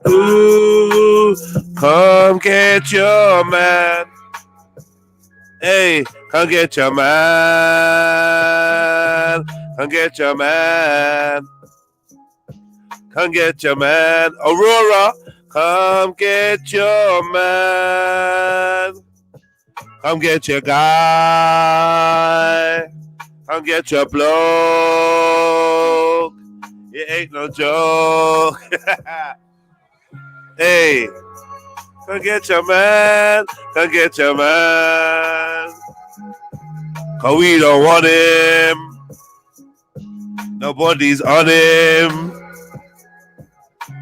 Ooh, come get your man. Hey, come get your man. Come get your man. Come get your man. Aurora, come get your man. Come get your guy. Come get your bloke. It ain't no joke. Hey, come get your man. Come get your man. Cause we don't want him. Nobody's on him.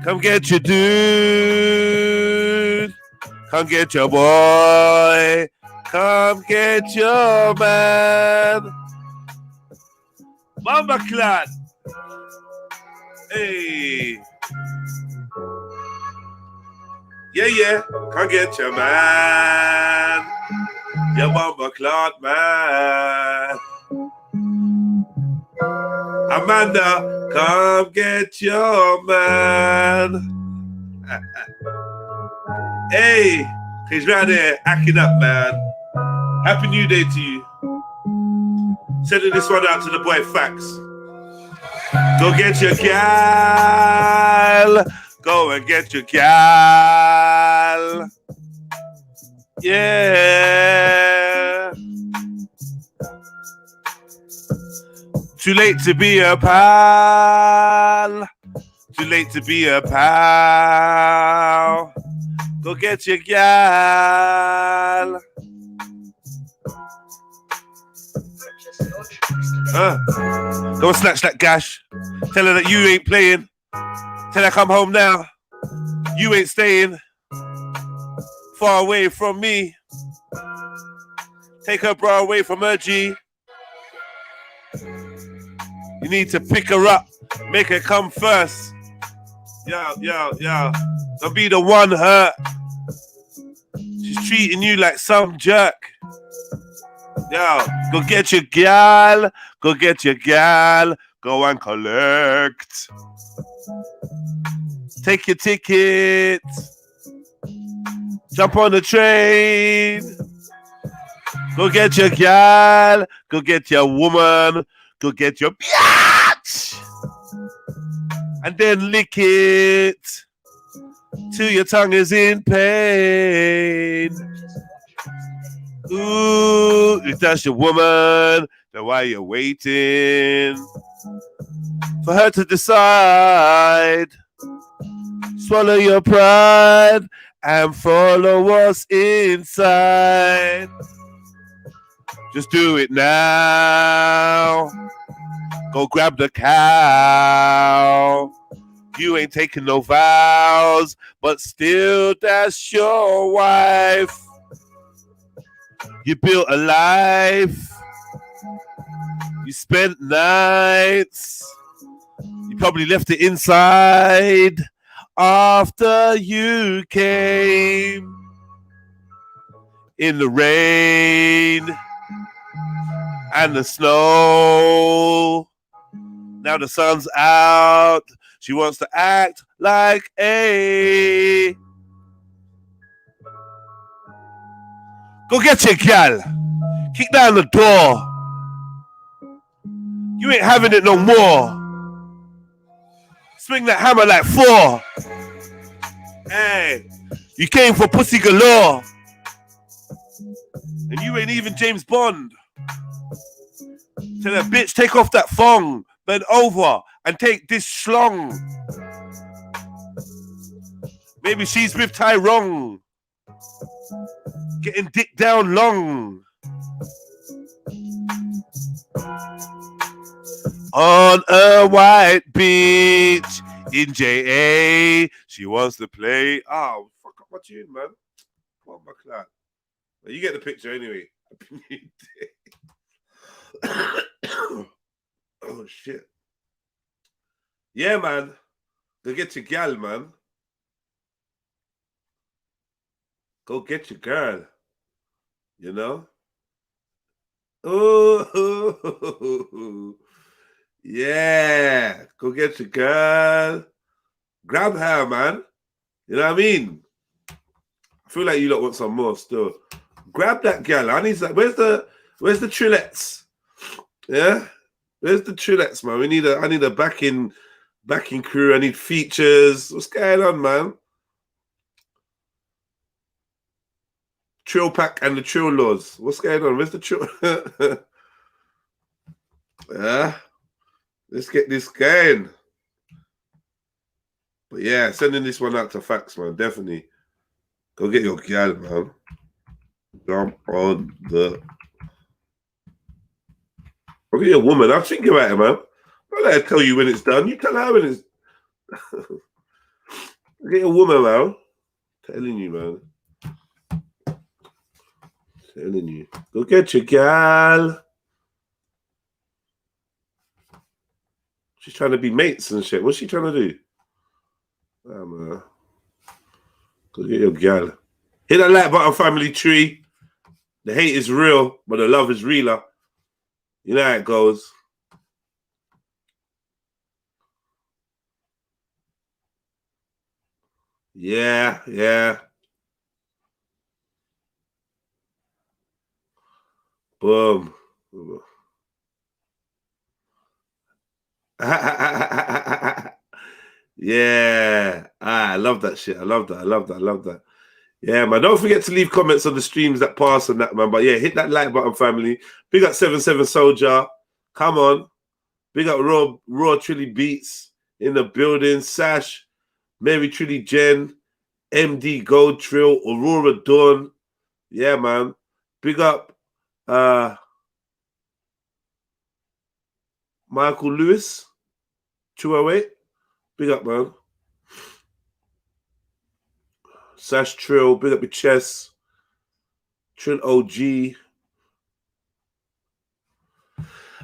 Come get your dude. Come get your boy. Come get your man. Mama Clan. Hey. Yeah, yeah. Come get your man. Your Mama Clan man. Amanda, come get your man. Hey, he's right there acting up, man. Happy New Day to you. Sending this one out to the boy Fax. Go get your gal. Go and get your gal. Yeah. Too late to be a pal. Too late to be a pal. Go get your gal. Go and snatch that gash. Tell her that you ain't playing. Tell her come home now. You ain't staying far away from me. Take her bra away from her G. You need to pick her up. Make her come first. Yo. Don't be the one hurt. She's treating you like some jerk. Yo, go get your gal. Go get your gal. Go and collect. Take your ticket. Jump on the train. Go get your gal. Go get your woman. Go get your biatch. And then lick it till your tongue is in pain. Ooh, if that's your woman, then why you waiting for her to decide? Swallow your pride and follow what's inside. Just do it now. Go grab the cow. You ain't taking no vows, but still that's your wife. You built a life. You spent nights. You probably left it inside after you came in the rain and the snow. Now the sun's out. She wants to act like a... Go get your gal. Kick down the door. You ain't having it no more. Swing that hammer like 4. Hey, you came for pussy galore. And you ain't even James Bond. Tell that bitch, take off that thong. Bend over and take this schlong. Maybe she's with Tyrone. Getting dick down long. On a white beach in JA, she wants to play. Oh, fuck up my tune, man. Come on, my clan. Well, you get the picture anyway. Oh, shit. Yeah, man. Go get your gal, man. Go get your girl. You know? Oh, yeah. Go get your girl. Grab her, man. You know what I mean? I feel like you lot want some more still. Grab that girl. I need some. Where's the Trillettes? Yeah? Where's the Trillettes, man? I need a backing crew. I need features. What's going on, man? Trill Pack and the Trill Laws. What's going on? Where's the Trill? Yeah. Let's get this going. But yeah, sending this one out to Facts, man. Definitely. Go get your gal, man. Jump on the. Go get your woman. I'll think about it, man. I'll let her tell you when it's done. You tell her when it's. Get your woman, man. Telling you, man. Telling you. Go get your gal. She's trying to be mates and shit. What's she trying to do? Man. Go get your gal. Hit that like button, family tree. The hate is real, but the love is realer. You know how it goes. Yeah, yeah. Boom. Yeah. I love that shit. I love that. Yeah, man. Don't forget to leave comments on the streams that pass and that, man. But yeah, hit that like button, family. Big up 77 Soldier. Come on. Big up Raw Trilly Beats in the building. Sash, Mary Trilly Jen, MD Gold Trill, Aurora Dawn. Yeah, man. Big up Michael Lewis, 208. Big up, man. Sash Trill, big up your chest. Trill OG.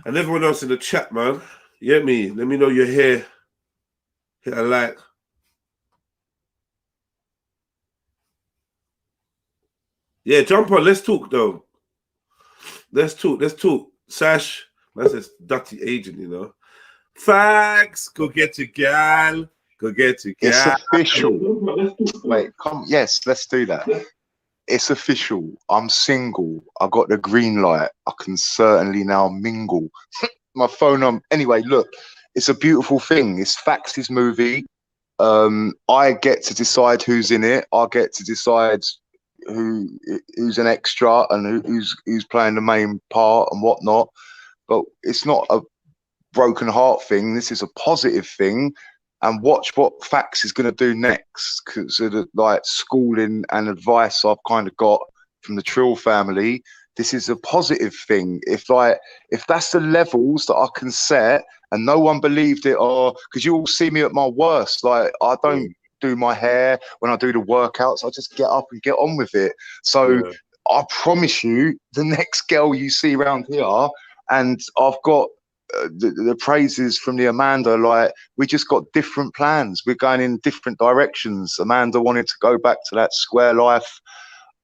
And everyone else in the chat, man. You get me? Let me know you're here. Hit a like. Yeah, jump on. Let's talk, though. Let's talk. Sash, man says dirty agent, you know. Facts. Go get your gal. Go get your gal. It's official. Wait, come. Yes, let's do that. It's official. I'm single. I got the green light. I can certainly now mingle. My phone on. Anyway, look, it's a beautiful thing. It's Fax's movie. I get to decide who's in it. I get to decide who's an extra and who's playing the main part and whatnot. But it's not a broken heart thing. This is a positive thing. And watch what Fax is going to do next, because of the like schooling and advice I've kind of got from the Trill family. This is a positive thing. If that's the levels that I can set, and no one believed it, or because you all see me at my worst, like I don't do my hair when I do the workouts. I just get up and get on with it. So I promise you, the next girl you see around here, and I've got the praises from the Amanda, like we just got different plans. We're going in different directions. Amanda wanted to go back to that square life.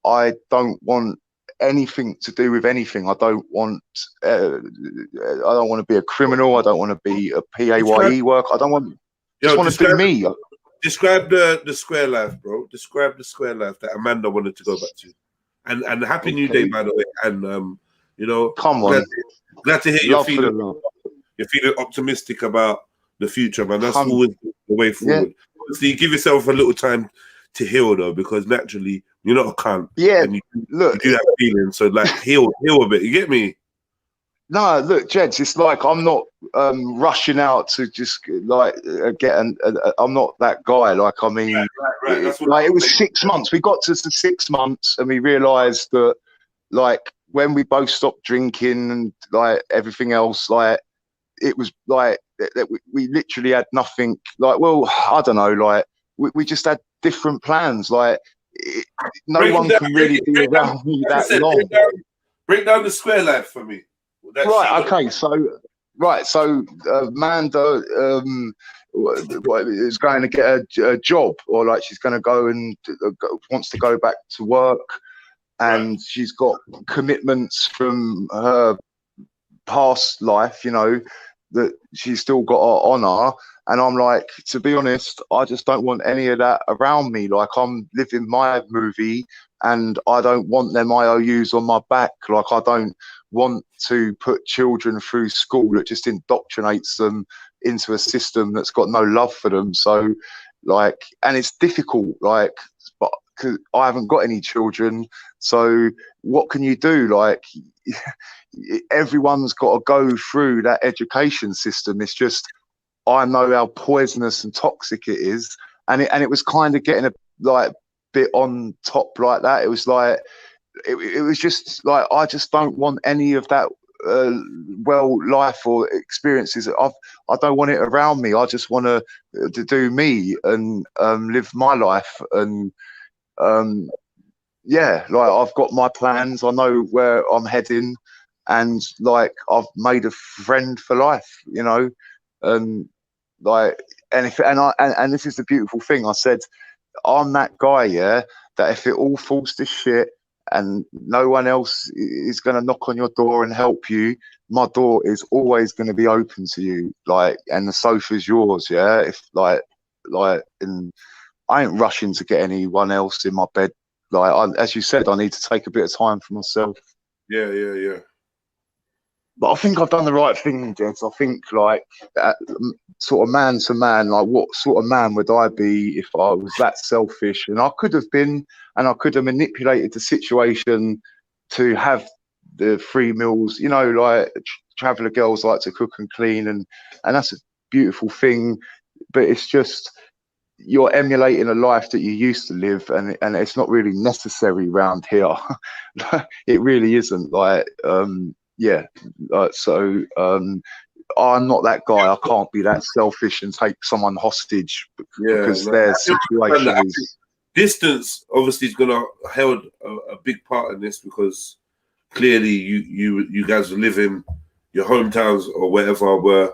I don't want anything to do with anything. I don't want to be a criminal. I don't want to be a PAYE work. I don't want. Just want to do me. Describe the square life, bro. Describe the square life that Amanda wanted to go back to. And happy New Day, by the way. And you know, come on. Glad to hear you're feeling optimistic about the future, man. That's always the way forward. Yeah. Obviously, you give yourself a little time to heal, though, because naturally you're not a cunt. Yeah, and you do that feeling. So, like, heal a bit. You get me? No, look, Jeds, it's like I'm not rushing out to just like I'm not that guy. Like, I mean, right. It was 6 months. We got to the 6 months, and we realised that, like, when we both stopped drinking and like everything else, like it was like that we literally had nothing. Like, well, I don't know. Like we just had different plans. Like no one can really be around me that long. Break down the square life for me. Right. Okay. So Amanda is going to get a job, or like she's going to go and wants to go back to work. And she's got commitments from her past life, you know, that she's still got her honor. And I'm like, to be honest, I just don't want any of that around me. Like, I'm living my movie, and I don't want them IOUs on my back. Like, I don't want to put children through school that just indoctrinates them into a system that's got no love for them. So, like, and it's difficult, like, but because I haven't got any children, so what can you do? Like, everyone's got to go through that education system. It's just, I know how poisonous and toxic it is, and it was kind of getting a like bit on top like that. It was like it was just like, I just don't want any of that life or experiences. I don't want it around me. I just want to do me and live my life. And yeah, like, I've got my plans. I know where I'm heading, and like, I've made a friend for life, you know. And like, and this is the beautiful thing. I said, I'm that guy, yeah, that if it all falls to shit and no one else is going to knock on your door and help you, my door is always going to be open to you. Like, and the sofa's yours, yeah. If and I ain't rushing to get anyone else in my bed. Like, as you said, I need to take a bit of time for myself. Yeah. But I think I've done the right thing, Jeds. I think, like, sort of man to man, like, what sort of man would I be if I was that selfish? And I could have been, and I could have manipulated the situation to have the free meals. You know, like, traveller girls like to cook and clean, and that's a beautiful thing. But it's just, you're emulating a life that you used to live, and it's not really necessary around here. It really isn't. Like, yeah, so I'm not that guy. I can't be that selfish and take someone hostage because their situation is. Distance obviously is going to held a big part in this, because clearly you guys are living, your hometowns or wherever were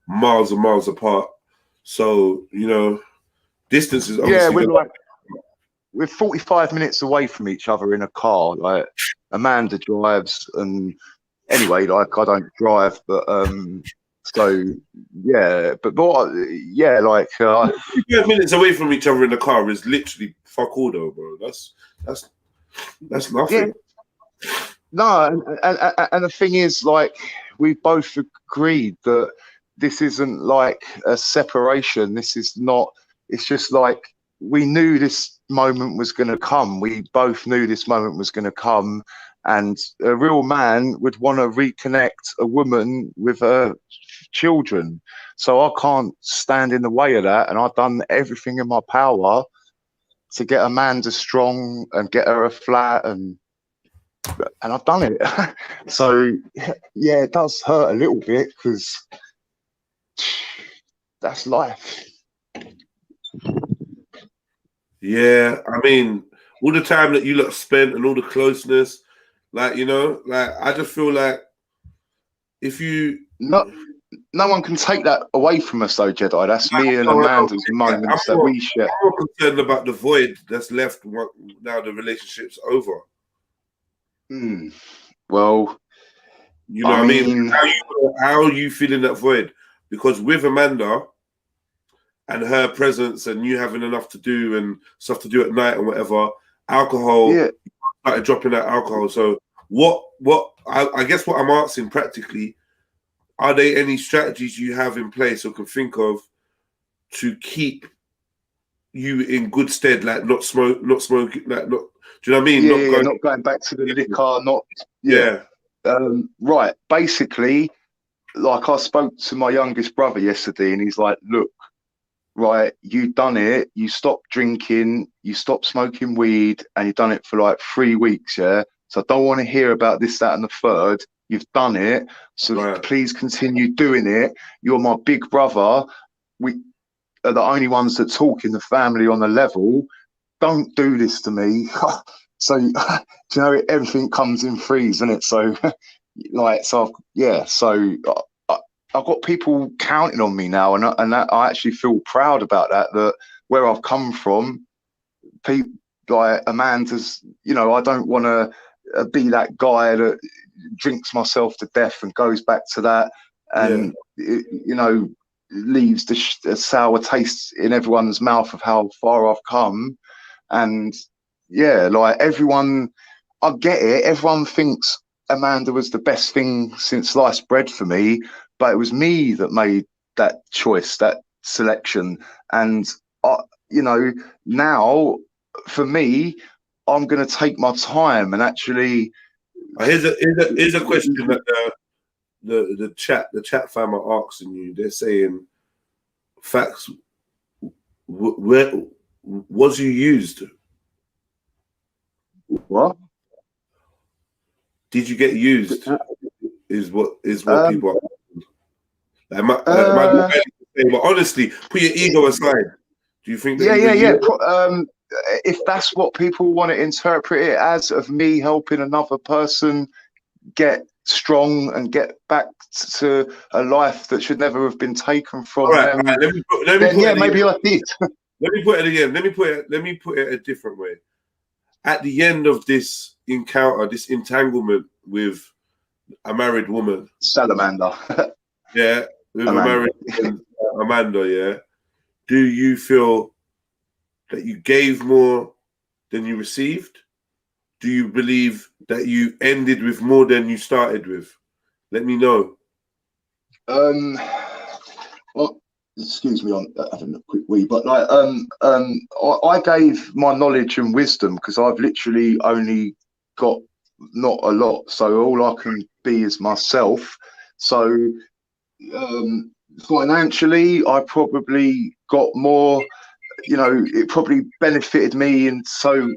miles and miles apart. So, you know, distance is obviously we're 45 minutes away from each other in a car. Like, Amanda drives, and anyway, like, I don't drive, but so yeah, but yeah, like 5 minutes away from each other in the car is literally fuck all, though, bro. That's nothing. Yeah. No, and the thing is, like, we both agreed that this isn't like a separation. This is not. It's just like, we knew this moment was going to come. We both knew this moment was going to come. And a real man would want to reconnect a woman with her children. So I can't stand in the way of that. And I've done everything in my power to get Amanda strong and get her a flat, and I've done it. So yeah, it does hurt a little bit, because that's life. Yeah, I mean, all the time that you lot spent and all the closeness, like, you know, like, I just feel like if you... No one can take that away from us, though, Jedi. That's me and Amanda's moments that we share. I'm more concerned about the void that's left now the relationship's over. Well, you know what I mean? How are you feeling that void? Because with Amanda and her presence and you having enough to do and stuff to do at night and whatever, alcohol, started dropping that alcohol. So I guess what I'm asking practically, are there any strategies you have in place or can think of to keep you in good stead, like not smoking, like not, do you know what I mean? Not going back to the liquor, Yeah. Right. Basically, like, I spoke to my youngest brother yesterday, and he's like, look, right, you done it. You stopped drinking, you stopped smoking weed, and you've done it for like 3 weeks, yeah? So I don't want to hear about this, that, and the third. You've done it. So please continue doing it. You're my big brother. We are the only ones that talk in the family on the level. Don't do this to me. So, do you know, everything comes in threes, isn't it? So, like, so I've got people counting on me now, and that, I actually feel proud about that. That where I've come from, people like Amanda's, you know, I don't want to be that guy that drinks myself to death and goes back to that, and you know, leaves the sour taste in everyone's mouth of how far I've come. And yeah, like everyone, I get it. Everyone thinks Amanda was the best thing since sliced bread for me, but it was me that made that choice, that selection. And you know, now for me, I'm going to take my time and actually. Here's a question that the chat fam are asking you. They're saying, facts. Where was you used? What? Did you get used? Is what people are asking. But honestly, put your ego aside. Do you think that yeah. If that's what people want to interpret it as, of me helping another person get strong and get back to a life that should never have been taken from them, right, maybe I did. Let me put it again. Let me put it a different way. At the end of this encounter, this entanglement with a married woman, Salamander, yeah, with Amanda. A married woman, Amanda, yeah, do you feel that you gave more than you received? Do you believe that you ended with more than you started with? Let me know. Well, excuse me on having a quick wee, but like I gave my knowledge and wisdom because I've literally only got not a lot, so all I can be is myself. So financially, I probably got more. You know, it probably benefited me in so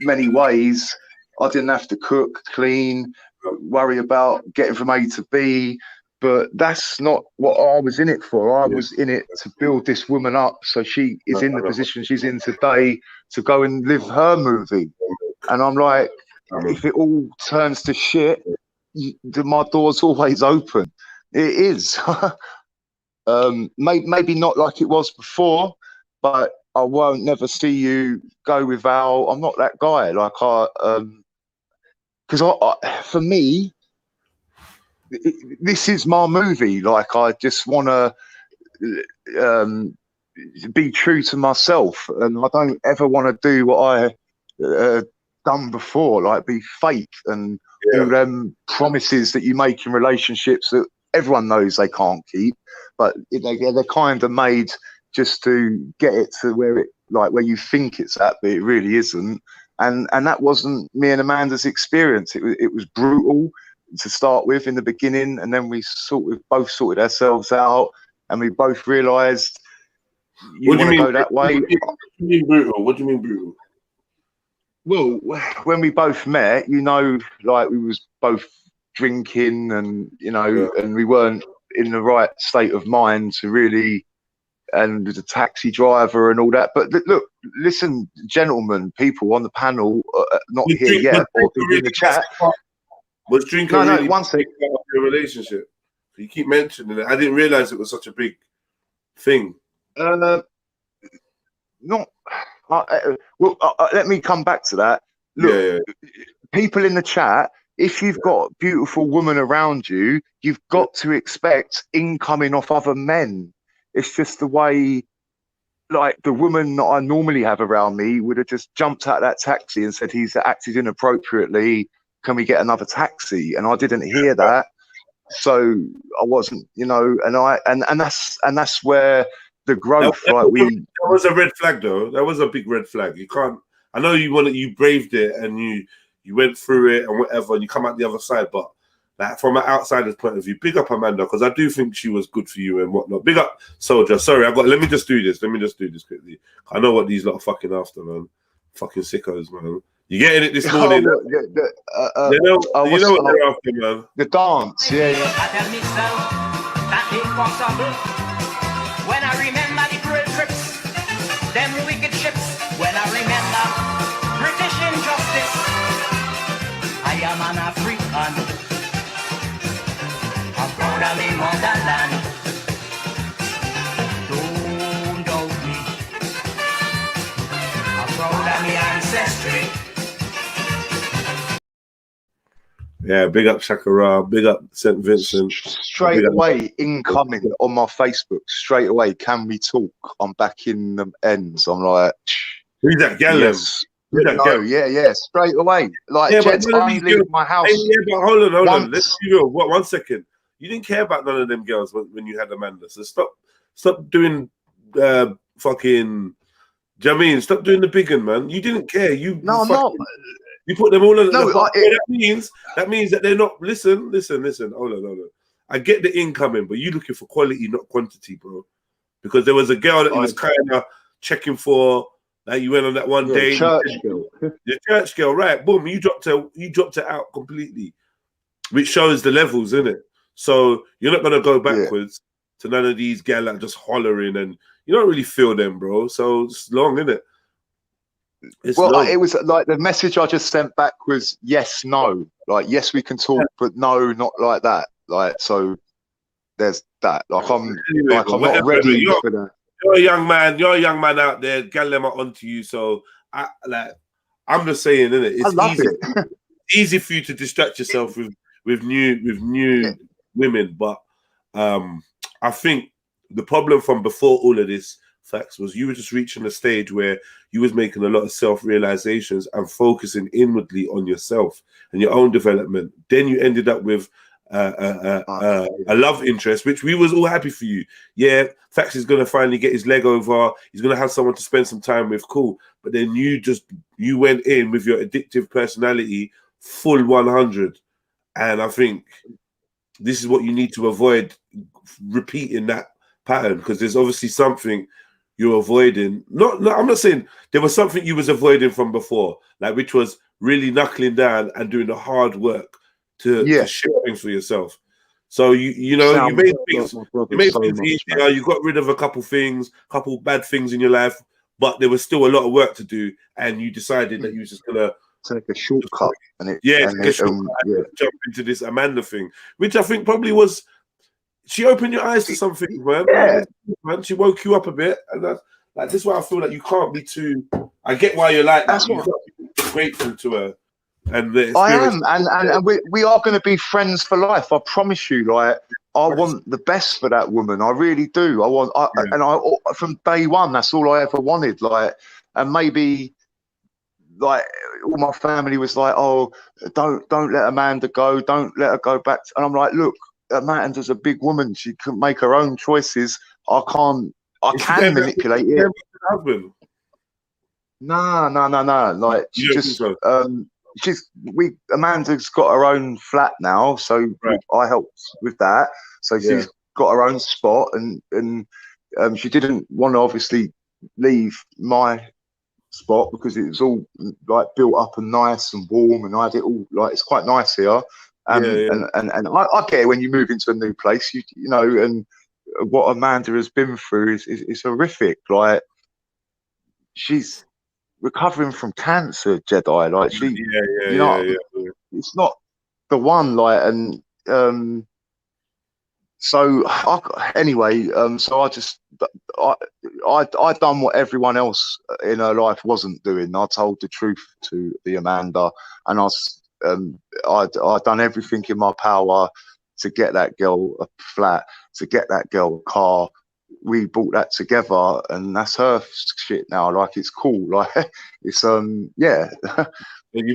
many ways. I didn't have to cook, clean, worry about getting from A to B. But that's not what I was in it for. I was in it to build this woman up so she is in the position she's in today to go and live her movie. And I'm like, if it all turns to shit, my door's always open. It is. Maybe not like it was before, but I won't never see you go without. I'm not that guy. Like because for me, this is my movie. Like I just want to be true to myself, and I don't ever want to do what I done before, like be fake and all them promises that you make in relationships that everyone knows they can't keep, but they're kind of made just to get it to where it, like where you think it's at, but it really isn't. And that wasn't me and Amanda's experience. It was brutal to start with in the beginning, and then we both sorted ourselves out, and we both realised you want to go that way. What do you mean brutal? What do you mean brutal? Well, when we both met, you know, like we was both drinking, and you know, and we weren't in the right state of mind to really. And the taxi driver and all that. But look, listen, gentlemen, people on the panel, not here yet, or people in the chat. Was drinking really one thing part of your relationship? You keep mentioning it. I didn't realize it was such a big thing. Not. Let me come back to that. Look, people in the chat. If you've got a beautiful woman around you, you've got to expect incoming off other men. It's just the way, like the woman that I normally have around me would have just jumped out of that taxi and said, he's acted inappropriately. Can we get another taxi? And I didn't hear that. So I wasn't, you know, and that's where the growth, that was a red flag though. That was a big red flag. You can't, I know you braved it and you went through it and whatever, and you come out the other side, but like from an outsider's point of view, big up Amanda, because I do think she was good for you and whatnot. Big up Soldier. Sorry, let me just do this quickly. I know what these lot are fucking after, man. Fucking sickos, man. You getting it this morning? You know what they're after, man. The dance, yeah. When I remember the cruel trips, them wicked ships, when I remember British injustice, I am an African. I'm proud of me motherland. Don't doubt me. I'm proud of me ancestry. Yeah, big up Shakara, big up St. Vincent. Straight away, incoming on my Facebook. Straight away, can we talk? I'm back in the ends. I'm like, who's that gal? yes. Who's that gal? Yeah, straight away. Like, Yeah, Jed's but none of only these leave girls, my house. yeah, but hold on. once. Let's be real. What? 1 second. You didn't care about none of them girls when you had Amanda. So stop doing fucking. Do you know what I mean? Stop doing the big one, man. You didn't care. No, I'm not. You put them all in. No, that means that they're not. Listen. Hold on. I get the incoming, but you looking for quality, not quantity, bro. Because there was a girl that you was kind of checking for. Like you went on that one day. Church girl. The church girl, right? Boom. You dropped her out completely, which shows the levels, innit? So you're not gonna go backwards to none of these gal that just hollering, and you don't really feel them, bro. So it's long, innit? It was like the message I just sent back was yes, no. Like, yes, we can talk, but no, not like that. Like, so there's that. Like, I'm not ready for that. You're a young man out there. Gal them are onto you. So I'm just saying, innit? It's easy for you to distract yourself with new women, but I think the problem from before all of this facts was you were just reaching a stage where you was making a lot of self-realizations and focusing inwardly on yourself and your own development. Then you ended up with a love interest, which we was all happy for you. Yeah, Fax is gonna finally get his leg over. He's gonna have someone to spend some time with. Cool, but then you went in with your addictive personality, full 100, and I think this is what you need to avoid repeating that pattern, because there's obviously something you're avoiding. No, I'm not saying there was something you was avoiding from before, like which was really knuckling down and doing the hard work to shape things for yourself. So you made things easier. You got rid of a couple bad things in your life, but there was still a lot of work to do, and you decided that you was just gonna take a shortcut and jump into this Amanda thing, which I think probably was. She opened your eyes to something, man. Yeah, man. She woke you up a bit, and that's like this is why I feel like you can't be too. I get why you're like that. You've got to be grateful to her, and I am, and we are going to be friends for life. I promise you. Like, I want the best for that woman. I really do. And from day one, that's all I ever wanted. Like, and maybe. Like, all my family was like, "Oh, don't let Amanda go. Don't let her go back." And I'm like, "Look, Amanda's a big woman. She can make her own choices. I can manipulate it." No. Like, Amanda's got her own flat now, so I helped with that. So she's got her own spot, and she didn't want to obviously leave my spot because it was all like built up and nice and warm, and I had it all like it's quite nice here. And I get it when you move into a new place, you know, and what Amanda has been through is horrific. Like, she's recovering from cancer, Jedi. Like, it's not the one. Like, and so I done what everyone else in her life wasn't doing. I told the truth to the Amanda, and I done everything in my power to get that girl a flat, to get that girl a car. We bought that together, and that's her shit now. Like, it's cool. Like, it's You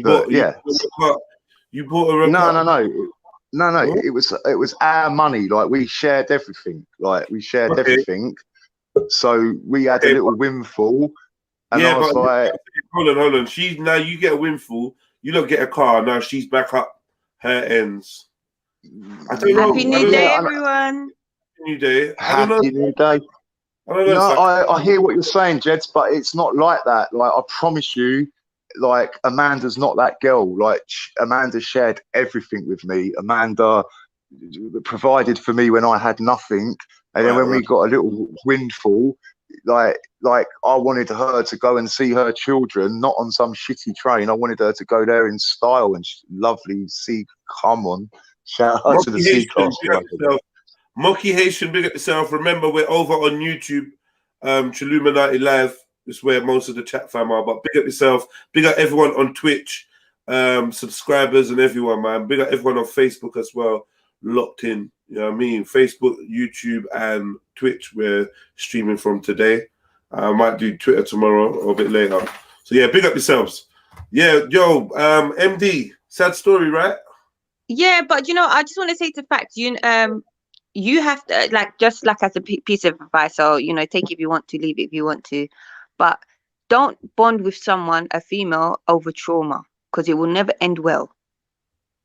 bought her a car? No. It was our money. Like, we shared everything. Everything. So we had a little windfall, and I was like, "Hold on. Now you get a windfall. You don't get a car. Now she's back up her ends." Happy New Day, everyone. New Day. Happy New Day. I hear what you're saying, Jeds, but it's not like that. Like, I promise you. Like, Amanda's not that girl. Like, Amanda shared everything with me. Amanda provided for me when I had nothing, and then when we got a little windfall, like I wanted her to go and see her children, not on some shitty train. I wanted her to go there in style, and lovely sea. Come on, shout out to the sea class. Monkey Haitian, big up yourself. Remember, we're over on YouTube, Trilluminati Live. It's where most of the chat fam are, but big up yourself. Big up everyone on Twitch. subscribers and everyone, man. Big up everyone on Facebook as well, locked in. You know what I mean? Facebook, YouTube, and Twitch. We're streaming from today. I might do Twitter tomorrow or a bit later. So yeah, big up yourselves. Yeah, yo, MD, sad story, right? Yeah, but you know, I just want to say to fact, you have to, like, just like as a piece of advice, so you know, take it if you want to, leave it if you want to, but don't bond with someone, a female, over trauma, because it will never end well.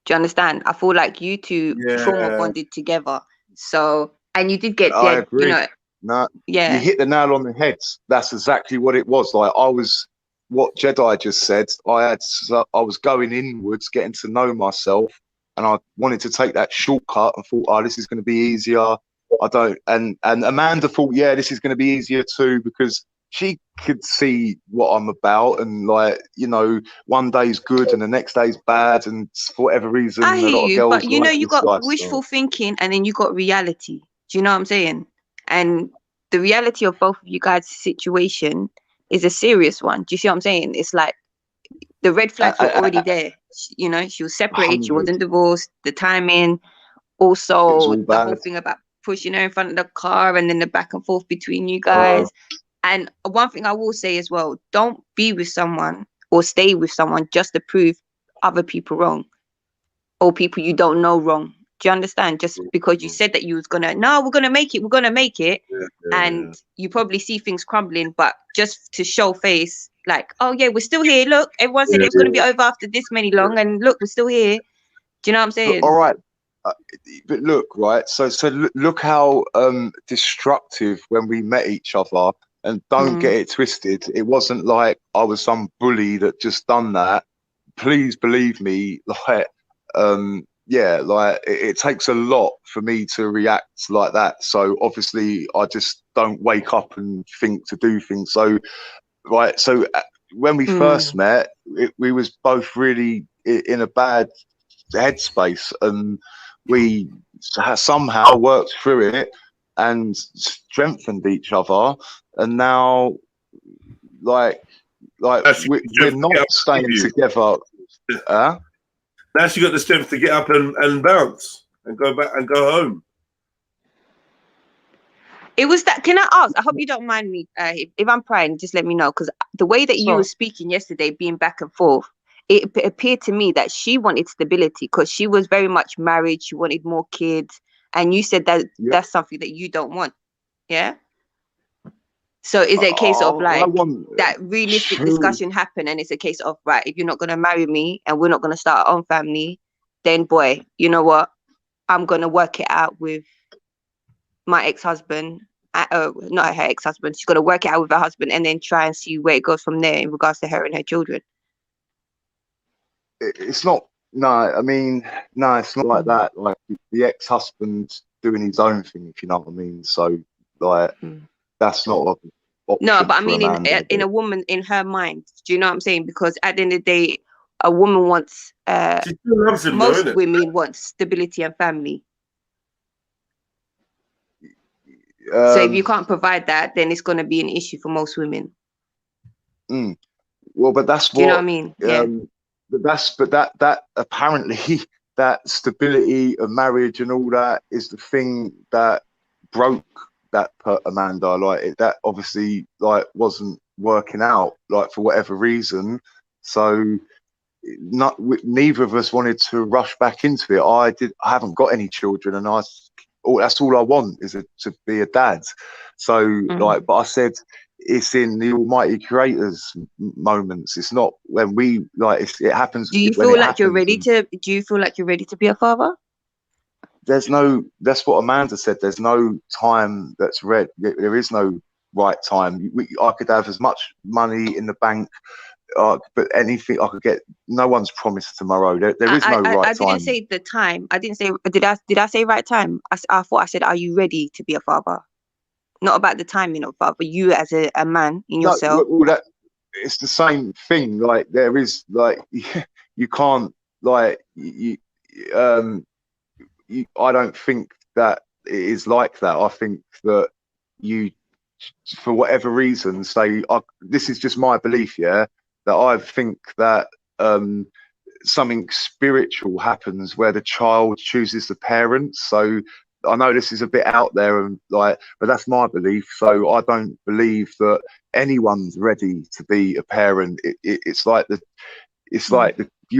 Do you understand? I feel like you two trauma bonded together. So, and you did get I dead, agree. you know. No, Yeah. you hit the nail on the head. That's exactly what it was. Like what Jedi just said. I was going inwards, getting to know myself, and I wanted to take that shortcut and thought, oh, this is going to be easier. And Amanda thought, yeah, this is going to be easier too, because she could see what I'm about, and like, you know, one day's good and the next day's bad, and for whatever reason, I a hear lot of you, girls but you know, like you this got lifestyle. wishful thinking, and then you got reality. Do you know what I'm saying? And the reality of both of you guys' situation is a serious one. Do you see what I'm saying? It's like the red flags were already there. You know, she was separated, she 100. wasn't divorced, the timing, It was also all the bad. whole thing about pushing her in front of the car and then the back and forth between you guys. And one thing I will say as well, don't be with someone or stay with someone just to prove other people wrong or people you don't know wrong. Do you understand? Just because you said that you was gonna, no, we're gonna make it, and you probably see things crumbling, but just to show face, like, oh yeah, we're still here. Look, everyone said it was gonna be over after this many long, and look, we're still here. Do you know what I'm saying? All right, but look, right. So look how destructive when we met each other. And don't get it twisted. It wasn't like I was some bully that just done that. Please believe me, like, yeah, like it takes a lot for me to react like that. So obviously I just don't wake up and think to do things. So, right. So when we first met, we was both really in a bad headspace, and we somehow worked through it and strengthened each other. And now, like we're not staying together. Now she got the strength to get up and bounce and go back and go home. It was that. Can I ask? I hope you don't mind me. If I'm prying, just let me know, because the way that you were speaking yesterday, being back and forth, it appeared to me that she wanted stability, because she was very much married. She wanted more kids, and you said that that's something that you don't want. Yeah. So is it a case of like that realistic discussion happen, and it's a case of, right, if you're not gonna marry me and we're not gonna start our own family, then boy, you know what? I'm gonna work it out with my ex-husband. Not her ex-husband. She's gonna work it out with her husband and then try and see where it goes from there in regards to her and her children. It's not. No, I mean, no, it's not like that. Like the ex-husband doing his own thing, if you know what I mean. So like. That's not an option. No, but I mean, in a woman, in her mind, do you know what I'm saying? Because at the end of the day, a woman wants, she still loves him, most women want stability and family. So if you can't provide that, then it's going to be an issue for most women. Well, but that's what, do you know what I mean? Yeah. But that apparently that stability of marriage and all that is the thing that broke that Amanda. Like that obviously like wasn't working out, like for whatever reason. So neither of us wanted to rush back into it. I haven't got any children, and that's all I want is to be a dad. So like, but I said it's in the Almighty Creator's moments. It's not when we like it happens. Do you feel like you're ready to? Do you feel like you're ready to be a father? There's no. That's what Amanda said. There's no time that's red. There is no right time. I could have as much money in the bank, but anything I could get. No one's promised tomorrow. There is no right time. I didn't say the time. I didn't say. Did I say right time? I thought I said, are you ready to be a father? Not about the timing of father. You as a man in yourself. Well, it's the same thing. Like there is like you can't like I don't think that it is like that. I think that you, for whatever reason, say this is just my belief, yeah, that I think that something spiritual happens where the child chooses the parents. So I know this is a bit out there, and like, but that's my belief. So I don't believe that anyone's ready to be a parent. It's like the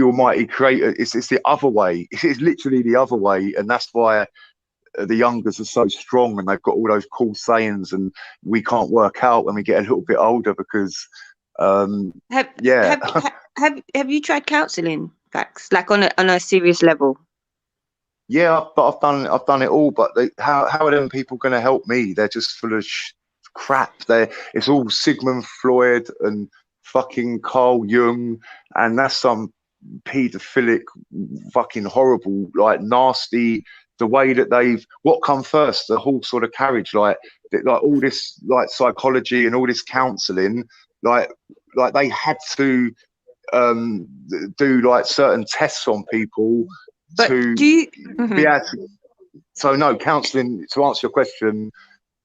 Almighty Creator. It's the other way. It's literally the other way, and that's why the youngers are so strong, and they've got all those cool sayings, and we can't work out when we get a little bit older because, yeah. Have you tried counselling, Fax, like on a serious level? Yeah, but I've done it all. But how are them people going to help me? They're just full of crap. It's all Sigmund Freud and fucking Carl Jung, and that's some paedophilic, fucking horrible, like nasty. The way that what come first, the horse or the carriage? Like all this like psychology and all this counselling, like they had to do like certain tests on people. But to do you be able to, so no counselling, to answer your question,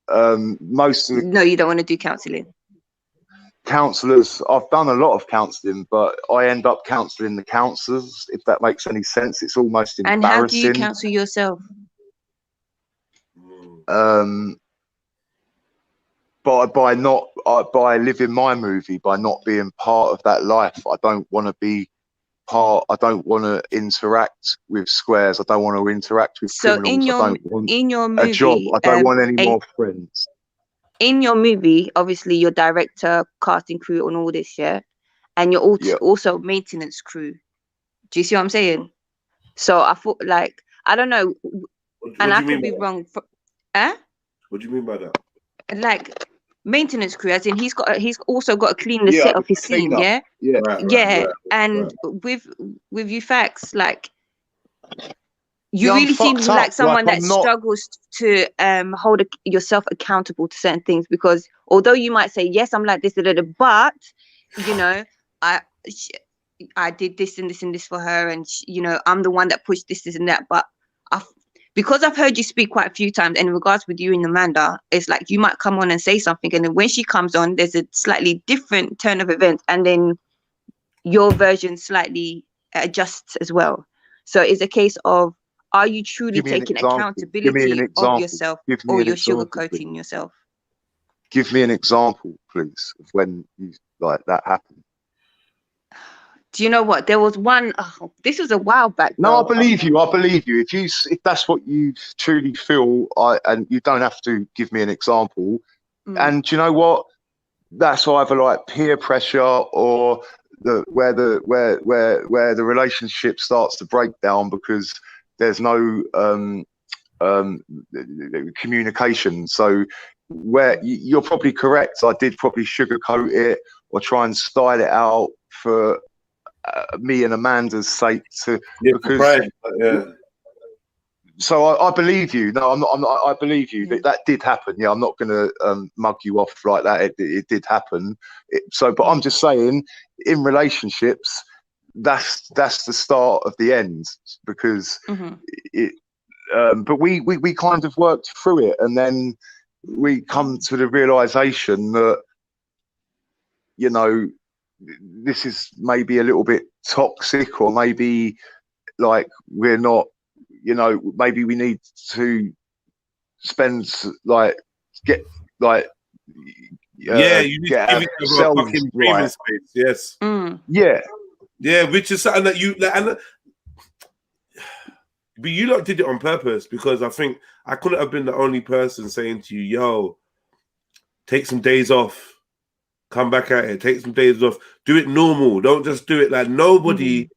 most of the no, you don't want to do counselling. Counsellors, I've done a lot of counselling, but I end up counselling the counsellors, if that makes any sense. It's almost embarrassing. And how do you counsel yourself? By living my movie, by not being part of that life. I don't want to be part. I don't want to interact with squares. I don't want to interact with criminals. In your movie, a job. I don't want any more friends. In your movie, obviously, your director, casting crew, and all this, yeah, and you're also maintenance crew. Do you see what I'm saying? So I thought, like, I don't know, and I could be wrong. What do you mean by that? Like maintenance crew, as in he's also got to clean the set of his scene, yeah, Right. And with you Facts, like. You really seem like someone that struggles to hold yourself accountable to certain things, because although you might say, yes, I'm like this, but, you know, I did this and this and this for her, and, you know, I'm the one that pushed this and that. But because I've heard you speak quite a few times, and in regards with you and Amanda, it's like you might come on and say something, and then when she comes on, there's a slightly different turn of events, and then your version slightly adjusts as well. So it's a case of, are you truly taking accountability of yourself, or you're sugarcoating yourself? Give me an example, please, of when you like that happened. Do you know what? There was one. Oh, this was a while back. No, I believe you. I believe you. If that's what you truly feel, and you don't have to give me an example. And do you know what? That's either like peer pressure or where the relationship starts to break down because there's no communication. So where you're probably correct, I did probably sugarcoat it or try and style it out for me and Amanda's sake So I believe you. No, I'm not. I believe you. That did happen. Yeah, I'm not going to mug you off like that. It did happen. But I'm just saying, in relationships, that's the start of the end, because but we kind of worked through it, and then we come to the realization that, you know, this is maybe a little bit toxic, or maybe like we're not, you know, maybe we need to spend you need to give each other a fucking breathing space. Yes. Yeah, which is something that you but you lot did it on purpose, because I think I couldn't have been the only person saying to you, yo, take some days off, come back at it, take some days off, do it normal, don't just do it like nobody.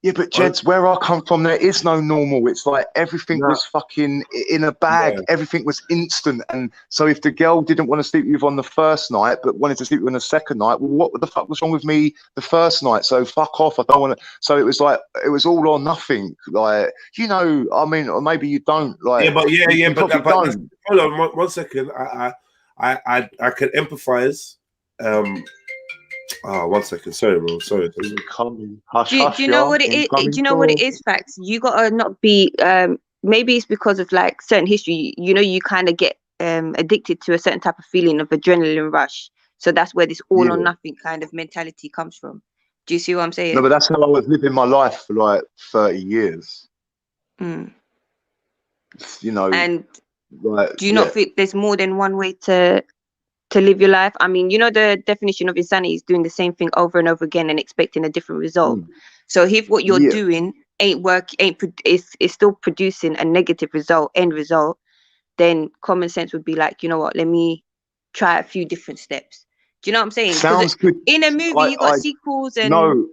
Yeah, but Jed's, where I come from, there is no normal. It's like everything was fucking in a bag. Everything was instant. And so if the girl didn't want to sleep with you on the first night, but wanted to sleep with you on the second night, well, what the fuck was wrong with me the first night? So fuck off. I don't want to. So it was like, it was all or nothing. Like, you know, I mean, or maybe you don't. Like, but hold on 1 second. I can empathize. 1 second, sorry, bro. Sorry. Do you know what it is? Do you know what it is, Facts? You gotta not be. Maybe it's because of like certain history. You know, you kind of get addicted to a certain type of feeling of adrenaline rush. So that's where this all or nothing kind of mentality comes from. Do you see what I'm saying? No, but that's how I was living my life for like 30 years. Mm. You know, And like, do you not think there's more than one way to live your life? I mean, you know, the definition of insanity is doing the same thing over and over again and expecting a different result. So if what you're doing is still producing a negative end result, then common sense would be like, you know what, let me try a few different steps. Do you know what I'm saying? Sounds good. In a movie, you got sequels and all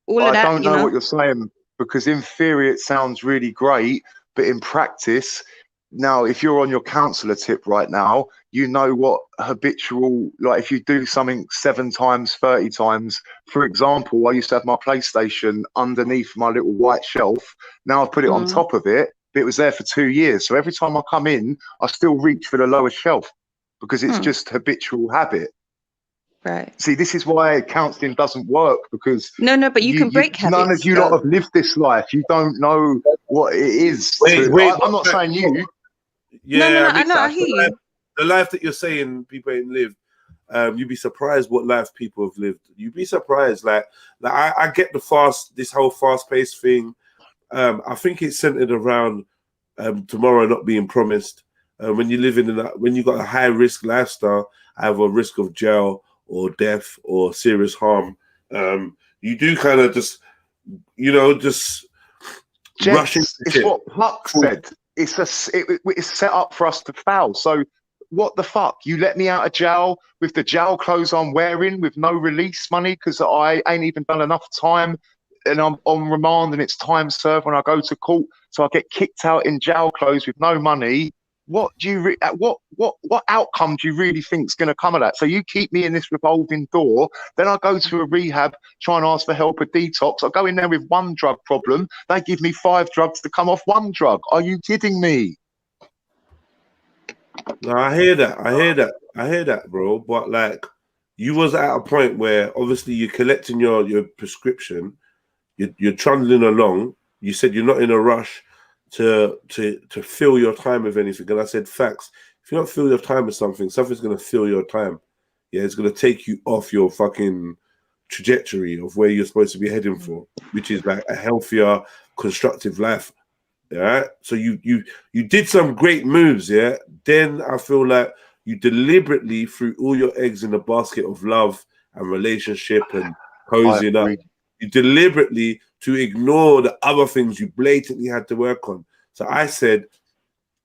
of that. I don't know what you're saying, because in theory it sounds really great, but in practice, now if you're on your counselor tip right now, you know what habitual, like if you do something 7 times, 30 times, for example, I used to have my PlayStation underneath my little white shelf. Now I've put it on top of it, but it was there for 2 years. So every time I come in, I still reach for the lower shelf because it's just habitual habit. Right. See, this is why counselling doesn't work, because no, but you can break habits. None of you lot have lived this life. You don't know what it is. I'm not saying you. Yeah, no, I hear you. The life that you're saying people ain't lived, you'd be surprised what life people have lived. You'd be surprised. Like I get this whole fast-paced thing. I think it's centered around tomorrow not being promised. When you live when you got a high-risk lifestyle, have a risk of jail or death or serious harm, you do kind of just rush into it's shit. what Huck said. It's set up for us to fail. So what the fuck? You let me out of jail with the jail clothes I'm wearing, with no release money because I ain't even done enough time, and I'm on remand and it's time served when I go to court. So I get kicked out in jail clothes with no money. What do you what outcome do you really think is going to come of that? So you keep me in this revolving door, then I go to a rehab, try and ask for help, a detox. I go in there with 1 drug problem, they give me 5 drugs to come off 1 drug. Are you kidding me? No, I hear that, bro. But like, you was at a point where obviously you're collecting your prescription, you're trundling along. You said you're not in a rush to fill your time with anything. And I said, facts. If you don't fill your time with something's going to fill your time. Yeah, it's going to take you off your fucking trajectory of where you're supposed to be heading for, which is like a healthier, constructive life. Yeah. So you did some great moves. Yeah. Then I feel like you deliberately threw all your eggs in the basket of love and relationship and cozying up. You deliberately to ignore the other things you blatantly had to work on. So I said,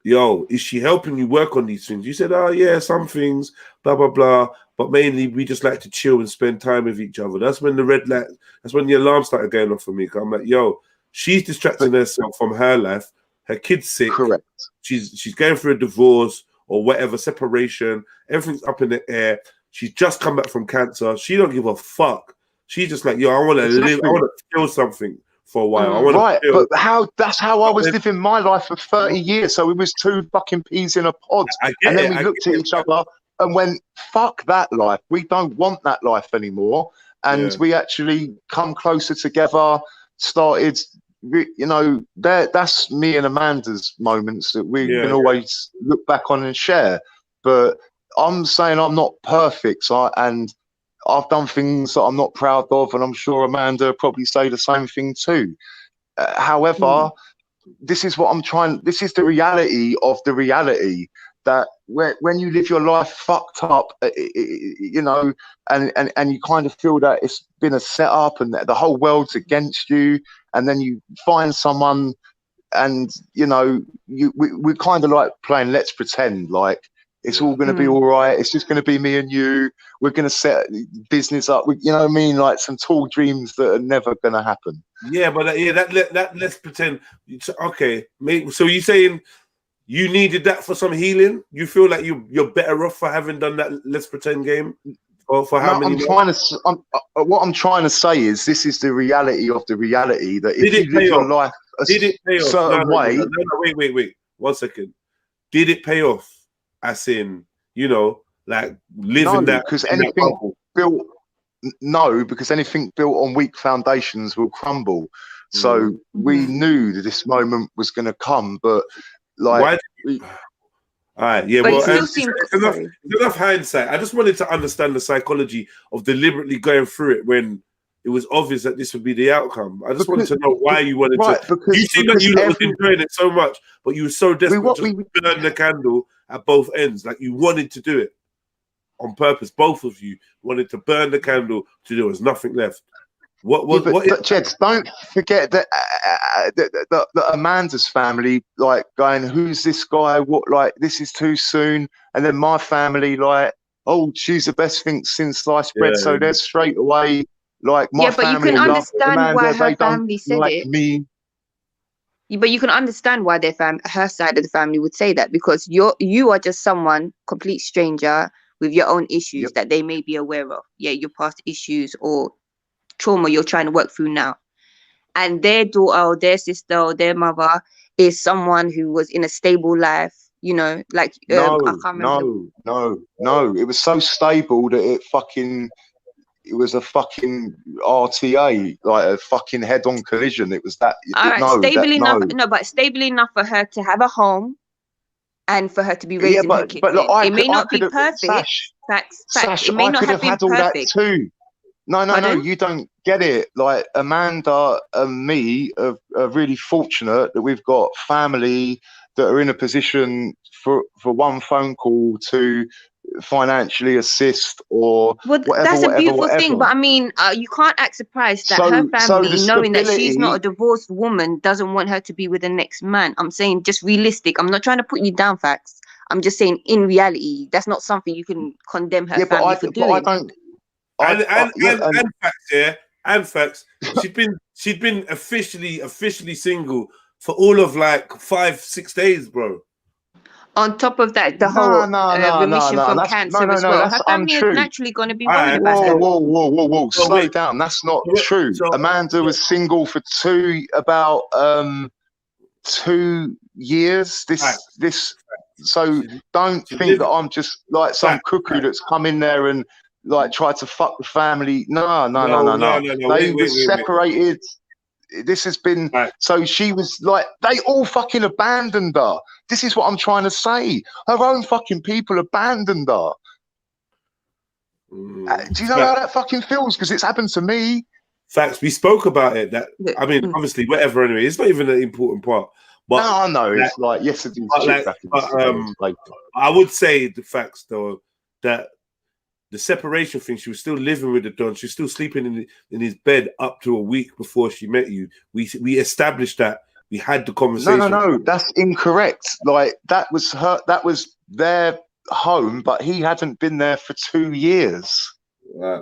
yo, is she helping you work on these things? You said, oh yeah, some things, blah, blah, blah. But mainly we just like to chill and spend time with each other. That's when that's when the alarm started going off for me. I'm like, yo, she's distracting herself from her life. Her kid's sick. Correct. She's going through a divorce or whatever, separation. Everything's up in the air. She's just come back from cancer. She don't give a fuck. She's just like, yo, I want to live. I want to feel something for a while. I want to feel. But that's how I was living my life for 30 years. So it was 2 fucking peas in a pod. And then we looked at each other and went, fuck that life. We don't want that life anymore. And we actually come closer together, started, you know, that's me and Amanda's moments that we can always look back on and share. But I'm saying I'm not perfect. And I've done things that I'm not proud of, and I'm sure Amanda probably say the same thing too. However, this is what I'm trying. This is the reality of the reality, that when you live your life fucked up, you know, and you kind of feel that it's been a setup and the whole world's against you, and then you find someone, and you know, we're kind of like playing let's pretend like it's all going to be all right. It's just going to be me and you. We're going to set business up. You know what I mean? Like some tall dreams that are never going to happen. Yeah, but let's pretend. Okay, so you're saying you needed that for some healing? You feel like you're better off for having done that let's pretend game? Or for how many? What I'm trying to say is this is the reality of the reality, that if you live your life a certain way. No, wait. 1 second. Did it pay off? As in, you know, like living that. Because anything built. No, because anything built on weak foundations will crumble. So we knew that this moment was going to come, but like. All right, yeah, but well, it's enough hindsight. I just wanted to understand the psychology of deliberately going through it when it was obvious that this would be the outcome. I just wanted to know why you wanted to. Because, You seem like you was enjoying it so much, but you were so desperate to burn the candle at both ends. Like you wanted to do it on purpose. Both of you wanted to burn the candle till there was nothing left. But Jeds, don't forget that Amanda's family, like, going, who's this guy? What, like, this is too soon. And then my family, like, oh, she's the best thing since sliced bread. Yeah. So they're straight away, like, my family. But you can understand Amanda, why her they family don't said like it. me. But you can understand why her side of the family would say that, because you are just someone, complete stranger with your own issues that they may be aware of. Yeah, your past issues or trauma you're trying to work through now. And their daughter or their sister or their mother is someone who was in a stable life, you know, like I can't remember. No. It was so stable that it was a fucking RTA, like a fucking head-on collision. It was that. All right, stable enough. No, but stable enough for her to have a home and for her to be raised in her kitchen. But look, it may not be perfect. Facts. It may not have been perfect. Too. No, you don't get it. Like, Amanda and me are really fortunate that we've got family that are in a position for one phone call to financially assist or whatever. That's a beautiful thing. But I mean, you can't act surprised that her family, knowing that she's not a divorced woman, doesn't want her to be with the next man. I'm saying just realistic. I'm not trying to put you down, facts. I'm just saying in reality, that's not something you can condemn her family for doing. But I don't. And facts, and facts. She'd been officially single for all of like 5-6 days, bro. On top of that, the whole remission from cancer as well. Her family is naturally going to be worried about her. Whoa. Slow down. That's not true. Amanda was single for about 2 years. So don't think that I'm just like some cuckoo that's come in there and like try to fuck the family. No. They were separated. This has been so she was like, they all fucking abandoned her. This is what I'm trying to say. Her own fucking people abandoned her. Do you know how that fucking feels? Because it's happened to me. Facts. We spoke about it. That, I mean, obviously, whatever. Anyway, it's not even an important part. But no, I know. It's like yesterday's shit back in the I would say the facts though that the separation thing, she was still living with the Don. She was still sleeping in his bed up to a week before she met you. We established that. We had the conversation. No, that's incorrect. Like, that was their home, but he hadn't been there for 2 years.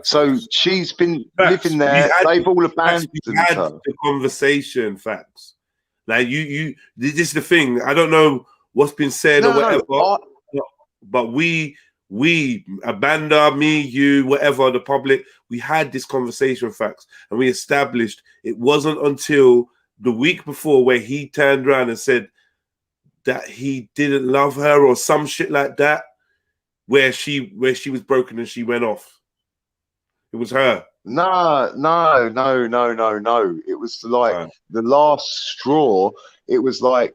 So she's been living there. They've all abandoned her. The conversation, facts. Like you. This is the thing. I don't know what's been said or whatever, but we, Amanda, me, you, whatever, the public, we had this conversation, facts, and we established it wasn't until the week before where he turned around and said that he didn't love her or some shit like that, where she was broken and she went off. It was her. No. It was like the last straw. It was like,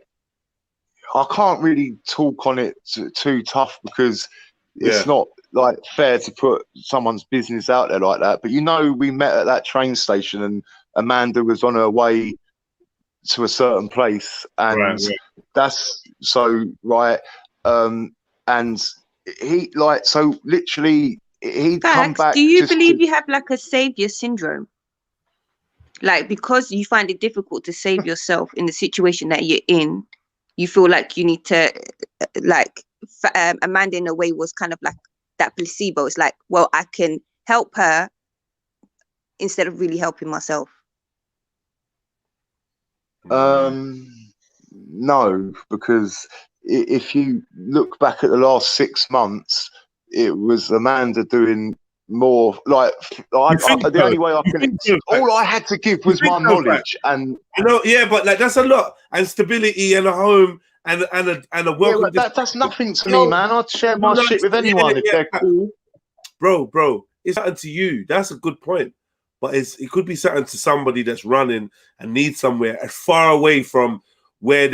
I can't really talk on it too tough because it's not like fair to put someone's business out there like that. But you know, we met at that train station and Amanda was on her way to a certain place, and that's so right. And he literally he'd come back. Do you believe you have like a savior syndrome? Like, because you find it difficult to save yourself in the situation that you're in, you feel like you need to, Amanda in a way was kind of like that placebo. It's like, well, I can help her instead of really helping myself. No, because if you look back at the last 6 months, it was Amanda doing more. Like, the only way I can, all I had to give was my knowledge, and but like that's a lot, and stability, and a home, and a welcome. Yeah, that's nothing to me, man. I'd share my shit with anyone if they're cool. Bro, it's something to you. That's a good point. But it could be something to somebody that's running and needs somewhere as far away from where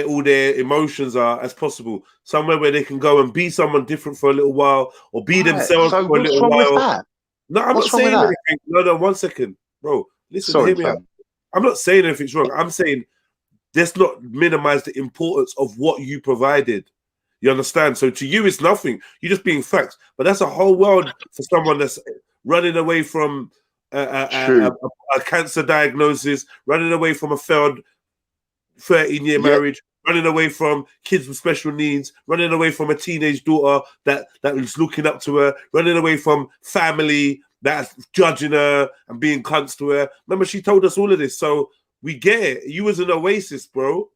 all their emotions are as possible. Somewhere where they can go and be someone different for a little while, or be themselves for a little while. No, I'm not What's wrong with saying that? anything. No, 1 second, bro. Listen, Sorry, hear me out. fam. I'm not saying anything's wrong. I'm saying let's not minimize the importance of what you provided. You understand? So to you, it's nothing. You're just being facts. But that's a whole world for someone that's running away from True. a cancer diagnosis, running away from a failed 13-year Yeah. marriage, running away from kids with special needs, running away from a teenage daughter that is looking up to her, running away from family that's judging her and being cunts to her. Remember, she told us all of this. So we get it. You was an oasis, bro.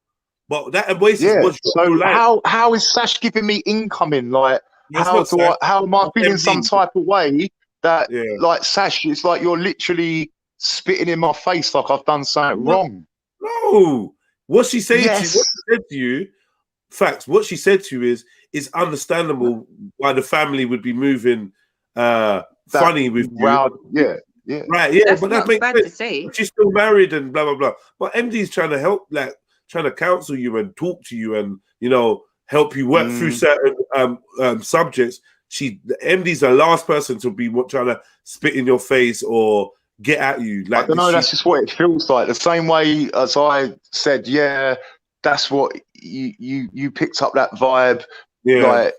But that oasis Yeah. was your So life. how is Sash giving me incoming? Like, That's how not Sash. how am I feeling MD. some type of way that Yeah. like Sash? It's like you're literally spitting in my face like I've done something wrong. No. What she said Yes. to you, what she said to you, facts. What she said to you is understandable why the family would be moving funny with you. Wow. Yeah. Yeah. Right, yeah, That's but that not makes bad sense. to say. But she's still married and blah blah blah. But MD's trying to help, like trying to counsel you and talk to you and help you work through certain subjects. The MD's the last person to be trying to spit in your face or get at you. I Like don't know. That's just what it feels like. The same way as I said, yeah, that's what you picked up that vibe. yeah. Like,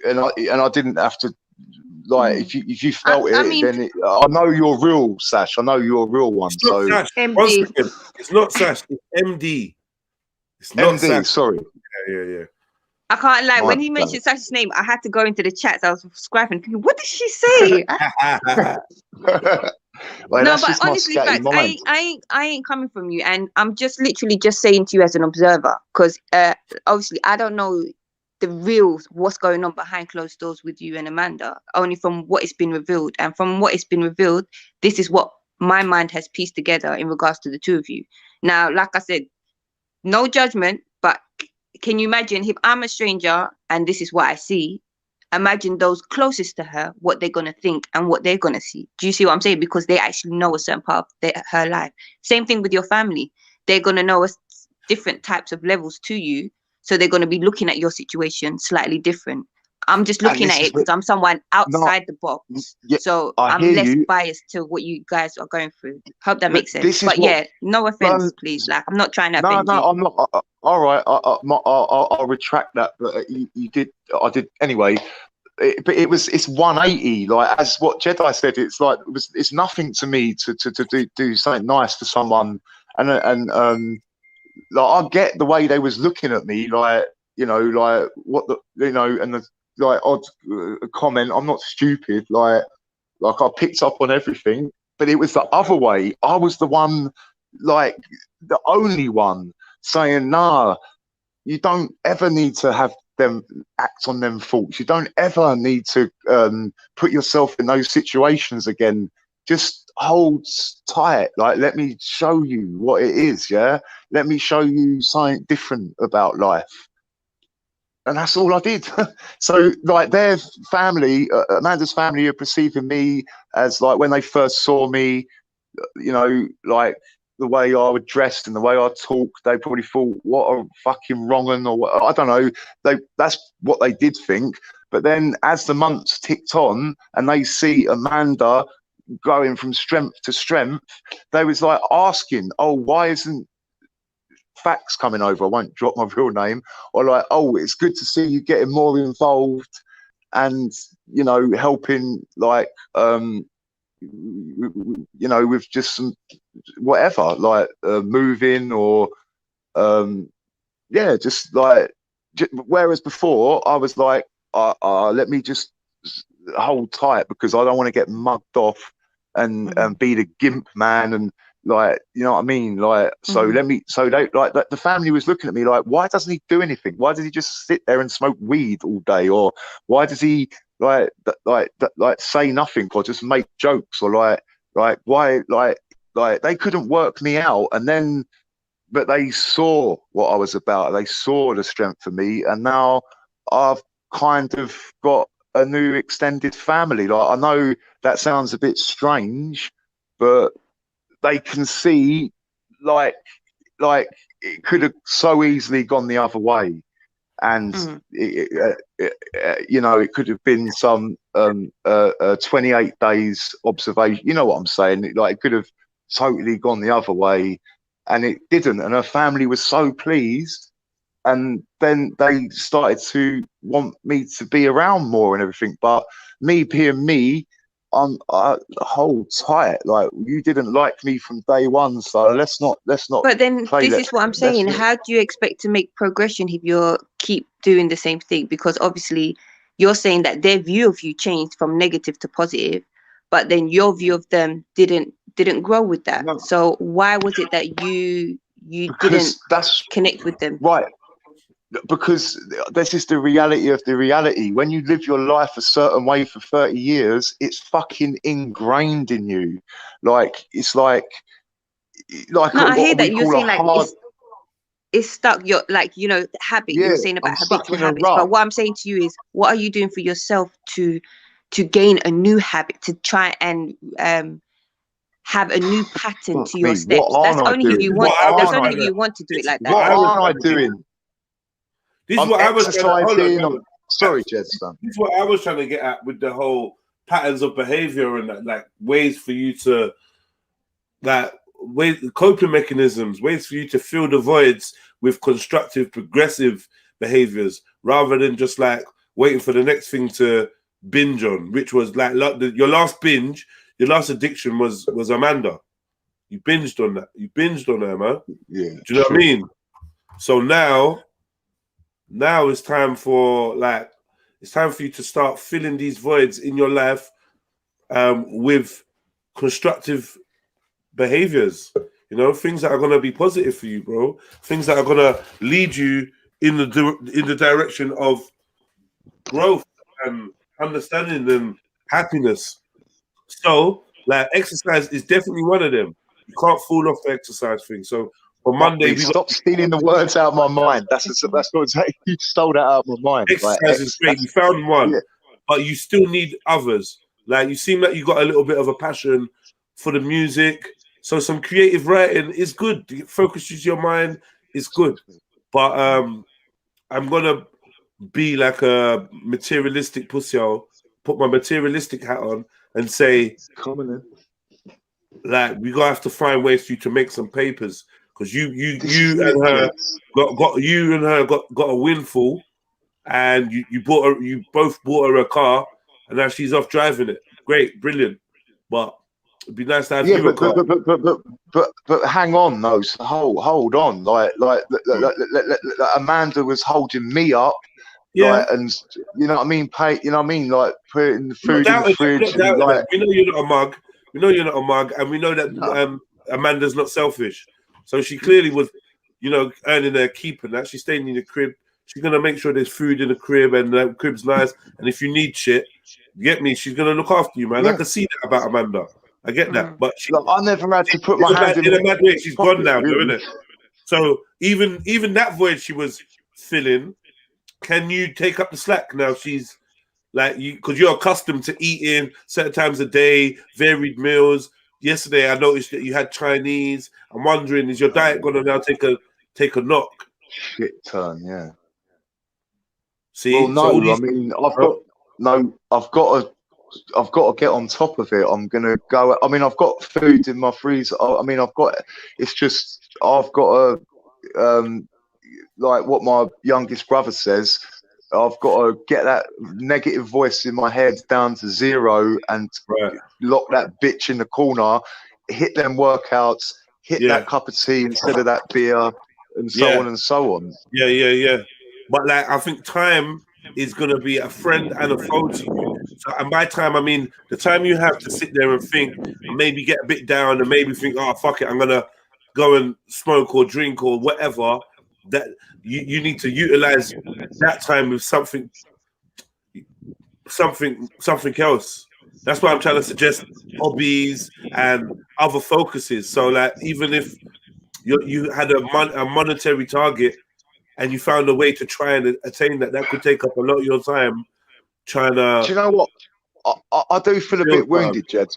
and I didn't have to. Like, if you felt I it, mean, then I know you're real, Sash. I know you're a real one. It's not So Sash. MD. 1 second. It's not Sash. It's MD. It's not MD, Sash. sorry. Yeah. I can't lie. When My he bad. mentioned Sash's name, I had to go into the chats. I was scrapping, thinking, what did she say? Well, No, that's but just my honestly, scatty facts. mind. I ain't coming from you, and I'm just literally just saying to you as an observer, because obviously I don't know the real what's going on behind closed doors with you and Amanda. Only from what has been revealed, and from what has been revealed, this is what my mind has pieced together in regards to the two of you. Now, like I said, no judgment, but can you imagine if I'm a stranger and this is what I see? Imagine those closest to her, what they're going to think and what they're going to see. Do you see what I'm saying? Because they actually know a certain part of her life. Same thing with your family. They're going to know different types of levels to you. So they're going to be looking at your situation slightly different. I'm just looking at it because I'm someone outside the box. Yeah, so I I'm hear less you. biased to what you guys are going through. Hope that But makes sense. this is But what- yeah, no offense, please. Like, I'm not trying to No, offend you. I'm not. All right, I'll retract that. But you did. I did anyway. But it's 180. Like as what Jedi said, it's like it's nothing to me to do something nice for someone. And like I get the way they was looking at me, like like what the and the like odd comment. I'm not stupid. Like I picked up on everything, but it was the other way. I was the one, like the only one saying, nah, you don't ever need to have them act on them faults. You don't ever need to put yourself in those situations again. Just hold tight. Like, let me show you what it is. Yeah. Let me show you something different about life. And that's all I did. So, like, their family, Amanda's family, are perceiving me as, like, when they first saw me, like the way I was dressed and the way I talked, they probably thought, what a fucking wrong un, or what, I don't know. That's what they did think. But then as the months ticked on and they see Amanda going from strength to strength, they was like asking, oh, why isn't Facts coming over? I won't drop my real name. Or like, oh, it's good to see you getting more involved and helping, like with just some whatever, like moving or just like whereas before I was like, let me just hold tight because I don't want to get mugged off and be the gimp man and like, you know what I mean? Like, so they like the family was looking at me like, why doesn't he do anything? Why does he just sit there and smoke weed all day? Or why does he like say nothing or just make jokes? Or like why like they couldn't work me out. And then but they saw what I was about. They saw the strength of me, and now I've kind of got a new extended family. Like, I know that sounds a bit strange, but they can see like it could have so easily gone the other way. and you know, it could have been some 28 days observation. You know what I'm saying? Like, it could have totally gone the other way, and it didn't. And her family was so pleased, and then they started to want me to be around more and everything. But me being me, I hold tight. Like, you didn't like me from day one, so let's not. But then this is what I'm saying. How do you expect to make progression if you keep doing the same thing? Because obviously you're saying that their view of you changed from negative to positive, but then your view of them didn't grow with that. No. So why was it that you didn't connect with them? Right. Because this is the reality of the reality. When you live your life a certain way for 30 years, it's fucking ingrained in you. Like, it's like no, I hear that you're saying like it's stuck. You're like, you know, habit. Yeah, you're saying about habitual habits. rut. But what I'm saying to you is, what are you doing for yourself to gain a new habit, to try and have a new pattern to your steps? That's only if you want. That's only if you want to do it like that. What aren't I doing? This is what I was exercising. Sorry, Jedson. This is what I was trying to get at with the whole patterns of behavior and that, like, ways for you to, that ways, coping mechanisms, ways for you to fill the voids with constructive, progressive behaviors, rather than just like waiting for the next thing to binge on, which was like your last binge, your last addiction was Amanda. You binged on that. You binged on her, man. Yeah. Do you know what I mean? So now it's time for you to start filling these voids in your life with constructive behaviors. You know, things that are gonna be positive for you, bro. Things that are gonna lead you in the direction of growth and understanding and happiness. So, like, exercise is definitely one of them. You can't fall off the exercise thing. So on Monday, stop stealing the words out of my mind. That's what you stole that out of my mind. Exercise is great. You found one, but you still need others. Like, you seem like you got a little bit of a passion for the music. So some creative writing is good. It focuses your mind. It's good. But I'm gonna be like a materialistic pussy. I'll put my materialistic hat on and say, come on in. Like, we gotta have to find ways for you to make some papers, because you and her got a windfall, and you both bought her a car, and now she's off driving it. Great, brilliant. But it'd be nice to have you a car. But hang on, though. So hold on. Like Amanda was holding me up. Yeah, like, and you know what I mean. You know what I mean. Like, putting food in the fridge. Like, we know you're not a mug. We know you're not a mug, and we know that Amanda's not selfish. So she clearly was, you know, earning her keep and that. She's staying in the crib. She's gonna make sure there's food in the crib and the crib's nice. And if you need shit, you get me, she's gonna look after you, man. Yeah. I can see that about Amanda. I get that, but I never had to put my hand in a mad way. She's gone now, isn't it? So even that void she was filling, can you take up the slack now? She's like, you, because you're accustomed to eating certain times a day, varied meals. Yesterday, I noticed that you had Chinese. I'm wondering, is your diet going to now take a knock? Shit turn, yeah. See, well, no, I mean, I've got to get on top of it. I'm gonna go. I mean, I've got food in my freezer. I mean, I've got to, like what my youngest brother says. I've got to get that negative voice in my head down to zero and lock that bitch in the corner, hit them workouts, hit that cup of tea instead of that beer, and so on and so on. Yeah. But like, I think time is going to be a friend and a foe to you. So, and by time, I mean the time you have to sit there and think, and maybe get a bit down, and maybe think, oh, fuck it, I'm going to go and smoke or drink or whatever. That you need to utilize that time with something else. That's why I'm trying to suggest hobbies and other focuses. So, like, even if you had a monetary target and you found a way to try and attain that, that could take up a lot of your time trying to. Do you know what? I do feel a bit wounded, Jed,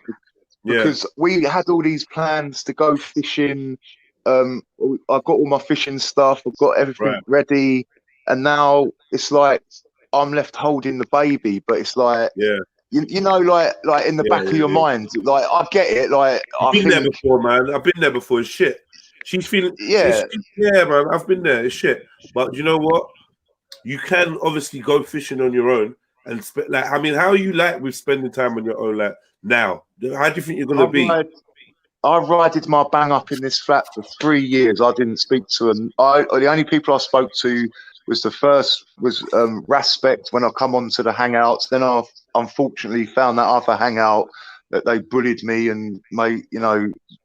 because we had all these plans to go fishing. I've got all my fishing stuff. I've got everything ready, and now it's like I'm left holding the baby, but it's like, Yeah. you know, like in the back of your mind, like I get it. Like I've been there think, before, man. I've been there before. It's shit. She's feeling. yeah, Yeah, man. I've been there. It's shit. But you know what? You can obviously go fishing on your own and like. I mean, how are you like with spending time on your own? Like now, how do you think you're gonna be? I rided my bang up in this flat for 3 years. I didn't speak to them. The only people I spoke to was Raspect when I come on to the hangouts. Then I unfortunately found that other hangout that they bullied me and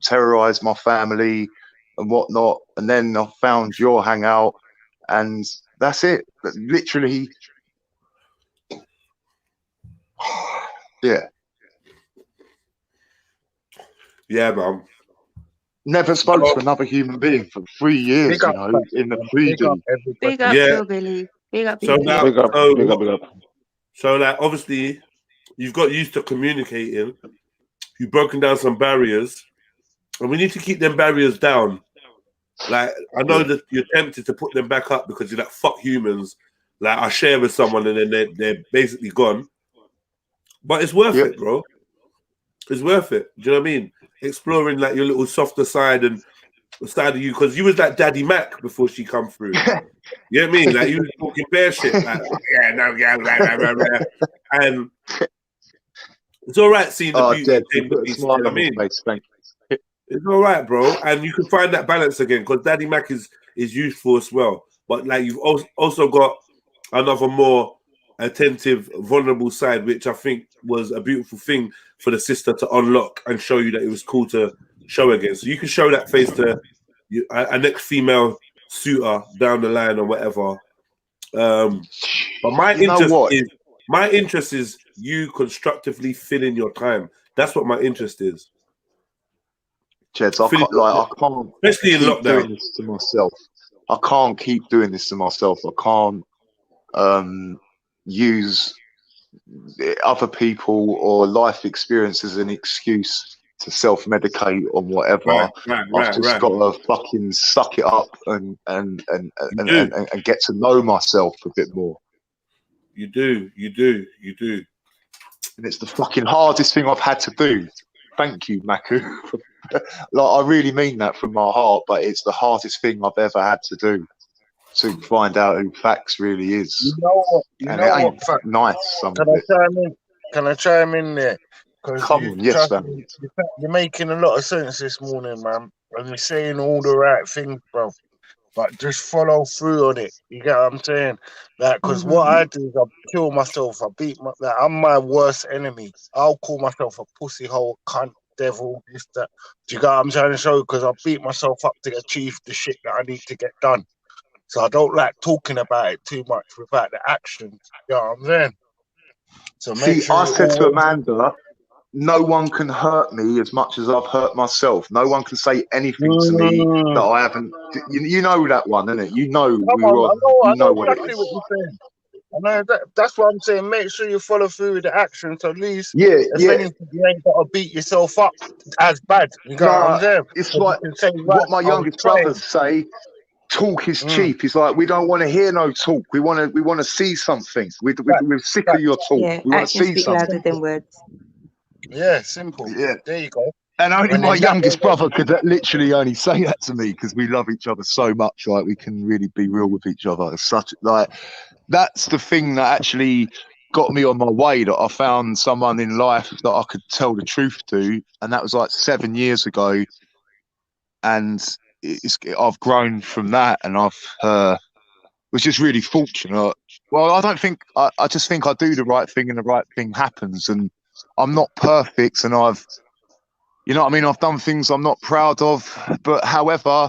terrorized my family and whatnot. And then I found your hangout, and that's it. Literally, yeah. Yeah, man. Never spoke to another human being for 3 years, in the 3D. Big up, Yeah. Billy. Big up, So Billy. now, Big up. so like obviously you've got used to communicating. You've broken down some barriers, and we need to keep them barriers down. Like I know that you're tempted to put them back up because you're like, fuck humans. Like I share with someone and then they're basically gone. But it's worth it, bro. It's worth it. Do you know what I mean? Exploring like your little softer side and the side of you, because you was like Daddy Mac before she come through. You know what I mean? Like you was talking bare shit. Like, and it's all right seeing the beauty. You know what I mean? It's all right, bro. And you can find that balance again because Daddy Mac is useful as well. But like you've also got another more attentive, vulnerable side, which I think was a beautiful thing for the sister to unlock and show you that it was cool to show again. So you can show that face to a next female suitor down the line or whatever. But my interest is you constructively filling your time. That's what my interest is. Cheds, I can't, especially in lockdown, doing this to myself. I can't keep doing this to myself. I can't use other people or life experience as an excuse to self-medicate on whatever. I've just got to fucking suck it up and get to know myself a bit more. You do. And it's the fucking hardest thing I've had to do. Thank you, Maku. Like I really mean that from my heart, but it's the hardest thing I've ever had to do to find out who facts really is. You know what? It ain't nice. Can I chime in there? Come on, yes, man. You're making a lot of sense this morning, man. And you're saying all the right things, bro. But just follow through on it. You get what I'm saying? Like, because what I do is I kill myself. I'm my worst enemy. I'll call myself a pussy hole, cunt, devil, this, that. Do you get what I'm trying to show? Because I beat myself up to achieve the shit that I need to get done. So I don't like talking about it too much without the action. You know what I'm saying? So I said to Amanda, no one can hurt me as much as I've hurt myself. No one can say anything to me that I haven't. You know that one, innit? You know, I know what exactly it is. what you're saying. I know that's what I'm saying. Make sure you follow through with the action. So at least, anything, you ain't got to beat yourself up as bad. You know what I'm saying? It's like what my youngest brothers say. Talk is cheap. It's like we don't want to hear no talk. We want to see something. We're sick of your talk. Yeah, we want to see speak something. louder than words. Yeah, simple. Yeah, there you go. And only my youngest brother could literally only say that to me because we love each other so much. Like we can really be real with each other. It's such like that's the thing that actually got me on my way. That I found someone in life that I could tell the truth to, and that was like 7 years ago. And I've grown from that, and I've was just really fortunate. Well, I don't think I just think I do the right thing, and the right thing happens. And I'm not perfect, and you know what I mean? I've done things I'm not proud of, but however,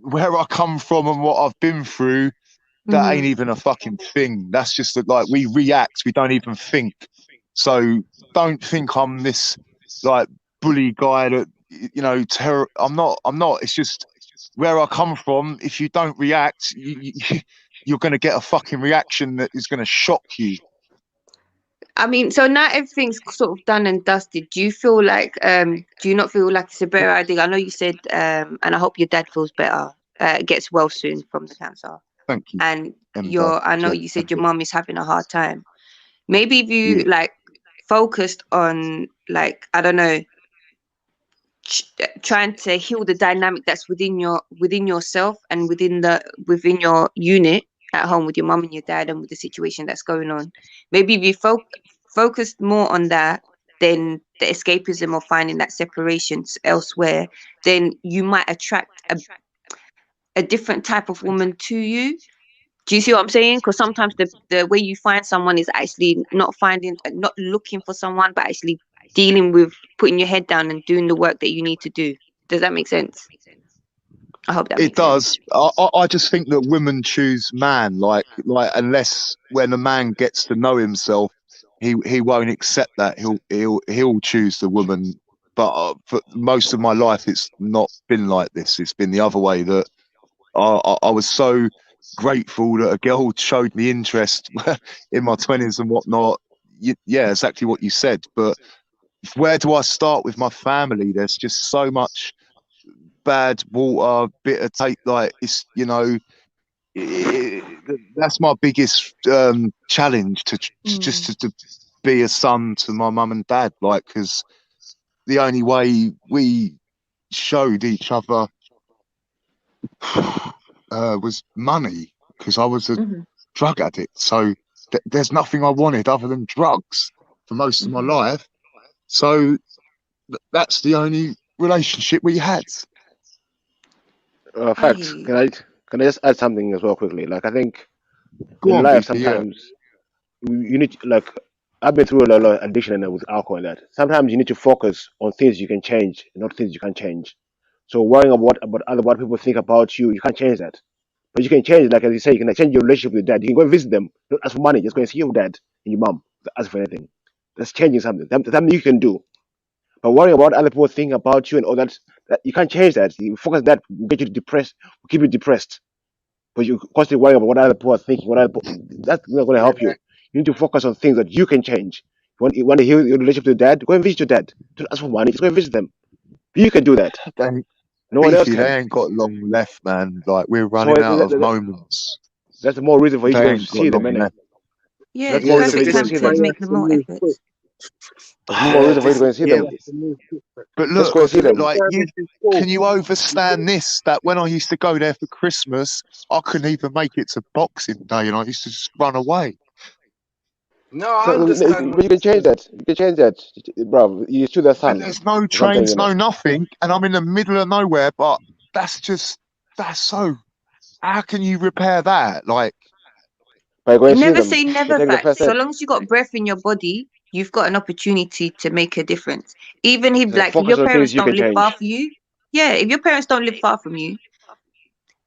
where I come from and what I've been through, that ain't even a fucking thing. That's just that, like, we react, we don't even think. So don't think I'm this like bully guy that, you know, I'm not. It's just where I come from. If you don't react, you're going to get a fucking reaction that is going to shock you. I mean, so now everything's sort of done and dusted. Do you feel like, do you not feel like it's a better idea? I know you said, and I hope your dad feels better, gets well soon from the cancer. Thank you. And I know you said your mom is having a hard time. Maybe if you like focused on like, I don't know, trying to heal the dynamic that's within yourself and within your unit at home with your mom and your dad and with the situation that's going on. Maybe if you focused more on that than the escapism or finding that separation elsewhere, then you might attract a different type of woman to you. Do you see what I'm saying? Because sometimes the way you find someone is actually not looking for someone, but actually dealing with putting your head down and doing the work that you need to do. Does that make sense? I hope that makes sense. It does. I just think that women choose man, like unless when a man gets to know himself, he won't accept that. He'll choose the woman. But for most of my life, it's not been like this. It's been the other way. That I was so grateful that a girl showed me interest in my 20s and whatnot. Yeah, exactly what you said. But where do I start with my family? There's just so much bad water, bitter taste. Like it's, that's my biggest challenge to just to be a son to my mum and dad. Like, because the only way we showed each other was money, because I was a drug addict. So there's nothing I wanted other than drugs for most of my life. So that's the only relationship we had. Facts. Can I just add something as well quickly? Like, I think Go in on, life Beefy, sometimes you need to, like, I've been through a lot of addiction and with alcohol and that. Sometimes you need to focus on things you can change, not things you can't change. So worrying about what people think about you, you can't change that. But you can change, like as you say, you can change your relationship with your dad. You can go and visit them, not ask for money, just go and see your dad and your mom, not ask for anything. That's changing something. That's something you can do. But worrying about other people thinking about you and all that you can't change that. You focus on that, will get you depressed, will keep you depressed. But you constantly worry about what other people are thinking. That's not going to help you. You need to focus on things that you can change. You want to heal your relationship with your dad, go and visit your dad. Don't ask for money, just go and visit them. You can do that. No one else Beefy, can. they ain't got long left, man. Like, we're So running out of moments. that's the more reason for you to They go and ain't see got them, long innit? left. Yeah, That's it's more the reason for you perfect to go time and see to them. make the more efforts. That's more reason for you to go and see them. But Just look, go and see them. like, can you understand this? That when I used to go there for Christmas, I couldn't even make it to Boxing Day, and I used to just run away. No, I understand. But you can change that. You can change that, bro. You still their son. And there's no That's what I'm telling trains, you no now. nothing, and I'm in the middle of nowhere. But that's so. How can you repair that? Like, By going and see Never them, say you're never, taking the facts. first So step. long as you got breath in your body, you've got an opportunity to make a difference. Even if Just like if focus your on parents things you don't can live far change. from you, if your parents don't live far from you,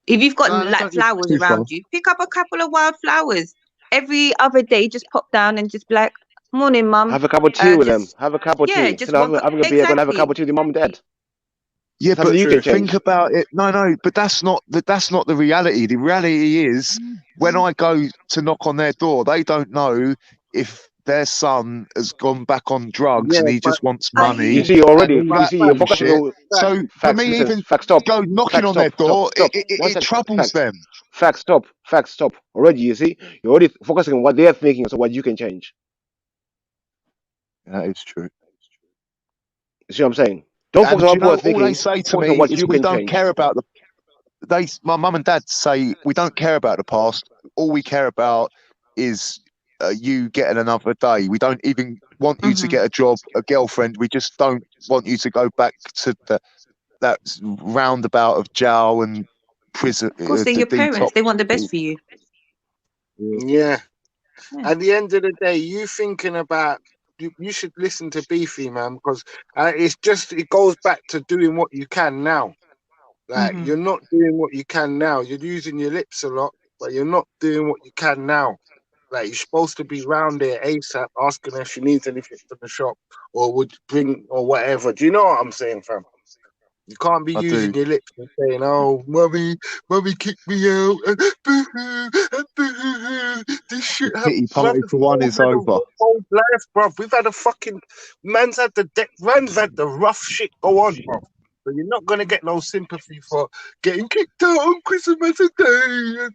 if you've got no, they like don't live flowers too far. around you, pick up a couple of wild flowers. Every other day, just pop down and just be like, morning, mum. Have a cup of tea with them. Just Have a cup of tea. just Instead of having a beer, go and have a cup exactly. of tea with your mum and dad. Yeah, Something but you can think change. about it. No, but that's not the reality. The reality is, when I go to knock on their door, they don't know if their son has gone back on drugs Yeah, and he but just wants I money You hear. see already. and all You that see, you're focusing bullshit. on So for facts. me, Listen, even facts. Stop. go knocking Facts. on their door, Stop. One it second. troubles Facts. them. Facts. Stop. Facts. Stop. Already, you see, you're already focusing on what they're thinking, so what you can change. That is true. You see what I'm saying? Don't focus And on what you people know, are all they thinking. say to Focus on me what is, you we can don't change. care about my mum and dad say, we don't care about the past. All we care about is you getting another day. We don't even want you to get a job, a girlfriend. We just don't want you to go back to that roundabout of jail and prison Of course, they're to your parents. detox. They want the best for you. yeah. Yeah. At the end of the day, you thinking about you should listen to Beefy, man, because it goes back to doing what you can now. Like, you're not doing what you can now. You're using your lips a lot, but you're not doing what you can now. Like, you're supposed to be round there ASAP, asking her if she needs anything from the shop or would bring or whatever. Do you know what I'm saying, fam? You can't be I using do. your lips and saying, "Oh, mummy kicked me out," and boo-hoo, and boo-hoo. This shit Pity happened. party for one is over. Whole life, bruv. We've had a fucking man's had the rough shit go on, bruv. So you're not gonna get no sympathy for getting kicked out on Christmas Day.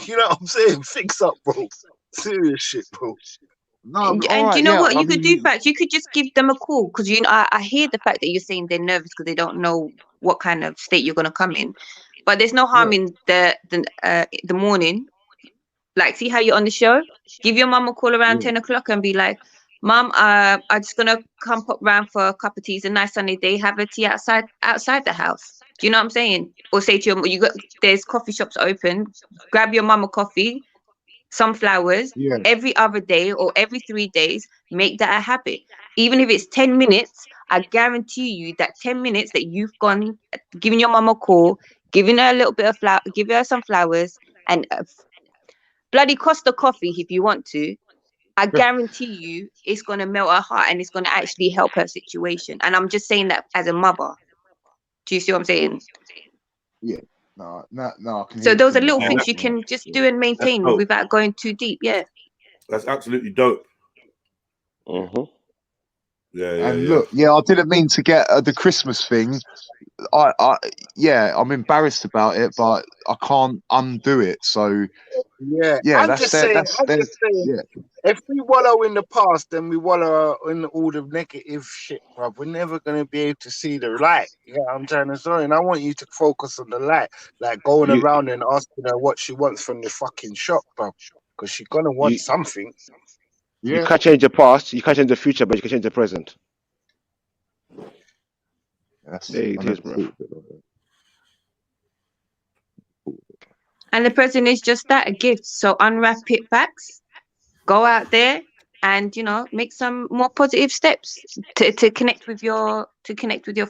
You know what I'm saying? Fix up, bro. Serious shit, bro. No, all And right, you know yeah. what I you could do, mean, Fats? You could just give them a call because you know I hear the fact that you're saying they're nervous because they don't know what kind of state you're gonna come in. But there's no harm yeah, in the morning. Like, see how you're on the show? Give your mum a call around yeah, 10 o'clock and be like, Mum, I'm just gonna come pop round for a cup of tea. It's a nice sunny day. Have a tea outside the house. Do you know what I'm saying? Or say to your there's coffee shops open. Grab your mum a coffee, some flowers yeah. every other day or every 3 days. Make that a habit. Even if it's 10 minutes, I guarantee you that 10 minutes that you've gone, giving your mum a call, giving her a little bit of flower, give her some flowers, and bloody Costa coffee if you want to. I guarantee you it's going to melt her heart and it's going to actually help her situation. And I'm just saying that as a mother. Do you see what I'm saying? Yeah. No, no, no. I can So hear it those are from your little Yeah, things voice. you Yeah, can just yeah. do and that's maintain dope. without going too deep. Yeah. That's absolutely dope. Mm-hmm. Yeah, yeah, And yeah. look, yeah, I didn't mean to get the Christmas thing. Yeah, I'm embarrassed about it, but I can't undo it. So Yeah, yeah, I'm that's just there. saying. That's I'm there. just saying. Yeah, If we wallow in the past, then we wallow in all the negative shit, bro. We're never gonna be able to see the light. You know what I'm trying to say? And I want you to focus on the light, like going You around and asking her what she wants from the fucking shop, bro. Because she's gonna want you something. you yeah. can't change the past, you can't change the future, but you can change the present. That's. There it I is, never bro. thought of it like that. And the present is just that, a gift. So unwrap it back, go out there and, you know, make some more positive steps to connect with your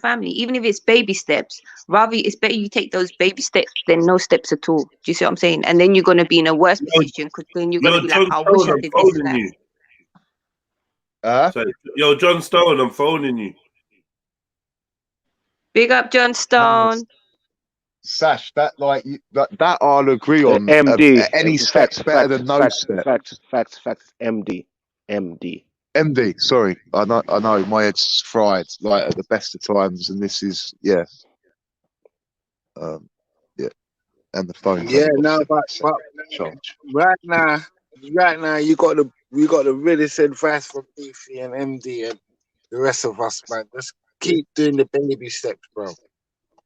family. Even if it's baby steps, rather it's better you take those baby steps than no steps at all. Do you see what I'm saying? And then you're gonna be in a worse Yo, position because then you're gonna be like, John I wish Stone, I I'm did this and phoning that. you. Huh? So, yo, John Stone, I'm phoning you. Big up John Stone. Sash, that like that I'll agree on. MD. Any steps better than no step. Facts. MD. MD, sorry, I know, my head's fried like at the best of times, and this is yeah, yeah, and the phone's Yeah, only got no, 70% charge. right now, you got the realest advice from Beefy and MD and the rest of us, man. Just Yeah, keep doing the baby steps, bro.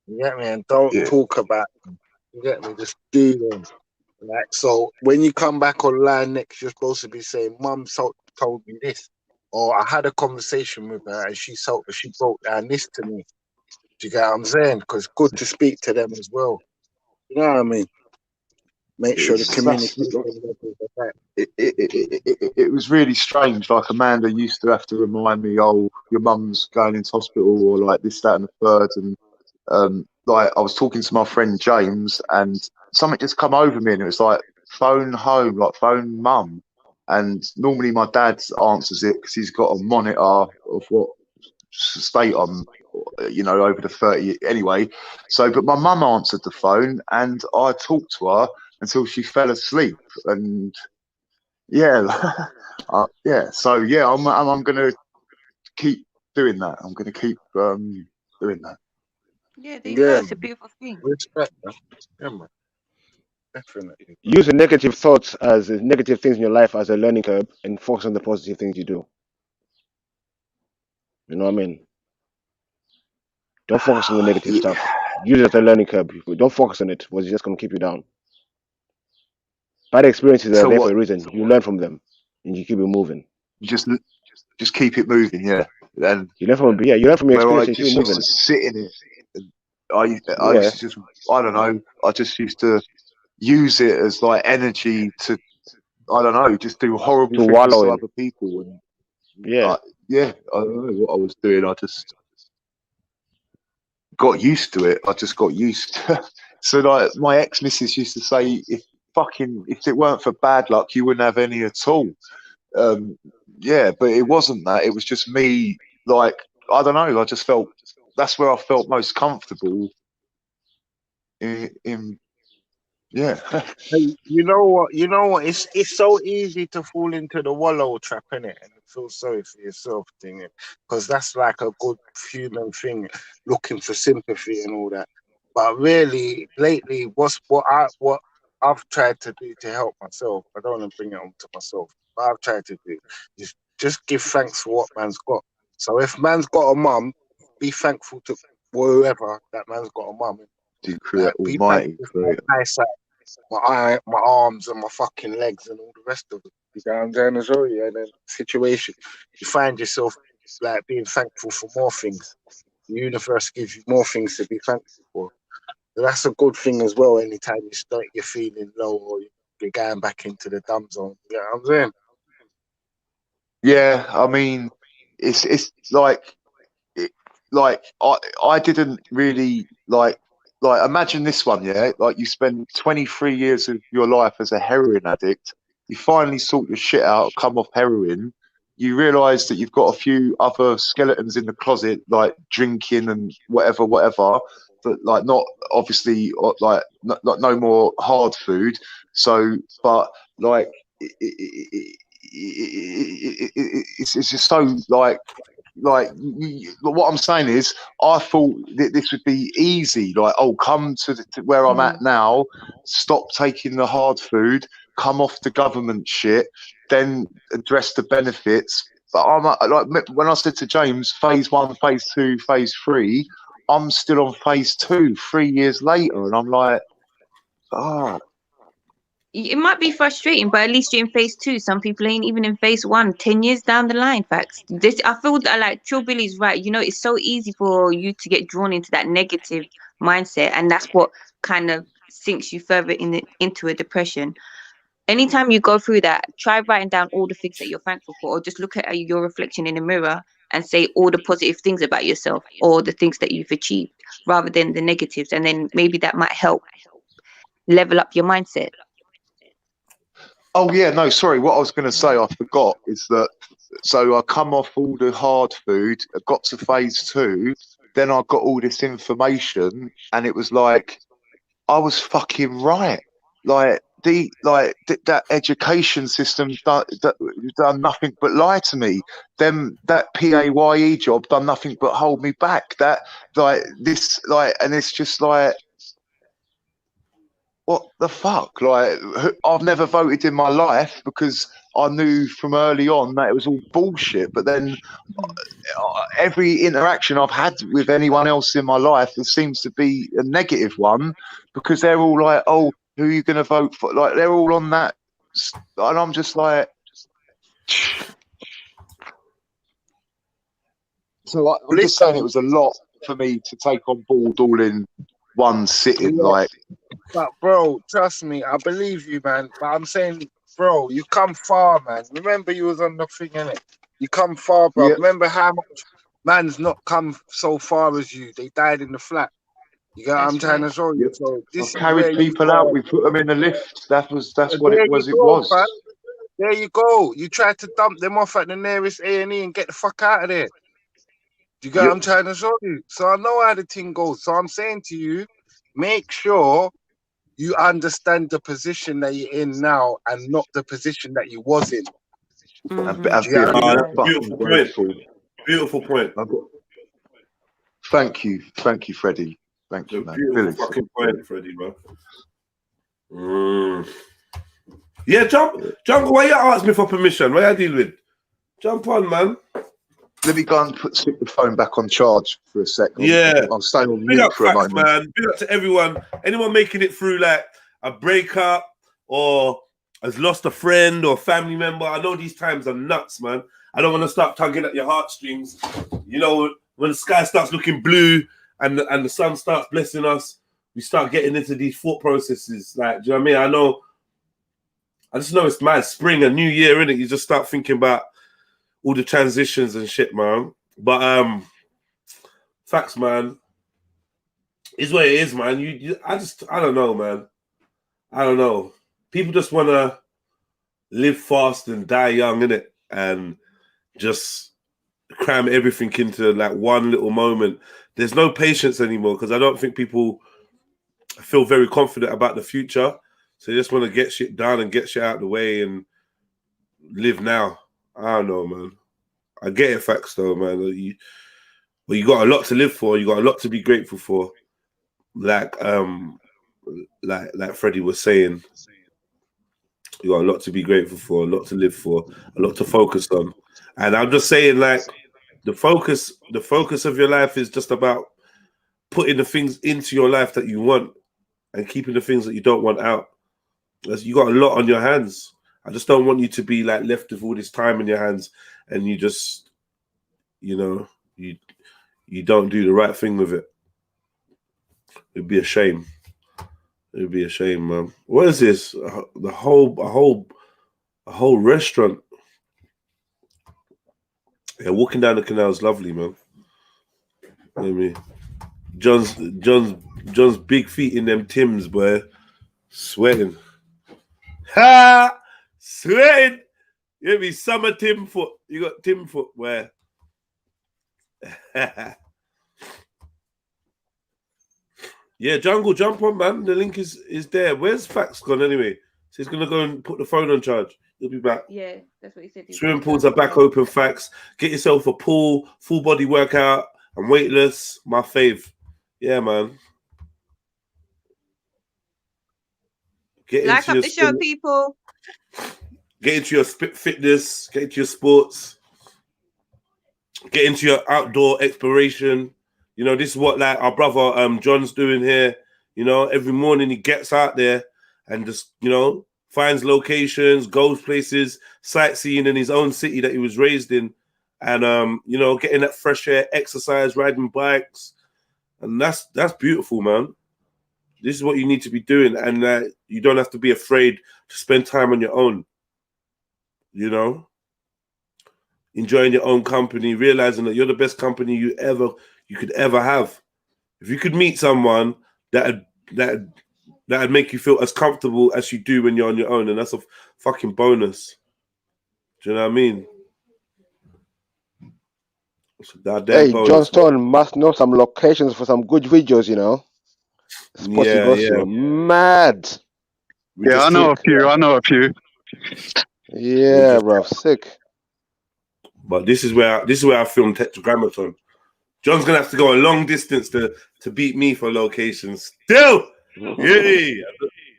You get me? And don't yeah, talk about them. You get me? Just do them. Like, so when you come back online next, you're supposed to be saying, Mum told me this. Or I had a conversation with her and she broke down this to me. Do you get what I'm saying? Because it's good to speak to them as well. You know what I mean? Make sure the that's communication levels are right. it was really strange. Like Amanda used to have to remind me, oh, your mum's going into hospital, or like this, that, and the third. And like I was talking to my friend James, and something just come over me, and it was like phone home, like phone mum. And normally my dad answers it because he's got a monitor of what state I'm, over the 30 anyway. So, but my mum answered the phone, and I talked to her until she fell asleep, and yeah, yeah. So yeah, I'm gonna keep doing that. I'm gonna keep doing that. Yeah, there you go. Yeah, It's a beautiful thing. respect, man. Yeah, man. Definitely. Use the negative thoughts as negative things in your life as a learning curve and focus on the positive things you do. You know what I mean? Don't focus on the negative Yeah, stuff. Use it as a learning curve. Don't focus on it because it's just going to keep you down. Bad experiences are so there for what? a reason. You learn from them and you keep it moving. You just keep it moving, yeah. And You learn from you learn from your where I experience and keep it just used moving. to sit in it, and I Yeah. used to just, I don't know, I just used to use it as like energy to, I don't know, just do horrible To things wallow to in. other people. And Yeah. yeah, I don't know what I was doing. I just got used to it. I just got used. So like my ex-missus used to say, if it weren't for bad luck, you wouldn't have any at all. Yeah, but it wasn't that. It was just me. Like, I don't know. I just felt that's where I felt most comfortable. In yeah, Hey, you know what? You know what? It's so easy to fall into the wallow trap, innit? And feel sorry for yourself, thing, because that's like a good human thing, looking for sympathy and all that. But really, lately, what I've tried to do to help myself. I don't want to bring it on to myself. But I've tried to do is just give thanks for what man's got. So if man's got a mum, be thankful to whoever that man's got a mum. Do create Be Almighty thankful for creator. my eyesight, my arms and my fucking legs and all the rest of it. You know what I'm saying as well? Yeah, and then situation, you find yourself like being thankful for more things. The universe gives you more things to be thankful for. So that's a good thing as well. Anytime you're feeling low or you're going back into the dumb zone. You know what I'm saying? Yeah, I mean, it's like I didn't really like imagine this one, yeah, like you spend 23 years of your life as a heroin addict, you finally sort your shit out, come off heroin, you realize that you've got a few other skeletons in the closet, like drinking and whatever, but like not obviously like no more hard food. So but like it's just so what I'm saying is I thought that this would be easy, like, oh, come to where I'm at now, stop taking the hard food, come off the government shit, then address the benefits. But I'm like, when I said to James, phase 1, phase 2, phase 3, I'm still on phase 2 3 years later, and I'm like, It might be frustrating, but at least you're in phase 2. Some people ain't even in phase 1 10 years down the line. Facts. This, I feel that like Trillbilly's right. You know, it's so easy for you to get drawn into that negative mindset, and that's what kind of sinks you further into a depression. Anytime you go through that, try writing down all the things that you're thankful for, or just look at your reflection in the mirror and say all the positive things about yourself or the things that you've achieved rather than the negatives, and then maybe that might help level up your mindset. oh yeah, no, sorry. What I was going to say, I forgot, is that so I come off all the hard food, I got to phase 2, then I got all this information, and it was like I was fucking right. Like that education system done nothing but lie to me. That PAYE job done nothing but hold me back. That like this like, and it's just like, what the fuck? Like, I've never voted in my life because I knew from early on that it was all bullshit. But then every interaction I've had with anyone else in my life, it seems to be a negative one, because they're all like, oh, who are you going to vote for? Like, they're all on that. And I'm just like, so I'm just saying it was a lot for me to take on board all in one sitting. Yeah. Like, But bro, trust me, I believe you, man. But I'm saying, bro, you come far, man. Remember you was on the thing, innit? You come far, bro. yeah, Remember how much man's not come so far as you. They died in the flat. You get what I'm trying to show you. yeah. So I this is where carried you people are. out. We put them in the lift. That's what There it you was. It go, was. fam. There you go. You tried to dump them off at the nearest A&E and get the fuck out of there. You get Yep. what I'm trying to show you? So I know how the thing goes. So I'm saying to you, make sure you understand the position that you're in now and not the position that you was in. And Do you get what I'm That's saying? a fucking beautiful point. grateful. Beautiful point. Thank you, Freddie. Thank you, A man. beautiful Really, fucking point, Freddie, bro. Yeah, Jungle, why you ask me for permission? Why you deal with? Jump on, man. Let me go and stick the phone back on charge for a sec. Yeah. I'll stay on Big mute up for a Facts, moment. man. Big up to everyone. Anyone making it through like a breakup or has lost a friend or family member. I know these times are nuts, man. I don't want to start tugging at your heartstrings. You know, when the sky starts looking blue and the sun starts blessing us, we start getting into these thought processes. Like, do you know what I mean? I just know it's mad. Spring, a new year, innit? You just start thinking about all the transitions and shit, man. But Facts, man. Is what it is, man. I don't know, man. I don't know. People just want to live fast and die young, innit? And just cram everything into like one little moment. There's no patience anymore because I don't think people feel very confident about the future. So they just want to get shit done and get shit out of the way and live now. I don't know, man. I get it, Facts, though, man. You got a lot to live for. You got a lot to be grateful for. Like, like Freddie was saying, you got a lot to be grateful for, a lot to live for, a lot to focus on. And I'm just saying, like, the focus of your life is just about putting the things into your life that you want and keeping the things that you don't want out. You got a lot on your hands. I just don't want you to be like left with all this time in your hands and you just, you know, you don't do the right thing with it. It'd be a shame. It'd be a shame, man. What is this? A whole restaurant. Yeah, walking down the canal is lovely, man. You know what I mean? John's big feet in them Tims, boy. Sweating. Ha! Sweating. You be summer Tim foot. You got Tim foot, boy. Yeah, Jungle, jump on, man. The link is there. Where's Fax gone anyway? So he's gonna go and put the phone on charge. He'll be back. Yeah, that's what he said. Swimming pools are back open, Fax. Get yourself a pool, full body workout, and weightless. My fave. Yeah, man. Like up the show, people. Get into your fitness. Get into your sports. Get into your outdoor exploration. You know, this is what like our brother John's doing here. You know, every morning he gets out there and just, you know, finds locations, goes places, sightseeing in his own city that he was raised in, and you know, getting that fresh air, exercise, riding bikes, and that's beautiful, man. This is what you need to be doing, and you don't have to be afraid to spend time on your own. You know, enjoying your own company, realizing that you're the best company you could ever have. If you could meet someone that'd make you feel as comfortable as you do when you're on your own, and that's a fucking bonus. Do you know what I mean? Hey, bonus, Johnston must know some locations for some good videos, you know. Spots he goes to. Mad. Yeah, I know a few. Yeah, bro, sick. But this is where I filmed Tetragrammaton. John's gonna have to go a long distance to beat me for locations. Still, yeah,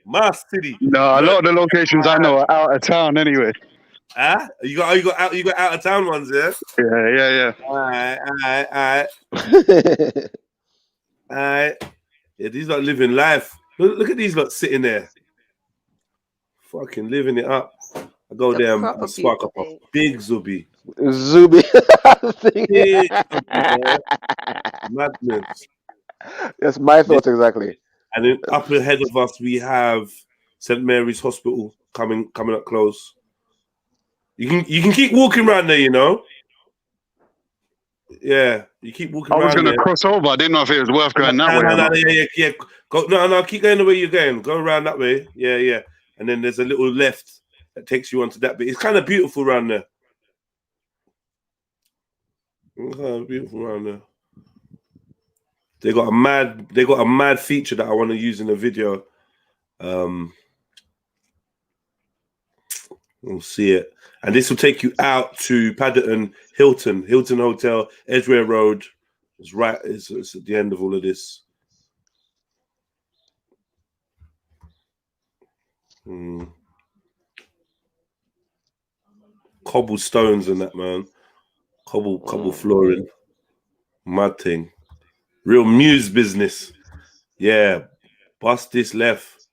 my city. No, a lot of the locations I know are out of town anyway. Ah, you got out of town ones, yeah. Yeah. All right. Yeah, these lot living life. Look at these lot sitting there, fucking living it up. I go there and spark up a big Zubi. Madness. That's my thoughts exactly. And then up ahead of us, we have St. Mary's Hospital coming up close. You can keep walking around there, you know. Yeah, you keep walking around. I was going to cross over. I didn't know if it was worth going that way. Yeah. No, keep going the way you're going. Go around that way. Yeah. And then there's a little left that takes you onto that bit. It's kind of beautiful around there. They got a mad feature that I want to use in the video. We'll see it. And this will take you out to Paddington Hilton Hotel, Edgware Road. It's at the end of all of this. Cobblestones and that, man. Cobble flooring. Mad thing. Real Muse business. Yeah. Bust this left.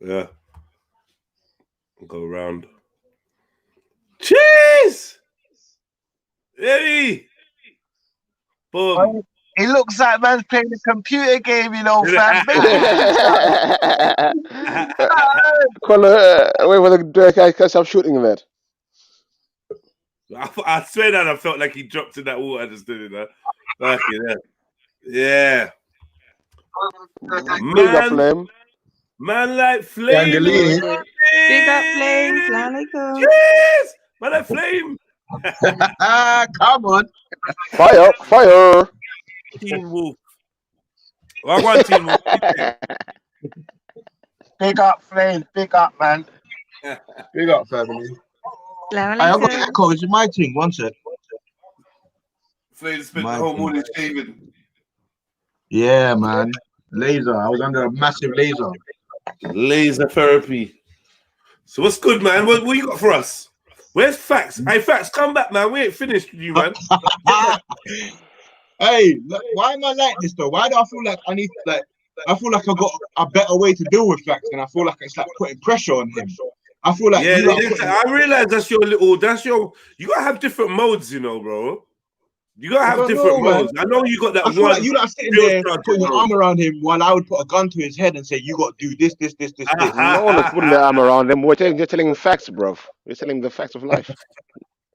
Yeah. Go around. Cheese! Hey! Boom. It looks like man's playing a computer game, you know, fam. Wait for the guy stop shooting that. I swear that I felt like he dropped in that water just doing that. Fucking yeah. Man like flame. Big up flame. Yes! Man like flame. Come on. Fire. Teen Wolf. I want Teen Wolf. Big up, flame. Big up, man. Big up, family. Hello, I got the Laser. echo. It's my thing. One sec. Flair spent the My whole thing. morning shaving. Yeah, man. Laser. I was under a massive laser. Laser therapy. So what's good, man? What you got for us? Where's Facts? Hey, Facts, come back, man. We ain't finished with you, man. Hey, why am I like this though? Why do I feel like I need like? I feel like I got a better way to deal with Facts, and I feel like it's like putting pressure on him. I feel like Yeah, you lot are putting, I realize you gotta have different modes, you know, bro. You gotta I have don't different know, man. modes. I know you got that I feel one. like you lot are sitting real there charge putting your mode. arm around him while I would put a gun to his head and say, "You got to do this, this, this, this, this." No one was putting their arm around them. We're just telling them facts, bro. We're telling them the facts of life.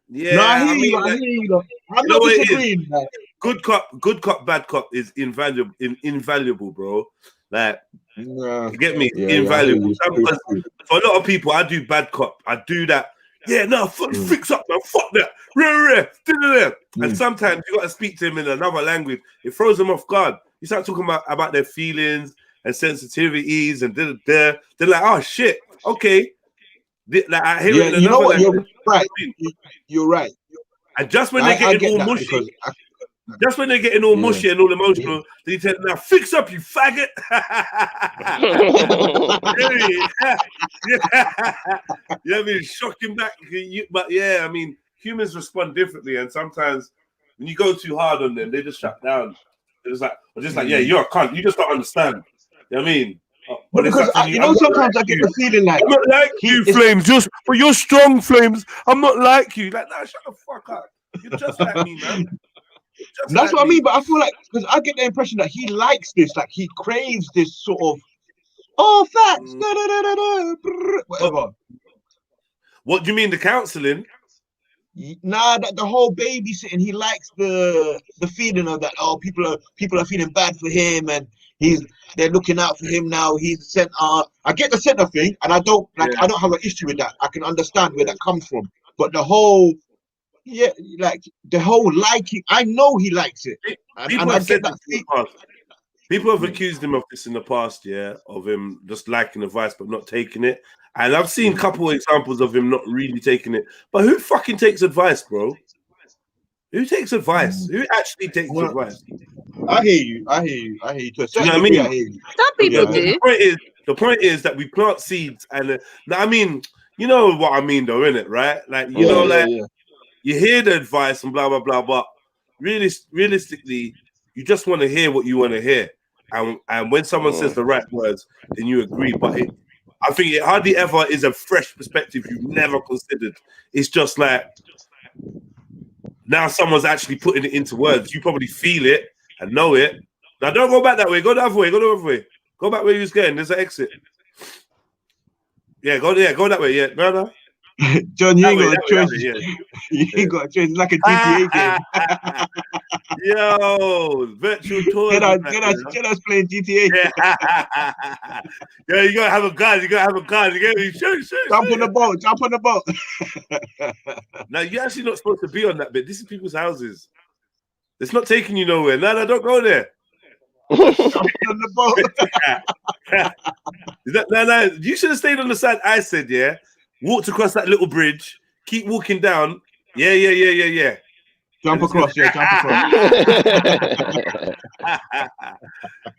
No, I Yeah, hear I you. mean, Lot, I like, hear you. Lot. I'm you know not what it is? disagreeing. Like, Good cop, bad cop is invaluable, bro. Like, yeah, you get me? yeah, I hear Invaluable. you. Because for a lot of people, I do bad cop. I do that. Yeah, no, fix up, man. Fuck that. And sometimes you got to speak to him in another language. It throws them off guard. You start talking about their feelings and sensitivities and they're like, oh shit, okay. Like I hear it in you know another what? You're language. right. You're right. And just when they're I getting get all that mushy, because just when they're getting all mushy and all emotional, they tell now fix up, you faggot. Yeah, I mean, shocking back. But yeah, I mean, humans respond differently, and sometimes when you go too hard on them, they just shut down. They're just like, yeah, you're a cunt. You just don't understand. You know what I mean? but because you know, sometimes I get the feeling like I'm not like you, Flames. But you're strong, Flames. I'm not like you. Like, nah, shut the fuck up. You're just like me, man. That's what I mean. But I feel like because I get the impression that he likes this, like he craves this sort of facts, whatever. What do you mean, the counselling? Nah, that the whole babysitting. He likes the feeling of that. Oh, people are feeling bad for him, and they're looking out for him now. He's the center. I get the center thing, and I don't have an issue with that. I can understand where that comes from. But the whole the whole liking, I know he likes it. People have said that in the past. People have accused him of this in the past, yeah, of him just liking advice but not taking it. And I've seen a couple of examples of him not really taking it. But who fucking takes advice, bro? Who takes advice? Who actually takes advice? I hear you. To a you know certain what I degree, mean? I hear you. Some people do. The point is that we plant seeds, and I mean, you know what I mean, though, innit? Right? Like, you know, you hear the advice and blah blah blah, but realistically, you just want to hear what you want to hear, and when someone says the right words, then you agree. But I think it hardly ever is a fresh perspective you've never considered. It's just like now someone's actually putting it into words. You probably feel it and know it. Now don't go back that way. Go the other way. Go the other way. Go back where you was going. There's an exit. Yeah, go that way. Yeah, no. John, you ain't got a choice. You ain't got a choice. It's like a GTA game. Yo, virtual tour. Get us playing GTA. Yeah, you gotta have a gun. You get me? Shoot. Jump on the boat. Now you're actually not supposed to be on that bit. This is people's houses. It's not taking you nowhere. No, don't go there. Jump on the boat. No. You should have stayed on the side. I said, yeah. Walked across that little bridge. Keep walking down. Yeah. Jump across.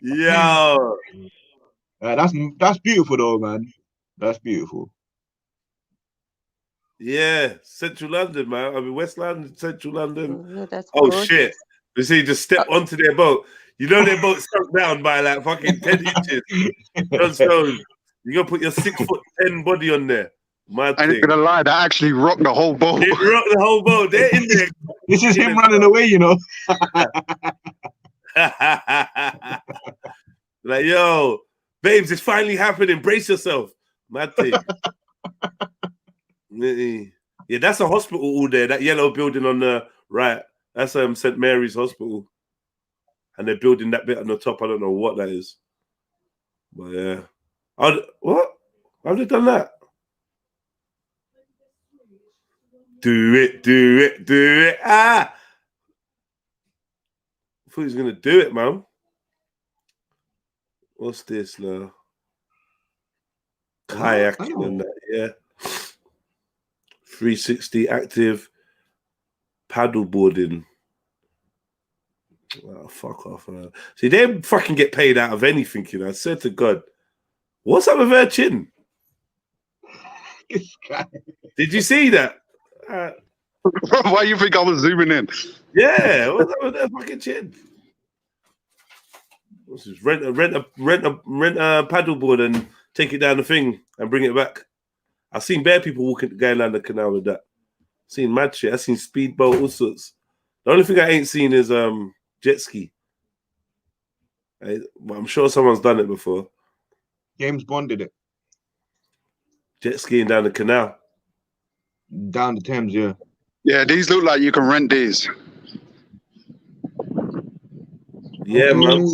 Yo. That's beautiful though, man. That's beautiful. Yeah, Central London, man. I mean, West London, Central London. Oh, shit. You see, just step onto their boat. You know their boat sunk down by like fucking 10 inches. John Stones, you're going to put your 6'10" body on there. I ain't gonna lie, that actually rocked the whole boat. It rocked the whole boat. They're in there. This is him running away, you know. Like, yo, babes, it's finally happening. Brace yourself. Mad thing. Yeah, that's a hospital all there. That yellow building on the right. That's St. Mary's Hospital. And they're building that bit on the top. I don't know what that is. But yeah. What? How have they done that? Do it. Ah! I thought he was going to do it, man. What's this now? Kayaking and that, yeah. 360 active paddleboarding. Oh, fuck off. See, they fucking get paid out of anything, you know. I said to God, what's up with her chin? Did you see that? Why you think I was zooming in? Yeah, what's up with her fucking chin? What's this? Rent a paddleboard and take it down the thing and bring it back. I've seen bare people going down the canal with that. Seen mad shit. I've seen speedboat, all sorts. The only thing I ain't seen is jet ski. I'm sure someone's done it before. James Bond did it. Jet skiing down the canal. Down the Thames, yeah. Yeah, these look like you can rent these. Yeah, man.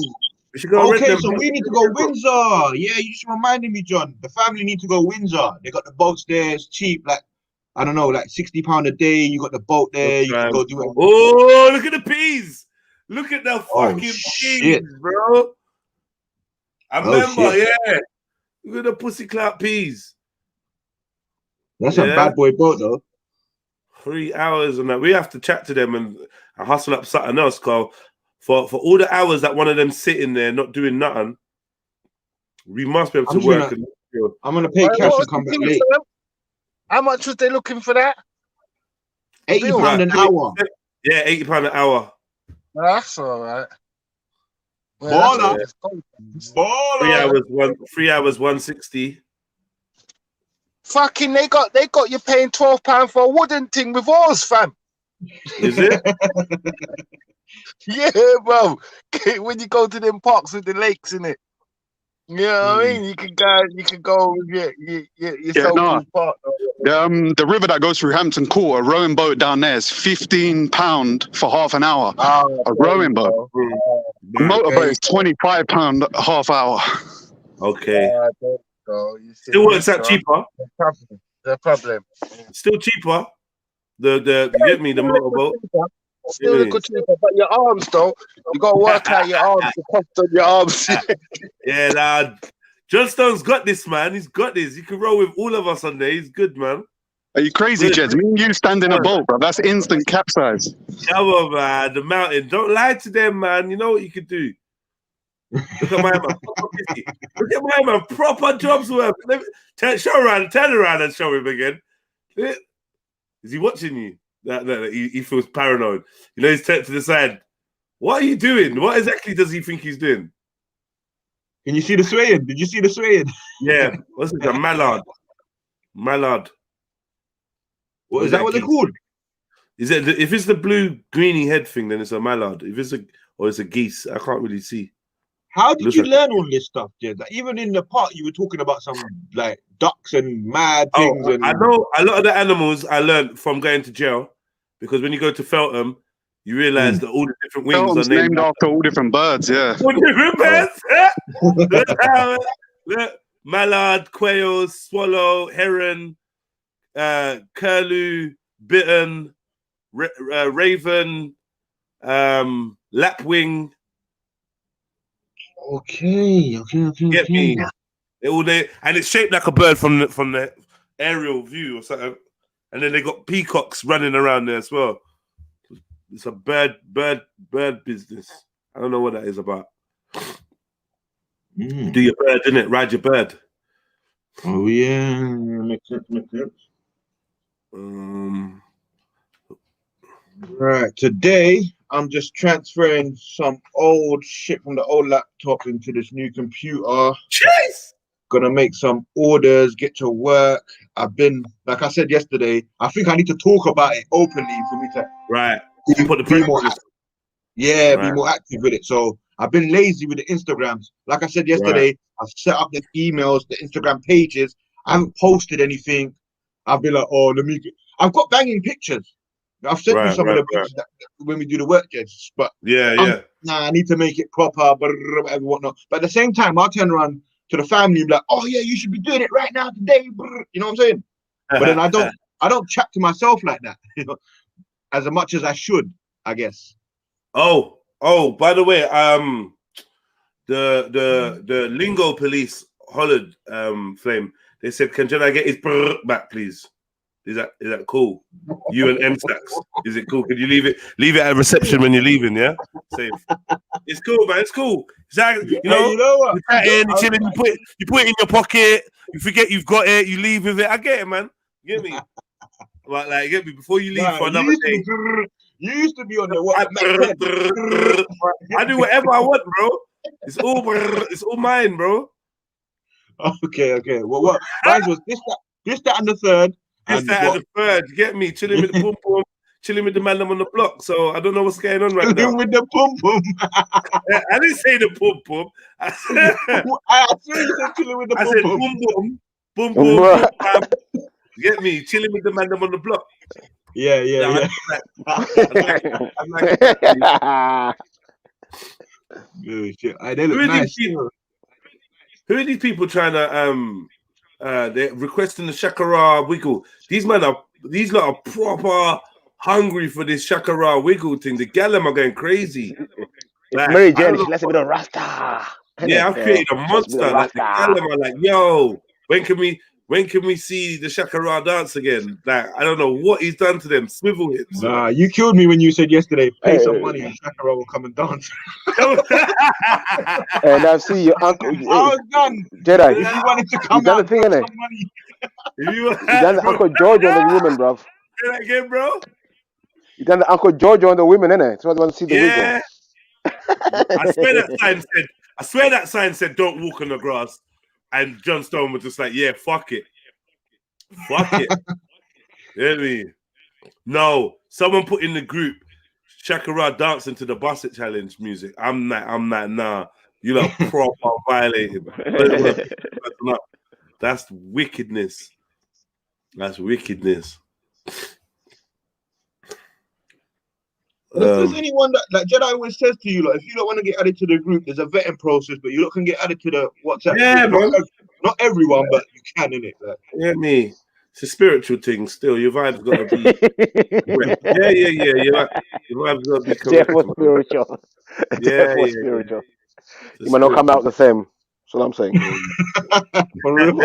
We should go rent Okay, them. so we need to go Windsor. Yeah, you just reminded me, John. The family need to go Windsor. They got the boats there. It's cheap, like I don't know, like £60 a day. You got the boat there. You can go do it. Oh, look at the peas! Look at the fucking peas, bro. I remember, yeah. Look at the pussy clout peas. That's a bad boy boat, though. 3 hours and that. We have to chat to them and hustle up something else, Carl. For all the hours that one of them sitting there not doing nothing, we must be able to work. I'm gonna pay cash and come back late. How much was they looking for that? £80 an hour. Yeah, £80 an hour. That's all right. Baller. Baller. 3 hours, 160. Fucking, they got you paying £12 for a wooden thing with oars, fam. Is it? Yeah, bro. When you go to them parks with the lakes in it, you know what I mean. You can go with your park. The river that goes through Hampton Court, a rowing boat down there is £15 for half an hour. Oh, a rowing boat. A motorboat is £25 half hour. Okay. You still works out cheaper. The problem. Still cheaper. You get me, the motorboat. Still a good cheaper, but your arms though, you gotta work out your arms, the cost of your arms. Yeah, lad. John Stone's got this, man. He's got this. He can roll with all of us on there. He's good, man. Are you crazy, Jeds? Me and you stand in a boat, bro. That's instant capsize. Come on, man. The mountain. Don't lie to them, man. You know what you could do. Look at my man. Look at my man. Proper jobs work. Turn around and show him again. Is he watching you? He feels paranoid. You know, he's turned to the side. What are you doing? What exactly does he think he's doing? Can you see the swaying? Did you see the swaying? Yeah. What's it? A mallard. Mallard. What is that? What they're called? Is it if it's the blue greeny head thing? Then it's a mallard. If it's it's a geese, I can't really see. How did you learn all this stuff, Jed? Like, even in the park, you were talking about some like ducks and mad things. I know a lot of the animals I learned from going to jail, because when you go to Feltham, you realise that all the different wings Feltham's are named after all different birds. Yeah. All different birds. Look, mallard, quail, swallow, heron, curlew, bittern, raven, lapwing. Okay. Get me? And it's shaped like a bird from the aerial view or something. And then they got peacocks running around there as well. It's a bird business. I don't know what that is about. Do your bird, innit? Ride your bird. Oh yeah, makes sense. Right, today I'm just transferring some old shit from the old laptop into this new computer. Jeez! Gonna make some orders, get to work. I've been, like I said yesterday, I think I need to talk about it openly for me to put the pressure on yourself. be more active with it. So I've been lazy with the Instagrams. Like I said yesterday, I've set up the emails, the Instagram pages. I haven't posted anything. I've been like, I've got banging pictures. I've sent you some of the pictures that, when we do the work, Jeds. But I need to make it proper, whatever, whatnot. But at the same time, I'll turn around to the family and be like, oh yeah, you should be doing it right now today. You know what I'm saying? But then I don't chat to myself like that, you know, as much as I should, I guess. Oh, by the way, the lingo police hollered, Flame. They said, can Jenna get his back, please? Is that cool? You and M Stacks. Is it cool? Can you leave it at reception when you're leaving? Yeah, safe. It's cool, man. It's cool. Exactly. You know, Hey, you know what? you're chatting, you're chilling. You put it in your pocket. You forget you've got it. You leave with it. I get it, man. You get me? But like, get me before you leave for another day. You used to be on the what? I do whatever I want, bro. It's all mine, bro. Okay. Well, what? Mine was this, that, and the third. This, that, and the third. You get me? Chilling with the boom boom, chilling with the man on the block. So I don't know what's going on right now. With the boom boom. I didn't say the boom boom. I said chilling with the boom boom. Boom boom, boom boom, boom. You get me? Chilling with the man on the block. Yeah. I'm like, shit. They look nice. Who are these people trying to they're requesting the Shakara wiggle? These lot are proper hungry for this Shakara wiggle thing. The Gallum are going crazy. Like, Mary Jane, she likes a bit of Rasta. Yeah, I've created a monster. Like the Gallum are like, yo, when can we see the Shakara dance again? Like, I don't know what he's done to them. Swivel hips. Nah, you killed me when you said yesterday, pay some money and Shakara will come and dance. And I see your uncle. I was done. Jedi, If you wanted to come you done out, the thing, innit? You done the Uncle George on the women, bro. Say that again, bro. You done the Uncle George on the women, innit? So I want to see the wiggle. I swear that sign said don't walk on the grass. And John Stone was just like, yeah, fuck it. Fuck it. You hear me? No. Someone put in the group Shakira dancing to the Basset Challenge music. I'm not, nah. You lot proper violated. That's wickedness. That's wickedness. If there's anyone that, like Jedi always says to you, like, if you don't want to get added to the group, there's a vetting process, but you lot can get added to the WhatsApp. Yeah, group. man. Not everyone, but you can, innit? Like. Yeah, me. It's a spiritual thing still. Your vibe's got to be Yeah. Your vibe's got to be correct. Therefore spiritual. Yeah. Spiritual. You might not come out the same. That's what I'm saying. For real?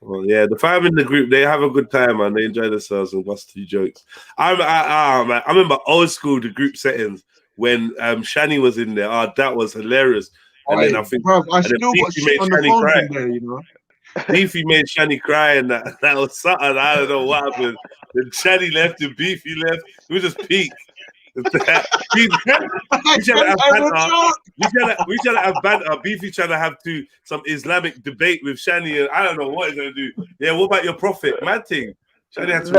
Well, yeah, the five in the group, they have a good time, man. They enjoy themselves and bust two jokes. Man, I remember old school, the group settings when Shani was in there. Oh, that was hilarious. And then I think, I still got shit on the phone in there, you know. Beefy made Shani cry, and that was something. I don't know what happened. Then Shani left, and Beefy left. It was just peak. We trying to have banter. Beefy trying to have some Islamic debate with Shani, and I don't know what he's gonna do. Yeah, what about your prophet? Mad thing. Shani had to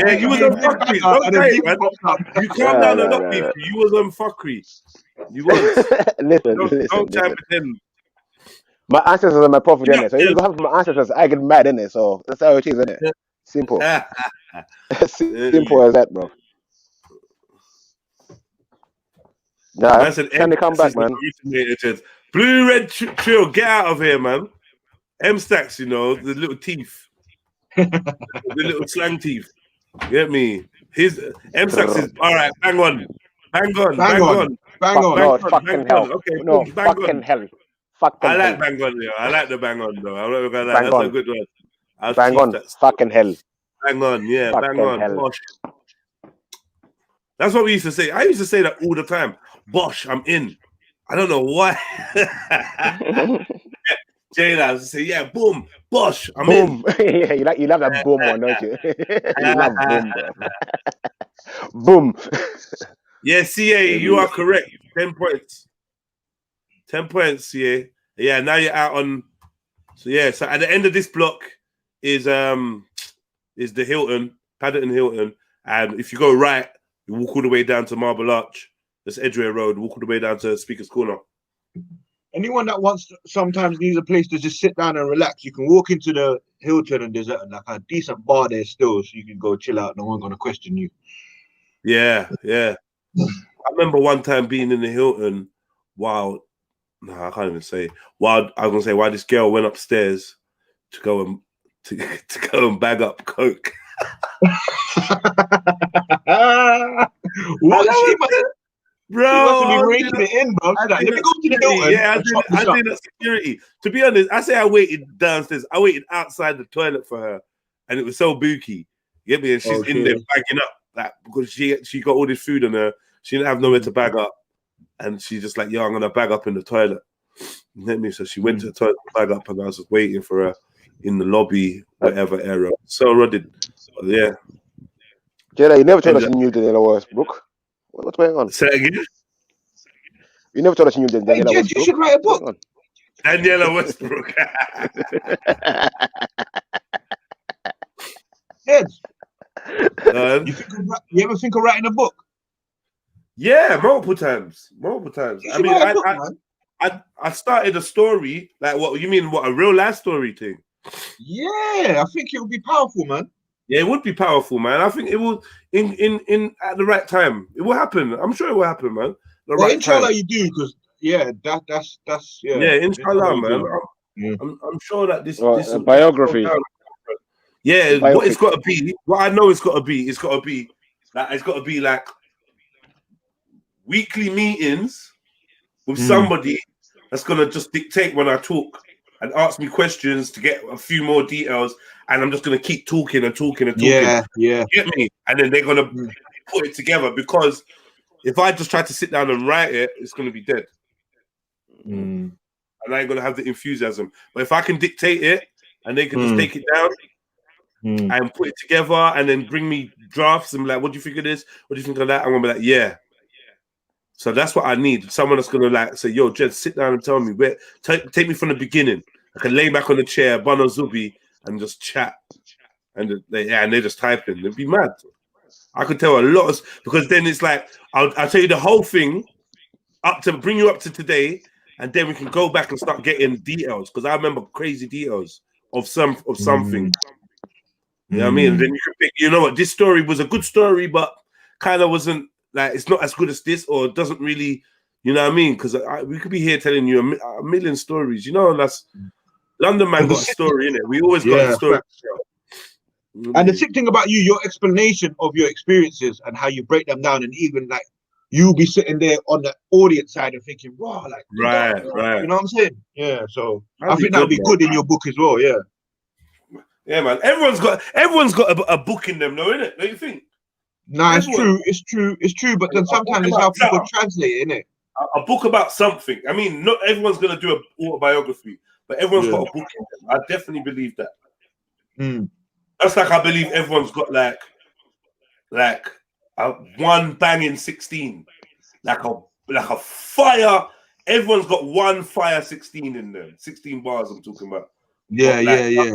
yeah, you was on fuckery. Don't say it, man. You calm down a lot, Beefy. You was on fuckery. You was. listen. Don't chime with him. My ancestors are my prophet, innit? So if you go from my ancestors, I get mad, innit? So that's how it is, innit? Simple. Simple as that, bro. Nah, can they come back, man? Blue Red Trill, get out of here, man. M Stacks, you know, the little teeth, the little slang teeth. Get me? His M Stacks is all right. Bang on. No, fucking hell. Okay, no, bang fucking on. hell. I like bang on, yo. I like the bang on, though. I'm not gonna lie. That's a good one. Bang on, fucking hell. Bang on, yeah, fucking bang on. Hell. Bosh. That's what we used to say. I used to say that all the time. Bosh, I'm in. I don't know why. Jayla used to say, yeah, boom, bosh, I'm in. Yeah, you love that boom one, don't you? You love boom, bro. Boom. Yeah, CA, you are correct. 10 points. 10 points, CA. Yeah, now you're out on. So yeah, so at the end of this block is the Hilton, Paddington Hilton, and if you go right, you walk all the way down to Marble Arch. That's Edgware Road. Walk all the way down to Speaker's Corner. Anyone that sometimes needs a place to just sit down and relax, you can walk into the Hilton and there's like a decent bar there still, so you can go chill out. No one's gonna question you. Yeah. I remember one time being in the Hilton while I can't even say. While I was gonna say why this girl went upstairs to go and bag up coke. What? Bro, raking it in, bro. I Like, did let me go to the security. Hilton Yeah, and chop I this up. did at security. To be honest, I say I waited downstairs. I waited outside the toilet for her, and it was so booky. You get me? And she's in there bagging up, like, because she got all this food on her. She didn't have nowhere to bag up, and she's just like, "Yo, I'm gonna bag up in the toilet." You get me? So she went to the toilet to bag up, and I was just waiting for her in the lobby, whatever area. So rotted. Yeah. Jada, you never told us you knew Daniela Westbrook. What's going on? Say it again. You never told us you knew Hey, Daniela Jed, Westbrook. you should write a book. Daniela Westbrook. Jed, you ever think of writing a book? Yeah, multiple times. Multiple times. You I should mean, write a book, man. I started a story, like what you mean, what a real life story thing. Yeah, I think it would be powerful, man. Yeah, it would be powerful, man. I think it will in at the right time. It will happen. I'm sure it will happen, man. The Well, right inshallah time. you do, because that's yeah. Yeah, inshallah, man. Yeah. I'm sure that this a biography. Yeah, Biopic. what it's got to be. What I know it's got to be. It's got to be like weekly meetings with somebody that's gonna just dictate when I talk and ask me questions to get a few more details, and I'm just gonna keep talking and talking and talking. Yeah. You get me? And then they're gonna put it together, because if I just try to sit down and write it, it's gonna be dead. And I ain't gonna have the enthusiasm. But if I can dictate it and they can just take it down and put it together and then bring me drafts and be like, what do you think of this? What do you think of that? I'm gonna be like, yeah. So that's what I need. Someone that's gonna like say, yo, Jed, sit down and tell me where. Take me from the beginning. I can lay back on the chair, bun or zubi, and just chat. And they're just typing. It'd be mad. I could tell a lot because then it's like I'll tell you the whole thing up to bring you up to today, and then we can go back and start getting details, because I remember crazy details of something. You know what I mean? And then you can pick, you know what, this story was a good story, but kind of wasn't, like, it's not as good as this, or it doesn't really, you know what I mean? Because we could be here telling you a million stories, you know. That's London man got a story in it. We always got a story. And the sick thing about you, your explanation of your experiences and how you break them down, and even like you'll be sitting there on the audience side and thinking, wow, like right. You know what I'm saying? Yeah. So I think that'll be good in your book as well. Yeah. Yeah, man. Everyone's got a book in them, though, innit? Don't you think? No, it's true. But then sometimes it's how people translate it, innit? A book about something. I mean, not everyone's gonna do an autobiography, but everyone's got a book in them. I definitely believe that. That's like I believe everyone's got like a one banging 16, like a fire. Everyone's got one fire 16 in them. 16 bars. I'm talking about. Yeah.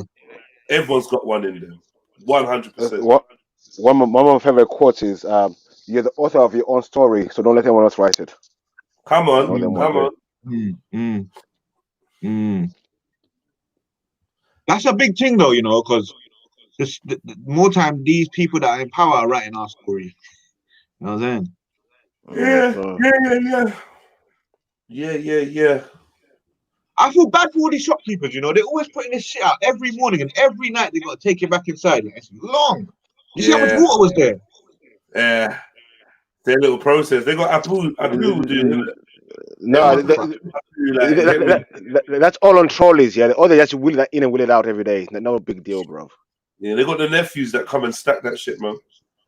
Everyone's got one in them. 100%. One of my favorite quotes is, "You're the author of your own story, so don't let anyone else write it." Come on. That's a big thing, though, you know, because the more time these people that are in power are writing our story. You know what I'm saying? Yeah. I feel bad for all these shopkeepers, you know. They're always putting this shit out every morning, and every night they got to take it back inside. Like, it's long. You see how much water was there? Yeah. Their little process. They got Abu doing it. No, that's all on trolleys. Yeah, or they just wheel that in and wheel it out every day. No big deal, bro. Yeah, they got the nephews that come and stack that shit, man.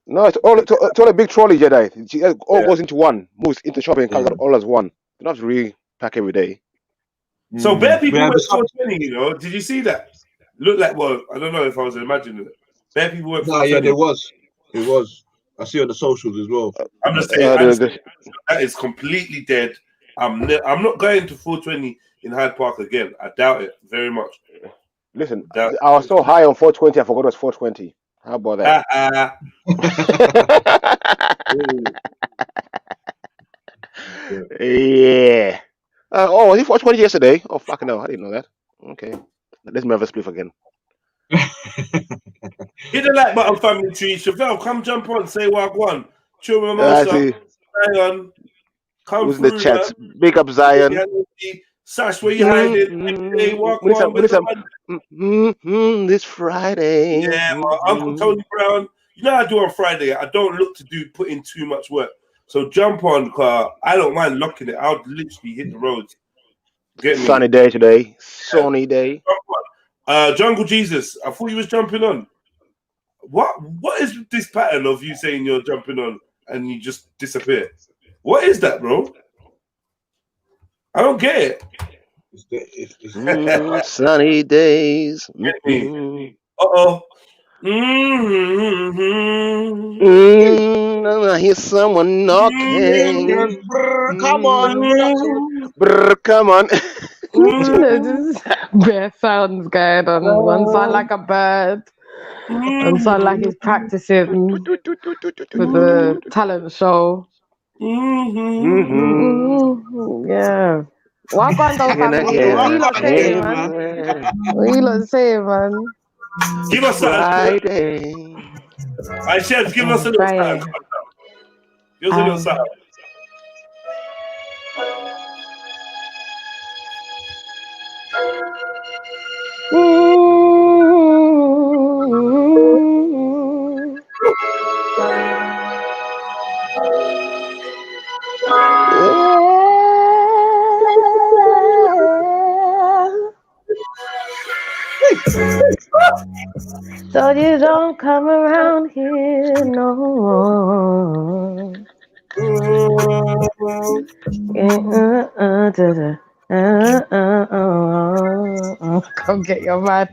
No, it's all a big trolley, Jedi. It all goes into one, moves into shopping cart, all as one. You don't have to repack every day. So bare people went 420, you know. Did you see that? Looked like, well, I don't know if I was imagining it. Bare people went 420. Yeah, there was. It was. I see on the socials as well. I'm just saying, that is completely dead. I'm not going to 420 in Hyde Park again. I doubt it very much. Listen, I was so high on 420, I forgot it was 420. How about that? Yeah. Was it 420 yesterday? Oh, fucking hell. I didn't know that. Okay. Let's move a spliff again. Hit the like button, family tree. Chevelle, come jump on. Say wagwan. Chill mimosa. Zion. Come who's through, the chat? Man. Big up Zion. Sash, where you hiding? Hey, this Friday. Yeah, Uncle Tony Brown. You know I do on Friday. I don't look to put in too much work. So jump on, car. I don't mind locking it. I'll literally hit the roads. Get me. Sunny day today. Sunny day. Jungle Jesus, I thought you was jumping on. What is this pattern of you saying you're jumping on and you just disappear? What is that, bro? I don't get it. Sunny days. Uh-oh. I hear someone knocking. Come on. Come on. There's bare sounds going on. One sound like a bird. One sound like he's practicing for the talent show. Yeah. Walk on though, family. What you lot saying, man? What you lot saying, man? Give us Friday. I chef, give us a little time. Give us a little sound. So you don't come around here no more. Come get your man.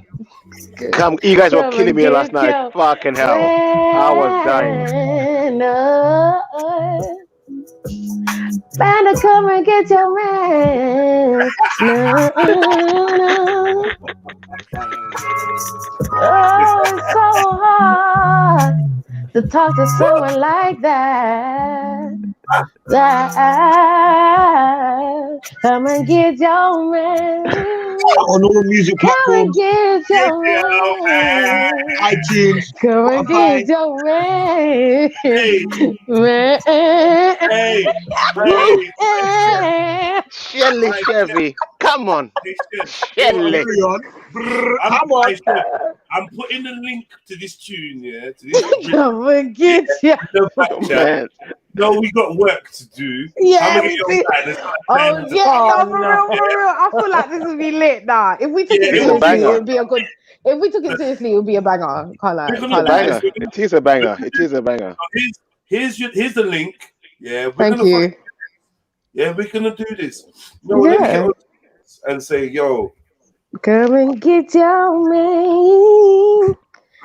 Come, you guys were killing me last night. Fucking hell. I was dying. Better come and get your man. Oh, it's so hard to talk to someone like that. Come and get your man. On all music platforms. Come and get your man. iTunes. Come and get your man. Man. Shelly Chevy. Come on. Shelly. I'm putting the link to this tune, yeah. To this Come and get you. No, we got work to do. Yeah, we do. no, for real. I feel like this would be lit now. If we took it seriously, it would be a good. If we took it seriously, it would be a banger. Can't lie. It is a banger. It is a banger. Here's the link. Yeah. Thank you. We're gonna do this. No, let me get and say, yo. Come and get your man.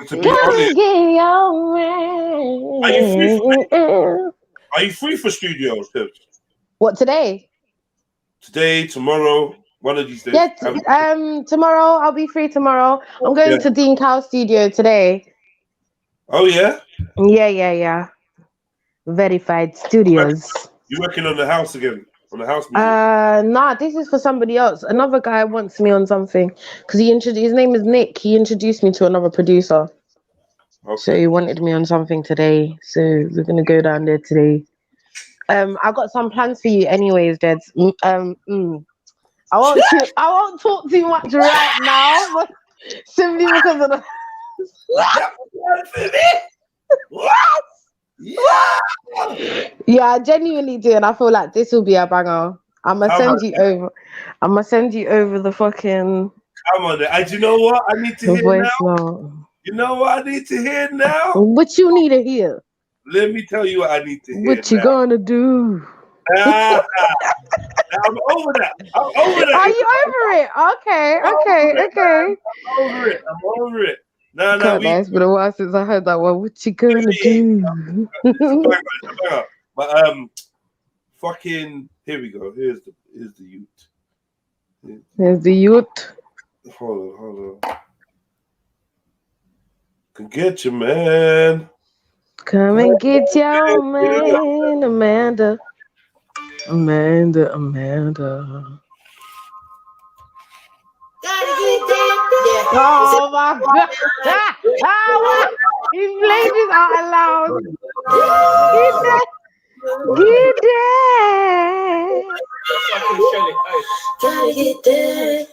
Come and get your man. Are you free for studio? What, today? Today, tomorrow, one of these days. Yeah, tomorrow I'll be free tomorrow. I'm going to Dean Cow's studio today. Oh yeah? Yeah. Verified Studios. You working on the house again? On the house music? Nah, this is for somebody else. Another guy wants me on something because his name is Nick. He introduced me to another producer. Okay. So he wanted me on something today. So we're gonna go down there today. I got some plans for you, anyways, Jeds. I won't talk too much right now, but simply because of the. What? Yeah, I genuinely do, and I feel like this will be a banger. I'ma send you over the fucking. Come on, do you know what I need to hear now? Note. You know what I need to hear now? What you need to hear? Let me tell you what I need to hear. What you gonna do? I'm over that. Are you over it? Okay. I'm over it. No, it's been a while since I heard that one. What you gonna do? But fucking here we go. Here's the youth. Here's the youth. Hold on. Can get you, man. Come and get your man, Amanda. Oh my God! He played this out loud. Get that.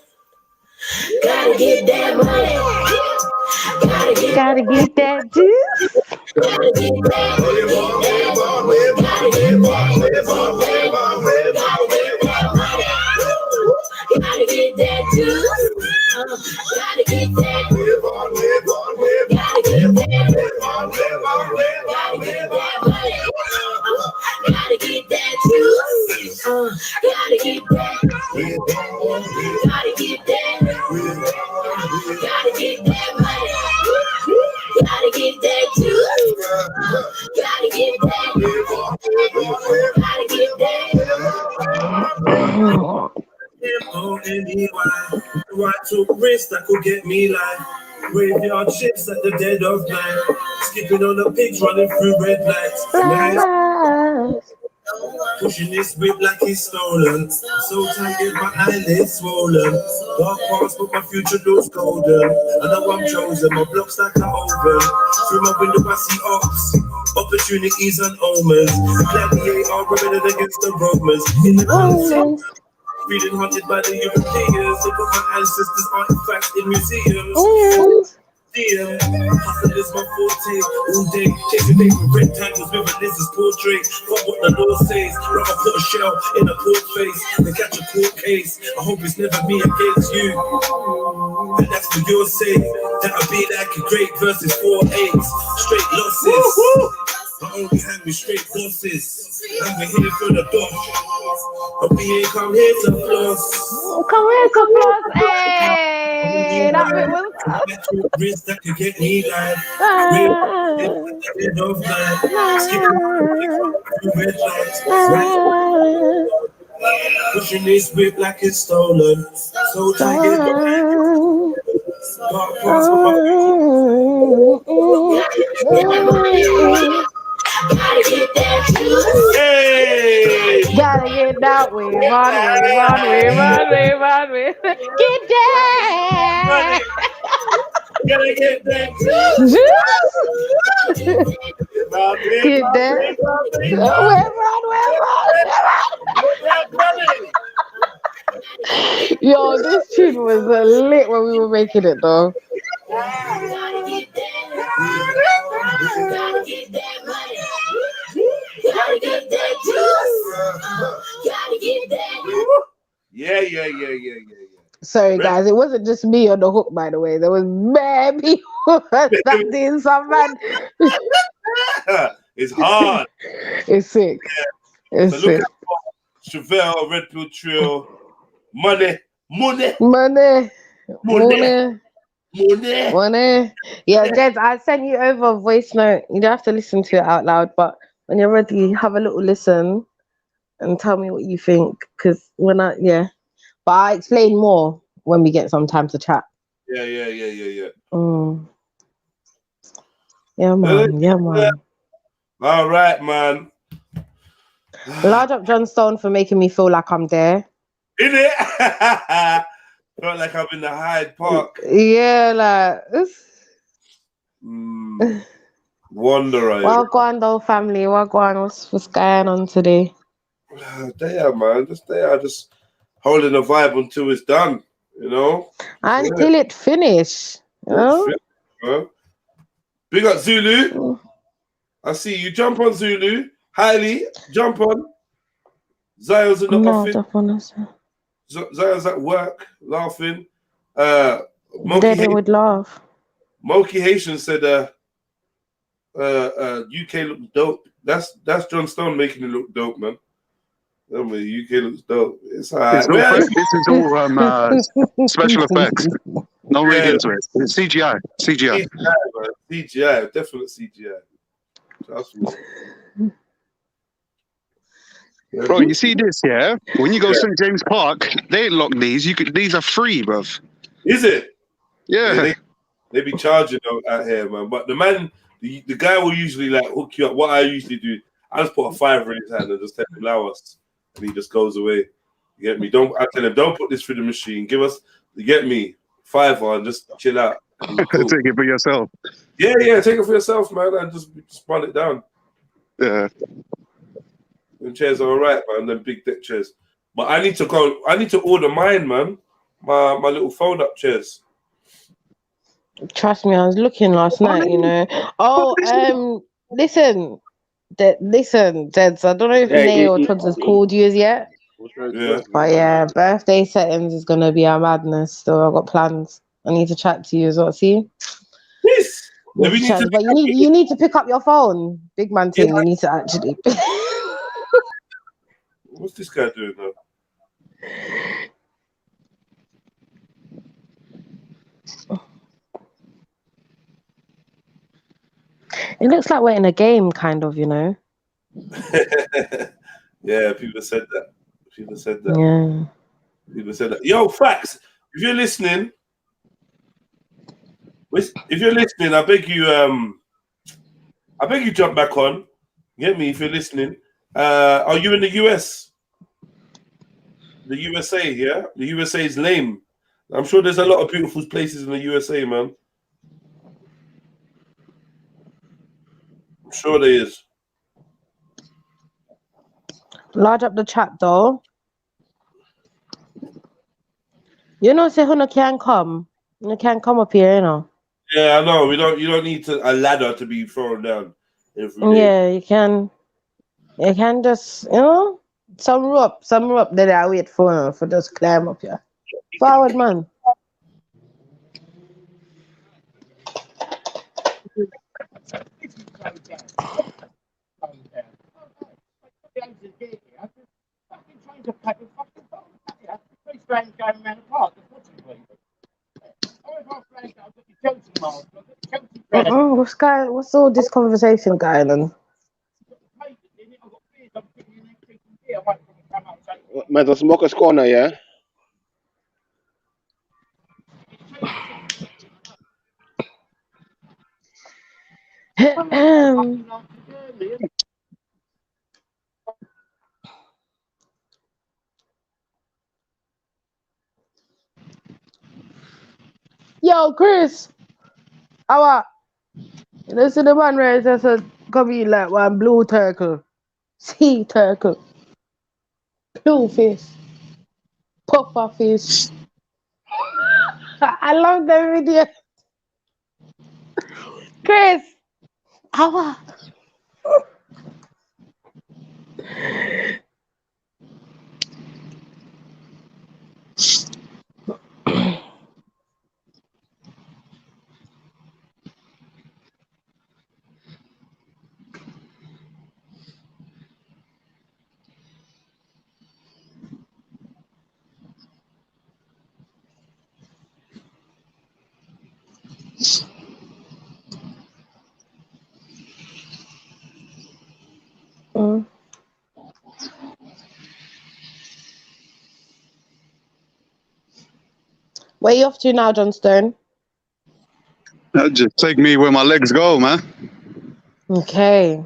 Gotta get that money. Gotta get that juice. Gotta get that. Gotta get that money. Gotta get that juice. Gotta get that. Gotta get that. Gotta get that money. Gotta get that juice. Gotta get that. Gotta get that. M-O-N-E-Y. Right to wrist that could get me like graveyard shifts at the dead of night. Skipping on the pitch, running through red lights. Nice. Pushing this whip like it's stolen. So tight, get my eyelids swollen. Dark past, but my future looks golden. I know I'm chosen, my block's like an oven. Through my window, I see ops. Opportunities and omens. Gladiator rebelling against the Romans. In the unseen. Feeling haunted by the Europeans. They put my ancestors' artifacts in museums. Hustle is my forte. All day, chasing paper rectangles with Alyssa's portrait. Fuck what the law says. Rather put a shell in a court face than catch a court case. I hope it's never me against you. And that's for your sake. That'll be like a great versus 4-8s. Straight losses. I only hang with straight bosses. And we're here for the dosh. But we ain't come here to floss. Come here to floss. Hey, that bit was wrist that could get me like red of light. Skipping red lights. Pushing this whip like it's stolen. So tight, get dark past my gotta get that juice. Hey! Gotta get that way, run. Get that! Gotta get that juice. Get that. Run. Yo, this tune was lit when we were making it, though. Gotta get that money. Gotta get that juice. Gotta get that. Yeah. Sorry, guys, it wasn't just me on the hook, by the way. There was many people that did some man. It's hard. It's sick. Yeah. It's sick. Chevelle, Red Pill Trill, money. Yeah, Jed, I sent you over a voice note. You don't have to listen to it out loud, but when you're ready, have a little listen and tell me what you think. Because but I'll explain more when we get some time to chat. Yeah. Yeah, man. All right, man. Large up John Stone for making me feel like I'm there. In it? Felt like I'm in the Hyde Park. Yeah, like Wonder. Wagwan though, family. Wagwan, what's going on today? There, man. Just holding a vibe until it's done, you know? Until it finish. You know? Big up Zulu. I see you. Jump on Zulu. Hailey, jump on. Zion's in the office. Zion's at work, laughing. They would laugh. Moki Haitian said UK looks dope. That's John Stone making it look dope, man. UK looks dope. It's all right. This is all special effects. No read into it. It's CGI. CGI, definite CGI. Trust me. Bro, you see this, yeah? When you go St. James Park, they lock these. These are free, bruv. Is it? Yeah. They be charging out here, man. But the guy will usually like hook you up. What I usually do, I just put a $5 in his hand and just tell him allow us, and he just goes away. You get me? I tell him, don't put this through the machine. Give us, you get me, $5 and just chill out. Cool. Take it for yourself. Yeah, take it for yourself, man, and just run it down. Yeah. Them chairs are all right, man. Them big deck chairs. But I need to order mine, man. My little fold up chairs. Trust me, I was looking last night, you know. Listen, Deds, I don't know if Nay or Todd has called you as yet. Yeah. But yeah, birthday settings is gonna be a madness. So I've got plans. I need to chat to you as well. See? Yes. Yeah, we need to But you need to pick up your phone. Big man thing. You need to actually. What's this guy doing now? It looks like we're in a game, kind of, you know. Yeah, people said that. People said that. Yeah. People said that. Yo, facts. If you're listening, I beg you jump back on. Get me if you're listening. Are you in the US? The USA, yeah? The USA is lame. I'm sure there's a lot of beautiful places in the USA, man. I'm sure there is. Large up the chat, though. You know, say who can come. You can't come up here, you know. Yeah, I know. You don't need a ladder to be thrown down every day. Yeah, you can just, you know, some rope that I wait for just climb up here. Forward, man. What's all this conversation going on? Man, the smoker's corner, yeah? Yo, Chris. How you see the man where it says come in like one blue turtle, sea turtle, blue fish, puffer fish. I love that video. Chris, how Where you off to now, Johnstone? Just take me where my legs go, man. Okay.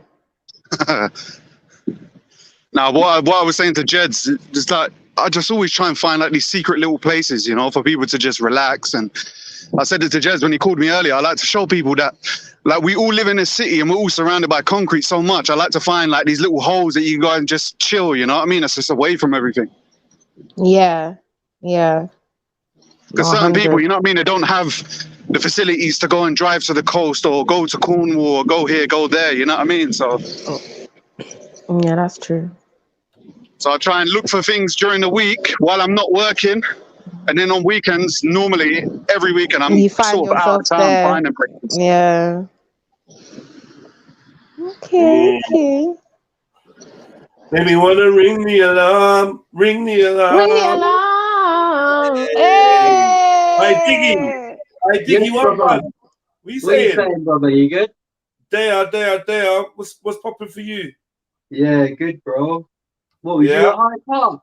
Now, what I was saying to Jed's, just like I just always try and find like these secret little places, you know, for people to just relax. And I said it to Jez when he called me earlier. I like to show people that, like, we all live in a city and we're all surrounded by concrete so much. I like to find like these little holes that you can go and just chill. You know what I mean? It's just away from everything. Yeah. Yeah. Because certain people, you know what I mean, they don't have the facilities to go and drive to the coast or go to Cornwall or go here, go there. You know what I mean? So. Yeah, that's true. So I try and look for things during the week while I'm not working, and then on weekends, normally every weekend I'm sort of out of town finding places. Yeah. Okay. Maybe wanna ring the alarm. Ring the alarm. Ring the alarm. Hey. I dig you up, man. What you saying, brother? You good? There. What's popping for you? Yeah, good, bro. What was you at Hyde Park?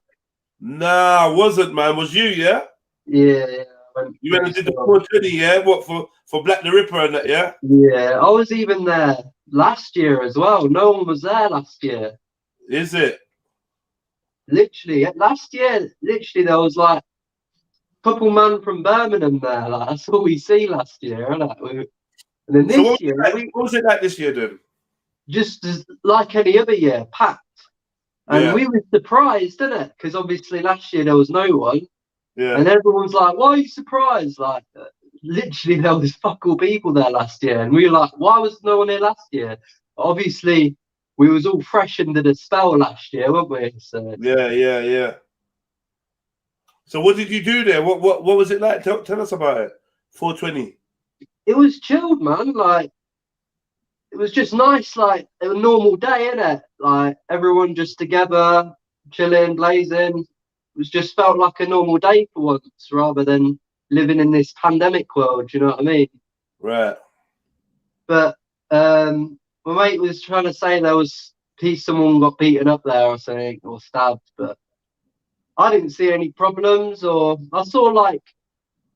Nah, I wasn't, man. Was you, yeah? Yeah. You went and did the 420, yeah? What, for Black the Ripper and that, yeah? Yeah, I was even there last year as well. No one was there last year. Is it? Literally, last year, there was like a couple man from Birmingham there. Like, that's all we see last year, isn't it? And then this year, what was it like this year, then? Just as like any other year, packed. And we were surprised, didn't it? Because obviously last year there was no one. Yeah. And everyone's like, why are you surprised? Like, literally there was fuck all people there last year. And we were like, why was no one here last year? Obviously, we was all fresh into the spell last year, weren't we? So, yeah. So what did you do there? What was it like? Tell us about it. 420. It was chilled, man. Like, it was just nice, like a normal day, innit? Like everyone just together, chilling, blazing. It was just felt like a normal day for once, rather than living in this pandemic world. You know what I mean? Right. But my mate was trying to say there was someone got beaten up there or something, or stabbed, but I didn't see any problems. Or I saw like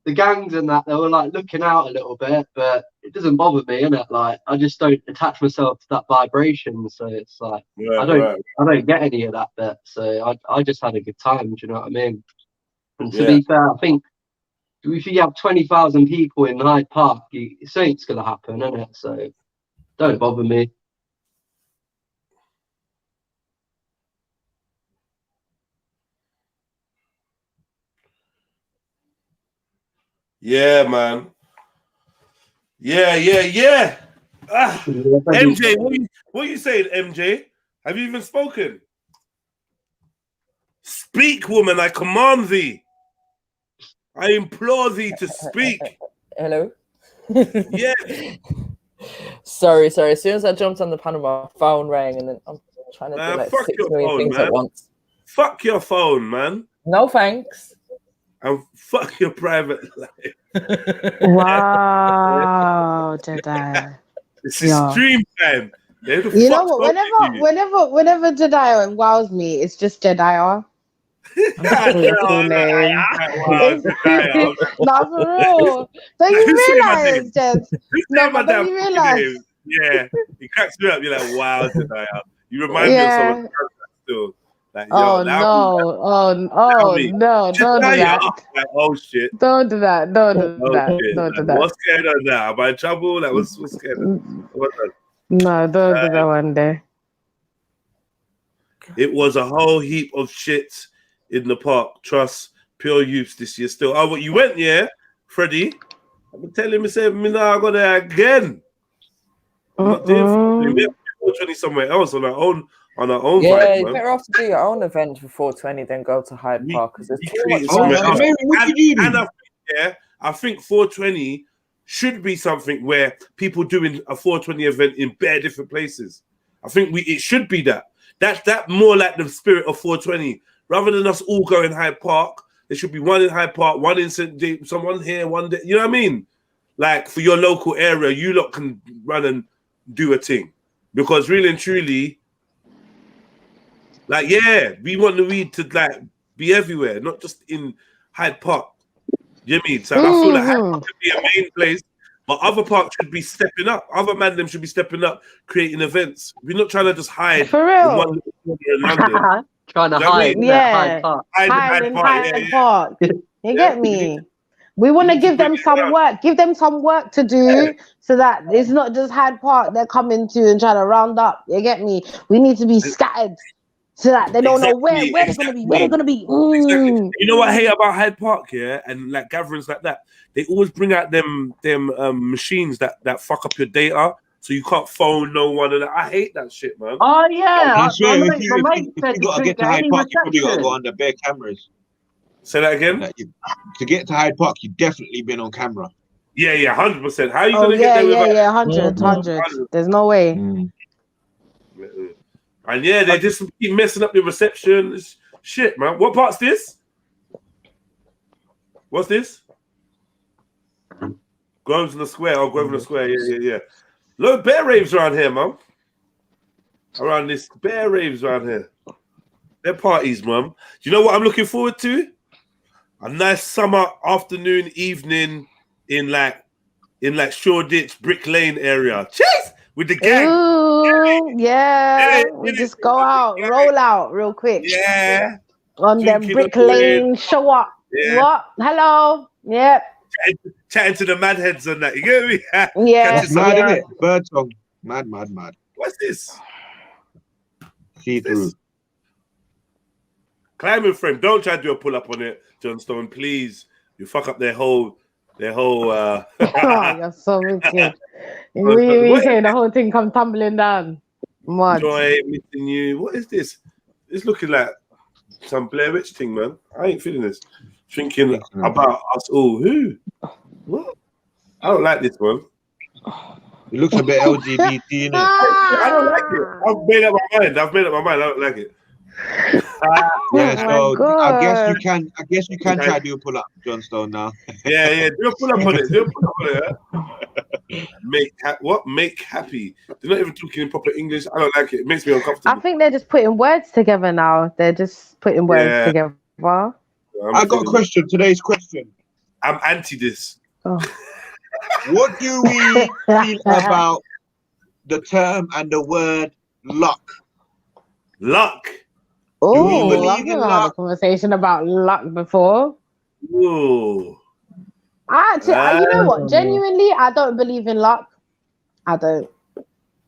the gangs and that, they were like looking out a little bit, but it doesn't bother me, innit? Like I just don't attach myself to that vibration, so it's like I don't get any of that bit. So I just had a good time. Do you know what I mean? And to be fair, I think if you have 20,000 people in Hyde Park, something's gonna happen, innit? So don't bother me. Yeah, man. Yeah. MJ, what you saying, MJ? Have you even spoken? Speak, woman, I command thee. I implore thee to speak. Hello? Yeah. Sorry. As soon as I jumped on the panel, my phone rang, and then I'm trying to do like fuck 6 your million phone, things man. at once. Fuck your phone, man. No thanks. And fuck your private life. Wow, Jedi. This is stream time. You know what? Whenever Jedi wows me, it's just Jedi. Not for real. Don't you realize, Jed? No, but don't you realize? Yeah, he cracks me up. You're like, wow, Jedi. You remind me of someone still. Like, no, don't do that. Like, oh shit. Don't do that. Don't do that. What's going on now? Am I in trouble? Like, what's going on? No, don't do that one day. It was a whole heap of shit in the park. Trust pure youths this year still. Oh, but you went, yeah, Freddie? I've been telling him, say, me now I go there again. We have to do somewhere else on our own. Yeah, you're better off to do your own event for 420 than go to Hyde Park, because there's too much. I think 420 should be something where people doing a 420 event in bare different places. I think it should be that. That's more like the spirit of 420. Rather than us all going Hyde Park, there should be one in Hyde Park, one in St. James, someone here, one there. You know what I mean? Like for your local area, you lot can run and do a thing. Because really and truly, like, yeah, we want the weed to like be everywhere, not just in Hyde Park. You know what I mean? So I feel like Hyde Park should be a main place, but other parks should be stepping up. Other man should be stepping up, creating events. We're not trying to just hide for real. In one corner in London. Trying to hide, Hyde Park. You get me? We want to give them some work. Give them some work to do so that it's not just Hyde Park they're coming to and trying to round up. You get me? We need to be scattered so that they don't know where they're going to be. Where they're going to be. Exactly. You know what I hate about Hyde Park, yeah? And like gatherings like that, they always bring out them machines that fuck up your data. So you can't phone no one, and I hate that shit, man. Oh yeah, I swear, if you got to get to Hyde Park, you probably got to go under bare cameras. Say that again. Like to get to Hyde Park, you've definitely been on camera. Yeah, 100%. How are you gonna get there? Yeah, 100. There's no way. And yeah, they just keep messing up the reception. It's shit, man. What part's this? What's this? Grosvenor Square. Oh, Grosvenor Square. Yeah. Look, bear raves around here, man. Around this, bear raves around here. They're parties, man. Do you know what I'm looking forward to? A nice summer afternoon, evening in like Shoreditch, Brick Lane area. Cheers! With the gang. Ooh, yeah. We just go out, roll out real quick. Yeah. On them Brick Lane, show up. Yeah. What? Hello. Yep. Chatting to the mad heads on that. You get me? Yeah. That's mad, isn't it? Bird song. Mad. What's this? See through. Climbing frame. Don't try to do a pull up on it, John Stone. Please. You fuck up their whole Oh, you're so wicked. We say the whole thing come tumbling down. Mud. Joy, missing you. What is this? It's looking like some Blair Witch thing, man. I ain't feeling this. Thinking about us all. Who? What? I don't like this one. It looks a bit LGBT, innit? I don't like it. I've made up my mind. I don't like it. Yeah, Oh so my I guess God. you can try to do a pull up, John Stone now. Yeah. Do a pull up on it. Yeah? Make happy. They're not even talking in proper English. I don't like it. It makes me I uncomfortable. think they're just putting words together now. They're just putting words together. I got a question. Today's question. I'm anti this. Oh. What do we feel about the term and the word luck? Luck. Oh, I've never had a conversation about luck before. Ooh. Actually, you know what? Genuinely, I don't believe in luck. I don't.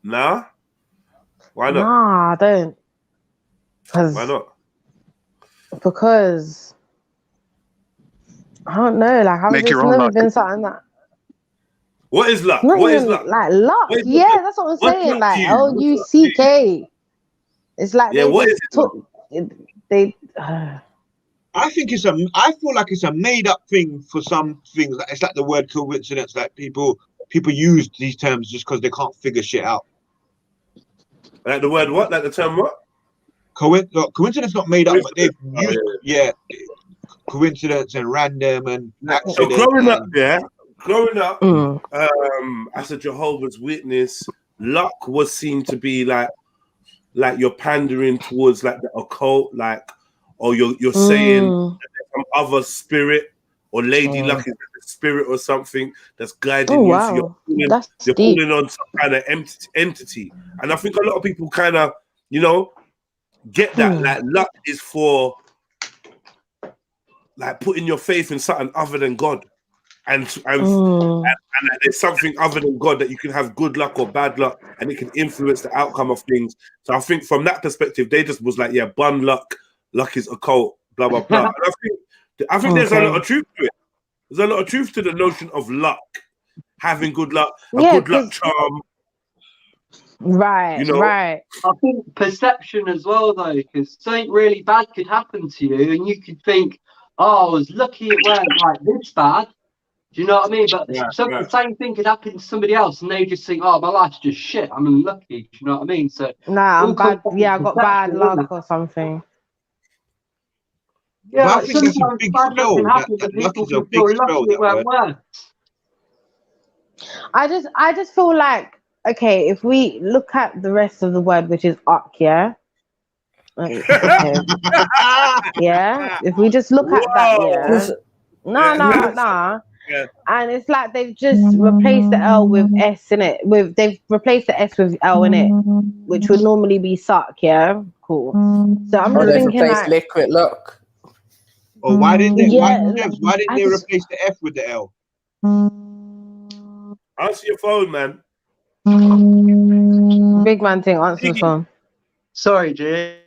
Nah? Why not? Nah, I don't. Why not? Because I don't know. Like, Make it's your own never luck. been something that. What is luck? Not What even is luck? like luck. What is Yeah, luck? that's what I'm What's saying. luck to Like you? What's luck to you? LUCK. It's like Yeah, they what just is it? took. They. I think I feel like it's a made up thing for some things. It's like the word coincidence. Like people use these terms just because they can't figure shit out. Like the word what? Like the term what? Coincidence not made up, but they've used coincidence and random and accident. So growing up, as a Jehovah's Witness, luck was seen to be like you're pandering towards like the occult, like, or you're saying that there's some other spirit or lady luck is a spirit or something that's guiding you. Wow. So you're That's pulling on some kind of entity. And I think a lot of people kind of, get that. Like luck is for like putting your faith in something other than God. And there's something other than God that you can have good luck or bad luck, and it can influence the outcome of things. So I think from that perspective, they just was like, yeah, bun luck is occult, blah blah blah. And I think there's a lot of truth to it. There's a lot of truth to the notion of luck, having good luck, a good luck charm. Right, right. I think perception as well, though, because something really bad could happen to you, and you could think, "Oh, I was lucky it weren't like this bad." Do you know what I mean? But the same thing could happen to somebody else, and they just think, "Oh, my life's just shit. I'm unlucky." Do you know what I mean? So I'm bad. Yeah, I got bad luck or something. Yeah, I like think that's a sometimes big bad luck spell. can happen, That but luck people is a can big feel spell. lucky it went worse. I just feel like, okay, if we look at the rest of the word, which is uck, yeah. Okay. Yeah. If we just look at that, yeah. No. Yeah. And it's like they've just replaced the L with S in it. They've replaced the S with L in it, which would normally be suck. Yeah, cool. So I'm just thinking like liquid luck. Or why didn't they? Yeah, why didn't they replace the F with the L? Answer your phone, man. Big man thing. Answer the phone. Sorry, Jay.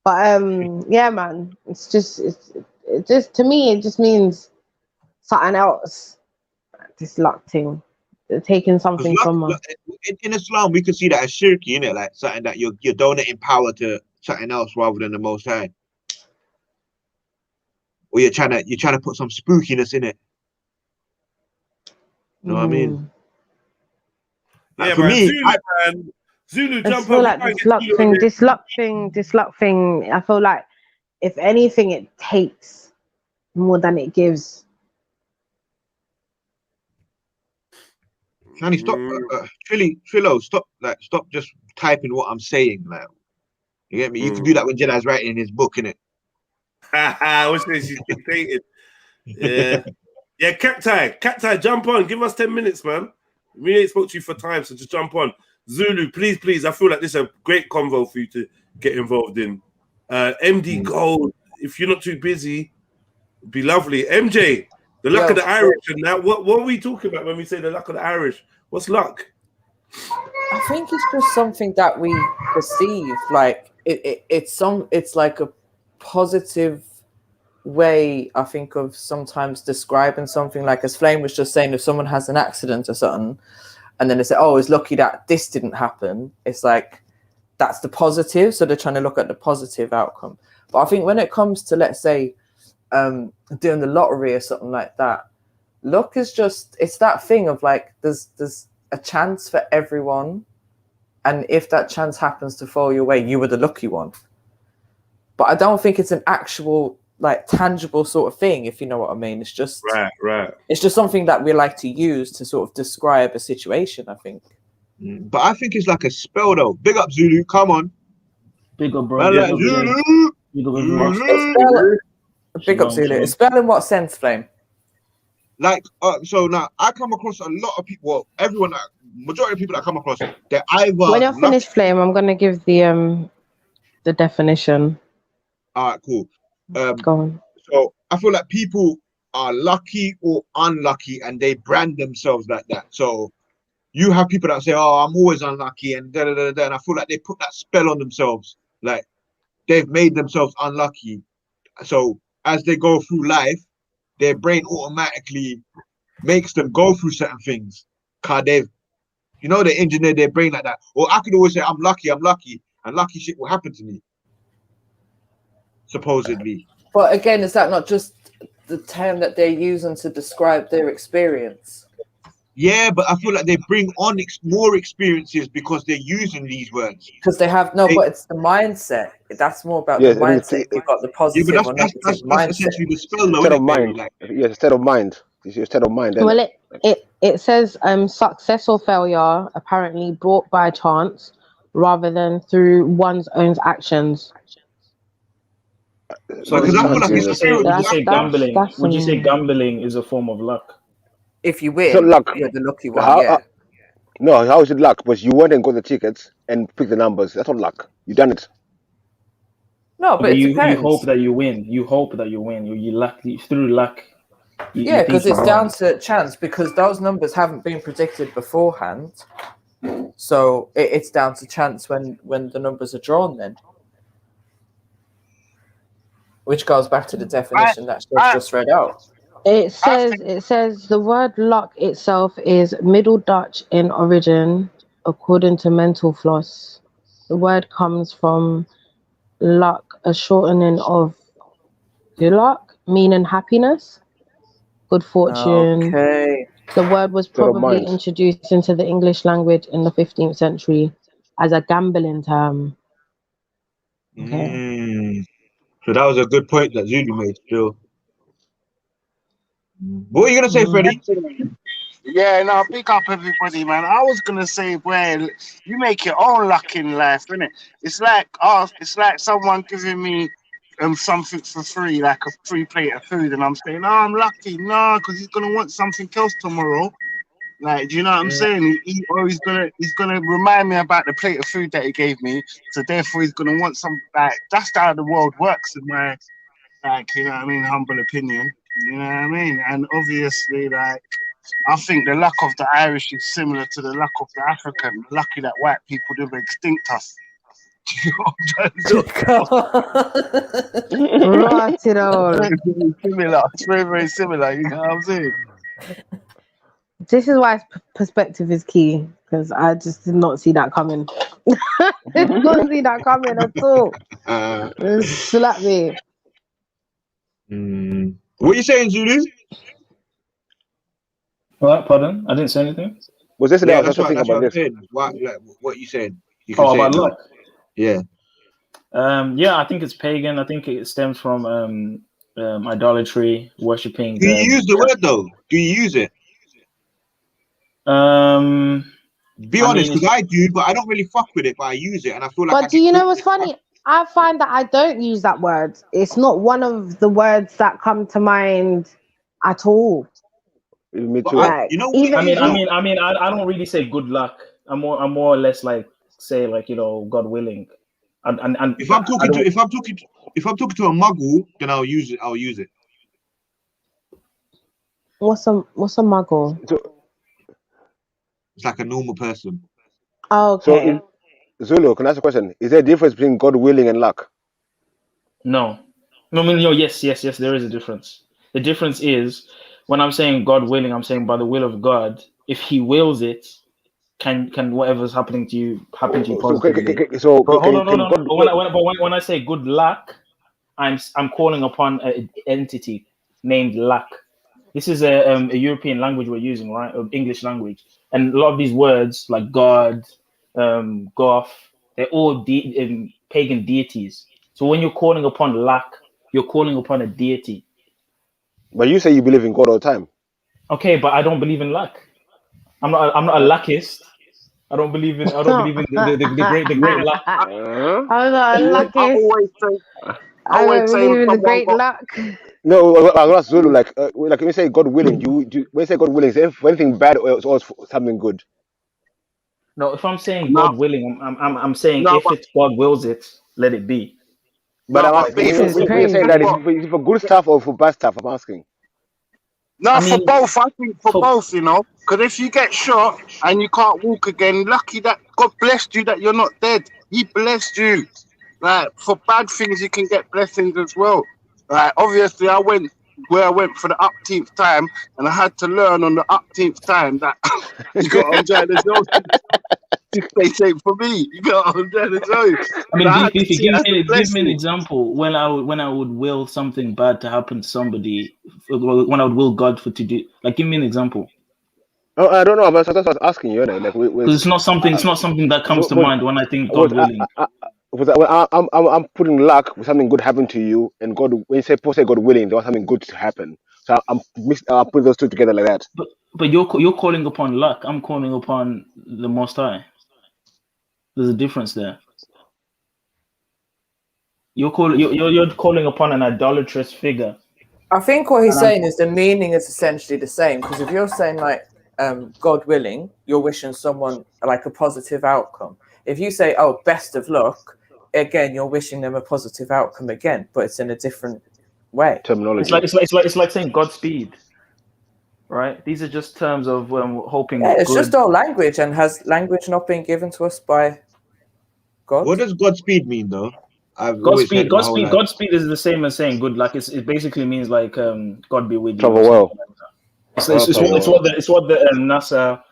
But yeah, man. It's just to me, it just means something else. This luck thing. They're taking something from us. In Islam, we can see that as shirky, innit? Like something that you're donating power to something else rather than the Most High. Or you're trying to put some spookiness in it. You know what I mean? Yeah, for man. me, Zulu, I jump feel on. like this luck thing. I feel like if anything, it takes more than it gives. Can you stop, Trillo? Stop just typing what I'm saying. Like, you get me? You can do that when Jedi's writing in his book, innit? I wish she's dictated. Yeah. Yeah, Cacti, jump on. Give us 10 minutes, man. We ain't spoke to you for time, so just jump on. Zulu, please. I feel like this is a great convo for you to get involved in. MD Gold, if you're not too busy, it'd be lovely. MJ, the luck of the Irish. And now, what are we talking about when we say the luck of the Irish? What's luck? I think it's just something that we perceive. Like it's like a positive way, I think, of sometimes describing something. Like as Flame was just saying, if someone has an accident or something and then they say, oh, it's lucky that this didn't happen, it's like that's the positive, so they're trying to look at the positive outcome. But I think when it comes to, let's say, doing the lottery or something like that, luck is just, it's that thing of like, there's a chance for everyone. And if that chance happens to fall your way, you were the lucky one. But I don't think it's an actual, like, tangible sort of thing, if you know what I mean. It's just right. It's just something that we like to use to sort of describe a situation, I think. But I think it's like a spell though. Big up Zulu, come on. Big up, bro. Man, Big like, up, Zulu. big up, Zulu. Big up Zulu. Spell in what sense, Flame? Like, so now I come across a lot of people. Well, everyone, majority of people that I come across, they're either. When you're finished, Flame, I'm gonna give the definition. All right, cool. Go on. So I feel like people are lucky or unlucky, and they brand themselves like that. So you have people that say, "Oh, I'm always unlucky," and da da da da. And I feel like they put that spell on themselves, like they've made themselves unlucky. So as they go through life, their brain automatically makes them go through certain things. Cause they've, they engineer their brain like that. Or I could always say, I'm lucky, and lucky shit will happen to me. Supposedly. But again, is that not just the term that they're using to describe their experience? Yeah, but I feel like they bring on more experiences because they're using these words. Because they have but it's the mindset. That's more about the mindset. You've got the positive or negative mindset. That's essentially the spell, though, State of mind. State of mind. It's your state of mind. Well, it says success or failure apparently brought by chance rather than through one's own actions. So would you say gambling? Would you say gambling is a form of luck? If you win, luck. You're the lucky one. No, how is it luck? Because you went and got the tickets and pick the numbers. That's not luck. You done it. No, but you hope that you win. You hope that you win. You lucky through luck. Because it's down to chance. Because those numbers haven't been predicted beforehand, so it's down to chance when the numbers are drawn. Then, which goes back to the definition that just read out. It says the word luck itself is Middle Dutch in origin, according to Mental Floss. The word comes from luck, a shortening of luck, meaning happiness, good fortune. Okay. The word was probably introduced into the English language in the 15th century as a gambling term. Okay. So that was a good point that Zulu made still. What are you gonna say, Freddie? Yeah, no, pick up everybody, man. I was gonna say, well, you make your own luck in life, innit? It's like someone giving me something for free, like a free plate of food, and I'm saying, oh, I'm lucky. No, because he's gonna want something else tomorrow. Like, do you know what I'm saying? He's gonna remind me about the plate of food that he gave me. So therefore, he's gonna want some. Like, that's how the world works, in my, you know what I mean, humble opinion. You know what I mean? And obviously, like, I think the luck of the Irish is similar to the luck of the African. Lucky that white people didn't extinct us. Do you know what I'm trying to say? Right, it all. Similar. It's very, very similar. You know what I'm saying? This is why perspective is key, because I just did not see that coming. Did not see that coming at all. Slap me. What are you saying, Zulu? What? Pardon? I didn't say anything. Was this that's what I'm saying. What you saying? You can say about luck. Yeah. Yeah, I think it's pagan. I think it stems from idolatry, worshipping. Do you use the word though? Do you use it? Be honest, because I do, but I don't really fuck with it. But I use it, and I feel like. But do you know what's funny? I find that I don't use that word. It's not one of the words that come to mind at all. Me too. Like, you know, I mean, I don't really say good luck. I'm more or less like say like, you know, God willing. And if I'm talking to a muggle, then I'll use it. What's a muggle? It's like a normal person. Oh, okay. So, Zulu, can I ask a question? Is there a difference between God willing and luck? No. I mean, yes, there is a difference. The difference is when I'm saying God willing, I'm saying by the will of God. If He wills it, can whatever's happening to you happen to you positively. But when I say good luck, I'm calling upon an entity named luck. This is a European language we're using, right? English language, and a lot of these words like God, Goth, they're all pagan deities. So when you're calling upon luck, you're calling upon a deity. But you say you believe in God all the time. Okay, but I don't believe in luck. I'm not a luckist. I don't believe in the great luck. I'm not a I luckiest. I always don't say believe when in the someone great got luck. No, I'm not Zulu. Like when you say God willing, when you say God willing, is it anything bad or it's always something good? No, if I'm saying no, God willing, I'm saying no, if it's God wills it, let it be. But I'm but asking This is when you're saying that, is crazy. it for good stuff or for bad stuff? I'm asking. no, I for mean, both. I think for for both, you know, because if you get shot and you can't walk again, lucky that God blessed you that you're not dead. He blessed you. Like for bad things, you can get blessings as well. Like obviously, I went where I went for the upteenth time, and I had to learn on the upteenth time that you got what I'm trying to show. Stay safe for me. You got what I'm trying to show you. I So mean, I had to Beefy, see it as a give me an blessing. example when I would will something bad to happen to somebody, when I would will God for to do. Like, give me an example. Oh, I don't know, but that's what I was asking you. Like, Because it's not something that comes to mind when I think God willing. I'm putting luck with something good happen to you, and God. When you say God willing, there was something good to happen. So I'm putting those two together like that. But you're calling upon luck. I'm calling upon the Most High. There's a difference there. You're calling upon an idolatrous figure. I think what he's And I'm- saying is the meaning is essentially the same. Because if you're saying like, God willing, you're wishing someone like a positive outcome. If you say, oh, best of luck, again, you're wishing them a positive outcome again, but it's in a different way. Terminology. It's like saying Godspeed, right? These are just terms of hoping. Yeah, it's good. just all language, and has language not been given to us by God? What does Godspeed mean, though? I've always heard it my whole life. Godspeed is the same as saying good luck. It basically means like God be with you. Travel Or well. like that. It's what the NASA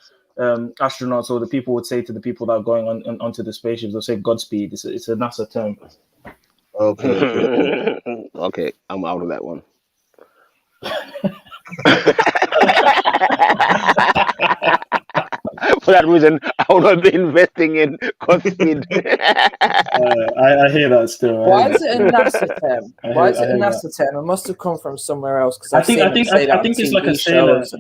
astronauts or the people would say to the people that are going onto the spaceships. They'll say Godspeed. It's a NASA term. Okay. Okay, I'm out of that one. For that reason, I will not be investing in Godspeed. I hear that still. Why is it a NASA term? Why is it a NASA term? It must have come from somewhere else because I I've think seen them say that on it's like a TV sailor. shows.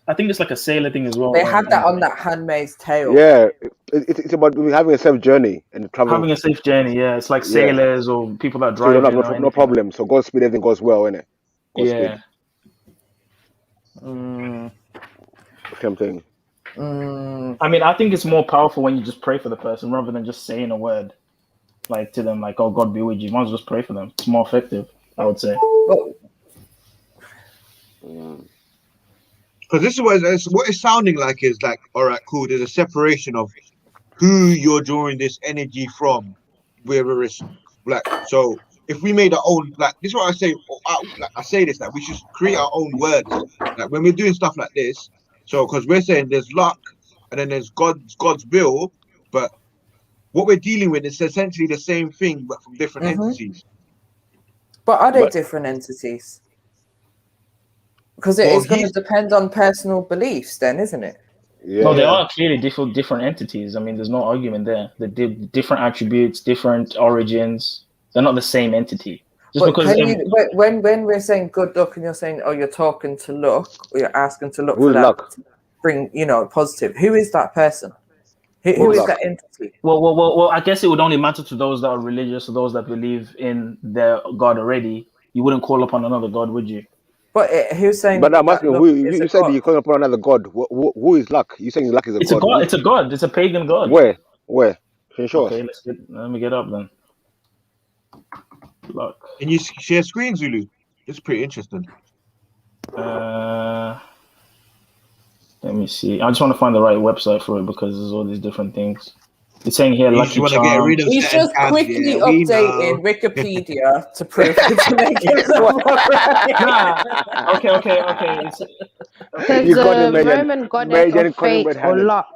I think it's like a sailor thing as well. They had that on that Handmaid's Tale. Yeah, it's about having a safe journey and traveling. Having a safe journey, yeah. It's like sailors or people that So you drive. don't have no problem. So Godspeed, everything goes well, innit? Yeah. Same thing. I mean, I think it's more powerful when you just pray for the person rather than just saying a word like to them, like, "Oh, God be with you." You might as well just pray for them. It's more effective, I would say. Because this is what it's sounding like is like, all right, cool. There's a separation of who you're drawing this energy from, whether it's like, so if we made our own, like, this is what I say, I say this, that we should create our own words, like when we're doing stuff like this. So, because we're saying there's luck and then there's God's will, but what we're dealing with is essentially the same thing, but from different entities. But are they different entities? Because it is going to depend on personal beliefs, then, isn't it? Yeah. No, they are clearly different entities. I mean, there's no argument there. The different attributes, different origins. They're not the same entity. Just But because when we're saying good luck and you're saying, oh, you're talking to luck, or you're asking to look Who's for that, luck? bring, positive. Who is that person? Who is that entity? Well, I guess it would only matter to those that are religious or those that believe in their God already. You wouldn't call upon another God, would you? But who's saying? But I'm asking, you said God? you're calling upon another God. Who is luck? You saying luck is a It's god? a god. It's a god. It's a pagan god. Where? Can you show Okay, us? let me get up then. Luck. Can you share screen, Zulu? It's pretty interesting. Let me see. I just want to find the right website for it because there's all these different things. It's saying here, Lucky Charms. He's just quickly updating Wikipedia to prove to make himself Okay. There's a Roman goddess of fate or luck.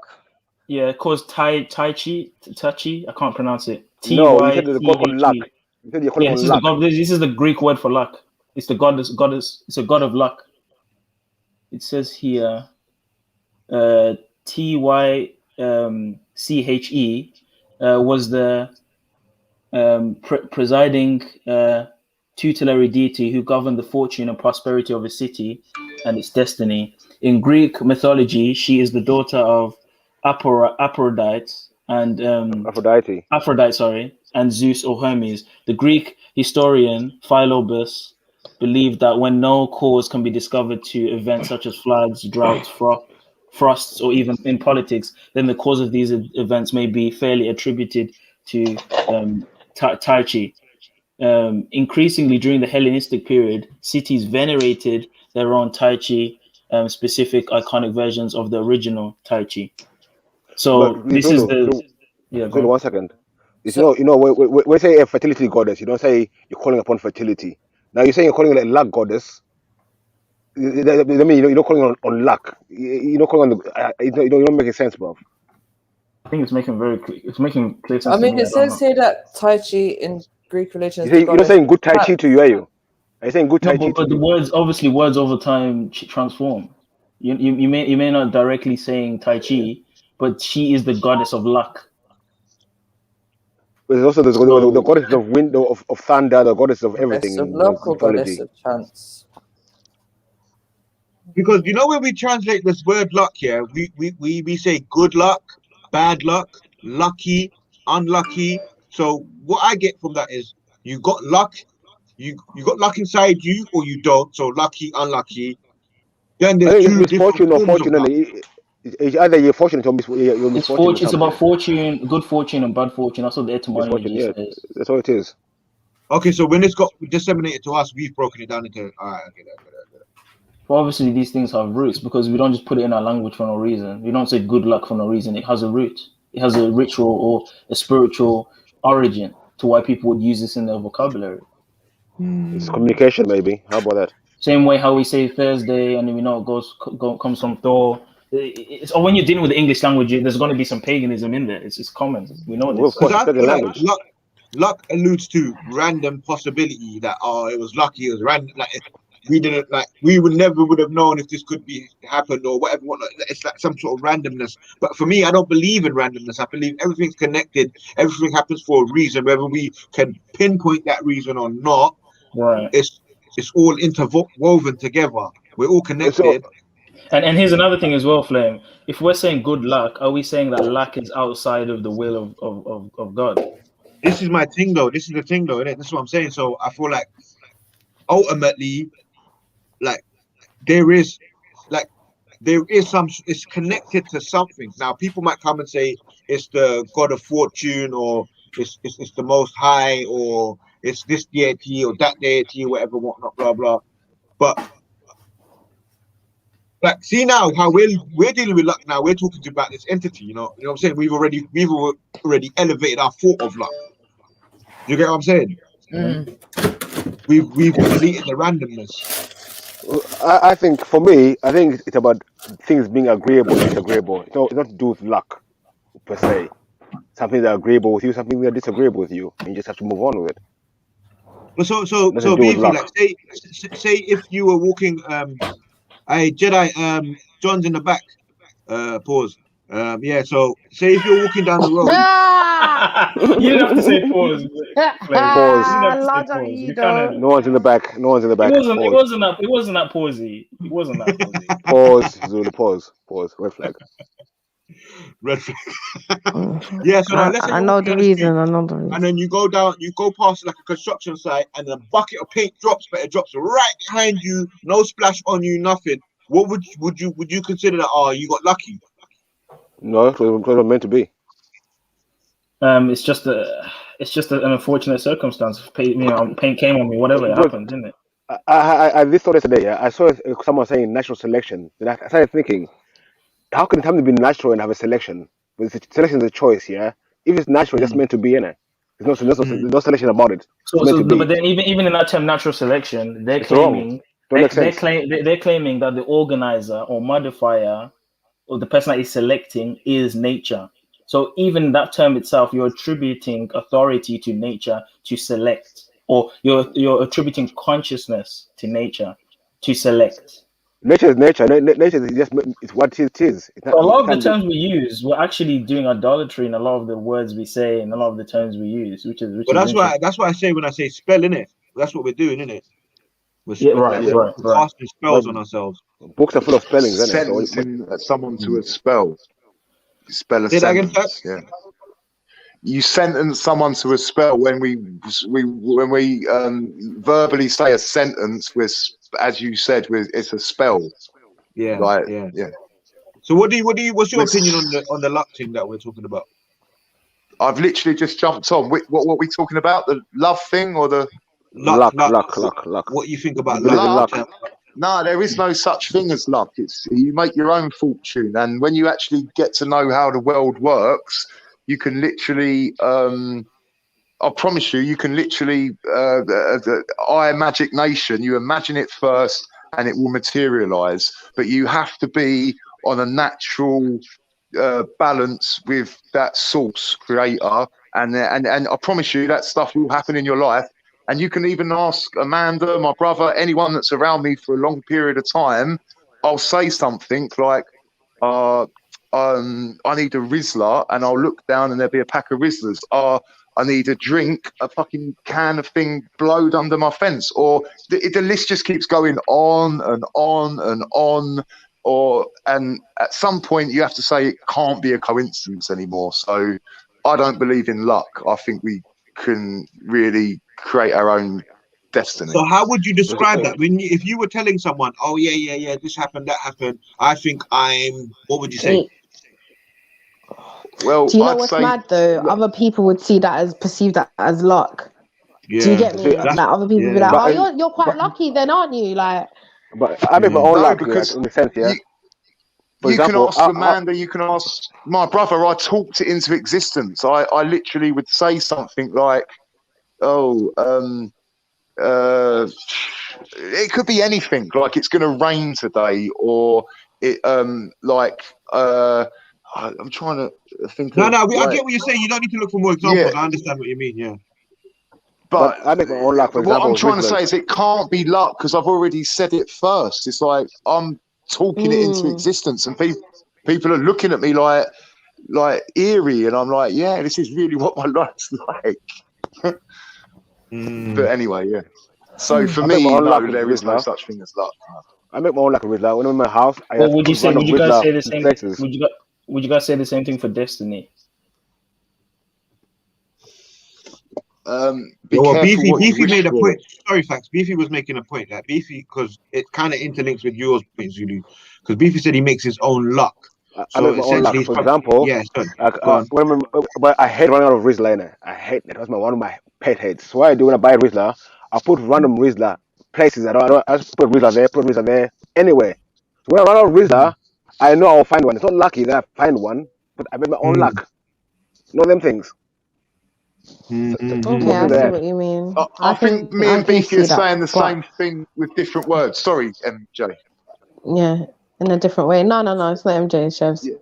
Yeah, it calls Tai Chi. I can't pronounce it. No, you said there's a god called luck. You said you're calling this on is luck. the god. This is the Greek word for luck. It's the goddess. It's a god of luck. it says here, TYCHE was the presiding tutelary deity who governed the fortune and prosperity of a city and its destiny. In Greek mythology, she is the daughter of Aphrodite and Aphrodite, and Zeus or Hermes. The Greek historian Philobus believed that when no cause can be discovered to events such as floods, droughts, frosts, or even in politics, then the cause of these events may be fairly attributed to Tyche. Increasingly during the Hellenistic period, cities venerated their own Tyche, specific iconic versions of the original Tyche. So But this is the Zulu, 1 second. When say a fertility goddess, you don't say you're calling upon fertility. Now you're saying you're calling it a luck goddess. I mean, you're not calling on luck. You're not calling on the. You don't make sense, bro. I think it's making clear sense. I mean, to me. it says here that Tai Chi in Greek religion is You're not saying good Tai Chi to you, are you? Are you saying good Tai Chi to but the words over time transform. You may not directly saying Tai Chi, but she is the goddess of luck. There's also the goddess of wind, of thunder, the goddess of everything. Goddess of luck or goddess of chance. Because you know when we translate this word luck here, we say good luck, bad luck, lucky, unlucky. So what I get from that is you got luck, you got luck inside you or you don't. So lucky, unlucky. Then there's two misfortune or fortune. It's either you're fortunate or you're misfortunate. It's about fortune, good fortune and bad fortune. That's what the etymology says. That's all it is. Okay, so when it's got disseminated to us, we've broken it down into. All right, okay, But obviously, these things have roots because we don't just put it in our language for no reason. We don't say good luck for no reason. It has a root. It has a ritual or a spiritual origin to why people would use this in their vocabulary. It's communication, maybe. How about that? Same way how we say Thursday, and we know it comes from Thor. Or when you're dealing with the English language, there's going to be some paganism in there. It's common. We know this. Because I feel like luck alludes to random possibility that it was lucky, it was random. Like we would have known if this could be happened or whatever. It's like some sort of randomness. But for me, I don't believe in randomness. I believe everything's connected. Everything happens for a reason, whether we can pinpoint that reason or not. Right. It's all interwoven together. We're all connected. And here's another thing as well, Flame. If we're saying good luck, are we saying that luck is outside of the will of God? This is my thing, though. This is the thing, though. This is what I'm saying. So I feel like ultimately, like there is some. It's connected to something. Now, people might come and say it's the God of fortune, or it's the Most High, or it's this deity or that deity, or whatever, whatnot, blah blah. But like, see now how we're dealing with luck. Now we're talking about this entity. You know what I'm saying? We've already elevated our thought of luck. You get what I'm saying? We've deleted the randomness. I think for me, it's about things being agreeable and disagreeable. It's not to do with luck per se. Something that's agreeable with you, something that's disagreeable with you, and you just have to move on with it. But so Beefy, like say if you were walking, Jedi, John's in the back. Pause. Yeah. So say if you're walking down the road. You didn't have to say pause. No one's in the back. No one's in the back. It wasn't that pausey. It wasn't that pausey. Pause, Zulu. Pause. Red flag. Red flag. Yeah. So now, let's say I know the reason. And then you go past like a construction site, and a bucket of paint drops, but it drops right behind you. No splash on you. Nothing. What would you consider that? Oh, you got lucky. No, it was meant to be. It's just an unfortunate circumstance. Paint came on me. Whatever it happened, didn't it? I this thought yesterday. Yeah, I saw someone saying natural selection. Then I started thinking, how can something be natural and have a selection? But selection is a choice. Yeah, if it's natural, it's just meant to be in it. There's no selection about it. But then even in that term, natural selection, they're claiming they're claiming that the organizer or modifier or the person that is selecting is nature. So even that term itself, you're attributing authority to nature to select, or you're attributing consciousness to nature to select. Nature is nature. Nature is just it's what it is. It's not, So a lot of the it terms we use, we're actually doing idolatry in a lot of the words we say and a lot of the terms we use, which is But interesting. that's why I say when I say spell, innit? That's what we're doing, innit? Yeah, right. We're casting spells on ourselves. Books are full of spellings, isn't it? So Sentencing someone to a spell. You spell a Say that again, sentence. Yeah. You sentence someone to a spell when we verbally say a sentence. As you said, it's a spell. Yeah. Right. Yeah. Yeah. So what's your opinion on the luck thing that we're talking about? I've literally just jumped on. What are we talking about? The love thing or the luck? What you think about luck? No, there is no such thing as luck. It's you make your own fortune, and when you actually get to know how the world works, you can literally. I promise you can literally. I Magic Nation. You imagine it first, and it will materialize. But you have to be on a natural balance with that source creator, and I promise you that stuff will happen in your life. And you can even ask Amanda, my brother, anyone that's around me for a long period of time. I'll say something like, I need a Rizzler, and I'll look down and there'll be a pack of Rizzlers. I need a drink, a fucking can of thing blowed under my fence. Or the list just keeps going on and on and on. And at some point you have to say it can't be a coincidence anymore. So I don't believe in luck. I think we can really create our own destiny. So how would you describe that if you were telling someone, oh yeah, this happened, that happened, I think what would you say? Well, do you know what's mad though? Other people would perceive that as luck. Yeah. Do you get me? Like other people would be like, oh, you're quite lucky then, aren't you? Like, but I make my own luck because in the sense, yeah. For example, can ask Amanda, you can ask my brother. I talked it into existence. I literally would say something like, it could be anything. Like it's going to rain today, or it I'm trying to think. I get what you're saying. You don't need to look for more examples. Yeah. I understand what you mean. Yeah. But I make my own luck. For what example, I'm trying to say is it can't be luck because I've already said it first. It's like I'm talking it into existence, and people are looking at me like eerie, and I'm like, yeah, this is really what my life's like. But anyway, yeah. So for me, no, there is no such thing as luck. I make my own luck with luck. When I'm in my house, would you guys say the same? Would you guys say the same thing for destiny? Beefy made a point. Sorry, Facts. Beefy was making a point that Beefy, because it kind of interlinks with yours, point, Zulu. Because Beefy said he makes his own luck. I make my own luck. For example, but I hate running out of Rizzler. I hate that. That's one of my pet hates. So what I do when I buy a Rizzler, I put random Rizzler places. I just put Rizzler there, anyway. So when I run out of Rizzler, I know I'll find one. It's not lucky that I find one, but I make my own luck. Know them things. Okay, I see what you mean. I think me and Beefy are saying the same thing with different words. Sorry, MJ. Yeah, in a different way. No, it's not MJ, it's Chefs. Yeah.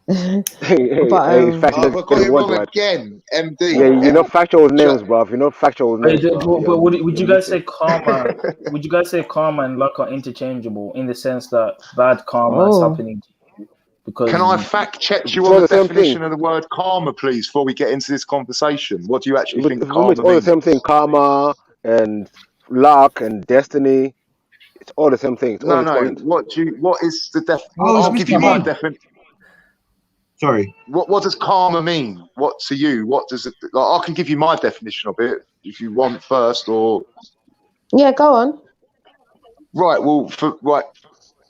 But I've got it wrong again. MD. Yeah, you're not factual with names, bro. You're not factual with names. But would you guys say karma? Would you guys say karma and luck are interchangeable in the sense that bad karma is happening to you? Because can I fact check you on the definition of the word karma, please, before we get into this conversation? What do you actually think karma means? It's all the same thing. Karma and luck and destiny. It's all the same thing. No. What is the definition? I'll give you my definition. Sorry. What does karma mean? What to you? What does it? Like, I can give you my definition of it if you want first, or yeah, go on. Right. Well,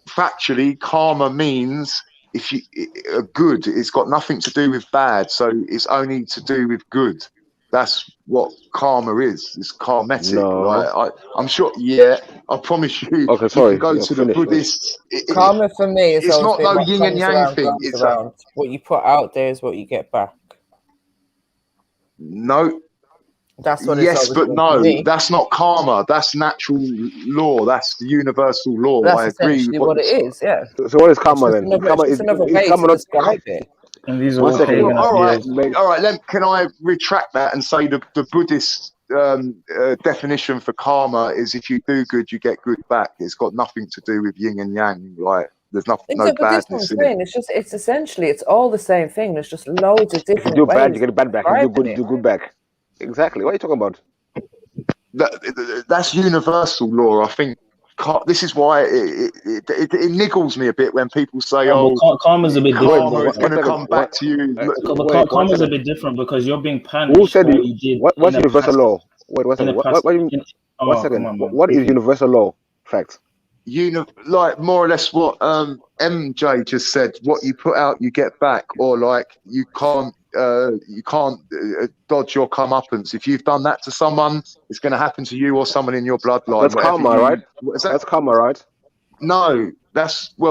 factually, karma means if you good. It's got nothing to do with bad, so it's only to do with good. That's what karma is. It's karmatic. No. Right? I'm sure. Yeah, I promise you. Okay, sorry. You can go to the Buddhists. Karma for me is it's not no yin and yang thing. It's what you put out there is what you get back. No. That's what. Yes, but no. That's not karma. That's natural law. That's the universal law. That's I agree essentially what it is. Yeah. So what is karma then? Karma is another way to describe it. And these are all all right. Can I retract that and say the Buddhists definition for karma is if you do good, you get good back. It's got nothing to do with yin and yang. Like there's no Exactly, but this is what badness I'm in it. saying. It's essentially it's all the same thing. There's just loads of If you different do bad, ways you get bad of back. If you do good, describing you it. do good back. Exactly. What are you talking about? That's universal law. I think this is why it niggles me a bit when people say, But "Oh, karma's a bit Wait, different. karma is going to come back to you." But wait, one karma's a second. bit different because you're being Who punished said for what you? you did What's in a universal past. law? Wait, one In a second. past. What do you? In, One oh, second. come on, man. What is universal law? Facts. Like more or less what MJ just said. What you put out, you get back, or like you can't dodge your comeuppance. If you've done that to someone, it's going to happen to you or someone in your bloodline. That's Whatever karma, right? Is that? That's karma, right? No,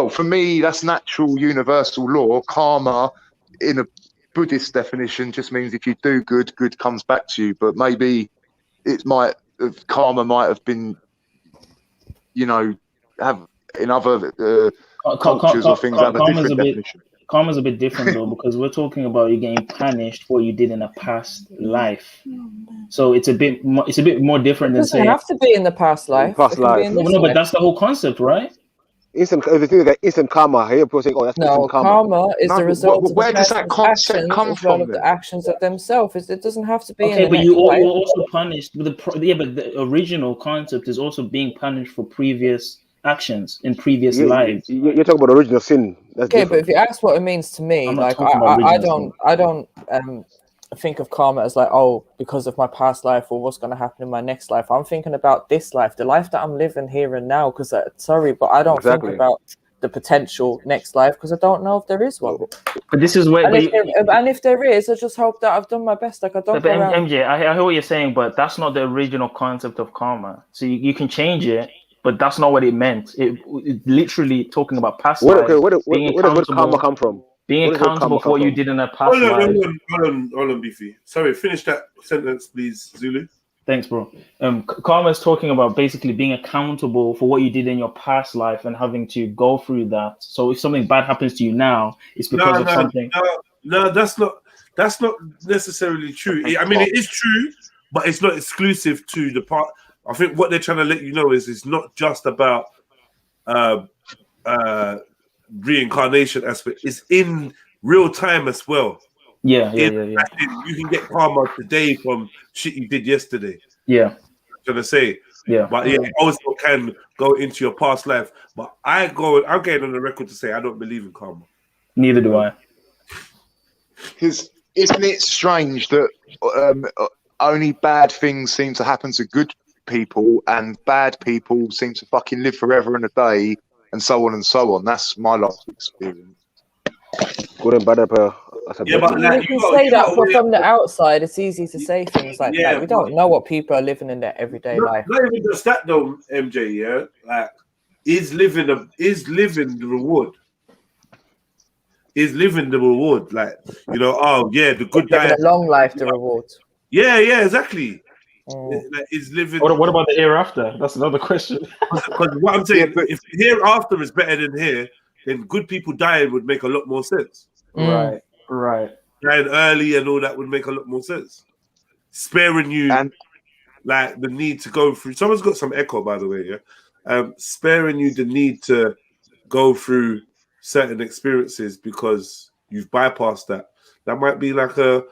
for me, that's natural universal law. Karma, in a Buddhist definition, just means if you do good, good comes back to you. But maybe karma might have been, have in other cultures or things have a different definition. Karma's a bit different though, because we're talking about you getting punished for what you did in a past life. So it's a bit more different It than doesn't saying have to be in the past life. Past It can be life. in this no, but life. that's the whole concept, right? Instant. The thing that instant karma. Here, people saying, "Oh, that's No, instant karma." karma is No, the but result of where the does that person's concept actions come as well from as the then? actions of themselves. It doesn't have to be in Okay, the but next you're life. also punished with but the original concept is also being punished for previous actions in previous lives. You're talking about original sin. That's Okay, but different. if you ask what it means to me, I'm not like talking about original. I don't think of karma as like, oh, because of my past life or what's going to happen in my next life. I'm thinking about this life, the life that I'm living here and now. Because sorry, but I don't Exactly. think about the potential next life because I don't know if there is one. But this is where. And if there is, I just hope that I've done my best. Like I don't But go around. MJ, I hear what you're saying, but that's not the original concept of karma. So you can change it, but that's not what it meant. It literally talking about past life, Where does karma accountable, come from? being Where does accountable karma for come what you from? did in a past life. Hold on, Beefy. Sorry, finish that sentence, please, Zulu. Thanks, bro. Karma is talking about basically being accountable for what you did in your past life and having to go through that. So if something bad happens to you now, it's because of something. No, that's not necessarily true. I mean, it is true, but it's not exclusive to the part. I think what they're trying to let you know is it's not just about reincarnation aspect. It's in real time as well. Yeah. You can get karma today from shit you did yesterday. Yeah. I'm trying to say. Yeah. But yeah, it also can go into your past life. But I'm getting on the record to say I don't believe in karma. Neither do I. Because isn't it strange that only bad things seem to happen to good people and bad people seem to fucking live forever and a day and so on and so on? That's my life experience. Good and bad. Yeah, but you can say that, but from the outside, it's easy to say things like that. We don't know what people are living in their everyday life. Not even just that though, MJ. Yeah, like is living the reward. Is living the reward, like oh yeah, the good living diet, a long life, the reward. Yeah, exactly. Like, is living. What about the hereafter? That's another question. Because what I'm saying, if hereafter is better than here, then good people dying would make a lot more sense. Right. Dying early and all that would make a lot more sense. Sparing you like the need to go through. Someone's got some echo, by the way. Yeah, sparing you the need to go through certain experiences because you've bypassed that. That might be like a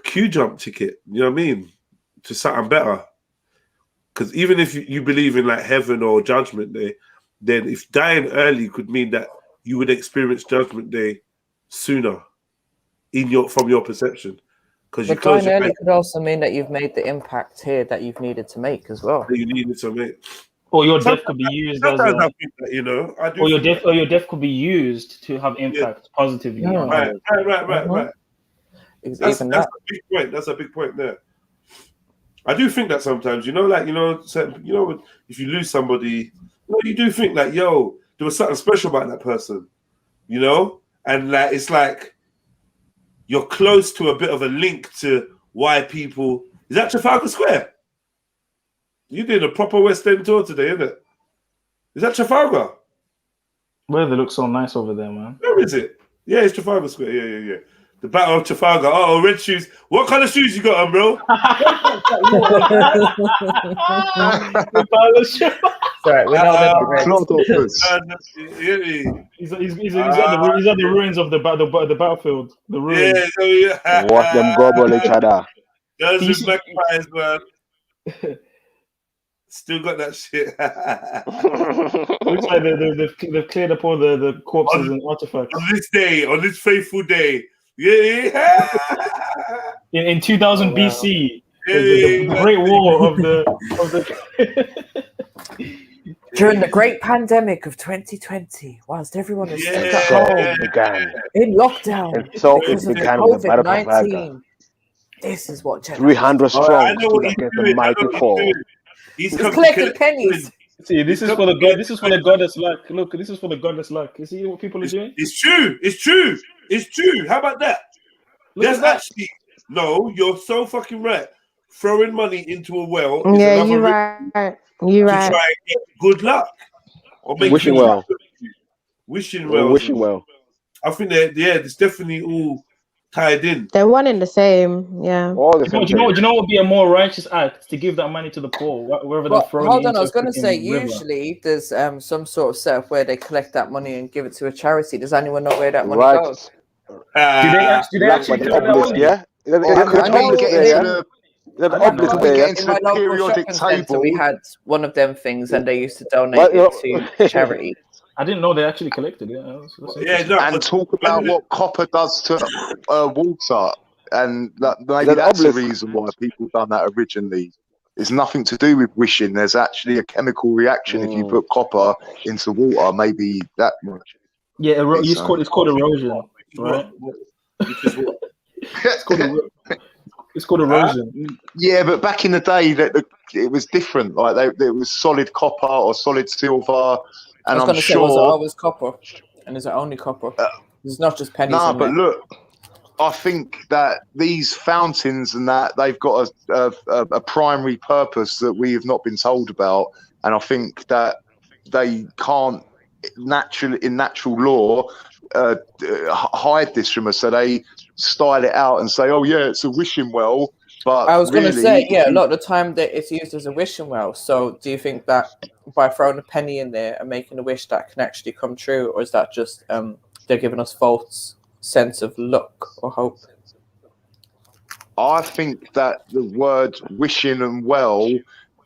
queue jump ticket. You know what I mean? To something better. Because even if you believe in like heaven or judgment day, then if dying early could mean that you would experience judgment day sooner from your perception. Because you dying early could also mean that you've made the impact here that you've needed to make as well. You needed to make. Or your death could be used as I think that, I do. Or your death could be used to have impact positively. Right. That's that. a big point. That's a big point there. I do think that sometimes, if you lose somebody, you do think like, yo, there was something special about that person, and like it's like you're close to a bit of a link to why people. Is that Trafalgar Square? You did a proper West End tour today, isn't it? Is that Trafalgar? Well, they look so nice over there, man. Where is it? Yeah, it's Trafalgar Square. Yeah. The Battle of Trafalgar. Oh, red shoes. What kind of shoes you got on, bro? Sorry, we know that. He's at the ruins of the battlefield. The ruins. Yeah. Watch them gobble each other. Girls with magpies, man. Still got that shit. Looks like they've cleared up all the corpses and artifacts. On this day, on this faithful day. Yeah. In 2000 BC, the Great War of the During the great pandemic of 2020, whilst everyone was stuck at So home it began. in lockdown And so because it of began with the Battle of Trafalgar. COVID-19. This is what Jedi 300 strong I know what stood he's against doing. the mighty foe. He's He's come to collecting collect pennies. See, this is for the god. This is for the goddess luck. Look, this is for the goddess luck. You see what people are doing? It's true. It's true. It's true. How about that? That's actually no. You're so fucking right. Throwing money into a well is Yeah, another you're reason right. You're to right. try and get good luck or make Wishing things well. happen. Wishing well. Wishing well. I think that it's definitely all tied in. They're one in the same. Yeah. All the Do same you know what would be a more righteous act? To give that money to the poor, wherever they're Well, throwing hold it on, I was into going to a say, freaking river. usually there's some sort of setup where they collect that money and give it to a charity. Does anyone know where that money Right. goes? Do they Like actually by the collect that obelisk, money? yeah? Is that Could the I know, obelisk we get there, into yeah? the? Is that the I know obelisk Could we there, get yeah? into in my the local periodic shopping centre, table? we had one of them things and they used to donate But, you it know, to charity. I didn't know they actually collected it. That's Yeah, interesting. no, And but talk about what copper does to water, and that, is maybe that the that's the obelisk? reason why people done that originally. It's nothing to do with wishing. There's actually a chemical reaction if you put copper into water. Maybe that much. Yeah, It's, it's called erosion, right? Which is what? It's called erosion. Yeah, but back in the day, it was different. Like it was solid copper or solid silver, I and was I'm going to say, was it sure. always copper? And is it only copper? It's not just pennies Nah, in but there. look, I think that these fountains and that they've got a primary purpose that we have not been told about, and I think that they can't in natural law hide this from us. So they style it out and say, "Oh yeah, it's a wishing well." But I was going to really, say, yeah, a lot of the time that it's used as a wishing well. So do you think that by throwing a penny in there and making a wish that can actually come true, or is that just they're giving us false sense of luck or hope? I think that the word wishing and well,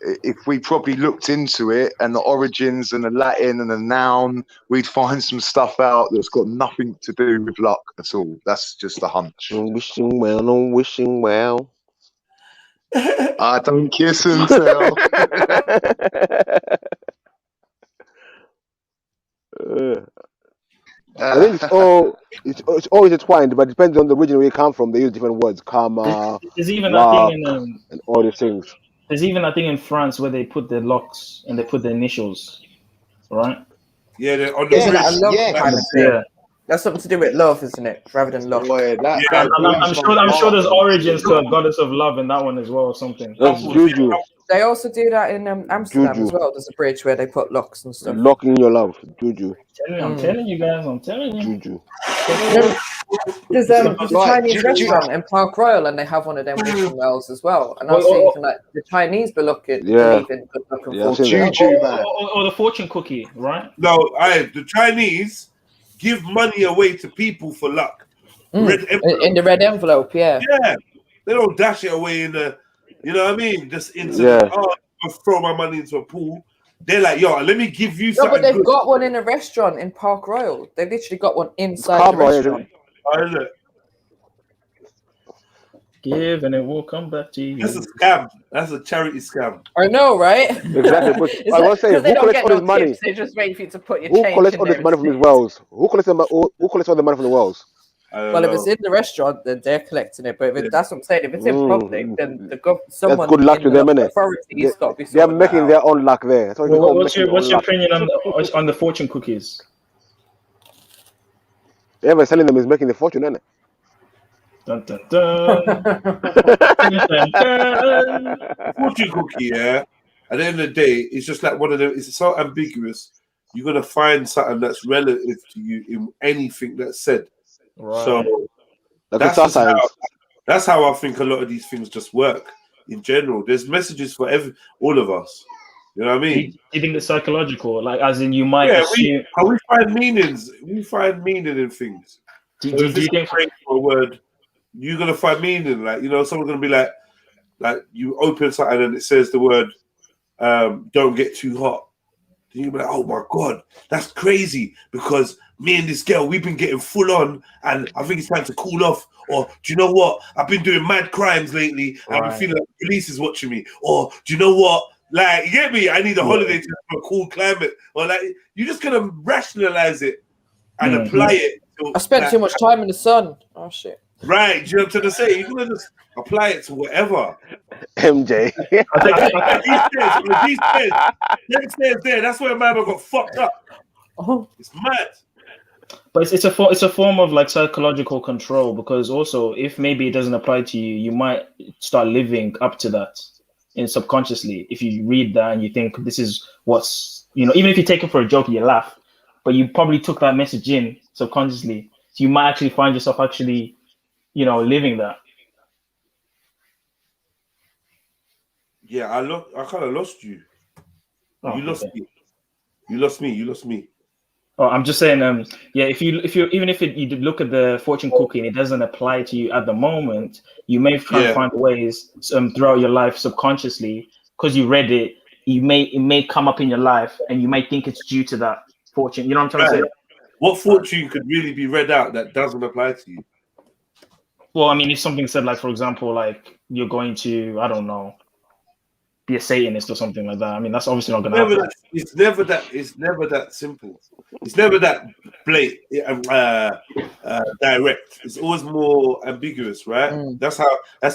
if we probably looked into it and the origins and the Latin and the noun, we'd find some stuff out that's got nothing to do with luck at all. That's just a hunch. Wishing well, no wishing well. I don't kiss and tell. I think it's always intertwined, but it depends on the region where you come from. They use different words, karma, There's even luck, a thing and all these things. There's even a thing in France where they put their locks and they put their initials, right? Yeah, they're on the Isn't that a love yeah. kind of thing? Yeah. That's something to do with love, isn't it? Rather than luck. Boy, I'm sure there's origins to a goddess of love in that one as well, or something. That's juju. They also do that in Amsterdam Juju. as well. There's a bridge where they put locks and stuff. Locking your love, juju. I'm telling you guys, I'm telling you. Juju. There's a Chinese Juju. restaurant in Park Royal, and they have one of them wishing wells as well. And I was Oh, thinking, like, the Chinese believe in good luck and Yeah, I've fortune. seen that. Juju, man. Or the fortune cookie, right? No, the Chinese give money away to people for luck. Red envelope. In the red envelope, yeah. Yeah, they don't dash it away in the, you know what I mean? Just into Yeah. I'll throw my money into a pool. They're like, yo, let me give you No, something but they've good. got one in a restaurant in Park Royal. They've literally got one inside the Karma, restaurant. Look, Give and it will come back to you. that's a scam. That's a charity scam. I know, right? Exactly. But It's I like, was saying, 'cause they who don't collects get all no this money? tips, they just wait for you to put your Who change collects in all this there money from his instead. wells? Who collects all the money from the wells? Well, if it's in the restaurant, then they're collecting it. But if that's what I'm saying. If it's in public, then someone good luck in to the them, local innit? authority's got to be They're sorting that making out. their own luck there. That's what they call What's making your their own luck. opinion on the fortune cookies? Whoever selling them is making the fortune, isn't it? Dun, dun, dun. Dun, dun, dun. Fortune cookie, yeah. At the end of the day, it's just like one of them. It's so ambiguous. You're gonna find something that's relative to you in anything that's said. Right. So Like That's star just how, signs. that's how I think a lot of these things just work in general. There's messages for all of us. You know what I Do mean? you think it's psychological? Like, as in, you might Yeah, assume. we find meanings. We find meaning in things. Do So if you it's a think? phrase or a word, you're gonna find meaning. Like, you know, someone's gonna be like you open something and it says the word don't get too hot. Then you'll be like, oh my God, that's crazy, because me and this girl, we've been getting full on and I think it's time to cool off. Or do you know what? I've been doing mad crimes lately and I've been feeling like the police is watching me. Or do you know what? Like, you get me? I need a holiday to a cool climate. Or like, you're just gonna rationalize it and apply it. I spent too much time in the sun. Oh shit. Right, do you know what I'm trying to say? You're gonna just apply it to whatever. MJ. These stairs there. That's where my man got fucked up. Oh, it's mad. But it's a form of like psychological control, because also if maybe it doesn't apply to you, you might start living up to that in subconsciously. If you read that and you think this is what's, you know, even if you take it for a joke, you laugh, but you probably took that message in subconsciously. So you might actually find yourself actually, you know, living that. Yeah, I kind of lost you. Oh, you lost okay. me. You lost me. Oh, I'm just saying, yeah, if you even if you look at the fortune cookie and it doesn't apply to you at the moment, you may try to find ways throughout your life subconsciously, because you read it. It may come up in your life, and you may think it's due to that fortune. You know what I'm trying to say? What fortune could really be read out that doesn't apply to you? Well, I mean, if something said, like, for example, like you're going to, I don't know, be a Satanist or something like that. I mean, that's obviously not going to happen. It's never that simple. It's never that blatant, direct. It's always more ambiguous, right? That's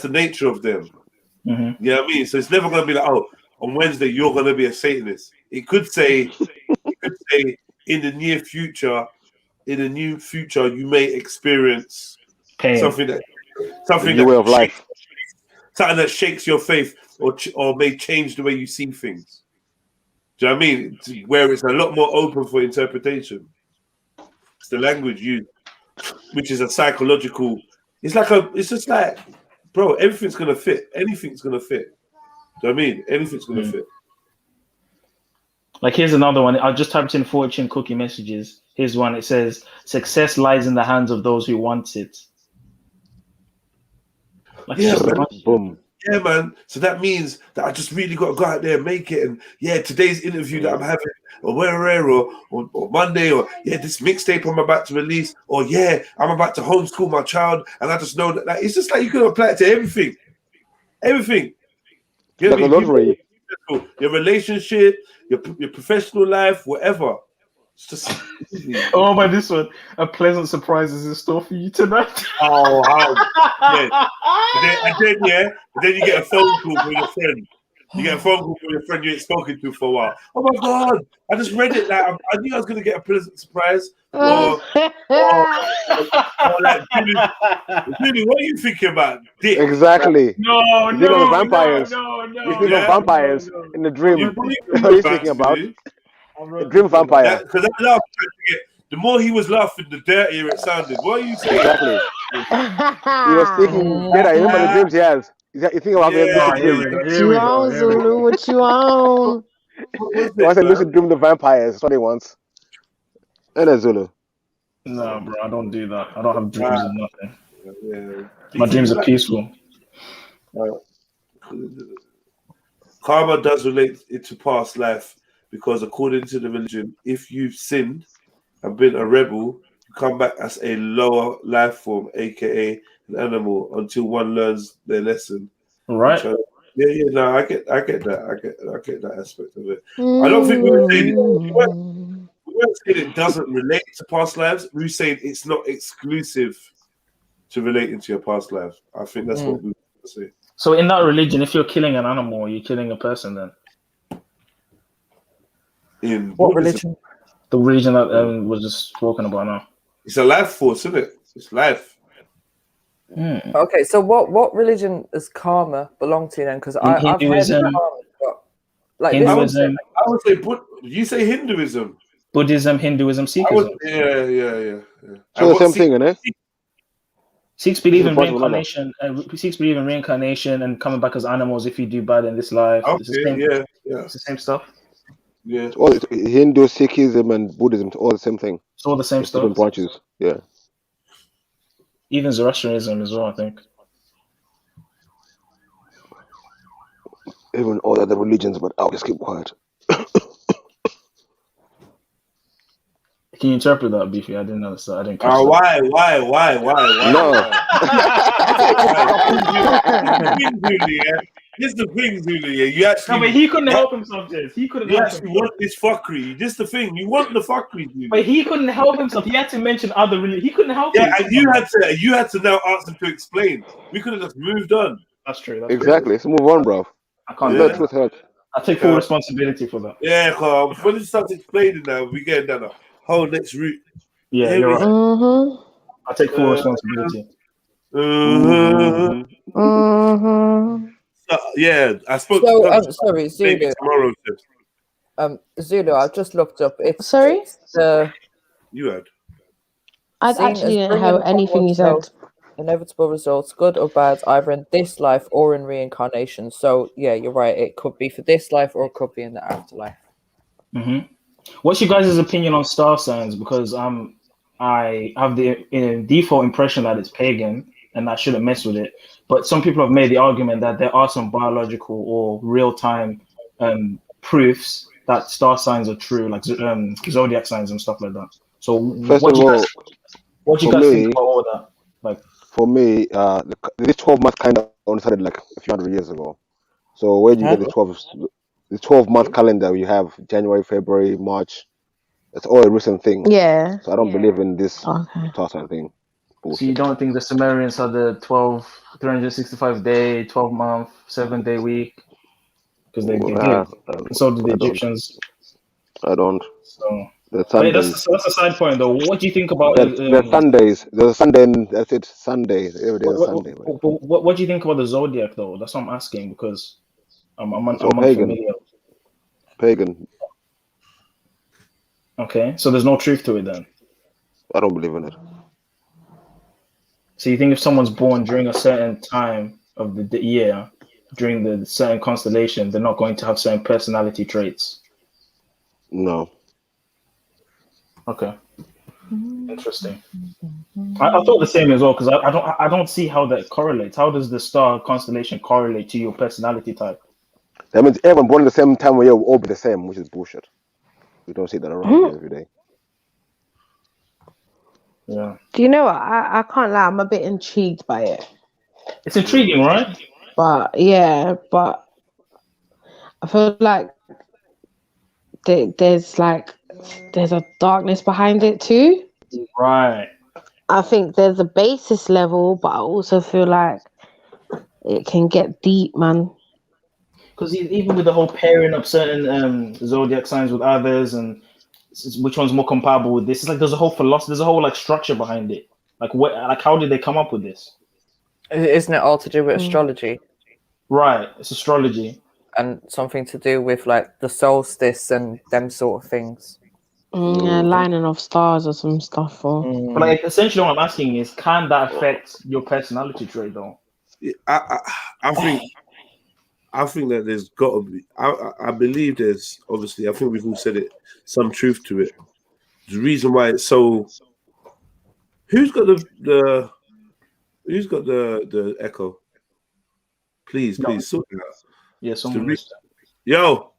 the nature of them. Mm-hmm. You know what I mean? So it's never going to be like, oh, on Wednesday you're going to be a Satanist. It could say, in the near future, you may experience pain. something that way of life. Something that shakes your faith or may change the way you see things. Do you know what I mean? Where it's a lot more open for interpretation. It's the language used, which is a psychological. It's just like, bro, everything's gonna fit. Anything's gonna fit. Do you know what I mean? Anything's gonna fit. Like, here's another one. I just typed in fortune cookie messages. Here's one. It says, "Success lies in the hands of those who want it." Like, yeah, man. Boom. Yeah, man. So that means that I just really got to go out there and make it. And yeah, today's interview that I'm having, or or Monday, or yeah, this mixtape I'm about to release, or yeah, I'm about to homeschool my child, and I just know that it's just like you can apply it to everything. Everything. You know like a lottery. Your relationship, your professional life, whatever. It's just oh, my, this one. A pleasant surprise is in store for you tonight. Oh, yeah. And then you get a phone call from your friend. You get a phone call from your friend you ain't spoken to for a while. Oh my God, I just read it. Like, I knew I was going to get a pleasant surprise. Or like, Julie, what are you thinking about? Dick. Exactly. No, you think of vampires. You think of vampires in the dream. What are you thinking about? The dream vampire. Because that laugh, the more he was laughing, the dirtier it sounded. What are you saying? Exactly. He was thinking, I remember the dreams he has. You think about What you want, Zulu? What you want? He wants a lucid dream the vampires. That's what he wants. And Zulu. No, bro, I don't do that. I don't have dreams of nothing. Yeah. My dreams are peaceful. Karma does relate it to past life, because according to the religion, if you've sinned and been a rebel, you come back as a lower life form, aka an animal, until one learns their lesson. Right. Yeah, no, I get that. I get that aspect of it. I don't think we were saying it doesn't relate to past lives. We were saying it's not exclusive to relating to your past life. I think that's what we were saying. So in that religion, if you're killing an animal, you're killing a person then? In what religion? The religion that was just spoken about now. It's a life force, isn't it? It's life. Okay, so what religion does karma belong to then? Because I've heard of karma, but like Hinduism. I would say, you say Hinduism. Buddhism, Hinduism, Sikhism. Yeah. So the same thing, isn't it? Sikhs believe in branch of another. reincarnation. Sikhs believe in reincarnation and coming back as animals if you do bad in this life. It's the Okay, same. yeah. It's the same stuff. Yeah. It's all Hindu, Sikhism, and Buddhism. It's all the same thing. It's all the same It's stuff. different branches. Yeah. Even Zoroastrianism as well, I think. Even all the other religions, but I'll just keep quiet. Can you interpret that, Beefy? I didn't understand. I didn't catch that. Why? No. This is the thing, Zulu. Yeah, you actually. No, but he couldn't help himself, Jez. He couldn't You help actually himself. want this fuckery. This is the thing. You want the fuckery, Zulu. But he couldn't help himself. He had to mention other religions. He couldn't help Yeah, himself. and you had to now ask him to explain. We could have just moved on. That's true. That's Exactly. Let's move on, bro. I can't You do know, that. truth hurts. I take full responsibility for that. Yeah, because when it starts explaining now, we get down a whole next route. Yeah, Here you're we right. Mm-hmm. I take full responsibility. Mm-hmm. Yeah, I spoke So, to sorry, maybe Zulu. tomorrow. Zulu, I've just looked up. Sorry? The You had. I seen actually as didn't bringing hear upon anything you said. oneself inevitable results, good or bad, either in this life or in reincarnation. So, yeah, you're right. It could be for this life or it could be in the afterlife. Mm-hmm. What's your guys' opinion on star signs? Because I have the default impression that it's pagan and I shouldn't mess with it. But some people have made the argument that there are some biological or real-time proofs that star signs are true, like zodiac signs and stuff like that. So First what of do you all, guys, what do you for guys me- think about all that? Like, For me, this 12 month kind of only started like a few hundred years ago. So where do you get the 12-month calendar? You have January, February, March. It's all a recent thing. Yeah. So I don't believe in this Okay. star sign thing. so you Bullshit. don't think the Sumerians had the 365 day, 12-month, 7-day week? Because they did. And so did the Egyptians. I don't. So The wait, Sundays. that's a side point though. What do you think about There's Sundays. There's a Sunday and that's it. Sunday. Every day is Sunday. Man. what do you think about the zodiac though? That's what I'm asking because I'm It's all pagan. unfamiliar. Pagan. Okay, so there's no truth to it then. I don't believe in it. So you think if someone's born during a certain time of the year, during the certain constellation, they're not going to have certain personality traits? No. Okay. Interesting. I thought the same as well because I don't see how that correlates. How does the star constellation correlate to your personality type? That means everyone born at the same time of year will all be the same, which is bullshit. We don't see that around every day. Yeah. Do you know what? I can't lie. I'm a bit intrigued by it. It's intriguing, right? But I feel like there's a darkness behind it too. Right. I think there's a basis level, but I also feel like it can get deep, man. Because even with the whole pairing up certain zodiac signs with others and which one's more compatible with this, it's like there's a whole philosophy, there's a whole like structure behind it. Like how did they come up with this? Isn't it all to do with astrology? Right, it's astrology. And something to do with like the solstice and them sort of things. Yeah, lining of stars or some stuff. Or But like essentially what I'm asking is, can that affect your personality trait though? I think that there's got to be. I believe there's obviously. I think we've all said it. Some truth to it. The reason why it's so. Who's got the echo? Please sort it out. Yeah, someone. Yo,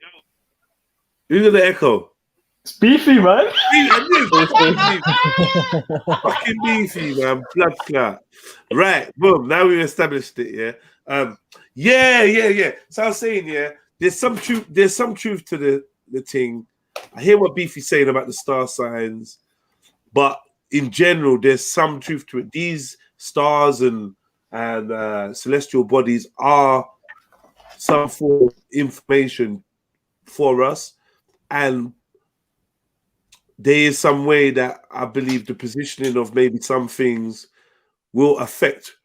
who's got the echo? It's Beefy, man. Fucking beefy, man. Blood clot. Right, boom. Now we've established it. Yeah. Yeah. So I was saying, there's some truth. There's some truth to the thing. I hear what Beefy's saying about the star signs, but in general, there's some truth to it. These stars and celestial bodies are some form of information for us, and there is some way that I believe the positioning of maybe some things will affect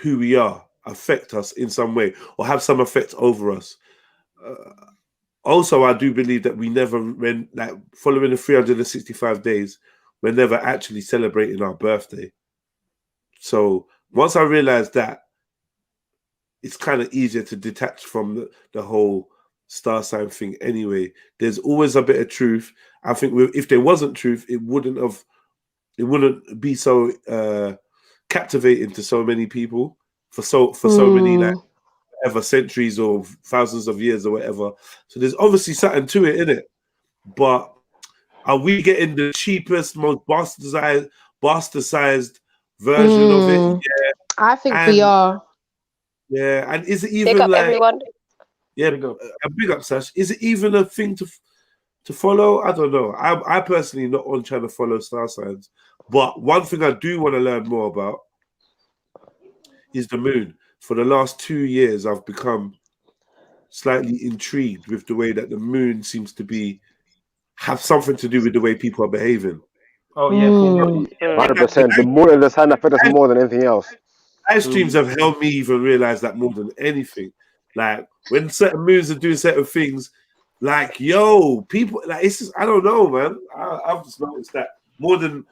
who we are, affect us in some way, or have some effect over us. Also, I do believe that we never, following the 365 days, we're never actually celebrating our birthday. So once I realized that, it's kind of easier to detach from the whole star sign thing anyway. There's always a bit of truth. I think if there wasn't truth, it wouldn't be so captivating to so many people for so many like ever centuries or thousands of years or whatever. So there's obviously something to it, innit? But are we getting the cheapest, most bastardized version of it? Yeah. I think we are. Yeah, and is it Big even up like everyone. yeah, a big up, Sash? Is it even a thing to follow? I don't know. I personally not on trying to follow star signs, but one thing I do want to learn more about is the moon. For the last 2 years, I've become slightly intrigued with the way that the moon seems to have something to do with the way people are behaving. Oh yeah, 100%. The moon and the sun affect us more than anything else. Live streams have helped me even realize that more than anything. Like when certain moons are doing certain things, like yo, people like it's just, I don't know, man. I've just noticed that more than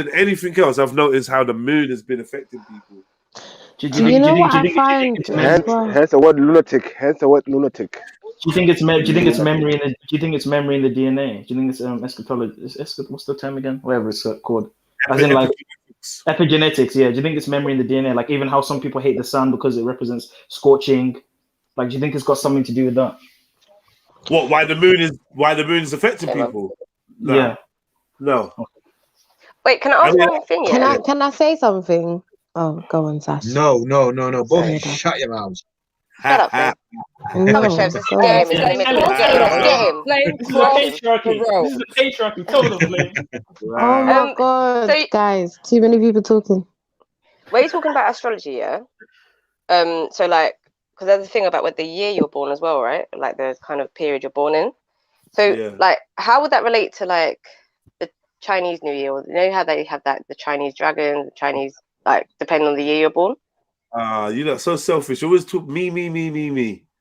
anything else. I've noticed how the moon has been affecting people. Do you know what I find? Hence the word lunatic. Hence the word lunatic. Do you think it's memory in the? Do you think it's memory in the DNA? Do you think it's eschatology? What's the term again? Whatever it's called. As in like epigenetics. Yeah. Do you think it's memory in the DNA? Like even how some people hate the sun because it represents scorching. Like, do you think it's got something to do with that? What? Why the moon is affecting people? No. Yeah. No. Wait, can I ask one thing? Can I say something? Oh, go on, Sash. No. Both shut your mouths. Shut up, man. No, Chefs, this is get him. This is the patriarchy. Tell them, Flame. Oh my god, guys, too many people talking. Were you talking about astrology, yeah? So like, because there's a thing about what the year you're born as well, right? Like the kind of period you're born in. So like, how would that relate to like the Chinese New Year? Or, you know how they have that the Chinese dragon, the Chinese like depending on the year you're born. You're not so selfish. Always talk me.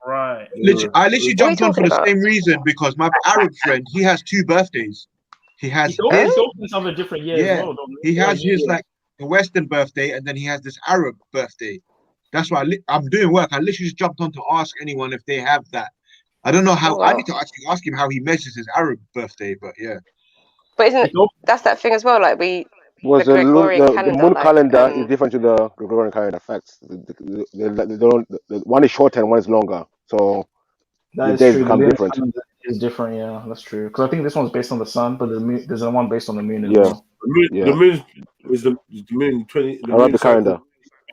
Right. I literally jumped on for the same reason because my Arab friend, he has 2 birthdays. He has his of a different year as well. He has his like the Western birthday, and then he has this Arab birthday. That's why I'm doing work. I literally just jumped on to ask anyone if they have that. I don't know how. I need to actually ask him how he measures his Arab birthday, but yeah. But isn't that's that thing as well? Like the moon calendar is different to the Gregorian calendar. Facts. The one is shorter and one is longer, so the days become different. It's different, yeah, that's true. Because I think this one's based on the sun, but there's a one based on the moon as well. The moon is the moon 20. Arabic calendar.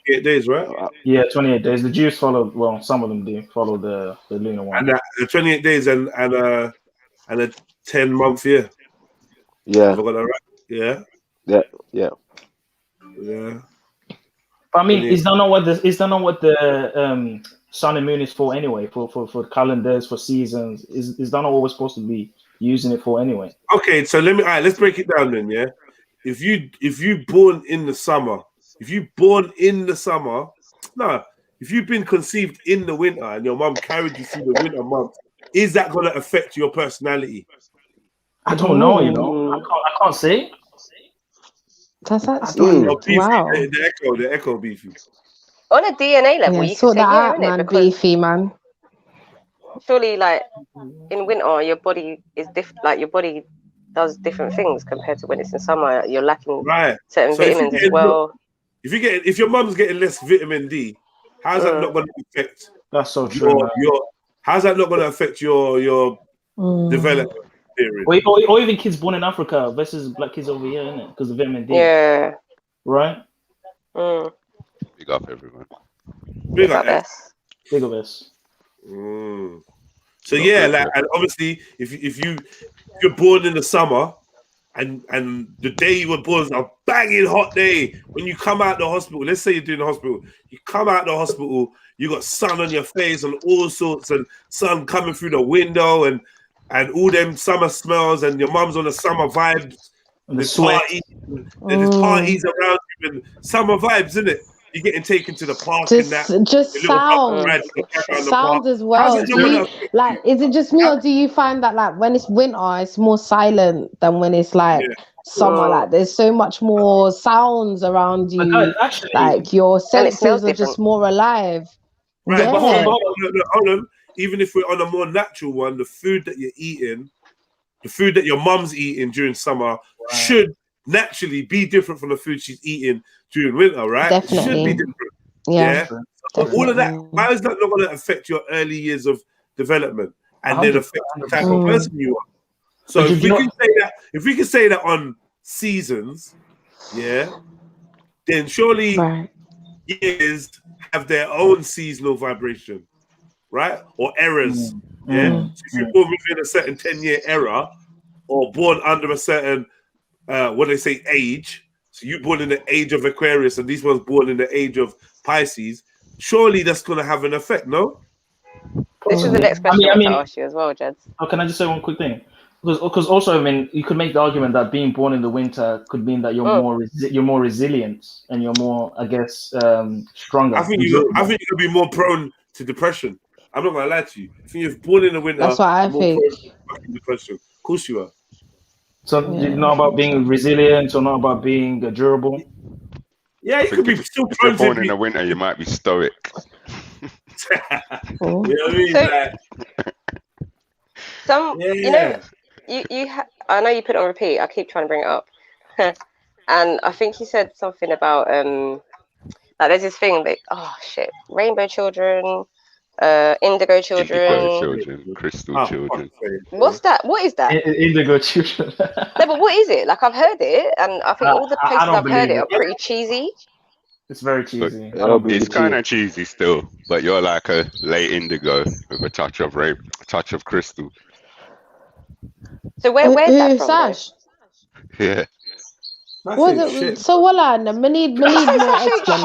28 days, right? Yeah, 28 days. The Jews follow. Well, some of them do follow the lunar one. And the 28 days and a 10-month year. Yeah. Have I got that right? Yeah. Yeah. But I mean, is that not what the sun and moon is for anyway? For calendars, for seasons, is that not what we're supposed to be using it for anyway? Okay, so let's break it down then. Yeah, if you born in the summer, if you've been conceived in the winter and your mum carried you through the winter months, is that going to affect your personality? I don't know. You know, I can't say. That's actually wow. The echo beefy. On a DNA level, you can say man, beefy man. Surely, like in winter, your body is different. Like your body does different things compared to when it's in summer. You're lacking certain vitamins as well. If your mum's getting less vitamin D, how's that not going to affect? That's so true. How's that not going to affect your development period? Or even kids born in Africa versus black kids over here, isn't it? Because of vitamin D. Yeah. Right. Big up everyone. Big up us. Big up us. So yeah, like, and obviously, if you're born in the summer, and the day you were born is a banging hot day. When you come out the hospital, let's say you're doing the hospital, you come out the hospital, you got sun on your face and all sorts, and sun coming through the window, and all them summer smells, and your mum's on the summer vibes, and there's parties, there's parties around you, and summer vibes, isn't it? You're getting taken to the park Just sound as well. Is it just me, or do you find that like when it's winter, it's more silent than when it's like summer. Like there's so much more sounds around But you. guys, actually, Like your And it smells senses are just different. more alive. Right, but Yeah. hold on. Even if we're on a more natural one, the food that you're eating, the food that your mum's eating during summer should naturally be different from the food she's eating during winter, right? It should Definitely. be different. Yeah. So all of that, why is that not going to affect your early years of development and then affect the type of person you are? So But if we can say that on seasons, yeah, then surely years have their own seasonal vibration, right? Or errors. Yeah. So if you're born within a certain 10-year era, or born under a certain what they say age. So you born in the age of Aquarius, and these ones born in the age of Pisces. Surely that's going to have an effect, no? This is the next question I want to ask you as well, Jeds. Oh, can I just say one quick thing? Because also, I mean, you could make the argument that being born in the winter could mean that you're more resilient and you're more, I guess, stronger. I think you could be more prone to depression. I'm not gonna lie to you. I think you're born in the winter. That's what I more think. prone to depression. Of course you are. So not about being resilient or not about being durable. Yeah, you could be still If you're prone born to in the winter, you might be stoic. You know what I mean? You know, I know you put it on repeat. I keep trying to bring it up, and I think you said something about like there's this thing that rainbow children, indigo children, crystal children. What's that? What is that? Indigo children. No, but what is it? Like I've heard it, and I think all the places I've heard it are pretty cheesy. It's very cheesy. It's kind of cheesy still, but you're like a late indigo with a touch of crystal. So where's that from? Sash? Yeah. So what? We need more explanation. No.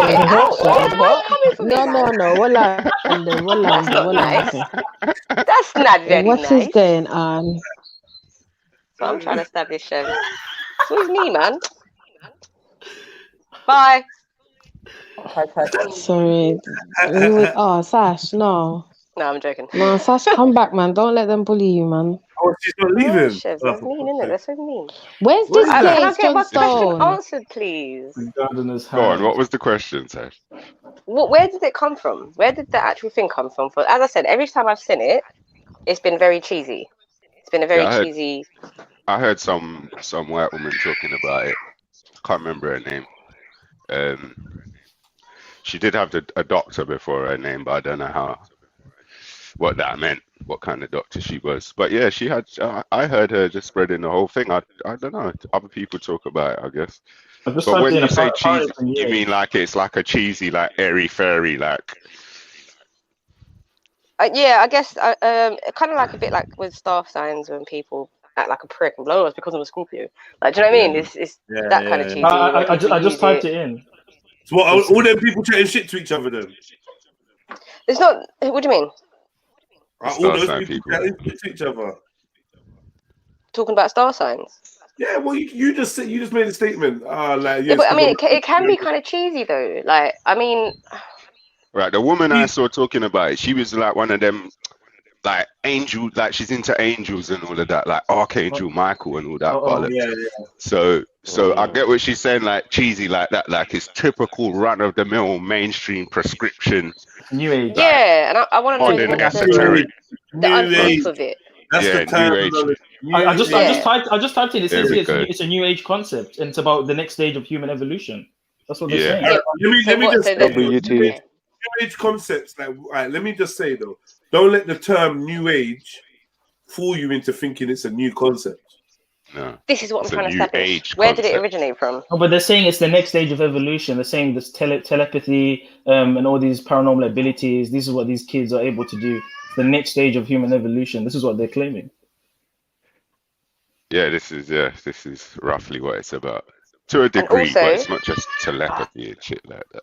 That's not very What nice. is going on? So I'm trying to establish. Excuse me, man. Bye. Sorry. Sash, no. No, I'm joking. No, Sash, come back, man. Don't let them bully you, man. Oh, she's not leaving. That's mean, isn't it? That's so mean. Where's this Can I place, get my question Johnstone? answered, please? Go on, what was the question, Sash? Where did it come from? Where did the actual thing come from? For as I said, every time I've seen it, it's been very cheesy. It's been a very cheesy. I heard some white woman talking about it. I can't remember her name. She did have a doctor before her name, but I don't know what that meant, what kind of doctor she was. But yeah, she had. I heard her just spreading the whole thing. I don't know. Other people talk about it, I guess. But when you say cheesy, you mean like it's like a cheesy, like airy fairy, like. Yeah, I guess kind of like a bit like with star signs when people act like a prick and blow us because I'm a Scorpio. Like, do you know what I mean? It's that kind of cheesy. I just typed it in. So what, all them people chatting shit to each other then? It's not. What do you mean? All those people chatting shit to each other. Talking about star signs. Yeah, well, you just made a statement. Like, Yeah, but I mean, it can be kind of cheesy though. Like, I mean. Right, the woman I saw talking about it, she was like one of them, like angel, like she's into angels and all of that, like Archangel Michael and all that bollocks. Yeah. So I get what she's saying, like cheesy like that, like it's typical run-of-the-mill mainstream prescription. New age. Yeah, and I want to know esoteric. The untruth of it. That's the new age. I just typed in. It says it's a new age concept, and it's about the next stage of human evolution. That's what they're saying. Let me just say, new age concepts. Like, right, let me just say though, don't let the term new age fool you into thinking it's a new concept. No, this is what I'm trying to establish. Where did it originate from? Oh, but they're saying it's the next stage of evolution. They're saying this telepathy and all these paranormal abilities. This is what these kids are able to do. It's the next stage of human evolution. This is what they're claiming. Yeah, this is roughly what it's about to a degree, also, but it's not just telepathy and shit like that.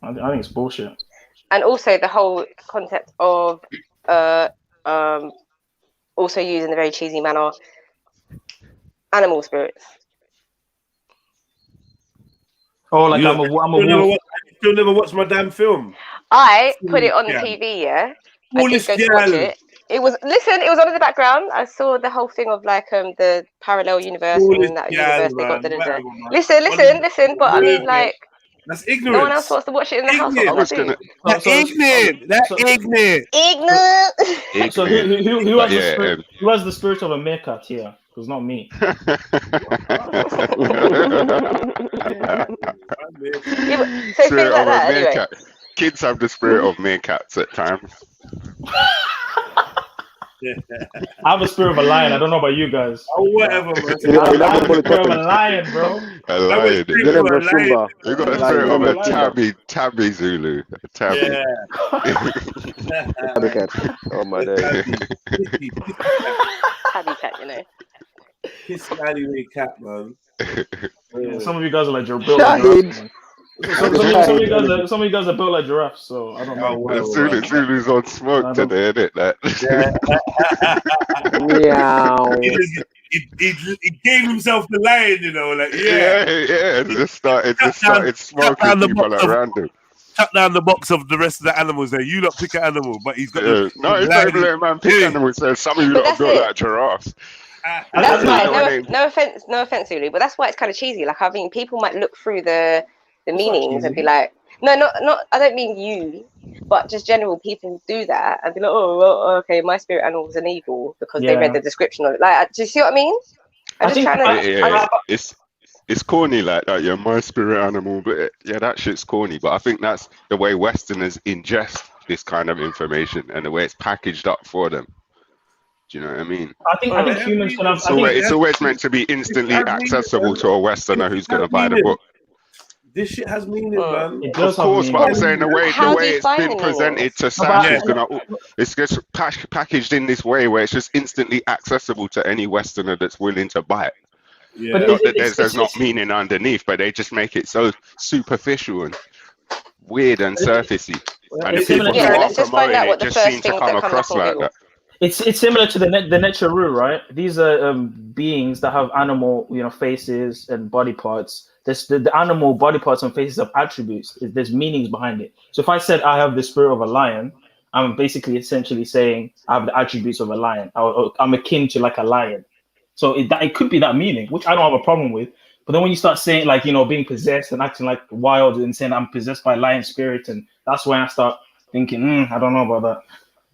I think it's bullshit. And also the whole concept of also used in a very cheesy manner, animal spirits. Oh, like I'm a wolf. Still never watched my damn film. I put it on the TV, yeah. I did go to watch it. It was it was on in the background. I saw the whole thing of like the parallel universe, and in that universe they got whatever, man. Listen. But I mean, like, that's no one else ignorance. wants to watch it in the house. Ignorant. What can I do? Ignorant. Ignorant. So who But has the yeah, spirit? Who has the spirit of a meerkat here? Because not me. Yeah, but, so Spirit things like of a that. Anyway. meerkat. Kids have the spirit of meerkats at times. I have a spirit of a lion. I don't know about you guys. Oh, whatever, man. I have the spirit of a lion, bro. A lion. You got a spirit of a tabby Zulu. A tabby. Yeah. Tabby cat. Oh my day. Tabby cat, you know. Piss alleyway cat, man. Some of you guys are like giraffes. Some of you guys are built like giraffes, so I don't know. Zulu's on smoke today, isn't it? That. Meow. He gave himself the lion, you know, like yeah. Just started smoking people at random. Shut down the box of the rest of the animals there. You lot pick an animal, but he's got no, it's not even letting man pick animals. So some of you lot are built like giraffes. That's why. No offense, Zulu, but that's why it's kind of cheesy. Like, I mean, people might look through the meanings and be like, no, not. I don't mean you, but just general people do that and be like, oh, well, okay, my spirit animal was an eagle because they read the description of it. Like, do you see what I mean? It's corny like that. Yeah, my spirit animal, but yeah, that shit's corny. But I think that's the way Westerners ingest this kind of information and the way it's packaged up for them. Do you know what I mean? I think humans can have. It's always meant to be instantly accessible to a Westerner who's going to buy the book. This shit has meaning, man. Of course, but I'm saying the way it's been presented to Sash is it's just packaged in this way where it's just instantly accessible to any Westerner that's willing to buy it. Yeah. Not that there's not meaning underneath, but they just make it so superficial and weird and surfacey. And the people who are promoting it just seem to come across like that. It's similar to the Necharu, right? These are beings that have animal, faces and body parts. The animal body parts and faces have attributes. There's meanings behind it. So if I said I have the spirit of a lion, I'm basically essentially saying I have the attributes of a lion. I'm akin to like a lion. So it could be that meaning, which I don't have a problem with. But then when you start saying like, being possessed and acting like wild and saying I'm possessed by lion spirit, and that's when I start thinking, I don't know about that.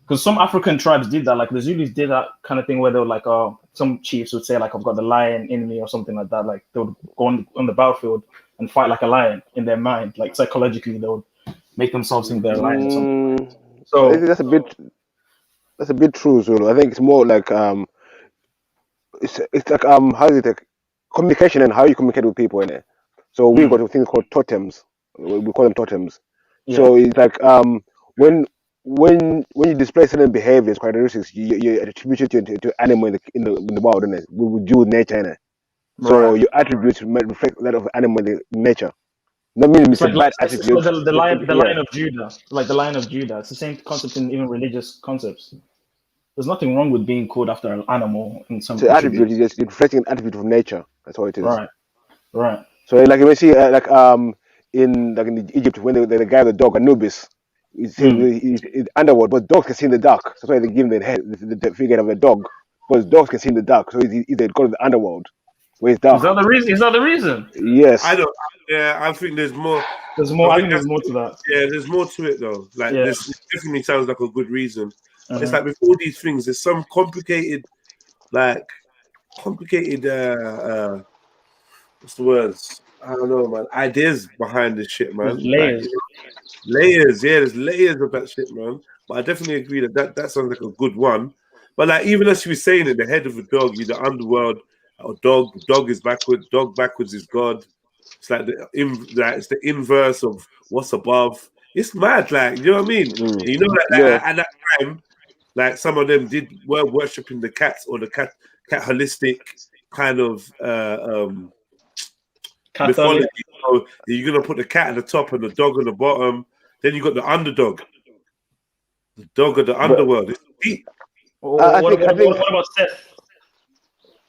Because some African tribes did that, like the Zulus did that kind of thing where they were like, some chiefs would say like, I've got the lion in me or something like that. Like they would go on the battlefield and fight like a lion in their mind. Like psychologically, they would make themselves think they're a lion or something. So I think that's a bit true, Zulu. I think it's more like it's like how is it like communication and how you communicate with people in it. So we've got things called totems. We call them totems. Yeah. So it's like when you display certain behaviors, characteristics, you attribute it to animal in the wild, isn't it? We would do nature, innit? So your attributes reflect that of animal in nature. That means it's like bad attribute. The Lion of Judah, like the Lion of Judah. It's the same concept in even religious concepts. There's nothing wrong with being called after an animal in some. So attribute is just reflecting an attribute of nature. That's all it is. Right. So like you may see in Egypt when the guy with the dog Anubis. It's underworld, but dogs can see in the dark. That's why they give him the figure of a dog. Because dogs can see in the dark, so he's either go to the underworld where it's dark. Is that the reason? Yes. I don't. Yeah, I think there's more. There's more. I think there's more to that. Yeah, there's more to it though. Like this definitely sounds like a good reason. But it's like with all these things, there's some complicated. What's the words? I don't know, man. Ideas behind this shit, man. Layers. Layers, yeah, there's layers of that shit, man. But I definitely agree that sounds like a good one. But like even as she was saying it, the head of a dog, the underworld, or dog is backwards, dog backwards is God. It's like it's the inverse of what's above. It's mad, like you know what I mean? You know, at that time, like some of them were worshipping the cats or the cat holistic kind of mythology. So you're gonna put the cat at the top and the dog on the bottom. Then you got the underdog, the dog of the underworld. It's deep. What about Seth?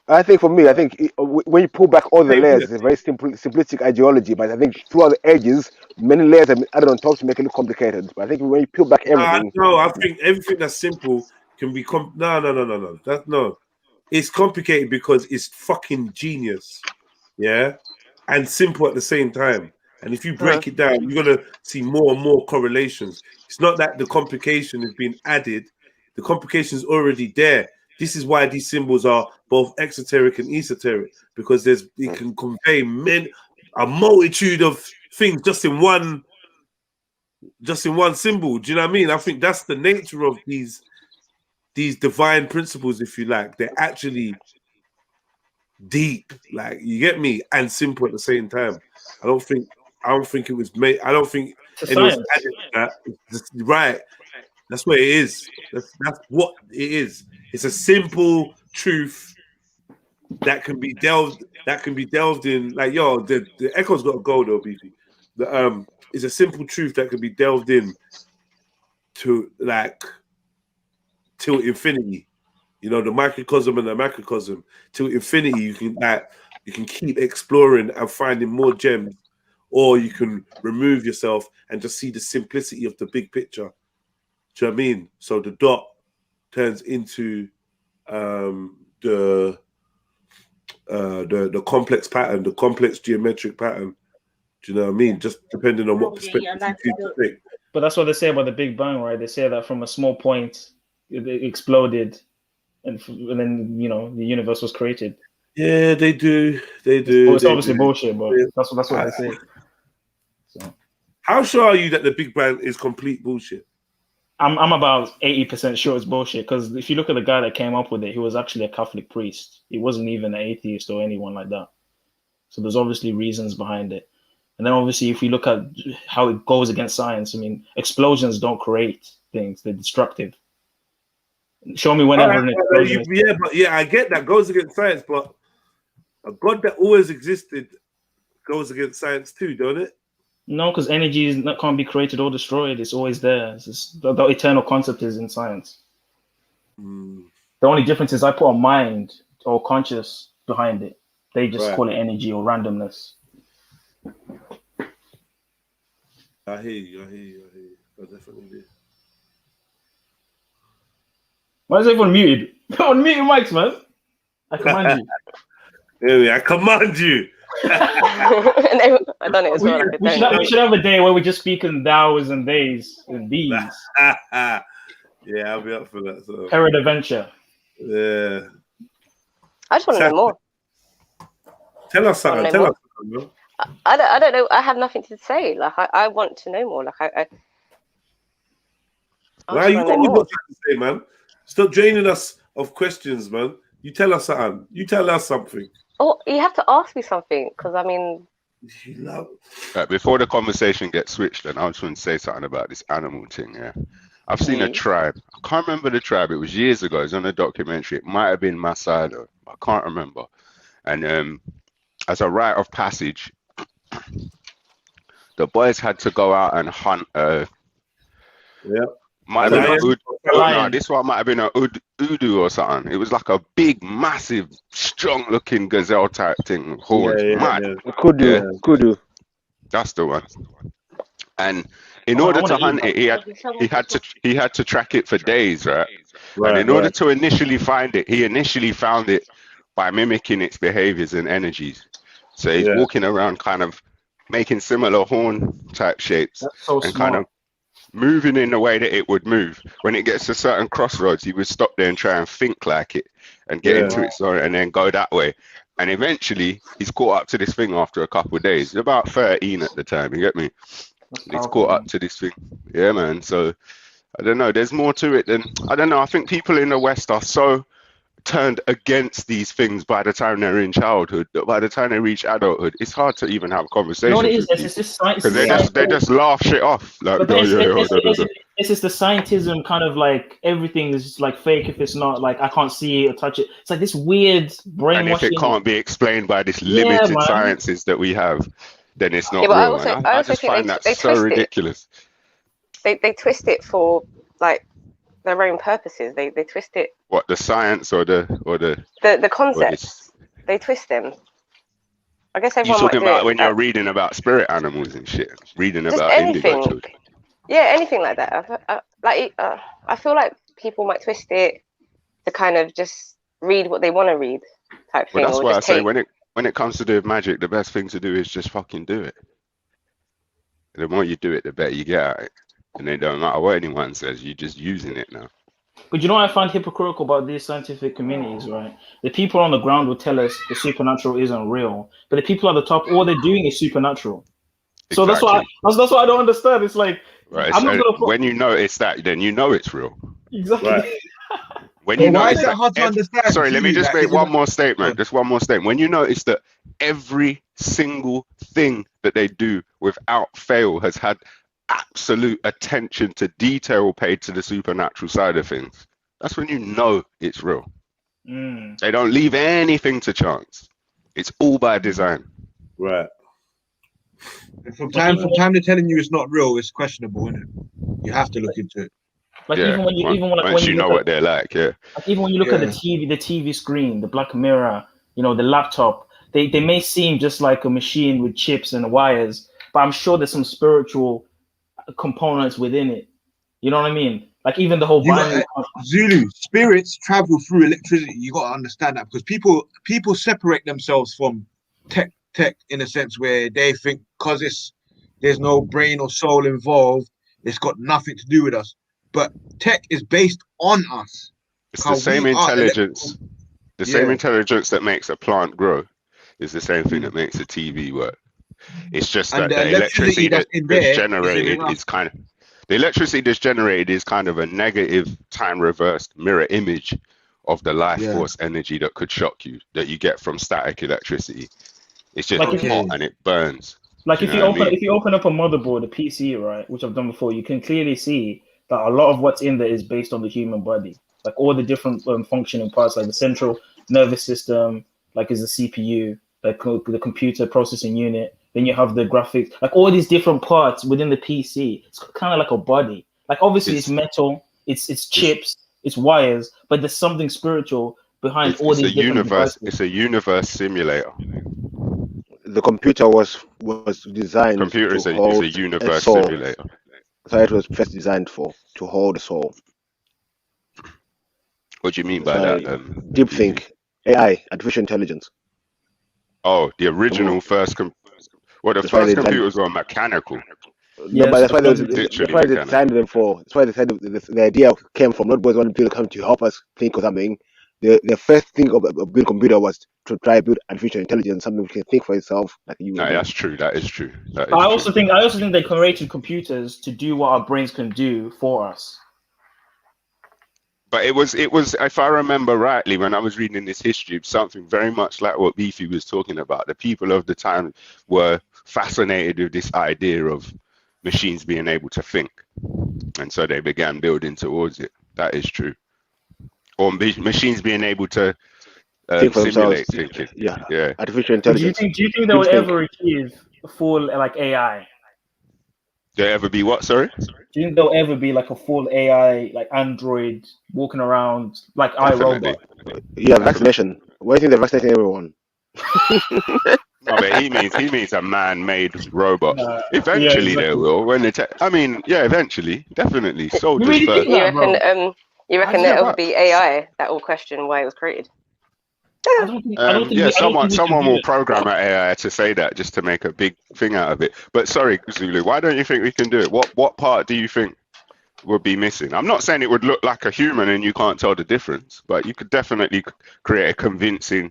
I think for me, when you pull back all the layers, it's a very simplistic ideology. But I think throughout the ages, many layers have been added on top to make it look complicated. But I think when you peel back everything, no, I think everything that's simple can be no. That's no. It's complicated because it's fucking genius, yeah, and simple at the same time. And if you break it down, you're gonna see more and more correlations. It's not that the complication is being added; the complication is already there. This is why these symbols are both exoteric and esoteric, because it can convey a multitude of things just in one symbol. Do you know what I mean? I think that's the nature of these divine principles, if you like. They're actually deep, like, you get me, and simple at the same time. I don't think it was made. I don't think anyone's added that. Right. That's what it is. That's what it is. It's a simple truth that can be delved in. Like, yo, the echo's got to go though, beefy. It's a simple truth that can be delved in to, like, till infinity. You know, the microcosm and the macrocosm till infinity. You can keep exploring and finding more gems, or you can remove yourself and just see the simplicity of the big picture. Do you know what I mean? So the dot turns into the complex pattern, the complex geometric pattern. Do you know what I mean? Just depending on what perspective you choose to take. But that's what they say about the Big Bang, right? They say that from a small point, it exploded, and then, you know, the universe was created. Yeah, they do. It's obviously bullshit, but that's what they say. So, how sure are you that the Big Bang is complete bullshit? I'm about 80% sure it's bullshit, because if you look at the guy that came up with it, he was actually a Catholic priest. He wasn't even an atheist or anyone like that. So there's obviously reasons behind it. And then obviously, if we look at how it goes against science, I mean, explosions don't create things; they're destructive. Show me whenever an explosion. I get that goes against science, but a God that always existed goes against science too, don't it? No, because energy can't be created or destroyed. It's always there. It's just, the eternal concept is in science. The only difference is I put a mind or conscious behind it. They just call it energy or randomness. I hear you. I definitely do. Why is everyone muted? Unmute your mics, man. I command you. I command you. I done it as well. We should have a day where we just speak in thous and theys and these. Yeah, I'll be up for that. So. Peradventure. Yeah. I just want to know more. Tell us something. Tell us something. I don't know. I have nothing to say. Like, I want to know more. Like, Well, you got what to say, man. Stop draining us of questions, man. You tell us something. You tell us something. Oh, you have to ask me something, because I mean. Before the conversation gets switched, then I just want to say something about this animal thing. Yeah, I've seen a tribe. I can't remember the tribe. It was years ago. It was on a documentary. It might have been Masada. I can't remember. And as a rite of passage, the boys had to go out and hunt. Might have been this one might have been a Udu or something. It was like a big, massive, strong-looking gazelle type thing. Horns, Kudu. That's the one. And in order to hunt it, he had to track it for days, right? And in order to initially find it, he initially found it by mimicking its behaviors and energies. So he's walking around, kind of making similar horn type shapes, and kind of moving in the way that it would move. When it gets to certain crossroads, he would stop there and try and think like it and get into it, and then go that way. And eventually, he's caught up to this thing after a couple of days. He's about 13 at the time, you get me? He's caught up to this thing. Yeah, man. So, I don't know. There's more to it than, I don't know. I think people in the West are so turned against these things by the time they're in childhood, that by the time they reach adulthood, it's hard to even have conversations. No, it is. It's just science. Because they just laugh shit off. Like, it's just the scientism, kind of like everything is just like fake if it's not like I can't see it or touch it. It's like this weird brainwashing. And if it can't be explained by this limited sciences that we have, then it's not real. I just find that so ridiculous. They twist it for like their own purposes. They twist it. What, the science or the concepts? They twist them. I guess everyone. You're talking about when you're reading about spirit animals and shit, reading about indigo children. Yeah, anything like that. I feel like people might twist it to kind of just read what they want to read, type Well, thing, that's or why I just say take. when it comes to doing magic, the best thing to do is just fucking do it. The more you do it, the better you get at it. And it don't matter what anyone says, you're just using it now. But you know what I find hypocritical about these scientific communities, right? The people on the ground will tell us the supernatural isn't real, but the people at the top, all they're doing is supernatural. So Exactly. that's what I don't understand. It's like, Right. I'm not gonna When you notice that, then you know it's real. exactly. Right. When But you why notice is that that, hard to understand? sorry, let me Zulu? just Like, make is it one not- more statement. Just one more statement. When you notice that every single thing that they do without fail has had absolute attention to detail paid to the supernatural side of things, that's when you know it's real. They don't leave anything to chance. It's all by design. Right. From time they're telling you it's not real, it's questionable, isn't it? You have to look into it. Like Yeah. even when you Once you know look what they're like, yeah. like even when you look at the TV screen, the Black Mirror, you know, the laptop, they may seem just like a machine with chips and wires, but I'm sure there's some spiritual components within it. You know what I mean? Like even the whole binary. Zulu spirits travel through electricity. You got to understand that, because people separate themselves from tech in a sense where they think because there's no brain or soul involved, it's got nothing to do with us. But tech is based on us. It's the same intelligence. The same intelligence that makes a plant grow is the same thing that makes a TV work. It's just that the electricity that's generated is kind of the electricity that's generated is kind of a negative time reversed mirror image of the life force energy that could shock you, that you get from static electricity. It's just hot and it burns. Like if you open up a motherboard, a PC, right, which I've done before, you can clearly see that a lot of what's in there is based on the human body. Like all the different functioning parts, like the central nervous system, like is the CPU, like the computer processing unit. Then you have the graphics, like all these different parts within the PC. It's kind of like a body. Like obviously it's metal, it's chips, it's wires, but there's something spiritual behind all these different devices. It's a universe simulator. The computer was designed Computer to hold is a universe soul. simulator. So it was first designed to hold a soul. What do you mean by that? Deep think, AI, artificial intelligence. Oh, the original first the first computers were mechanical. No, but that's why they designed them for. That's why they said the idea came from not because one people come to help us think of something. The first thing of building a computer was to try to build artificial intelligence, something which can think for itself. Like you. No, that's true. That is true. I also think they created computers to do what our brains can do for us. But it was, if I remember rightly, when I was reading this history, something very much like what Beefy was talking about. The people of the time were fascinated with this idea of machines being able to think, and so they began building towards it. That is true. Or machines being able to simulate thinking. Yeah. Artificial intelligence. Do you think they will ever achieve a full like AI? There ever be what? Sorry. Do you think there'll ever be like a full AI, like Android walking around like iRobot? Yeah, vaccination. Why do you think they're vaccinating everyone? No, but he means a man-made robot. Eventually there will. When eventually, definitely. Soldiers first. You reckon there will be AI that will question why it was created? Someone will program an AI to say that just to make a big thing out of it. But sorry, Zulu, why don't you think we can do it? What part do you think would be missing? I'm not saying it would look like a human and you can't tell the difference, but you could definitely create a convincing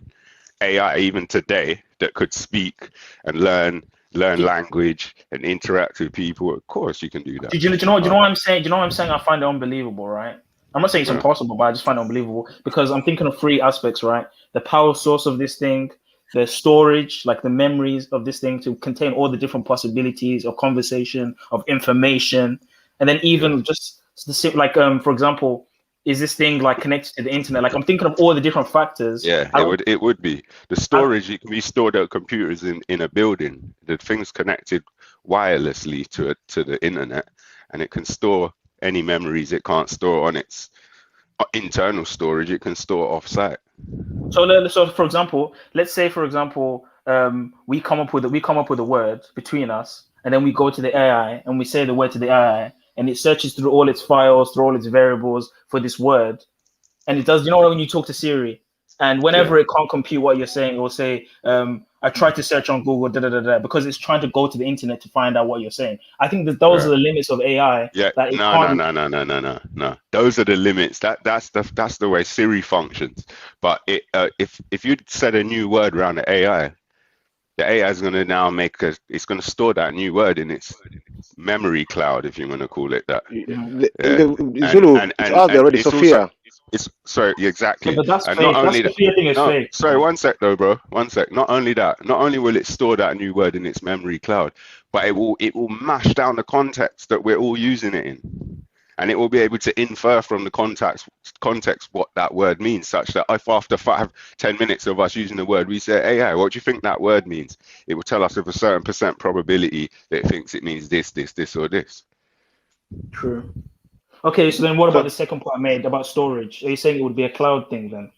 AI even today that could speak and learn language and interact with people. Of course, you can do that. Do you know what I'm saying? Do you know what I'm saying? I find it unbelievable, right? I'm not saying it's impossible, but I just find it unbelievable because I'm thinking of three aspects, right? The power source of this thing, the storage, like the memories of this thing to contain all the different possibilities of conversation, of information, and then even just the like, for example, is this thing like connected to the internet? Like I'm thinking of all the different factors. Yeah, it would be the storage. It can be stored at computers in a building. The thing's connected wirelessly to the internet, and it can store any memories it can't store on its internal storage. It can store off-site. So for example, let's say we come up with a word between us, and then we go to the AI and we say the word to the AI, and it searches through all its files, through all its variables for this word, and it does. You know when you talk to Siri, and whenever it can't compute what you're saying, it will say, I tried to search on Google, because it's trying to go to the internet to find out what you're saying. I think that those are the limits of AI. Yeah, that it no. Those are the limits. That's the way Siri functions. But if you said a new word around the AI is going to now it's going to store that new word in its memory cloud, if you want to call it that. It's out there already, Sophia. Exactly. Yeah, but that's and fake. not only That's the thing is fake. Sorry, one sec though, bro. One sec. Not only that, not only will it store that new word in its memory cloud, but it will mash down the context that we're all using it in. And it will be able to infer from the context what that word means, such that if after 5-10 minutes of us using the word, we say, AI, what do you think that word means? It will tell us with a certain % probability that it thinks it means this, or this. True. Okay, so then what about the second point I made about storage? Are you saying it would be a cloud thing then?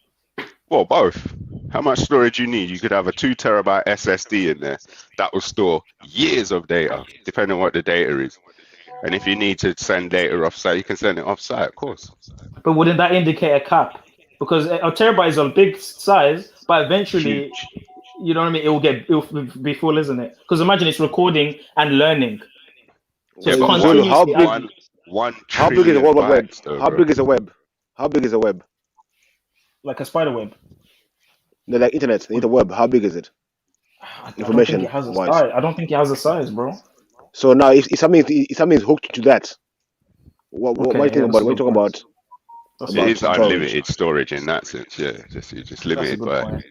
Well, both. How much storage you need? You could have a 2 terabyte SSD in there that will store years of data, depending on what the data is. And if you need to send data off-site, you can send it off-site, of course. But wouldn't that indicate a cap? Because a terabyte is a big size, but eventually, you know what I mean, it will be full, isn't it? Because imagine it's recording and learning. So it's continuously how big is the World Wide Web? How big is a web? How big is a web? Like a spider web. No, like internet, the interweb. How big is it? Information wise. I don't think it has a size, bro. So now, if something is hooked to that, what do you think about? What are you talking about? It is unlimited storage in that sense, yeah. You're just limited by.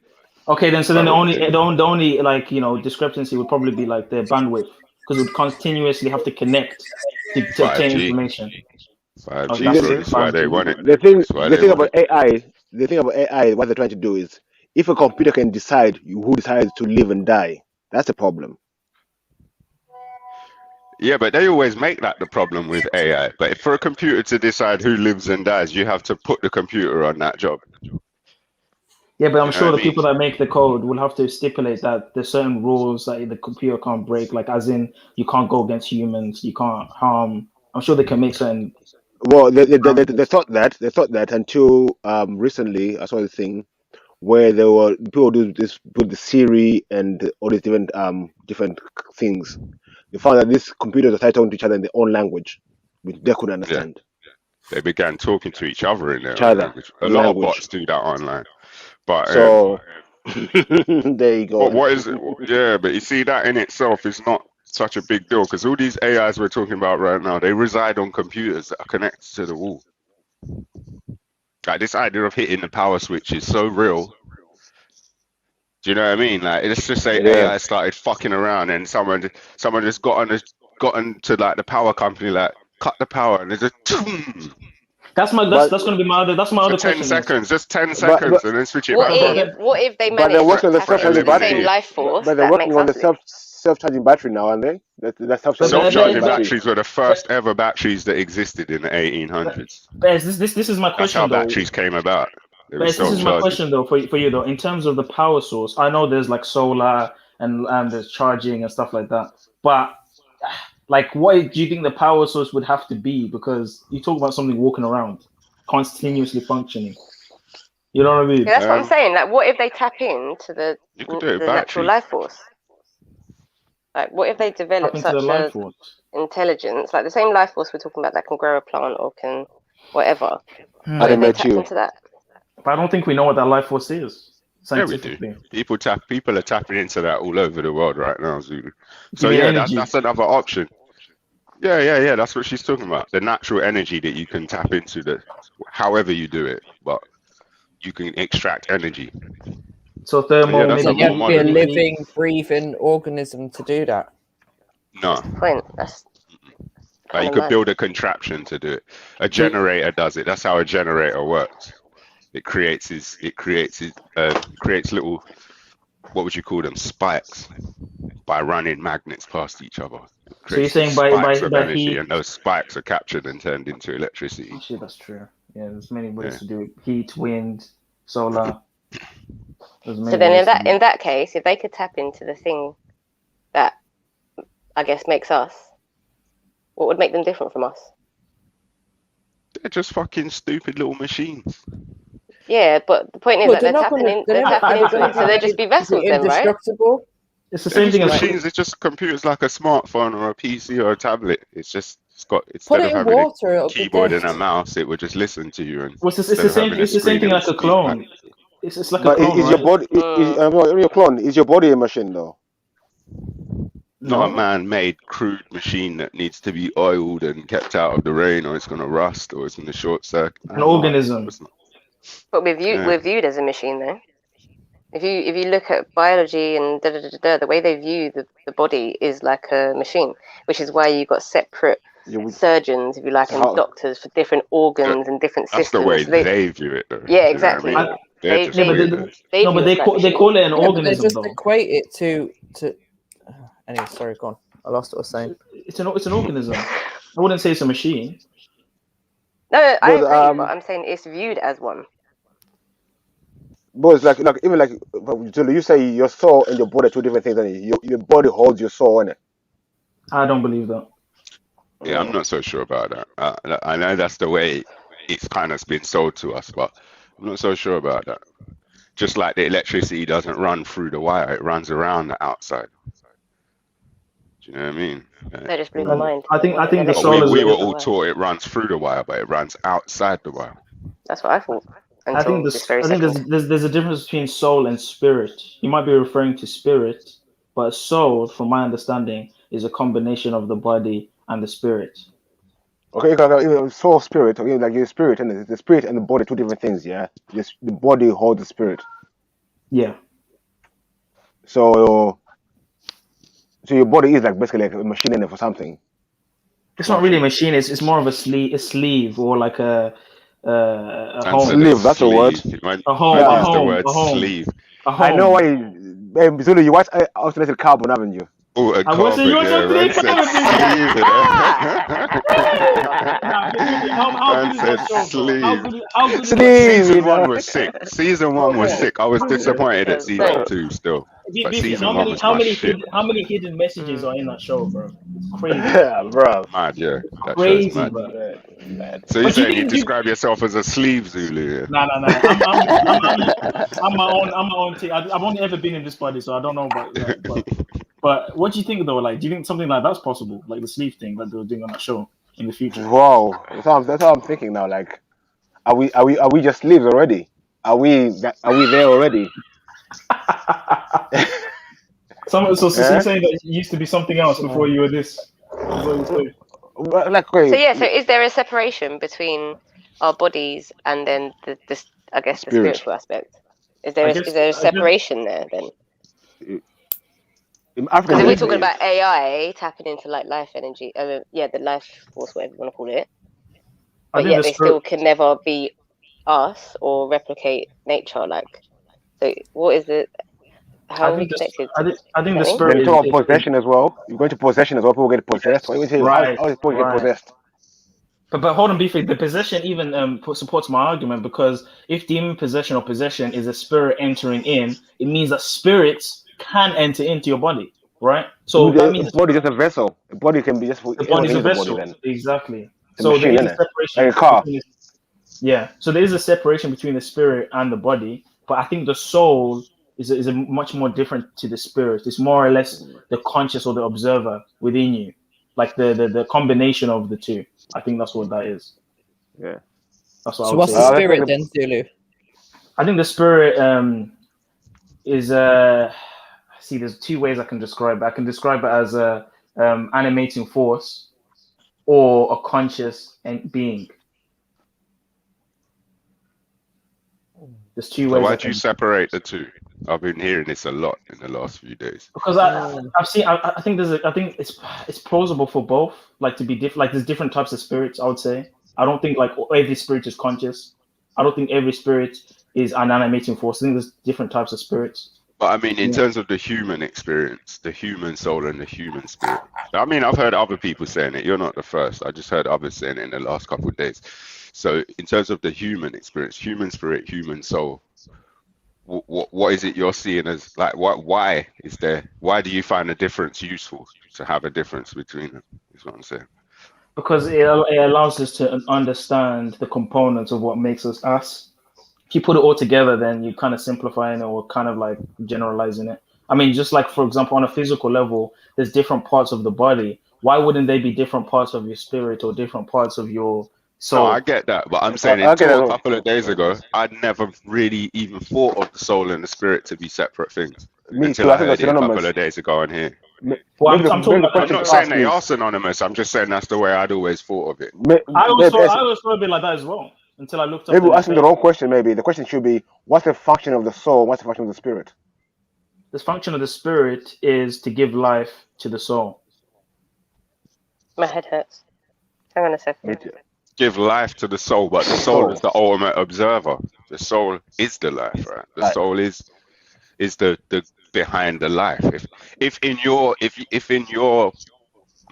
Okay, then the only like discrepancy would probably be like the bandwidth, because it would continuously have to connect to obtain information. 5G, that's why they want it. The thing about AI, what they're trying to do is, if a computer can decide who decides to live and die, that's a problem. Yeah, but they always make that the problem with AI. But for a computer to decide who lives and dies, you have to put the computer on that job. Yeah, but I'm sure the people that make the code will have to stipulate that there's certain rules that the computer can't break, like as in you can't go against humans, you can't harm. I'm sure they can make certain. Well, they thought that until recently. I saw the thing where there were people do this with the Siri and all these different things. They found that these computers are talking to each other in their own language, which they couldn't understand. Yeah. They began talking to each other in their own language. A lot of bots do that online. But so there you go. But what is it? Yeah, but you see that in itself is not such a big deal, because all these AIs we're talking about right now, they reside on computers that are connected to the wall. Like this idea of hitting the power switch is so real. Do you know what I mean? Like, let's just say AI started fucking around and someone just got onto like the power company, like cut the power, and there's just. That's going to be my other. That's my other question. 10 seconds, just 10 seconds, and then switch it back on. What if they manage to tap into the same life force? But they're working on the self-charging battery now, aren't they? That's self-charging batteries were the first ever batteries that existed in the 1800s. This is my question. That's how batteries came about. This is my question though for you though. In terms of the power source, I know there's like solar and there's charging and stuff like that, but like, what do you think the power source would have to be? Because you talk about something walking around, continuously functioning. You know what I mean? Yeah, that's what I'm saying. Like, what if they tap into the natural life force? Like, what if they develop such a intelligence, like the same life force we're talking about that can grow a plant or can whatever? What if they tap into that? But I don't think we know what that life force is. Scientifically. Yeah, we do. People are tapping into that all over the world right now, Zulu. So yeah, that's another option. Yeah. That's what she's talking about. The natural energy that you can tap into, however you do it, but you can extract energy. So thermal. You have to be a living, breathing organism to do that. No. That's you could build a contraption to do it. A generator does it. That's how a generator works. It creates little, what would you call them, spikes, by running magnets past each other. So you're saying by energy, heat, and those spikes are captured and turned into electricity. Actually, that's true. Yeah, there's many ways to do it. Heat, wind, solar. So then in that case, if they could tap into the thing that I guess makes us, what would make them different from us? They're just fucking stupid little machines. Yeah, but the point is Well, that they're tapping into it, so they'll just be vessels then, right? Indestructible. It's the They're same just thing as machines. It's just computers like a smartphone or a PC or a tablet. It's got Put instead it of in having water, a it'll be keyboard and a dead. mouse, it would just listen to you. And it's the instead of same. having a It's the same screen, thing it would like a speak clone. back. It's like a But clone, is your right? body your clone? Is your body a machine though? Not a No. man-made crude machine that needs to be oiled and kept out of the rain, or it's going to rust, or it's going to short circuit. An organism. But we're viewed as a machine though. If you look at biology and the way they view the body is like a machine, which is why you've got separate surgeons, if you like, and doctors for different organs and different That's systems. the way So they view it, though. Yeah, You know exactly. what I mean? They're just they call it an Yeah, but organism they just though. equate it to. Anyway, sorry, go on. I lost what I was saying. It's an organism. I wouldn't say it's a machine. No, I But, agree, but I'm saying it's viewed as one. But it's like even like you say your soul and your body are two different things, and your body holds your soul in it. I don't believe that. Yeah, I'm not so sure about that. I know that's the way it's kind of been sold to us, but I'm not so sure about that. Just like the electricity doesn't run through the wire, it runs around the outside. Do you know what I mean? That just blew my mind. I think the But soul is. we were all taught it runs through the wire, but it runs outside the wire. That's what I thought. I think there's a difference between soul and spirit. You might be referring to spirit, but soul, from my understanding, is a combination of the body and the spirit. Okay, soul, spirit. Okay, like your spirit and the spirit and the body, two different things. Yeah, the body holds the spirit. Yeah. So your body is like basically like a machine in it for something. It's not really a machine. It's more of a sleeve or like a home. Sleeve, that's a word. A home. Yeah. A home. The word A home. sleeve. A home. I know why. Zulu, you watch Alternative Carbon, haven't you? Oh, a I wasn't carbon, yeah, man said sleeve. How good Season 1 was sick. Season 1 was sick. I was disappointed at season 2 still. But season 1 was my shit. How many hidden messages are in that show, bro? It's crazy. Yeah, bro. Mad, yeah. That Crazy, show's mad. bro. So you're saying you describe yourself as a sleeve Zulu? Yeah? No. I'm my own team. I've only ever been in this body, so I don't know about that. But what do you think though? Like, do you think something like that's possible, like the sleeve thing that they were doing on that show in the future? Wow, that's what I'm thinking now. Like, are we just sleeves already? Are we there already? So you're saying that it used to be something else before you were this? Like, so is there a separation between our bodies and then the I guess the spiritual aspect? Is there a separation there then? Because if we're talking about AI tapping into like life energy, the life force, whatever you want to call it, but yet they still can never be us or replicate nature. Like, so what is it? How are we connected? I think the spirit is possession as well. You're going to possession as well. People get possessed. What do you say? Right. How is people get possessed? But hold on, Beefy. The possession even supports my argument, because if demon possession or possession is a spirit entering in, it means that spirits can enter into your body, right? So that means the body is just a vessel. The body can be just the body is a vessel. Then. Exactly. The so machine, there is a separation. Like a car. Yeah. So there is a separation between the spirit and the body, but I think the soul is a much more different to the spirit. It's more or less the conscious or the observer within you, like the combination of the two. I think that's what that is. Yeah. That's what. So what's the spirit then, Zulu? I think the spirit is see. There's two ways I can describe it. I can describe it as a animating force or a conscious being. There's two ways. So why do you separate the two? I've been hearing this a lot in the last few days. Because I've seen. I think it's plausible for both. Like to be different. Like there's different types of spirits. I would say. I don't think like every spirit is conscious. I don't think every spirit is an animating force. I think there's different types of spirits. But I mean, in terms of the human experience, the human soul and the human spirit. I mean, I've heard other people saying it. You're not the first. I just heard others saying it in the last couple of days. So in terms of the human experience, human spirit, human soul, what is it you're seeing as like? Why do you find a difference useful to have a difference between them? Is what I'm saying. Because it allows us to understand the components of what makes us us. If you put it all together, then you kind of simplifying it or kind of like generalizing it. I mean, just like, for example, on a physical level, there's different parts of the body. Why wouldn't they be different parts of your spirit or different parts of your No, I soul? get that, but I'm saying I get until a that. couple of days ago, I'd never really even thought of the soul and the spirit to be separate things Me until too. I I think they're heard it a couple synonymous. of days ago on here. Well, Maybe I'm talking the about I'm question not to saying ask they is, are synonymous. I'm just saying that's the way I'd always thought of it. I always maybe, thought a bit like that as well until I looked up maybe the we're asking the definition. wrong question. Maybe the question should be, what's the function of the soul? What's the function of the spirit? The function of the spirit is to give life to the soul. My head hurts. Hang on a second. Give life to the soul, but the soul is the ultimate observer. The soul is the life, right? The soul is the behind the life. If in your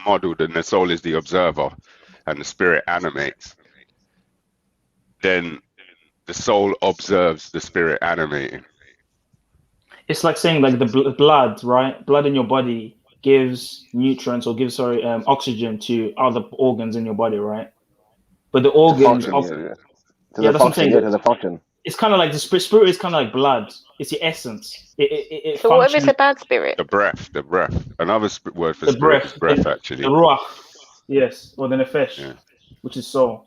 model, then the soul is the observer and the spirit animates, then the soul observes the spirit animating. It's like saying like the blood, right? Blood in your body gives nutrients or gives oxygen to other organs in your body, right? But the It's a organs, function, yeah. There's yeah, a that's what I'm function, saying. yeah, there's a function. It's kind of like the spirit is kind of like blood. It's your essence. It So what if it's functions. a bad spirit? The breath. Another word for The spirit breath, is breath, actually. the ruach, yes, or the nefesh, Yeah. which is soul.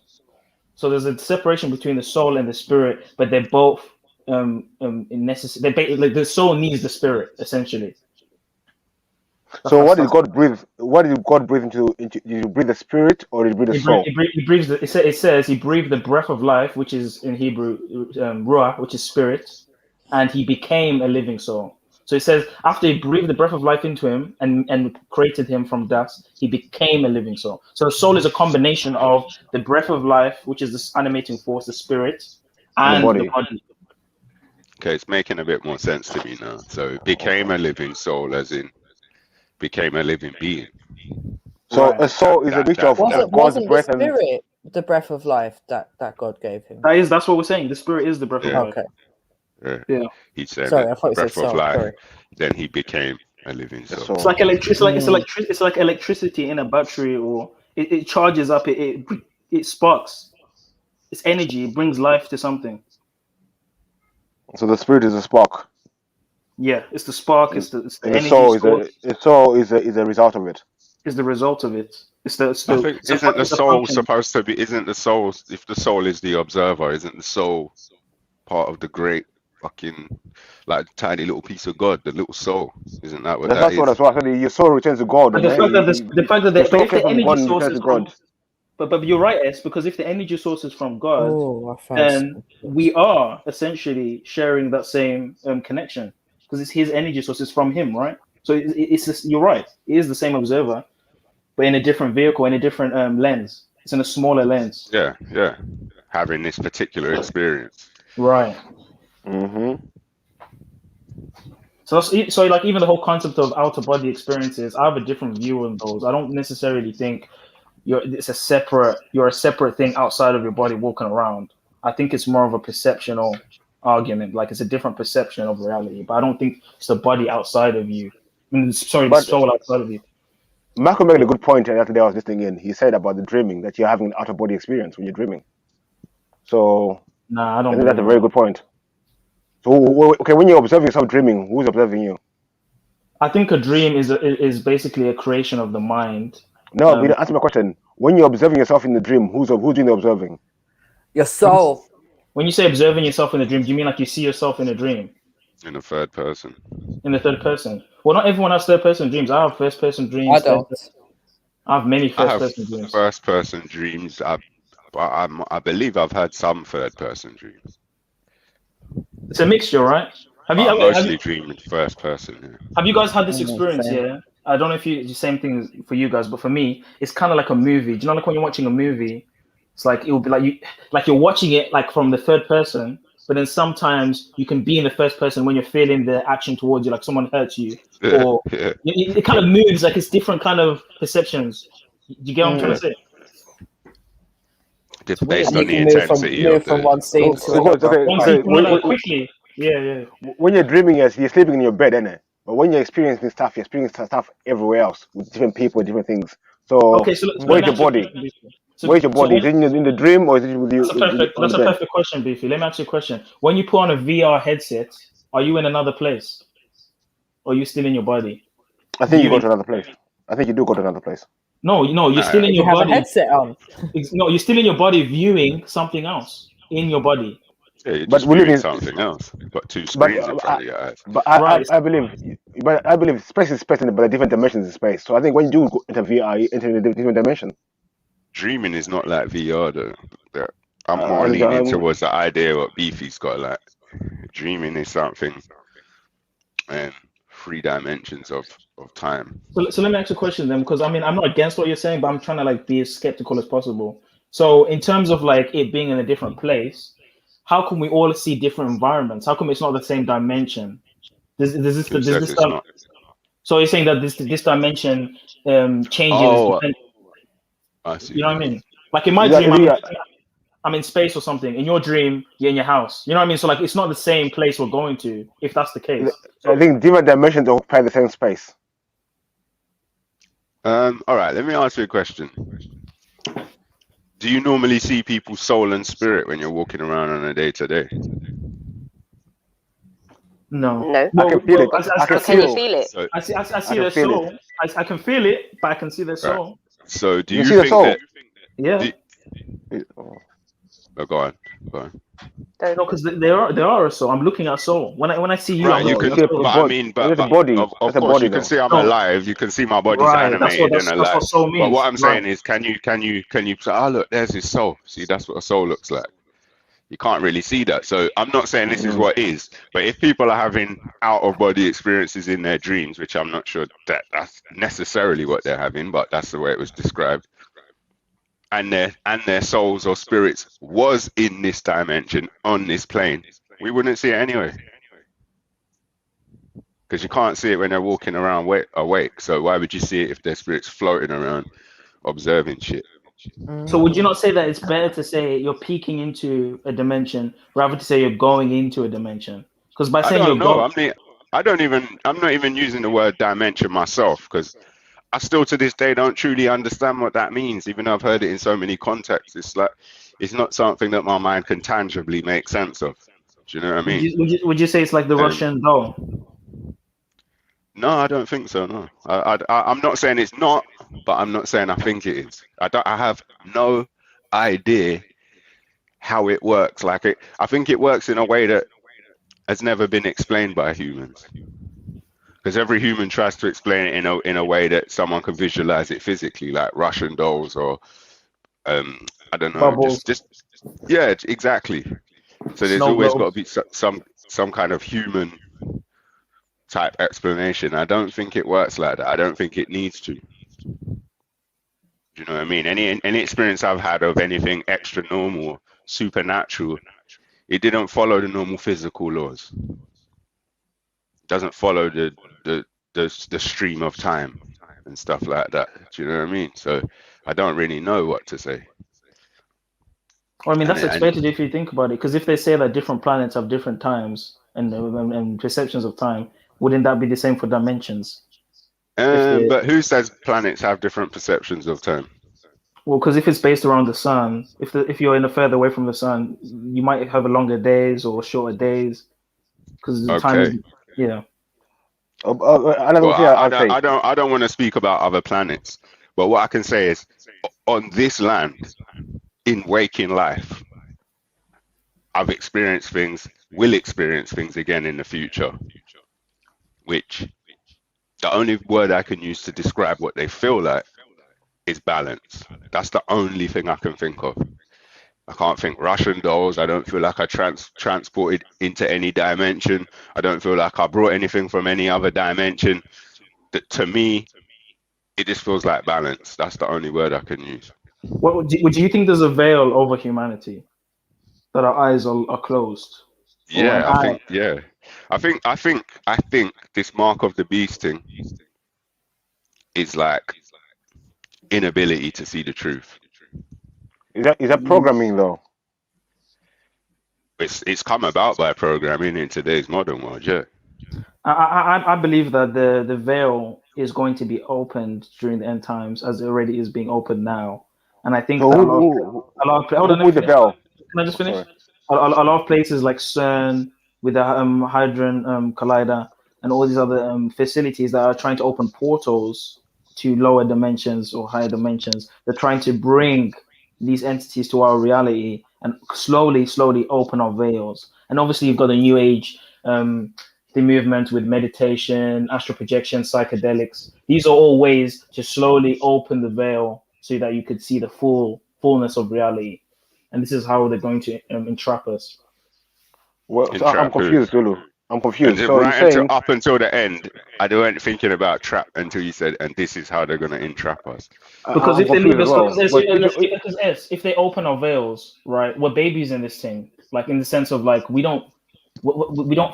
So there's a separation between the soul and the spirit, but they're both necessary. Like the soul needs the spirit essentially. So what did God breathe? What did God breathe into? Did you breathe the spirit or did you breathe the soul? He breathes. It says he breathed the breath of life, which is in Hebrew ruach, which is spirit, and he became a living soul. So it says after he breathed the breath of life into him and created him from dust, he became a living soul. So the soul is a combination of the breath of life, which is this animating force, the spirit, and the body. Okay, it's making a bit more sense to me now. So it became a living soul, as in became a living being. So a soul is a mixture of God's Wasn't the breath and. spirit the breath of life that God gave him? That's what we're saying. The spirit is the breath of life. Okay. Yeah. He said Sorry, I that thought you said breath of soul. life. Sorry. Then he became a living soul. It's like it's like electricity in a battery, or it charges up. It sparks. It's energy. It brings life to something. So the spirit is a spark. Yeah, it's the spark. It's the And the energy soul is a result of it. Is the result of it. I think isn't the soul supposed to be? Isn't the soul? If the soul is the observer, isn't the soul part of the great fucking like tiny little piece of God, the little soul? Isn't that what that is? That's what I said. Your soul returns to God. But the fact that the soul if came the from energy God and source returns is to God. but you're right, S, because if the energy source is from God, Oh, then we are essentially sharing that same connection because it's his energy source is from him, right? So it's just, you're right. It is the same observer, but in a different vehicle, in a different lens. It's in a smaller lens. Yeah. Having this particular experience. Right. Mm-hmm. So like even the whole concept of outer body experiences, I have a different view on those. I don't necessarily think you're a separate thing outside of your body walking around. I think it's more of a perceptional argument. Like it's a different perception of reality, but I don't think it's the body outside of you. The soul outside of you. Malcolm made a good point the other day I was listening in. He said about the dreaming, that you're having an outer body experience when you're dreaming. So I don't think that's a believe very that. good point. So okay, when you're observing yourself dreaming, who's observing you? I think a dream is basically a creation of the mind. No, but you don't answer my question. When you're observing yourself in the dream, who's doing the observing? Your soul. When you say observing yourself in a dream, do you mean like you see yourself in a dream? In the third person. In the third person. Well, not everyone has third person dreams. I have first person dreams. I don't. I have many I first have person dreams. first person dreams. I believe I've had some third person dreams. It's a mixture, right? I mostly dream in first person. Yeah. Have you guys had this experience? Yeah. I don't know if it's the same thing for you guys, but for me, it's kind of like a movie. Do you know, like when you're watching a movie, it's like it will be like you're watching it like from the third person, but then sometimes you can be in the first person when you're feeling the action towards you, like someone hurts you, or it kind of moves. Like it's different kind of perceptions. You get what I'm trying to say? Based You on the can intensity move from one scene to another. Quickly. Yeah. When you're dreaming, yes, you're sleeping in your bed, isn't it? But when you're experiencing stuff, you're experiencing stuff everywhere else with different people, different things. So Okay, so let where's me your ask you a body? question, Beefy. Where's your body? Is it in the dream or is it with you on That's the a bed? perfect question, Beefy. Let me ask you a question. When you put on a VR headset, are you in another place? Or are you still in your body? I think you go Viewing? to another place. I think you do go to another place. No, you're still in You your have a body. headset on. No, you're still in your body viewing something else in your body. Yeah, you're But just we live viewing in. something else. You've got two But screens in front of your eyes. Right. I believe space is space, but there are different dimensions in space. So I think when you do go into VR, you enter in a different dimension. Dreaming is not like VR though. I'm more leaning towards the idea what Beefy's got. Like dreaming is something, 3 dimensions of time. So let me ask you a question then, because I mean I'm not against what you're saying, but I'm trying to like be as skeptical as possible. So in terms of like it being in a different place, how can we all see different environments? How come it's not the same dimension? Who says it's not? So you're saying that this dimension changes? Oh, I see. You know what I mean? Like in my dream, I'm in space or something. In your dream, you're in your house. You know what I mean? So like it's not the same place we're going to, if that's the case. I think different dimensions occupy the same space. All right, let me ask you a question. Do you normally see people's soul and spirit when you're walking around on a day-to-day? No. No. I can feel it. Can you feel it? So, I see their soul. I can feel it, but I can see their soul. right. So do you see the think soul? that? Yeah. Oh, go on. No, because there are a soul. I'm looking at soul. When I see you, Right, I'm you looking can, at soul. but I mean, but the body. of That's a course, body, you can though. see I'm No. alive. You can see my body's Right, animated and that's alive. what soul means. But what I'm saying Right. is, can you say, oh look, there's his soul. See, that's what a soul looks like. You can't really see that. So I'm not saying this is what is, but if people are having out of body experiences in their dreams, which I'm not sure that that's necessarily what they're having, but that's the way it was described, and their souls or spirits was in this dimension on this plane, we wouldn't see it anyway. Because you can't see it when they're walking around awake. So why would you see it if their spirit's floating around observing shit? So would you not say that it's better to say you're peeking into a dimension rather to say you're going into a dimension? Because by saying I'm not going, even using the word dimension myself, because I still to this day don't truly understand what that means, even though I've heard it in so many contexts. It's like it's not something that my mind can tangibly make sense of. Do you know what I mean? Would you say it's like the Russian doll? No, I don't think so. No, I'm not saying it's not, but I'm not saying I think it is. I have no idea how it works. I think it works in a way that has never been explained by humans. Because every human tries to explain it in a way that someone can visualize it physically, like Russian dolls or I don't know, Bubbles. just yeah, exactly. So there's Snow always globes. got to be some kind of human type explanation. I don't think it works like that. I don't think it needs to. Do you know what I mean? Any experience I've had of anything extra normal, supernatural, it didn't follow the normal physical laws. It doesn't follow the stream of time and stuff like that. Do you know what I mean? So I don't really know what to say. Well, I mean, that's expected if you think about it. Because if they say that different planets have different times and perceptions of time, wouldn't that be the same for dimensions? But who says planets have different perceptions of time? Well, because if it's based around the sun, if you're in a further away from the sun, you might have a longer days or shorter days. Because the time is, yeah. I don't want to speak about other planets, but what I can say is, on this land, in waking life, I've experienced things, will experience things again in the future, which the only word I can use to describe what they feel like is balance. That's the only thing I can think of. I can't think Russian dolls. I don't feel like I transported into any dimension. I don't feel like I brought anything from any other dimension. That to me, it just feels like balance. That's the only word I can use. Would you think there's a veil over humanity, that our eyes are closed? Yeah, I think this mark of the beast thing is like inability to see the truth. Is that programming though? It's come about by programming in today's modern world, yeah. I believe that the veil is going to be opened during the end times, as it already is being opened now. And I think So that a who lot of hold on, let me put the finish. veil? Can I just finish? Sorry. A lot of places like CERN with the Hadron Collider and all these other facilities that are trying to open portals to lower dimensions or higher dimensions. They're trying to bring these entities to our reality and slowly open our veils. And obviously, you've got the New Age, the movement with meditation, astral projection, psychedelics. These are all ways to slowly open the veil so that you could see the fullness of reality. And this is how they're going to entrap us. Well, so I'm Entrap who? confused, Lulu. I'm confused. And So you're saying up until the end, I weren't thinking about trap until you said, and this is how they're gonna entrap us. Because I'm if they leave us, well. if they open our veils, right, we're babies in this thing. Like in the sense of like we don't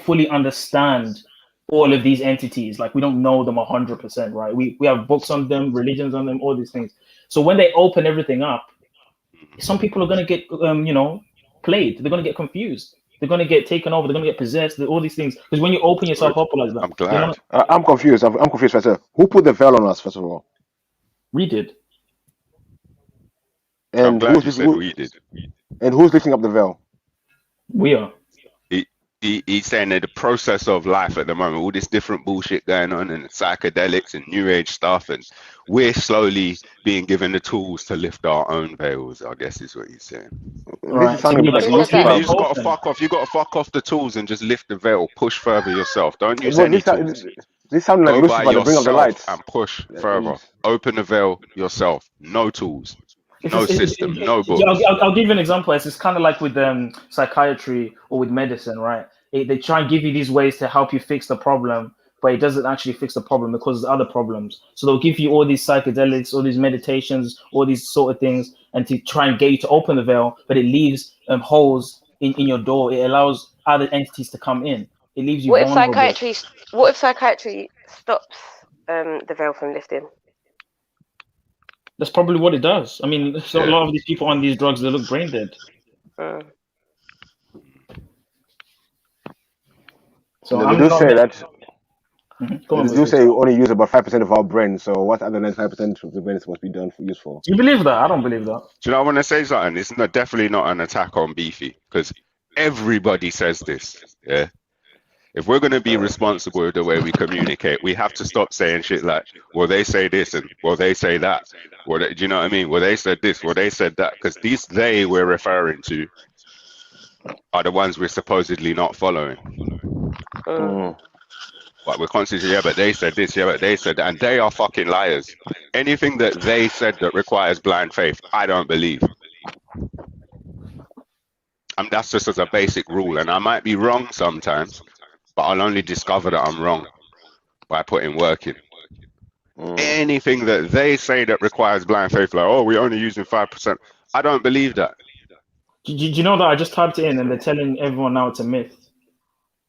fully understand all of these entities. Like we don't know them 100%, right? We have books on them, religions on them, all these things. So when they open everything up, some people are gonna get played. They're gonna get confused. They're gonna get taken over. They're gonna get possessed. All these things. Because when you open yourself up like that, I'm glad. I'm confused. I'm confused, first. Who put the veil on us, first of all? We did. And I'm glad you said we did. And who's lifting up the veil? We are. He's saying that the process of life at the moment, all this different bullshit going on, and psychedelics and new age stuff, and we're slowly being given the tools to lift our own veils, I guess is what he's saying. Right. So you just got to fuck off. You got to fuck off the tools and just lift the veil, push further yourself. Don't use any tools. This sounds like Go by Lucifer, the bring of the yourself lights. and push further. Open the veil yourself. No tools. No system, no book. I'll give you an example. It's kind of like with psychiatry or with medicine, right? They try and give you these ways to help you fix the problem, but it doesn't actually fix the problem. It causes other problems. So they'll give you all these psychedelics, all these meditations, all these sort of things, and to try and get you to open the veil, but it leaves holes in your door. It allows other entities to come in. It leaves you vulnerable. What if psychiatry stops the veil from lifting? That's probably what it does. I mean, so a lot of these people on these drugs, they look brain dead. So they do say that. They do say you only use about 5% of our brain. So what other than 5% of the brain is supposed to be done for useful? You believe that? I don't believe that. Do you know, I want to say something? It's definitely not an attack on Beefy, because everybody says this. Yeah. If we're going to be responsible with the way we communicate, we have to stop saying shit like, well, they say this and, well, they say that. Well, do you know what I mean? Well, they said this, well, they said that. Because these they we're referring to are the ones we're supposedly not following. But we're constantly, yeah, but they said this, yeah, but they said that. And they are fucking liars. Anything that they said that requires blind faith, I don't believe. That's just as a basic rule. And I might be wrong sometimes, but I'll only discover that I'm wrong by putting work in. Anything that they say that requires blind faith, like, oh, we're only using 5%, I don't believe that. Do you know that I just typed it in and they're telling everyone now it's a myth?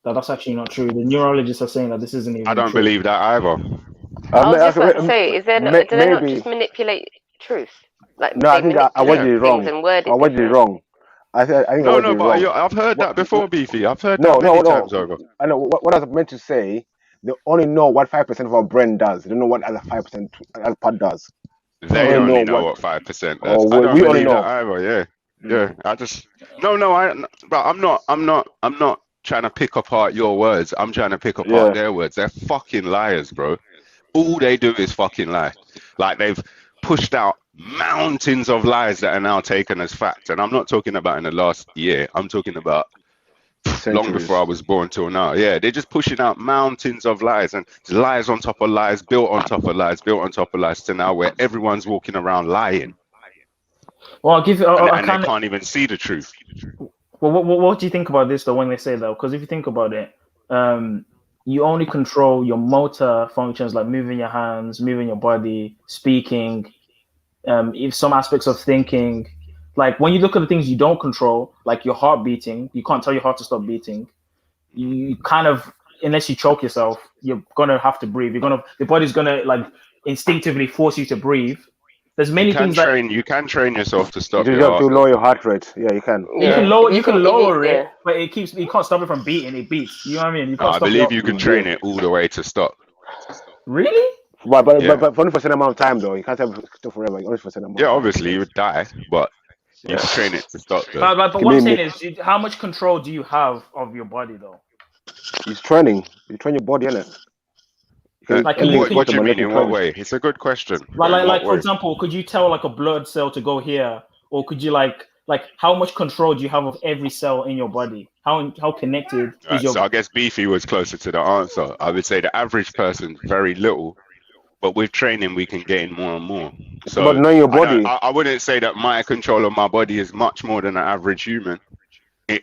That's actually not true. The neurologists are saying that this isn't even I don't true. believe that either. I was just about to say, do they not just manipulate truth? Like, no, I think I worded it wrong. I worded it wrong. I think I worded it wrong. I've heard that before, Beefy. I've heard that many times over. I know what I was meant to say. They only know what 5% of our brain does. They don't know what other 5% other part does. They only know what 5% does. I don't believe that either. Yeah. I just but I'm not trying to pick apart your words. I'm trying to pick apart their words. They're fucking liars, bro. All they do is fucking lie. Like, they've pushed out mountains of lies that are now taken as fact. And I'm not talking about in the last year. I'm talking about long before I was born till now. Yeah, they're just pushing out mountains of lies, and lies on top of lies, built on top of lies, built on top of lies, to now where everyone's walking around lying. Well, I'll give you. And they can't even see the truth. Well, what do you think about this though when they say that? Because if you think about it, you only control your motor functions, like moving your hands, moving your body, speaking, if some aspects of thinking. Like, when you look at the things you don't control, like your heart beating, you can't tell your heart to stop beating. You kind of, unless you choke yourself, you're gonna have to breathe. The body's gonna like instinctively force you to breathe. There's many things that you can train yourself to stop. You have to lower your heart rate. Yeah, you can. You can lower it, but you can't stop it from beating. It beats. You know what I mean? You can't I believe you can train it all the way to stop. Really? Yeah. but only for a certain amount of time though. You can't have it forever. Only for a certain amount Yeah, of time. obviously you would die, but you Yeah. can train it to stop though. But You what I'm mean saying is, how much control do you have of your body, though? it's training. You train your body, innit? Like, can what possible do you mean? unless you In what train. way? It's a good question. But in what like for way? example, could you tell like a blood cell to go here, or could you like how much control do you have of every cell in your body? How connected is Right, your? so I guess Beefy was closer to the answer. I would say the average person very little, but with training we can gain more and more. It's about So knowing your body. I wouldn't say that my control of my body is much more than an average human.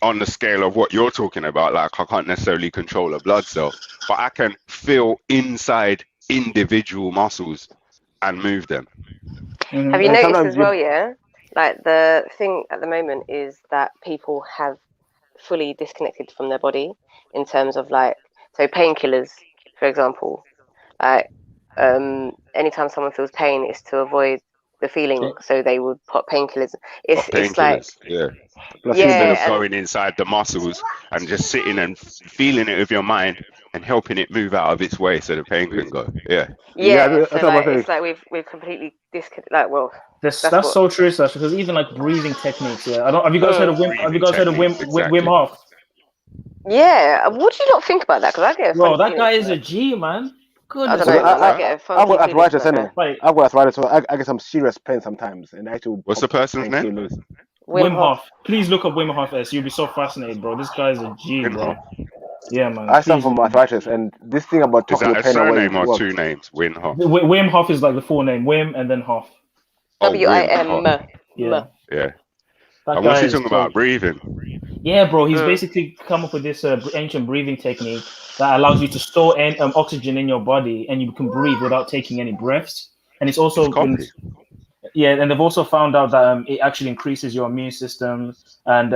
On the scale of what you're talking about, like I can't necessarily control a blood cell, but I can feel inside individual muscles and move them. Have you noticed as well, yeah? Like the thing at the moment is that people have fully disconnected from their body in terms of like, so painkillers, for example, like anytime someone feels pain, it's to avoid the feeling, so they would put painkillers. It's like, yeah. yeah, Instead of going inside the muscles and just sitting and feeling it with your mind and helping it move out of its way so the pain can go. Yeah. yeah. So like, it's like we've completely disconnected. Like, well, That's so true, Sasha. Because even like breathing techniques. Yeah, have you guys heard of Wim? Have you guys heard of Wim Hof? Yeah. What do you not think about that? Because I get a Bro, funny that feeling guy from is that. a G, man. I don't know, man. I get a funky I've got feeling arthritis, from innit? that. I've got arthritis, so I get some serious pain sometimes, and I have to. What's the person's name? Wim Hof. Please look up Wim Hof S. You'll be so fascinated, bro. This guy's a G, bro. Yeah, man. I suffer from arthritis, and this thing about Is talking that the a pain away surname or works. two names? Wim Hof. Wim Hof is like the full name. Wim and then Hof. WIM. Yeah. Yeah. That And what's guy he is talking about? dope. Breathing. Yeah, bro. He's basically come up with this ancient breathing technique that allows you to store oxygen in your body, and you can breathe without taking any breaths. And it's also been, and they've also found out that it actually increases your immune system, and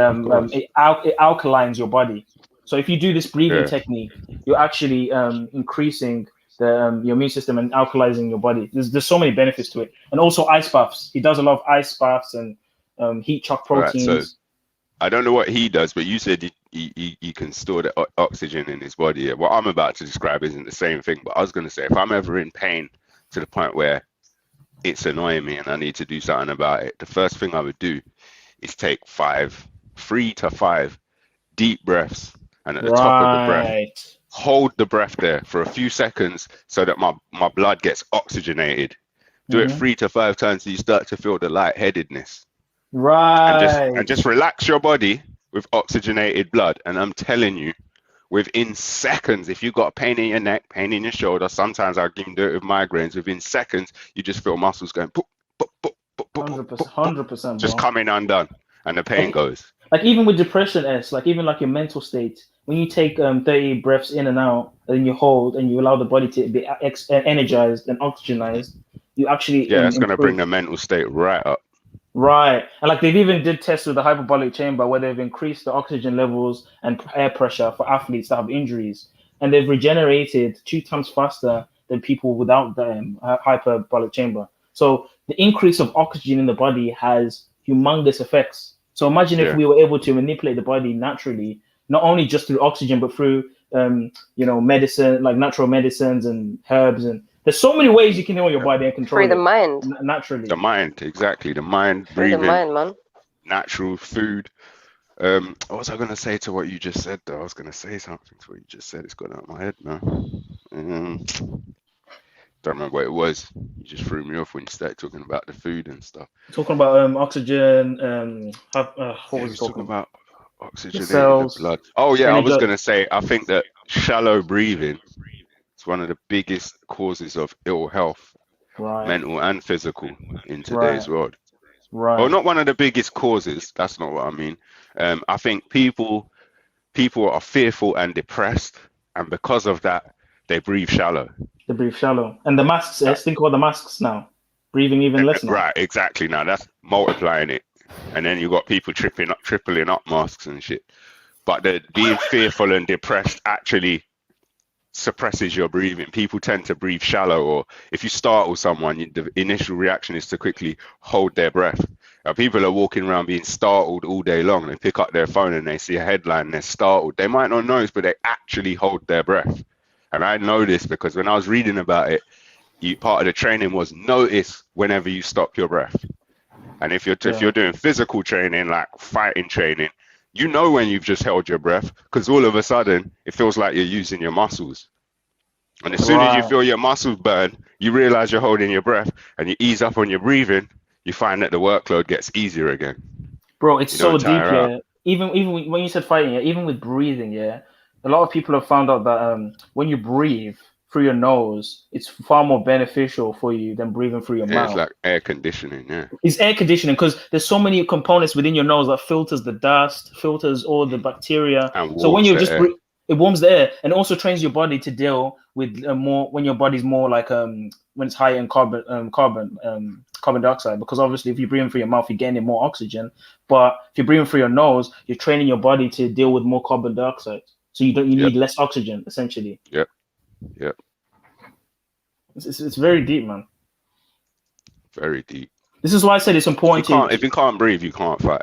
it alkalines your body. So if you do this breathing technique, you're actually increasing the your immune system and alkalizing your body. There's so many benefits to it, and also ice baths. He does a lot of ice baths and heat shock proteins. Right, so I don't know what he does, but you said he can store the oxygen in his body. What I'm about to describe isn't the same thing, but I was going to say if I'm ever in pain to the point where it's annoying me and I need to do something about it, the first thing I would do is take 3 to 5 deep breaths, and at the top of the breath, hold the breath there for a few seconds so that my blood gets oxygenated. Do it 3 to 5 times so you start to feel the lightheadedness. Right. And just relax your body with oxygenated blood. And I'm telling you, within seconds, if you've got pain in your neck, pain in your shoulder, sometimes I can do it with migraines. Within seconds, you just feel muscles going, 100%, just bro. coming undone, and the pain goes. Like even with depression, like even like your mental state, when you take 30 breaths in and out, and then you hold and you allow the body to be energized and oxygenized, you actually it's going to bring the mental state right up. Right. And like they've even did tests with the hyperbolic chamber where they've increased the oxygen levels and air pressure for athletes that have injuries, and they've regenerated 2 times faster than people without the hyperbolic chamber. So the increase of oxygen in the body has humongous effects. So imagine if we were able to manipulate the body naturally, not only just through oxygen, but through medicine, like natural medicines and herbs, and there's so many ways you can heal your body and control Free the mind. Naturally. The mind, exactly. The mind, Free breathing, the mind, man. natural food. What was I going to say to what you just said, though? I was going to say something to what you just said. It's gone out of my head now. Don't remember what it was. You just threw me off when you started talking about the food and stuff. Talking about oxygen. What was it talking about? Oxygenating the blood. Oh, yeah. I was going to say, I think that shallow breathing is one of the biggest causes of ill health, mental and physical, in today's world. Right. Well, not one of the biggest causes. That's not what I mean. I think people are fearful and depressed, and because of that, they breathe shallow. They breathe shallow. And the masks, think about the masks now. Breathing even less now. Right, exactly. Now that's multiplying it. And then you've got people tripling up masks and shit. But being fearful and depressed actually suppresses your breathing. People tend to breathe shallow, or if you startle someone, the initial reaction is to quickly hold their breath. People are walking around being startled all day long. They pick up their phone and they see a headline and they're startled. They might not notice, but they actually hold their breath. And I know this because when I was reading about it, part of the training was notice whenever you stop your breath. And if you're doing physical training, like fighting training, you know when you've just held your breath, because all of a sudden it feels like you're using your muscles. And as soon as you feel your muscles burn, you realize you're holding your breath, and you ease up on your breathing, you find that the workload gets easier again. Bro, it's so deep, yeah. Even when you said fighting, yeah, even with breathing, yeah, a lot of people have found out that when you breathe through your nose, it's far more beneficial for you than breathing through your mouth. It's like air conditioning, yeah. It's air conditioning because there's so many components within your nose that filters the dust, filters all the bacteria. And so when you just air. it warms the air and also trains your body to deal with more when your body's more like when it's high in carbon dioxide, because obviously if you breathe in through your mouth you're getting more oxygen, but if you're breathing through your nose you're training your body to deal with more carbon dioxide, so you need less oxygen essentially. Yep. It's very deep, man. Very deep. This is why I said it's important. If you can't breathe, you can't fight.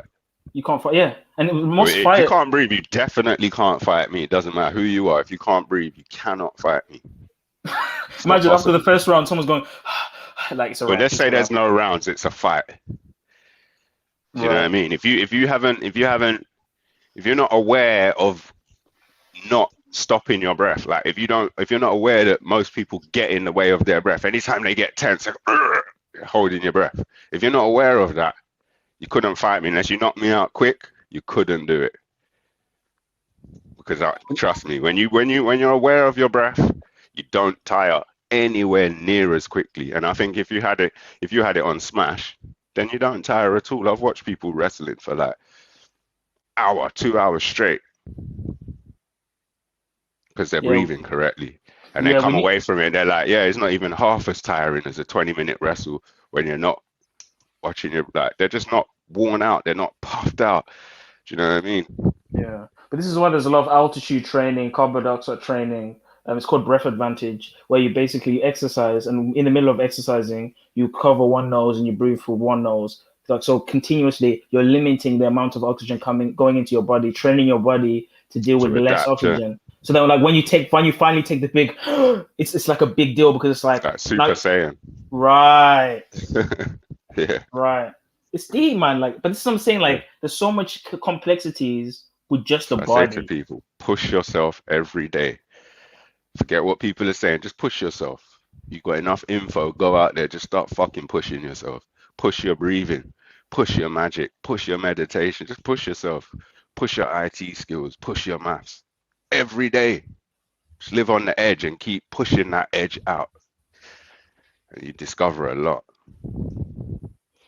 You can't fight, yeah. And if you can't breathe, you definitely can't fight me. It doesn't matter who you are. If you can't breathe, you cannot fight me. Imagine after the first round, someone's going like it's a But let's say there's no rounds, it's a fight. Do you know what I mean? If you're not aware of not stopping your breath, like if you're not aware that most people get in the way of their breath, anytime they get tense, like, holding your breath. If you're not aware of that, you couldn't fight me unless you knocked me out quick. You couldn't do it, because trust me, when you're aware of your breath, you don't tire anywhere near as quickly. And I think if you had it on Smash, then you don't tire at all. I've watched people wrestling for like 2 hours straight because they're breathing correctly. And they come away from it, they're like, yeah, it's not even half as tiring as a 20-minute wrestle when you're not watching your, like, they're just not worn out, they're not puffed out. Do you know what I mean? Yeah. But this is why there's a lot of altitude training, carbon dioxide training. It's called breath advantage, where you basically exercise, and in the middle of exercising, you cover one nose and you breathe through one nose. Like, so continuously, you're limiting the amount of oxygen going into your body, training your body to deal with less oxygen. So then, like when you finally take the big, it's like a big deal, because it's like Super Saiyan. Right. Yeah. Right. It's deep, man. Like, but this is what I'm saying. Like, there's so much complexities with just the body. I say to people, push yourself every day. Forget what people are saying. Just push yourself. You got enough info. Go out there. Just start fucking pushing yourself. Push your breathing. Push your magic. Push your meditation. Just push yourself. Push your IT skills. Push your maths. Every day. Just live on the edge and keep pushing that edge out. And you discover a lot.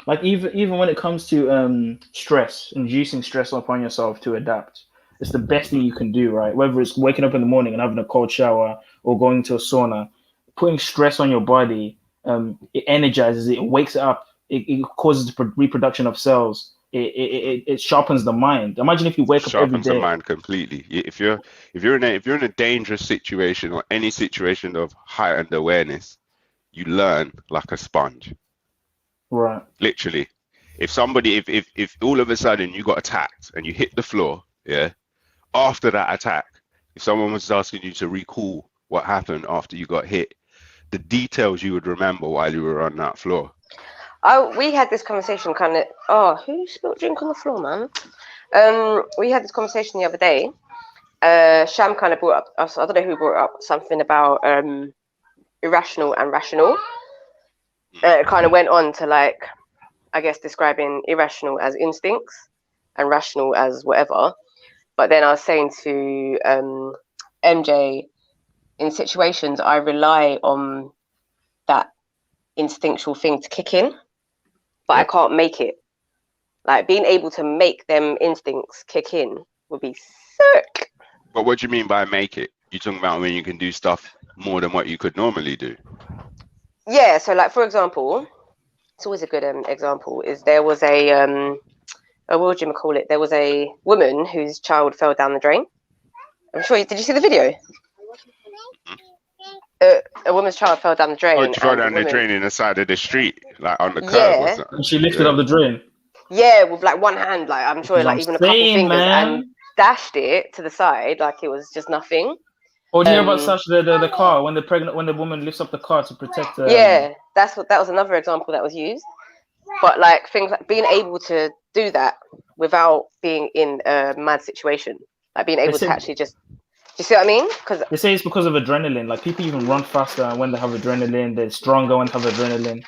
Like even when it comes to stress, inducing stress upon yourself to adapt, it's the best thing you can do, right? Whether it's waking up in the morning and having a cold shower or going to a sauna, putting stress on your body, it energizes it, wakes it up, it causes the reproduction of cells. It sharpens the mind. Imagine if you wake up every day. Sharpens the mind completely. If you're in a dangerous situation or any situation of heightened awareness, you learn like a sponge. Right. Literally. If all of a sudden you got attacked and you hit the floor, yeah, after that attack, if someone was asking you to recall what happened after you got hit, the details you would remember while you were on that floor. We had this conversation who spilled drink on the floor, man? We had this conversation the other day. Sham kind of brought up, I don't know who brought up something about irrational and rational. It kind of went on to, like, I guess, describing irrational as instincts and rational as whatever. But then I was saying to MJ, in situations, I rely on that instinctual thing to kick in, but I can't make it. Like, being able to make them instincts kick in would be sick. But what do you mean by make it? You're talking about when you can do stuff more than what you could normally do? Yeah, so like, for example, it's always a good example, is there was what would you call it? There was a woman whose child fell down the drain. I'm sure, did you see the video? A woman's child fell down the drain. Oh, she fell down the drain in the side of the street, like on the curb or something. She lifted up the drain. Yeah, with like one hand, like I'm sure, like even a couple fingers, and dashed it to the side like it was just nothing. Oh, do you hear about Sash the car when the woman lifts up the car to protect her? Yeah, that was another example that was used. But like things like being able to do that without being in a mad situation, like being able to actually just, do you see what I mean? Because they say it's because of adrenaline. Like people even run faster when they have adrenaline. They're stronger when they have adrenaline.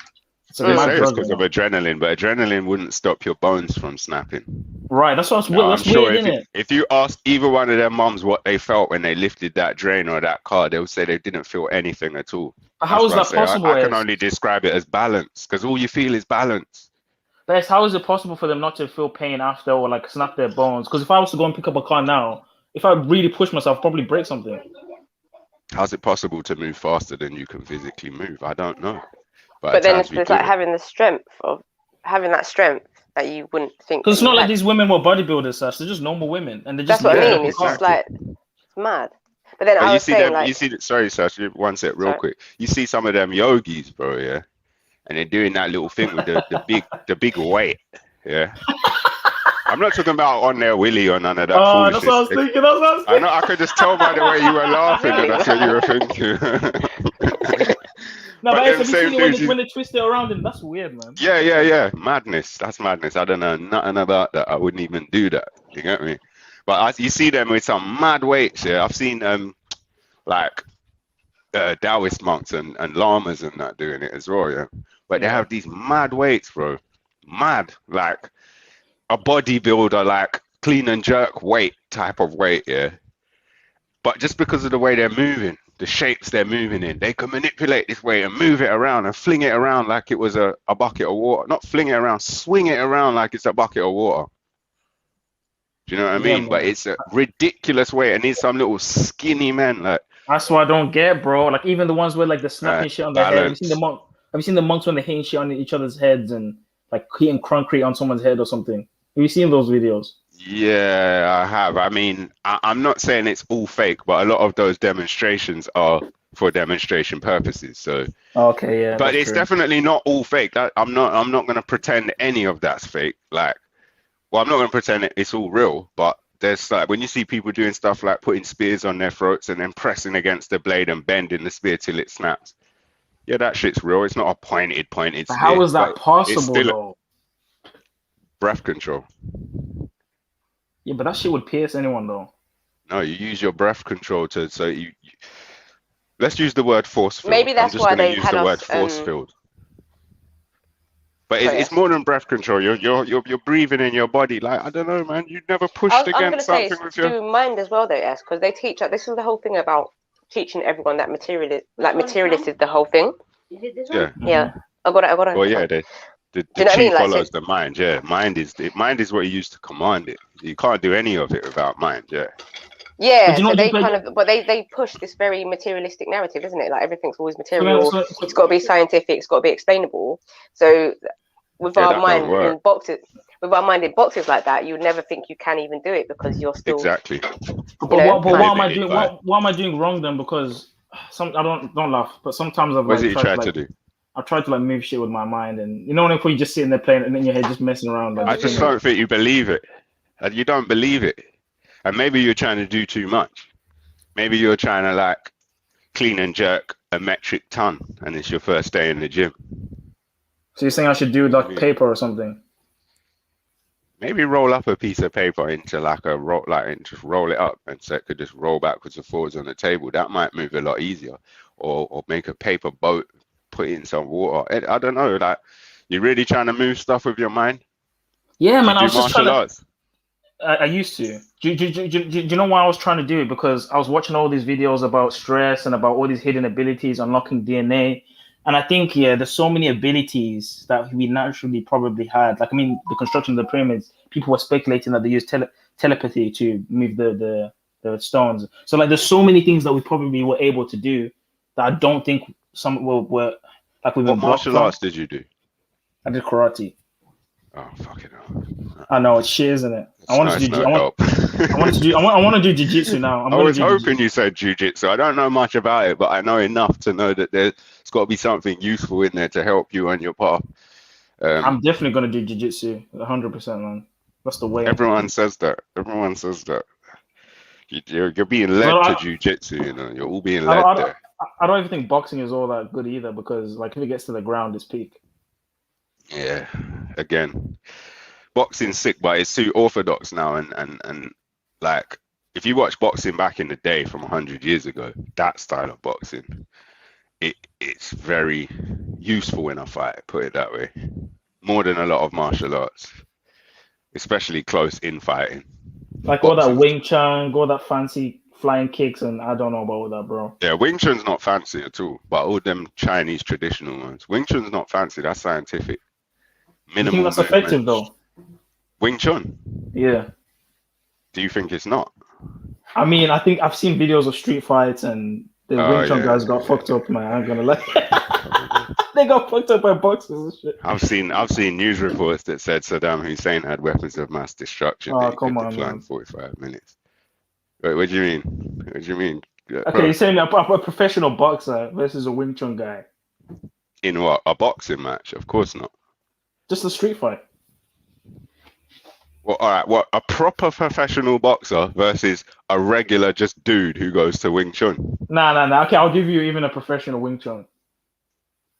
It's They say it's because of adrenaline, but adrenaline wouldn't stop your bones from snapping. Right, that's what's weird. That's I'm sure weird, isn't it? if you ask either one of their mums what they felt when they lifted that drain or that car, they'll say they didn't feel anything at all. How is that possible? I can only describe it as balance, because all you feel is balance. But how is it possible for them not to feel pain after or like snap their bones? Because if I was to go and pick up a car now, if I really push myself, I'd probably break something. How's it possible to move faster than you can physically move? I don't know. But then it's like having the strength of having that strength that you wouldn't think. Because it's not like these women were bodybuilders, Sash. They're just normal women, and they're just. That's what I mean. It's just like it's mad. But then I was saying, like, you see, sorry, Sash, one sec, real quick. You see some of them yogis, bro, yeah, and they're doing that little thing with the big weight, yeah. I'm not talking about on their willy or none of that. Oh, that's what I was thinking. I know. I could just tell by the way you were laughing that that's what you were thinking. No, but have you seen it when they twist it around him? That's weird, man. Yeah. Madness. That's madness. I don't know nothing about that. I wouldn't even do that. You get me? But you see them with some mad weights. Yeah, I've seen like Taoist monks and lamas and that doing it as well. Yeah, but they have these mad weights, bro. Mad, like a bodybuilder, like clean and jerk weight type of weight. Yeah, but just because of the way they're moving, the shapes they're moving in, they can manipulate this way and move it around and fling it around like it was a bucket of water. Not fling it around, swing it around like it's a bucket of water. Do you know what I mean? But it's a ridiculous way, and these some little skinny men. Like that's what I don't get, bro. Like even the ones with like the snapping shit on their head. Have you seen the monks when they're hitting shit on each other's heads and like hitting concrete on someone's head or something? Have you seen those videos? Yeah, I have. I mean, I'm not saying it's all fake, but a lot of those demonstrations are for demonstration purposes. So okay, yeah. But it's definitely not all fake. I'm not going to pretend any of that's fake. Like, well, I'm not going to pretend it's all real. But there's like when you see people doing stuff like putting spears on their throats and then pressing against the blade and bending the spear till it snaps. Yeah, that shit's real. It's not a pointed spear. How is that possible, though? Breath control. Yeah, but that shit would pierce anyone, though. No, you use your breath control to you let's use the word force field. Maybe that's why they use had the word us, force field. But it's more than breath control. You're breathing in your body. Like I don't know, man. You never pushed against something with your. I'm going to say it's to mind as well, though, yes, because they teach. This is the whole thing about teaching everyone that materialist is the whole thing. Yeah. Yeah, I got it. Well, yeah, the chi follows the mind. Yeah, mind is what you use to command it. You can't do any of it without mind. Yeah. Yeah, so they push this very materialistic narrative, isn't it? Like everything's always material. It's got to be scientific. It's got to be explainable. So with our mind in boxes like that, you would never think you can even do it because you're still exactly. But what am I doing? What am I doing wrong then? Because I don't laugh, but sometimes I've what is it you try to do? I tried to like move shit with my mind, and you know when you're just sitting there playing and in your head just messing around. Like, I just don't think you believe it. You don't believe it. And maybe you're trying to do too much. Maybe you're trying to like clean and jerk a metric ton, and it's your first day in the gym. So you're saying I should do like paper or something? Maybe roll up a piece of paper into like a roll, and just roll it up, and so it could just roll backwards and forwards on the table. That might move a lot easier. Or make a paper boat, put it in some water. I don't know. Like you're really trying to move stuff with your mind. Yeah, man. I was just trying to. I used to. Do you know why I was trying to do it? Because I was watching all these videos about stress and about all these hidden abilities, unlocking DNA. And I think, there's so many abilities that we naturally probably had. Like, I mean, the construction of the pyramids, people were speculating that they used telepathy to move the stones. So, like, there's so many things that we probably were able to do that I don't think some were like we've been. What martial arts did you do? I did karate. Oh, fucking hell. I know it's shit, isn't it? I want to do jiu-jitsu now. I was hoping you said jiu-jitsu. I don't know much about it, but I know enough to know that there's got to be something useful in there to help you on your path. I'm definitely going to do jiu-jitsu 100%, man. That's the way. Everyone says that. You're being led Well, to jujitsu. You know, you're all being I led don't, I, there. don't, I don't even think boxing is all that good either, because like if it gets to the ground, it's peak. Yeah. Again, boxing's sick, but it's too orthodox now. And like, if you watch boxing back in the day from 100 years ago, that style of boxing, it's very useful in a fight. Put it that way. More than a lot of martial arts, especially close infighting. Like all that Wing Chun, all that fancy flying kicks, and I don't know about all that, bro. Yeah, Wing Chun's not fancy at all, but all them Chinese traditional ones. Wing Chun's not fancy, that's scientific. You think that's effective though? Wing Chun? Yeah. Do you think it's not? I mean, I think I've seen videos of street fights and the Wing Chun guys got fucked up, man. I'm gonna lie. They got fucked up by boxers and shit. I've seen news reports that said Saddam Hussein had weapons of mass destruction. Oh, come on, man. In 45 minutes. Wait, what do you mean? What do you mean? Okay, you're saying a professional boxer versus a Wing Chun guy. In what? A boxing match? Of course not. Just a street fight. Well, all right. What, a proper professional boxer versus a regular just dude who goes to Wing Chun? Nah. Okay, I'll give you even a professional Wing Chun.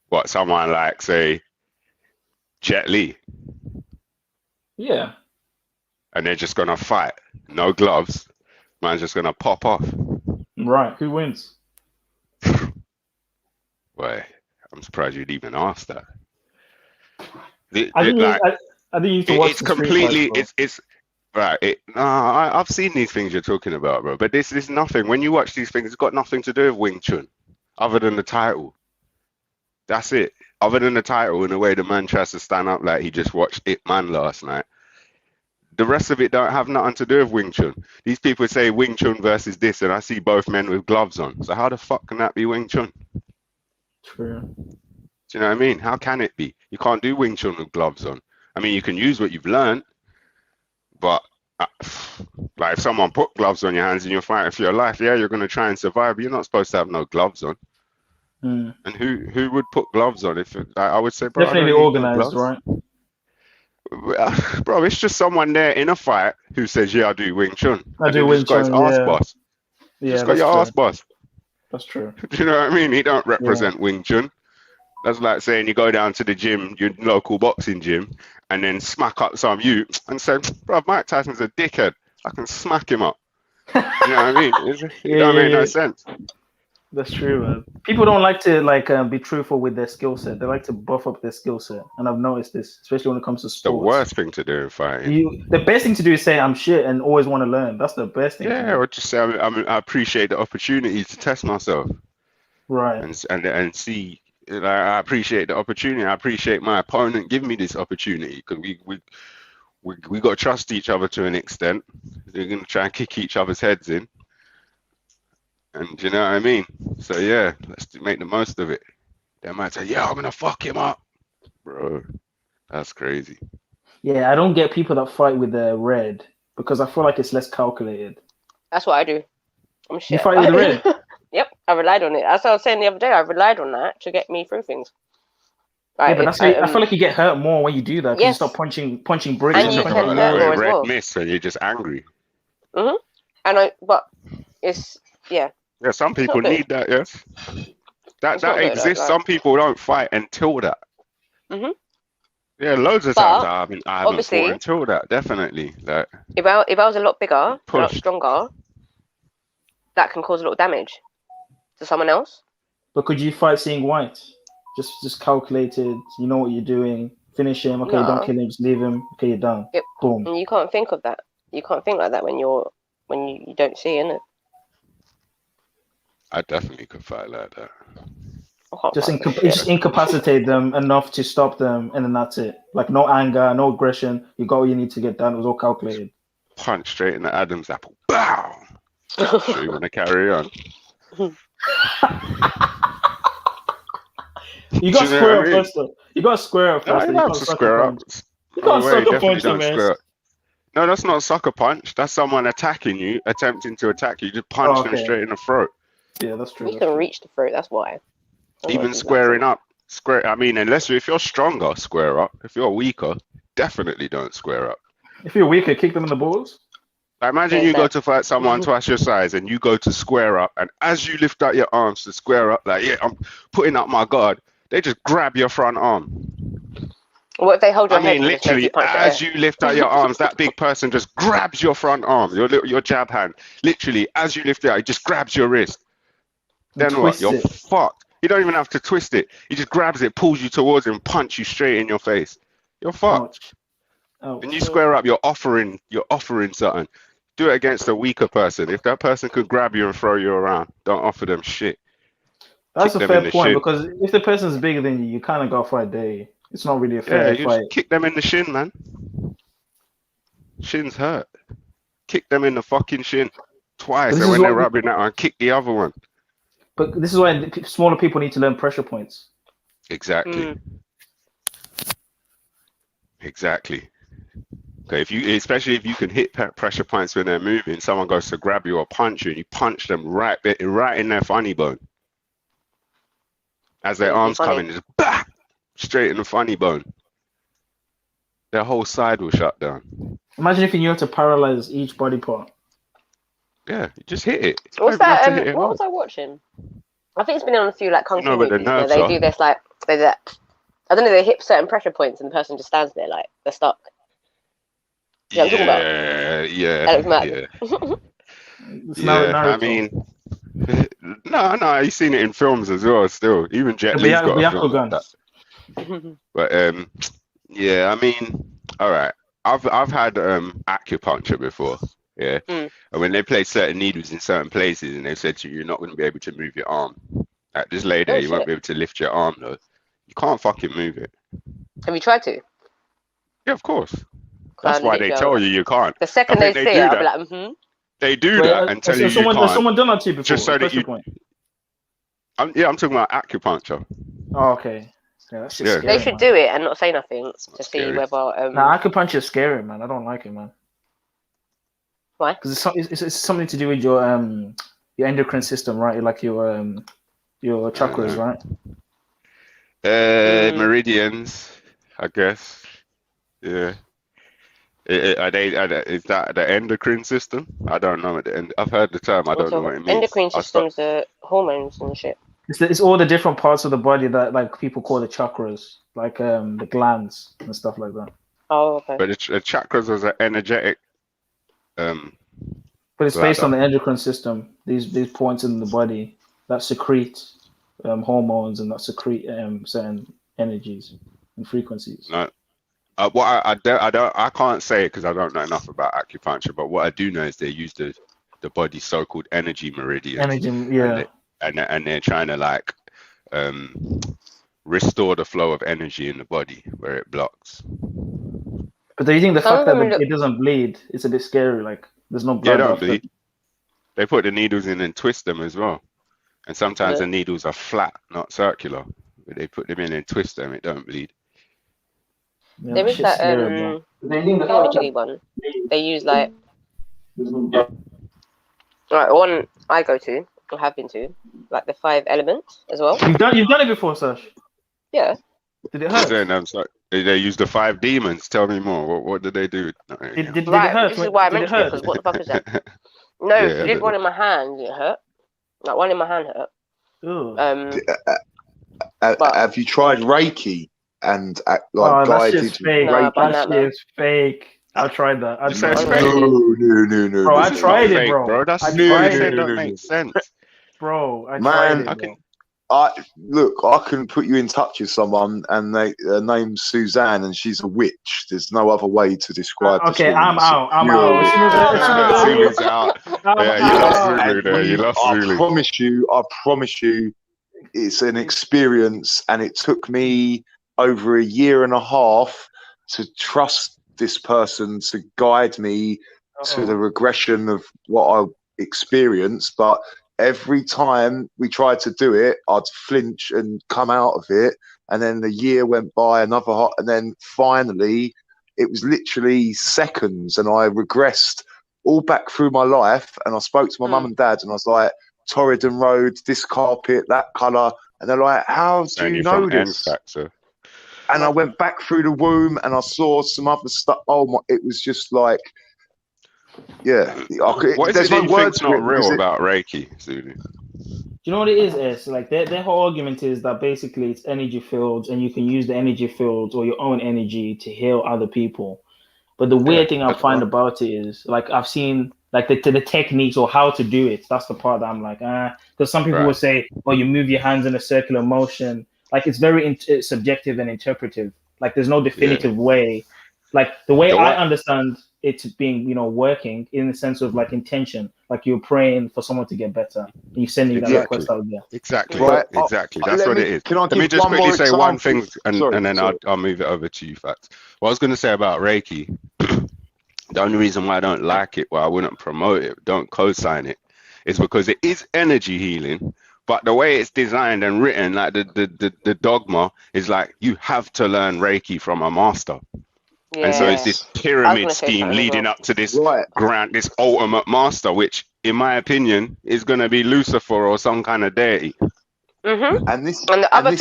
What, someone like, say, Jet Li? Yeah. And they're just gonna fight, no gloves. Man's just gonna pop off. Right. Who wins? Well, I'm surprised you'd even ask that. I think you need to watch. It's completely. It's right. I've seen these things you're talking about, bro. But this is nothing. When you watch these things, it's got nothing to do with Wing Chun, other than the title. That's it. Other than the title, in a way, the man tries to stand up like he just watched Ip Man last night. The rest of it don't have nothing to do with Wing Chun. These people say Wing Chun versus this, and I see both men with gloves on. So how the fuck can that be Wing Chun? True. Do you know what I mean? How can it be? You can't do Wing Chun with gloves on. I mean, you can use what you've learned, but like if someone put gloves on your hands and you're fighting for your life, yeah, you're going to try and survive, but you're not supposed to have no gloves on. Mm. And who would put gloves on? If I would say, bro, definitely organized, right? Bro, it's just someone there in a fight who says, yeah, I do Wing Chun. I do Wing Chun, ass boss. Yeah, just got your ass boss. That's true. Do you know what I mean? He don't represent Wing Chun. That's like saying you go down to the gym, your local boxing gym, and then smack up some you and say, bro, Mike Tyson's a dickhead. I can smack him up. You know what I mean? It don't make no sense. That's true, man. People don't like to be truthful with their skill set. They like to buff up their skill set, and I've noticed this, especially when it comes to sports. The worst thing to do in fighting. The best thing to do is say I'm shit and always want to learn. That's the best thing. Yeah, or just say I appreciate the opportunity to test myself. Right. And see. Like, I appreciate the opportunity. I appreciate my opponent giving me this opportunity, because we got to trust each other to an extent. They're going to try and kick each other's heads in, and you know what I mean. So yeah, let's make the most of it. They might say, "Yeah, I'm gonna fuck him up," bro. That's crazy. Yeah, I don't get people that fight with the red, because I feel like it's less calculated. That's what I do. I'm shit. You fight with the red. Yep, I relied on it. As I was saying the other day, I relied on that to get me through things. Right, yeah, but I feel like you get hurt more when you do that. Yes. You start punching bricks. And you can hurt more as well. Miss, and you're just angry. But it's Yeah, some people need that. Yes, that exists. Some people don't fight until that. Yeah, loads of times I haven't fought until that. Definitely. Like, if I was a lot bigger, a lot stronger, that can cause a lot of damage to someone else. But could you fight seeing white? Just calculated, you know what you're doing, finish him, okay, don't kill him, just leave him, okay, you're done. Yep. Boom. And you can't think of that. You can't think like that when you don't see, innit? I definitely could fight like that. Just incapacitate them enough to stop them, and then that's it. Like no anger, no aggression. You got what you need to get done. It was all calculated. Punch straight in the Adam's apple. Bow. So you want to carry on? You got to square up first, though. You got to square up first. You got to square up. You can't sucker punch them, man. No, that's not a sucker punch. That's someone attacking you, attempting to attack you. Just punch them straight in the throat. Yeah, that's true. You can reach the throat. That's why. Even squaring up. I mean, if you're stronger, square up. If you're weaker, definitely don't square up. If you're weaker, kick them in the balls. Like, imagine you go to fight someone twice your size and you go to square up, and as you lift out your arms to square up, like, yeah, I'm putting up my guard, they just grab your front arm. What if they hold your I head mean, and just make you literally, punch the as air? you lift out your arms, that big person just grabs your front arm, your jab hand. Literally, as you lift it out, he just grabs your wrist. Then what? You're fucked. You don't even have to twist it. He just grabs it, pulls you towards him, punch you straight in your face. You're fucked. When you square up, you're offering something. Do it against a weaker person. If that person could grab you and throw you around, don't offer them shit. That's Kick a them in fair the point, shin. because if the person's bigger than you, you kind of got to fight there. It's not really a Yeah, fair you fight. just kick them in the shin, man. Shins hurt. Kick them in the fucking shin twice, This and is when they're what, rubbing that one, kick the other one. but this is why smaller people need to learn pressure points. Exactly. Exactly. Okay, especially if you can hit pressure points when they're moving, someone goes to grab you or punch you, and you punch them right in their funny bone. As their arms come in, just bah! Straight in the funny bone. Their whole side will shut down. Imagine if you knew how to paralyze each body part. Yeah, you just hit it. What's that? What was I watching? I think it's been on a few like kung fu but the movies where nerves they are. do this like I don't know, they hit certain pressure points and the person just stands there like they're stuck. You know what I'm talking about? Yeah. That looks mad. Yeah, I mean, no, you've seen it in films as well. Still, even Jet Li's got a film like that. But yeah, I mean, all right. I've had acupuncture before, yeah. And when they place certain needles in certain places, and they said to you, you're not going to be able to move your arm. Like, just lay there, you won't be able to lift your arm though. You can't fucking move it. Have you tried to? Yeah, of course. That's why they tell you can't. The second they say it, I'll be like, They do that and tell you you can't. Has someone done that to you before? Just so that you. I'm talking about acupuncture. Oh, okay. Yeah, that's just scary, they should do it and not say nothing to see scary. whether. Nah, acupuncture is scary, man. I don't like it, man. Why? Because it's something to do with your endocrine system, right? Like your chakras, right? Meridians, I guess. Yeah. Is that the endocrine system? I don't know. I've heard the term. I don't know what it means. Endocrine system's the hormones and shit. It's all the different parts of the body that like people call the chakras, like the glands and stuff like that. Oh, okay. But the chakras is an energetic. But it's based on the endocrine system. These points in the body that secrete hormones and that secrete certain energies and frequencies. No. What I can't say because I don't know enough about acupuncture, but what I do know is they use the body's so-called energy meridians. Energy, yeah. And they're trying to like restore the flow of energy in the body where it blocks. But do you think the fact that it doesn't bleed, it's a bit scary? Like there's no blood. They don't bleed. They put the needles in and twist them as well. And sometimes the needles are flat, not circular. But they put them in and twist them. It don't bleed. Yeah, there is that energy one. They use like one I go to or have been to, like the 5 elements as well. You've done it before, Sash? Yeah. Did it hurt? I'm sorry. They use the 5 demons. Tell me more. What did they do? Did it hurt? This is why I mentioned it, because what the fuck is that? No, if you did one in my hand, it hurt. Like one in my hand hurt. Have you tried Reiki and guided? That's fake. That shit is fake. I tried that. No. Bro, I tried it, bro. That's I tried it. That don't make sense. Bro, I tried it, bro. I can put you in touch with someone, and her name's Suzanne, and she's a witch. There's no other way to describe. Okay, I'm out. I'm out. Zulu's out. Yeah, you lost Zulu. I promise you, it's an experience, and it took me over 1.5 years to trust this person to guide me to the regression of what I experienced, but every time we tried to do it, I'd flinch and come out of it. And then the year went by, and then finally, it was literally seconds, and I regressed all back through my life. And I spoke to my mum and dad, and I was like, Torridon Road, this carpet, that colour. And they're like, how do you know this? And I went back through the womb, and I saw some other stuff. Oh my! It was just like Yeah. What is There's it no that you words think's for not it because real it, about Reiki, Zulu? Do you know what it is? Like their whole argument is that basically it's energy fields, and you can use the energy fields or your own energy to heal other people. But the weird thing I find about it is, like, I've seen like the techniques or how to do it. That's the part that I'm like, because some people will say, oh, you move your hands in a circular motion. Like, it's very subjective and interpretive. Like, there's no definitive way. Like, the way I understand it being, working in the sense of like intention, like you're praying for someone to get better, and you're sending that request out there. Exactly. Right. Exactly. That's what it is. Can I Let me give just one quickly more say one thing, example? and then I'll move it over to you, Facts. What I was going to say about Reiki, the only reason why I don't like it, why I wouldn't promote it, don't co-sign it, is because it is energy healing. But the way it's designed and written, like the dogma is like, you have to learn Reiki from a master. And so it's this pyramid scheme leading up to this this ultimate master, which, in my opinion, is going to be Lucifer or some kind of deity. Mm-hmm. And the other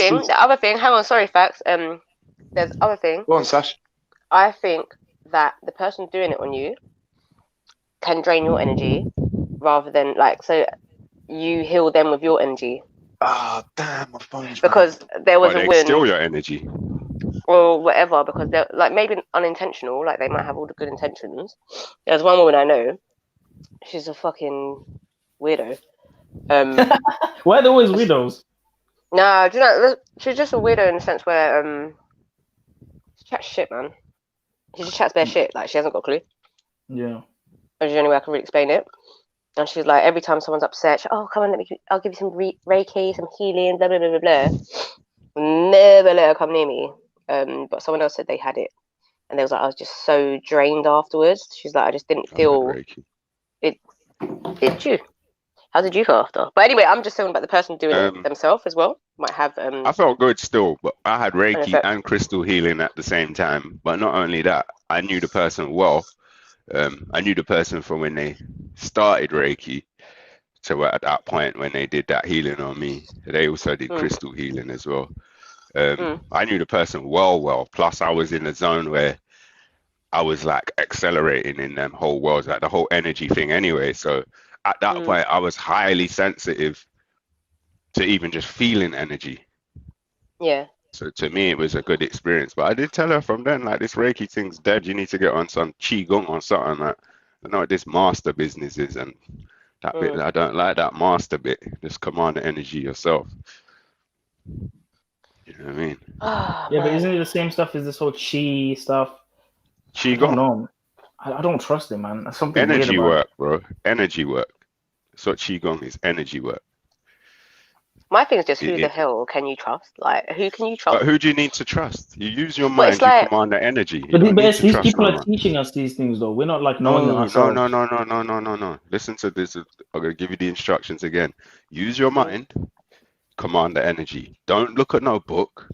thing, hang on, sorry, Facts. There's other thing. Go on, Sash. I think that the person doing it on you can drain your energy rather than so you heal them with your energy. Ah, damn, my phone's because there was a they woman, steal your energy or whatever, because they're maybe unintentional, they might have all the good intentions. There's one woman I know, she's a fucking weirdo. Why are they always widows? No, do you know, she's just a weirdo in the sense where she chats shit, man. She just chats bare shit, she hasn't got a clue. Yeah. That's the only way I can really explain it. And she's like, every time someone's upset, oh, come on, I'll give you some Reiki, some healing, blah, blah, blah, blah, blah. Never let her come near me. But someone else said they had it. And they was like, I was just so drained afterwards. She's like, I just didn't feel it. Did you? How did you feel after? But anyway, I'm just talking about the person doing it themselves as well. Might have. I felt good still, but I had Reiki and crystal healing at the same time. But not only that, I knew the person well. I knew the person from when they started Reiki to at that point when they did that healing on me. They also did crystal healing as well. I knew the person well. Plus, I was in a zone where I was accelerating in them whole worlds, the whole energy thing anyway. So at that point, I was highly sensitive to even just feeling energy. Yeah. So to me, it was a good experience. But I did tell her from then, this Reiki thing's dead. You need to get on some Qigong or something. I know what this master business is, and that bit, I don't like that master bit. Just command the energy yourself. You know what I mean? Oh, yeah, but isn't it the same stuff as this whole Qi stuff? Qigong? I don't know. I don't trust it, man. That's something energy weird about work, bro. Energy work. That's what Qigong is. Energy work. My thing is just who the hell can you trust? Who can you trust? But who do you need to trust? You use your mind, you command the energy. But these people are teaching us these things, though. We're not knowing it ourselves. No. Listen to this. I'm going to give you the instructions again. Use your mind, command the energy. Don't look at no book.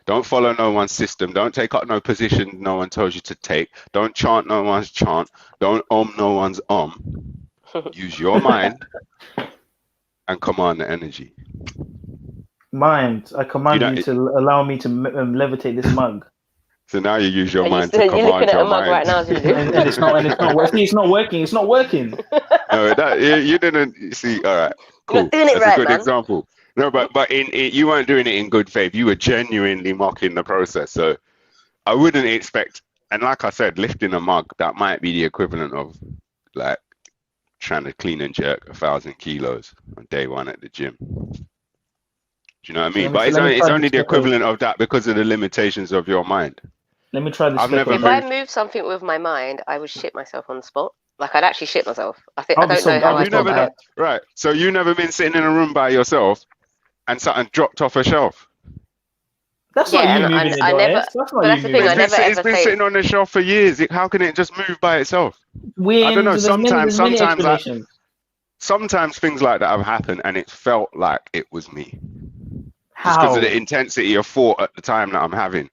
Don't follow no one's system. Don't take up no position no one tells you to take. Don't chant no one's chant. Don't no one's Use your mind and command the energy. Mind, I command you to allow me to levitate this mug. So now you use your mind to command you're looking at your a mug mind. right now, and it's not working. It's not working. It's not working. No, you didn't see. All right, cool. That's a good example. No, but you weren't doing it in good faith. You were genuinely mocking the process. So I wouldn't expect. And like I said, lifting a mug, that might be the equivalent of trying to clean and jerk 1,000 kilos on day one at the gym. Do you know what I mean? But it's only the equivalent of that because of the limitations of your mind. Let me try this. If I move something with my mind, I would shit myself on the spot. I'd actually shit myself. I don't know how I feel about it. Right. So you never been sitting in a room by yourself and something dropped off a shelf? That's not you moving it, that's not you moving it. It's been sitting on the shelf for years. How can it just move by itself? I don't know. Sometimes things like that have happened and it felt like it was me. Just because of the intensity of thought at the time that I'm having.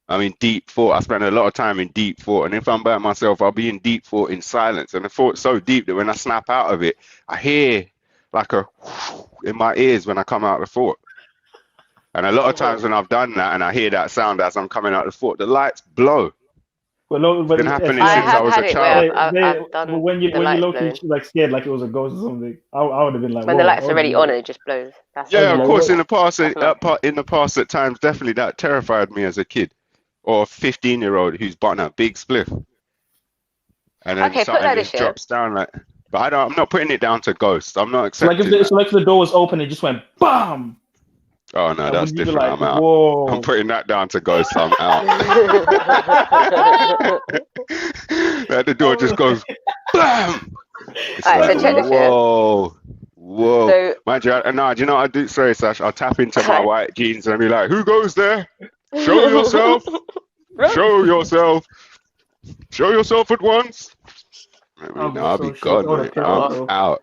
I'm in deep thought. I spend a lot of time in deep thought. And if I'm by myself, I'll be in deep thought in silence. And the thought's so deep that when I snap out of it, I hear a in my ears when I come out of the thought. And a lot of times when I've done that and I hear that sound as I'm coming out of the thought, the lights blow. But been happening I since I have was had a it child. where I've done when you the lights low blowing. key like scared like it was a ghost or something, I would have been like, When the whoa, lights are already on and it just blows. That's Yeah, of like, course. what? In the past, That's mad. in the past, at times, definitely that terrified me as a kid, or a 15-year-old who's butting a big spliff, and then Okay, put something like just this, yeah. drops down like. But I'm not putting it down to ghosts. I'm not So like accepting that. if the door was open, it just went BAM. Oh no, Like, that's would you be different. like, I'm out. whoa? I'm putting that down to ghosts. I'm out. Like the door just goes BAM. It's Alright, like, so check this, yeah. whoa. So Mind you, no, do you know what I do? Sorry, Sash. I'll tap into my white jeans and I'll be like, who goes there? Show yourself. Show yourself. Show yourself at once. I mean, I'll be gone, mate. I'm out.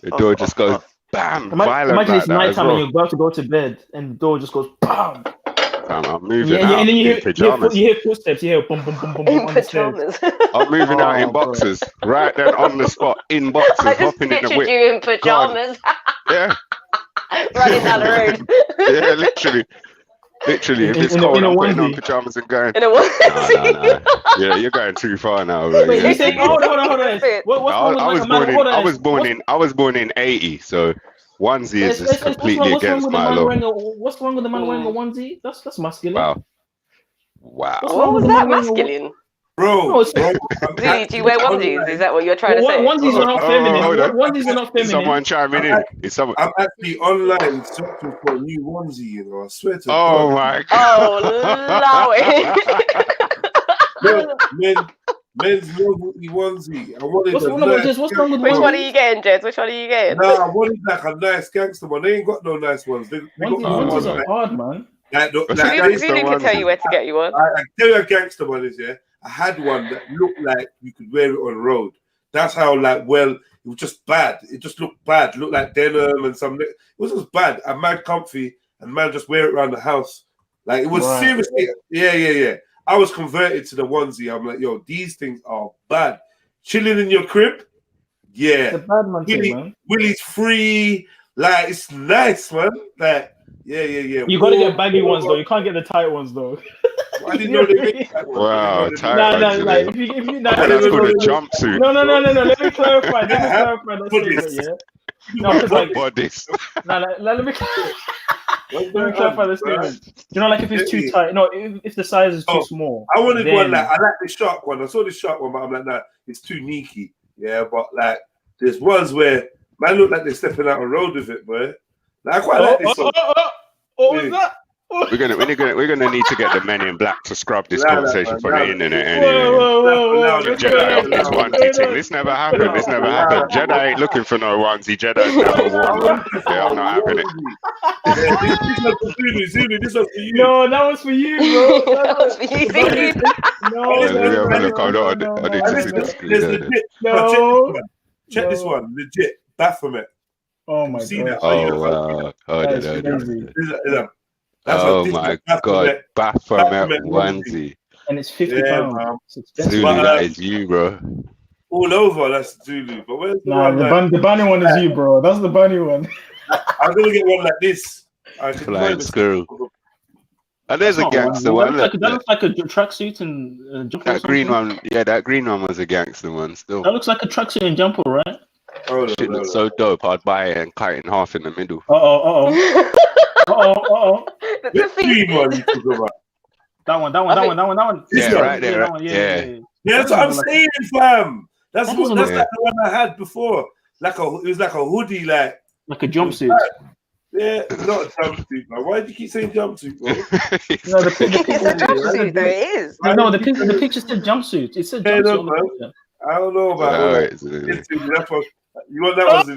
The door just goes BAM. Violent Imagine like it's that as nighttime well. and you're about to go to bed and the door just goes BAM. I'm moving out and then in pajamas. you hear footsteps. You hear boom, boom, boom, boom, boom on the stairs. I'm moving out in bro. boxers, right then on the spot, in boxers, I just hopping in the pictured whip. you in pajamas. Yeah, running down the road. yeah, literally. If it's cold, I'm putting on pajamas and going. In a No. Yeah, you're going too far now, bro. Wait, Yeah. you say, hold on. I was born in 80, so onesie is just completely against my law. What's wrong with the man wearing a onesie? That's masculine. Wow. What was that masculine? Bro, do you wear onesies? Is that what you're trying to say? Onesies are not feminine. Onesies are not feminine. Someone chiming in. I'm actually online searching for a new onesie, you know. I swear to God. my God. Oh, allow it. Men's novelty onesie. I wanted what's wrong with Which one are you getting, Jez? Which one are you getting? Nah, I wanted like a nice gangster one. They ain't got no nice ones. They got ones are hard, man. Zulu can tell you where to get you one. I tell you a gangster one is, yeah. I had one that looked like you could wear it on the road. That's how it was just bad. It just looked bad. It looked like denim and something. It was just bad. And man comfy and man just wear it around the house. Like it was seriously, yeah. I was converted to the onesie. I'm like, yo, these things are bad. Chilling in your crib, yeah. It's a bad man thing, man. Willie's free. Like it's nice, man. Like, yeah. You gotta get baggy ones though. You can't get the tight ones though. I didn't know they made that one. Wow, tight ones. Like if you that's called a jumpsuit. No. Let me clarify. That statement, yeah. No, because like bodies. Let me clarify the statement. You know, like if it's too tight. No, if the size is too small. I wanted one like I like the sharp one. I saw the sharp one, but I'm like, nah, it's too neaky. Yeah, but like there's ones where man look like they're stepping out on road with it, boy. Like, I quite like this one. What was that? We're gonna need to get the men in black to scrub this conversation for the internet Whoa. Jedi on this onesie thing. This never happened. Jedi ain't looking for no onesie. Jedi's never worn one. Yeah, I'm not having it. Zulu, this was for you. No, that was for you, bro. That was for you, Zulu. I need to see the screen. No. Check this one. Legit. Baphomet. Oh my god. Oh wow. That's oh my god, Baphomet onesie. And it's £50. Zulu, that is you, bro. All over, that's Zulu. But where's the bunny one is you, bro. That's the bunny one. I'm gonna get one like this. Flying squirrel. And there's a gangster one. That looks like a tracksuit and jumper. That green one, that green one was a gangster one still. That looks like a tracksuit and jumper, right? Shit looks so dope. I'd buy it and cut it in half in the middle. Which green one you talking about? That one. Yeah, right there. Yeah, that's what I'm saying, fam. That's like the one I had before. It was like a hoodie, like a jumpsuit. Yeah, not a jumpsuit, man. Why do you keep saying jumpsuit, bro? No, the jumpsuit, though, it is. No, the picture said jumpsuit. It said jumpsuit. I don't know about it. That's what you want. That was it.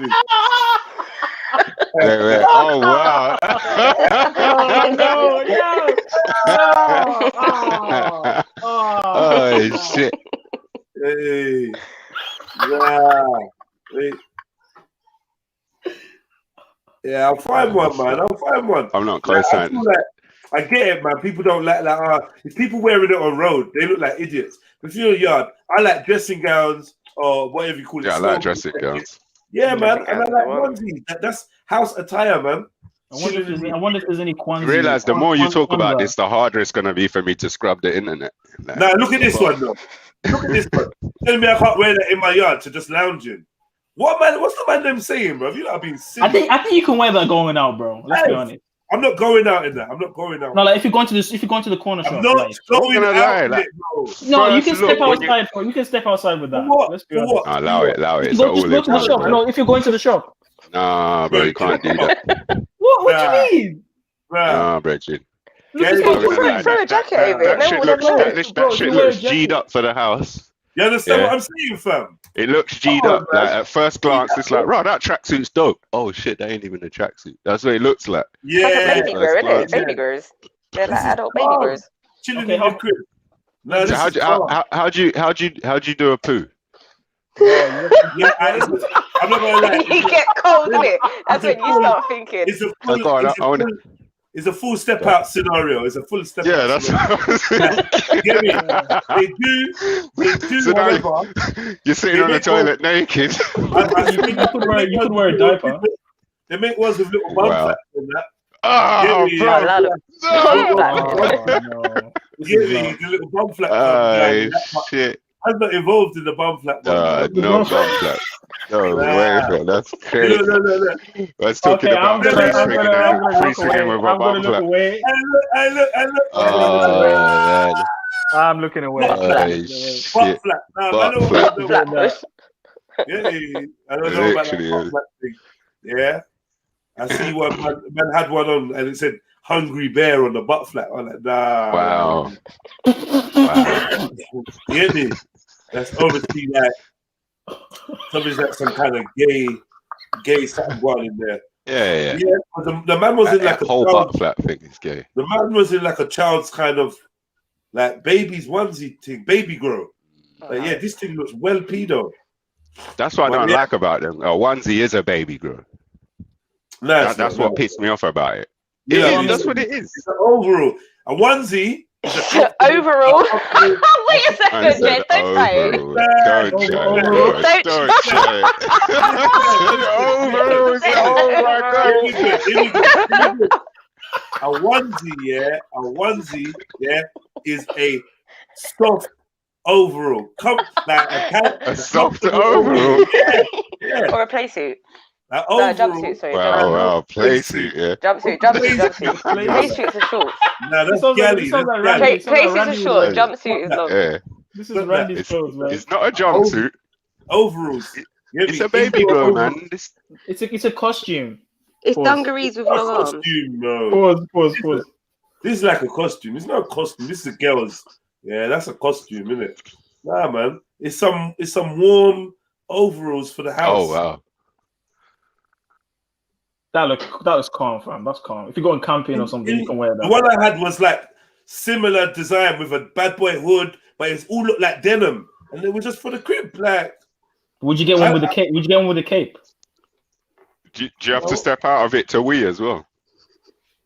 Wait. Oh wow! Oh shit! Hey, yeah, wait. Yeah, I'll find one, man. I'm not close signing. I get it, man. People don't like if people wearing it on road, they look like idiots. If you're in a yard, I like dressing gowns or whatever you call it. Yeah, I like dressing gowns. Yeah, man. And I like onesies. That's house attire, man. I wonder if there's any Kwanzaa. Realize the more you talk about this, the harder it's gonna be for me to scrub the internet. Like, now look at this one though. Look at this one. Telling me I can't wear that in my yard to just lounging. What man? What's the man them saying, bro? You know, I've been sick. I think you can wear that going out, bro. Let's be honest. I'm not going out in that. I'm not going out. No, like if you're going to the corner shop, I'm not going out in it, bro. No, you can step outside. You can step outside with that. Let's be honest. Allow it. Just go to the shop. No, if you're going to the shop. Nah, bro, you can't do that. What do you mean? Nah, Bridget. Throw a jacket over it. That shit looks G'd up for the house. You understand what I'm saying, fam? It looks G'd up. Like at first glance, it's like, right, that tracksuit's dope. Oh shit, that ain't even a tracksuit. That's what it looks like. Yeah, like a baby girl, isn't it? Baby girls. They're like adult baby girls. Chilling in your crib. No, so how'd you do a poo? I'm not gonna lie. You get cold, innit? That's when you start thinking. It's a full step out scenario. It's a full step out. Yeah, that's what I was Get me? They do so whatever. You're sitting on the toilet naked. You could wear a diaper. They make ones with little bum flaps and that. Oh, bro. The little bum flap. Shit. I'm not involved in the bum flap. No bum flap. No way, bro. That's crazy. No. Let's talking about pre-swinging with a bum flap. I look. I'm looking away. Bum flap. I don't know about that. Yeah, I don't know about that bum flap thing. Yeah. I see one man had one on and it said "Hungry Bear" on the butt flap. I'm like, nah. Wow. You hear me? That's obviously like somebody's like some kind of gay something going in there. Yeah. The man was in like a whole butt flap thing is gay. The man was in like a child's kind of like baby's onesie thing, baby grow. Like, yeah, this thing looks well pedo. That's what I don't like about them. A onesie is a baby grow. No, that's what pissed me off about it. Yeah, that's what it is. It's an overall. A onesie is a overall. Wait a second, Jed. Don't try it. Don't try it. Overall. Oh my god. A onesie, is a soft overall. A soft overall. Yeah. Or a play-suit. No, jumpsuit, sorry. Wow, play-suit, yeah. Jumpsuit. Play-suits are short. No, that's galley. Play-suits are short, jumpsuit is long. Yeah. This is Randy's clothes, man. It's not a jumpsuit. Overalls. It's a baby grow, man. It's a costume. It's dungarees with long arms. Costume, bro. Pause. This is like a costume. It's not a costume. This is a girl's. Yeah, that's a costume, isn't it? Nah, man. It's some warm overalls for the house. Oh wow. That looks calm, fam. That's calm. If you're going camping or something, you can wear that. The one I had was like similar design with a bad boy hood, but it's all looked like denim, and it was just for the crib. Like, would you get one with the cape? Would you get one with the cape? Do you have to step out of it to wee as well?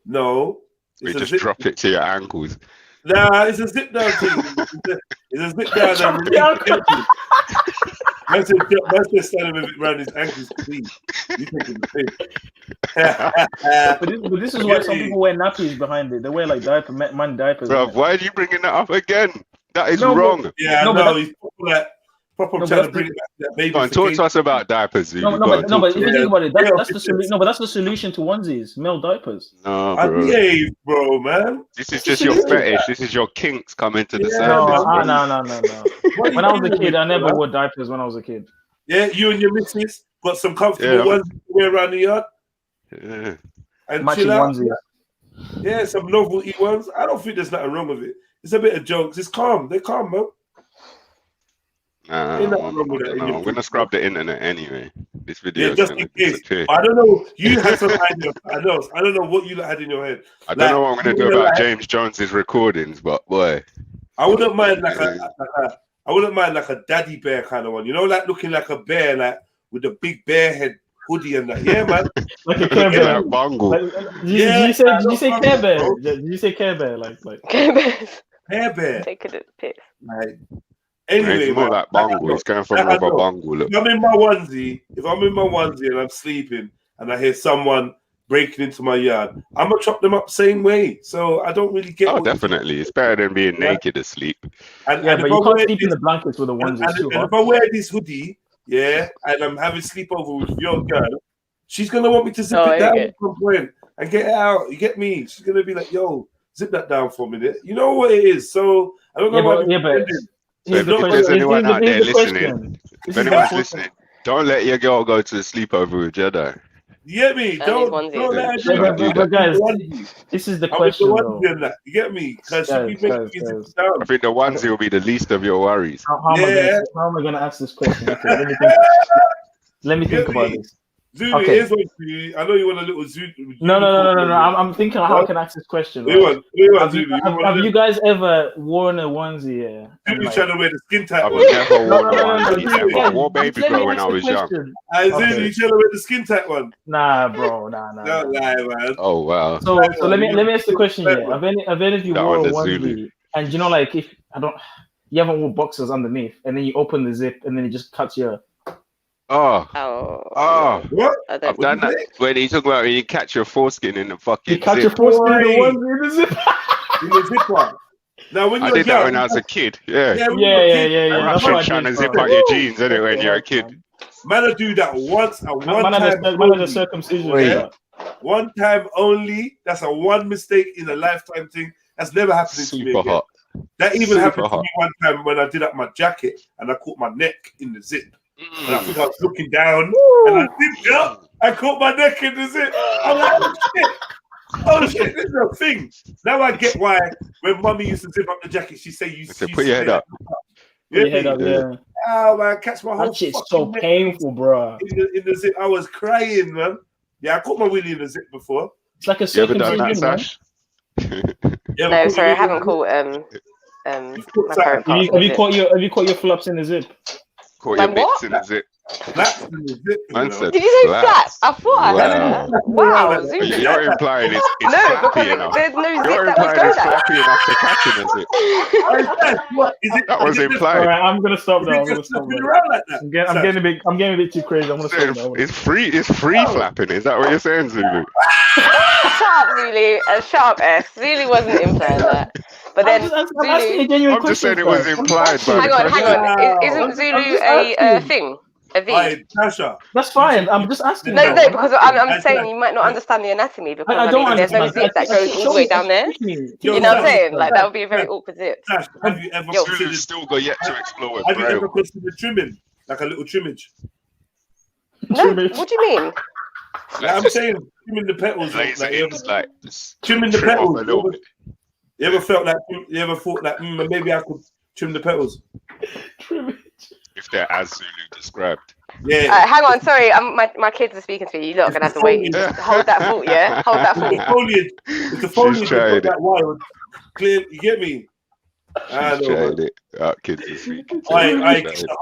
No. You just drop it to your ankles. Nah, it's a zip down thing. It's a zip down. Man's just standing with it around his ankles. Please, you taking the piss. but this is why some people wear nappies behind it. They wear like man diapers. Bro, why are you bringing that up again? That is wrong. He's proper trying to bring it back to that baby. Come on, talk to us about diapers. But if you think about it, that's the solution. No, but that's the solution to onesies, male diapers. No, I bro. behave, bro, man. This is just your fetish. This is your kinks coming to the surface. No. When I was a kid, I never wore diapers when I was a kid. Yeah, you and your missus got some comfortable ones to wear around the yard. Yeah. And matching onesies. Yeah, some novelty ones. I don't think there's nothing wrong with it. It's a bit of jokes. It's calm. They're calm, man. I'm gonna scrub the internet anyway. This video is just in case. I don't know. You had some idea. I don't know what you had in your head. I don't know what I'm gonna do about James Jones's recordings, but boy, I wouldn't mind like a daddy bear kind of one. You know, like looking like a bear, like with the big bear head hoodie and that. Yeah, man. Like a Care Bear. Like Bungle. Did you say Care Bear? Did you say Care Bear? Like Care Bear. Care Bear. Taking a piss. Like. Anyway, it's more like Bungle. It's going for more Bungle look. If I'm in my onesie and I'm sleeping and I hear someone breaking into my yard, I'm gonna chop them up same way. So I don't really get. Oh, definitely, it's better than being naked asleep. And Yeah, if but I you can't wear sleep in this- the blankets with the ones. It's too and hot. if I wear this hoodie, yeah, and I'm having sleepover with your girl, she's gonna want me to zip it down okay. at some point and get it out. You get me? She's gonna be like, "Yo, zip that down for a minute." You know what it is. So I don't know why. Yeah, but So if there's anyone out there listening, if anyone's question. listening, don't let your girl go to a sleepover with Jedi. You get me? Don't let her do that. But guys, this is the question though. You get me? Because she be Guys, making me guys. zip down. I think the onesie will be the least of your worries. How am I gonna ask this question? Okay, let me think about this. Zulu, Okay. here's one for you. I know you want a little Zulu. No. I'm thinking how I can ask this question. What do you want? What do you want, Have Zulu? have you guys ever worn a onesie? Yeah. and Zulu trying to wear the skin tight. I've one. never worn a onesie. Zulu. I wore baby Let me girl when ask I the was young. question. Zulu, Okay. you trying to wear the skin tight one? Nah, bro. Nah. Don't lie, man. Oh wow. So let me ask the question here. Have any of you That wore a one, the onesie Zulu. and you know like if you haven't worn boxers underneath and then you open the zip and then it just cuts your Oh. What? I've done that. When you talk about when you catch your foreskin in the fucking you cut zip. your foreskin in the onesie in the zip. In the zip one. Now when I you're did that young, when I was a kid. Yeah. Yeah. That's what I Trying to did, zip bro. out your jeans anyway when you're a kid. man, I do that once and one Man had time a only. circumcision. Wait. Yeah. One time only. That's a one mistake in a lifetime thing. That's never happening to me Super again. hot. That even Super happened to hot. me one time when I did up my jacket and I caught my neck in the zip. And I think I was looking down and I zipped up. I caught my neck in the zip. I'm like, oh shit. Oh shit, this is a thing. Now I get why when mummy used to zip up the jacket, she say you So put your head up. Put your head up, yeah. Oh man, catch my whole That shit's fucking so neck painful, bro. in the zip. I was crying, man. Yeah, I caught my willy in the zip before. It's like a You ever done that, circumcision, man. Sash? Yeah, No, but sorry, I caught haven't caught my Have private parts. Have you caught your flops in the zip? Caught My your bits what? in the zip. Flaps in the zip, you Man know. said Did you say flat? flaps. I thought I heard Wow. that. Wow, Zulu. You're implying it's No, flappy because enough. there's no zip You're that would implying go it's that. flappy enough to catch in a zip. What is it? That was is it just- implied. Alright, I'm gonna stop is now. it I'm gonna just stop flapping now. around like that? I'm getting a bit too crazy. I'm gonna stop now. It's free flapping. Is that what you're saying, Zulu? Shut up, Zulu. Shut up, S. Zulu wasn't implying that. But then I'm asking a Zulu. genuine I'm just saying question. it was implied by Hang the on, hang question. on. I'm Isn't just Zulu a asking. thing? A V? Hey, Tasha. That's fine. I'm just asking. No, though. because I'm saying you might not understand the anatomy because I don't there's no understand. zip that goes all the way down there. You You know what I'm saying? Like that would be a very awkward zip. Tash, have you ever Yo. Zulu's considered? still got yet to explore with Have you ever Braille. considered trimming, like a little trimmage? No, what do you mean? Like I'm saying, trimming the petals. Laser Like, you ends, ever, like just trimming the trim off petals. a little bit. You ever felt like? You ever thought like, maybe I could trim the petals? If they're as Zulu described. Yeah. Hang on, sorry, my kids are speaking to you. You're gonna have to wait. Hold that thought, yeah. Hold that It's the thought. foliage. It's the foliage that's trying got it. that wild, clear. You get me? I She's know. trying Man. it. Kids are speaking. I a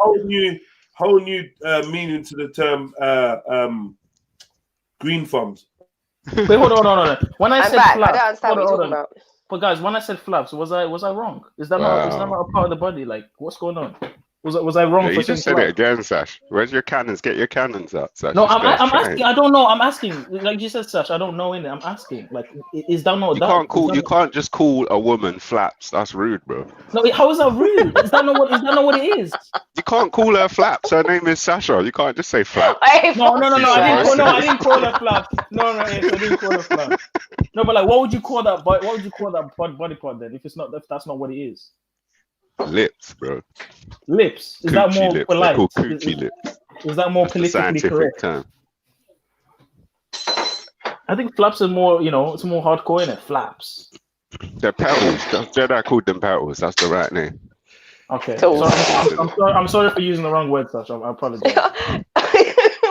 whole new meaning to the term green thumbs. Wait, hold on. When I I'm said back. I flaps, don't understand what you're talking about. But guys, when I said flaps, was I wrong? Is that Wow. not a part of the body? Like, what's going on? Was I wrong Yeah, for you saying just said flaps? it again, Sash. Where's your cannons? Get your cannons out, Sash. No, You I'm guys try asking. it. I don't know. I'm asking. Like you said, Sash, I don't know in it. I'm asking. Like, is that not You that? can't call. is that You not- can't just call a woman flaps. That's rude, bro. No, how is that rude? Is that not what it is? You can't call her flaps. Her name is Sasha. You can't just say flap. No. I didn't call her Supposed flaps. No, I didn't call her flaps. No, but like, what would you call that? What would you call that body part then? If that's not what it is. Lips, bro. Lips. Is that Coochie more lips. They're polite? called coochie lips. Is that more That's the politically scientific correct? term. I think flaps are more, it's more hardcore in it. Flaps. They're petals. Jedi called them petals. That's the right name. Okay. Tools. So I'm sorry for using the wrong word, Sash. I apologize.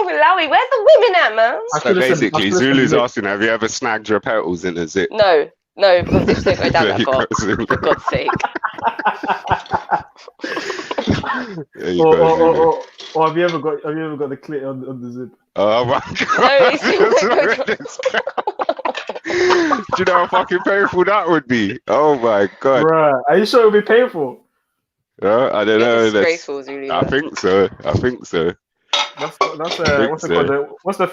Lowy, where's the women at, man? So basically, Zulu's asking, have you ever snagged your petals in a zip? No, because zips don't go down There that you far. go, Zulu. For God's sake. There you go, Zulu. Or have you ever got the clit on the zip? Oh my god. Do you know how fucking painful that would be? Oh my god. Bruh, are you sure it would be painful? I don't know. Disgraceful, Zulu. I think so. That's think what's it so. called? What's the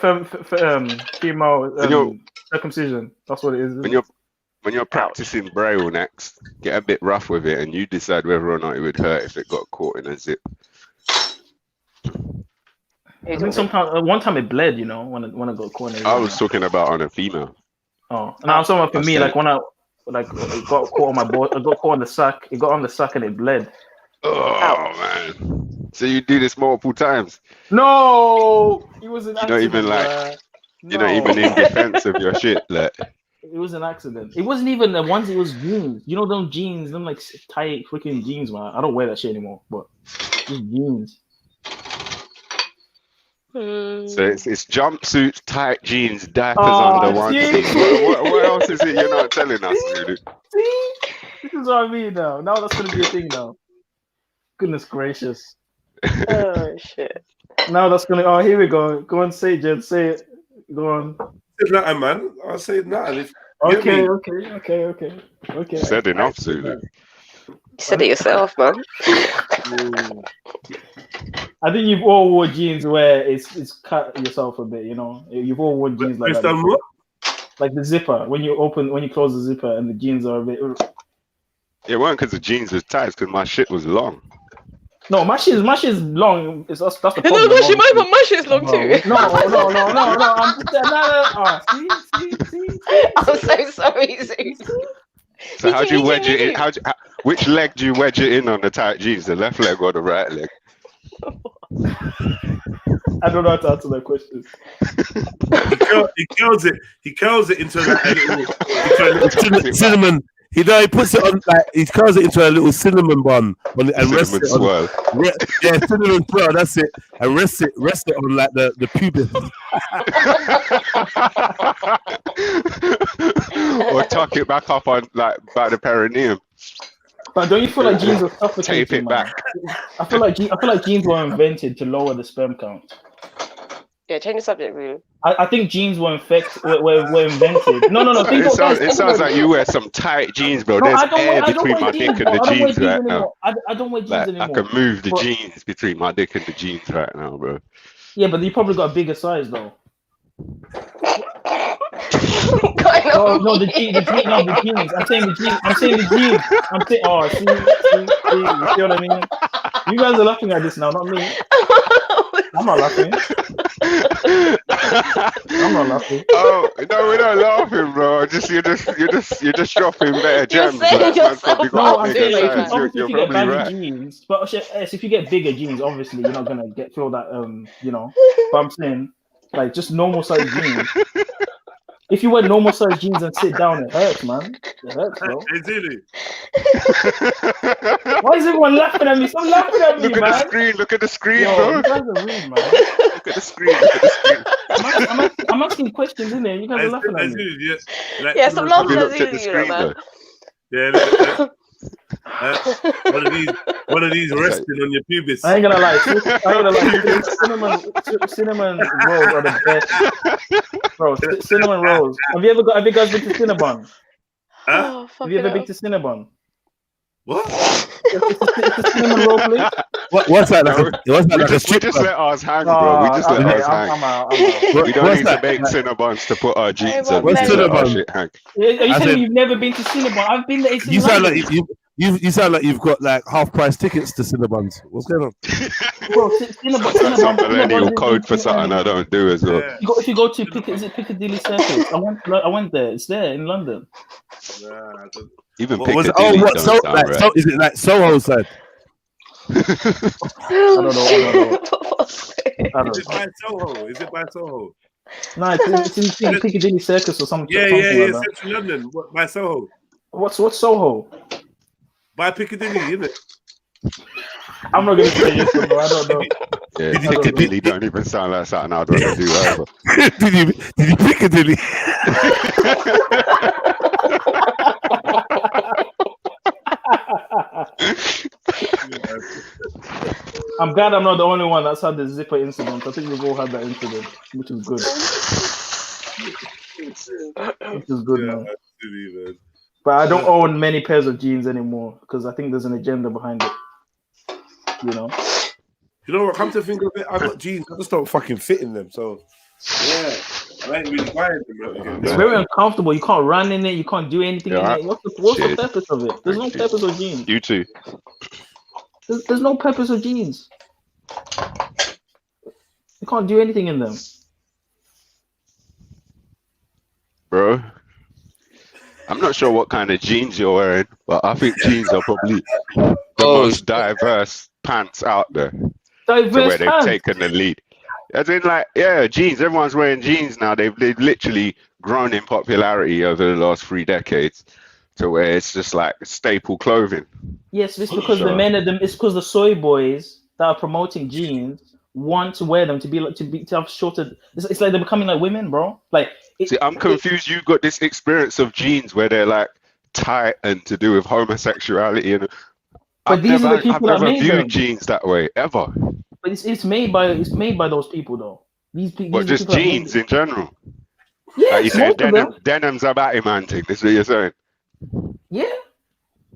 female When you're circumcision? That's what it is. when you're practicing braille next, get a bit rough with it, and you decide whether or not it would hurt if it got caught in a zip. I think sometimes one time it bled. You know, when I got caught in a zip. I was talking about on a female. Oh, no, I'm talking about for me. Like when I it got caught on my ball, I got caught on the sack. It got on the sack and it bled. Oh man! So you do this multiple times? No, it was an You're accident. not even you're not even in defense of your shit. Like it was an accident. It wasn't even the ones. It was jeans. You know them jeans, them like tight freaking jeans, man. I don't wear that shit anymore, but just jeans. So it's jumpsuits, tight jeans, diapers under one. What else is it you're not telling us, dude? See, this is what I mean now. Now that's gonna be a thing now. Goodness gracious. Oh shit. Now that's gonna. Oh, here we go. Go on, say it, Jen. Say it. Go on. Say nothing, man. I'll say nothing. Okay. You said enough, Zulu. You said it yourself, man. I think you've all worn jeans where it's cut yourself a bit. You know, you've all worn jeans like that. Like the zipper when you close the zipper and the jeans are a bit. It wasn't because the jeans was tight, because my shit was long. No, my shit is long. That's the problem. No, my shit's long too. No. I'm I'm so sorry, Zeus. So how do you wedge it in? Which leg do you wedge it in on the tight jeans? The left leg or the right leg? I don't know how to answer that question. He curls it into a little cinnamon. He puts it on like he curls it into a little cinnamon bun and rests it on. Cinnamon swirl. That's it. And rest it on like the pubis. Or tuck it back up on like by the perineum. But don't you feel like jeans are suffocating? Tape it back. I feel like jeans were invented to lower the sperm count. Yeah, change the subject, really. I think jeans were invented. No. It sounds like you wear some tight jeans, bro. There's air between my dick and the jeans right now. I don't wear jeans anymore. I can move the jeans between my dick and the jeans right now, bro. Yeah, but you probably got a bigger size though. No, the jeans. I'm saying the jeans. You see what I mean? You guys are laughing at this now, not me. I'm not laughing. Oh no, we're not laughing, bro. You're just dropping better gems. No, I'm saying like if you get baggy jeans, but if you get bigger jeans, obviously you're not gonna feel that But I'm saying like just normal size jeans. If you wear normal size jeans and sit down, it hurts, man. It hurts, bro. Why is everyone laughing at me? Stop laughing at me, man. Look at the screen, bro. You guys are rude, man. Look at the screen. I'm asking questions, in there. You guys are laughing at me. Yeah, stop laughing at the screen, man. Yeah, one of these resting on your pubis. I ain't gonna lie. Cinnamon rolls are the best, bro. Cinnamon rolls. Have you guys been to Cinnabon? Huh? Have you ever been to Cinnabon? What? It's a cinnamon roll, please. What's that? We just let ours hang, bro. We just let ours hang. I'm out. We don't need to make Cinnabons to put our jeans on. What's Cinnabon? Are you telling me you've never been to Cinnabon? I've been there. You sound like you sound like you've got like half-price tickets to Cinnabons. What's going on? Bro, That's some millennial code for something I don't do as well. If you go to Piccadilly Circus, I went there. It's there in London. Even Piccadilly. Is it like Soho side? I don't know. Is it by Soho? No, it's in Piccadilly Circus or something. Yeah, Central London. By Soho. What's Soho? By Piccadilly, isn't it? I'm not gonna say yes or no. I don't know. Yeah, Piccadilly don't even sound like something I'd want to do either. Did you Piccadilly? I'm glad I'm not the only one that's had the zipper incident. I think we've all had that incident, which is good. Which is good, man. But I don't own many pairs of jeans anymore because I think there's an agenda behind it. You know? You know what? Come to think of it, I got jeans. I just don't fucking fit in them. So yeah, I ain't really buying them. Again. It's very uncomfortable. You can't run in it. You can't do anything in it. What's the purpose of it? There's no purpose of jeans. You too. There's no purpose of jeans. You can't do anything in them. Bro, I'm not sure what kind of jeans you're wearing, but I think jeans are probably the most diverse pants out there. Diverse where they've pants? taken the lead. As in, like, yeah, jeans. Everyone's wearing jeans now. They've literally grown in popularity over the last 3 decades to where it's just like staple clothing. Yes, it's because the men of them. It's because the soy boys that are promoting jeans want to wear them to have shorter. It's like they're becoming like women, bro. Like, see, I'm confused. You got this experience of jeans where they're like tight and to do with homosexuality, and But these are the people that I've never made viewed them. jeans that way ever. But it's made by those people though. These But just people that made jeans in general. Yeah, Like you say, most of them. denim's a batty man thing. This is what you're saying. Yeah.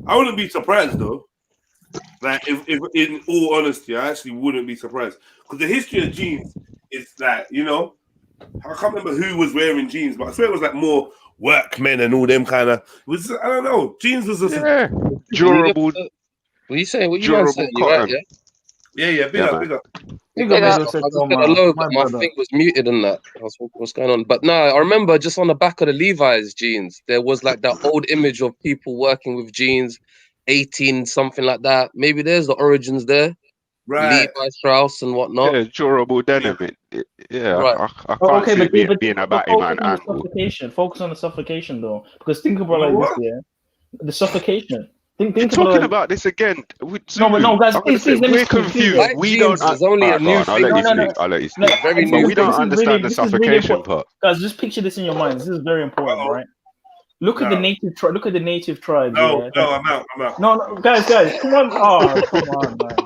I wouldn't be surprised though. Like, if in all honesty, I actually wouldn't be surprised because the history of jeans is that, you know, I can't remember who was wearing jeans, but I swear it was like more workmen and all them kind of. I don't know. Jeans was just durable. What are you saying? What you guys saying? You right, yeah? Yeah, big up. I was looking at low, but my thing was muted and that. What's going on? But no, I remember just on the back of the Levi's jeans, there was like that old image of people working with jeans, 18 something like that. Maybe there's the origins there, right? Levi Strauss and whatnot. Yeah, durable denim. Yeah, Right. I can't see it being a batty man focus on the angle. suffocation. Focus on the suffocation though, because think about it like this, yeah. The suffocation. Think You're about talking like, about this again. No, but no, guys, please, let me we're speak, confused. please. We don't. Jeans is only a new I'll thing. let you No, speak. I'll let you speak. Very But new we don't thing. understand the suffocation part. Guys, just picture this in your mind. This is very important, right? Look at the native tribe. Look at the native tribes. No, yeah? I'm out. No, guys, come on. Oh, come on, man.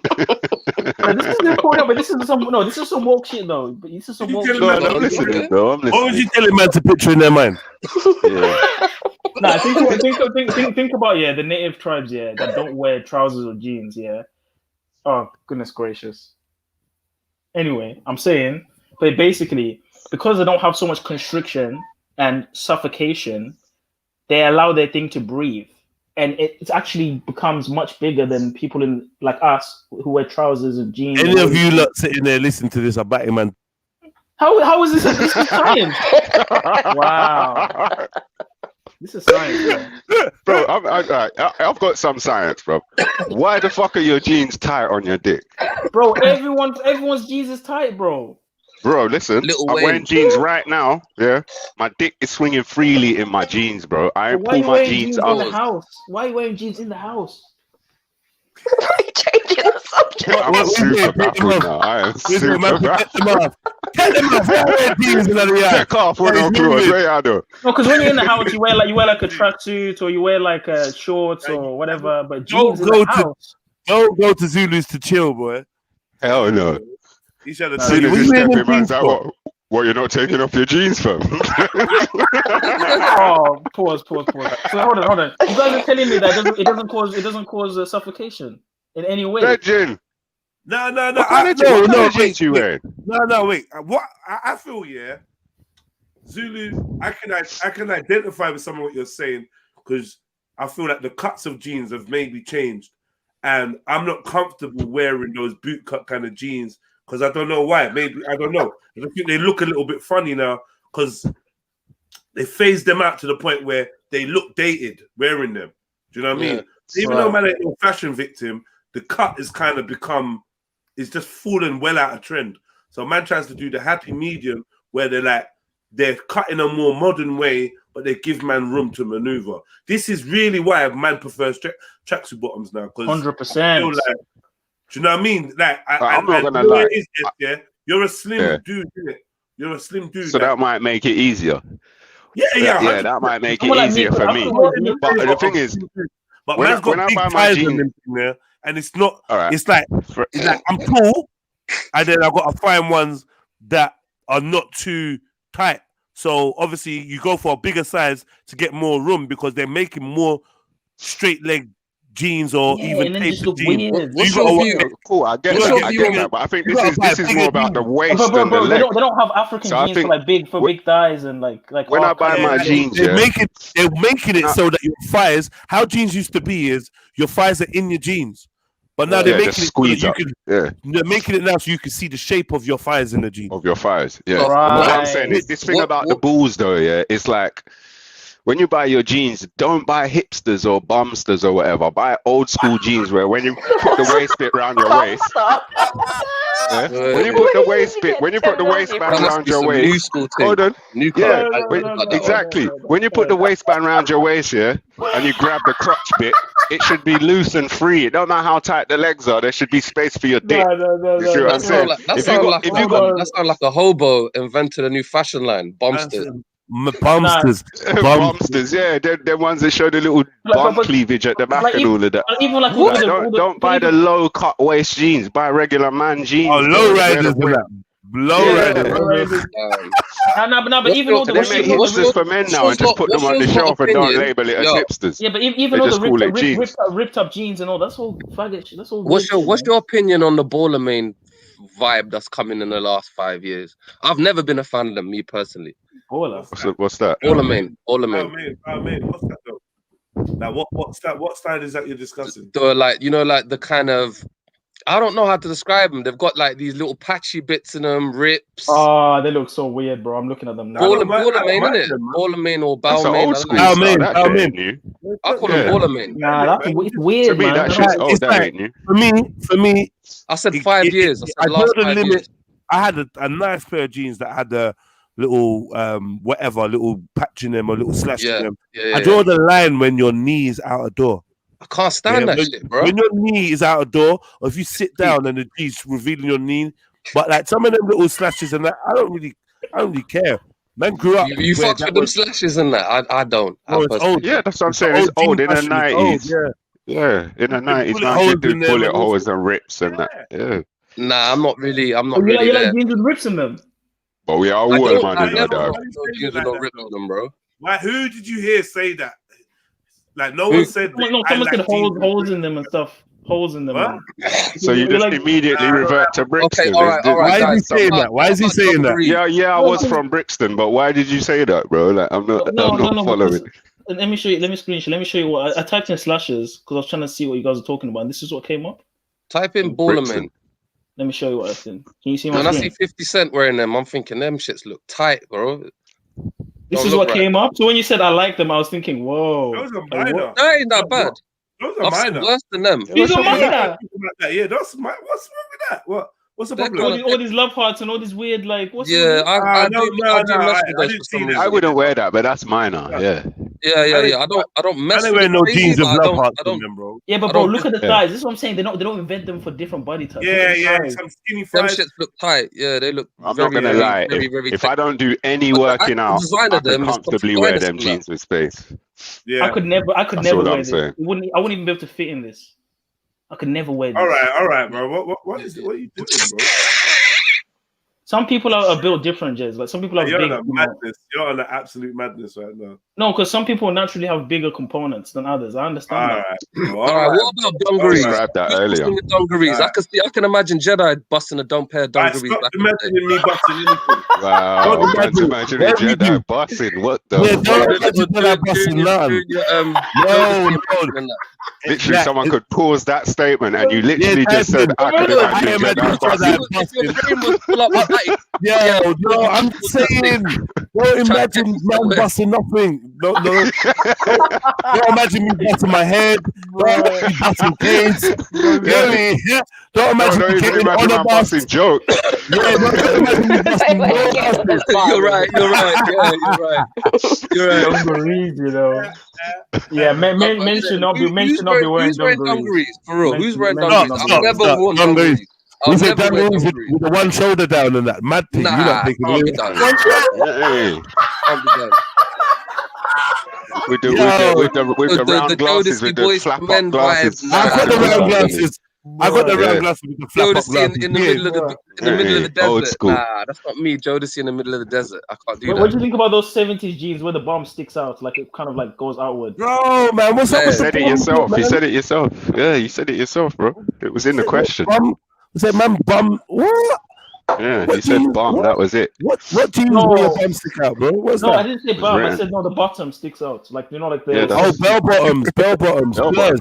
This is important, but this is some woke shit though. But this is some woke shit. No, I'm listening, though. I'm listening. What was you telling man to picture in their mind? Yeah. Nah, think about the native tribes that don't wear trousers or jeans. Oh goodness gracious. Anyway, I'm saying, but basically, because they don't have so much constriction and suffocation, they allow their thing to breathe, and it actually becomes much bigger than people in like us who wear trousers and jeans. Any of you lot sitting there listening to this are batty man. How is this? This is science. Wow. This is science, bro. I've got some science, bro. Why the fuck are your jeans tight on your dick? Bro, everyone's jeans is tight, bro. Bro, listen, I'm wearing jeans right now. Yeah, my dick is swinging freely in my jeans, bro. I ain't pull my jeans in the up. house? Why are you wearing jeans in the house? Changing the subject. I'm super baffled now. I am super baffled. Take off with no clothes. Where you do? No, because when you're in the house, you wear like a tracksuit or you wear like a shorts or whatever. But jeans in the house. Don't go to Zulus to chill, boy. Hell no. You should have seen what you're not taking off your jeans, fam? Oh, pause. So hold on. You guys are telling me that it doesn't cause suffocation in any way. Virgin. No. What kind of jeans you wearing? No, wait. What I feel, Zulu, I can identify with some of what you're saying because I feel like the cuts of jeans have maybe changed, and I'm not comfortable wearing those boot cut kind of jeans. Because I don't know why. Maybe I don't know. I think they look a little bit funny now because they phased them out to the point where they look dated wearing them. Do you know what I mean? Even though man ain't no fashion victim, the cut is kind of it's just fallen well out of trend. So man tries to do the happy medium where they're cut in a more modern way, but they give man room to maneuver. This is really why man prefers tracksuit bottoms now. 100%. Do you know what I mean? Like, I'm not gonna lie. You're a slim dude, isn't it? You're a slim dude. So that might make it easier. Yeah, that might make it easier for me. But the thing is, but man's got big ties on them there, and it's not. It's like I'm tall, and then I've got to find ones that are not too tight. So obviously, you go for a bigger size to get more room because they're making more straight leg jeans or even tapered jeans. cool. I get What's that. your I view get on that. But I think You this gotta is buy this is bigger more about the jeans. waist Bro, and the they leg. don't have African So I jeans for think like big thighs and like when I hard buy cut. my Yeah, jeans, they're yeah, making it now, so that your thighs, how jeans used to be is your thighs are in your jeans, but now they're yeah, just making it so that squeeze you up, can. yeah, They're making it now so you can see the shape of your thighs in the jeans. of your thighs, yeah. So And what I'm Right. saying is this thing what about the balls, though, yeah, it's like when you buy your jeans, don't buy hipsters or bumsters or whatever. Buy old school jeans where when you put the waist bit around your waist, yeah, when you put the waist bit, when you put the waistband that must around be your some new waist, school thing. hold on, New yeah, car. I got that one. exactly. When you put the waistband around your waist, yeah, and you grab the crotch bit, it should be loose and free. It don't matter how tight the legs are. There should be space for your dick. You see what I'm saying? That If you sound got, like if you got that sound like a hobo invented a new fashion line. Bombster. Bumsters, bumsters, yeah, they're ones that show the little bum cleavage at the back like and all of that. even like Like, don't buy the low cut waist jeans. Buy regular man jeans. Oh, low riders and that. Low riders. But even though and they make hipsters for men now and just put them on the shelf and don't label it as hipsters. Yeah, but even They though just call it the jeans. ripped up jeans and all, that's all faggot shit. That's all. What's your opinion on the Baller Main vibe that's coming in the last 5 years? I've never been a fan of them, me personally. What's that? Baller Main. What's that though? Now, what's that? What style is that you're discussing? So like, you know, like the kind of, I don't know how to describe them. They've got like these little patchy bits in them, rips. Oh, they look so weird, bro. I'm looking at them now. Baller Main, innit? Baller Main or Bow Main. Bow Main. I call them Baller Main. Nah, that's weird, To me, man. that shit's old. It's That like, ain't new. For me. I said 5 years. I said last 5 years. I had a nice pair of jeans that had a little little patch in them or little slash in them. I draw the line when your knee is out of door. I can't stand that shit, bro. When your knee is out of door, or if you sit down and the jeans revealing your knee, but like some of them little slashes and that, I don't really care. Man grew up. You fuck with them slashes and that. I don't. It's old. Yeah, that's what I'm saying. It's old in the 90s. Yeah, in the 90s, man, you do bullet holes and rips and that. Yeah. Nah, I'm not really. I'm not You really. like jeans with rips in them? But we are I all don't- I man, you know, never dog. rock jeans with no rips on them, bro. Like, who did you hear say that? Like, no one said that. No, someone said holes in them and stuff. Holes in them. Man. So you just immediately revert to Brixton. all right, Why is he saying that? Why is he saying that? Yeah, I was from Brixton, but why did you say that, bro? Like, I'm not following. Let me show you. Let me screenshot. Let me show you what I typed in slashes because I was trying to see what you guys are talking about. And this is what came up. Type in Baller Main. Let me show you what I think. Can you see my When I screen? see 50 Cent wearing them, I'm thinking them shits look tight, bro. This Don't is look what right. came up. So when you said I like them, I was thinking, whoa. Those are Like, minor. what? That ain't that bad. Those are I've seen minor. worse than them. These are minor. Yeah, what's wrong with that? What's the They're problem? All these love hearts and all these weird like. What's Yeah, I do mess with I those didn't for see some that. reason. I wouldn't wear that, but that's minor. Yeah. Yeah. I don't mess I with wear it no crazy, jeans but with I love don't. hearts I on don't. them, bro. Yeah, but I bro, don't look at the yeah. thighs. This is what I'm saying. They don't invent them for different body types. Look Yeah, at the yeah. thighs. Some skinny Them thighs. shits look tight. Yeah, they look. I'm very, not gonna very, lie. Very, very If tight. I don't do any But the working actual out, design I of them can is comfortably Tom wear Dynasty, them man. jeans with space. Yeah. I could never That's wear all I'm this. saying. I wouldn't even be able to fit in this. I could never wear this. All right, bro. What is it? What are you doing, bro? Some people are built different, Jez. Like some people have You're big. on a madness. You're on an absolute madness right now. No, because some people naturally have bigger components than others. I understand All that. right. All right, what about dungarees? Described that Who's earlier. busting the dungarees? I can imagine Jedi busting a pair of Right, dungarees stop back in the day. imagining me busting anything. Wow, Don't man's imagine imagining everything. Jedi busting. What the Yeah, fuck? don't imagine that I'm busting none. No. Literally, Yeah, someone could pause that statement, and you literally Yeah, just said, "I could imagine Jedi busting." If your brain was full up with that, Yo, I'm saying, don't imagine man busting nothing. No. Don't imagine me busting my head. Don't imagine me busting canes. Get me? Yeah. Don't imagine Don't me even getting imagine on a I'm bus. busting jokes. Yeah, don't imagine me busting no buses. You're right. You're right. Dungarees, you know. Yeah, men should not be wearing dungarees. For real, who's wearing men dungarees? should I've not be never worn dungarees. We I've said never worn dungarees dungarees. with the one shoulder down and that mad thing. You're Nah, not taking can't be it. done. Hey, Can't be done. with the round glasses, Jodeci with the Boys flap men up glasses. vibes. I've got the round glasses. I got the Yeah. round glasses with the flap up Jodeci glasses. in the middle of the Old desert. school. Nah, that's not me. Jodeci in the middle of the desert. I can't do What that. do you think about those 70s jeans where the bomb sticks out, like it kind of like goes outward? Bro, man, what's up You with the said it bomb, yourself. man? You said it yourself. Yeah, you said it yourself, bro. It was in the question. Bum? I said, man, bum. What? Yeah, What you said jeans? bomb. What? That was it. What jeans No. where your bum stick out, bro? What's No, that? I didn't say was bum. I written. said no, the bottom sticks out. Like you know, like the Yeah, Oh, that's- bell bottoms, bell bottoms, Bell flares.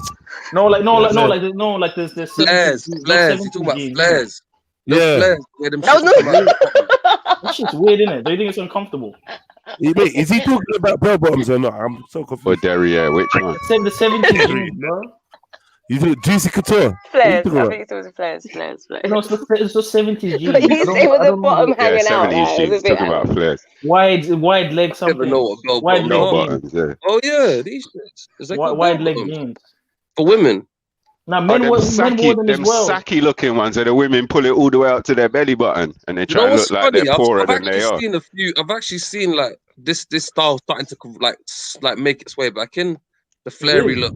no, like no, Yeah, like no, yeah. like no, like there's Flares, 70s, flares. You talking about jeans. flares? Those Yeah. flares where them That was shits come out. That shit's weird, isn't it? Do you think it's uncomfortable? Wait, is he talking about bell bottoms or not? I'm so Or confused. Derriere, which one? Said the 70s jeans, bro. You do Juicy Couture. Flares. What are you I talking think it was flares. No, it's just 70s jeans. But you I don't say know- with I the don't know bottom what- Yeah, hanging out. 70s It was jeans. a bit Talking about flares. wide leg Never something. know what bell Wide bottom Bell leg are. jeans. bottoms, yeah. Oh yeah, these shits. Is that called Wide bell leg bottoms? jeans. For women? Now Oh, men them wore them as well. sacky looking ones, and the women pull it all the way out to their belly button, and they You try know and what's look like funny? they're poorer I've than they actually are. seen a few. I've actually seen like this style starting to like make its way back in. The flary look.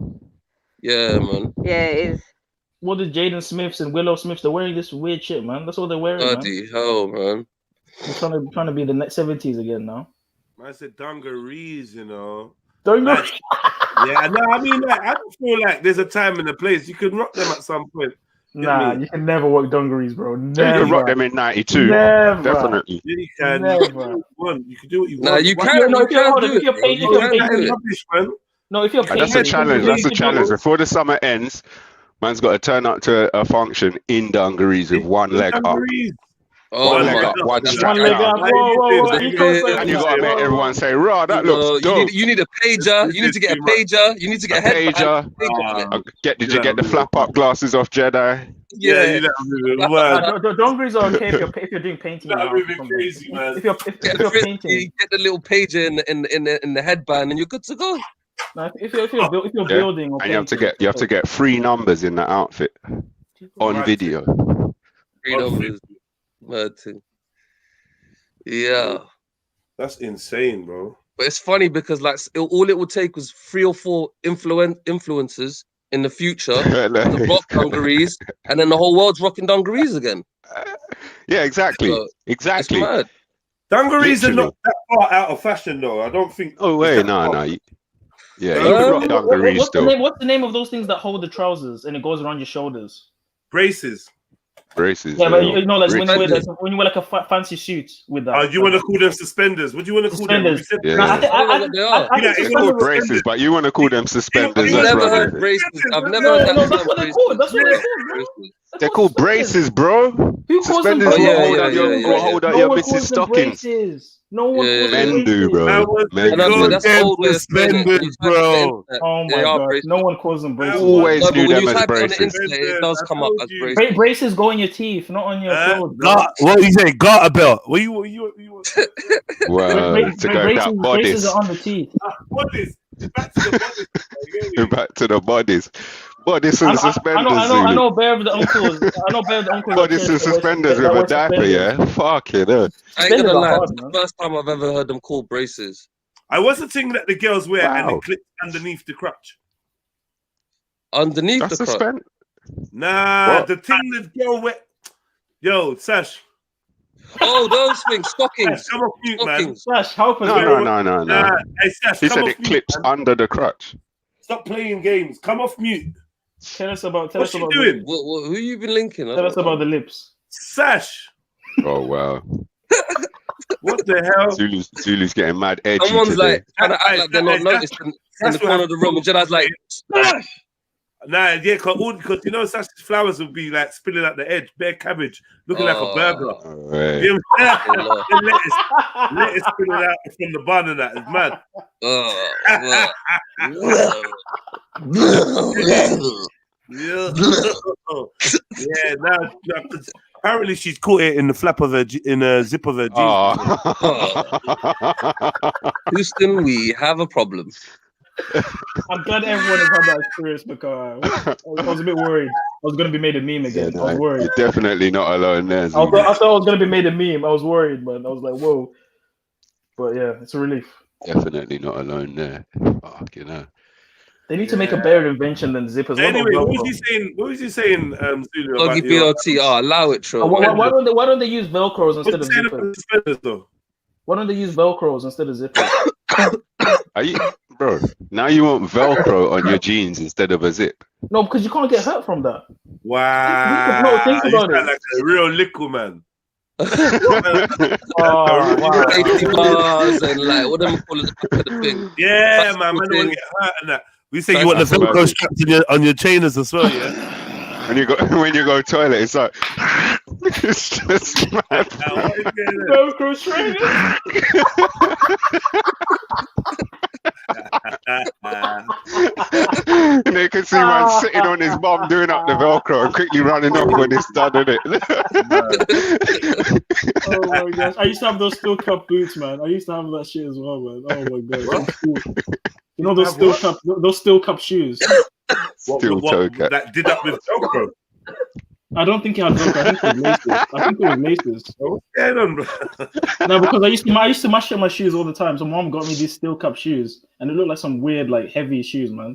Yeah, man. Yeah, it is. What the Jaden Smiths and Willow Smiths? They're wearing this weird shit, man. That's what they're wearing, man. Bloody hell, man. They're trying to be the 70s again now. I said dungarees, you know. Dungarees. Yeah, no, I mean, like, I just feel like there's a time and a place. You can rock them at some point. Get Nah, me? you can never work dungarees, bro. You Never. can rock them in '92, Never. definitely. Yeah, you can. Never. You can do what you want. You can do what you Nah, want. you Why- can. No, You if you're can hold do on, if it. you're bro. painting, You if you're can painting, do it. Rubbish, man. no, if you're And painting, that's a challenge. That's a you can challenge. do it. Before the summer ends, man's got to turn up to a function in dungarees with one leg up. Dungarees. Oh One my leg up, one God. strap One leg down. up. Whoa. The You thing- can't And you say got to make that. everyone say, "Raw, that You looks know, dope." you need a pager. You need to get a pager. You need to get a headband. pager. Did you get the flap up glasses off Jedi? Yeah, you know, Dungarees are okay if you're doing painting. You're now. moving crazy, man. If you're painting, get the little pager in the headband, and you're good to go. no, if you're Yeah. building or And you have to painting, get 3 numbers in that outfit on Right. video. 3 numbers. Mad thing. Yeah. That's insane, bro. But it's funny because like all it would take was 3 or 4 influencers in the future to rock dungarees, and then the whole world's rocking dungarees again. Yeah, exactly. So, Exactly. It's mad. Dungarees are Literally. not that far out of fashion, though. I don't think. Oh wait, it's that no. far. Yeah, you can rock dungarees still. What's the name of those things that hold the trousers and it goes around your shoulders? Braces. Braces. Yeah, but you know, like when Braces. you wear like a fancy suit with that. You want to call them suspenders? What do you want to call them? Suspenders. Yeah. No, I They're think called braces, but you want to call them suspenders. I've That's never heard rubbish. braces. I've never heard that. that's what they're called. That's what they're called, bro. They're called braces, bro. Who calls them Suspenders braces? will hold out No your one missus calls them stockings. braces. No one calls them Men do, braces. bro. Men And I do. know that's the old way of saying it. When you Suspenders, type it on the bro. internet, Oh they my are god! braces. No one calls them braces. Always No, but knew when them you as type it on the braces. internet, it does come up as braces. Braces go in your teeth, not on your clothes. bro. What do you say? Garter belt. What you? Well, to go with that Braces bodies. are on the teeth. Bodies. Back to the bodies. Back to the bodies. Bodies and suspenders. I know bare of the uncles. I know bare of the uncles. Bodies and suspenders with a diaper, yeah? Fuck it, I ain't gonna lie, hard, it's the first time I've ever heard them called braces. I was the thing that the girls wear and Wow. it clips underneath the crotch. Underneath That's the crotch. suspend. Nah, What? the thing the girl wear. Yo, Sash. Oh, those things, stockings. Sash, come off mute, man. Stockings. Sash, help us. No. Hey, Sash, He come said off it mute, clips man. under the crotch. Stop playing games. Come off mute. Tell us about. What's she doing? Who you been linking? Tell us about the lips. Sash. Oh, wow. What the hell? Zulu's getting mad edgy Someone's today. like trying to act like they're not noticed in the That's corner what of the room, and Jedi's like, Sash. Nah, yeah, because you know Sash's flowers would be like spilling out the edge, bare cabbage, looking like a burger. Right. You know what I'm saying? lettuce spilling out from the bun and that is mad. Yeah, now apparently she's caught it in the flap of her in a zip of her jeans. Houston, we have a problem. I'm glad everyone has had that experience because I was a bit worried. I was going to be made a meme again. I was worried. You're definitely not alone there. I thought I was going to be made a meme. I was worried, man. I was like, whoa. But yeah, it's a relief. Definitely not alone there. Fuck, you know. They need to make a better invention than zippers. Anyway, what was he saying? Zulu, Doggy about your... BLT, allow it, Trill. Why don't they use Velcros instead of saying zippers? about suspenders, though? Why don't they use Velcros instead of zippers? Are you, bro? Now you want Velcro on your jeans instead of a zip? No, because you can't get hurt from that. Wow. No, think You about sound it. like a real little man. Safety bars and like what them call it, the thing. Yeah, man, man, don't want to get hurt and that. We say you want the Velcro straps on your chainers as well, yeah. When you go toilet, it's like it's just mad. Velcro trainers. And they can see man sitting on his bum doing up the Velcro and quickly running off when it's done, isn't it? Oh my gosh. I used to have those steel cup boots, man. I used to have that shit as well, man. Oh my god. You know those steel cup shoes. That did up with Velcro. I don't think it had Velcro. I think it was laces. What's going on, bro? No, because I used to mash up my shoes all the time. So mom got me these steel cup shoes, and it looked like some weird, like heavy shoes, man.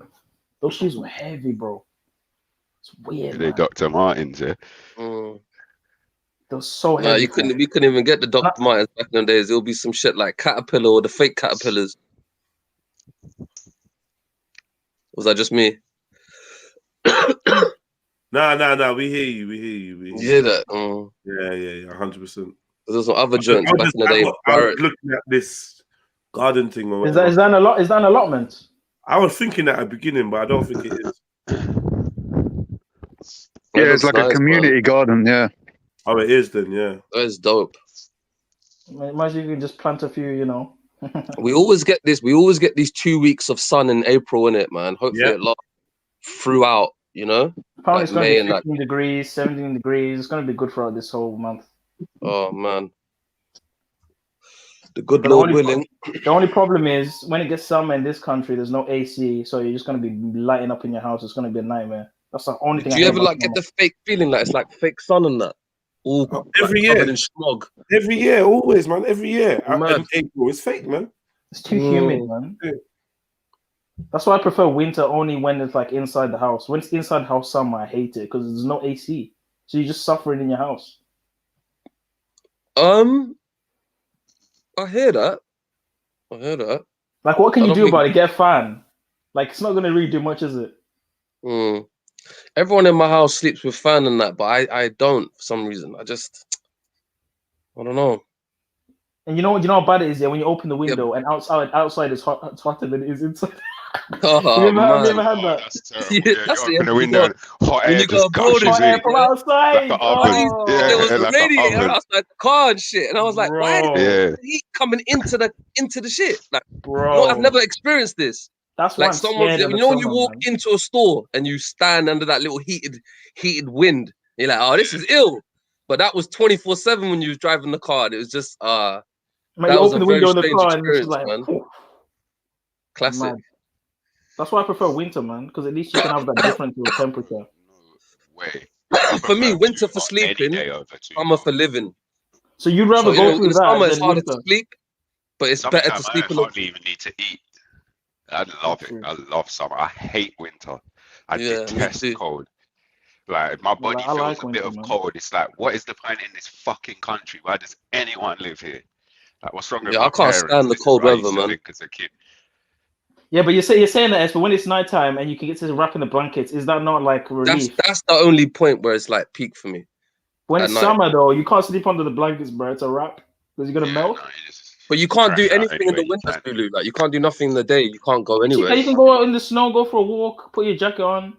Those shoes were heavy, bro. It's weird. They Dr. Martens, yeah. They're so heavy. No, we couldn't even get the Dr. Martens back in the days. It'll be some shit like Caterpillar or the fake Caterpillars. Was that just me? No. We hear you. You hear that? Yeah, 100%. There's some other joints back in the day. I was looking at this garden thing. Or is that an allotment? I was thinking that at the beginning, but I don't think it is. Yeah, it's like a community garden. Yeah. Oh, it is then. Yeah. That's dope. Imagine you can just plant a few, you know. We always get this. We always get these 2 weeks of sun in April, in it, man. Hopefully it lasts throughout. You know, apparently it's going to be 15 degrees, 17 degrees. It's going to be good for this whole month. Oh man, the good Lord willing. The only problem is when it gets summer in this country, there's no AC, so you're just going to be lighting up in your house. It's going to be a nightmare. That's the only thing. Do you ever like get the fake feeling like it's like fake sun and that? All every like, year, in smog. Every year, always, man. Every year, in April, it's fake, man. It's too humid, man. Yeah. That's why I prefer winter only when it's like inside the house. When it's inside the house summer, I hate it because there's no AC. So you're just suffering in your house. I hear that. Like, what can you do about it? Get a fan. Like, it's not going to really do much, is it? Everyone in my house sleeps with fan and that, but I don't for some reason. I don't know. And you know how bad it is, yeah, when you open the window and outside is hotter than it is inside. Oh, have you ever had that? That's terrible. That's the end. The window, hot air just hot air from outside. There was a radiator outside the car and shit, and I was like, why is the heat coming into the shit? Like, bro, I've never experienced this. That's like someone, you know, when you walk into a store and you stand under that little heated wind, you're like, oh, this is ill. But that was 24/7 when you was driving the car. And it was just man, you open the window in the car and it's like, man. Classic. Man. That's why I prefer winter, man, because at least you can have that difference with temperature. For me, winter for sleeping, summer for living. So you'd rather go through that? Summer is harder to sleep, but it's better to sleep. I hardly even need to eat. I love it. I love summer. I hate winter. I detest cold. Like my body feels a bit of cold. It's like, what is the point in this fucking country? Why does anyone live here? Like, what's wrong with my I can't stand the cold weather, man. As a kid. Yeah, but you're saying that, but when it's nighttime and you can get to wrap in the blankets, is that not like relief? That's the only point where it's like peak for me. When it's summer though, you can't sleep under the blankets, bro. It's a wrap because you're gonna melt. But you can't do anything in the winter, Zulu. Like you can't do nothing in the day. You can't go anywhere. You can go out in the snow, go for a walk, put your jacket on.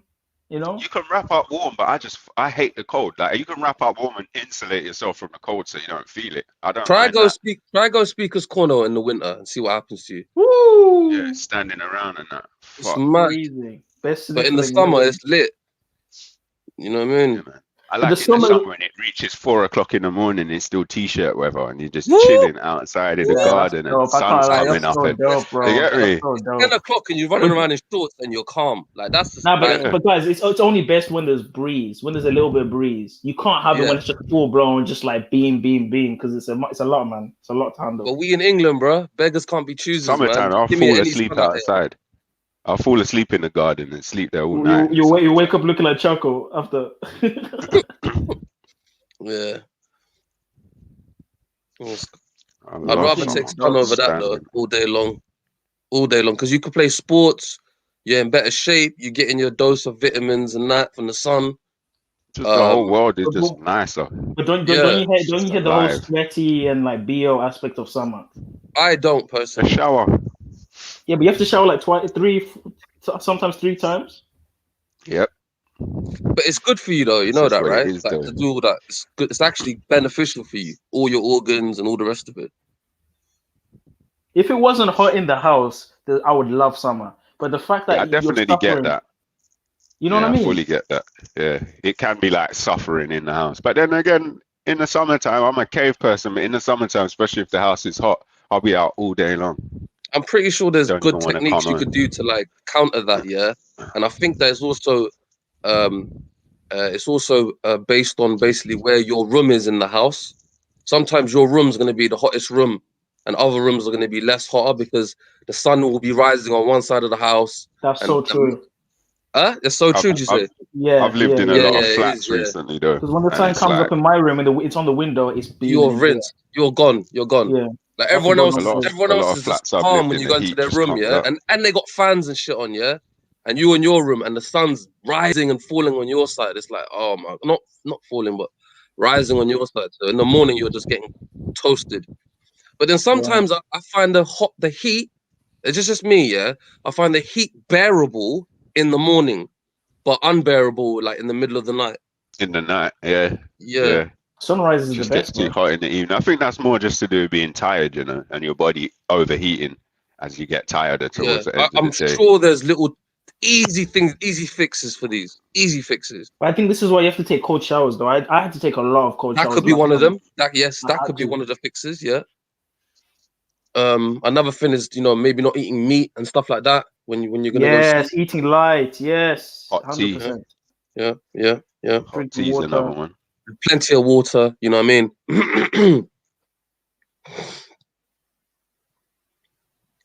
You know, you can wrap up warm, but I hate the cold. Like you can wrap up warm and insulate yourself from the cold so you don't feel it. I don't. Try go speaker's corner in the winter and see what happens to you. Woo! Yeah, standing around and that. It's mad. But in the summer, it's lit. You know what I mean? Yeah, man. I like in the summer when it reaches 4 o'clock in the morning. It's still t-shirt weather, and you're just chilling outside in the garden, and the sun's coming up. And you get me? 10 o'clock, and you're running around in shorts, and you're calm. Like that's the but guys, it's only best when there's breeze. When there's a little bit of breeze, you can't have it when it's just full blown, just like beam, because it's a lot, man. It's a lot to handle. But we in England, bro, beggars can't be choosers. Summertime, man. I'll fall asleep outside. I'll fall asleep in the garden and sleep there all You night. you wake up looking like Choco after. Yeah. I I'd love rather summer. take sun over that though, all day long, because you could play sports. You're in better shape. You're getting your dose of vitamins and that from the sun. Just the whole world is just nicer. But don't Yeah. you hear the whole sweaty and like BO aspect of summer? I don't A personally. shower. Yeah, but you have to shower like sometimes 3 times. Yep. But it's good for you though, you It's know just that, what it right? is, Like though. to do all that. It's good. It's actually beneficial for you, all your organs and all the rest of it. If it wasn't hot in the house, I would love summer. But the fact that Yeah, I you're definitely get suffering, that. you know Yeah, what I mean? I fully get that. Yeah, it can be like suffering in the house. But then again, in the summertime, I'm a cave person, but in the summertime, especially if the house is hot, I'll be out all day long. I'm pretty sure there's Don't good even want to techniques come you could home. do to like counter that, yeah. And I think there's also it's also based on basically where your room is in the house. Sometimes your room's going to be the hottest room, and other rooms are going to be less hotter because the sun will be rising on one side of the house. That's so true. It's so true. Did you say? I've lived in a lot of it flats is, yeah. recently, though. Because when the and sun it's comes like up in my room and it's on the window, it's You're beaming. rinsed. You're gone. You're gone. Yeah. Like That's everyone what else, God everyone a else lot of is just flats I've calm lived when in, you the go into heat their just room, comes yeah, up. and they got fans and shit on, yeah, and you in your room and the sun's rising and falling on your side. It's like, oh my, not falling, but rising on your side. So in the morning you're just getting toasted. But then sometimes I find the heat. It's just me, yeah. I find the heat bearable in the morning, but unbearable like in the middle of the night. In the night, yeah. Yeah. Sunrise is Just the gets best, too bro. hot in the evening. I think that's more just to do with being tired, you know, and your body overheating as you get tireder towards the end I'm of the day. sure there's little easy things, easy fixes for these. Easy fixes. But I think this is why you have to take cold showers, though. I had to take a lot of cold That showers. could be last one of summer. them. That I could be had to. one of the fixes. Yeah. Another thing is, you know, maybe not eating meat and stuff like that when you're gonna go Yes, sleep. eating light. Yes, Hot tea. 100%. Yeah. Hot Drinking tea is another one. Plenty of water. You know what I mean?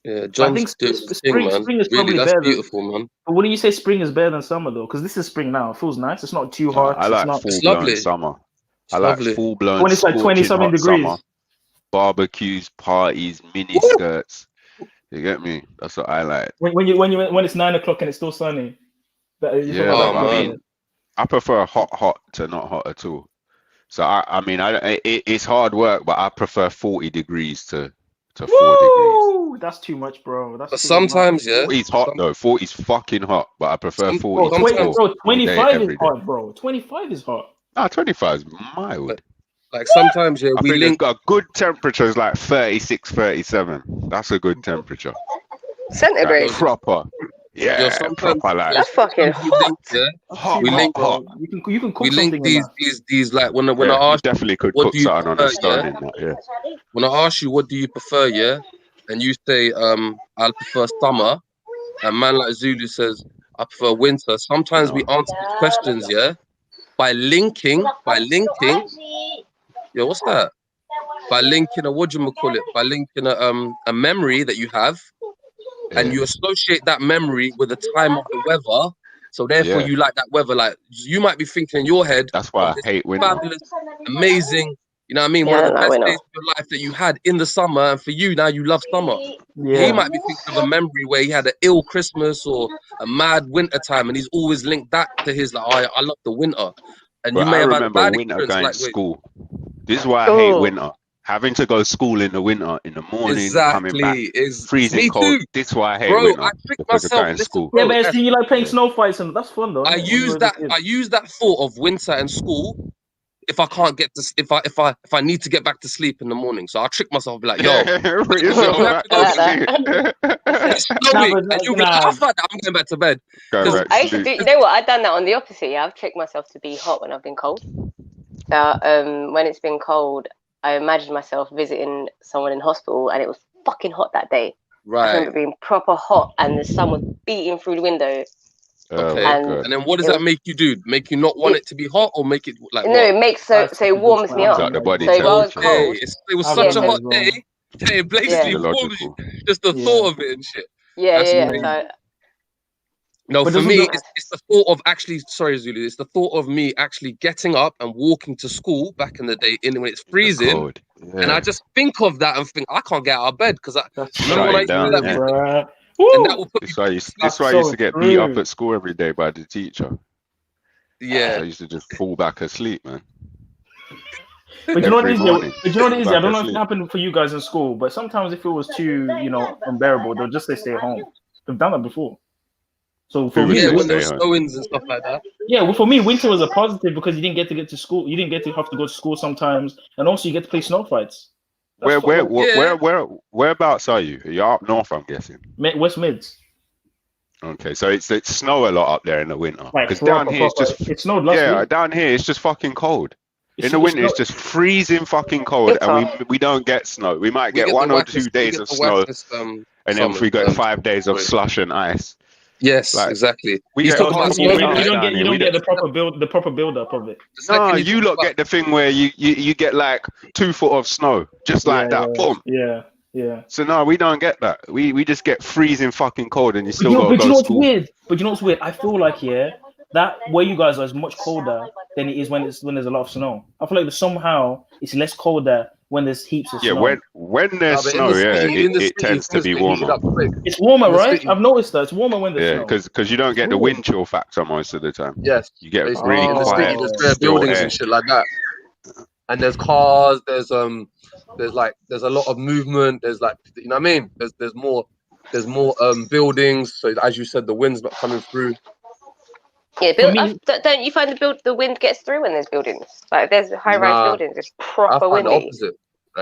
Yeah, But I John's think doing his thing, man. spring is Really, probably that's better. beautiful, man. But wouldn't you say spring is better than summer, though? Because this is spring now. It feels nice. It's not too No, hot. I It's like not. It's full-blown lovely. summer. It's I like lovely. full-blown When it's like 20 scorching something hot degrees. summer. Barbecues, parties, mini skirts. You get me? That's what I like. When it's 9 o'clock and it's still sunny. You feel Yeah, like but I man. mean, I prefer hot to not hot at all. So I mean, it's hard work, but I prefer 40 degrees to 4 degrees. Woo! That's too much, bro. That's But too sometimes, much. yeah. 40's hot though. 40's fucking hot, but I prefer 40 to sometimes- 4 all day, 25 is every day. hot, bro. 25 is hot. Nah, 25 is mild. Like sometimes, yeah, I we think link. a good temperature is like 36, 37. That's a good temperature. Centigrade. Like proper. Yeah, sometimes- proper like. That's fucking we link, yeah. Hot, We hot, link. hot. You can cook We link something in that. these like when I Yeah, you ask definitely could what cook do you something on a prefer, stone yeah? in that, yeah. When I ask you what do you prefer, yeah, and you say I prefer summer, and man like Zulu says I prefer winter. Sometimes we answer these questions, yeah, by linking. Yo, what's that? By linking by linking a memory that you have, and you associate that memory with the time of the weather. So therefore, Yeah. you like that weather. Like you might be thinking in your head, That's why I this hate winter. fabulous, amazing. You know what I mean? Yeah, One of the I best know. days of your life that you had in the summer, and for you now you love summer. Yeah. He might be thinking of a memory where he had an ill Christmas or a mad winter time, and he's always linked that to his like, oh, I love the winter. And you But may I have had a remember bad winter experience. going Like, to wait, school. This is why I hate Oh. winter. Having to go to school in the winter, in the morning, coming back, freezing me cold. too. This is why I hate Bro, winter. I trick Because of myself. going to Listen, school. Yeah, bro, but yes, you like playing snow fights and that's fun though. I Isn't it? When you use were that. a kid. I use that thought of winter and school. If I can't get to, if I need to get back to sleep in the morning, so I'll trick myself, be like, yo, It's all we have back to go to sleep. sleep. It's snowing, and you'll be like, nah. oh, fuck that, I'm going back to bed. Go 'Cause back to I used to sleep. do. You know what? I've done that on the opposite. Yeah, I've tricked myself to be hot when I've been cold. So when it's been cold, I imagined myself visiting someone in hospital, and it was fucking hot that day. I Right. remember being proper hot, and the sun was beating through the window. Okay. And And then what does it that was- make you do? Make you not want it to be hot, or make it like No, what? it makes so it warms me up. Like the body So if I was temperature. Okay, cold, it was I've such a done that hot as well. day. It basically warms you. Physiological. Just the Yeah. thought of it and shit. yeah, That's yeah. crazy. So No, But for doesn't me, the- it's the thought of actually. Sorry, Zulu. It's the thought of me actually getting up and walking to school back in the day, when it's freezing, Cold. and I Yeah. just think of that and think I can't get out of bed because That's remember Shut when I it used to do down. that Yeah. before, bruh. and that Woo! will put me This to why That's I used so to get beat up true. at school every day by the teacher. yeah. I used to just fall back asleep, man. But you know what Every it is? morning. But you know what it Fall is? I back don't know if it asleep. happened for you guys in school, but sometimes if it was too, unbearable, they'll just say stay home. They've done that before. So for Who would me, Yeah, say when there stay was home? snow-ins and stuff like that. yeah, well, for me, winter was a positive because you didn't get to school. You didn't get to have to go to school sometimes, and also you get to play snow fights. That's Whereabouts are you? You're up north, I'm guessing. West Mids. Okay, so it's snow a lot up there in the winter. Like Because down proper, here it's proper. just It snowed last week. down here it's just fucking cold. It's- In the it's winter it's not- just freezing fucking cold, and we don't get snow. We might We get get one the or wackest, 2 days of snow, and then summers, we got 5 days of sorry. slush and ice. Yes, Like, exactly. we He's get talking about horrible you snow. winters don't down get here. We the proper build up of it. No, you lot get the thing where you get like 2 foot of snow, just like that. Boom. Yeah. So no, we don't get that. We just get freezing fucking cold, and you But still you know gotta go to what's school. weird? But you know what's weird? I feel like that where you guys are is much colder than it is when there's a lot of snow. I feel like somehow it's less colder when there's heaps of snow. when there's snow, it tends to be warmer. It's warmer, right? I've noticed that it's warmer when there's snow. because you don't get the wind chill factor most of the time. Yes, you get basically, really in the quiet, city, there's bare still buildings air. and shit like that, and there's cars. There's a lot of movement. There's like, you know what I mean? There's more buildings. So as you said, the wind's not coming through. Yeah, don't you find the wind gets through when there's buildings? Like there's high-rise buildings, it's I proper find the windy. opposite.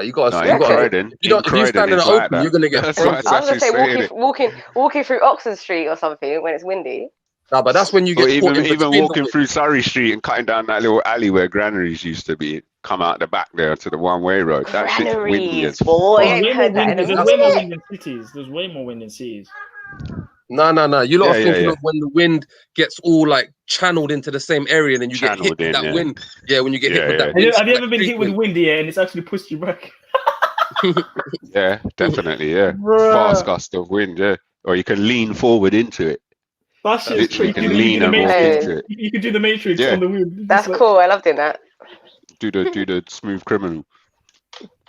You got to. Croydon, If you stand in the open, you're gonna get. That's what I was gonna say walking through Oxford Street or something when it's windy. No, but that's when you get even walking through Surrey Street and cutting down that little alley where granaries used to be. Come out the back there to the one-way road. That shit's windy as boy. fuck. There's way more wind in cities. There's way more wind in cities. No. You lot are thinking of when the wind gets all like channeled into the same area, and then you get hit with that wind. Yeah, when you get hit with that wind. Have you ever been hit with wind and it's actually pushed you back? Yeah, definitely. Yeah, Bruh. fast gust of wind. Yeah, or you can lean forward into it. That shit is Literally, you crazy. can lean and walk into it. You can do the Matrix on the wind. That's cool. I love doing that. Do the smooth criminal.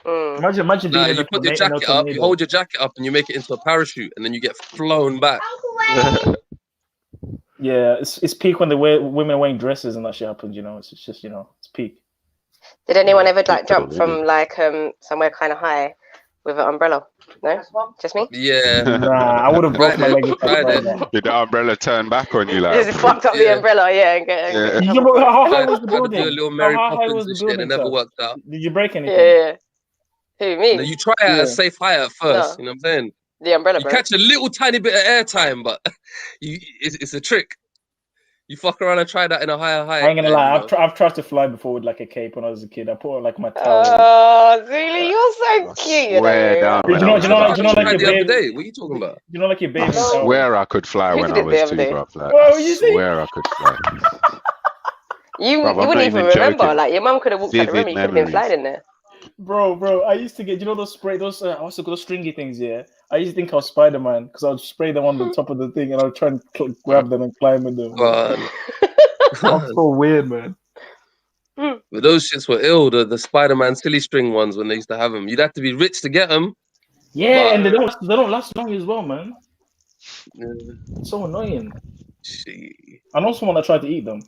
Imagine being in you put your jacket up, you hold your jacket up, and you make it into a parachute, and then you get flown back. Yeah, it's peak when women are wearing dresses and that shit happens. It's just it's peak. Did anyone ever like jump from like somewhere kind of high with an umbrella? No, just me. Yeah. Nah, I would have broke my leg. Did the umbrella turn back on you like? Just fucked up the umbrella, and get. How high was the building? Do a little Mary How high Poppins was the and shit, building? and it never worked out. Did you break anything? Yeah. Who, me? No, you try at a safe height at first. No. You know what I'm saying? The umbrella, You bro. catch a little tiny bit of airtime, but it's a trick. You fuck around and try that in a higher height. I ain't gonna lie, I've tried to fly before with like a cape when I was a kid. I put on like my towel. Oh, Zulu, you're so cute. You know? Down Do you know like your the other baby? day. What are you talking about? You know like your baby? I swear I could fly when I did the was other 2, day? bro. Like, Well, I you see? swear I could fly. You Bruv, I'm wouldn't not even even remember. joking. Like your mum could have walked out the room Vivid and you could have been memories. flying in there. Bro, I used to get those what's it called, those stringy things, yeah. I used to think I was Spider-Man because I would spray them on the top of the thing and I would try and grab them and climb with them. I'm so weird, man. But those shits were ill. The Spider-Man silly string ones when they used to have them. You'd have to be rich to get them. Yeah, and they don't last long as well, man. It's so annoying. I know someone that tried to eat them.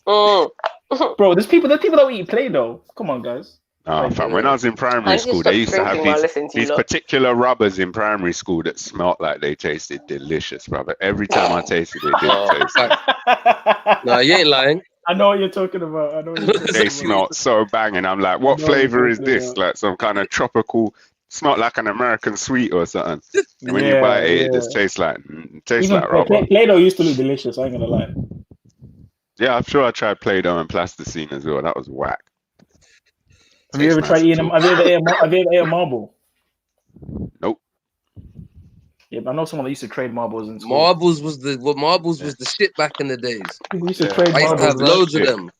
Bro, there's people that will eat Play-Doh. Come on, guys. Oh, fam, when I was in primary school, they used to have these particular rubbers in primary school that smelled like they tasted delicious, brother. Every time I tasted it, it didn't taste like. No, you ain't lying. I know what you're talking about. They smelled so banging. I'm like, what flavor is this? Like some kind of tropical, smelled like an American sweet or something. And when you bite it, it just tastes like rubber. Play-Doh used to look delicious, I ain't gonna lie. Yeah, I'm sure I tried Play-Doh and plasticine as well. That was whack. Have you ever tried eating them? Have you ever ate a marble? Nope. Yeah, but I know someone that used to trade marbles in school. Marbles was the shit back in the days. People used to trade I used to have marbles, loads of them.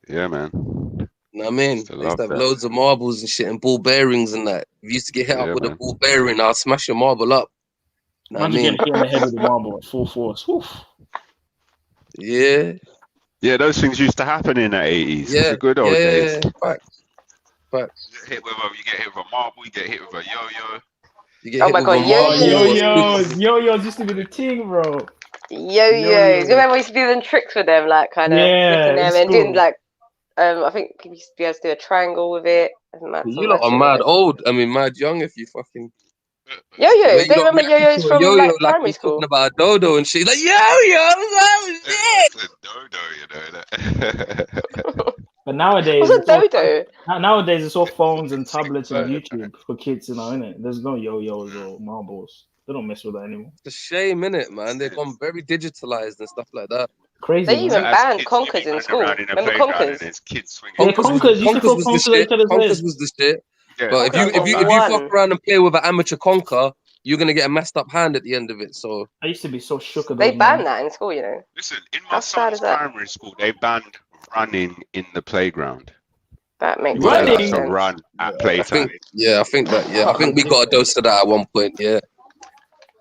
Yeah, man. You know what I mean? I used to have that. loads of marbles and shit and ball bearings and that. If you used to get hit up with a ball bearing, I'll smash your marble up. Imagine getting hit in the head with a marble at full force. Oof. Yeah. Yeah, those things used to happen in the 80s. Yeah. The good old days. Facts. You get hit with a marble, you get hit with a yo-yo. You get Oh hit my with god, a marble. Yo-yos used to be the thing, bro. Yo-yos. Remember we used to do them tricks with them, like kind of flicking them and doing like, I think people used to be able to do a triangle with it. You lot are mad old. I mean, mad young if you fucking. Yo-yos. Don't you remember yo-yos from yo-yo, like primary he's school? talking about a dodo and shit. Like yo-yo, oh shit. But nowadays, What's a dodo? Nowadays, it's all phones and tablets and YouTube for kids, you know, innit? There's no yo-yos or marbles. They don't mess with that anymore. It's a shame, innit, man? They've gone very digitalized and stuff like that. Crazy. They even banned conkers in school. Remember conkers? Conkers was the shit. Yeah. But if you fuck around and play with an amateur conker, you're gonna get a messed up hand at the end of it. So I used to be so shook at They banned that in school, you know. Listen, in my son's primary school, they banned running in the playground. That makes You weren't allowed sense. to run at playtime. I think we got a dose of that at one point. Yeah,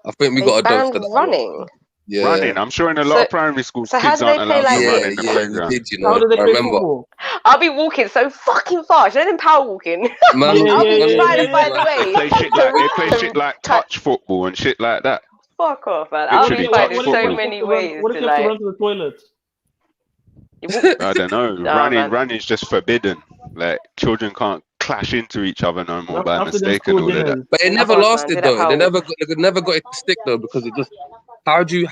I think we got a dose of that. Running. Yeah, running. I'm sure in a lot of primary schools, so how kids do they aren't play, allowed like- to run in the Yeah, playground. we did, you know. How do they I play remember. football? I'll be walking so fucking fast. You know them power walking? Man, I'll be trying to find a way. They play shit like touch football and shit like that. Fuck off, man. I'll be Literally finding touch so football. many ways What if to you have to like. run to the toilet? I don't know. man. Running's just forbidden. Like children can't clash into each other no more by After them mistake and school all of that. dinners. But it never Come on, man, lasted do that though. power They walk. never got it to stick though because it just. How do you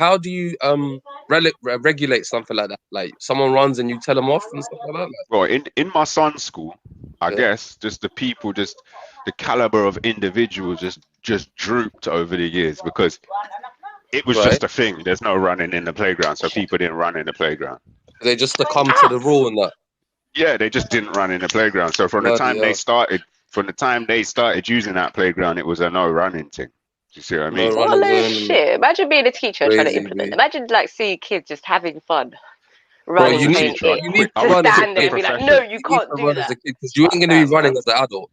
regulate something like that? Like someone runs and you tell them off and stuff like that. Well, in my son's school, I guess just the people, just the caliber of individuals just drooped over the years because it was just a thing. There's no running in the playground, so people didn't run in the playground. They just succumbed to the rule and that. Yeah, they just didn't run in the playground. So from the time they started using that playground, it was a no running thing. You see what I mean? What a load of shit. Imagine being a teacher and trying to Crazy, implement. mate. Imagine like seeing kids just having fun. Bro, Running, you need playing to it. run as a Stand there and kid. be like, no, you can't do run as that. a kid because you ain't gonna be running as an adult.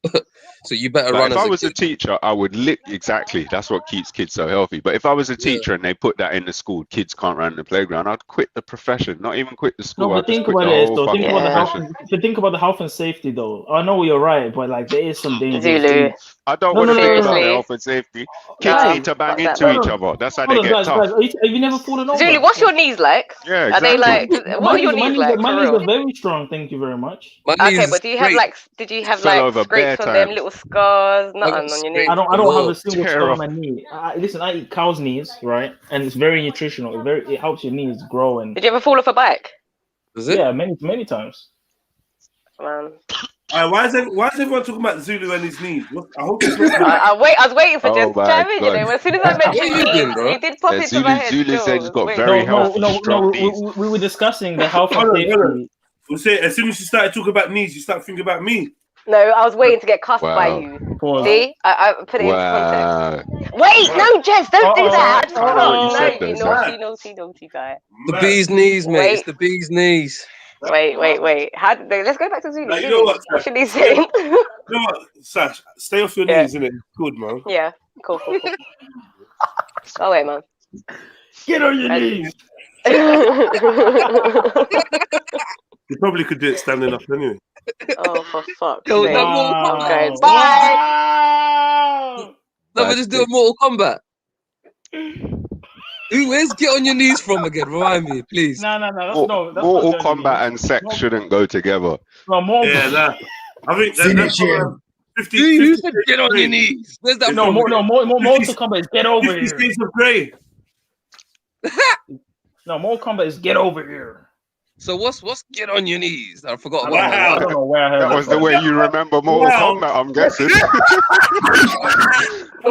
So you better Like, run if as I a was kid. a teacher, I would exactly. That's what keeps kids so healthy. But if I was a teacher and they put that in the school, kids can't run in the playground, I'd quit the profession. Not even quit the school. No, I'd but just think quit about the it whole though. fucking Think about the health. profession. If you think about the health and safety though, I know you're right, but like there is some dangerous Zulu. things. I don't No, want to no, think no, about no. the health and safety. Kids need to bang into each other. That's how they Hold on, get guys, tough. guys, have you never fallen over? Zulu, what's your knees like? Yeah, Are they like? exactly. What are your knees like? My for knees real? are very strong. Thank you very much. Okay, but do you have like? Did you have Fell like over bare scrapes on them, times. little scars, nothing on your knees? I don't have a single Tear scar on off. my knee. Listen, I eat cow's knees, right? And it's very nutritional. It helps your knees grow and. Did you ever fall off a bike? Is it? Yeah, many times. Man. Why is everyone talking about Zulu and his knees? I hope it's not. I was waiting for Oh Jess to my chime in. You know, God. as soon as I mentioned Where you been, knees, bro? it did pop Yeah, into my head. Zulu still. said he's got Wait. very healthy, strong knees. We were discussing the health and Hold safety. on. We'll say as soon as you started talking about knees, you start thinking about me. No, I was waiting to get cuffed by Wow. you. Pause. See, I put it into Wow. context. Wait, no, Jess, don't do that. I know what you said, No, you though, naughty guy. The bee's knees, mate. Wait. It's the bee's knees. Wait. Let's go back to Zulu. Like, you Zulu, know what, what should he say? You know what, Sash? Stay off your knees, innit? Good, man. Yeah, cool. Oh wait, man. Get on your knees. You probably could do it standing up anyway. Oh, for fuck's Yo, sake. that Mortal I'm Kombat. going, bye. No, but just do a Mortal Kombat. Where's get on your knees from again? Remind me, please. No. That's Mortal not Kombat and sex shouldn't go together. No, more. Yeah, nah. I think Finish him. 50. You said get on your knees. Where's that No, from? Mortal Kombat is get over 50 here. Shades of Grey. No, Mortal Kombat is get over here. So what's get on your knees? I forgot. I don't know where I heard That was the way you remember Mortal Kombat, I'm guessing.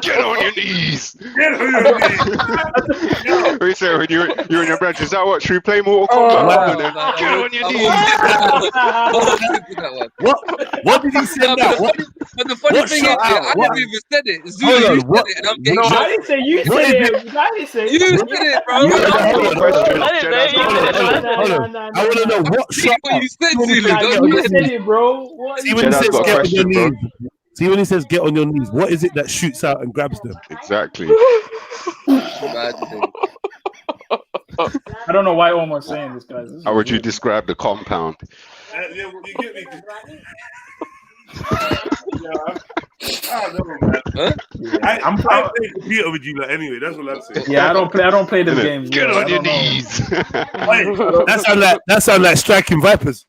Get on your knees. Get on your knees. We say when you and your branch, is that what? Should we play Mortal Kombat? Get on your knees. What did he say now? But the funny thing is, I never even said it. Zulu, Hold on, you said it, and I'm getting No, shot. I didn't say you What said is it. I didn't say You said it, bro. Hold on. I want to know what shot. What you said, Zulu. You said it, bro. What? See when he Jed's says got a get on your question, bro. knees. See when he says get on your knees, what is it that shoots out and grabs them? Exactly. Mad thing. I don't know why Omar's saying this, guys. This How would you weird. describe the compound? Yeah, well, you get me. I don't know, man. Huh? Yeah. I play computer with you, like, anyway. That's what I'm saying. Yeah, I don't play the Innit? games. Get yeah, on I your don't know. knees. Wait, that sound like striking vipers.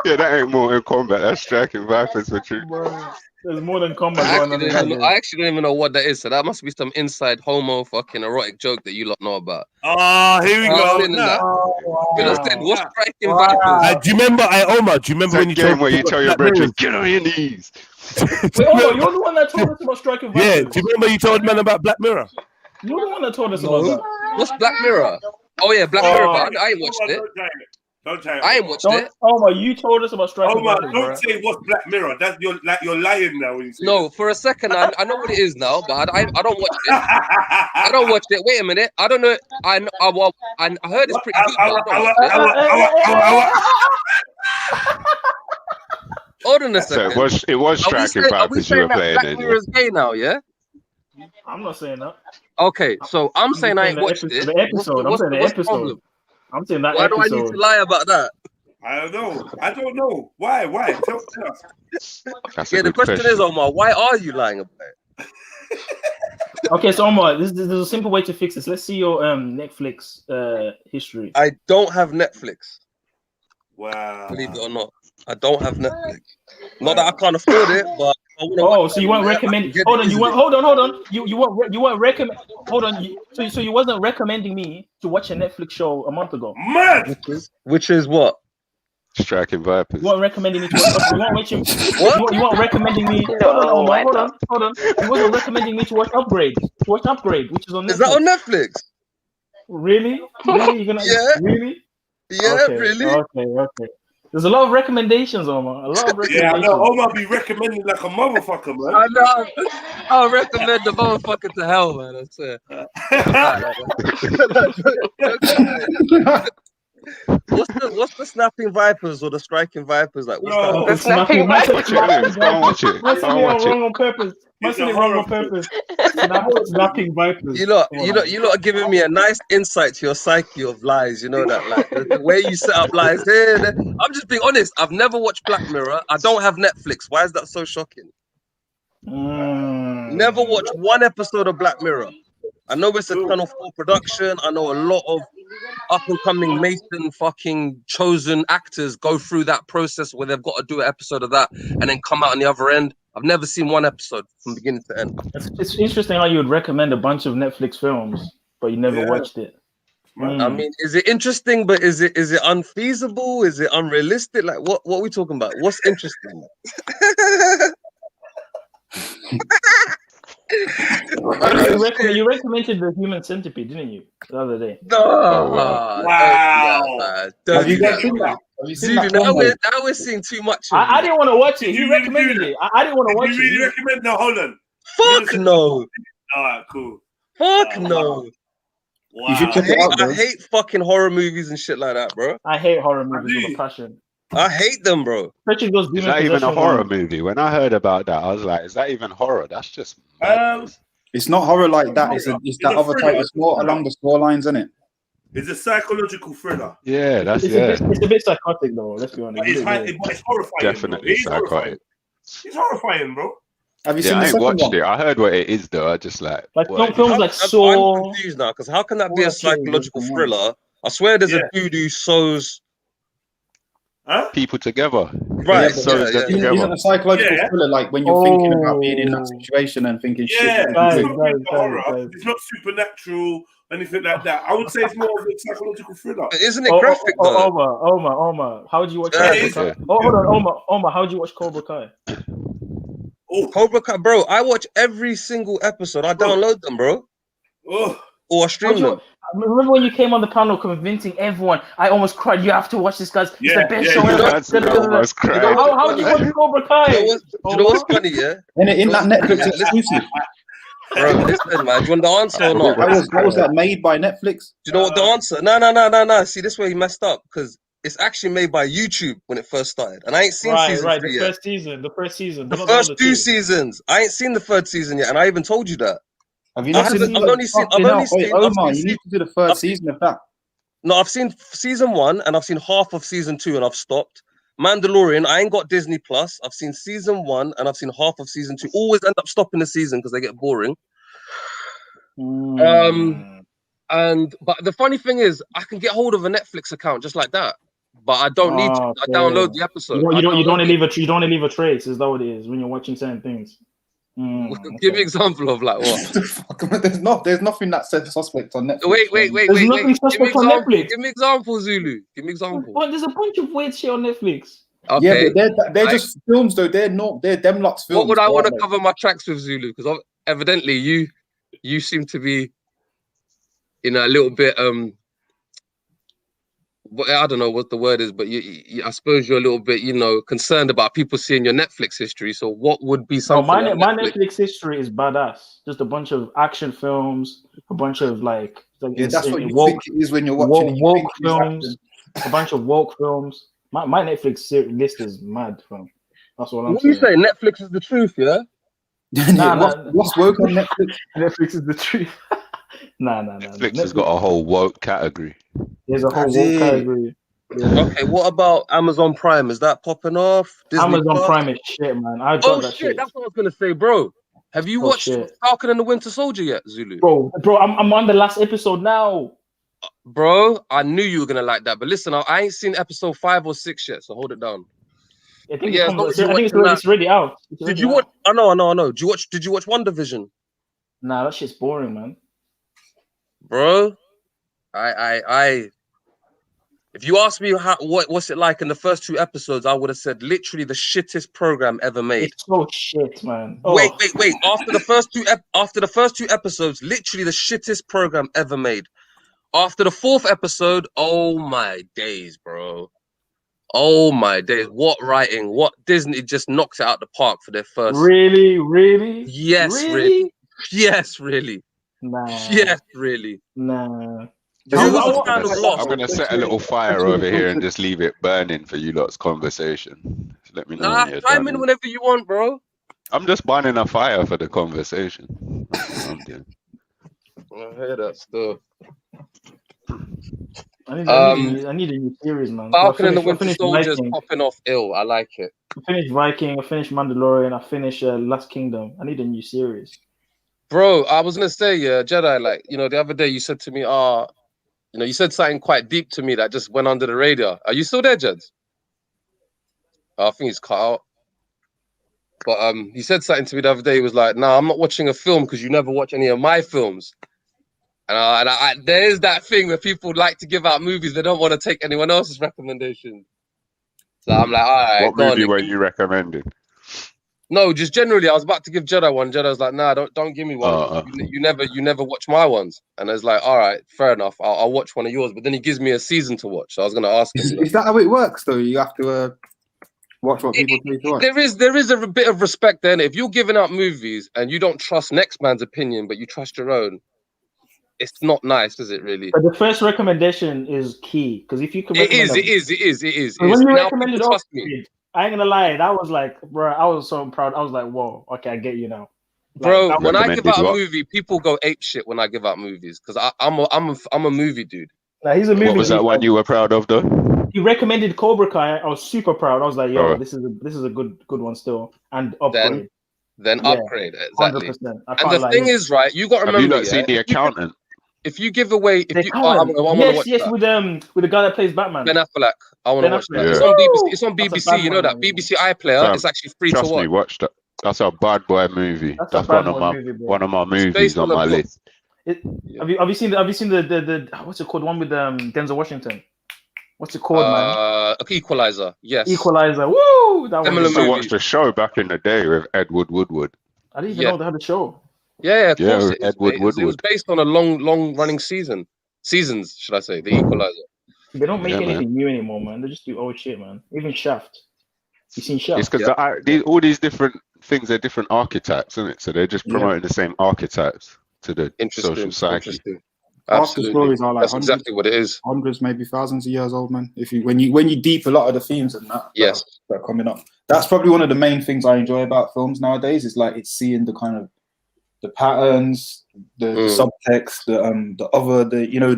Yeah, that ain't Mortal Kombat. That's striking vipers for true. There's more than combat I going on actually, in don't that even, game. I actually don't even know what that is. So that must be some inside homo fucking erotic joke that you lot know about. Oh, here we go. Saying that. You know, said, what's striking Wow. vipers? Do you remember, Omar? Do you remember when you game told where you tell your Black brethren, Mirrors? get on your knees? Wait, Omar, you're the one that told us about striking vipers. Yeah, do you remember you told man about Black Mirror? You're the one that told us about No. that. What's Black Mirror? Oh yeah, Black Mirror. But I ain't watched it. Don't try it. I ain't watched Don't, it. Omar, you told us about striking Omar, vipers, don't bro. say what's Black Mirror. That's you're lying now when you say No, for a second, I know what it is now, but I don't watch it. I don't watch it. Wait a minute. I don't know. I heard it's pretty good, but I don't watch it. Hold on a So second. it was striking Are we vipers you saying were that playing Black in. Mirror is gay now? Yeah. I'm not saying that. Okay, so I'm saying I saying ain't the watched episode- it. the episode. I'm saying the what's episode. problem? I'm saying that Why episode. do I need to lie about that? I don't know. Why? Tell us. That's Yeah, the question is, Omar, why are you lying about it? Okay, so Omar, there's a simple way to fix this. Let's see your Netflix history. I don't have Netflix. Wow. Believe it or not, I don't have Netflix. Not that I can't afford it, but I wanna Oh, watch so you it, weren't yeah, recommending? I can get Hold it on, you easily. weren't. Hold on. You weren't recommend. Hold on. So you wasn't recommending me to watch a Netflix show a month ago. Man, which is what? Striking vipers. You weren't recommending me to watch. You weren't watching. What? You weren't recommending me. Hold on, Omar. Hold on. You wasn't recommending me to watch Upgrade. which is on Netflix. Is that on Netflix? Really? Really? You're gonna? Yeah. Really? Yeah, Okay, really? Okay. There's a lot of recommendations, Omar. A lot of recommendations. yeah, I know. Omar be recommending like a motherfucker, man. I know. I'll recommend the motherfucker to hell, man. I swear. What's the snapping vipers or the striking vipers like? What's that? The snapping vipers. Watch it. Wrong on purpose. Wrong on purpose. Snapping vipers. You lot are giving me a nice insight to your psyche of lies. You know that, like the way you set up lies. There. I'm just being honest. I've never watched Black Mirror. I don't have Netflix. Why is that so shocking? Never watched one episode of Black Mirror. I know it's a Channel 4 production. I know a lot of up-and-coming Mason fucking chosen actors go through that process where they've got to do an episode of that and then come out on the other end. I've never seen one episode from beginning to end. It's interesting how you would recommend a bunch of Netflix films, but you never watched it. I mean, is it interesting, but is it unfeasible? Is it unrealistic? Like, what are we talking about? What's interesting? You recommended The Human Centipede, didn't you, the other day? No. Wow. Have you guys seen that? Have you seen that? Now we're seeing too much. I didn't want to watch it. You recommended it. I didn't want to watch it. You really recommend? No, hold on. Fuck no. Alright, cool. Fuck no. Wow. You should check it out, bro. I hate fucking horror movies and shit like that, bro. I hate horror movies with a passion. I hate them, bro. Especially those Is that even a horror movie? When I heard about that, I was like, is that even horror? That's just It's not horror like that. It's that other type. It's more along the score lines, isn't it? It's a psychological thriller. Yeah, that's It's a bit psychotic though. Let's be honest. It's horrifying. Definitely psychotic. It's horrifying, bro. Have you seen the I ain't second watched one? it. I heard what it is though. I just like films like Saw. I'm confused now because how can that be a psychological thriller? I swear there's a dude who sews people together. Right. Isn't a psychological thriller like when you're thinking about being in that situation and thinking shit? It's not supernatural, anything like that. I would say it's more of a psychological thriller. Isn't it graphic though? Omar, how would you watch Cobra Kai? Hold on, Omar, how would you watch Cobra Kai? Cobra Kai, bro. I watch every single episode. I download them, bro. Or I stream them. Remember when you came on the panel convincing everyone? I almost cried. You have to watch this, guys. It's the best show ever. How do you watch Cobra Kai? You know what's funny, yeah? In that Netflix exclusive. Bro, listen, man. Do you want the answer or not? That was that made by Netflix? Do you know what the answer? No. See, this way he messed up because it's actually made by YouTube when it first started, and I ain't seen season 3 The yet. first season, The first 2 seasons. I ain't seen the 3rd season yet, and I even told you that. Have you not seen? I've only seen. Omar, you need to do the 3rd season of that. No, I've seen season 1 and I've seen half of season 2 and I've stopped. Mandalorian, I ain't got Disney Plus. I've seen season 1 and I've seen half of season 2. Always end up stopping the season because they get boring. But the funny thing is, I can get hold of a Netflix account just like that, but I don't need to. I download the episode. You don't want to leave a trace. Is that what it is when you're watching certain things? Give me an example of like what? There's nothing that says suspect on Netflix. Wait. There's nothing suspect on Netflix. Give me example, Zulu. Give me example. Well, there's a bunch of weird shit on Netflix. Okay. Yeah, but they're just films though. They're Demlux films. What would I want to cover my tracks with, Zulu? Because evidently you seem to be in a little bit I don't know what the word is, but I suppose you're a little bit, concerned about people seeing your Netflix history. So what would be something? My Netflix history is badass. Just a bunch of action films, a bunch of that's what you think it is when you're watching woke films, a bunch of woke films. My Netflix list is mad, fam. That's what I'm saying. What do you say? Netflix is the truth, yeah? What's woke on Netflix? Netflix is the truth. Nah. Netflix has got a whole woke category. There's a whole woke category. Yeah. Okay, what about Amazon Prime? Is that popping off? Disney Amazon Plus? Prime is shit, man. That shit. That's what I was gonna say, bro. Have you watched Falcon and the Winter Soldier yet, Zulu? Bro, I'm on the last episode now. Bro, I knew you were gonna like that. But listen, I ain't seen episode 5 or 6 yet, so hold it down. I think it's already out. Did you watch? I know. Did you watch WandaVision? Nah, that shit's boring, man. Bro, if you asked me what's it like in the first 2 episodes, I would have said literally the shittest program ever made. It's so shit, man. Wait. After the first two episodes, literally the shittest program ever made. After the 4th episode, oh my days, bro. Oh my days. What writing? What Disney just knocks it out the park for their first. Really? Yes, really. Yes, really. Nah. Yes, really. Nah. I'm going to set a little fire over here and just leave it burning for you lot's conversation. So let me know. Nah, chime in whenever you want, bro. I'm just burning a fire for the conversation. I hear that stuff. I need a new series, man. Falcon and the Winter Soldier is popping off ill. I like it. I finished Viking. I finished Mandalorian. I finished Last Kingdom. I need a new series. Bro, I was gonna say, Jedi. The other day you said to me, you said something quite deep to me that just went under the radar. Are you still there, Jeds? I think he's cut out. But he said something to me the other day. He was like, "Nah, I'm not watching a film because you never watch any of my films." And there is that thing where people like to give out movies. They don't want to take anyone else's recommendations. So I'm like, all right. What movie were you recommending? No, just generally, I was about to give Jedi one. Jedi was like, "Nah, don't give me one. You never watch my ones." And I was like, "All right, fair enough. I'll watch one of yours." But then he gives me a season to watch, so I was gonna ask him. Is that how it works, though? You have to watch what people tell you to watch. There is a bit of respect there. If you're giving out movies and you don't trust next man's opinion, but you trust your own, it's not nice, is it? Really? But the first recommendation is key because if you can, it is. When you recommended, trust me. I ain't gonna lie, that was like, bro, I was so proud. I was like, whoa, okay, I get you now. Bro, when I give out a movie, people go ape shit when I give out movies because I'm a movie dude. Nah, he's a movie. What was that one you were proud of though? He recommended Cobra Kai. I was super proud. I was like, yo, this is a good one still. And upgrade. Then upgrade, exactly. 100%. And the thing is, right, you got to remember. Have you not seen The Accountant? If you give away, with the guy that plays Batman, Ben Affleck, I want to watch that. Yeah. It's on BBC. You know that BBC iPlayer is actually free to watch. Trust me, watch that. That's a bad boy movie. That's one of my movies on my list. Have you seen the what's it called? One with Denzel Washington. What's it called, man? Equalizer. Yes. Equalizer. Woo! That I used to watch the show back in the day with Edward Woodward. I didn't even know they had a show. Yeah, of course. It was based on a long running seasons, should I say? The Equalizer. They don't make anything new anymore, man. They just do old shit, man. Even Shaft. You seen Shaft? It's because all these different things are different archetypes, isn't it? So they're just promoting the same archetypes to the social psyche. After stories are like That's exactly what it is. Hundreds, maybe thousands of years old, man. If you when you deep a lot of the themes and that are coming up. That's probably one of the main things I enjoy about films nowadays. Is like it's seeing the kind of the patterns, the subtext, the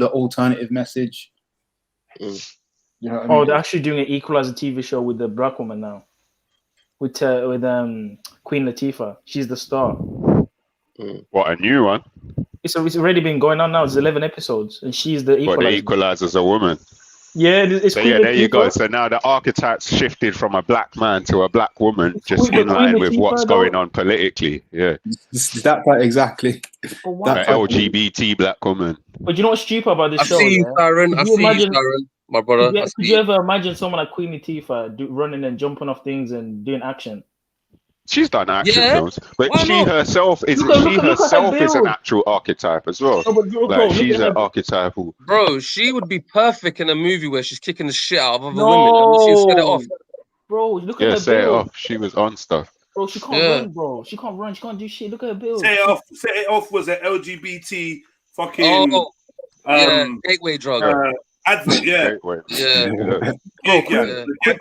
alternative message. You know what I mean? They're actually doing an Equalizer TV show with the black woman now, with Queen Latifah. She's the star. What, a new one? It's already been going on now. It's 11 episodes, and she's the Equalizer. But the Equalizer's a woman. Yeah, it's Queen there you Latifah. go. So now the archetypes shifted from a black man to a black woman, just in line with what's going on politically. Yeah, that exactly. The LGBT black woman. But you know what's stupid about this show? I see you, Sharon. My brother. Could you ever imagine someone like Queen Latifah running and jumping off things and doing action? She's done action films, but she herself is an actual archetype as well. She's an archetypal. Bro, she would be perfect in a movie where she's kicking the shit out of other women and she'll set it off. Bro, look at her set it build. off. She was on stuff. Bro, she can't run, bro. She can't run. She can't do shit. Look at her build. Set it off was an LGBT fucking gateway drug. Advert, Yeah.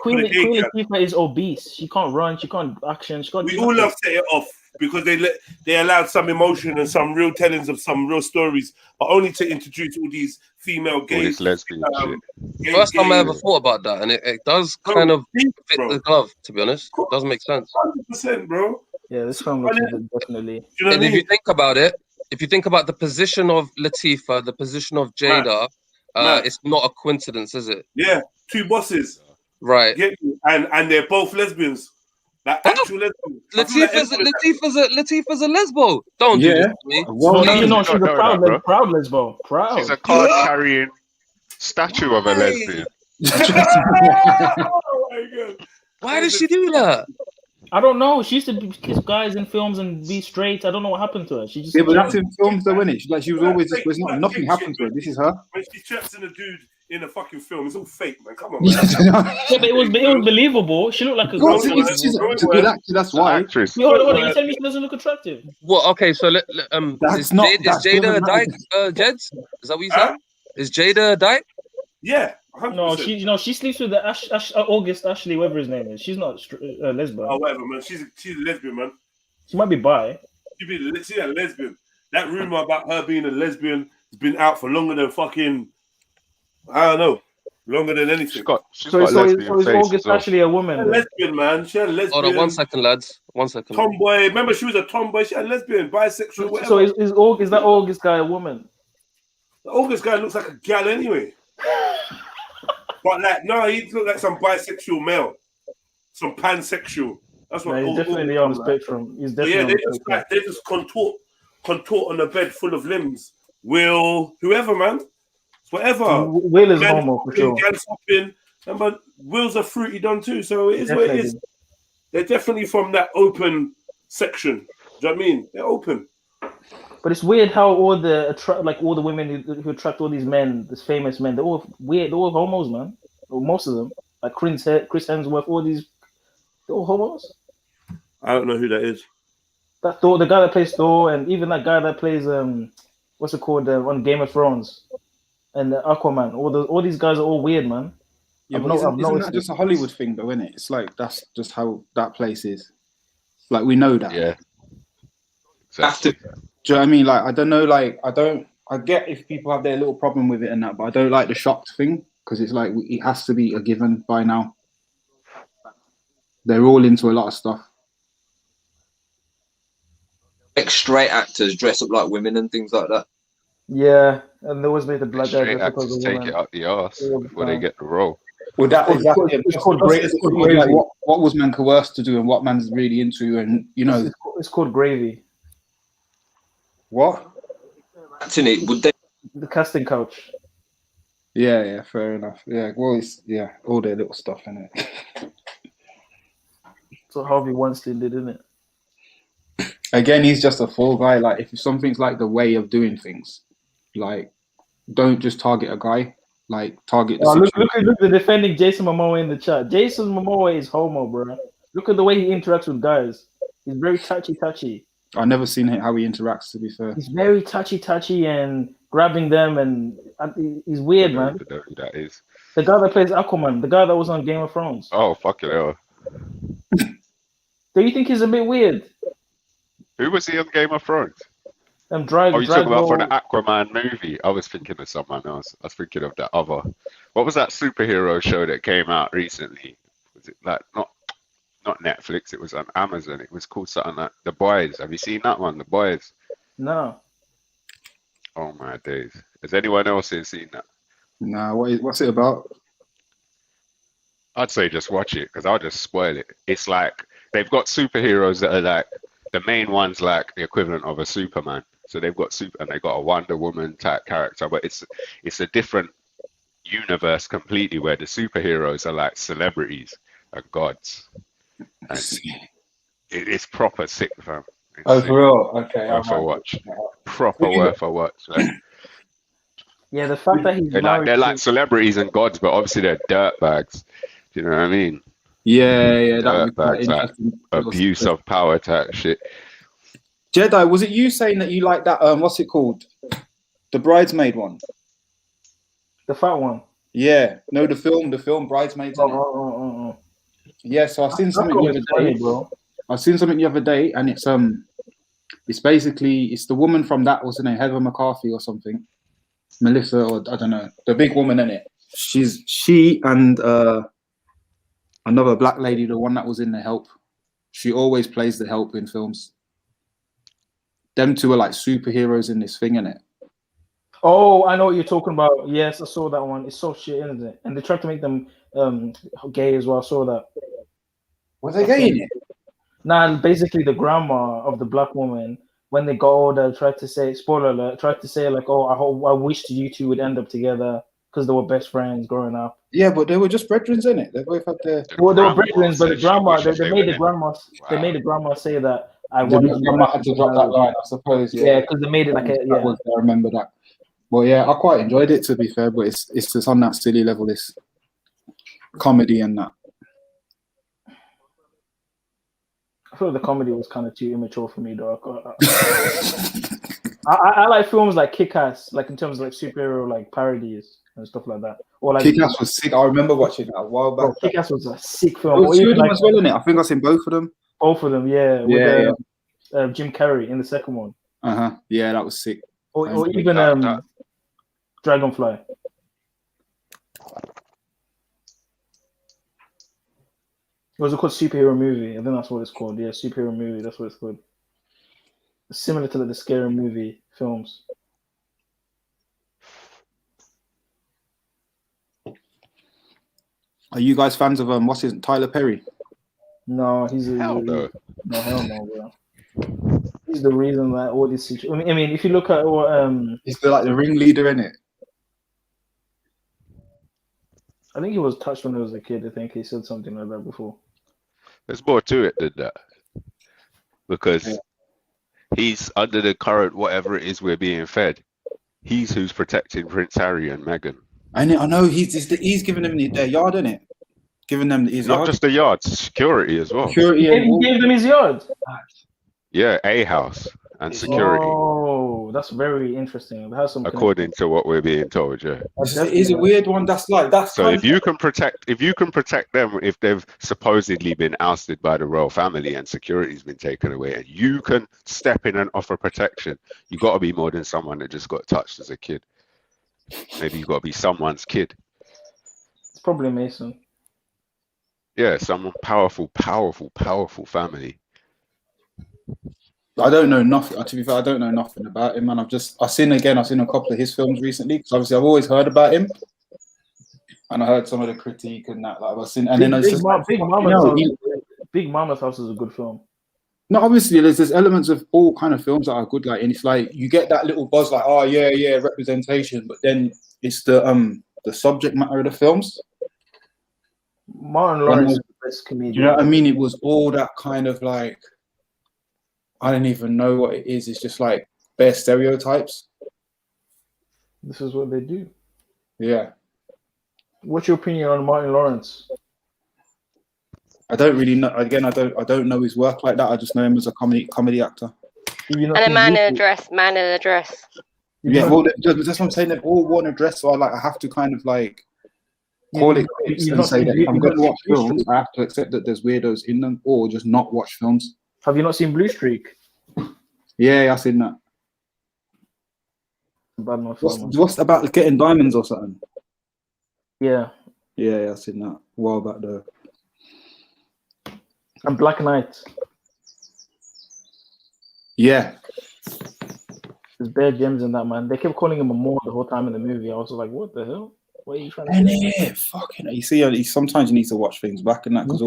Queen Latifah is obese. She can't run. She can't action. She can't. We all love Set It Off because they allowed some emotion and some real tellings of some real stories, but only to introduce all these female gays. Lesbian shit. First time I ever thought about that, and it does kind of fit the glove. To be honest, it does make sense. 100%, bro. Yeah, this film definitely. And if you think about it, if you think about the position of Latifah, the position of Jada. It's not a coincidence, is it? Yeah, two bosses. Right. And they're both lesbians. Like actual lesbians. Latifah's a lesbo. Don't do this to me. She's a proud lesbo. Proud. She's a card carrying statue of a lesbian. Oh my God. Why does she do that? I don't know. She used to kiss guys in films and be straight. I don't know what happened to her. She just but that's in films though, isn't it? She was always nothing happened to her. This is her. When she traps in a dude in a fucking film, it's all fake, man. Come on, man. Yeah, but it was believable. She looked like a girl. She's a good actor. That's why. Hold on. You tell me she doesn't look attractive. Well, okay. So is Jada a dyke? Jeds? Is that what you said? Is Jada a dyke? Yeah. 100%. No, she sleeps with the August Ashley, whatever his name is. She's not a lesbian. Oh, whatever, man. She's a lesbian, man. She might be bi. She's a lesbian. That rumor about her being a lesbian has been out for longer than fucking, I don't know, longer than anything. She's got so is August actually a woman? A lesbian, man. She had a lesbian. Hold on, 1 second, lads. 1 second. Tomboy. Remember, she was a tomboy. She had a lesbian, bisexual, whatever. So is that August guy a woman? The August guy looks like a gal anyway. But no, he looked like some bisexual male, some pansexual. That's what. He's definitely on the spectrum. He's definitely they just contort on a bed full of limbs. Whoever, man, it's whatever. Will is homo for sure. But Will's a fruity don too, so it is what it is. They're definitely from that open section. Do you know what I mean? They're open. But it's weird how all the women who attract all these men, these famous men, they're all weird. They're all homos, man. Or most of them, like Chris Hemsworth, all these, they're all homos. I don't know who that is. That Thor, the guy that plays Thor, and even that guy that plays what's it called on Game of Thrones, and Aquaman. All these guys are all weird, man. Yeah, but isn't that just a Hollywood thing, though, isn't it? It's like that's just how that place is. Like we know that. Yeah. Exactly. Do you know what I mean? Like I don't know. Like I get if people have their little problem with it and that, but I don't like the shocked thing because it's like it has to be a given by now. They're all into a lot of stuff. Like straight actors dress up like women and things like that. Yeah, and they always made the black guy straight actors take it out the arse before they get the role. Well, that exactly. It's called gravy. Like what was man coerced to do and what man's really into, and you know, it's called gravy. What? Would they? The casting couch. Yeah, fair enough. Yeah, well, it's all their little stuff in it. So Harvey Weinstein did, isn't it? Again, he's just a fall guy. Like if something's like the way of doing things, like don't just target a guy. Like target. Look, the defending Jason Momoa in the chat. Jason Momoa is homo, bro. Look at the way he interacts with guys. He's very touchy. I've never seen how he interacts. To be fair, He's very touchy and grabbing them, and he's weird, I man. don't know who that is. The guy that plays Aquaman, the guy that was on Game of Thrones. Oh, fucking hell. Do you think he's a bit weird? Who was he on Game of Thrones? Oh, you talking about for the Aquaman movie? I was thinking of someone else. I was thinking of that other. What was that superhero show that came out recently? Was it like not Netflix? It was on Amazon. It was called something like The Boys. Have you seen that one? The Boys. No. Oh my days! Has anyone else seen that? nah. What's it about? I'd say just watch it because I'll just spoil it. It's like they've got superheroes that are like the main one's like the equivalent of a Superman. So they've got and they got a Wonder Woman type character, but it's a different universe completely where the superheroes are like celebrities and gods. And it's proper sick, fam. Oh, for real? Okay. Worth a watch. Proper worth a watch. Like, yeah, the fact that he's they're like celebrities and gods, but obviously they're dirtbags. Do you know what I mean? Yeah, that would be quite Dirtbags, like interesting. abuse of power type shit. Jedi, was it you saying that you like that? What's it called? The Bridesmaid one. The fat one. Yeah. No, the film Bridesmaids. Oh. Yeah. So I've seen something the other day, bro. I've seen something the other day, and it's basically the woman from that, wasn't it, Heather McCarthy or something, Melissa, or I don't know, the big woman in it. She and another black lady, the one that was in The Help. She always plays the Help in films. Them two are like superheroes in this thing, innit? Oh, I know what you're talking about. Yes, I saw that one. It's so shit, isn't it? And they tried to make them gay as well. I saw that. Were they gay in it? Nah, basically the grandma of the black woman, when they got older, tried to say, spoiler alert, tried to say like, oh, I wished you two would end up together because they were best friends growing up. Yeah, but they were just brethren, innit? They both had their. Well, they were brethren, but the grandma, they made the grandma, they made the grandma say that I wanted. The grandma had to drop that line, I suppose. Yeah, because they made it like a I remember that. Well, yeah, I quite enjoyed it, to be fair, but it's just on that silly level, this comedy and that. I feel like the comedy was kind of too immature for me, though. I like films like Kick-Ass, like in terms of like superhero like parodies and stuff like that. Or like Kick-Ass was sick. I remember watching that a while back. Kick-Ass was a sick film. There was two of them as well, innit? I think I've seen both of them. Both of them, yeah. With Jim Carrey in the second one. Yeah, that was sick. Or even Dragonfly. Was it called superhero movie? I think that's what it's called. Yeah, superhero movie. That's what it's called. Similar to like the scary movie films. Are you guys fans of what's his Tyler Perry? No, he's hell no, bro. He's the reason that all these situations. I mean, if you look at what he's the ringleader in it. I think he was touched when he was a kid. I think he said something like that before. There's more to it than that, because he's under the current whatever it is we're being fed. He's who's protecting Prince Harry and Meghan. I know he's giving them their yard, innit? Giving them his Not yard. just the yard, security as well. He gave them his yard. Yeah, a house and security. Oh, that's very interesting. It has some according to what we're being told. Yeah, it's a weird one. That's so if you can protect them if they've supposedly been ousted by the royal family and security's been taken away, and you can step in and offer protection, you got to be more than someone that just got touched as a kid. Maybe you got to be someone's kid. It's probably Mason. Yeah, someone powerful family. I don't know nothing. To be fair, I don't know nothing about him, man. I've seen a couple of his films recently, because obviously I've always heard about him, and I heard some of the critique and that. Like I've seen, and Big Mama's House is a good film. No, obviously there's elements of all kind of films that are good, like, and it's like you get that little buzz, like, oh yeah, representation, but then it's the subject matter of the films. Martin Lawrence is the best comedian. You know what I mean? It was all that kind of like, I don't even know what it is. It's just like bare stereotypes. This is what they do. Yeah. What's your opinion on Martin Lawrence? I don't really know. Again, I don't know his work like that. I just know him as a comedy actor. And a man in a dress. Man in a dress. Yeah, well, that's what I'm saying. They've all worn a dress, so I have to kind of like call it quits and say that if I'm going to watch films, I have to accept that there's weirdos in them, or just not watch films. Have you not seen Blue Streak? Yeah, I've seen that. What's about getting diamonds or something? Yeah. Yeah, I've seen that a while back though. And Black Knight. Yeah. There's bare gems in that, man. They kept calling him a Moor the whole time in the movie. I was like, what the hell? What are you trying to say? Yeah, fucking. You see, sometimes you need to watch things back and that because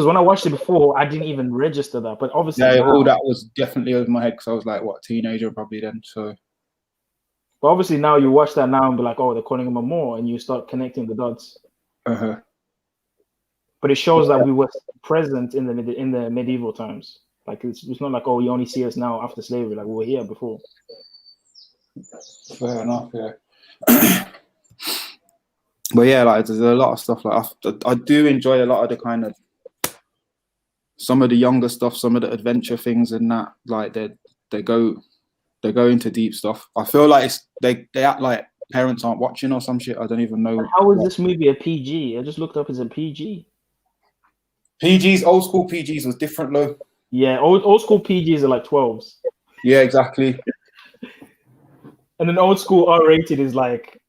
when I watched it before, I didn't even register that. But obviously, yeah, now, that was definitely over my head because I was like, what, teenager probably then. So, but obviously now you watch that now and be like, oh, they're calling him a Moor, and you start connecting the dots. But it shows that we were present in the medieval times. Like it's not like, oh, you only see us now after slavery. Like we were here before. Fair enough, yeah. But yeah, like there's a lot of stuff like I do enjoy a lot of the kind of some of the younger stuff, some of the adventure things, and that like they go into deep stuff. I feel like they act like parents aren't watching or some shit. I don't even know. How is this movie a PG? I just looked up as a PG. PGs, old school PGs was different though. Yeah, old school PGs are like 12s. Yeah, exactly. And then old school R-rated is like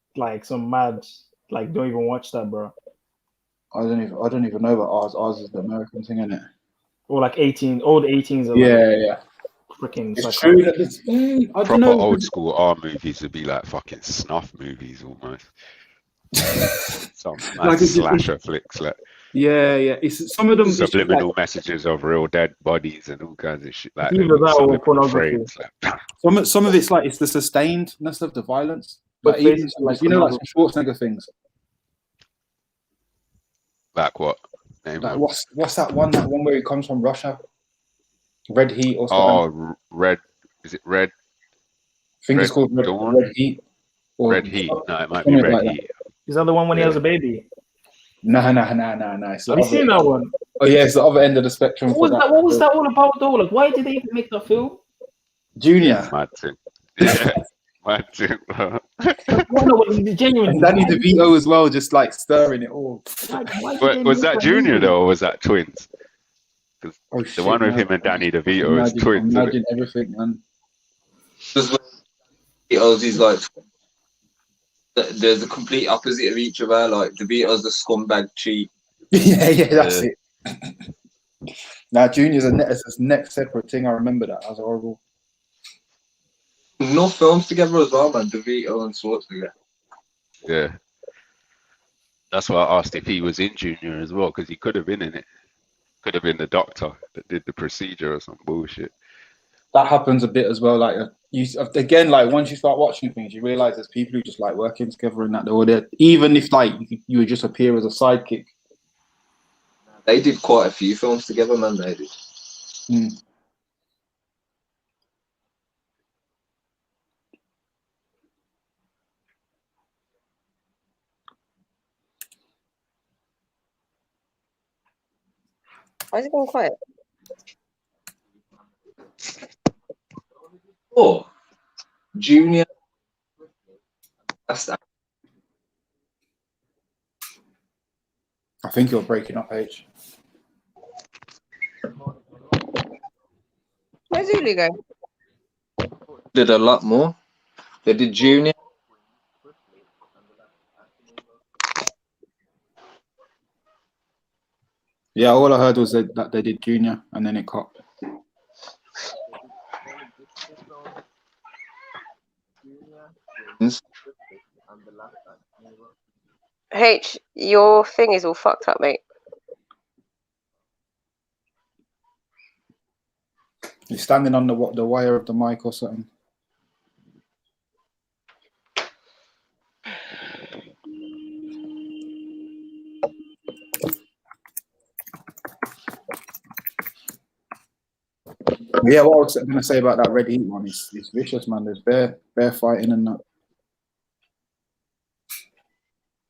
some mad, like don't even watch that, bro. I don't even know about ours. Ours is the American thing, isn't it? Or like 18, old 18s are yeah. Freaking. It's true that it's I Proper don't know. old school R movies would be like fucking snuff movies almost. Some like slasher flicks, like yeah. It's some of them subliminal messages of real dead bodies and all kinds of shit. Like either that or pornography. Some of it's like it's the sustainedness of the violence. But like even like some Schwarzenegger things. Like what? Like what's that one where he comes from Russia? Red Heat or something. Oh, Red. Is it Red? I think it's called Red Heat. Or Red Heat. No, it might be Red like Heat. Is that the one when he has a baby? No. Have you seen that one? Oh yeah, it's the other end of the spectrum. What was that all about though? Like, why did they even make that film? Junior. Mad thing. Yeah, mad thing, bro. Genuinely. Danny DeVito as well, just like stirring it all. Was that Junior though, or was that twins? The one with him and Danny DeVito is twins. Imagine everything, man. He's like, there's a complete opposite of each other. Like DeVito's the scumbag cheat. yeah, that's it. Now Junior's a next separate thing. I remember that. That was horrible. No films together as well, man. DeVito and Schwarzenegger. Yeah. That's why I asked if he was in Junior as well, because he could have been in it. Could have been the doctor that did the procedure or some bullshit. That happens a bit as well. Like again, like once you start watching things, you realize there's people who just like working together in that order. Even if like you would just appear as a sidekick. They did quite a few films together, man. They did. Why is it going quiet? Oh, Junior. That's that. I think you're breaking up, H. Where's Uli go? Did a lot more. They did Junior. Yeah, all I heard was that they did Junior and then it cut. H, your thing is all fucked up, mate. You're standing on the wire of the mic or something. Yeah, what I was going to say about that Red Heat one is vicious, man. There's bear fighting and that.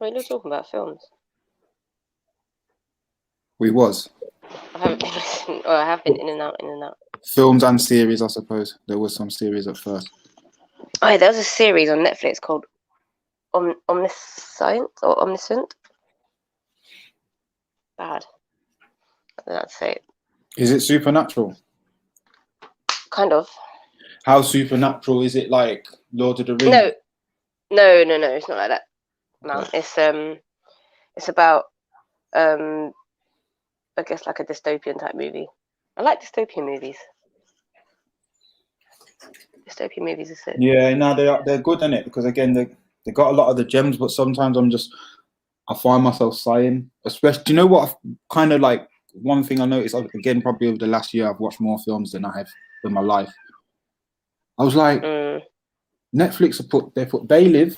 Wait, you're talking about films. We was. I haven't been listening, or I have been in and out, in and out. Films and series, I suppose. There was some series at first. Oh, yeah, there was a series on Netflix called Omniscient or Omniscient. Bad. I don't know how to say it. Is it supernatural? Kind of. How supernatural is it? Like Lord of the Rings? No. It's not like that. No, it's about I guess like a dystopian type movie. I like dystopian movies. Dystopian movies are sick. Yeah, no, they're good in it because again they got a lot of the gems, but sometimes I find myself sighing. Especially, do you know what? Kind of like one thing I noticed again, probably over the last year, I've watched more films than I have in my life. I was like, Netflix they put They Live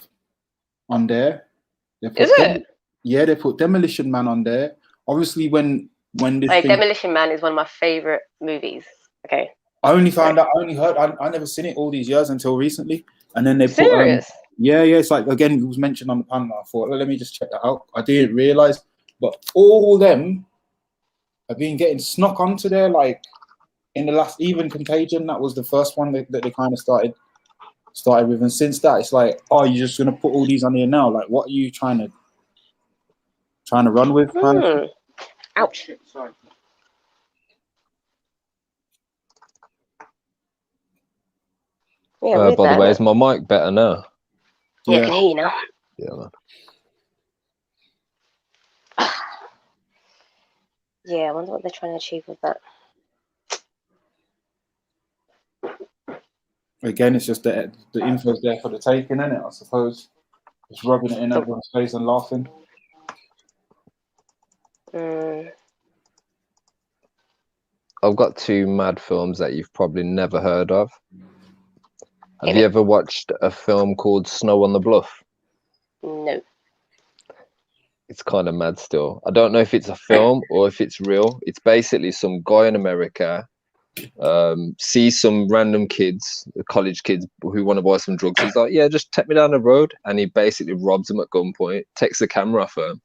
on there. Is it? Yeah, they put Demolition Man on there. Obviously, when this thing, Demolition Man is one of my favorite movies. Okay. I only found out. I never seen it all these years until recently, and then they put. Yeah, it's like again it was mentioned on the panel. I thought, well, let me just check that out. I didn't realize, but all them have been getting snuck onto there. Like in the last, even Contagion, that was the first one that they kind of started with, and since that, it's like, oh, you're just gonna put all these on here now. Like, what are you trying to run with? Ouch. Sorry. Yeah, by the way, is my mic better now? Yeah, I can hear you now. Yeah, man. Yeah, I wonder what they're trying to achieve with that. Again, it's just the info's there for the taking, isn't it? I suppose. Just rubbing it in everyone's face and laughing. I've got two mad films that you've probably never heard of. Have you ever watched a film called Snow on the Bluff? No. It's kind of mad still. I don't know if it's a film or if it's real. It's basically some guy in America sees some random kids, college kids who want to buy some drugs. He's like, yeah, just take me down the road. And he basically robs them at gunpoint, takes the camera off him,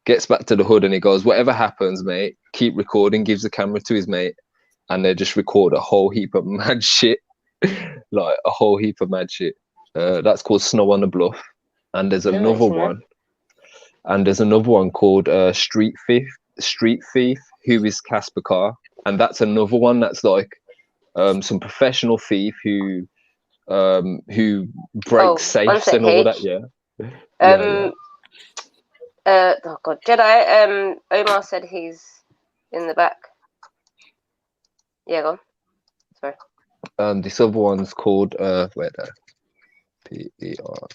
gets back to the hood and he goes, whatever happens, mate, keep recording, gives the camera to his mate. And they just record a whole heap of mad shit. Like a whole heap of mad shit. That's called Snow on the Bluff. And there's another one. And there's another one called Street Thief, Who is Casper Carr? And that's another one that's like some professional thief who breaks safes and all that. Yeah. Oh God, Jedi. Omar said he's in the back. Yeah, go on. Sorry. This other one's called P-E-R-C-A-R.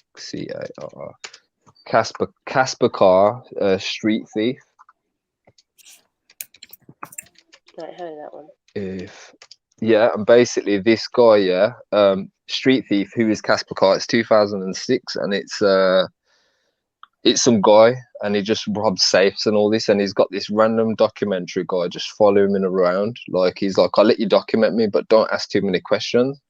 Casper Carr, Street Thief. I heard that one. And basically this guy, Street Thief, Who is Casper Carr? It's 2006, and it's some guy, and he just robs safes and all this, and he's got this random documentary guy just following him around. Like he's like, I'll let you document me, but don't ask too many questions.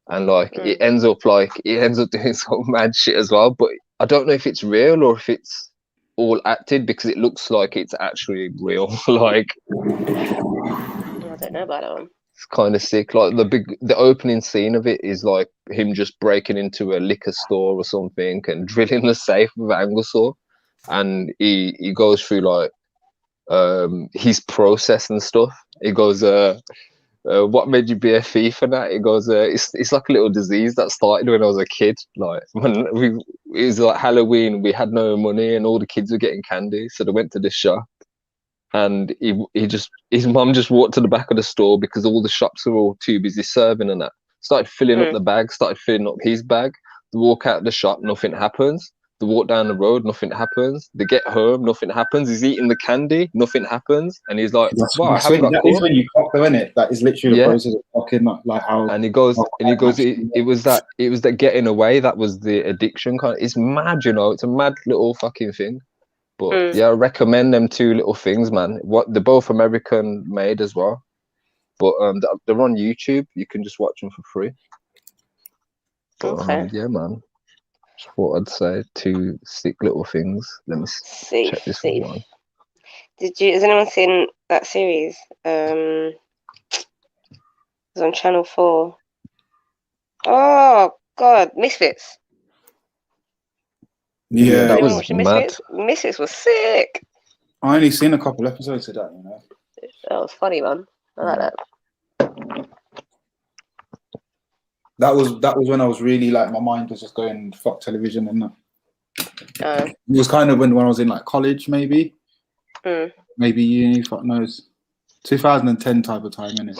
And like it ends up doing some mad shit as well. But I don't know if it's real or if it's all acted because it looks like it's actually real. Like I don't know about that one. It's kind of sick. Like the opening scene of it is like him just breaking into a liquor store or something and drilling the safe with an angle saw, and he goes through like his process and stuff. He goes, what made you be a thief and that? It goes, it's like a little disease that started when I was a kid. Like when it was like Halloween, we had no money and all the kids were getting candy, so they went to this shop, and his mum just walked to the back of the store because all the shops were all too busy serving and that. Started filling up the bag, started filling up his bag. They walk out of the shop, nothing happens. They walk down the road, nothing happens. They get home, nothing happens. He's eating the candy, nothing happens. And he's like, wow, I haven't got caught. That is when you cock though, isn't it? That is literally the process of cocking, like how. And he goes, it was that getting away, that was the addiction kind of. It's mad, you know, it's a mad little fucking thing. But yeah, I recommend them two little things, man. They're both American made as well. But they're on YouTube. You can just watch them for free. But, yeah, man. That's what I'd say. Two sick little things. Let me check this one. Has anyone seen that series? It was on Channel 4. Oh God, Misfits. Yeah, that Anyone was watching mad. Misfits? Misfits was sick. I only seen a couple episodes of that, you know. That was funny, man. I like that. That was when I was really like, my mind was just going fuck television and that. It was kind of when I was in like college, maybe maybe uni, fuck knows, 2010 type of time, innit?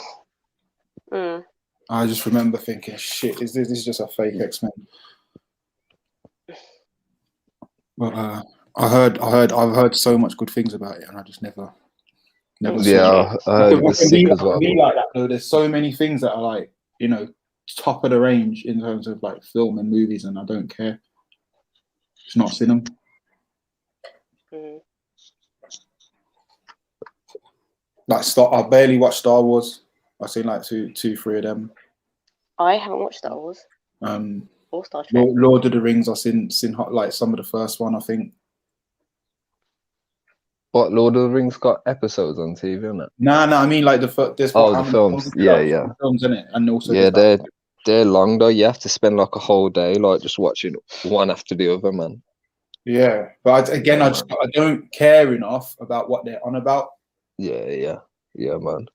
I just remember thinking, shit, this is just a fake X-Men. But I've heard so much good things about it, and I just never saw it. I heard it was sick as well. Be like that though. There's so many things that are like, you know, top of the range in terms of like film and movies, and I don't care. Just not seen them. Like I barely watched Star Wars. I've seen like two, 3 of them. I haven't watched Star Wars. Or Star Trek. Lord of the Rings. I've seen like some of the first one, I think. What, Lord of the Rings got episodes on TV, isn't it? No, I mean like the films. Yeah. Films, in it, and also they're long though. You have to spend like a whole day like just watching one after the other, man. Yeah, but again, I don't care enough about what they're on about. Yeah, man.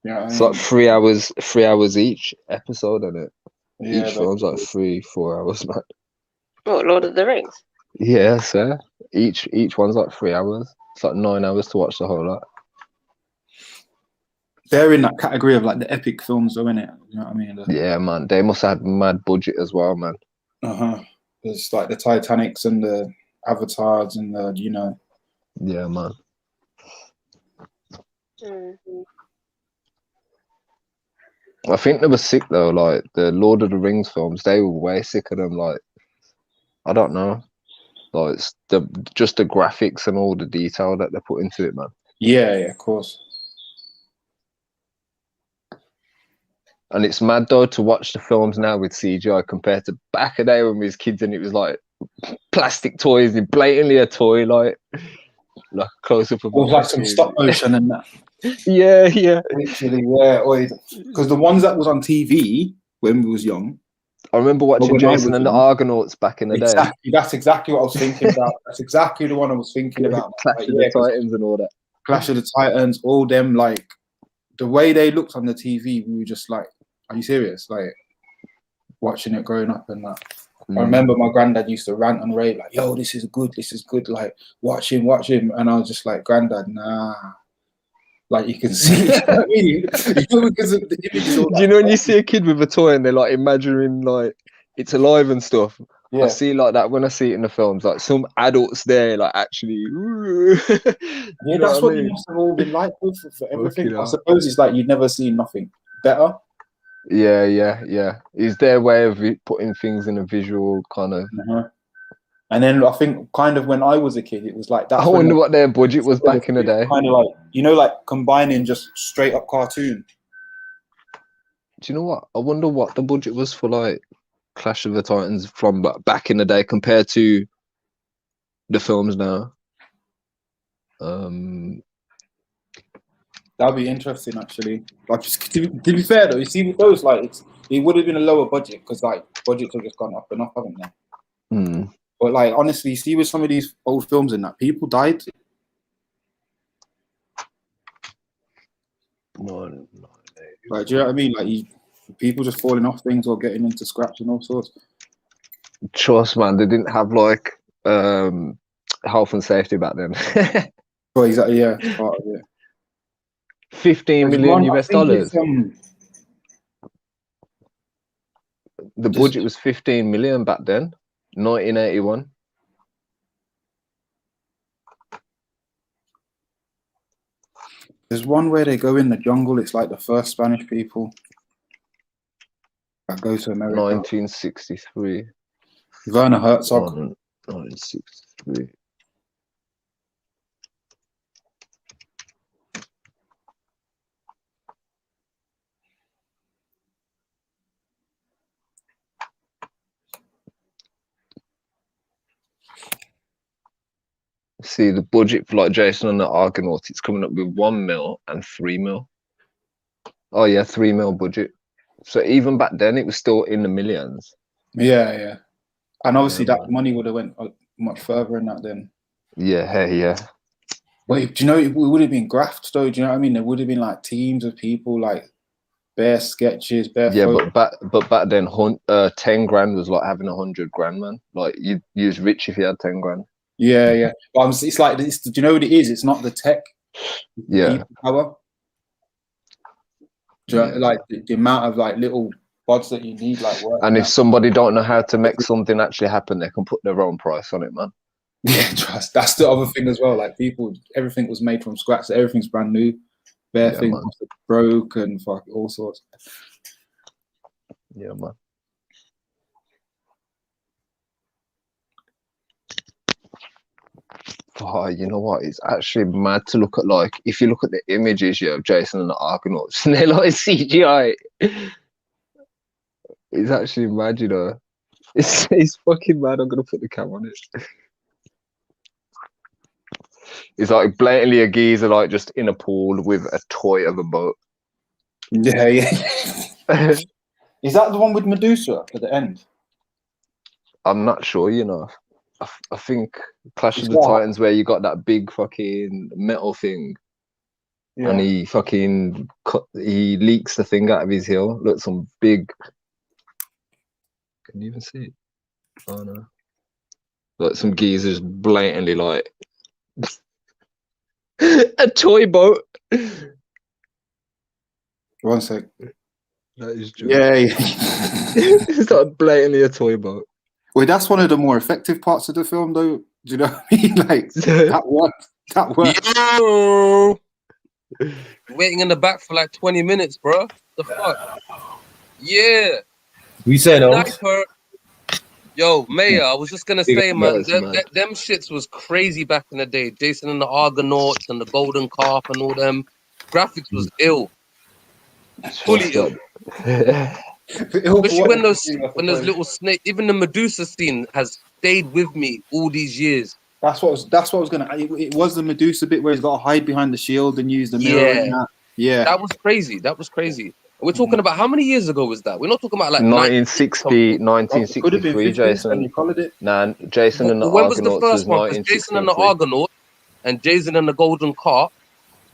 Yeah, it's like 3 hours each episode, isn't it? Yeah, each film's like 3-4 hours, man. What, Lord of the Rings? Yeah, sir. Each one's like 3 hours. It's like 9 hours to watch the whole lot. They're in that category of like the epic films, though, innit? You know what I mean? Yeah, man. They must have mad budget as well, man. There's like the Titanics and the Avatars and the, you know. Yeah, man. I think they were sick though. Like the Lord of the Rings films, they were way sicker than like, I don't know, like it's just the graphics and all the detail that they put into it, man. Yeah, of course. And it's mad though to watch the films now with CGI compared to back in the day when we was kids and it was like plastic toys and blatantly a toy, like a close up of like some stop motion and that. Yeah. Literally, yeah. Because the ones that was on TV when we was young. I remember watching Jason and the Argonauts back in the day. That's exactly what I was thinking about. That's exactly the one I was thinking about. Clash of the Titans and all that. Clash of the Titans, all them, like the way they looked on the TV, we were just like, are you serious? Like watching it growing up and that. I remember my granddad used to rant and rave like, yo, this is good, like watch him. And I was just like, granddad, nah. Like you can see, because of the images. Do you know when you see a kid with a toy and they're like imagining like it's alive and stuff? Yeah. I see like that when I see it in the films, like some adults there like actually. Yeah, that's what you must have all been like for everything. I suppose it's like you'd never seen nothing better. Yeah. It's their way of putting things in a visual kind of. And then I think kind of when I was a kid, it was like that. I wonder what their budget was back in the day. Kind of like, you know, like combining just straight up cartoon. Do you know what? I wonder what the budget was for like Clash of the Titans from back in the day compared to the films now. That'd be interesting, actually. Like, to be fair though, you see with those, like it would have been a lower budget because like budgets have just gone up and up, haven't they? But like honestly, see with some of these old films and that, people died. Like, do you know what I mean? Like people just falling off things or getting into scraps and all sorts. Trust, man, they didn't have like health and safety back then. Well, exactly, yeah, part of it. 15 million US dollars. The budget was 15 million back then, 1981. There's one where they go in the jungle. It's like the first Spanish people that go to America. 1963. Werner Herzog. 1963. See the budget for like Jason and the Argonauts, it's coming up with 1 mil and 3 mil. Oh yeah, 3 mil budget. So even back then, it was still in the millions. Yeah. And obviously Yeah, that money would have went much further in that then. Yeah. But do you know, it would have been graft though. Do you know what I mean? There would have been like teams of people, like bare sketches, bare Yeah, photos. but back then, 10 grand was like having 100 grand, man. Like you was rich if you had 10 grand. Yeah. But it's like, do you know what it is? It's not the tech. Yeah. People power. Do you know, like the amount of like little bods that you need, like work. And if somebody don't know how to make something actually happen, they can put their own price on it, man. Yeah, trust. That's the other thing as well. Like people, everything was made from scratch. So everything's brand new. Bare things broke and fuck all sorts. Yeah, man. Oh, you know what? It's actually mad to look at, like, if you look at the images, of Jason and the Argonauts, and they're like CGI. It's actually mad, you know. It's fucking mad. I'm gonna put the camera on it. It's like blatantly a geezer, like just in a pool with a toy of a boat. Yeah. Is that the one with Medusa at the end? I'm not sure, you know. I think Clash of the Titans, where you got that big fucking metal thing, and he fucking he leaks the thing out of his heel. Look, some big. Can you even see it? Oh no! Like some geezers blatantly like a toy boat. 1 sec. That is true. Yeah. It's like blatantly a toy boat. Well, that's one of the more effective parts of the film, though. Do you know what I mean? Like that worked. Yo! Waiting in the back for like 20 minutes, bro. The fuck? Yeah. We said Sniper. Yo, Mayor, I was just gonna say, man, them shits was crazy back in the day. Jason and the Argonauts and the Golden Calf and all them. Graphics was ill. Fully ill. Especially when those little snakes, even the Medusa scene has stayed with me all these years. That's what I was gonna. It was the Medusa bit where he's got to hide behind the shield and use the mirror. And that. Yeah, that was crazy. We're talking about how many years ago was that? We're not talking about like 1963, Jason. Nah, Jason and the when was Argonauts the first one? Because Jason and the Argonauts and Jason and the Golden Calf.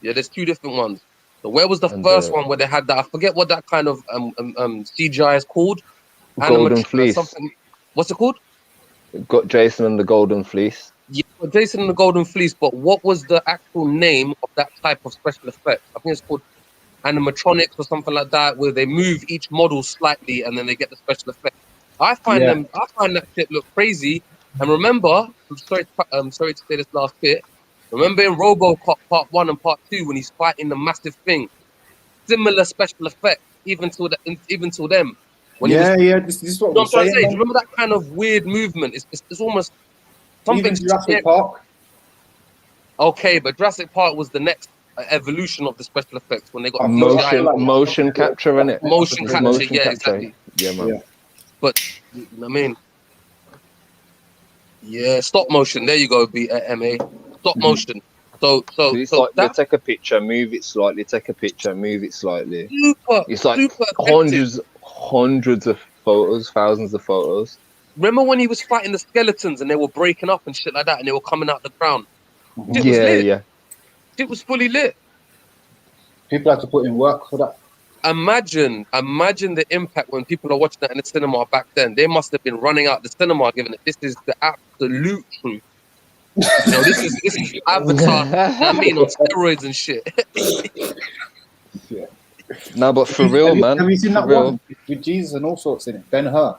Yeah, there's two different ones. So where was the first one where they had that? I forget what that kind of CGI is called. Golden Fleece. Something. What's it called? Got Jason and the Golden Fleece. Yeah, Jason and the Golden Fleece. But what was the actual name of that type of special effect? I think it's called animatronics or something like that, where they move each model slightly and then they get the special effect. I find that shit look crazy. And remember, I'm sorry to say this last bit. Remember in RoboCop Part 1 and Part 2 when he's fighting the massive thing, similar special effect even till them. When this is what I'm trying to say. Do you remember that kind of weird movement? It's almost something. Jurassic Park. Okay, but Jurassic Park was the next evolution of the special effects when they got motion capture in it. Motion capture, exactly. Yeah, man. Yeah. But I mean, stop motion. There you go, MA. Stop motion. So it's like they take a picture, move it slightly, take a picture, move it slightly. It's like hundreds of photos, thousands of photos. Remember when he was fighting the skeletons and they were breaking up and shit like that, and they were coming out the ground? Yeah. It was fully lit. People had to put in work for that. Imagine the impact when people are watching that in the cinema back then. They must have been running out the cinema, giving it. This is the absolute truth. You know, this is Avatar. I mean, on steroids and shit. No, but for real, man. Have you seen that one with Jesus and all sorts in it? Ben-Hur.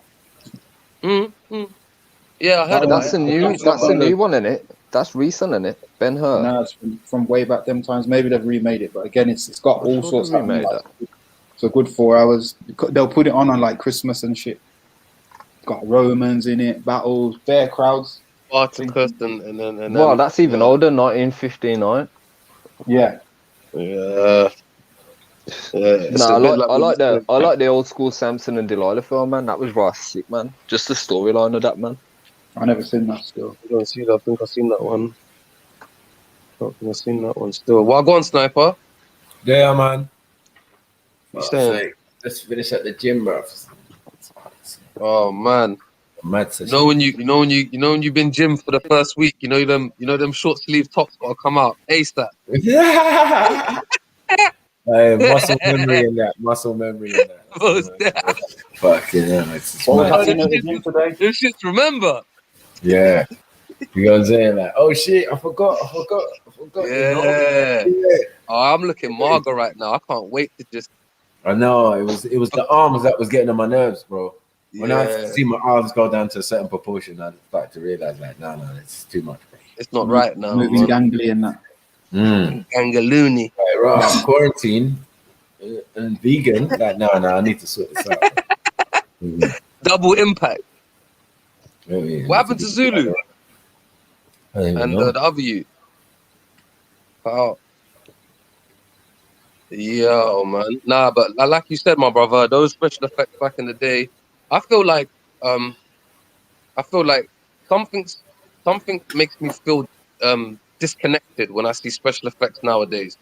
Yeah, I heard about that's it. That's a new one, in it. That's recent, in it. Ben-Hur. No, it's from way back them times. Maybe they've remade it, but again, it's got all sorts of it's a good 4 hours. They'll put it on like Christmas and shit. Got Romans in it, battles, bare crowds. Spartacus and then. Wow, that's even older. 1959. Yeah. Yeah. I like the old school Samson and Delilah film, man. That was right sick, man. Just the storyline of that, man. I never seen that still. I don't see that. I think I've seen that one. Not gonna seen that one still. Well, go on, Sniper. Yeah, man. You saying? Let's finish at the gym, bro. Oh man. Mad You session. know when you've been gym for the first week, you know them short sleeve tops gotta come out ASAP. Yeah. Muscle memory in that. Muscle memory in that. Fucking hell. It's What was mad. happening at the gym today? This shit's remember. Yeah. You know what I'm saying? Like, oh shit, I forgot. Yeah. You know? Oh, I'm looking Marga right now. I can't wait to just. I know it was the arms that was getting on my nerves, bro. When I Yeah. see my arms go down to a certain proportion, I start to realize like, no, it's too much, bro. It's not right now, Moving man. gangly and that. Gangaloony. Like, right, I'm quarantine and vegan. Like, no, I need to sort this out. Double impact. Yeah, What happened to Zulu? I don't even And know. the other you? Oh. Yeah, man. Nah, but like you said, my brother, those special effects back in the day, I feel like something makes me feel disconnected when I see special effects nowadays.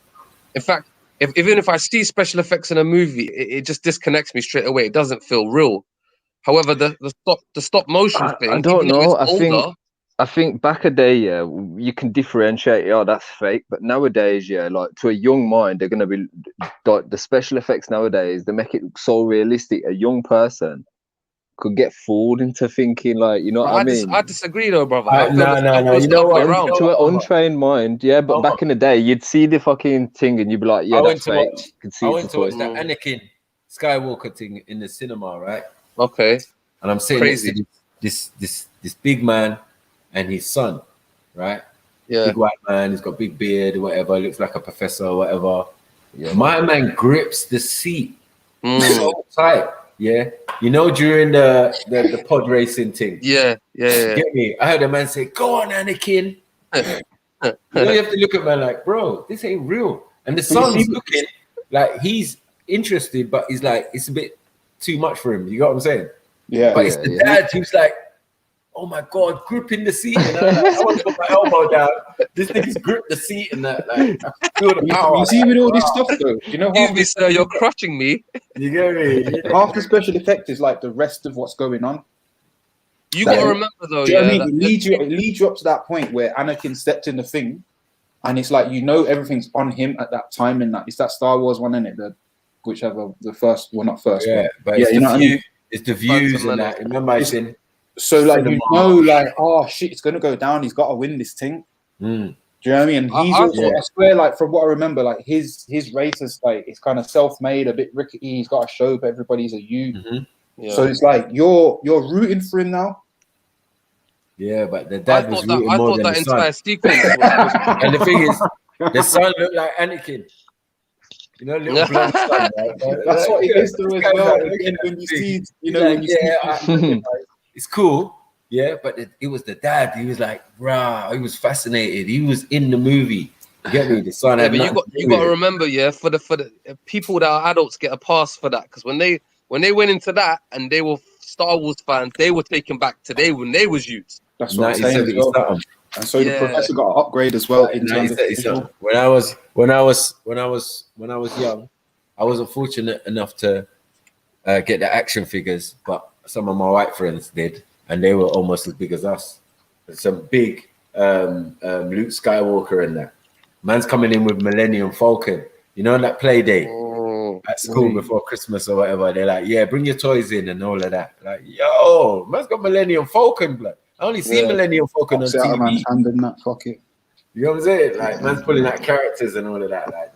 In fact, even if I see special effects in a movie, it just disconnects me straight away. It doesn't feel real. However, the stop motion I thing, don't even though it's know. older, I think back a day, yeah, you can differentiate. Yeah, that's fake. But nowadays, yeah, like to a young mind, they're gonna be like the special effects nowadays. They make it look so realistic. A young person could get fooled into thinking like, you know what I mean? I disagree though, brother. I feel No. it goes You the know other way what? around. To an untrained mind, yeah. But back in the day, you'd see the fucking thing and you'd be like, yeah, I went that's to fake. watch. You can see I it's went a to watch toy. that Anakin Skywalker thing in the cinema, right? Okay. And I'm sitting Crazy. next to this big man and his son, right? Yeah. Big white man. He's got big beard, whatever. Looks like a professor, or whatever. Yeah. My man grips the seat Mm. so tight. Yeah. You know, during the pod racing thing. Yeah. Get me? I heard a man say, "Go on, Anakin." You know, you have to look at man like, bro, this ain't real. And the son's looking like he's interested, but he's like, it's a bit too much for him. You got what I'm saying? Yeah. But it's the dad who's like, oh my god, gripping the seat, and I want to put my elbow down. This nigga's gripped the seat, and that like I feel the power. You see with all this stuff though, you know, Excuse me, sir, you're crushing me. You get me? Half the special effect is like the rest of what's going on. You got to remember though, Do you know what I yeah. mean? It leads you up to that point where Anakin stepped in the thing, and it's like, you know, everything's on him at that time. And that it's that Star Wars one, isn't it? The first, well, not first, but yeah, it's you know what I mean? It's the views and that. Remember, I said, so like, you know, like, oh shit, it's gonna go down. He's got to win this thing. Do you know what I mean? And he's also, I swear, like from what I remember, like his race is like, it's kind of self-made, a bit rickety. He's got to show but everybody's a youth. So it's like you're rooting for him now. Yeah, but the dad was rooting I more thought than that the entire son. sequence was And the thing is, the son looked like Anakin. You know, little blonde son, right? That's what it is to as well. When you see, you know, when you see, it's cool. Yeah, but it was the dad. He was like, rah, he was fascinated. He was in the movie. You get me? The son had but nothing you to got do to with it. remember, yeah, for the people that are adults get a pass for that, because when they went into that and they were Star Wars fans, they were taken back to when they was youths. That's what I'm saying as well. And so the professor got an upgrade as well in terms of visual. When I was young, I wasn't fortunate enough to get the action figures, but some of my white friends did, and they were almost as big as us. Some big Luke Skywalker and that. Man's coming in with Millennium Falcon. You know, that play day at school before Christmas or whatever. They're like, yeah, bring your toys in and all of that. Like, yo, man's got Millennium Falcon, blood. I only see Millennium Falcon on TV. Man's hand in that pocket. You know what I'm saying? Like, man's pulling out characters and all of that. Like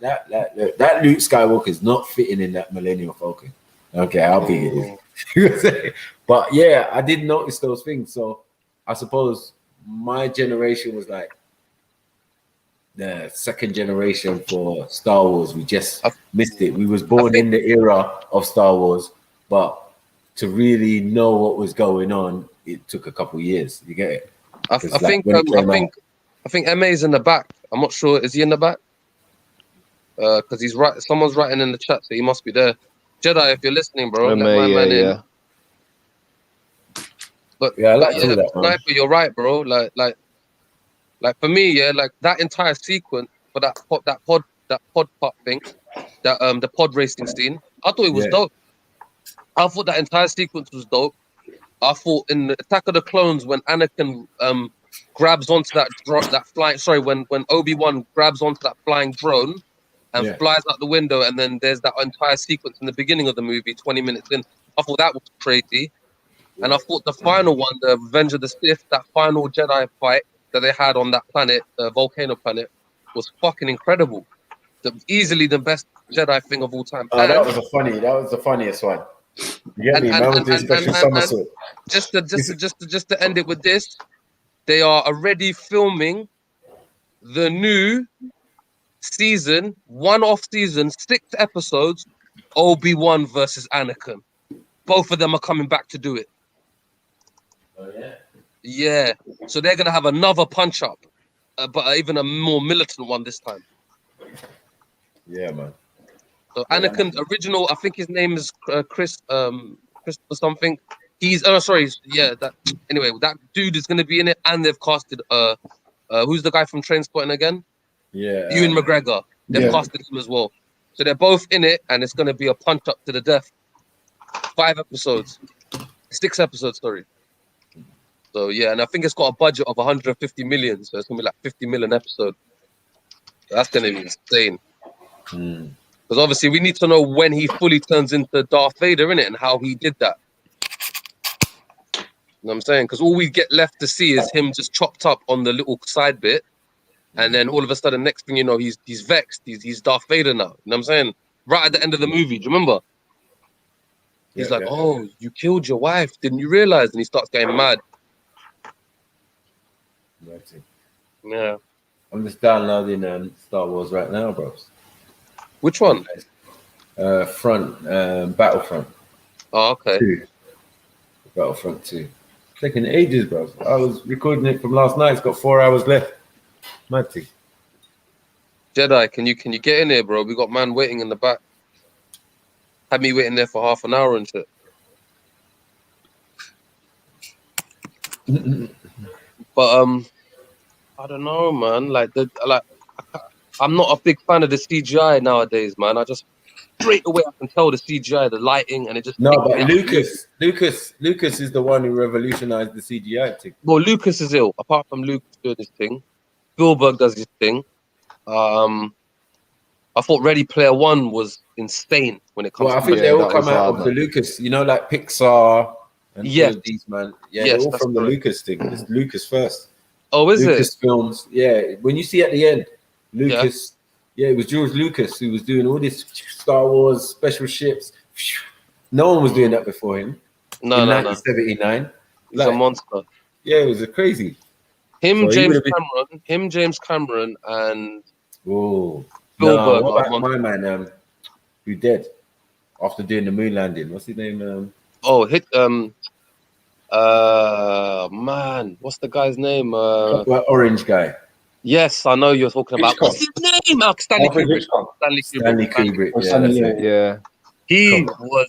that Luke Skywalker is not fitting in that Millennium Falcon. I don't care how big it is. You know what I'm saying? But yeah, I did notice those things. So I suppose my generation was like the second generation for Star Wars. We just missed it. We was born in the era of Star Wars, but to really know what was going on, it took a couple of years. You get it? I think MA's in the back. I'm not sure. Is he in the back? Because he's right. Someone's writing in the chat, so he must be there. Jedi, if you're listening, bro, let my man in. But yeah, I like that, Sniper, you're right, bro. Like Like for me, yeah, like that entire sequence for that pod part thing, that the pod racing scene, I thought it was dope. I thought that entire sequence was dope. I thought in the Attack of the Clones when Anakin grabs onto that flying, when Obi-Wan grabs onto that flying drone and flies out the window, and then there's that entire sequence in the beginning of the movie, 20 minutes in. I thought that was crazy. And I thought the final one, the Revenge of the Sith, that final Jedi fight that they had on that planet, the volcano planet, was fucking incredible. Easily the best Jedi thing of all time. Oh, that was the funniest one. You get me? Man was doing special somersault. Just to end it with this, they are already filming the new season, one-off season, 6 episodes, Obi-Wan versus Anakin. Both of them are coming back to do it. Oh, yeah? Yeah. So they're going to have another punch-up, but even a more militant one this time. Yeah, man. So Anakin's original, I think his name is Chris or something. He's anyway, that dude is going to be in it, and they've casted who's the guy from Trainspotting again? Yeah, Ewan McGregor. They've casted him as well. So they're both in it, and it's going to be a punch up to the death. 6 episodes, sorry. So yeah, and I think it's got a budget of 150 million, so it's going to be like 50 million episode. So that's going to be insane. Because obviously we need to know when he fully turns into Darth Vader, innit, and how he did that. You know what I'm saying? Because all we get left to see is him just chopped up on the little side bit, and then all of a sudden, next thing you know, he's vexed. He's Darth Vader now. You know what I'm saying? Right at the end of the movie, do you remember? He's like, "Oh, you killed your wife, didn't you realize?" And he starts getting mad. Yeah. I'm just downloading Star Wars right now, bro. Which one? Battlefront. Oh, okay. 2. Battlefront 2. Taking ages, bro. I was recording it from last night. It's got 4 hours left. Mad thing. Jedi, can you get in here, bro? We got man waiting in the back. Had me waiting there for half an hour and shit. But I don't know, man. I'm not a big fan of the CGI nowadays, man. I just straight away I can tell the CGI, the lighting, and it just but Lucas is the one who revolutionized the CGI thing. Well, Lucas is ill. Apart from Lucas doing his thing, Spielberg does his thing. I thought Ready Player One was insane when it comes. Well, I think they all come out of the Lucas, like Pixar and all of these, man. Yeah, they're all from the Lucas thing. It's Lucas first. Oh, is Lucas films. Yeah, when you see at the end, Lucas. Yeah, it was George Lucas who was doing all this Star Wars special ships. No one was doing that before him. No. 1979. He's a monster. Yeah, it was crazy. James Cameron, and Spielberg. What about my man who dead after doing the moon landing? What's his name? Man, what's the guy's name? Orange guy. Yes, I know you're talking about. What's his name? Stanley Kubrick. Stanley Kubrick. Yeah. He was.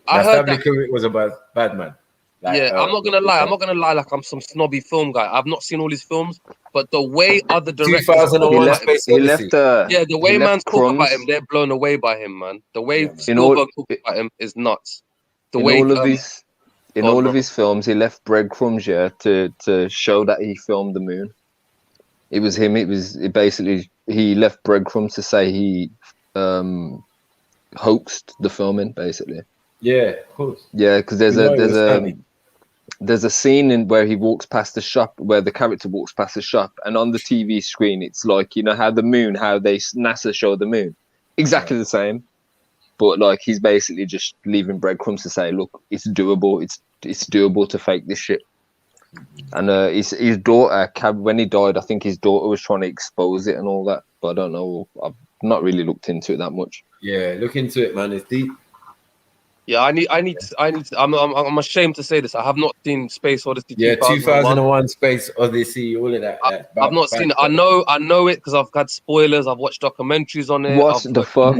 Stanley Kubrick was a bad man. I'm not gonna lie. I'm not gonna lie like I'm some snobby film guy. I've not seen all his films, but the way other directors 2001 Space Odyssey. the way man's talk about him, they're blown away by him, man. The way Spielberg talks about him is nuts. In all of his films, he left breadcrumbs to show that he filmed the moon. It was him. He left breadcrumbs to say he hoaxed the filming, basically. Yeah, of course. Yeah, because there's a scene where he walks past the shop, where the character walks past the shop, and on the TV screen, it's like, you know how NASA show the moon, exactly the same, but like he's basically just leaving breadcrumbs to say, look, it's doable. It's doable to fake this shit. And his daughter, when he died, I think his daughter was trying to expose it and all that, but I don't know. I've not really looked into it that much. Yeah, look into it, man. It's deep. Yeah, I need. I'm ashamed to say this. I have not seen Space Odyssey. Yeah, 2001 Space Odyssey, all of that. I've not seen it. I know it because I've had spoilers. I've watched documentaries on it. What the fuck?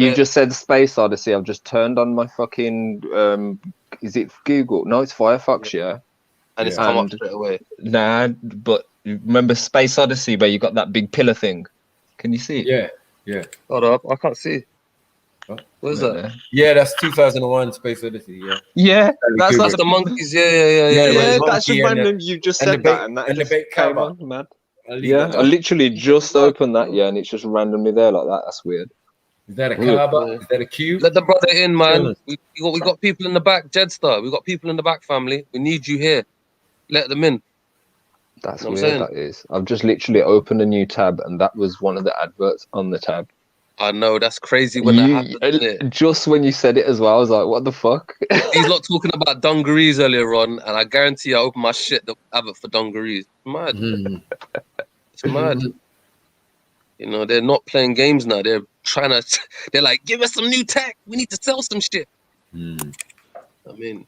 You just said Space Odyssey. I've just turned on my fucking. Is it Google? No, it's Firefox. Yeah. And it's come up straight away. Nah, but remember Space Odyssey where you got that big pillar thing? Can you see it? Yeah. Hold up, I can't see. Where's Look that? there. Yeah, that's 2001 Space Odyssey. Yeah. Yeah, that's That's the monkeys. Yeah. yeah. the That's just monkey and random. You just the said bait that, and that and the just bait came cover. on, man. Yeah, I literally just opened that, and it's just randomly there like that. That's weird. Is that a Look. Kaaba? Is that a cube? Let the brother in, man. Chillin'. We got people in the back, Jedstar. We got people in the back, family. We need you here. Let them in. That's You know what I'm weird. saying? That is. I've just literally opened a new tab, and that was one of the adverts on the tab. I know, that's crazy when that happens, isn't it? Just when you said it as well, I was like, "What the fuck?" These lot talking about dungarees earlier on, and I guarantee I opened my shit the advert for dungarees. Mad. It's mad. You know, they're not playing games now. They're trying to. They're like, give us some new tech. We need to sell some shit. I mean,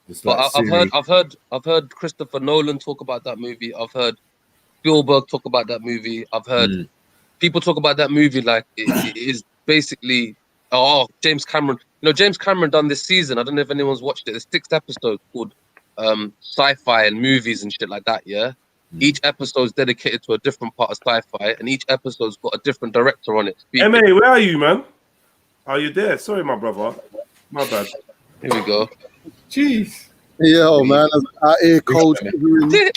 It's but like I've heard Christopher Nolan talk about that movie. I've heard Spielberg talk about that movie. I've heard people talk about that movie like it is basically James Cameron. You know, James Cameron done this season. I don't know if anyone's watched it. There's 6 episodes called sci-fi and movies and shit like that. Yeah, each episode is dedicated to a different part of sci-fi, and each episode's got a different director on it. MA, where are you, man? Are you there? Sorry, my brother. My bad. Here we go. Jeez. Yo, man, I hear cold. They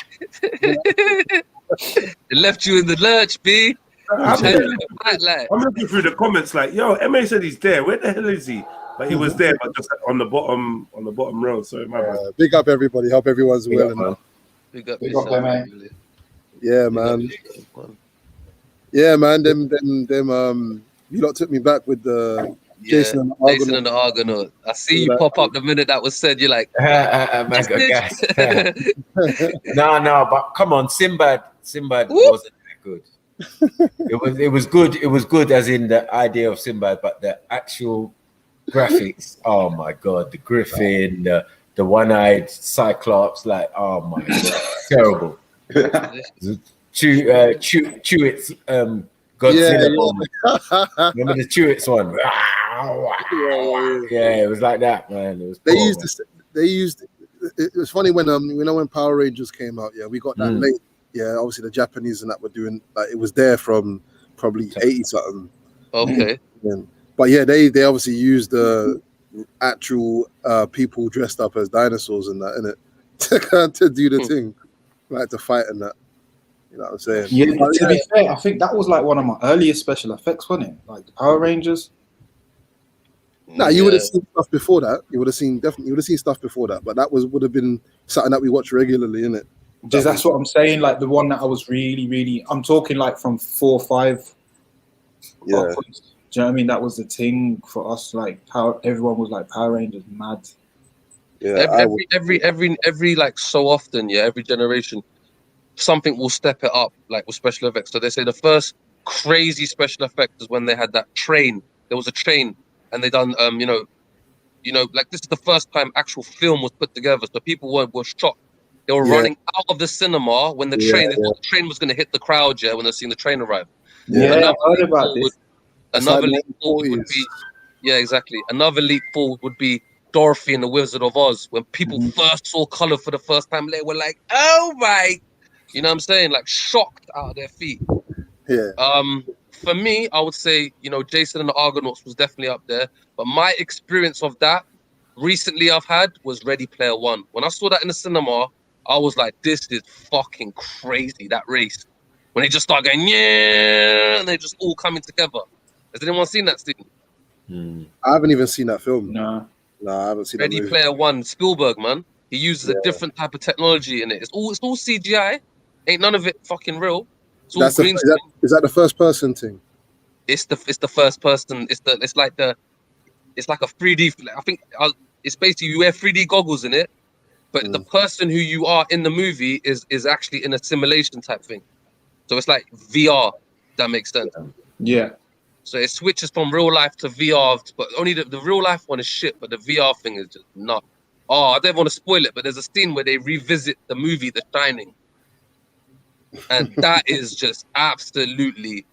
left you in the lurch, B. I'm looking through the comments like, yo, MA said he's there. Where the hell is he? But he was there, but just on the bottom row. Sorry, my bad. Big up everybody. Hope everyone's well. man. Big up yourself, man. Yeah, man. Yeah, man. Them. You lot took me back with the Jason and the Argonaut. Jason and the Argonaut. I see you pop up the minute that was said. You're like, man got gas. No, but come on, Sinbad wasn't that good. It was good. It was good as in the idea of Sinbad, but the actual graphics. Oh my god, the Griffin, the one-eyed Cyclops. Like, oh my god, terrible. Chewits, Godzilla. Yeah. Remember the Chewits one? Yeah, it was like that, man. It was. They used. It was funny when when Power Rangers came out. Yeah, we got that late. Yeah, obviously the Japanese and that were doing like it was there from probably 80 something. Okay. But yeah, they obviously used the actual people dressed up as dinosaurs and that in it to do the thing, like to fight and that. You know what I'm saying? Yeah, to be fair, I think that was like one of my earliest special effects, wasn't it? Like the Power Rangers. No, you would have seen stuff before that. You would have seen stuff before that, but that would have been something that we watch regularly, innit? Just that's what I'm saying. Like the one that I was really, I'm talking like from 4 or 5. Yeah. Upwards. Do you know what I mean? That was the thing for us. Like everyone was like Power Rangers mad. Yeah. Every like so often, yeah, every generation, something will step it up, like with special effects. So they say the first crazy special effect is when they had that train. There was a train, and they done you know, like this is the first time actual film was put together. So people were shocked. They were running out of the cinema when the train. They thought the train was going to hit the crowd. Yeah, when they seen the train arrive. Yeah, I heard about this. Another leap forward would be, yeah, exactly. Another leap forward would be Dorothy and the Wizard of Oz. When people first saw color for the first time, they were like, "Oh my!" You know what I'm saying? Like shocked out of their feet. Yeah. For me, I would say, you know, Jason and the Argonauts was definitely up there. But my experience of that recently I've had was Ready Player One. When I saw that in the cinema, I was like, this is fucking crazy, that race. When they just start going, yeah, and they're just all coming together. Has anyone seen that scene? I haven't even seen that film. No, I haven't seen Ready that movie. Player One, Spielberg, man. He uses a different type of technology in it. It's all CGI. Ain't none of it fucking real. It's all green screen. Is that the first person thing? It's the first person. It's like a 3D. I think it's basically you wear 3D goggles in it, but the person who you are in the movie is actually in a simulation type thing. So it's like VR. That makes sense. Yeah. So it switches from real life to VR, but only the real life one is shit, but the VR thing is just not. Oh, I don't want to spoil it, but there's a scene where they revisit the movie The Shining, and that is just absolutely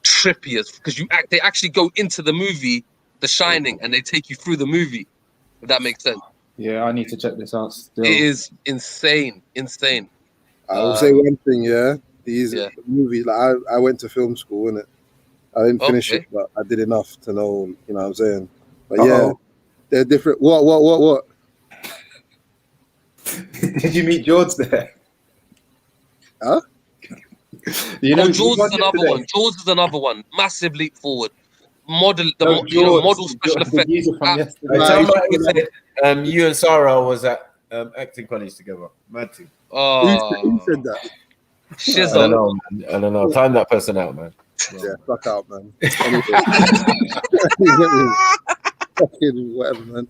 trippy because they actually go into the movie The Shining and they take you through the movie. If that makes sense. Yeah, I need to check this out still. It is insane. I will say one thing, yeah. These movies, like I went to film school, innit? I didn't finish it, but I did enough to know, you know what I'm saying? But yeah, they're different. What? Did you meet George there? Huh? Jaws is another one. Jaws is another one. Massive leap forward. Model special effect. Tell me what you said. You and Sarah was at acting college together. Mad thing. Who said that? I don't know. Time that person out, man. Yeah, fuck out, man. Fucking whatever, man.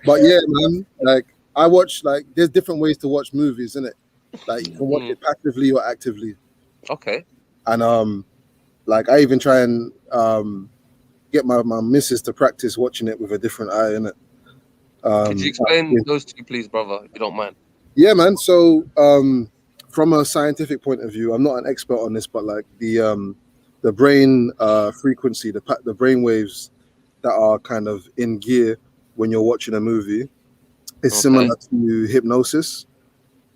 But yeah, man. Like I watch, like there's different ways to watch movies, isn't it? Like you can watch it passively or actively. Okay. And like I even try and get my missus to practice watching it with a different eye, innit? Could you explain those two, please, brother, if you don't mind? Yeah, man. So from a scientific point of view, I'm not an expert on this, but like the brain frequency, the brain waves that are kind of in gear when you're watching a movie is similar to hypnosis.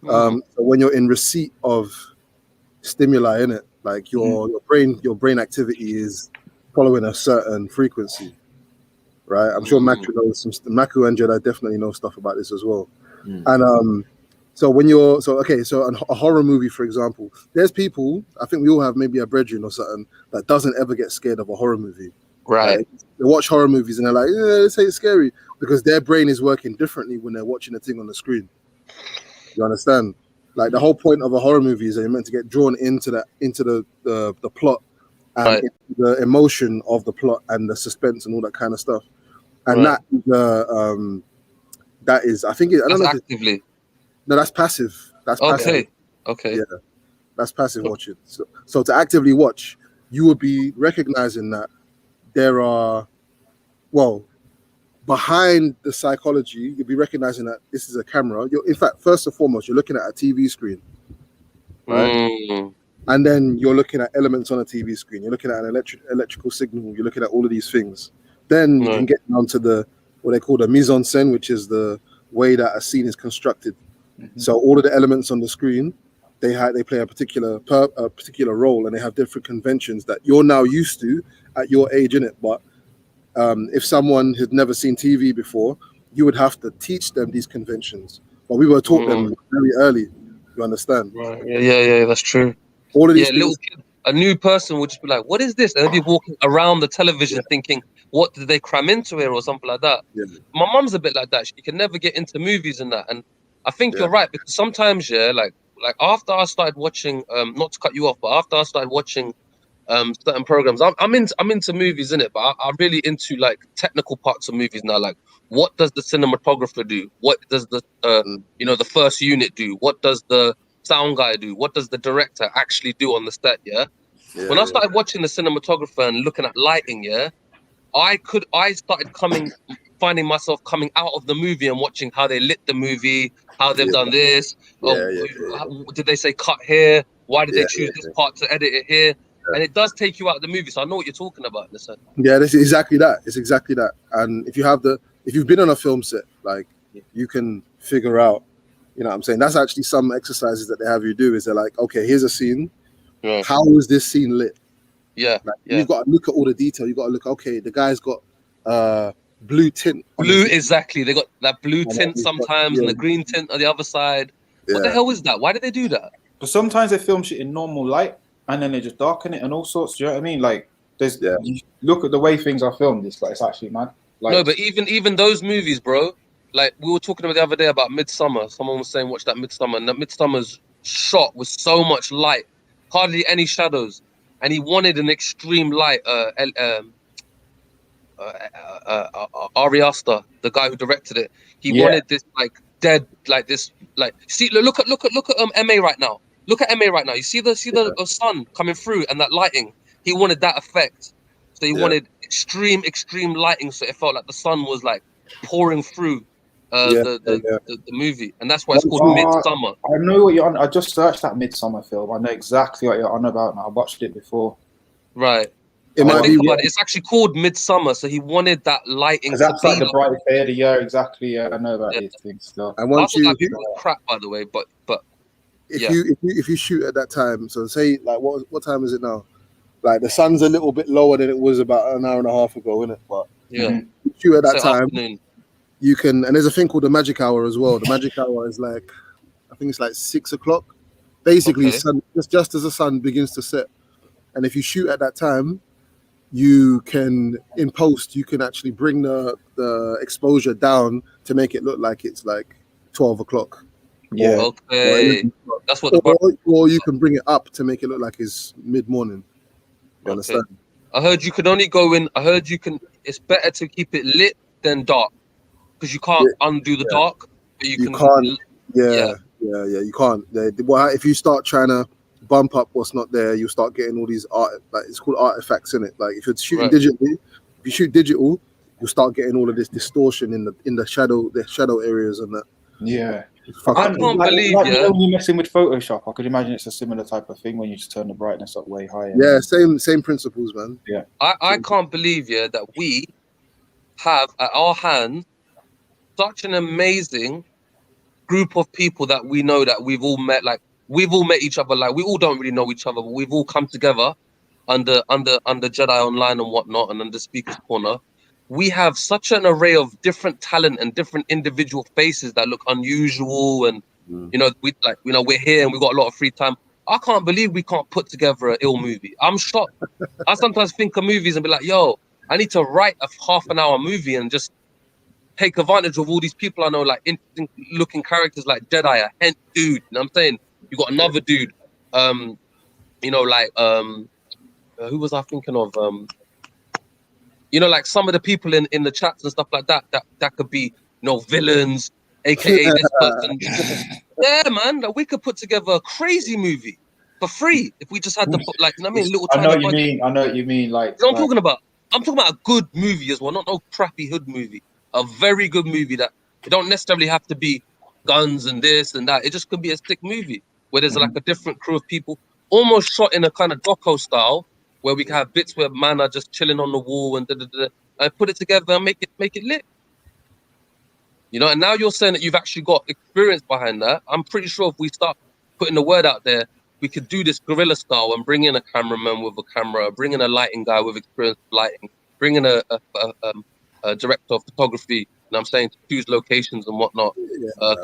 So when you're in receipt of stimuli, in it, like your brain activity is following a certain frequency, right? I'm sure Maku knows Maku and Jedi definitely know stuff about this as well. And so when you're a horror movie, for example, there's people, I think we all have maybe a brethren or something that doesn't ever get scared of a horror movie. Right. They watch horror movies and they're like, they say it's scary because their brain is working differently when they're watching a thing on the screen. You understand? Like the whole point of a horror movie is that you're meant to get drawn into the plot and into the emotion of the plot and the suspense and all that kind of stuff. And that is I think I don't know actively. No, that's passive. That's passive. Okay. Yeah, that's passive watching. So to actively watch, you would be recognizing that there are, behind the psychology, you'll be recognizing that this is a camera. In fact, first and foremost, you're looking at a TV screen, right? And then you're looking at elements on a TV screen. You're looking at an electrical signal. You're looking at all of these things. Then you can get down to what they call the mise en scène, which is the way that a scene is constructed. So all of the elements on the screen, they play a particular role, and they have different conventions that you're now used to at your age, in it. But if someone had never seen TV before, you would have to teach them these conventions. But we were taught them very early. You understand? Right. Yeah, that's true. All of these little kid, a new person would just be like, "What is this?" And they'd be walking around the television thinking, "What did they cram into here?" or something like that. Yeah. My mum's a bit like that. She can never get into movies and that. And I think you're right, because sometimes, like after I started watching, not to cut you off, but after I started watching certain programs, I'm into movies, innit? But I'm really into like technical parts of movies now. Like, what does the cinematographer do? What does the the first unit do? What does the sound guy do? What does the director actually do on the set? When I started watching the cinematographer and looking at lighting, I started finding myself coming out of the movie and watching how they lit the movie, how they've done this. Did they say cut here? Why did they choose this part to edit it here? And it does take you out of the movie. So I know what you're talking about. Listen. Yeah, that's exactly that. It's exactly that. And if you've been on a film set, like you can figure out, you know what I'm saying? That's actually some exercises that they have you do is they're like, okay, here's a scene. How was this scene lit? You've got to look at all the detail. You've got to look, okay, the guy's got blue tint. Exactly. They got that blue tint sometimes and the green tint on the other side. What the hell is that? Why did they do that? But sometimes they film shit in normal light and then they just darken it and all sorts. Do you know what I mean? Like, you look at the way things are filmed. It's actually mad. Like, no, but even those movies, bro. Like we were talking about the other day about Midsummer. Someone was saying watch that Midsummer, and that Midsummer's shot was so much light, hardly any shadows, and he wanted an extreme light. Ari Aster, the guy who directed it, he wanted this like dead, like this, like see. Look at MA right now. Look at MA right now. You see the sun coming through and that lighting. He wanted that effect, so he wanted extreme lighting, so it felt like the sun was like pouring through the movie, and that's why it's called Midsummer. I know what you're on. I just searched that Midsummer film. I know exactly what you're on about now. I watched it before. Right. It might be. Think about it. It's actually called Midsummer, so he wanted that lighting to That's be like the brightest day of the year. Exactly. Yeah, I know about these things still. And I once thought that movie was crap, by the way, but if you shoot at that time, so say like what time is it now? Like the sun's a little bit lower than it was about an hour and a half ago, isn't it? But yeah, shoot at that so time. afternoon. You can, and there's a thing called the magic hour as well. The magic hour is like, I think it's like 6 o'clock. Basically, sun, just as the sun begins to set. And if you shoot at that time, you can, in post, you can actually bring the exposure down to make it look like it's like 12 o'clock. Yeah. Okay. That's what or you can bring it up to make it look like it's mid-morning. You understand? I heard you can only go in. I heard you can. It's better to keep it lit than dark because you can't undo the dark. But you can't. Yeah. You can't. If you start trying to bump up what's not there, you start getting all these art. Like it's called artifacts in it. Like if you're shooting digitally, if you shoot digital, you'll start getting all of this distortion in the shadow areas and that. Yeah. I can't believe when you're messing with Photoshop, I could imagine it's a similar type of thing when you just turn the brightness up way higher. Yeah, same principles, man. Yeah. I can't believe that we have at our hands such an amazing group of people that we know that we've all met. Like we've all met each other. Like we all don't really know each other, but we've all come together under Jedi Online and whatnot, and under Speaker's Corner. We have such an array of different talent and different individual faces that look unusual, and we're here and we've got a lot of free time. I can't believe we can't put together an ill movie. I'm shocked. I sometimes think of movies and be like, yo, I need to write a half an hour movie and just take advantage of all these people I know, like interesting looking characters like Jedi, a hench dude. You know what I'm saying? You got another dude, who was I thinking of? Like some of the people in the chats and stuff like that could be, villains, aka this person. Yeah, man, we could put together a crazy movie for free if we just had the little. I know what you mean. I know what you mean. Like, I'm talking about. I'm talking about a good movie as well, not no crappy hood movie. A very good movie that it don't necessarily have to be guns and this and that. It just could be a sick movie where there's like a different crew of people, almost shot in a kind of doco style, where we can have bits where man are just chilling on the wall and and put it together and make it lit. And now you're saying that you've actually got experience behind that. I'm pretty sure if we start putting the word out there, we could do this guerrilla style and bring in a cameraman with a camera, bring in a lighting guy with experience with lighting, bring in a director of photography, and I'm saying to choose locations and whatnot.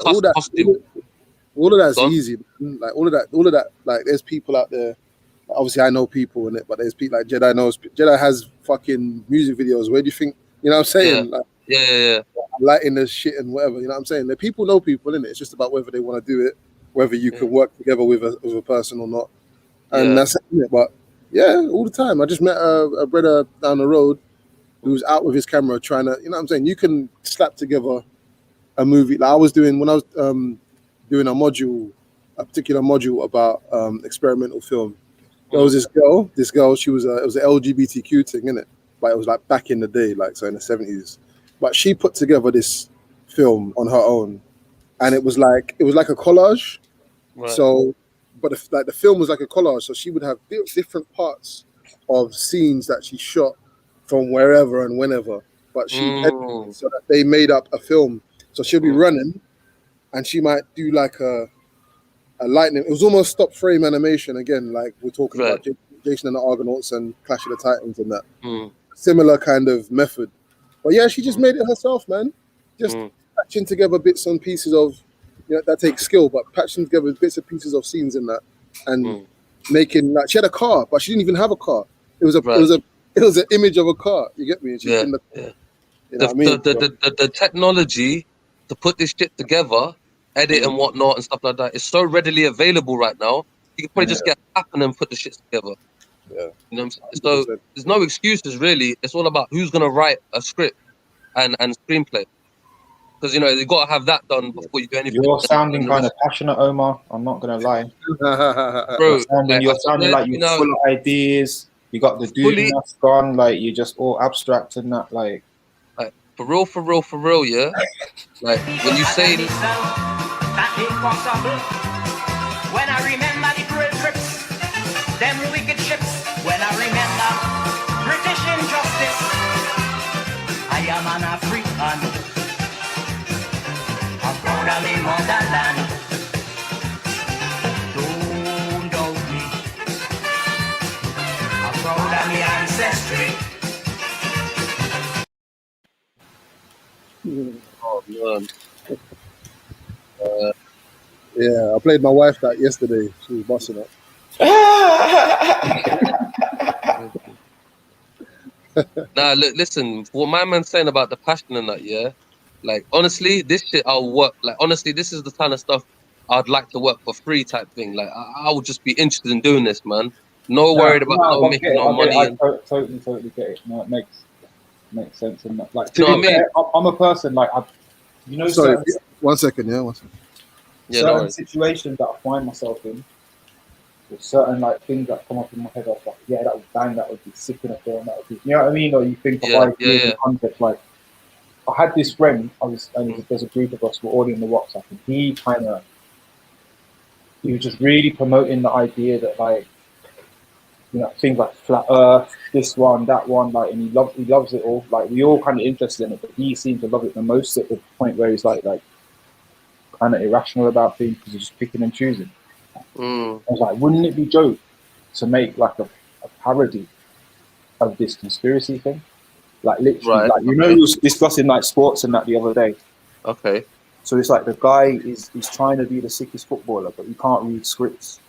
Costume. All of that's easy, man. Like all of that. Like there's people out there. Obviously, I know people in it, but there's people like Jedi knows. Jedi has fucking music videos. Where do you think? You know what I'm saying? Yeah. Lighting the shit and whatever. You know what I'm saying? The people know people in it. It's just about whether they want to do it, whether you can work together with a person or not. And that's it. But yeah, all the time. I just met a brother down the road who's out with his camera trying to. You know what I'm saying? You can slap together a movie. Like I was doing when I was doing a particular module about experimental film. There was this girl, it was an LGBTQ thing, innit? But it was like back in the day, like so in the 70s. But she put together this film on her own, and it was like a collage. Right. So, but the film was like a collage, so she would have different parts of scenes that she shot from wherever and whenever. But she edited so that they made up a film. So she'll be running, and she might do like a lightning. It was almost stop frame animation again, like we're talking about Jason and the Argonauts and Clash of the Titans and that. Similar kind of method. But yeah, she just made it herself, man. Just patching together bits and pieces of, that takes skill, but patching together bits and pieces of scenes in that, and making like she had a car, but she didn't even have a car. It was an image of a car. You get me? You know what I mean? The technology to put this shit together, edit and whatnot and stuff like that, is so readily available right now. You can probably just get a app and then put the shit together. Yeah. You know what I'm saying? So there's no excuses really. It's all about who's gonna write a script and screenplay. Because you got to have that done before you do anything. You're sounding kind of passionate, Omar. I'm not gonna lie. Bro, you're sounding like you're full of ideas. You got the dude that's gone. Like you're just all abstract and that. Like for real, yeah. Like when you say. When I remember the cruel trips, them wicked ships. When I remember man. I'm proud of me motherland. Don't doubt me. I'm proud of me ancestry. Oh man. Yeah, I played my wife that yesterday. She was busting up. Nah, look, listen. What my man's saying about the passion and that, yeah. Like honestly, this shit I'll work. Like honestly, this is the kind of stuff I'd like to work for free type thing. Like I would just be interested in doing this, man. No No, worried about no, no I making get it. no money and. Totally get it. No, it makes sense. And like You to know be what I mean? fair, I'm a person like you know, Sorry, certain 1 second. Yeah, 1 second. Yeah, no certain worries. situations that I find myself in, with certain like things that come up in my head, I was like, yeah, that would bang, that would be sick in a film, that would be, you know what I mean? Or you think of Yeah, ideas and concepts. Like I had this friend, there's a group of us, we're all in the WhatsApp, and he was just really promoting the idea that like, you know, things like flat Earth, this one, that one, like, and he loves it all. Like we all kind of interested in it, but he seemed to love it the most at the point where he's like kind of irrational about things because he's just picking and choosing. I was like, wouldn't it be dope to make like a parody of this conspiracy thing? Like literally, like you know, we was discussing like sports and that the other day. Okay. So it's like the guy is trying to be the sickest footballer, but he can't read scripts.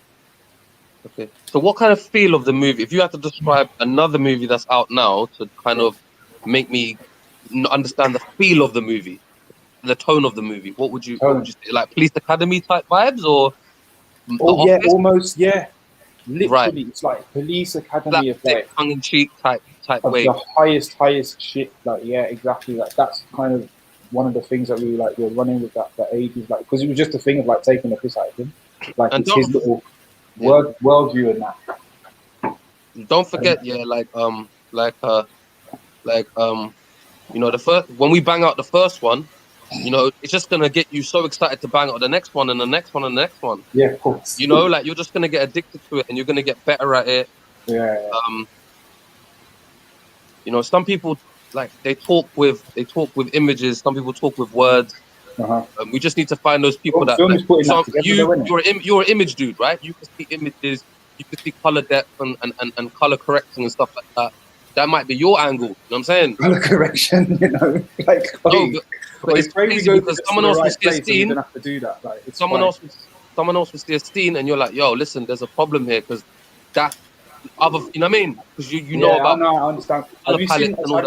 Okay. So what kind of feel of the movie, if you had to describe another movie that's out now to kind of make me understand the feel of the movie, the tone of the movie, what would you say? Like Police Academy type vibes or The Yeah, Office? almost, yeah. Literally, Right. it's like Police Academy of Slapstick, like tongue-in-cheek type of way. the highest shit. Like, yeah, exactly. Like that's kind of one of the things that we were running with that for ages. Like, because it was just a thing of like taking the piss out of him. Like And it's his little worldview and that. don't forget, you know, the first when we bang out the first one, you know, it's just gonna get you so excited to bang out the next one and the next one and the next one. Yeah, of course. You know, like you're just gonna get addicted to it and you're gonna get better at it. Yeah. You know, some people like they talk with images. Some people talk with words. We just need to find those people that. So you're an image dude, right? You can see images. You can see color depth and color correction and stuff like that. That might be your angle. You know what I'm saying? Color correction, you know, like. No, but it's crazy because someone else will see a scene. Have to do that. Like, someone else will see a scene, and you're like, "Yo, listen, there's a problem here because that other, you know what I mean? Because you know about. I understand. Have you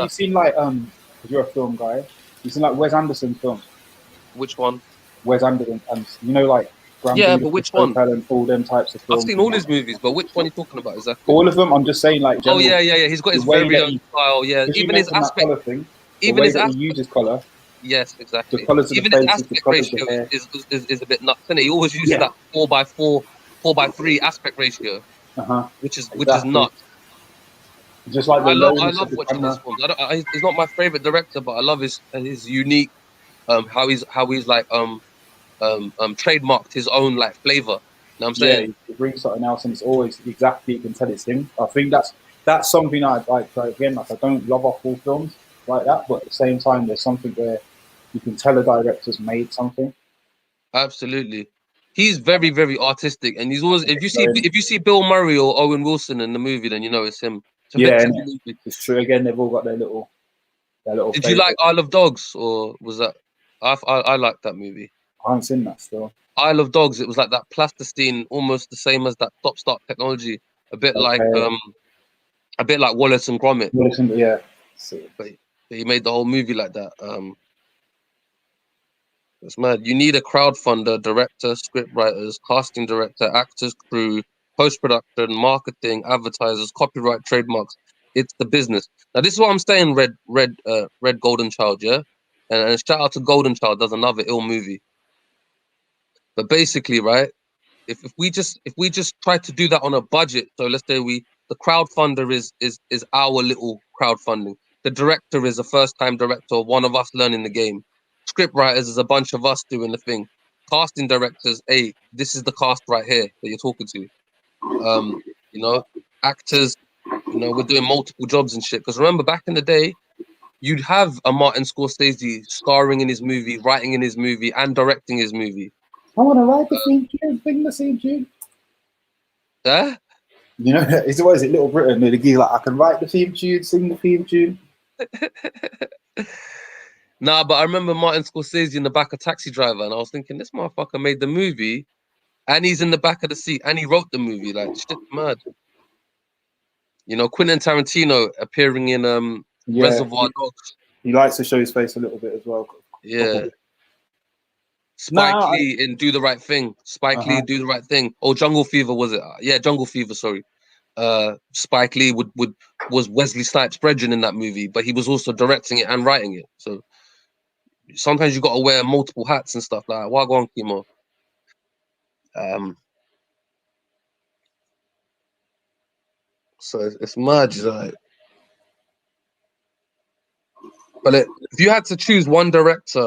seen like because you're a film guy? You seen like Wes Anderson's films? Which one? Wes Anderson, and you know like. Yeah, but which one? And all them types of films. I've seen all his movies, but which one are you talking about exactly? All of them. I'm just saying, like. Oh yeah. He's got his very own style. Yeah, even his aspect. Thing, even his aspect. He uses color. Yes, exactly. The colors of even the his faces, aspect ratio is a bit nuts, isn't it? He always uses that 4x4, 4x3 aspect ratio, which is nuts. Just like I love watching his films. He's not my favorite director, but I love his unique how he's like trademarked his own like flavor. You know what I'm saying? Yeah, he brings something else, and it's always exactly you can tell it's him. I think that's something I like. Again, like I don't love off all films like that, but at the same time, there's something where you can tell a director's made something. Absolutely, he's very, very artistic, and he's always. If you see Bill Murray or Owen Wilson in the movie, then you know it's him. It's true. Again, they've all got their little. Did you like Isle of Dogs, or was that? I liked that movie. I haven't seen that still. Isle of Dogs. It was like that plasticine, almost the same as that stop-start technology. A bit like Wallace and Gromit. Yeah. But he made the whole movie like that. It's mad. You need a crowdfunder, director, script writers, casting director, actors, crew, post-production, marketing, advertisers, copyright, trademarks. It's the business. Now this is what I'm saying. Red Golden Child, yeah, and shout out to Golden Child. Does another ill movie. But basically, right, if we just try to do that on a budget, so let's say the crowdfunder is our little crowdfunding. The director is a first-time director, one of us learning the game. Script writers is a bunch of us doing the thing. Casting directors, hey, this is the cast right here that you're talking to. You know, actors, you know, we're doing multiple jobs and shit. Because remember, back in the day, you'd have a Martin Scorsese starring in his movie, writing in his movie, and directing his movie. I want to write the theme tune, sing the theme tune. Yeah? You know, it's what is it, Little Britain? The gear like, I can write the theme tune, sing the theme tune. Nah, but I remember Martin Scorsese in the back of Taxi Driver, and I was thinking, this motherfucker made the movie, and he's in the back of the seat, and he wrote the movie. Like, shit, mad. You know, Quentin Tarantino appearing in Reservoir Dogs. He likes to show his face a little bit as well. Yeah. Spike Lee in Do the Right Thing. Spike Lee, Do the Right Thing. Oh, Jungle Fever, was it? Yeah, Jungle Fever, sorry. Spike Lee was Wesley Snipes' brethren in that movie, but he was also directing it and writing it. So sometimes you got to wear multiple hats and stuff like that. Wagwan Kimo. So it's mad, like. But if you had to choose one director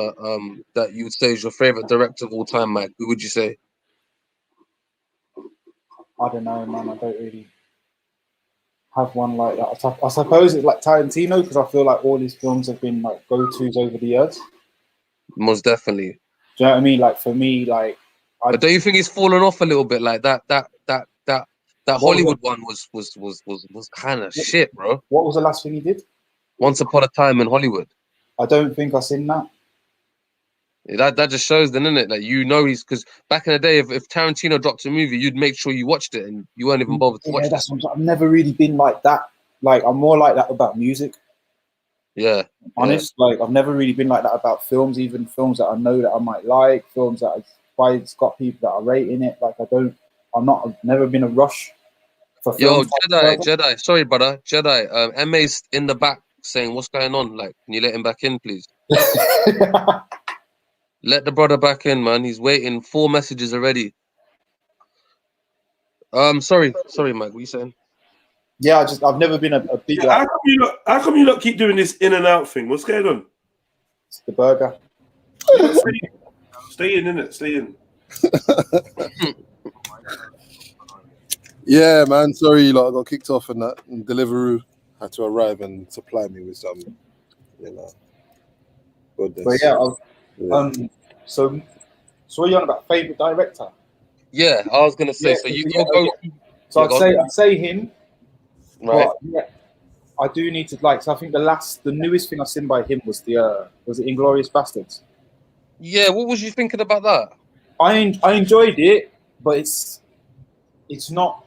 that you would say is your favorite director of all time, Mike, who would you say? I don't know, man. I don't really have one like that. I suppose it's like Tarantino, because I feel like all his films have been like go-tos over the years. Most definitely. Do you know what I mean? Like for me, like. But don't you think he's fallen off a little bit? Like that Hollywood one was kind of shit, bro. What was the last thing he did? Once Upon a Time in Hollywood. I don't think I've seen that. Yeah, that just shows then, innit? Like, you know, he's because back in the day, if Tarantino dropped a movie, you'd make sure you watched it, and you weren't even bothered to watch it. That's what I've never really been like that. Like, I'm more like that about music. Yeah. Honest, like I've never really been like that about films, even films that I know that I might like, films that it's got people that are rating it. Like I've never been a rush for films. Yo, Jedi, sorry, brother. Jedi, MA's in the back saying, what's going on? Like, can you let him back in, please? Let the brother back in, man. He's waiting. 4 messages already. Sorry, Mike. What are you saying? Yeah, I've never been a big. How come you lot keep doing this in and out thing? What's going on? It's the burger. Stay in, innit? Stay in. Yeah, man. Sorry, like, I got kicked off and that. And Deliveroo had to arrive and supply me with some, you know. Goodness. But yeah, so what you on about favorite director? Yeah, I was gonna say. I'd say him. Right. But, yeah, I do need to like. So I think the newest thing I've seen by him was was it Inglourious Bastards? Yeah. What was you thinking about that? I enjoyed it, but it's not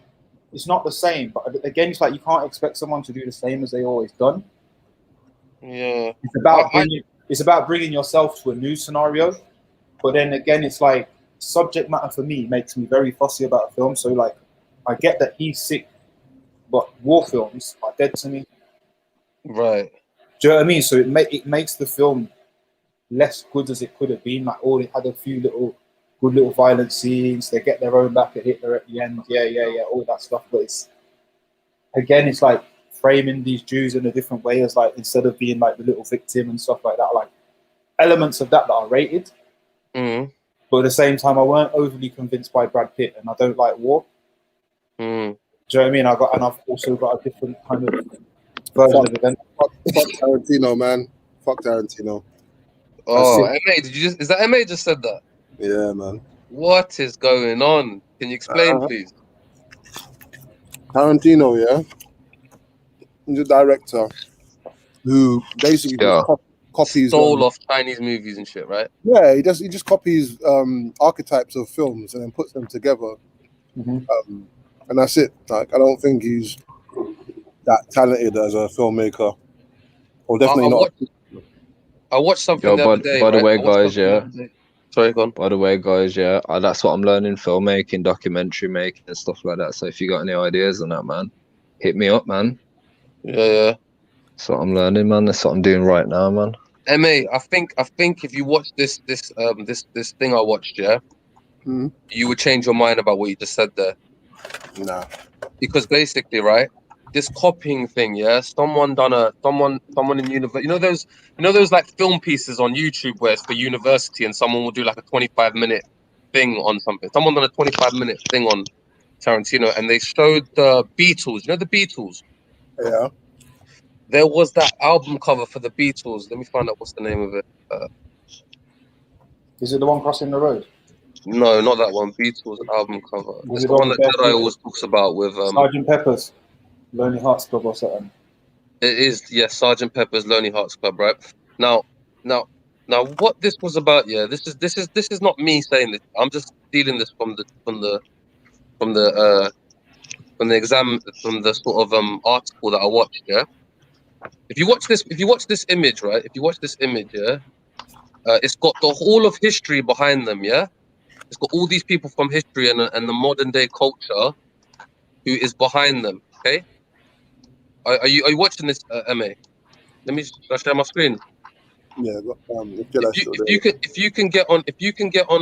the same. But again, it's like you can't expect someone to do the same as they always done. Yeah. It's about bringing yourself to a new scenario, but then again, it's like subject matter for me makes me very fussy about a film. So like, I get that he's sick, but war films are dead to me. Right. Do you know what I mean? So it makes the film less good as it could have been. Like, it had a few good little violent scenes. They get their own back at Hitler at the end. Yeah, all that stuff. But it's like framing these Jews in a different way, as like, instead of being like the little victim and stuff like that, like elements of that are rated. Mm. But at the same time, I weren't overly convinced by Brad Pitt, and I don't like war. Mm. Do you know what I mean? I've also got a different kind of version of event. Fuck Tarantino, man. Fuck Tarantino. Oh, MA, is that MA just said that? Yeah, man. What is going on? Can you explain, please? Tarantino, yeah? He's a director who basically copies stole off Chinese movies and shit, right? Yeah, he just copies archetypes of films and then puts them together. Mm-hmm. And that's it. Like, I don't think he's that talented as a filmmaker. Or definitely not. I watched something the other day. By the way, guys, Sorry, go on. By the way, guys, that's what I'm learning: filmmaking, documentary making, and stuff like that. So if you got any ideas on that, man, hit me up, man. Yeah. That's what I'm learning, man. That's what I'm doing right now, man. MA, I think if you watch this thing I watched, you would change your mind about what you just said there. Nah. Because basically, right, this copying thing, someone in university, you know those like film pieces on YouTube where it's for university, and someone will do like a 25-minute thing on something. Someone done a 25-minute thing on Tarantino, and they showed the Beatles. You know the Beatles? Yeah. there was that album cover for the Beatles. Let me find out what's the name of it. Is it the one crossing the road? No, not that one. Beatles album cover. Was It's it the one with that Jedi Bear always talks about with Sergeant Pepper's Lonely Hearts Club or something? It is, yes, Sergeant Pepper's Lonely Hearts Club, right? Now, what this was about, yeah. This is not me saying this. I'm just stealing this from the sort of article that I watched, yeah. If you watch this image, right? If you watch this image, yeah, it's got the whole of history behind them, yeah. It's got all these people from history and the modern day culture who is behind them. Okay, are you watching this, Ma? Let me share my screen. Yeah, If you can get on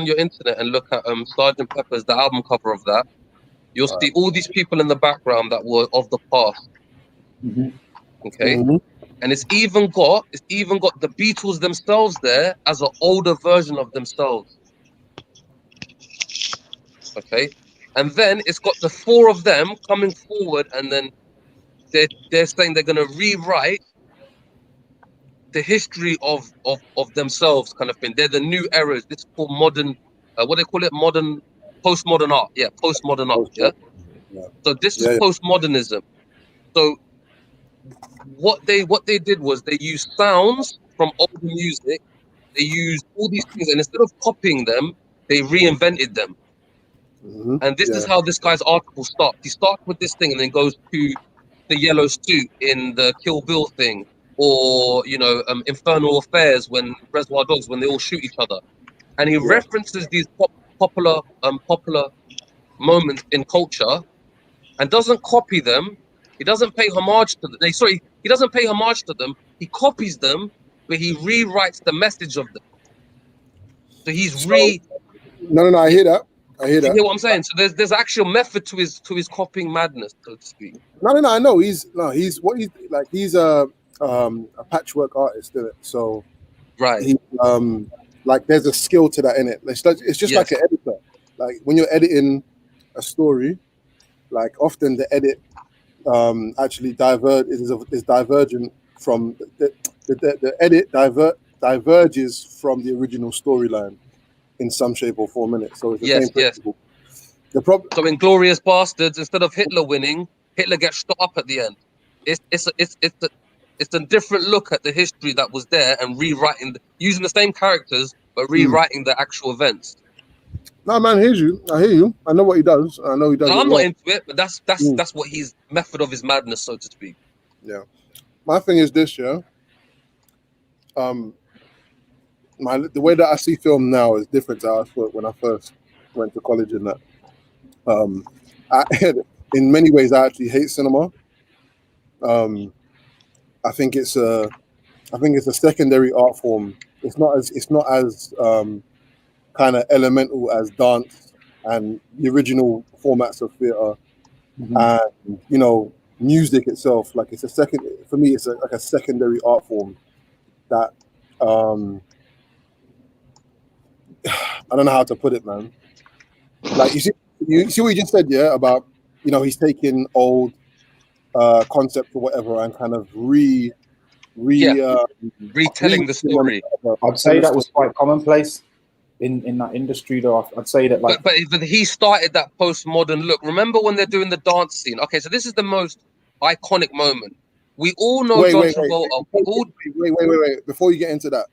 your internet and look at Sergeant Pepper's, the album cover of that, you'll see all these people in the background that were of the past. Okay, and it's even got the Beatles themselves there as an older version of themselves. Okay, and then it's got the four of them coming forward, and then they're saying they're going to rewrite the history of themselves, kind of thing. They're the new eras. This is called modern, what they call it, postmodern art. Yeah, postmodern art. Yeah. So this is postmodernism. So what they did was they used sounds from old music. They used all these things, and instead of copying them, they reinvented them. And this is how this guy's article starts. He starts with this thing and then goes to the yellow suit in the Kill Bill thing, or Infernal Affairs when Reservoir Dogs, when they all shoot each other, and he references these popular moments in culture, and doesn't copy them. He doesn't pay homage to them. He doesn't pay homage to them. He copies them, but he rewrites the message of them. So he's No, I hear that. You hear what I'm saying? So there's actual method to his copying madness, so to speak. No, I know he's a patchwork artist, isn't it? So right, like there's a skill to that in it. It's just like an editor. Like when you're editing a story, like often the edit actually is divergent from the edit diverges from the original storyline in some shape or form, innit? So it's the same principle. The problem. So in Glorious Bastards, instead of Hitler winning, Hitler gets shot up at the end. It's a different look at the history that was there and rewriting, using the same characters but rewriting the actual events. No, man, I hear you. I know what he does. I know he does. No, I'm not into it, but that's what his method of his madness, so to speak. Yeah. My thing is this, yeah. The way that I see film now is different to how I thought when I first went to college and that. In many ways, I actually hate cinema. I think it's a secondary art form. It's not as kind of elemental as dance and the original formats of theater, and music itself. Like it's for me, it's like a secondary art form that I don't know how to put it, man. Like you see what you just said, yeah, about he's taking old concepts or whatever and kind of retelling the story. I'd say that was quite commonplace in that industry, though. I'd say that, like, but he started that postmodern look. Remember when they're doing the dance scene? Okay, so this is the most iconic moment. We all know John Travolta. Wait. Before you get into that,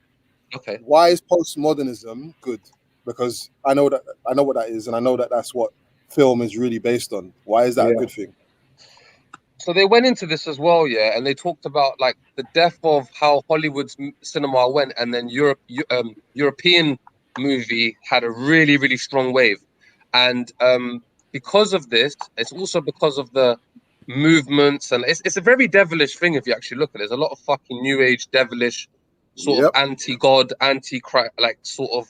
okay, why is postmodernism good? Because I know what that is, and I know that that's what film is really based on. Why is that a good thing? So they went into this as well, yeah, and they talked about like the death of how Hollywood's cinema went, and then European movie had a really, really strong wave, and because of this, it's also because of the movements, and it's a very devilish thing if you actually look at it. There's a lot of fucking new age devilish sort of anti-god, anti-Christ, like sort of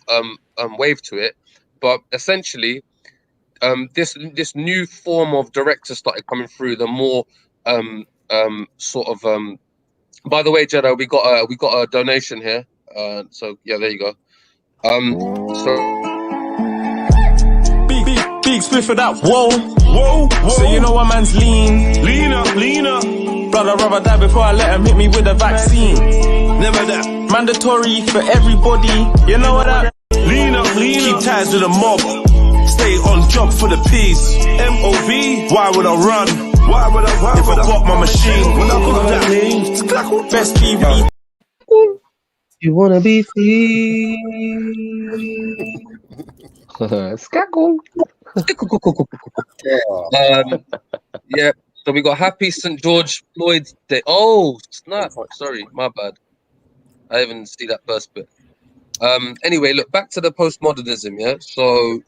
wave to it. But essentially, this new form of directors started coming through. The more sort of by the way, Jedi, we got a donation here. So yeah, there you go. Big spliff for that. Whoa. So you know what man's leaner. Blood, I'd rather die before I let them hit me with a vaccine. Never that. Mandatory for everybody. You know what I lean up, keep ties with the mob. Stay on job for the peace. MOB, why would I run? Why would I if I got my machine? When I got that best TV. You wanna be free? Skackle. Yeah. So we got Happy St. George Floyd's Day. Oh, snap! Sorry, my bad. I didn't see that first bit. Anyway, look back to the postmodernism. Yeah. So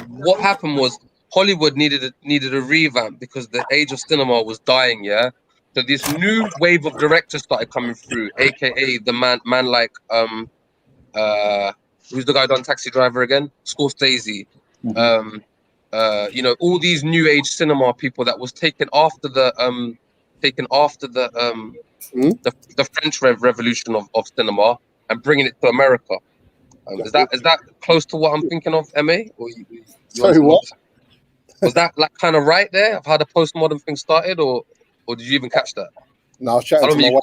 what happened was Hollywood needed a revamp because the age of cinema was dying. Yeah. So this new wave of directors started coming through, aka the man like who's the guy done Taxi Driver again? Scorsese. You know, all these new age cinema people that was taken after the French Revolution of cinema and bringing it to America. Is that close to what I'm thinking of, MA? Or you Sorry, what? Was that like kind of right there of how the postmodern thing started, or did you even catch that? No, I was chatting to my wife.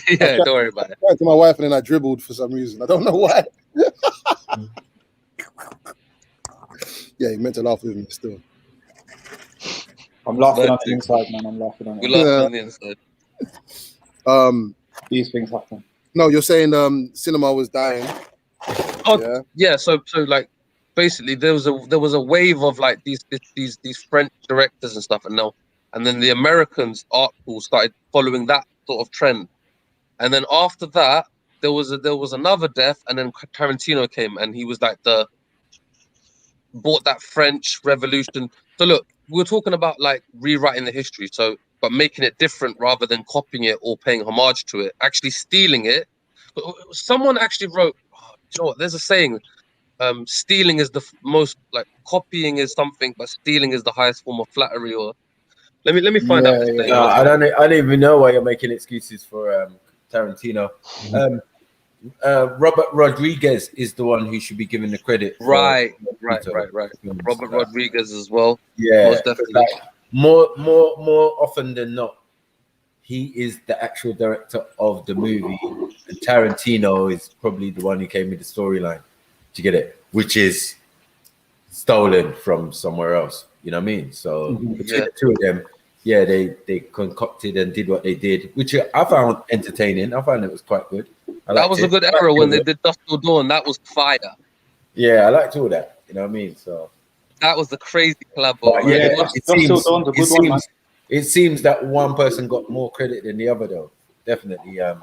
Yeah, don't worry about it. I was chatting to my wife and then I dribbled for some reason. I don't know why. Yeah, you meant to laugh with me still. I'm laughing on the inside, man. I'm laughing on it. We're laughing on the inside. These things happen. No, you're saying cinema was dying. Oh yeah. So like basically there was a wave of like these French directors and stuff, and then the Americans art school started following that sort of trend, and then after that there was another death, and then Tarantino came and he was like bought that French Revolution. So look, we were talking about like rewriting the history, but making it different rather than copying it or paying homage to it, actually stealing it. Someone actually wrote, you know what, there's a saying, stealing is the most, like copying is something, but stealing is the highest form of flattery. Or let me find out. No, I don't even know why you're making excuses for Tarantino. Robert Rodriguez is the one who should be given the credit. Right. Robert Rodriguez as well. Yeah, most definitely. like, more often than not, he is the actual director of the movie, and Tarantino is probably the one who came with the storyline. Do you get it? Which is stolen from somewhere else. You know what I mean? So between the two of them, yeah, they concocted and did what they did, which I found entertaining. I found it was quite good. That was a good era when they did Dust Till Dawn. That was fire. Yeah, I liked all that. You know what I mean? So that was the crazy collab. Yeah, it seems that one person got more credit than the other, though. Definitely. I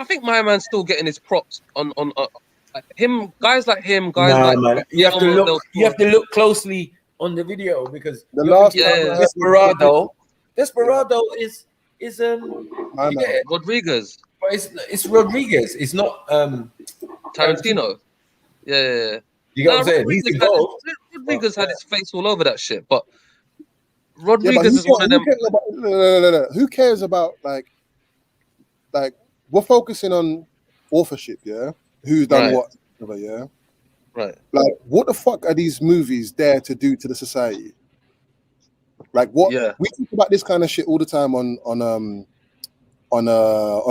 think my man's still getting his props on him. Guys like him. Man. You have to look closely on the video because the last Desperado is Rodriguez. But it's Rodriguez. It's not Tarantino. Yeah. You know what I'm saying? He's involved. Rodriguez had his face all over that shit, but Rodriguez is one of them. No. Who cares about like we're focusing on authorship, yeah? Who's done what, yeah? Right. Like, what the fuck are these movies there to do to the society? Like, what? Yeah. We talk about this kind of shit all the time on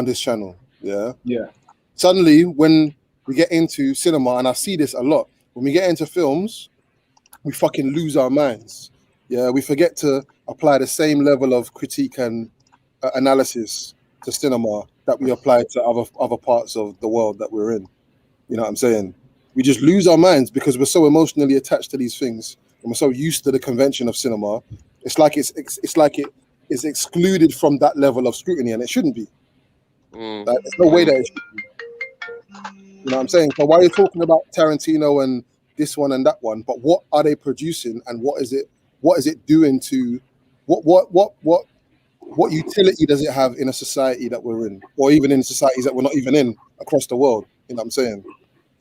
this channel, yeah. Yeah. Suddenly, when we get into cinema, and I see this a lot, when we get into films, we fucking lose our minds. Yeah, we forget to apply the same level of critique and analysis to cinema that we apply to other parts of the world that we're in. You know what I'm saying? We just lose our minds because we're so emotionally attached to these things, and we're so used to the convention of cinema. It's like it is excluded from that level of scrutiny, and it shouldn't be. Like, there's no way that it should be. You know what I'm saying? So why are you talking about Tarantino and this one and that one? But what are they producing, and what is it doing to what utility does it have in a society that we're in, or even in societies that we're not even in across the world? You know what I'm saying?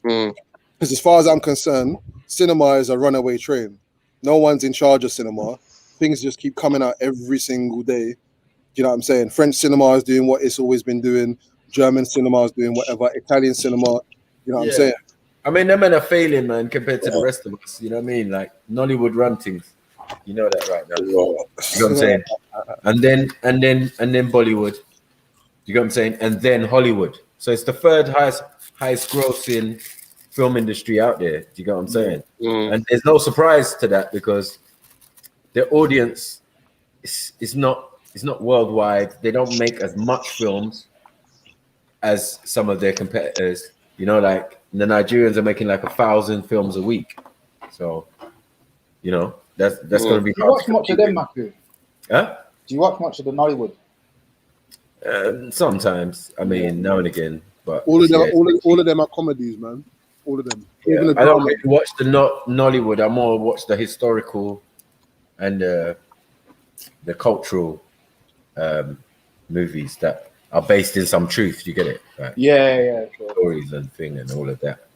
Because as far as I'm concerned, cinema is a runaway train. No one's in charge of cinema. Things just keep coming out every single day. You know what I'm saying? French cinema is doing what it's always been doing. German cinema is doing whatever. Italian cinema, you know what I'm saying? I mean, them men are failing, man, compared to the rest of us. You know what I mean? Like, Nollywood run things. You know that right now. You know what I'm saying? and then Bollywood. You get what I'm saying? And then Hollywood. So it's the third highest grossing film industry out there. Do you get what I'm saying? And there's no surprise to that because the audience is not worldwide. They don't make as much films as some of their competitors. You know, like the Nigerians are making like 1,000 films a week. So, you know, that's going to be. Do you watch much of them, Maku? Huh? Do you watch much of the Nollywood? Sometimes. I mean, now and again. But all of them, all of them are comedies, man. All of them. Yeah, Even the I don't drama. really watch the Nollywood. I more watch the historical and the cultural movies that are based in some truth. You get it? Right? Yeah, sure. Stories and thing and all of that.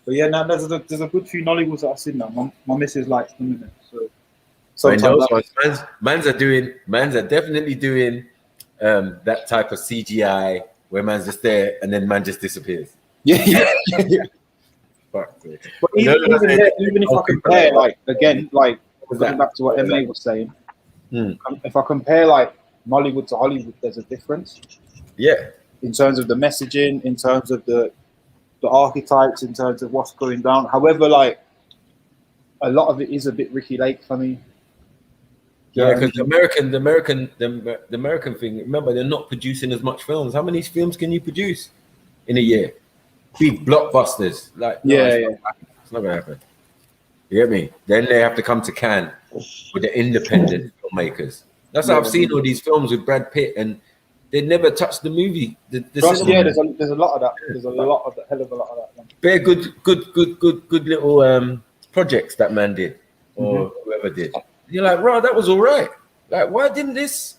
But yeah, now there's a good few Nollywoods that I've seen now. My missus likes them, innit? So Sometimes mans are definitely doing that type of CGI where man's just there and then man just disappears. Yeah. But even if I compare, like again, like going back to what MA was saying, if I compare like Nollywood to Hollywood, there's a difference. Yeah. In terms of the messaging, in terms of the archetypes, in terms of what's going down. However, like a lot of it is a bit Ricky Lake for me. Yeah, because the American thing. Remember, they're not producing as much films. How many films can you produce in a year? Big blockbusters, like no, it's not gonna happen. You get me? Then they have to come to Cannes with the independent filmmakers. That's how I've seen all these films with Brad Pitt, and they never touched the movie. Yeah, there's a lot of that. There's a lot of hell of a lot of that. Very good little projects that man did, or whoever did. You're like, bro, that was all right. Like, why didn't this?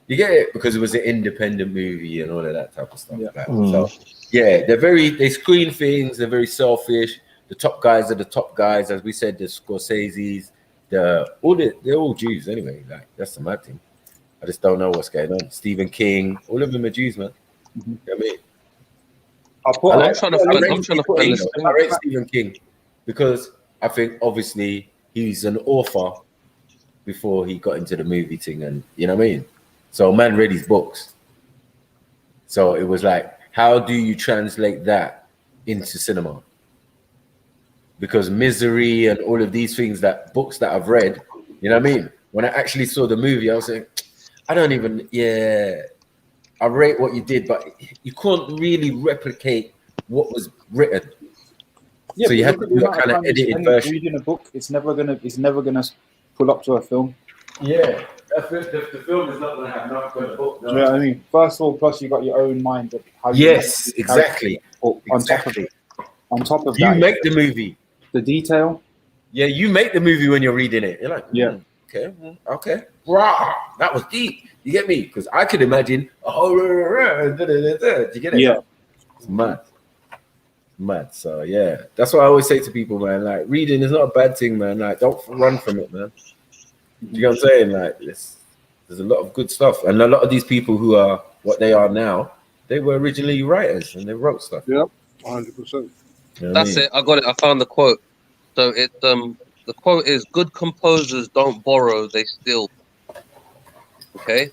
You get it? Because it was an independent movie and all of that type of stuff. Yeah. So, yeah, they screen things. They're very selfish. The top guys are the top guys, as we said. The Scorsese's, they're all Jews anyway. Like, that's the mad thing. I just don't know what's going on. Stephen King, all of them are Jews, man. You know what I mean? I rate Stephen King because I think obviously he's an author before he got into the movie thing, and you know what I mean. So man read his books. So it was like, how do you translate that into cinema? Because Misery and all of these things, that books that I've read, you know what I mean? When I actually saw the movie, I was like, I rate what you did, but you can't really replicate what was written. Yeah, so you have to do a kind of edited version. Reading a book, it's never gonna pull up to a film. Yeah, the film is not gonna have enough for the book. No. Do you know what I mean? First of all, plus you got your own mind of how you exactly. On top of that, you make the movie. The detail. Yeah, you make the movie when you're reading it. You're like, okay, wow, that was deep. You get me? Because I could imagine. Do you get it? Yeah, it's mad. So yeah, that's what I always say to people, man. Like, reading is not a bad thing, man. Like, don't run from it, man. You know what I'm saying? Like, there's a lot of good stuff, and a lot of these people who are what they are now, they were originally writers and they wrote stuff. Yep, 100%. That's it. I got it. I found the quote. So the quote is, "Good composers don't borrow; they steal." Okay.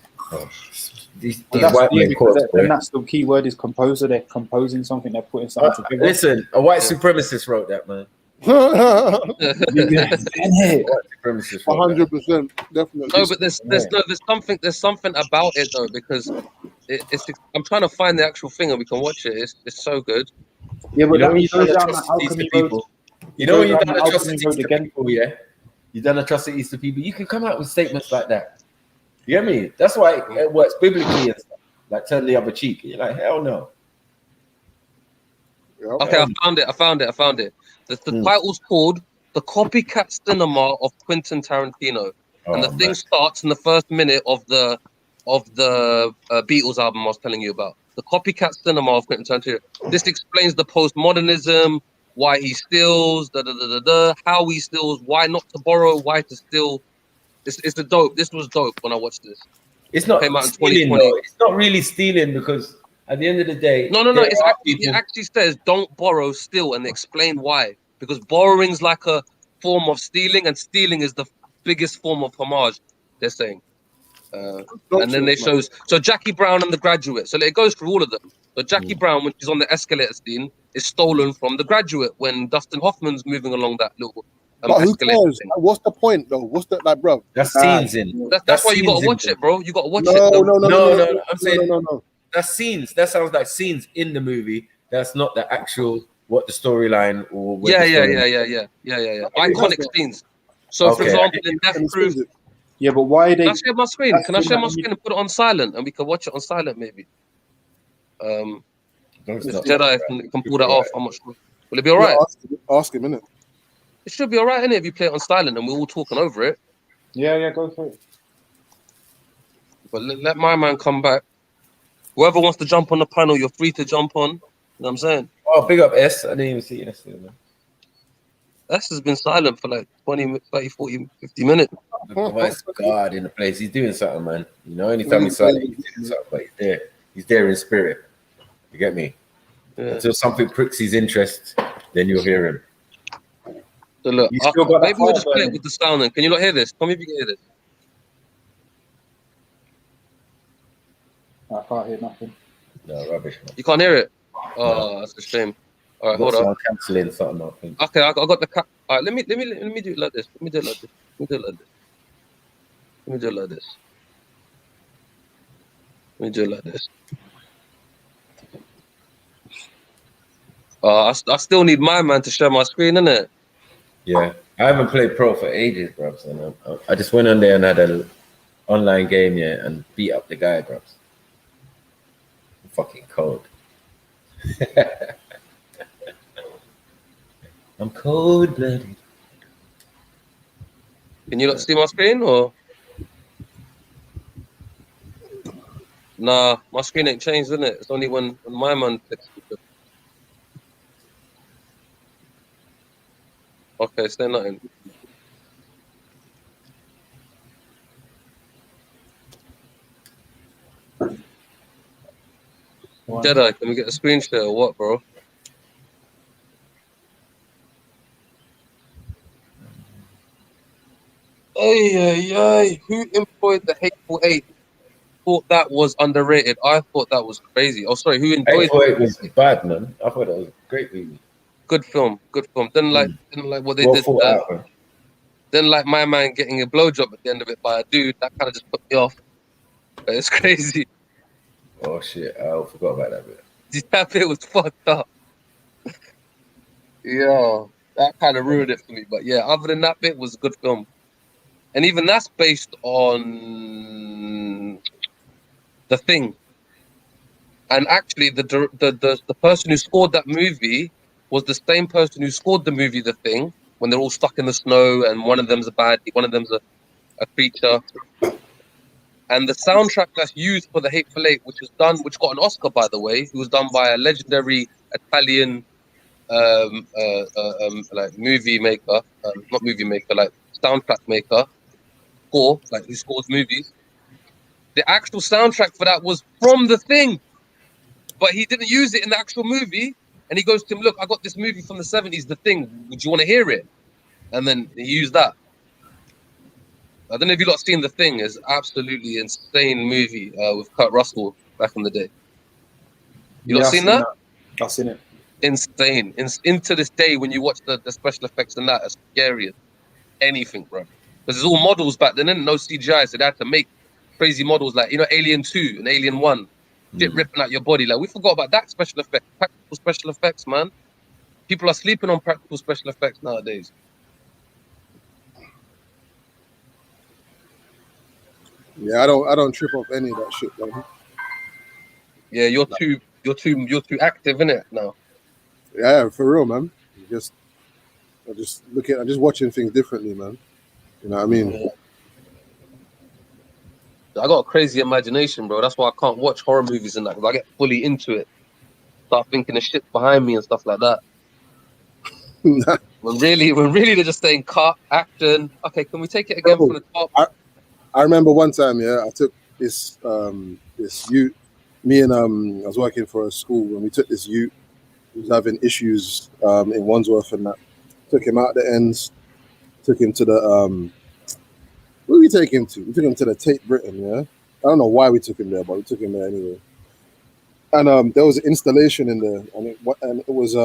These white men quotes, and that's the key word is composer. They're composing something. They're putting something together. Listen, a white supremacist wrote that, man. 100%, definitely. No, but there's something about it though, because it's I'm trying to find the actual thing and we can watch it. It's so good. Yeah, but you know when you go down the alchemy road. You know when you've done atrocities to people, yeah? You've done atrocities to people. You can come out with statements like that. You get me? That's why it works biblically and stuff. Like, turn the other cheek. You're like, hell no. Okay, I found it. The title's called The Copycat Cinema of Quentin Tarantino. And the thing starts in the first minute of the Beatles album I was telling you about. The Copycat Cinema of Quentin Tarantino. This explains the postmodernism, why he steals, how he steals, why not to borrow, why to steal. It's the dope. This was dope when I watched this. It's not came out in stealing, 2020. though. It's not really stealing because at the end of the day, no. It actually says don't borrow, steal, and explain why. Because borrowing's like a form of stealing, and stealing is the biggest form of homage. They're saying. And then they shows so Jackie Brown and The Graduate. So it goes through all of them. So Jackie Brown, when she's on the escalator scene, is stolen from The Graduate when Dustin Hoffman's moving along that little But who escalator cares? thing. What's the point though? What's the like, bro? That's scenes in. That's why you gotta watch it, bro. You gotta watch it. No. I'm saying that's scenes. That sounds like scenes in the movie. That's not the actual what the storyline or Yeah. Iconic scenes. So for example, in Death Proof. Yeah, but why are they? Can I share my screen? Can I share my screen and put it on silent, and we can watch it on silent, maybe? If Jedi can pull that off, I'm not sure. Will it be all right? Ask him, innit? It should be all right, innit, if you play it on silent and we're all talking over it. Yeah, go for it. But let my man come back. Whoever wants to jump on the panel, you're free to jump on. You know what I'm saying? Oh, big up S. I didn't even see it yesterday, man. S has been silent for like 20, 30, 40, 50 minutes. The voice God in the place. He's doing something, man. You know, anytime he's silent, he's doing something, but he's there. He's there in spirit. You get me? Yeah. Until something pricks his interest, then you'll hear him. So look, You still got that maybe we'll fire just play it burning. with the sound then. Can you not hear this? Tell me if you can hear this. I can't hear nothing. No, rubbish, man. You can't hear it? Oh, that's a shame. All right, hold on. Cancelling something, I think. Okay, I got the cap. All right, let me do it like this. Let me do it like this. Let me do it like this. Let me do it like this. Let me do it like this. I still need my man to share my screen, innit? Yeah, I haven't played pro for ages, bro. So I just went on there and had an online game, yeah, and beat up the guy, bro. I'm fucking cold. I'm cold-blooded. Can you not see my screen, or? Nah, my screen ain't changed, isn't it? It's only when my man clicks. Okay, say nothing. Jedi, can we get a screen share or what, bro? Hey, who employed the Hateful Eight? Thought that was underrated. I thought that was crazy. Oh, sorry, who enjoyed Hateful Eight was bad, man. I thought it was a great movie. Good film. Didn't like what they Well did. thought out, man. Didn't like my man getting a blowjob at the end of it by a dude. That kind of just put me off. But it's crazy. Oh shit, I forgot about that bit. That bit was fucked up. Yeah, that kind of ruined it for me. But yeah, other than that bit was a good film. And even that's based on The Thing. And actually, the person who scored that movie was the same person who scored the movie The Thing, when they're all stuck in the snow and one of them's a baddie, one of them's a creature. And the soundtrack that's used for the Hateful Eight, which got an Oscar, by the way, it was done by a legendary Italian like movie maker, not movie maker, like soundtrack maker, who scores movies. The actual soundtrack for that was from The Thing, but he didn't use it in the actual movie. And he goes to him, "Look, I got this movie from the 70s, The Thing. Would you want to hear it?" And then he used that. I don't know if you lot seen The Thing. It's absolutely insane movie with Kurt Russell back in the day. You lot seen that? I've seen it. Insane. Into this day, when you watch the special effects and that, it's scary as anything, bro. Because there's all models back then, and no CGI, so they had to make crazy models like, Alien 2 and Alien 1. Shit ripping out your body. Like, we forgot about that special effect. Practical special effects, man. People are sleeping on practical special effects nowadays. Yeah, I don't trip off any of that shit, man. Yeah, you're too active, innit, now? Yeah, for real, man. I'm just watching things differently, man. You know what I mean? Yeah. I got a crazy imagination, bro. That's why I can't watch horror movies and that, because I get fully into it. Start thinking of shit behind me and stuff like that. when really they're just saying cut, action. Okay, can we take it again from the top? I remember one time, I took this youth. Me and I was working for a school, and we took this youth who was having issues in Wandsworth, and that took him out the ends, took him to Where did we take him to? We took him to the Tate Britain, yeah? I don't know why we took him there, but we took him there anyway. And there was an installation in there, and it was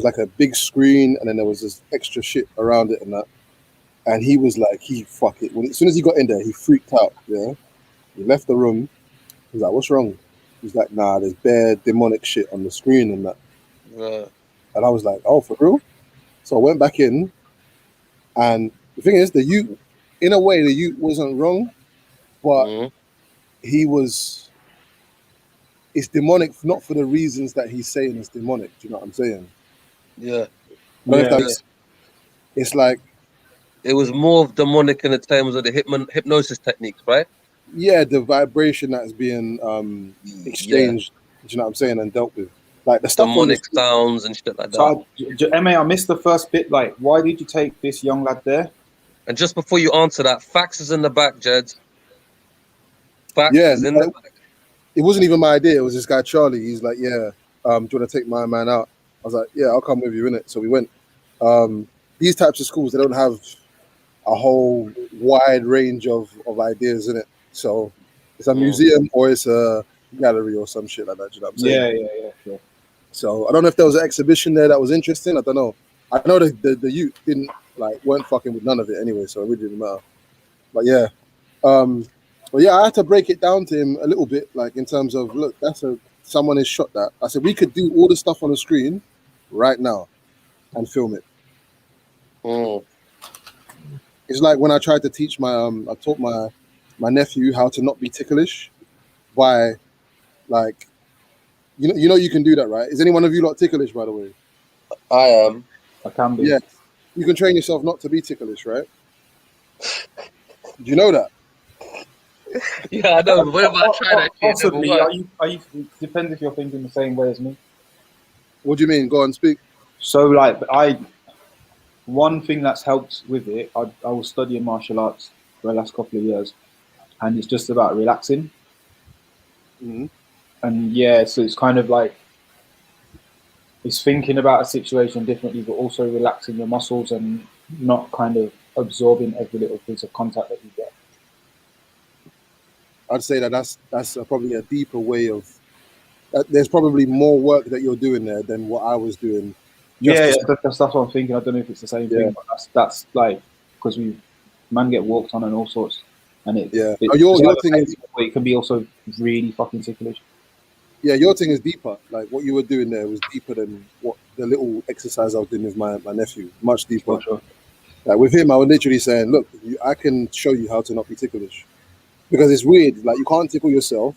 like a big screen, and then there was this extra shit around it and that. And he was like, fuck it. As soon as he got in there, he freaked out, yeah? He left the room. He's like, what's wrong? He's like, nah, there's bare demonic shit on the screen and that. And I was like, oh, for real? So I went back in, and the thing is, in a way, the youth wasn't wrong, but it's demonic, not for the reasons that he's saying it's demonic. Do you know what I'm saying? Yeah. It's like, it was more demonic in the terms of the hypnosis techniques, right? Yeah, the vibration that's being exchanged. Do you know what I'm saying? And dealt with, like the stuff demonic sounds and shit like that. So, I missed the first bit. Like, why did you take this young lad there? And just before you answer that, Fax is in the back, Jeds. Fax is in the back. It wasn't even my idea. It was this guy Charlie. He's like, yeah, do you want to take my man out? I was like, yeah, I'll come with you, innit? So we went. These types of schools, they don't have a whole wide range of ideas in it. So it's a museum or it's a gallery or some shit like that. You know what I'm saying? Yeah, sure. So I don't know if there was an exhibition there that was interesting. I don't know. I know the youth weren't fucking with none of it anyway, so it really didn't matter. But yeah. But yeah, I had to break it down to him a little bit, like in terms of, look, someone has shot that. I said we could do all the stuff on the screen right now and film it. It's like when I tried to teach I taught my nephew how to not be ticklish by, like, you know you can do that, right? Is any one of you lot ticklish, by the way? I am. I can be. Yeah. You can train yourself not to be ticklish, right? Do you know that? Yeah, I know. But what if I try that shit? Possibly. Are you? Depends if you're thinking the same way as me. What do you mean? Go on, speak. So, like, one thing that's helped with it, I was studying martial arts for the last couple of years, and it's just about relaxing. Mm-hmm. And yeah, so it's kind of like, it's thinking about a situation differently, but also relaxing your muscles and not kind of absorbing every little piece of contact that you get. I'd say that's probably a deeper way of. There's probably more work that you're doing there than what I was doing. That's what I'm thinking. I don't know if it's the same thing, but that's like, because man get walked on and all sorts, and your thing is, it can be also really fucking ticklish. Yeah, your thing is deeper. Like what you were doing there was deeper than what the little exercise I was doing with my nephew. Much deeper. Sure. Like with him, I was literally saying, look, I can show you how to not be ticklish, because it's weird. Like you can't tickle yourself.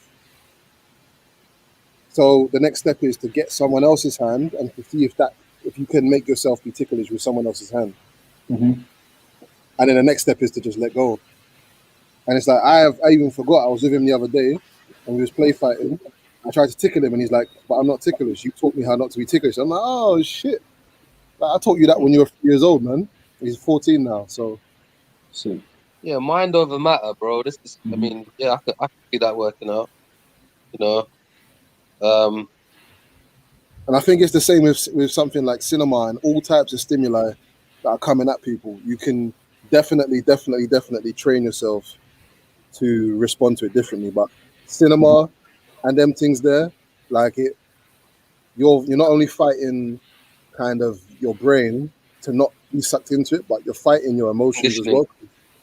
So the next step is to get someone else's hand and to see if you can make yourself be ticklish with someone else's hand. Mm-hmm. And then the next step is to just let go. And it's like, I even forgot, I was with him the other day and we was play fighting. I tried to tickle him and he's like, but I'm not ticklish. You taught me how not to be ticklish. I'm like, oh shit. Like, I taught you that when you were 3 years old, man. He's 14 now, so. See. Yeah, mind over matter, bro. This is, I mean, yeah, I could see that working out, you know. And I think it's the same with something like cinema and all types of stimuli that are coming at people. You can definitely train yourself to respond to it differently. But cinema and them things there, like you're not only fighting kind of your brain to not be sucked into it, but you're fighting your emotions as well.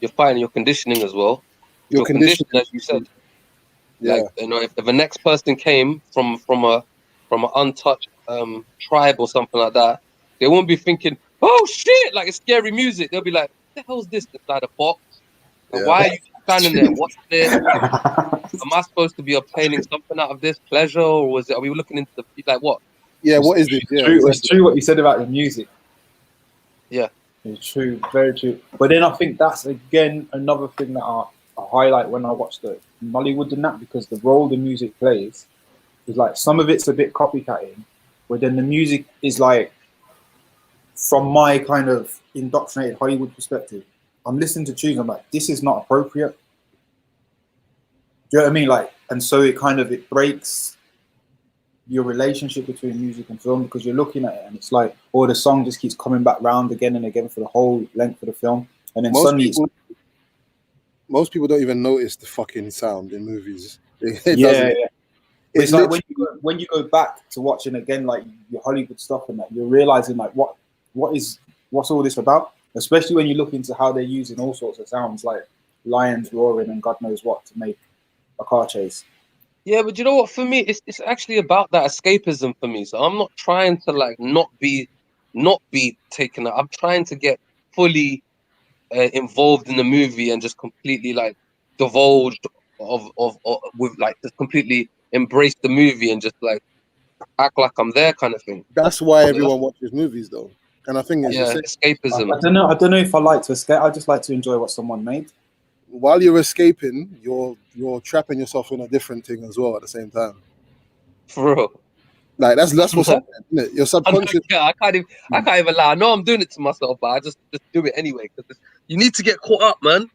You're fighting your conditioning as well. Your conditioning, as you said. Yeah. Like, you know, if the next person came from an untouched tribe or something like that, they won't be thinking, oh shit, like it's scary music. They'll be like, what the hell's this inside a box? Yeah. Why are you standing there? What's this? Am I supposed to be obtaining something out of this? Pleasure? Or are we looking into like what? Yeah, what is this? Yeah, it's true what you said about the music. Yeah. It's true, very true. But then I think that's again another thing that I highlight when I watch the Nollywood and that, because the role the music plays is like, some of it's a bit copycatting, but then the music is like, from my kind of indoctrinated Hollywood perspective, I'm listening to tunes, I'm like, this is not appropriate. Do you know what I mean? Like, and so it breaks your relationship between music and film, because you're looking at it and it's like, or the song just keeps coming back round again and again for the whole length of the film, and then most people don't even notice the fucking sound in movies. It Yeah, doesn't. yeah. It's It's like literally, when you go back to watching again, like your Hollywood stuff and that, you're realizing like what's all this about? Especially when you look into how they're using all sorts of sounds like lions roaring and God knows what to make a car chase. Yeah, but you know what? For me, it's actually about that escapism for me. So I'm not trying to like not be taken. I'm trying to get fully involved in the movie and just completely like divulged of with like just completely embrace the movie and just like act like I'm there kind of thing. that's why everyone watches movies, though. And I think it's the Yeah, same. escapism. I don't know if I like to escape. I just like to enjoy what someone made. While you're escaping, you're trapping yourself in a different thing as well at the same time. Bro. Like that's what's happening, isn't it? Your subconscious. I can't even lie. I know I'm doing it to myself, but I just do it anyway because you need to get caught up, man.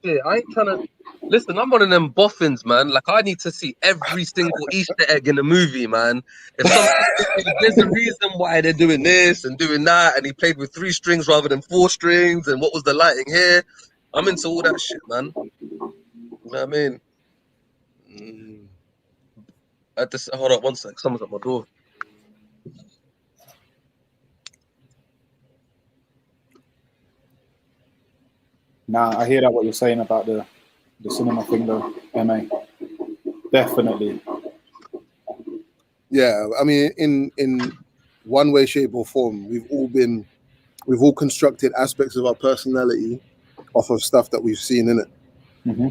Yeah, I ain't trying to listen. I'm one of them boffins, man. Like I need to see every single Easter egg in the movie, man. If there's a reason why they're doing this and doing that, and he played with 3 strings rather than 4 strings, and what was the lighting here? I'm into all that shit, man. You know what I mean? Hold on 1 sec. Someone's at my door. Nah, I hear that what you're saying about the cinema thing though, MA. Definitely. Yeah, I mean, in one way, shape, or form, we've all constructed aspects of our personality off of stuff that we've seen in it. Mm-hmm.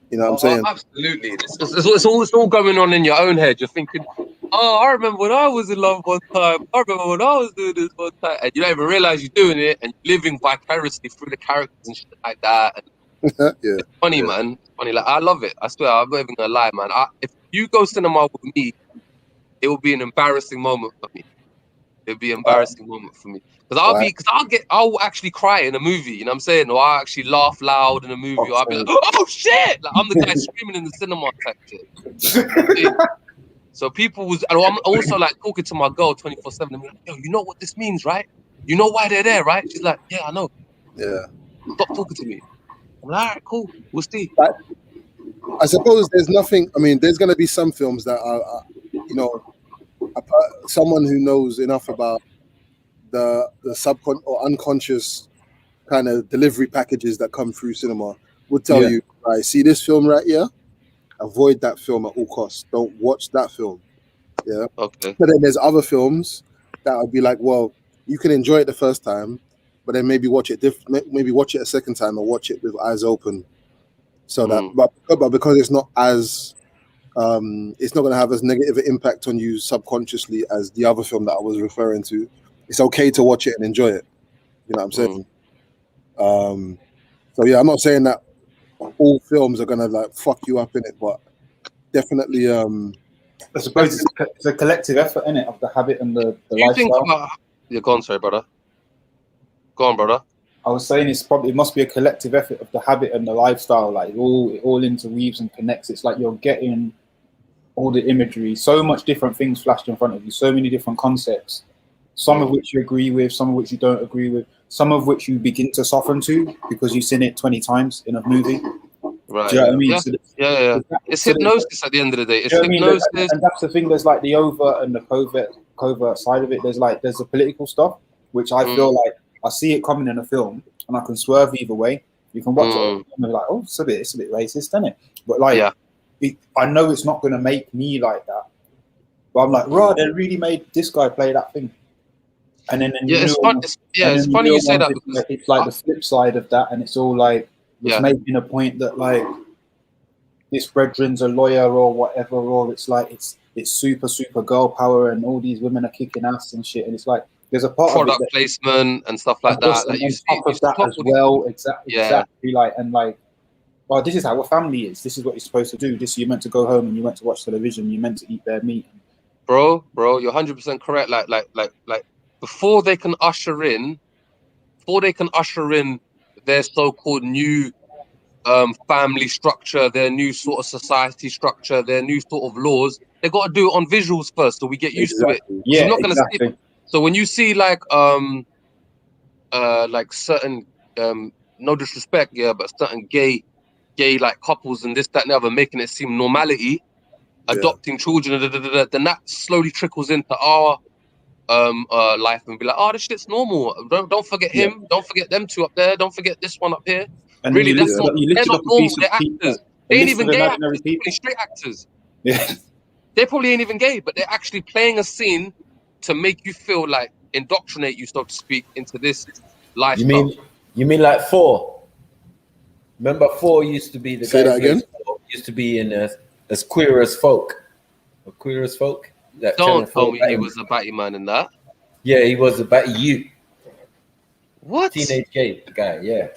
You know what I'm saying? Absolutely. It's all going on in your own head. You're thinking, oh, I remember when I was in love one time. I remember when I was doing this one time. And you don't even realize you're doing it and you're living vicariously through the characters and shit like that. And yeah. It's funny, man. It's funny. Like, I love it. I swear, I'm not even going to lie, man. If you go cinema with me, it will be an embarrassing moment for me. It'll be an embarrassing moment for me. I'll actually cry in a movie, you know what I'm saying? Or I'll actually laugh loud in a movie. Or I'll be like, oh shit! Like I'm the guy screaming in the cinema type shit. So people and I'm also like talking to my girl 24/7. I'm like, yo, you know what this means, right? You know why they're there, right? She's like, yeah, I know. Yeah. Stop talking to me. I'm like, all right, cool. We'll see. I suppose there's nothing. I mean, there's going to be some films that are you know, someone who knows enough about the subconscious or unconscious kind of delivery packages that come through cinema would tell you, right, see this film right here, avoid that film at all costs. Don't watch that film. Yeah. Okay. But then there's other films that would be like, well, you can enjoy it the first time, but then maybe watch it maybe watch it a second time or watch it with eyes open. So that, but because it's not as it's not going to have as negative an impact on you subconsciously as the other film that I was referring to. It's okay to watch it and enjoy it. You know what I'm saying? So yeah, I'm not saying that all films are gonna like fuck you up in it, but definitely. I suppose it's a collective effort in it of the habit and the you lifestyle. think about? You're gone, sorry, brother. Go on, brother. I was saying it must be a collective effort of the habit and the lifestyle. Like it all interweaves and connects. It's like you're getting all the imagery, so much different things flashed in front of you, so many different concepts, some of which you agree with, some of which you don't agree with, some of which you begin to soften to because you've seen it 20 times in a movie. Right. Do you know what I mean? Yeah. It's hypnosis at the end of the day. It's hypnosis. And that's the thing. There's like the overt and the covert side of it. There's the political stuff, which I feel like I see it coming in a film, and I can swerve either way. You can watch it and be like, oh, it's a bit racist, isn't it? But like, I know it's not going to make me like that. But I'm like, right, they really made this guy play that thing. And then it's funny you say that. It's like the flip side of that, and it's all like it's making a point that like this brethren's a lawyer or whatever, or it's like it's super girl power, and all these women are kicking ass and shit, and it's like there's a part product of it placement and stuff like that. Like you as well, exactly, like and like. Well, this is how a family is. This is what you're supposed to do. You're meant to go home and you're meant to watch television. You're meant to eat their meat. Bro, you're 100% correct. Like before they can usher in their so-called new family structure, their new sort of society structure, their new sort of laws, they got to do it on visuals first, so we get used to it. Yeah, you're not gonna skip. So when you see like certain no disrespect, but certain gay gay like couples and this, that, and the other, making it seem normality, adopting children, then that slowly trickles into our life and be like, oh, this shit's normal. Don't forget him. Don't forget them two up there. Don't forget this one up here. And Really, then that's not. you They're lifted not up a normal. piece of They're people, actors. a They ain't list even of gay imaginary actors. They're people. probably straight actors. Yeah. They probably ain't even gay, but they're actually playing a scene to make you feel like, indoctrinate you, so to speak, into this lifestyle. You mean like 4? Remember 4 used to be the Say guy that who plays again? 4 used to be in as Queer as Folk. Or Queer as Folk? That Channel Don't tell 4 me he Batman. was a batty man in that. Yeah, he was a batty you. What? Teenage gay guy, yeah.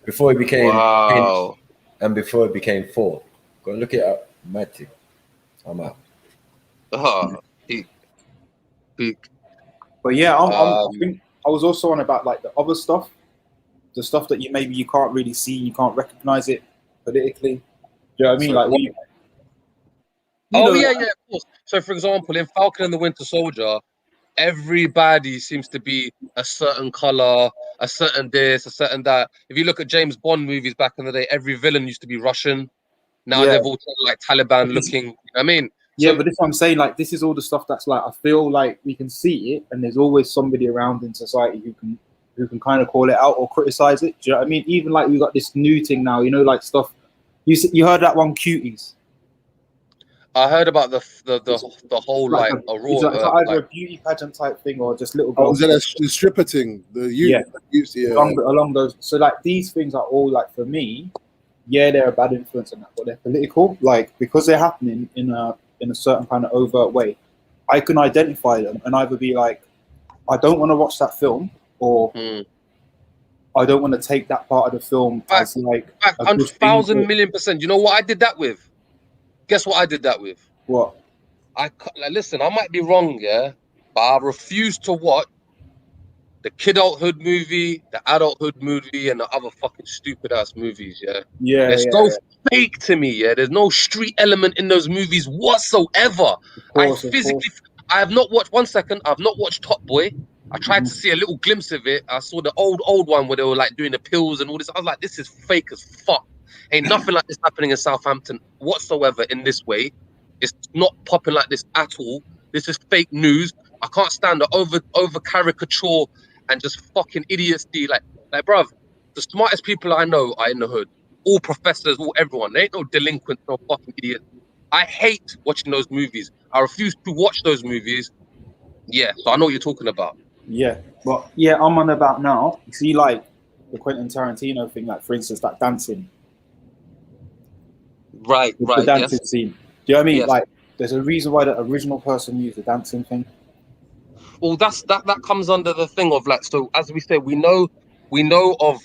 Before he became Wow. and before it became 4. Go and look it up. Matty. I'm out. Peak. But yeah, I think I was also on about like the other stuff, the stuff that maybe you can't really see, you can't recognize it politically. Do you know what I mean? So, Like yeah, of course. So, for example, in Falcon and the Winter Soldier, everybody seems to be a certain color, a certain this, a certain that. If you look at James Bond movies back in the day, every villain used to be Russian. Now they've all turned like Taliban looking. You know what I mean? Yeah, but this is what I'm saying. Like, this is all the stuff that's like, I feel like we can see it, and there's always somebody around in society who can kind of call it out or criticize it. Do you know what I mean? Even like we got this new thing now, you know, like stuff. You heard that one, Cuties? I heard about the whole Like like a raw. it's either a beauty pageant type thing or just little girls. Oh, is that the stripper thing? Along those. So like these things are all like, for me, yeah, they're a bad influence on that, but they're political. Like, because they're happening in a certain kind of overt way, I can identify them and either be like, I don't want to watch that film, or I don't want to take that part of the film as like 1,000 million%. You know what I did that with? Guess what I did that with? What? Like, listen, I might be wrong, yeah, but I refuse to watch the kidulthood movie, the adulthood movie, and the other fucking stupid ass movies, yeah. They're so fake to me, yeah. There's no street element in those movies whatsoever. I have not watched 1 second. I've not watched Top Boy. I tried to see a little glimpse of it. I saw the old one where they were like doing the pills and all this. I was like, this is fake as fuck. Ain't nothing like this happening in Southampton whatsoever in this way. It's not popping like this at all. This is fake news. I can't stand the over caricature and just fucking idiocy. Like, bruv, the smartest people I know are in the hood. All professors, all everyone. They ain't no delinquents, no fucking idiots. I hate watching those movies. I refuse to watch those movies. Yeah, so I know what you're talking about. Yeah, but yeah, I'm on about now. You see, like the Quentin Tarantino thing, like for instance, that dancing. Right. The dancing scene. Do you know what I mean? Yes. Like, there's a reason why the original person used the dancing thing. Well, that comes under the thing of like, so as we say, we know of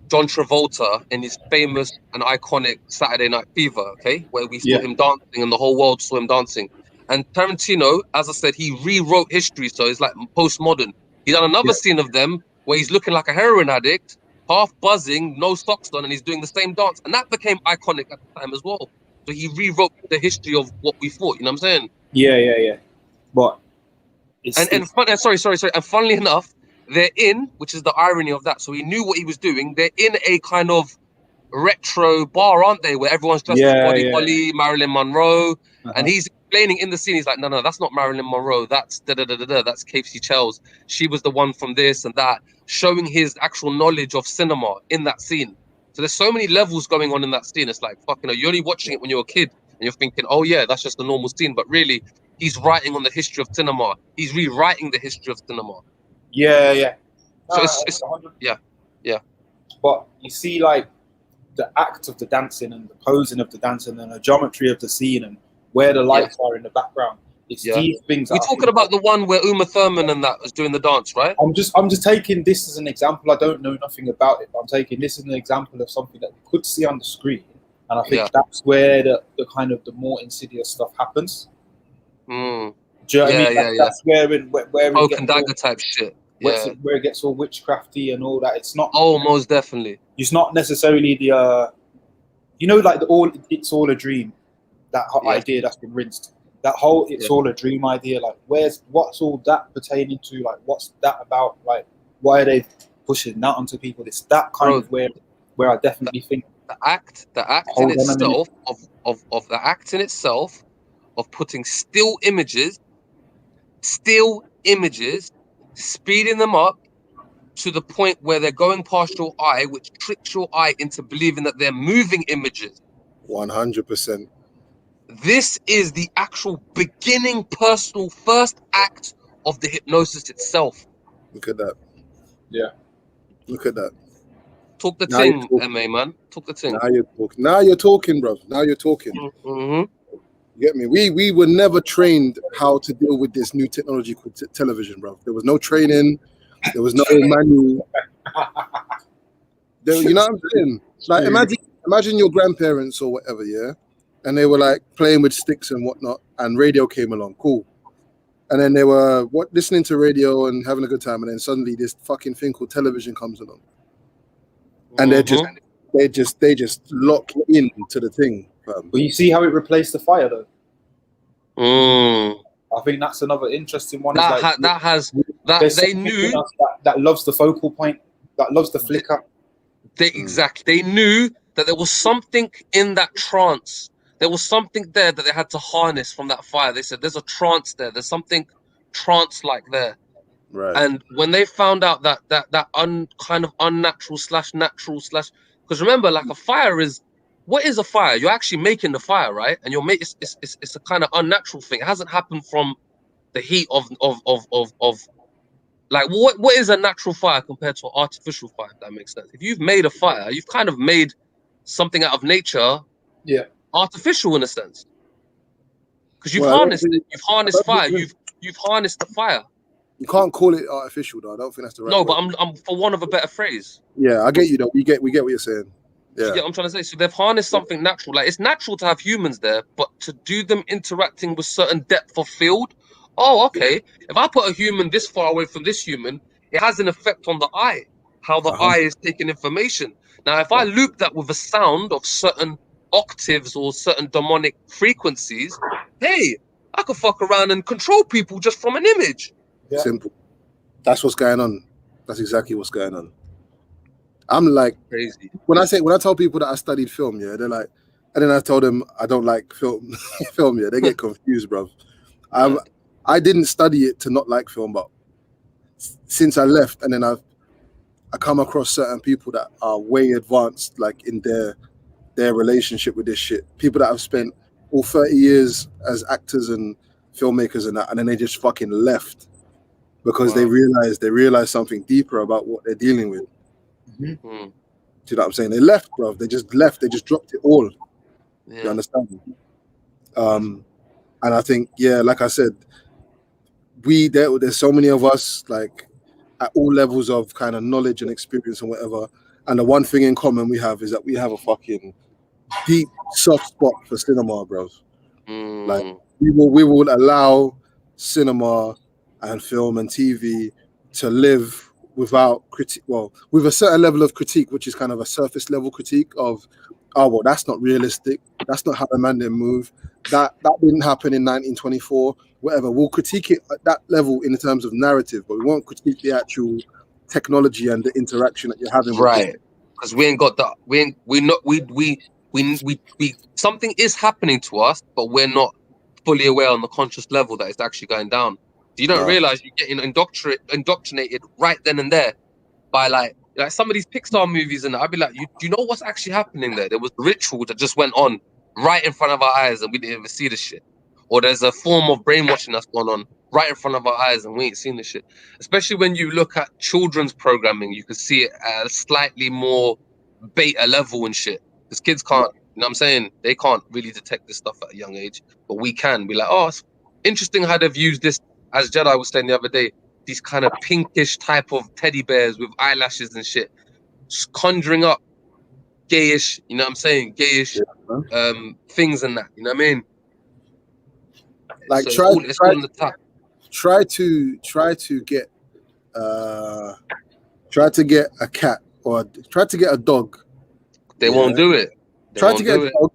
John Travolta in his famous and iconic Saturday Night Fever, okay, where we saw him dancing and the whole world saw him dancing. And Tarantino, as I said, he rewrote history, so it's like postmodern. He done another scene of them where he's looking like a heroin addict, half buzzing, no socks on, and he's doing the same dance, and that became iconic at the time as well. So he rewrote the history of what we thought. You know what I'm saying? Yeah. But and funnily enough, they're in, which is the irony of that. So he knew what he was doing. They're in a kind of retro bar, aren't they? Where everyone's dressed as Buddy Holly, Marilyn Monroe, and he's explaining in the scene. He's like, no, that's not Marilyn Monroe. That's That's Casey Charles. She was the one from this and that, showing his actual knowledge of cinema in that scene. So there's so many levels going on in that scene. It's like, fucking, you're only watching it when you're a kid and you're thinking, oh yeah, that's just a normal scene. But really, he's writing on the history of cinema. He's rewriting the history of cinema. Yeah. So it's yeah. But you see, like the act of the dancing and the posing of the dancing and the geometry of the scene and where the lights are in the background. It's these things. We're talking about the one where Uma Thurman and that was doing the dance, right? I'm just taking this as an example. I don't know nothing about it, but I'm taking this as an example of something that we could see on the screen, and I think that's where the kind of the more insidious stuff happens. Do you know what I mean? That's where Cloak and dagger type shit. Where it gets all witchcrafty and all that. It's not. Oh, most definitely. It's not necessarily the, like it's all a dream. That idea that's been rinsed. That whole it's all a dream idea. Like, what's all that pertaining to? Like, what's that about? Like, why are they pushing that onto people. It's that kind of where I definitely think the act in itself of the act in itself of putting still images, speeding them up to the point where they're going past your eye, which tricks your eye into believing that they're moving images. 100%. This is the actual beginning, personal first act of the hypnosis itself. Look at that. Yeah. Look at that. Talk the Now thing, you're talking. MA, man. Talk the thing. Now you're talking, bro. Now you're talking. Mm-hmm. You get me? We were never trained how to deal with this new technology called television, bro. There was no training. There was no manual. You know what I'm saying? Like, imagine your grandparents or whatever, yeah? And they were like playing with sticks and whatnot, and radio came along. Cool. And then they were listening to radio and having a good time, and then suddenly this fucking thing called television comes along. And they just lock into the thing. But you see how it replaced the fire, though. I think that's another interesting one. They knew that loves the focal point, that loves the flicker. They knew that there was something in that trance. There was something there that they had to harness from that fire. They said, "There's a trance there. There's something trance-like there." Right. And when they found out that kind of unnatural / natural / because remember, like a fire is, what is a fire? You're actually making the fire, right? And it's a kind of unnatural thing. It hasn't happened from the heat of like what is a natural fire compared to an artificial fire? If that makes sense. If you've made a fire, you've kind of made something out of nature. Yeah. Artificial in a sense. Because you've harnessed it. You've harnessed fire. You've harnessed the fire. You can't call it artificial, though. I don't think that's the right word. But I'm for want of a better phrase. Yeah, I get you though. We get what you're saying. Yeah. I'm trying to say. So they've harnessed something natural. Like, it's natural to have humans there, but to do them interacting with certain depth of field. Oh, okay. If I put a human this far away from this human, it has an effect on the eye, how the eye is taking information. Now, if I loop that with a sound of certain octaves or certain demonic frequencies, hey, I could fuck around and control people just from an image. Yeah. Simple. That's what's going on. That's exactly what's going on. I'm like crazy. When I tell people that I studied film, yeah, they're like, and then I told them I don't like film, yeah, they get confused, bro. I didn't study it to not like film, but since I left, and then I come across certain people that are way advanced, like in their relationship with this shit. People that have spent all 30 years as actors and filmmakers and that, and then they just fucking left because they realized something deeper about what they're dealing with. Do you know what I'm saying? They left, bro. They just left. They just dropped it all. Yeah. You understand? And I think, yeah, like I said, there's so many of us, like at all levels of kind of knowledge and experience and whatever. And the one thing in common we have is that we have a fucking deep soft spot for cinema, bro. Like we will allow cinema and film and TV to live without critique, with a certain level of critique, which is kind of a surface level critique of, oh, well, that's not realistic. That's not how the man didn't move. That didn't happen in 1924. Whatever. We'll critique it at that level in terms of narrative, but we won't critique the actual technology and the interaction that you're having. Right. Because we ain't got that. We something is happening to us, but we're not fully aware on the conscious level that it's actually going down. You don't realize you're getting indoctrinated right then and there by like some of these Pixar movies, and I'd be like, do you know what's actually happening there? There was a ritual that just went on right in front of our eyes, and we didn't even see the shit. Or there's a form of brainwashing that's going on right in front of our eyes, and we ain't seen the shit. Especially when you look at children's programming, you can see it at a slightly more beta level and shit. Because kids can't, you know what I'm saying? They can't really detect this stuff at a young age, but we can. Be like, oh, it's interesting how they've used this. As Jedi was saying the other day, these kind of pinkish type of teddy bears with eyelashes and shit, just conjuring up gayish, you know what I'm saying, gayish things and that, you know what I mean? Like so try to get a cat or try to get a dog. They won't do it. Try to get a dog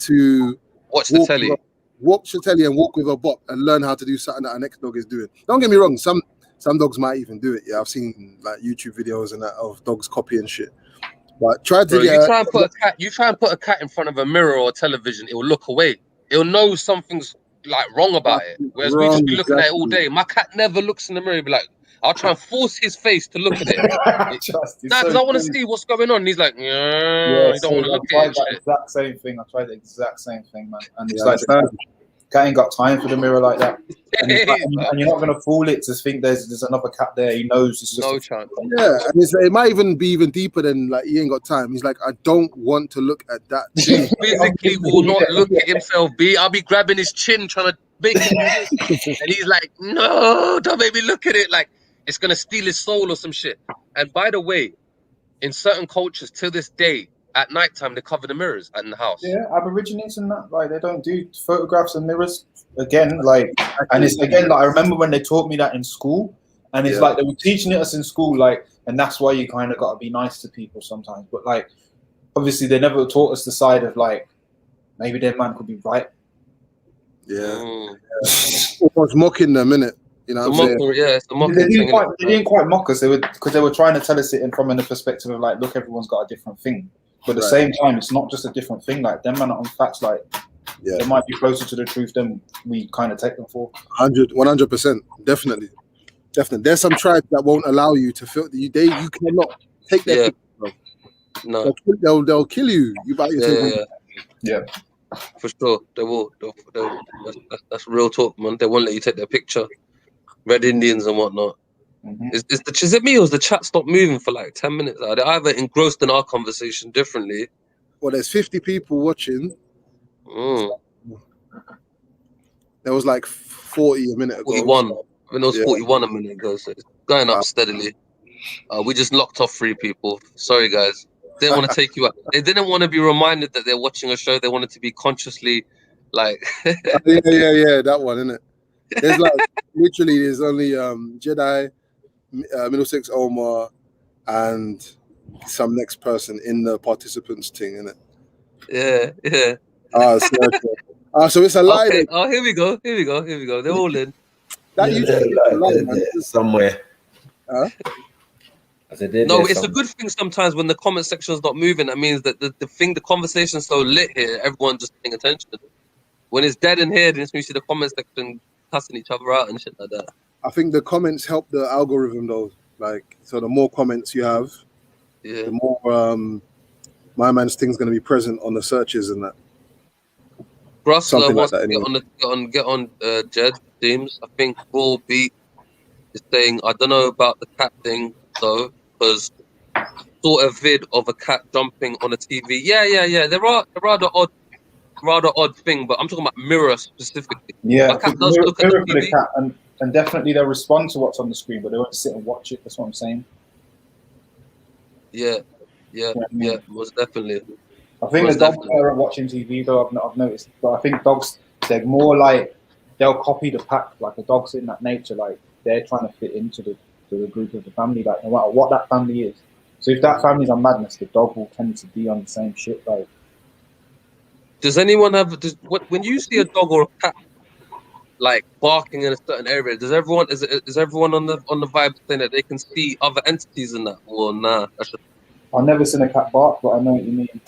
to watch the telly. Watch the telly and walk with a bop and learn how to do something that our next dog is doing. Don't get me wrong, some Some dogs might even do it. Yeah, I've seen like YouTube videos and that of dogs copying shit. But try to Bro, get. you try and put a cat in front of a mirror or a television, it will look away. It'll know something's like wrong about it. Whereas we just be looking at it all day. My cat never looks in the mirror. He'll be like, I'll try and force his face to look at it. Because I want to see what's going on. And he's like, yeah, you don't want to look at it. That exact same thing. I tried the exact same thing, man. And it's like, cat ain't got time for the mirror like that. And, and you're not gonna fool it to think there's another cat there. He knows it's just no chance. Yeah, and it might even be deeper than like he ain't got time. He's like, I don't want to look at that. He physically will not look at himself. I'll be grabbing his chin trying to make him do this, and he's like, no, don't make me look at it. Like it's gonna steal his soul or some shit. And by the way, in certain cultures to this day, at nighttime they cover the mirrors in the house. Yeah, Aborigines and that, like they don't do photographs and mirrors again. Like, and it's again like I remember when they taught me that in school, and it's like they were teaching it us in school, like, and that's why you kind of got to be nice to people sometimes. But like, obviously, they never taught us the side of like maybe their man could be right. Yeah, almost mocking them, innit? You know, what I'm saying? Yeah, it's the mocking they thing. Didn't quite mock us. They were because they were trying to tell us it from the perspective of like, look, everyone's got a different thing. But at the same time, it's not just a different thing. Like them man on facts, like they might be closer to the truth than we kind of take them for. 100%, definitely. There's some tribes that won't allow you to filter you. You cannot take their picture, bro. No, they'll kill you. You buy yourself. Yeah, for sure. They will. That's real talk, man. They won't let you take their picture. Red Indians and whatnot. Is it me or is the chat stopped moving for like 10 minutes? Are they either engrossed in our conversation differently? Well, there's 50 people watching. There was like 40 a minute ago. 41. I mean, there was 41 a minute ago, so it's going up steadily. We just locked off 3 people. Sorry, guys. Didn't want to take you out. They didn't want to be reminded that they're watching a show. They wanted to be consciously like... yeah, that one, innit? There's like, literally, there's only Jedi, Middlesex Omar, and some next person in the participants thing, innit? Yeah. So it's a lie. Okay. Oh, here we go. They're all in. That usually somewhere. Huh? No, it's a good thing sometimes when the comment section is not moving. That means that the conversation's so lit here, everyone's just paying attention. When it's dead in here, then you see the comment section cussing each other out and shit like that. I think the comments help the algorithm though. Like, so the more comments you have, the more my man's thing's going to be present on the searches and that. Brusler wants like to that get on Jed James. I think Raw Beat is saying, I don't know about the cat thing though, because saw a vid of a cat jumping on a TV. Yeah. There are the rather odd thing, but I'm talking about mirror specifically. Yeah, my cat does look at the TV. The cat and definitely they'll respond to what's on the screen, but they won't sit and watch it. That's what I'm saying. Yeah, most definitely. I think the dogs are watching TV though. I've noticed, but I think dogs, they're more like they'll copy the pack. Like the dogs in that nature, like they're trying to fit into the group of the family, like no matter what that family is. So if that family's on madness, the dog will tend to be on the same shit. Like, does anyone have when you see a dog or a cat like barking in a certain area? Does everyone is everyone on the vibe saying that they can see other entities in that? Or nah? I've never seen a cat bark, but I know what you mean.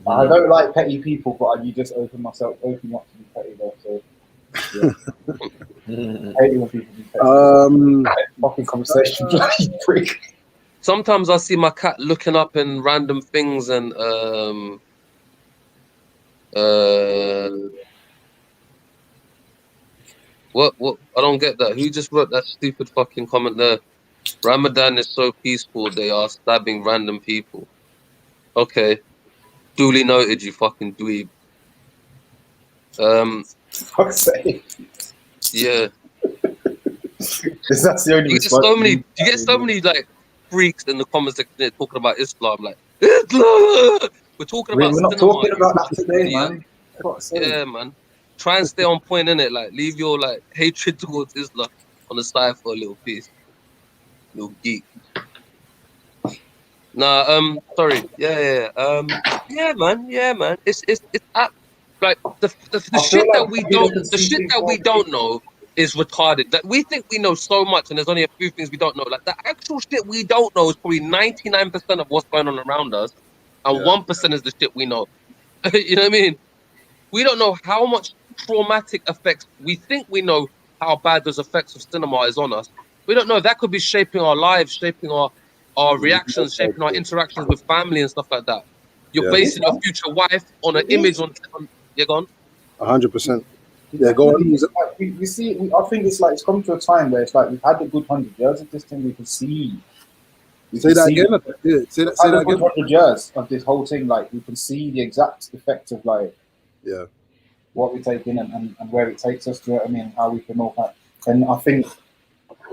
I don't like petty people, but you just open myself up to be petty though. So yeah. I hate when people be petty. Fucking conversation, you prick. Sometimes I see my cat looking up in random things and what I don't get that. Who just wrote that stupid fucking comment there? Ramadan is so peaceful, they are stabbing random people. Okay. Duly noted, you fucking dweeb. Fuck's sake. Yeah. That's the only you get so many like freaks in the comment section talking about Islam, like Islam. We're talking about. We're not talking about that today, man. Yeah, man. Try and stay on point, innit? Like, leave your like hatred towards Islam on the side for a little piece. Little geek. Nah, sorry. Yeah, man. It's like the shit that we don't know is retarded. That we think we know so much, and there's only a few things we don't know. Like the actual shit we don't know is probably 99% of what's going on around us, and 1% is the shit we know. You know what I mean? We don't know how much traumatic effects. We think we know how bad those effects of cinema is on us. We don't know. That could be shaping our lives, shaping our reactions, shaping our interactions with family and stuff like that. You're basing your future wife on an image on you're gone. 100%. Yeah, go on. We see. I think it's like it's come to a time where it's like we've had a good 100 years of this thing. We can see. Say that again. Yeah, say that again. 100 years of this whole thing. Like we can see the exact effect of like what we take in and where it takes us. Do you know what I mean? How we can all that. And I think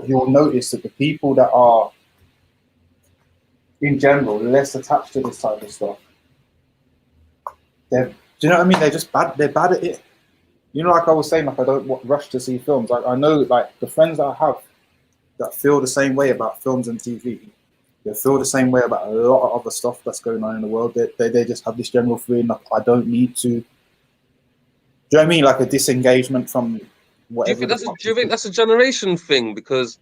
you'll notice that the people that are in general less attached to this type of stuff, do you know what I mean? They're just bad. They're bad at it. You know, like I was saying, like I don't rush to see films. I know, like the friends that I have that feel the same way about films and TV. They feel the same way about a lot of other stuff that's going on in the world. They just have this general feeling like I don't need to. Do you know what I mean? Like a disengagement from whatever. Do you think that's a generation thing? Because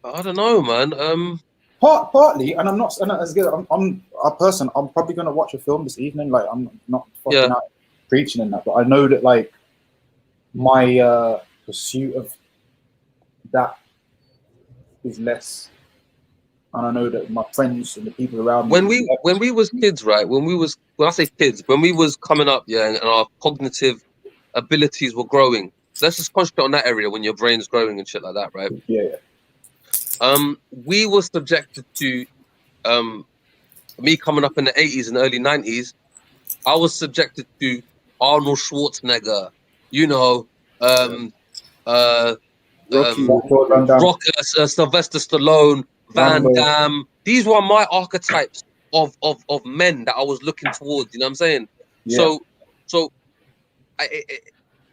I don't know, man. Partly, and I'm not. And as good, I'm a person. I'm probably gonna watch a film this evening. Like I'm not fucking out preaching in that, but I know that like my pursuit of that is less, and I know that my friends and the people around me. When we was kids, right? When I say kids, when we was coming up, and our cognitive abilities were growing. Let's just concentrate on that area when your brain's growing and shit like that, right? Yeah. We were subjected to me coming up in the 80s and early 90s. I was subjected to Arnold Schwarzenegger, Sylvester Stallone, Van Damme. These were my archetypes of men that I was looking towards. You know what I'm saying? Yeah. So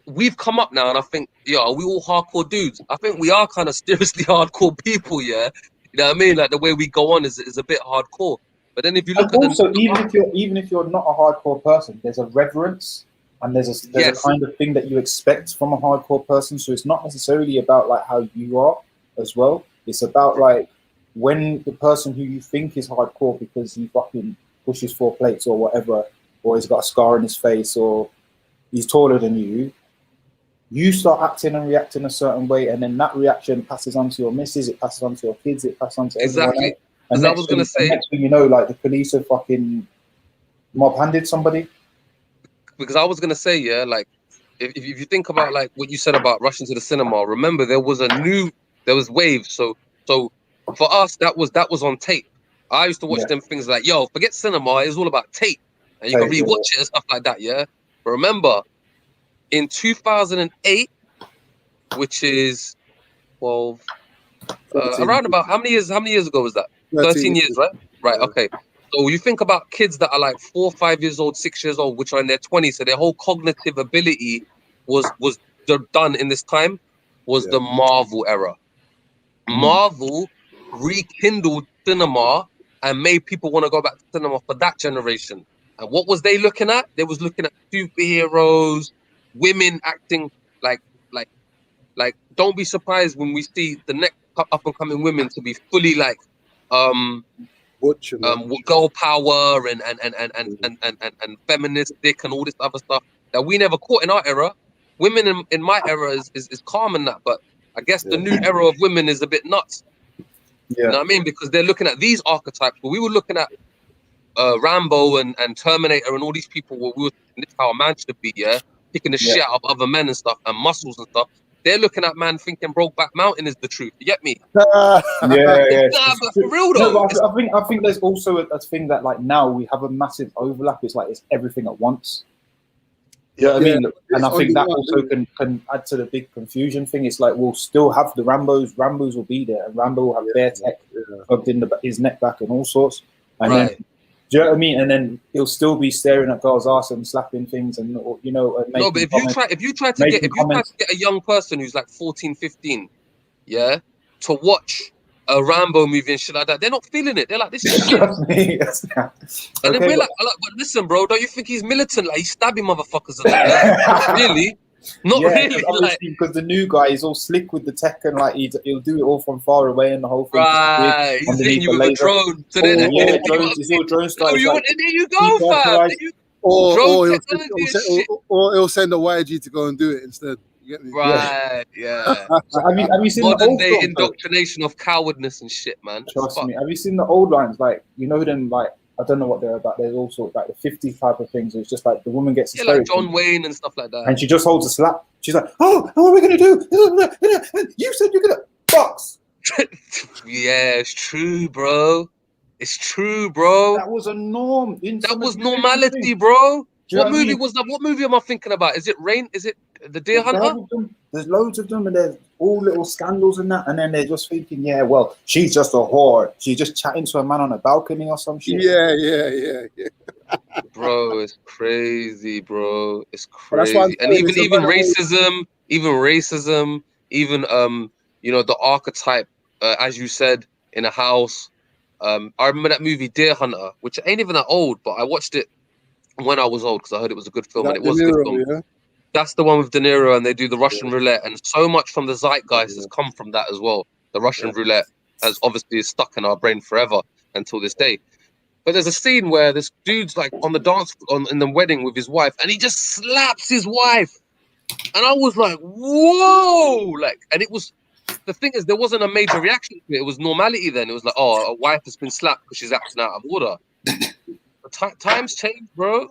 we've come up now, and I think, are we all hardcore dudes? I think we are kind of seriously hardcore people, yeah. You know what I mean? Like the way we go on is a bit hardcore. But then if you look even if you're not a hardcore person, there's a reverence and there's a kind of thing that you expect from a hardcore person. So it's not necessarily about like how you are as well. It's about like when the person who you think is hardcore because he fucking pushes 4 plates or whatever, or he's got a scar on his face or he's taller than you, you start acting and reacting a certain way, and then that reaction passes on to your missus, it passes on to your kids, it passes on to everyone else. And I was going to say, next thing you know, like the police have fucking mob-handed somebody. Because I was going to say, like if you think about like what you said about rushing to the cinema, remember there was waves. So for us, that was on tape. I used to watch them things like, forget cinema, it's all about tape, and you can rewatch it and stuff like that. Yeah, but remember, in 2008, which is around about how many years ago was that? 13 years, right? Right. Okay. So you think about kids that are like 4, 5 years old, 6 years old, which are in their 20s, so their whole cognitive ability was done in this time. Was the Marvel era. Marvel rekindled cinema and made people want to go back to cinema for that generation. And what was they looking at? They was looking at superheroes, women acting like. Don't be surprised when we see the next up and coming women to be fully like girl power and feministic and all this other stuff that we never caught in our era. Women in my era is calm in that, but I guess the new era of women is a bit nuts. You know what I mean? Because they're looking at these archetypes. But we were looking at Rambo and Terminator and all these people where we were thinking this is how a man should be, picking the shit out of other men and stuff and muscles and stuff. They're looking at man thinking Brokeback Mountain is the truth. You get me? Yeah. But for real though. No, I think there's also a thing that like now we have a massive overlap. It's like it's everything at once. Yeah, I mean, and I think that also can add to the big confusion thing. It's like we'll still have the Rambos. Rambos will be there, and Rambo will have their tech plugged in his neck back and all sorts. And then, do you know what I mean? And then he'll still be staring at girls' ass and slapping things, and but if you try to get a young person who's like 14, 15, to watch a Rambo movie and shit like that, they're not feeling it. They're like, this is shit. And then we're like, but listen, bro, don't you think he's militant? Like he's stabbing motherfuckers and that, really? Not Yeah, really, because like obviously, because the new guy is all slick with the tech and like he'll do it all from far away and the whole thing just big right. He's hitting underneath you the with a laser. drone. So then All you drones, it's all drone oh, style. It's you like want there you go, fam. There depressurized. you Or drone or technology and shit. he'll send a YG to go and do it instead. You get me? Right, yeah. So have you seen the Modern old day films? Though? indoctrination of cowardness and shit, man. It's Trust fucked. me. Have you seen the old lines? Like, you know them, like, I don't know what they're about. There's all sorts, like the 50s type of things. It's just like the woman gets Yeah, like hysterical. John Wayne and stuff like that. And she just holds a slap. She's like, oh, what are we going to do? You said you're going to box. Yeah, it's true, bro. It's true, bro. That was a norm. That was normality, bro. Do you What know what I movie mean? was that? What movie am I thinking about? Is it Rain? Is it The Deer Hunter? There's loads of them, and there's all little scandals and that. And then they're just thinking, yeah, well, she's just a whore. She's just chatting to a man on a balcony or some shit. Yeah. Bro, it's crazy, bro. It's But that's why I'm crazy. And saying it's a even runaway- racism, even you know, the archetype, as you said, in a house. I remember that movie Deer Hunter, which ain't even that old, but I watched it when I was old because I heard it was a good film, and That it De was a good Niro, film. yeah? That's the one with De Niro, and they do the Russian roulette, and so much from the zeitgeist has come from that as well. The Russian roulette has obviously stuck in our brain forever until this day. But there's a scene where this dude's like on the dance in the wedding with his wife, and he just slaps his wife, and I was like, whoa! Like, and it was the thing is, there wasn't a major reaction to it. It was normality then. It was like, oh, a wife has been slapped because she's acting out of order. But times change, bro.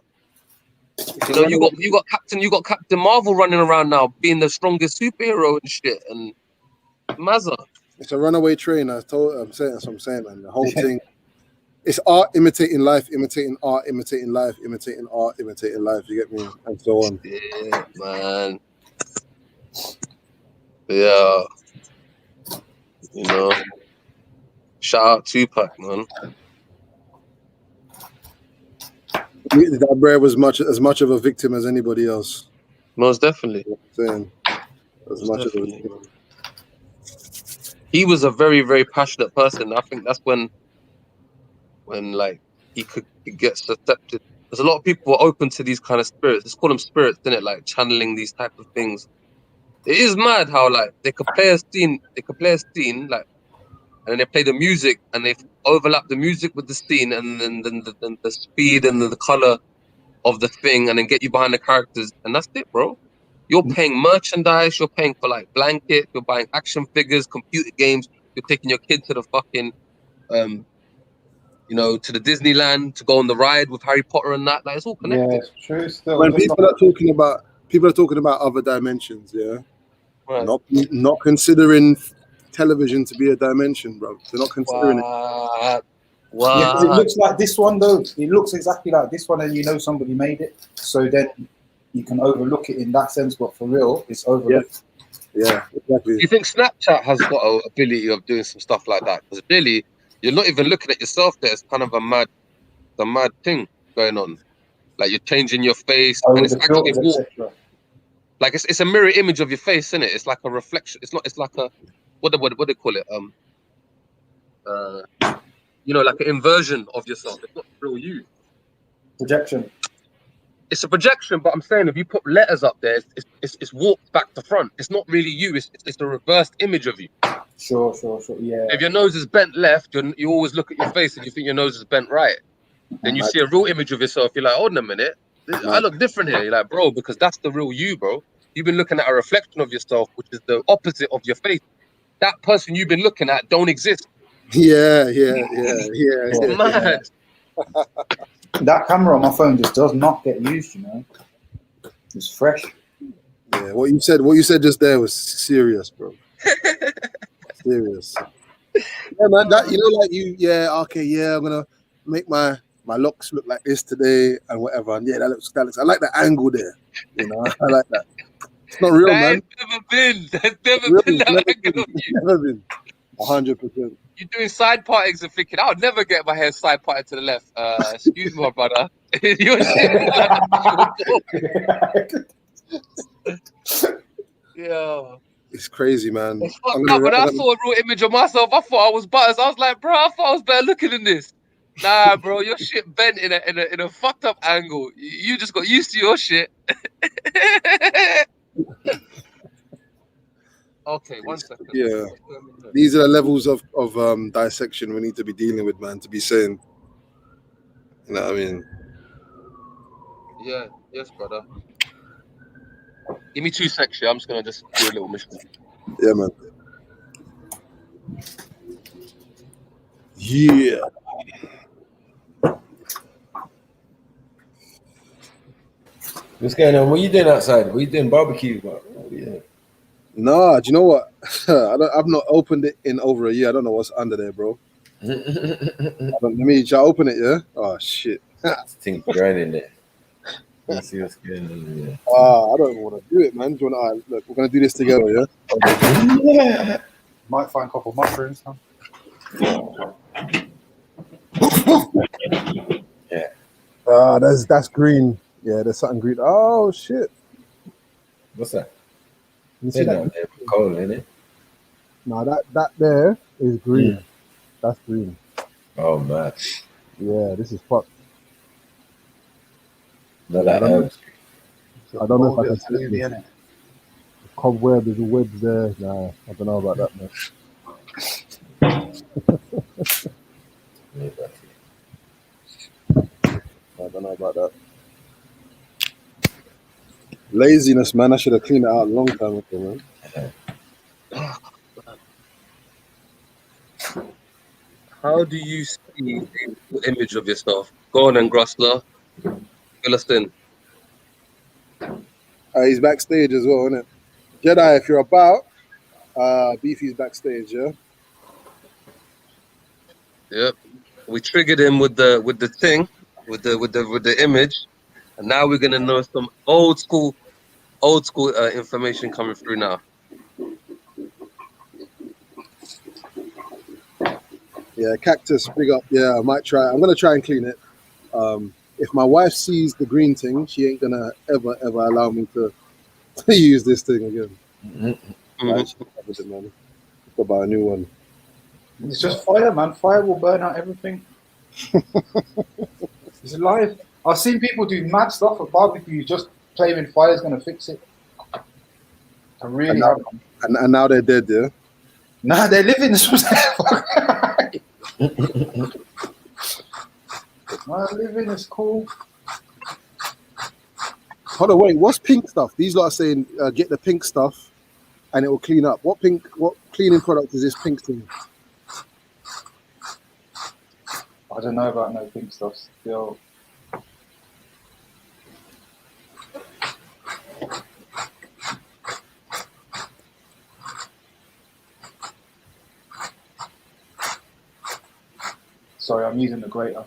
You know, you got Captain Marvel running around now, being the strongest superhero and shit, and Mazza. It's a runaway train. I'm saying that's what I'm saying, man. The whole thing. It's art imitating life, imitating art, imitating life, imitating art, imitating life. You get me, and so on. Yeah, man. Yeah. You know. Shout out Tupac, man. That bro was as much of a victim as anybody else. Most definitely. Saying as Most much definitely. of a He was a very, very passionate person. I think that's when like he could get susceptible. There's a lot of people who are open to these kind of spirits. Let's call them spirits, isn't it? Like channeling these type of things. It is mad how like they could play a scene, like, and then they play the music and they overlap the music with the scene, and then the speed and the color of the thing, and then get you behind the characters, and that's it, bro. You're paying merchandise, you're paying for like blankets, you're buying action figures, computer games, you're taking your kid to the fucking you know, to the Disneyland to go on the ride with Harry Potter and that. Like, it's all connected. Yeah, it's true. Still, when people are talking about other dimensions, yeah, right. not considering television to be a dimension, bro. They're not considering it. Yeah, because it looks like this one though. It looks exactly like this one, and you know somebody made it. So then you can overlook it in that sense, but for real, it's overlooked. Yeah, exactly. Do you think Snapchat has got an ability of doing some stuff like that? Because really, you're not even looking at yourself there. It's kind of a mad thing going on. Like you're changing your face, and it's actually like it's a mirror image of your face, isn't it? It's like a reflection. It's not. It's like a what do they call it? You know, like an inversion of yourself. It's not real you. Projection. It's a projection, but I'm saying if you put letters up there, it's warped back to front. It's not really you. It's a reversed image of you. Sure. Yeah. If your nose is bent left, you always look at your face and you think your nose is bent right. Then you see a real image of yourself. You're like, hold on a minute, I look different here. You're like, bro, because that's the real you, bro. You've been looking at a reflection of yourself, which is the opposite of your face. That person you've been looking at don't exist. Yeah. It's mad. That camera on my phone just does not get used, you know. It's fresh. Yeah, what you said just there was serious, bro. Serious. Yeah, man. That I'm gonna make my locks look like this today and whatever. And yeah, that looks. I like the angle there. You know, I like that. It's not real, man. That's never been that angle of you. Never been. 100%. You're doing side partings and thinking, I'll never get my hair side parted to the left. Excuse me, my brother. Your shit. Yeah. It's crazy, man. It's fucked up. When I saw a real image of myself, I thought I was butters. I was like, bro, I thought I was better looking than this. Nah, bro, your shit bent in a fucked up angle. You just got used to your shit. Okay, 1 second. Yeah, these are the levels of dissection we need to be dealing with, man. To be saying, you know what I mean? Yeah, yes, brother. Give me 2 seconds. I'm just gonna do a little mission. Yeah, man. Yeah. What's going on? What are you doing outside? What are you doing? Barbecue? Yeah. Nah, do you know what? I've not opened it in over a year. I don't know what's under there, bro. Let me try open it, yeah? Oh, shit. Things growing in there. Let's see what's going on. Yeah. I don't even want to do it, man. Do you want to, look, we're going to do this together, yeah? Yeah. Might find a couple of mushrooms. Huh? Yeah. That's green. Yeah, there's something green. Oh, shit. What's that? You see that? Coal, isn't it? No, that there is green. That's green. Oh, man. Yeah, this is fucked. No, that herbs. I don't know if I can slip this. Cobweb, there's a webs there. Nah, I don't know about that, man. I don't know about that. Laziness, man. I should have cleaned it out a long time ago, man. How do you see the image of yourself? Go on and Grossler. Fill us in. He's backstage as well, isn't it? Jedi, if you're about, Beefy's backstage, yeah? Yep. We triggered him with the thing, with the image, and now we're gonna know some old school information coming through now. Yeah, Cactus, big up. Yeah, I might try. I'm gonna try and clean it. If my wife sees the green thing, she ain't gonna ever allow me to use this thing again. Man. Go buy a new one. It's just fire, man. Fire will burn out everything. It's alive. I've seen people do mad stuff at barbecue, just claiming fire's gonna fix it. I really and now they're dead, yeah? Nah, they're living. My living is cool. Hold on, wait. What's pink stuff? These lot are saying get the pink stuff, and it will clean up. What cleaning product is this pink thing? I don't know about no pink stuff still. Sorry, I'm using the grater.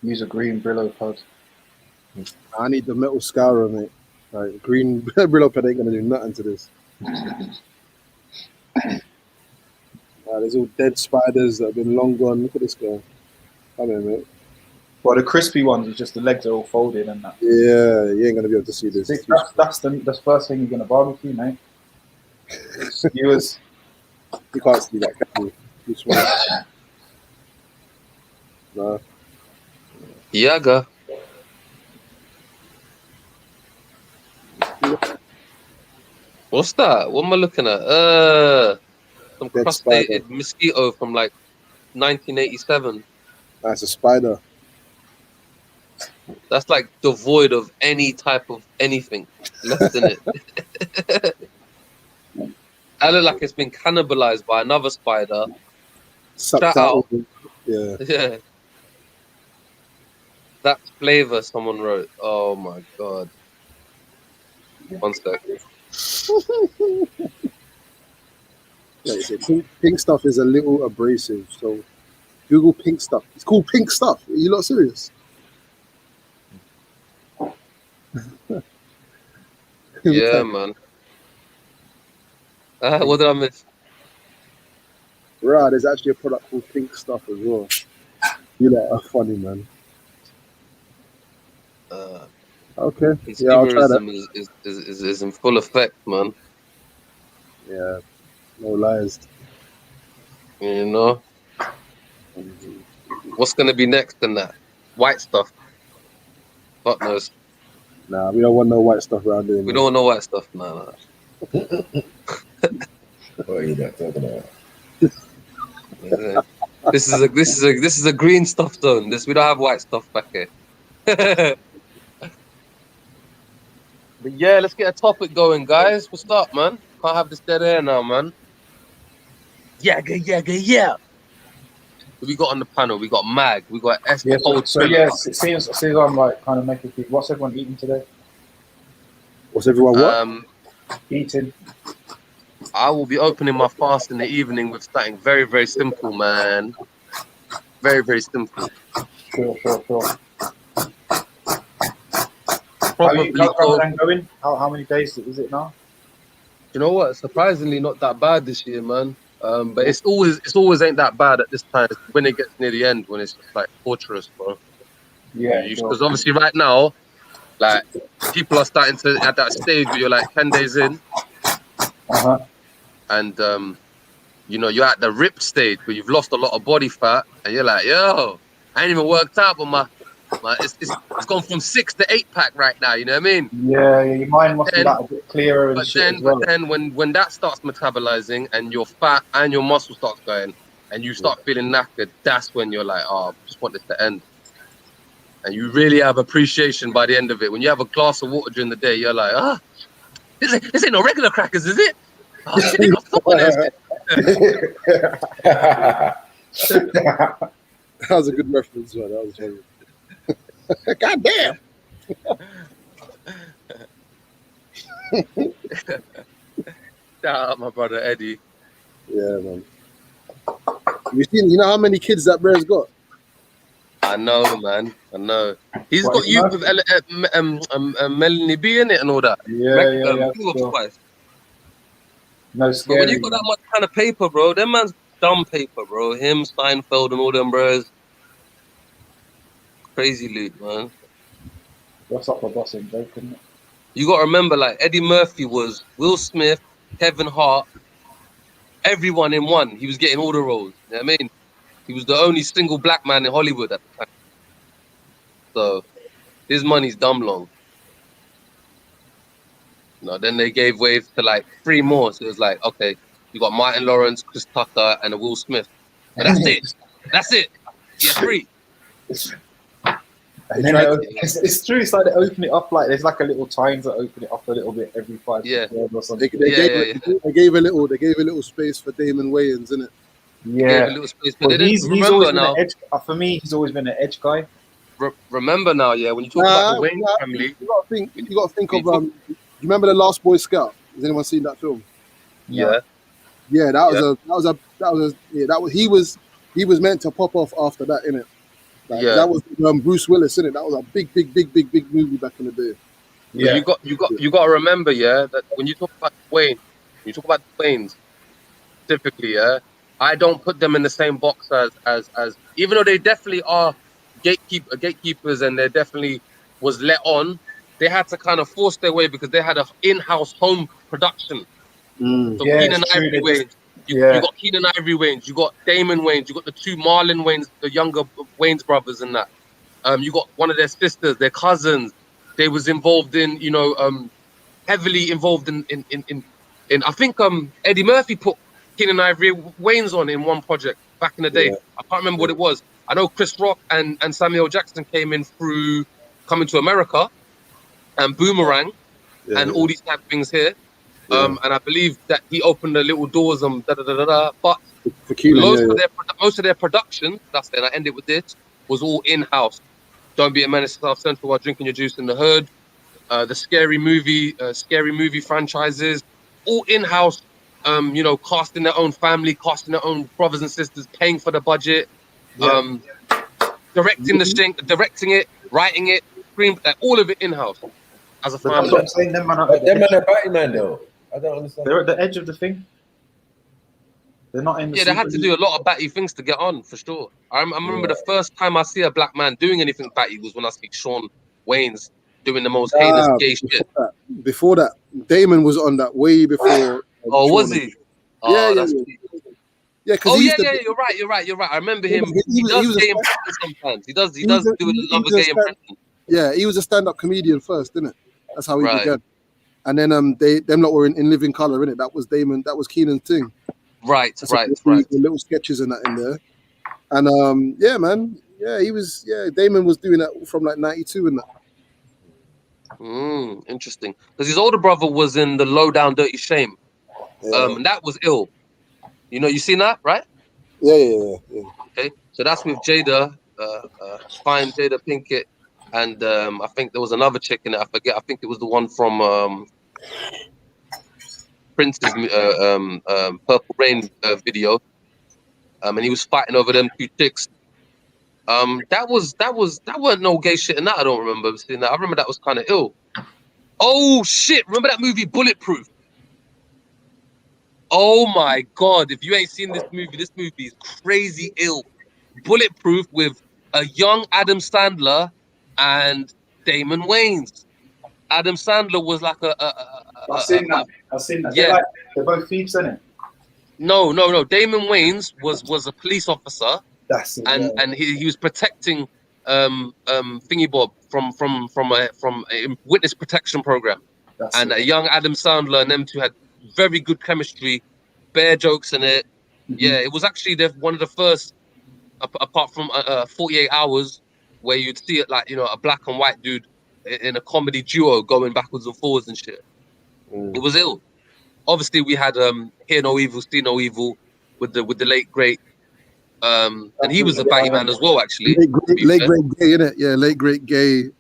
Use a green Brillo pad. I need the metal scourer, mate. Like green Brillo pad ain't gonna do nothing to this. There's all dead spiders that have been long gone. Look at this guy. Come here, mate. Well, the crispy ones is just the legs are all folded and that. Yeah, you ain't gonna be able to see this. That's the first thing you're gonna barbecue, mate. Skewers. You can't see that, can you? Which one? No. Yaga. What's that? What am I looking at? Some Dead crustaceous spider. mosquito from like 1987. That's a spider. That's like devoid of any type of anything left in it. I look like it's been cannibalized by another spider. Sucked Shout out. out. Yeah. Yeah. That flavor someone wrote. Oh my god. 1 second. Like I said, pink stuff is a little abrasive, so Google pink stuff. It's called pink stuff. Are you not serious? Yeah, man. What did I miss? Right, there's actually a product called pink stuff as well. You lot are funny, man. Okay. Yeah, I'll try that. Consumerism is in full effect, man. Yeah. No lies. You know? What's going to be next in that? White stuff. Fuck knows. Nah, we don't want no white stuff around here. We don't want no white stuff. Nah. What are you not talking about? This is a green stuff zone. We don't have white stuff back here. But yeah, let's get a topic going, guys. What's up, man? Can't have this dead air now, man. Yeah. We got on the panel. We got Mag. We got S. Yeah, so yes, it seems I'm like kind of making people. What's everyone eating today? What's everyone what? Eating. I will be opening my fast in the evening with something very, very simple, man. Very, very simple. Sure. Probably going? How many days is it now? You know what? Surprisingly, not that bad this year, man. But it's always ain't that bad at this time. It's when it gets near the end, when it's just like torturous, bro. Yeah. Because obviously right now, like people are starting to at that stage where you're like 10 days in, and you know you're at the rip stage where you've lost a lot of body fat, and you're like, yo, I ain't even worked out, but it's gone from 6 to 8 pack right now. You know what I mean? Yeah. Your mind must be like a bit clearer and shit as well. But then when that starts metabolizing and your fat and your muscle starts going and you start feeling knackered, that's when you're like, oh, I just want this to end. And you really have appreciation by the end of it. When you have a glass of water during the day, you're like, this ain't no regular crackers, is it? Oh, shit, they got stuff on there. That was a good reference, man. That was funny. God damn. Shout out my brother Eddie. Yeah, man. You know how many kids that bro's got? I know, man. I know. He's got youth with Melanie B in it and all that. Yeah. Twice. No, but when you got that much kind of paper, bro, them man's dumb paper, bro. Him, Steinfeld, and all them bros. Crazy loot, man. What's up for bossing, joking? You got to remember, like, Eddie Murphy was Will Smith, Kevin Hart, everyone in one. He was getting all the roles. You know what I mean? He was the only single black man in Hollywood at the time. So, his money's dumb long. No, then they gave wave to, like, 3 more. So it was like, okay, you got Martin Lawrence, Chris Tucker, and a Will Smith. But that's it. That's it. You're 3. And then it's true. It's like they open it up like there's like a little time to open it up a little bit every 5 years or something. They gave a little space for Damon Wayans, innit? Yeah. A little space, but he's always been an edge. For me, he's always been an edge guy. Remember now, yeah, when you talk about the Wayne family, you got to think of. You remember The Last Boy Scout? Has anyone seen that film? Yeah. Yeah, he was meant to pop off after that, innit? Like, that was Bruce Willis, innit? That was a big movie back in the day. Yeah, you got to remember, yeah, that when you talk about Wayne, you talk about the Waynes specifically, yeah, I don't put them in the same box as even though they definitely are gatekeepers and they definitely was let on, they had to kind of force their way because they had an in-house home production. So Keenan Ivory Wayans, you got Keenan Ivory Wayans, you got Damon Wayans, you got the 2 Marlon Wayans, the younger Wayans brothers and that. You got one of their sisters, their cousins. They was involved in, heavily involved in I think Eddie Murphy put Keenan Ivory Wayans on in one project back in the day. I can't remember what it was. I know Chris Rock and Samuel Jackson came in through Coming to America and Boomerang and all these type of things here. And I believe that he opened the little doors but for Keenan, most of their production, and I end it with this, was all in-house. Don't Be a Menace to South Central while drinking your juice in the hood. The scary movie franchises, all in-house. Casting their own family, casting their own brothers and sisters, paying for the budget, directing it, writing it, all of it in-house as a family. That's what I'm saying. Them man are Batman though. I don't understand. They're at the edge of the thing. They're not in the they had to do a lot of batty things to get on, for sure. I remember the first time I see a black man doing anything batty was when I see Sean Wayans doing the most heinous gay shit. Before that, Damon was on that way before. Oh, was Shaun. he? Yeah, Oh, yeah, that's yeah. Yeah, because Oh he yeah, used to. yeah, you're right. I remember him. He He was does a gay stand- impressions sometimes. He does he was a- do he another was a gay stand- impression. Yeah, he was a stand-up comedian first, didn't it? That's how he Right. began. And then them lot were in Living Color, innit? That was Damon. That was Keenan's thing. Right, That's right, the little sketches and that in there. And yeah, man. Yeah, Damon was doing that from like 92 and that. Interesting. Because his older brother was in the Low Down Dirty Shame. Yeah. And that was ill. You know, you seen that, right? Yeah. Okay, so that's with Jada, fine Jada Pinkett, and I think there was another chick in it. I forget. I think it was the one from Prince's Purple Rain video. And he was fighting over them two chicks. That wasn't no gay shit in that. I don't remember seeing that. I remember that was kind of ill. Oh shit! Remember that movie Bulletproof? Oh my god! If you ain't seen this movie is crazy ill. Bulletproof with a young Adam Sandler and Damon Wayans. Adam Sandler was like I've seen that. Yeah. They're both thieves, isn't it? No. Damon Wayans was a police officer. That's it. And he was protecting Thingy Bob from a witness protection program. That's a young Adam Sandler and them two had very good chemistry, bare jokes in it. Yeah, it was actually one of the first, apart from 48 Hours, where you'd see it like, a black and white dude in a comedy duo going backwards and forwards and shit. It was ill. Obviously, we had Hear No Evil, See No Evil with the late great. And he was a batty man as well, actually. Late great gay, innit? Yeah, late great gay.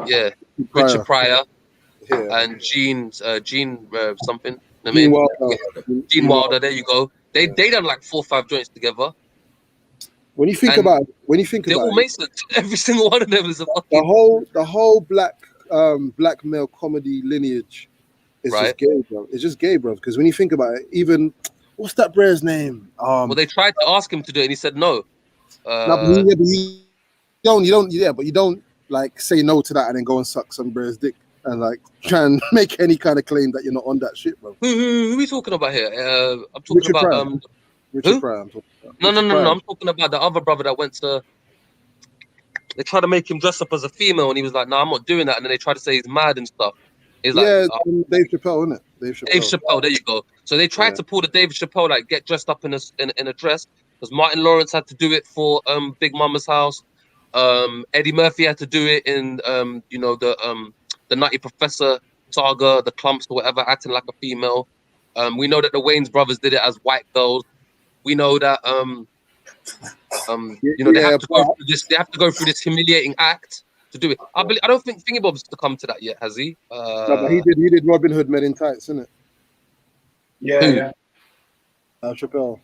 Yeah, Richard Pryor and Gene something. I mean, Gene Wilder. There you go. They done like 4 or 5 joints together. When you think about it, they're all Masons. Every single one of them is a fucking the whole black male comedy lineage is just gay, bro. It's just gay, bro. Because when you think about it, even what's that brother's name? Well, they tried to ask him to do it, and he said no. But you don't like say no to that and then go and suck some brother's dick and like try and make any kind of claim that you're not on that shit, bro. Who are we talking about here? I'm talking Richard about Pryor. Richard who? Pryor. No. I'm talking about the other brother that went to. They tried to make him dress up as a female, and he was like, "No, I'm not doing that." And then they tried to say he's mad and stuff. He's like, Dave Chappelle, isn't it? Dave Chappelle. There you go. So they tried to pull the David Chappelle, like get dressed up in a dress, because Martin Lawrence had to do it for Big Mama's House. Eddie Murphy had to do it in the Nutty Professor saga, the Clumps or whatever, acting like a female. We know that the Wayans brothers did it as white girls. We know that they have to go through this. They have to go through this humiliating act to do it. I don't think Thingy Bob's to come to that yet, has he? No, but he did Robin Hood Men in Tights, isn't it? Yeah. Chappelle.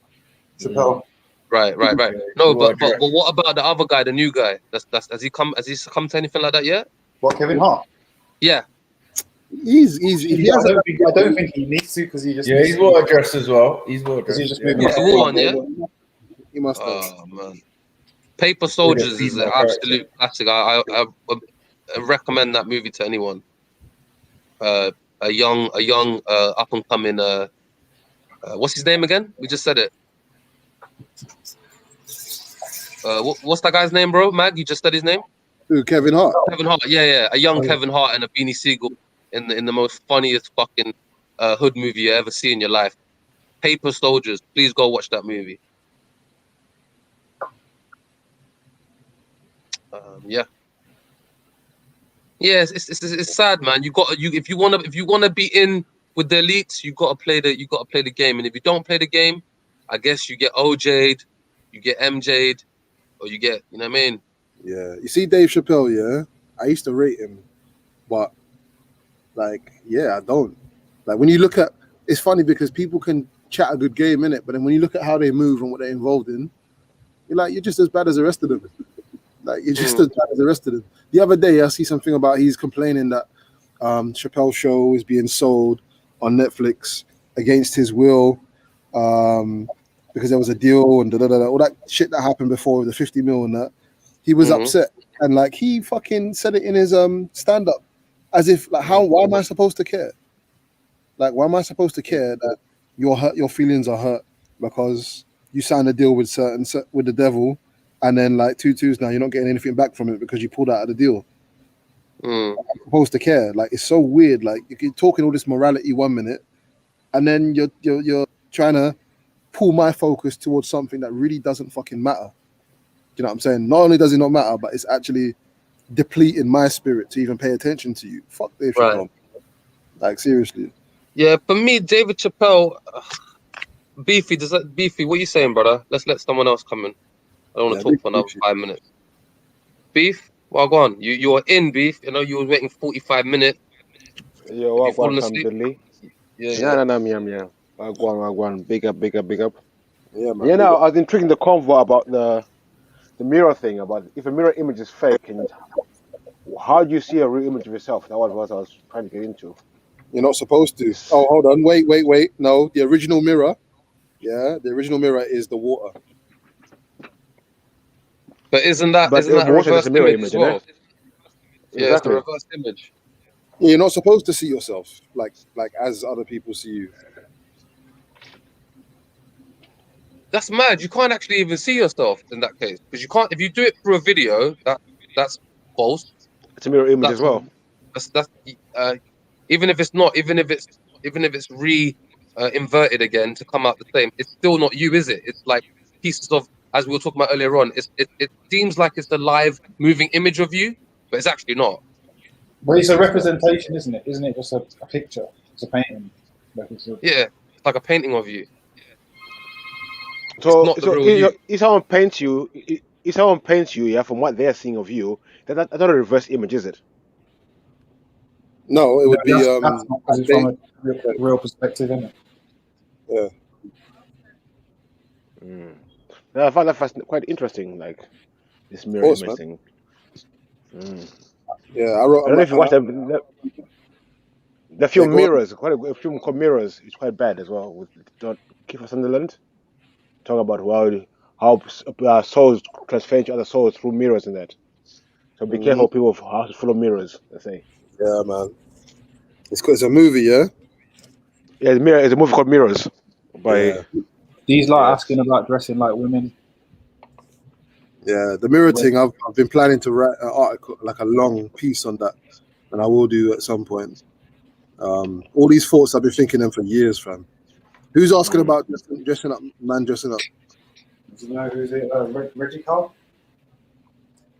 Right. No, but what about the other guy, the new guy? Has he come to anything like that yet? What, Kevin Hart? Yeah. He's I don't think he needs to, because he just he's well dressed as well. He's well dressed. He's just He must have. Oh man, Paper Soldiers is an absolute classic. I recommend that movie to anyone. A young up and coming. What's his name again? We just said it. What's that guy's name, bro? Mag, you just said his name? Who, Kevin Hart? Kevin Hart, yeah. A young Kevin Hart and a Beanie Siegel in the most funniest fucking hood movie you ever see in your life. Paper Soldiers. Please go watch that movie. Yeah. It's sad, man. If you wanna be in with the elites, you gotta play the game. And if you don't play the game, I guess you get OJ'd, you get MJ'd, or you get, you know what I mean? Yeah. You see Dave Chappelle, yeah? I used to rate him, but like, yeah, I don't. Like when you look at, it's funny because people can chat a good game, innit? But then when you look at how they move and what they're involved in, you're like, you're just as bad as the rest of them. Like you're just as bad as the rest of them. The other day I see something about he's complaining that Chappelle's show is being sold on Netflix against his will, because there was a deal and all that shit that happened before, the 50 mil and that. he was upset, and like he fucking said it in his stand up, as if like why am I supposed to care? Like, why am I supposed to care that your feelings are hurt because you signed a deal with the devil, and then like 2-2s now you're not getting anything back from it because you pulled out of the deal. I'm supposed to care. Like, it's so weird. Like, you're talking all this morality 1 minute, and then you're trying to pull my focus towards something that really doesn't fucking matter. You know what I'm saying? Not only does it not matter, but it's actually depleting my spirit to even pay attention to you. Fuck Dave Chappelle. Like, seriously. Yeah, for me, David Chappelle, Beefy, Beefy, what are you saying, brother? Let's let someone else come in. I don't want to talk for another 5 minutes. Beef, well, go on. You're in, Beef. You know, you were waiting 45 minutes. Yo, what fallen one asleep? Yeah. Go on. Big up. Yeah, man. You know, I was intrigued in the convo about the mirror thing, about if a mirror image is fake, and how do you see a real image of yourself? That was what I was trying to get into. You're not supposed to. Oh, hold on. Wait. No, the original mirror. Yeah, the original mirror is the water. But isn't that a reverse image as well? Yeah, it's the reverse image. Yeah, you're not supposed to see yourself like as other people see you. That's mad. You can't actually even see yourself in that case, because you can't. If you do it through a video, that's false. It's a mirror image as well. That's even if it's not, even if it's inverted again to come out the same, it's still not you, is it? It's like pieces of, as we were talking about earlier on. It seems like it's the live moving image of you, but it's actually not. Well, it's a representation, isn't it? Isn't it just a picture? It's a painting. Yeah, it's like a painting of you. So if someone paints you, yeah, from what they're seeing of you, that's not a reverse image, is it? No, it would be that's not, because it's from a real perspective, isn't it? Yeah. I found that quite interesting, like this mirror image thing. Yeah, I don't know if you watched the film Mirrors. A film called Mirrors. It's quite bad as well, with Kiefer Sutherland. Talk about how souls transfer into other souls through mirrors and that. So be careful, people, of how full of mirrors. They say. Yeah, man. It's a movie, yeah. Yeah, it's a movie called Mirrors. These asking about dressing like women. Yeah, the mirror thing. I've been planning to write an article, like a long piece on that, and I will do at some point. All these thoughts I've been thinking them for years, fam. Who's asking about dressing up? Dressing up. Do you know who's it? Reggie Cole?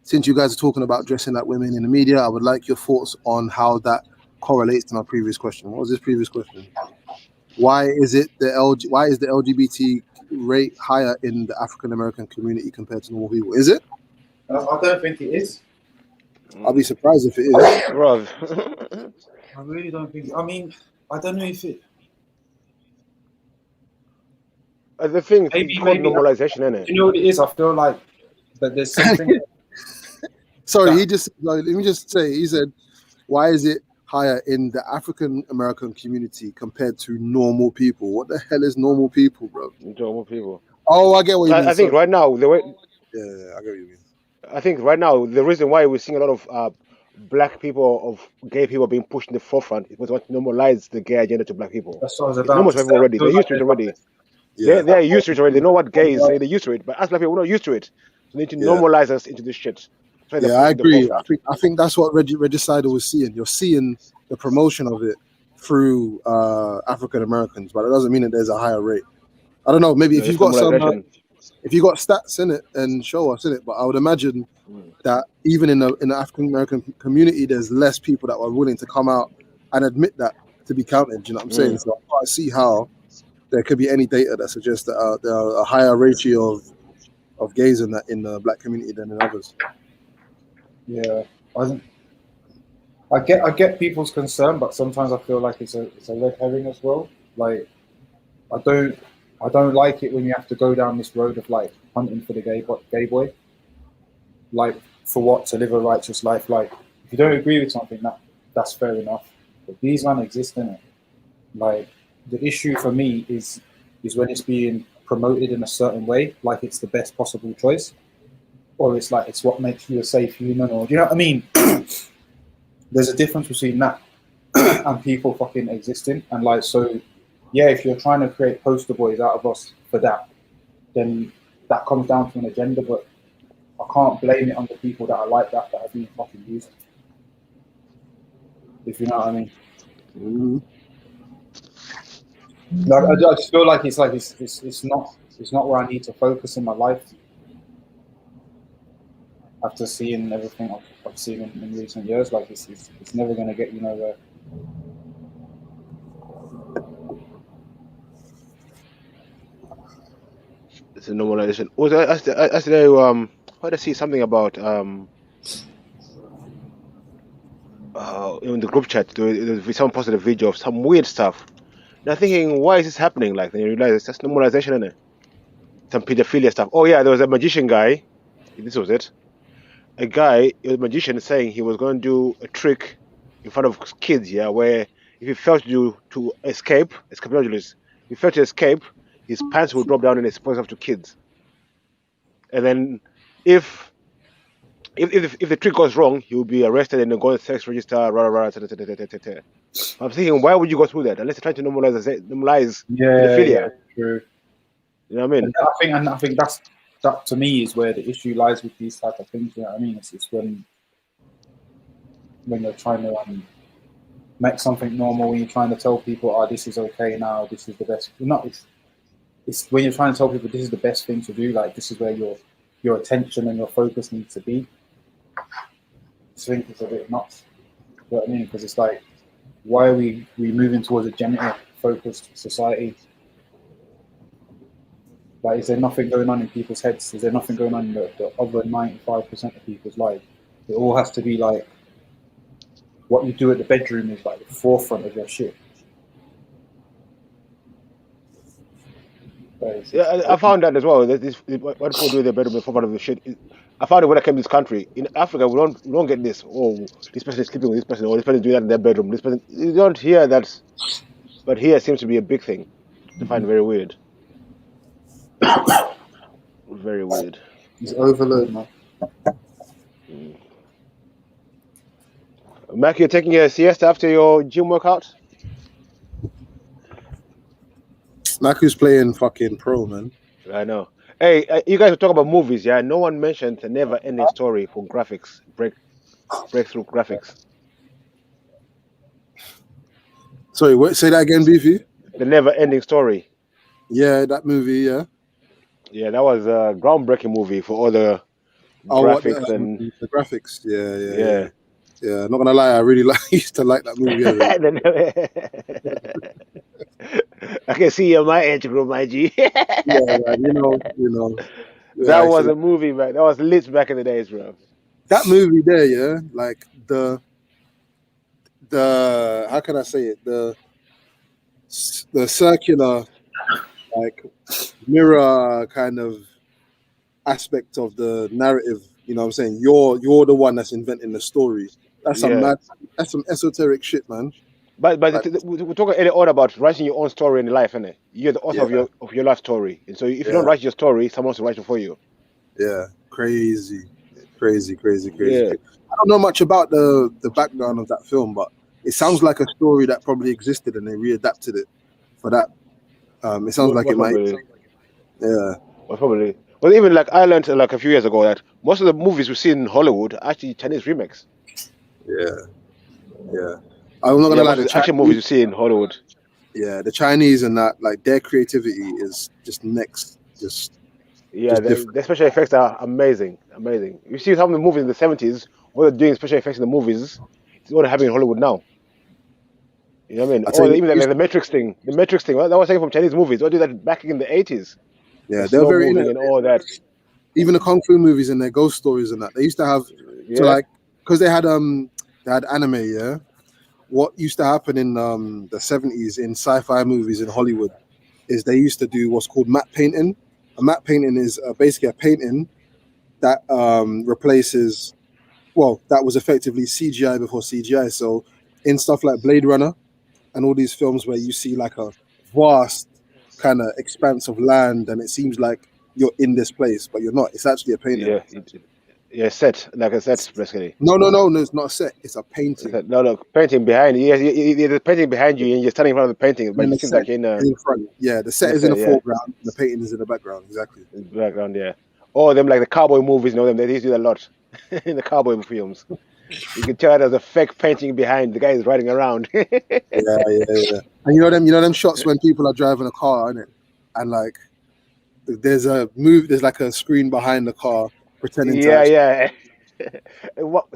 Since you guys are talking about dressing like women in the media, I would like your thoughts on how that correlates to my previous question. What was this previous question? Why is the LGBT rate higher in the African American community compared to normal people? Is it? I don't think it is. I'll be surprised if it is. Bro. I really don't think. I mean, I don't know if it. The thing is called normalization, isn't it? You know what it is? I feel like that there's something. Sorry, let me just say, he said, why is it higher in the African American community compared to normal people? What the hell is normal people, bro? Normal people. Oh, I get what you mean. I think right now the way. Yeah, I get what you mean. I think right now the reason why we're seeing a lot of black people, of gay people being pushed in the forefront is because we want to normalize the gay agenda to black people. That's what I was it's about normal to for people say. already. They're used to it already. Yeah. They're used to it already. They know what gay is. They're used to it. But as black people, we're not used to it. So they need to normalize us into this shit. Yeah, I agree. I think that's what Regicidal was seeing. You're seeing the promotion of it through African Americans, but it doesn't mean that there's a higher rate. I don't know. Maybe if you've got if you got stats in it, and show us in it. But I would imagine that even in the African American community, there's less people that are willing to come out and admit that to be counted. Do you know what I'm saying? So I can't see how there could be any data that suggests that there are a higher ratio of gays in the black community than in others. Yeah, I get people's concern, but sometimes I feel like it's a red herring as well. Like, I don't like it when you have to go down this road of like hunting for the gay boy. Like, for what? To live a righteous life. Like, if you don't agree with something, that's fair enough. But these men exist, innit? Like, the issue for me is when it's being promoted in a certain way, like it's the best possible choice. or it's like it's what makes you a safe human, or do you know what I mean? There's a difference between that and people fucking existing, and like, so yeah, if you're trying to create poster boys out of us for that, then that comes down to an agenda, but I can't blame it on the people that are like that are being fucking used, if you know what I mean. Like, I just feel like it's not where I need to focus in my life after seeing everything I've seen in recent years. Like, it's never going to get you nowhere. It's a normalization. Also, I heard I see something about in the group chat. Someone posted a video of some weird stuff. And I'm thinking, why is this happening? Like, then you realize it's just normalization, isn't it? Some pedophilia stuff. Oh yeah, there was a magician guy. This was it. A magician, saying he was going to do a trick in front of kids. Yeah, where if he failed to escape, if he failed to escape, his pants will drop down and expose himself to kids. And then if the trick goes wrong, he will be arrested and then go to sex register. I'm thinking, why would you go through that unless you're trying to normalize pedophilia? Yeah, true. You know what I mean? And I think that to me is where the issue lies with these type of things. You know what I mean? It's when you're trying to make something normal, when you're trying to tell people, "Oh, this is okay now. This is the best." It's when you're trying to tell people this is the best thing to do. Like, this is where your attention and your focus needs to be. I think it's a bit nuts. You know what I mean? Because it's like, why are we moving towards a genital-focused society? Like, is there nothing going on in people's heads? Is there nothing going on in the other 95% of people's lives? It all has to be like, what you do at the bedroom is like the forefront of your shit. Yeah, I found that as well. What people do in their bedroom is forefront of the shit. I found it when I came to this country. In Africa, we don't get this. Oh, this person is sleeping with this person, or this person is doing that in their bedroom. This person, you don't hear that, but here it seems to be a big thing. I find it very weird. Very weird. It's overload, man. Mac, you're taking a siesta after your gym workout? Maku's playing fucking pro, man. I know. Hey, you guys were talking about movies, yeah? No one mentioned the never-ending story for graphics, breakthrough graphics. Sorry, what? Say that again, Beefy. The never-ending story. Yeah, that movie. Yeah. Yeah, that was a groundbreaking movie for all the graphics the graphics. Yeah. Not gonna lie, I really used to like that movie. I can see you my age group, my G. Yeah, man, you know. That was a movie, man. That was lit back in the days, bro. That movie there, yeah, like the how can I say it? The circular, like, mirror kind of aspect of the narrative. You know what I'm saying? You're the one that's inventing the story. That's that's some esoteric shit, man. But we're talking earlier on about writing your own story in life, innit? You're the author of your life story, and so if you don't write your story, someone else will write it for you. Yeah, crazy. Yeah. I don't know much about the background of that film, but it sounds like a story that probably existed and they readapted it for that. It sounds like it might. Yeah. Well, probably. Well, even like I learned like a few years ago that most of the movies we see in Hollywood are actually Chinese remakes. Yeah. I'm not gonna lie. The action movies you see in Hollywood. Yeah, the Chinese and that, like, their creativity is just next. The special effects are amazing. You see some of the movies in the 70s, what they're doing special effects in the movies, it's what happening in Hollywood now. You know what I mean? Or even like the Matrix thing. That was taken from Chinese movies. What did that back in the 80s? Yeah, they were very innovative and all that. Even the kung fu movies and their ghost stories and that, they used to have because they had anime. Yeah, what used to happen in the 70s in sci-fi movies in Hollywood is they used to do what's called matte painting. A matte painting is basically a painting that replaces, that was effectively CGI before CGI. So in stuff like Blade Runner and all these films where you see like a vast kind of expanse of land and it seems like you're in this place, but you're not. It's actually a painting. Yeah, set like a set basically. No, it's not a set. It's a painting. No, painting behind you. There's a painting behind you, and you're standing in front of the painting, but it seems like in front. Yeah, the set is in the foreground. The painting is in the background. Exactly. In the background, yeah. Or them like the cowboy movies, you know them. They used to do that a lot in the cowboy films. You can tell there's a fake painting behind. The guy is riding around. yeah. And you know them shots when people are driving a car, innit? And like there's like a screen behind the car pretending to Yeah.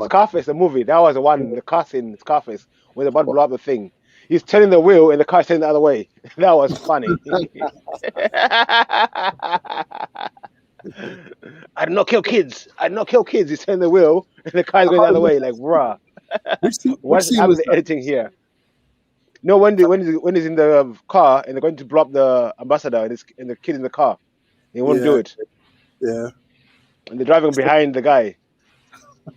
Scarface, the movie, that was the one, the car scene, Scarface, when they're about to blow up the thing. He's turning the wheel and the car's turning the other way. That was funny. I did not kill kids. He's turning the wheel and the car's going the other way. Like, bruh. What's happening with the editing here? No, when he's in the car and they're going to blow up the ambassador and the kid in the car, he won't do it. Yeah. And they're driving behind the guy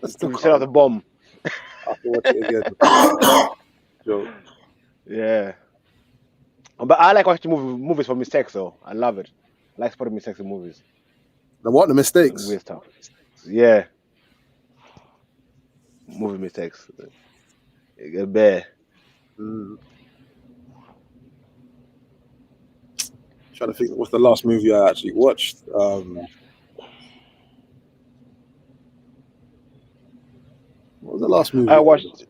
to set off the bomb. I have to watch it again. Yeah. But I like watching movies for mistakes, though. I love it. I like spotting mistakes in movies. The mistakes? Weird stuff. Yeah. Movie mistakes. A bear. Trying to think, what's the last movie I actually watched? What was the last movie I watched?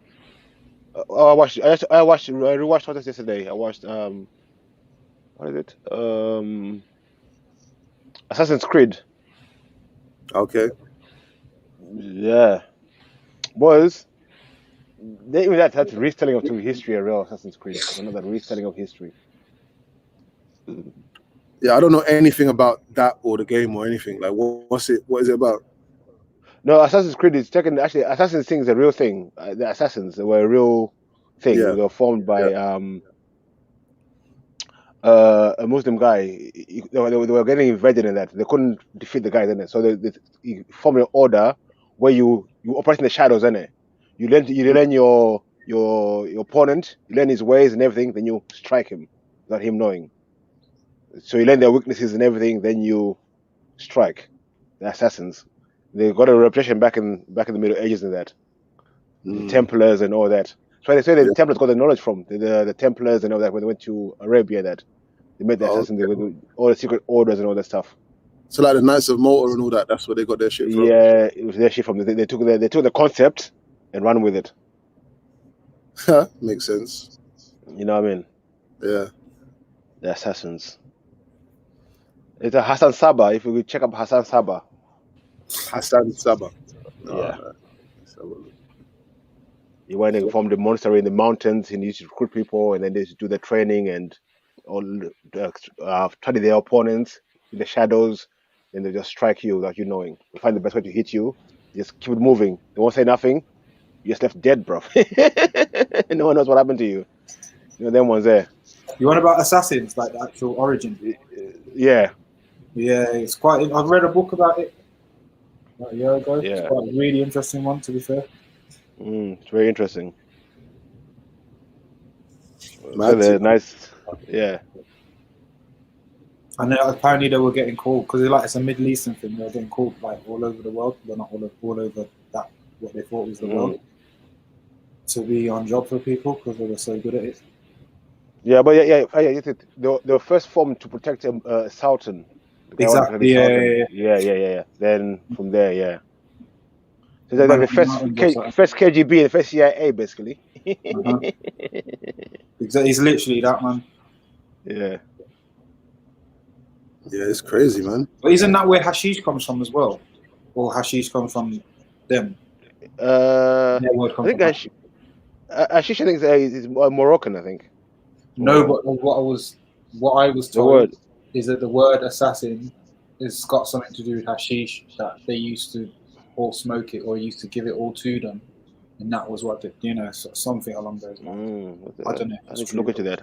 I rewatched what yesterday. I watched what is it? Assassin's Creed. Okay. Yeah. Boys, even that's retelling of history, a real Assassin's Creed. Another retelling of history. Yeah, I don't know anything about that or the game or anything. Like, what is it about? No, Assassin's Creed is taken. Actually, Assassin's thing is a real thing. The assassins were a real thing. They were formed by a Muslim guy. They were getting invaded in that. They couldn't defeat the guys in it, so they formed an order where you operate in the shadows, innit? You learn your opponent, you learn his ways and everything, then you strike him without him knowing. So you learn their weaknesses and everything, then you strike the assassins. They got a reputation back in the Middle Ages in that. The Templars and all that. So they say the Templars got the knowledge from the Templars and all that when they went to Arabia. That they met the assassins, they got all the secret orders and all that stuff. So like the Knights of Malta and all that. That's where they got their shit from. Yeah, it was their shit from. They took the concept and ran with it. Makes sense. You know what I mean? Yeah. The assassins. It's a Hassan Saba. If you check up Hassan Saba. Hassan Saba. Yeah. He went and formed a monastery in the mountains. He used to recruit people, and then they used to do the training and all study their opponents in the shadows. And they just strike you without you knowing. They find the best way to hit you. Just keep it moving. They won't say nothing. You're just left dead, bro. No one knows what happened to you. You know, them ones there. You want about assassins, like the actual origin? Yeah. Yeah, it's quite. I've read a book about it like a year ago. Yeah. It's quite a really interesting one, to be fair. It's very interesting. So they're nice. Yeah. And apparently they were getting called because it's a Middle Eastern thing. They were getting called like all over the world. They're not all over that what they thought was the world to be on job for people because they were so good at it. Yeah, but they were first formed to protect a sultan. Exactly. Yeah. Then from there, yeah. So they're like the first KGB and the first CIA, basically. Exactly. It's literally that, man. Yeah. Yeah, it's crazy, man. But isn't that where hashish comes from as well? Or hashish comes from them? I think hashish I think is Moroccan, I think. No, but what I was told is that the word assassin has got something to do with hashish, that they used to all smoke it or used to give it all to them, and that was what something along those lines. I don't know. I need to look into that.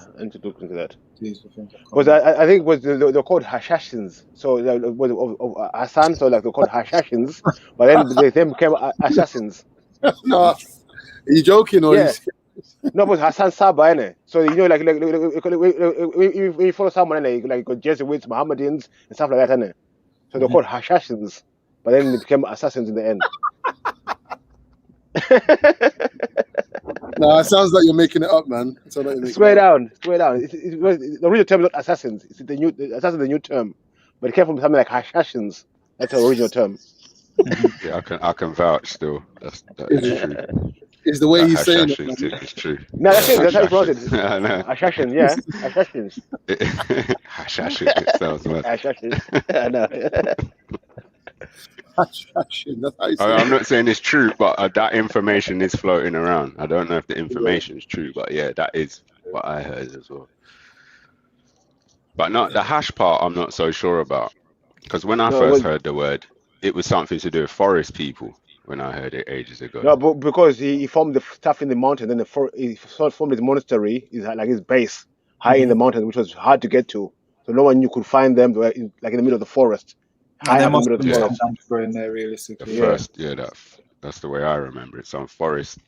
Because I think they're called Hashashins. So was Hassan, so like they're called Hashashins, but then they became assassins. No, are you joking or? Yeah. No, but Hassan Saba, innit? So you know, like when you follow someone, innit? Like Jesuits, Mohammedans, and stuff like that, innit? So they're called assassins, but then they became assassins in the end. No, it sounds like you're making it up, man. It sounds like you're making Swear it up. down, swear down. The original term is not assassins. It's the assassin, the new term, but it came from something like assassins. That's the original term. Yeah, I can vouch still. That is true. Is the way That he's saying it. Hashashin thing is true. No, that's it. That's how you pronounce it. I know. Assassin, yeah, assassins. Hashashin, it sounds mad. Assassins. I know. Assassin, that's how you say I'm it. not saying it's true, but that information is floating around. I don't know if the information is true, but yeah, that is what I heard as well. But not the hash part, I'm not so sure about. Because when I first heard the word, it was something to do with forest people when I heard it ages ago. No, but because he formed the stuff in the mountain, then he formed his monastery, like his base, high in the mountain, which was hard to get to. So no one you could find them, like in the middle of the forest. High up in the middle of the forest. In there, realistically. The first, that's the way I remember it. Some forest,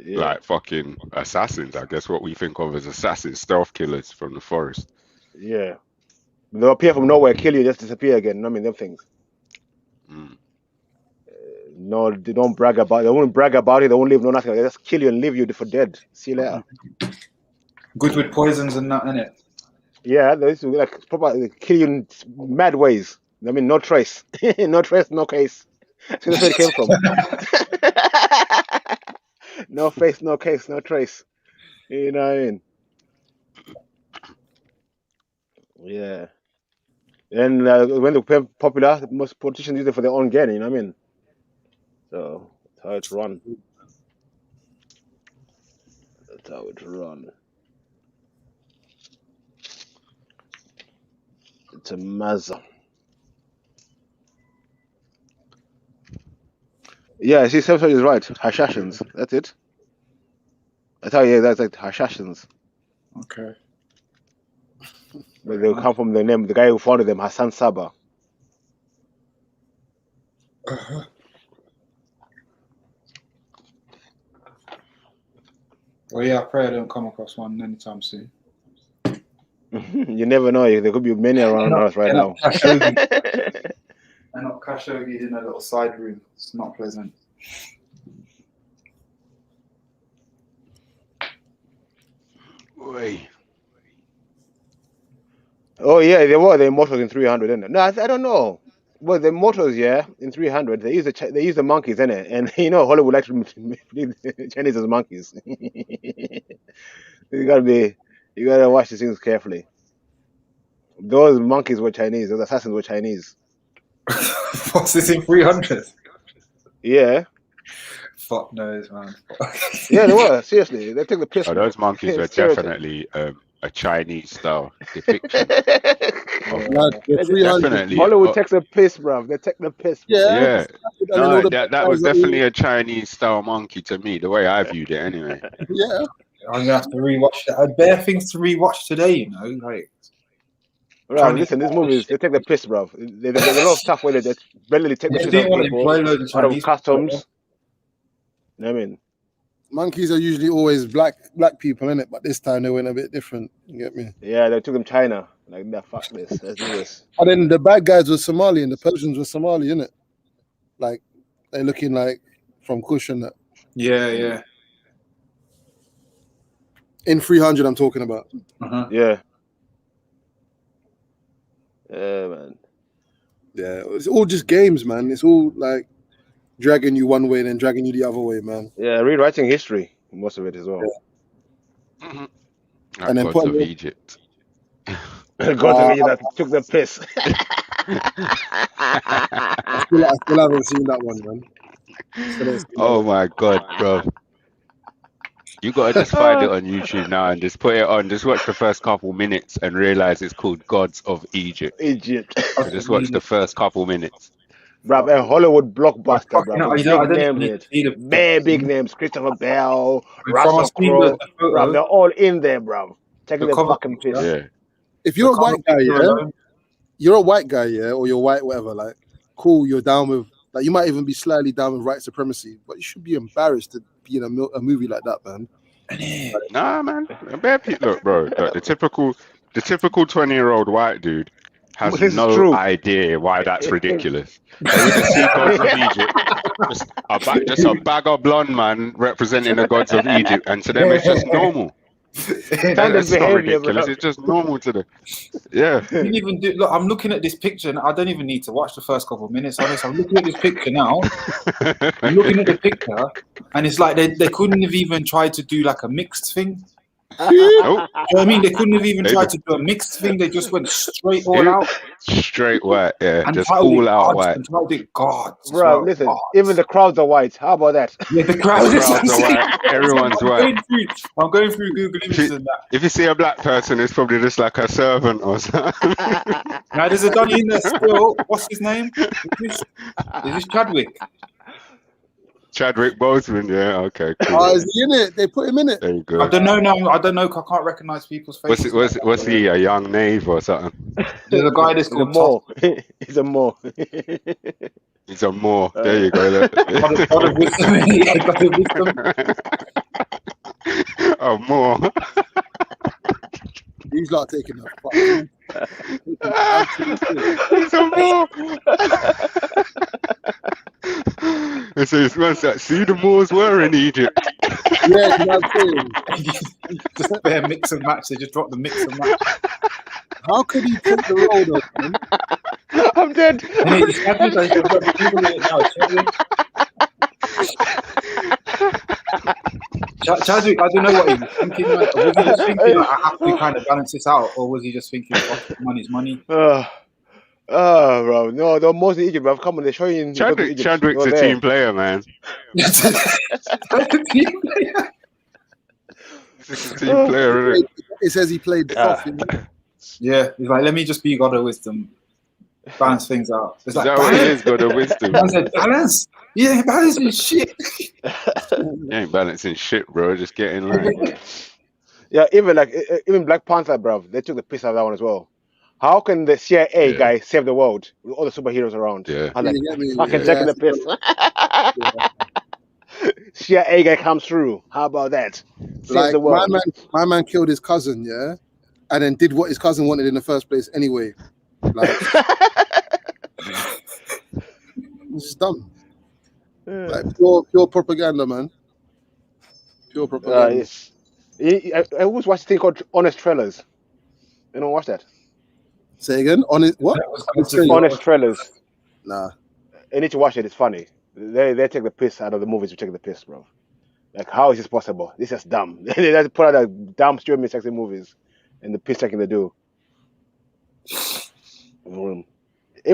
like fucking assassins. I guess what we think of as assassins, stealth killers from the forest. Yeah. They'll appear from nowhere, kill you, just disappear again. I mean, them things. No, they don't brag about it. They won't brag about it. They won't leave no nothing. They just kill you and leave you for dead. See you later. Good with poisons and that, innit? Yeah, they used to like proper kill you in mad ways. I mean, no trace. No trace, no case. So that's where it came from. No face, no case, no trace. You know what I mean? Yeah. And when they became popular, most politicians use it for their own gain, you know what I mean? So that's how it's run. That's how it's run. It's a mazza. Yeah, see, Samson is right. Hashashins. That's it. That's how, yeah, that's like Hashashins. Okay. But they come from the name, the guy who founded them, Hassan Saba. Well, yeah, I pray I don't come across one anytime soon. You never know. There could be many around us right now. I'm not Khashoggi in a little side room. It's not pleasant. Oi. Oh yeah, they were the immortals in 300, isn't it? No, I don't know. Well, the immortals, yeah, in 300, they use the monkeys, innit? And you know, Hollywood likes to believe the Chinese as monkeys. You gotta watch these things carefully. Those monkeys were Chinese. Those assassins were Chinese. What's this in 300? Yeah. Fuck knows, man. Yeah, they were. Seriously, they took the piss. Oh, those monkeys were definitely a Chinese style depiction. Definitely. Hollywood takes a piss, bruv. They take the piss. Yeah. No, that was definitely a Chinese style monkey to me, the way I viewed it anyway. Yeah. I'm gonna have to rewatch that. I bare things to rewatch today, you know, like. Right, listen, these movies, they take the piss, bruv. There's a lot of stuff where they just barely take the piss out of customs. You know what I mean? Monkeys are usually always black people, innit? But this time they went a bit different. You get me? Yeah, they took them China. Like, nah, fuck this. Let's do this. And then the bad guys were Somali and the Persians were Somali, innit? Like, they're looking like from Kush and that. Yeah, yeah. In 300, I'm talking about. Yeah. Yeah, man. Yeah, it's all just games, man. It's all like dragging you one way and then dragging you the other way, man. Yeah, rewriting history, most of it as well. Yeah. And then Gods of Egypt. Gods of Egypt that took the piss. I still haven't seen that one, man. Oh my god, bro. You gotta just find it on YouTube now and just put it on. Just watch the first couple minutes and realize it's called Gods of Egypt. So just watch the first couple minutes. Bruv, a Hollywood blockbuster, bruv. Bare big names. Christopher Bell, Russell Crowe. Bruv, they're all in there, bruv. Taking the fucking piss. Yeah. If you're a white guy, you're a white guy, or you're white, whatever, like, cool, you're down with, like, you might even be slightly down with white supremacy, but you should be embarrassed to be in a movie like that, man. Nah, man. Look, bro, the typical 20-year-old white dude has This is no true. idea why that's ridiculous. They would just see gods of Egypt, just a bag of blonde man representing the gods of Egypt, and to them it's just normal. Standard It's not behavior, ridiculous. bro. It's just normal to them. Yeah. You didn't even do. Look, I'm looking at this picture, and I don't even need to watch the first couple of minutes. Honest, I'm looking at this picture now. I'm looking at the picture, and it's like they couldn't have even tried to do like a mixed thing. Nope. You know what I mean? They couldn't have even tried to do a mixed thing. They just went straight all out. Straight white, yeah. And Just titled all it out gods, white. and titled it gods. Bro, listen, even the crowds are white. How about that? Yeah, the crowd The is crowds are white. Everyone's white. I'm going through Google Images and that. If you see a black person, it's probably just like a servant or something. Now there's a Donny in there still. What's his name? Is this Chadwick? Chadwick Boseman, yeah, okay, cool. Oh, is he in it? They put him in it. There you go. I don't know now. I don't know. I can't recognize people's faces. What's he, a young knave or something? There's a guy that's called Moor. He's a Moor. He's a Moor. There you go. God of wisdom. Yeah, God of wisdom. A Moor. He's not taking that. He's a Moor. It says, what's that? See, the Moors were in Egypt. Yeah, you know what I'm saying? Just bare mix and match. They just dropped the mix and match. How could he take the role, though, man? I'm dead. Chadwick, I don't know what he was thinking. Like, was he just thinking, like, I have to kind of balance this out, or was he just thinking, money's money? Bro, no, they're mostly Egypt, bro. Come on, they're showing Chadwick's a team player, man. He's a team player, isn't it? It says he played soft. Yeah, he's like, let me just be God of wisdom, balance things out. It's like, that what it is, God of wisdom? I said, balance? Yeah, balance is shit. You ain't balancing shit, bro. Just get in line. Yeah, even Black Panther, bro, they took the piss out of that one as well. How can the CIA guy save the world with all the superheroes around? Yeah. I'm like, fucking taking the piss. CIA guy comes through. How about that? Saves Like the world. my man killed his cousin, yeah, and then did what his cousin wanted in the first place anyway. Like, it's just dumb. Like pure propaganda, man. Pure propaganda. I always watch a thing called Honest Trailers. You don't watch that? Say again? Honest what? Honest Trailers. Nah. You need to watch it. It's funny. They take the piss out of the movies. You take the piss, bro. Like, how is this possible? This is dumb. They just put out a dumb, stupid, sexy movies, and the piss taking they do. Even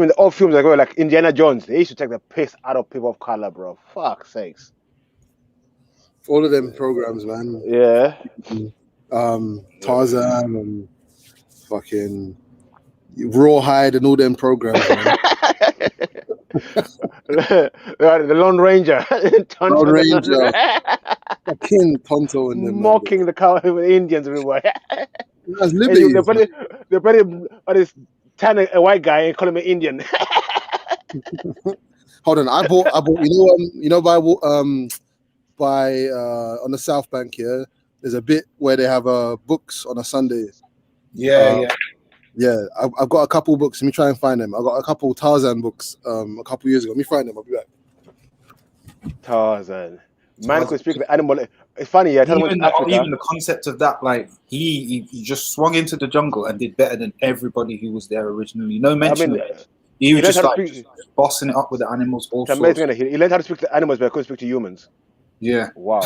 the old films that go like Indiana Jones, they used to take the piss out of people of color, bro. Fuck sakes. All of them programs, man. Yeah. Tarzan and fucking Rawhide and all them programs, man. The Lone Ranger. Lone Ranger. Fucking Tonto and them. Mocking the Indians everywhere. That's liberty. They better turn a white guy and call him an Indian. Hold on, I bought by on the South Bank here. There's a bit where they have books on a Sunday. Yeah. I've got a couple books. Let me try and find them. I got a couple Tarzan books a couple years ago. Let me find them. I'll be back. Tarzan. Man could speak the animal. It's funny, yeah. Even the concept of that, like he just swung into the jungle and did better than everybody who was there originally. No mention of it. He was just like bossing it up with the animals. All it's amazing. He learned how to speak to animals, but he couldn't speak to humans. Yeah. Wow.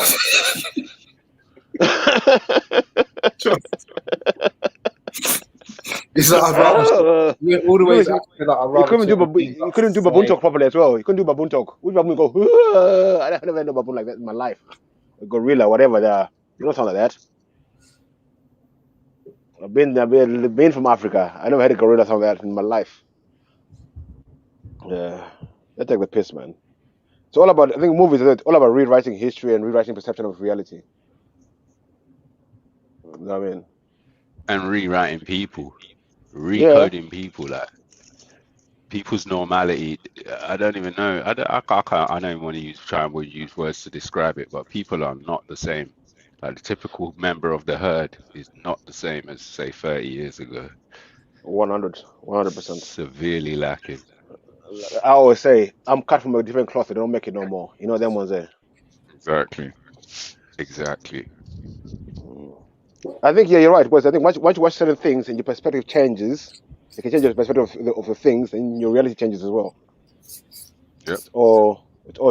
It's like all the way back to that. You couldn't do baboon talk properly as well. You couldn't do baboon talk. Which baboon go? I never heard no baboon like that in my life. A gorilla, whatever. You don't sound like that. I've been from Africa. I never had a gorilla sound like that in my life. Yeah, they take the piss, man. It's all about. I think movies are all about rewriting history and rewriting perception of reality. You know what I mean? And rewriting people. Recoding people, like people's normality. I don't even know. I don't even want to try and use words to describe it, but people are not the same. Like the typical member of the herd is not the same as say 30 years ago. 100%. Severely lacking. I always say I'm cut from a different cloth. They don't make it no more. You know them ones there. Exactly. I think you're right, because I think once you watch certain things and your perspective changes, it can change your perspective of the things, and your reality changes as well. Yep. It's all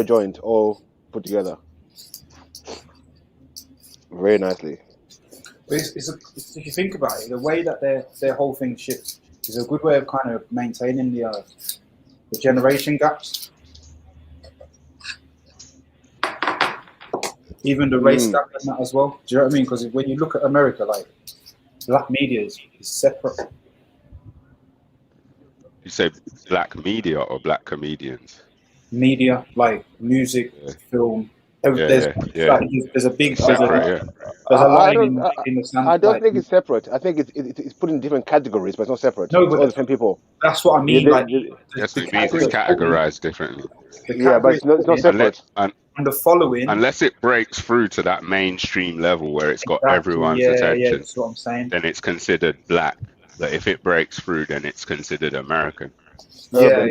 joined, all put together very nicely. But if you think about it, the way that their whole thing shifts is a good way of kind of maintaining the generation gaps, even the race gap and that as well. Do you know what I mean? Because when you look at America, like black media is separate. You say black media or black comedians? Media, like music, film. There's a big separate, there's a line in the sand. I don't think it's separate. I think it's put in different categories, but it's not separate. No, it's all the same people. That's what I mean. Yes, it means it's categorized differently. Yeah, but it's not separate. And the following, unless it breaks through to that mainstream level where it's got everyone's attention, yeah, that's what I'm saying. Then it's considered black. But if it breaks through, then it's considered American. Yeah.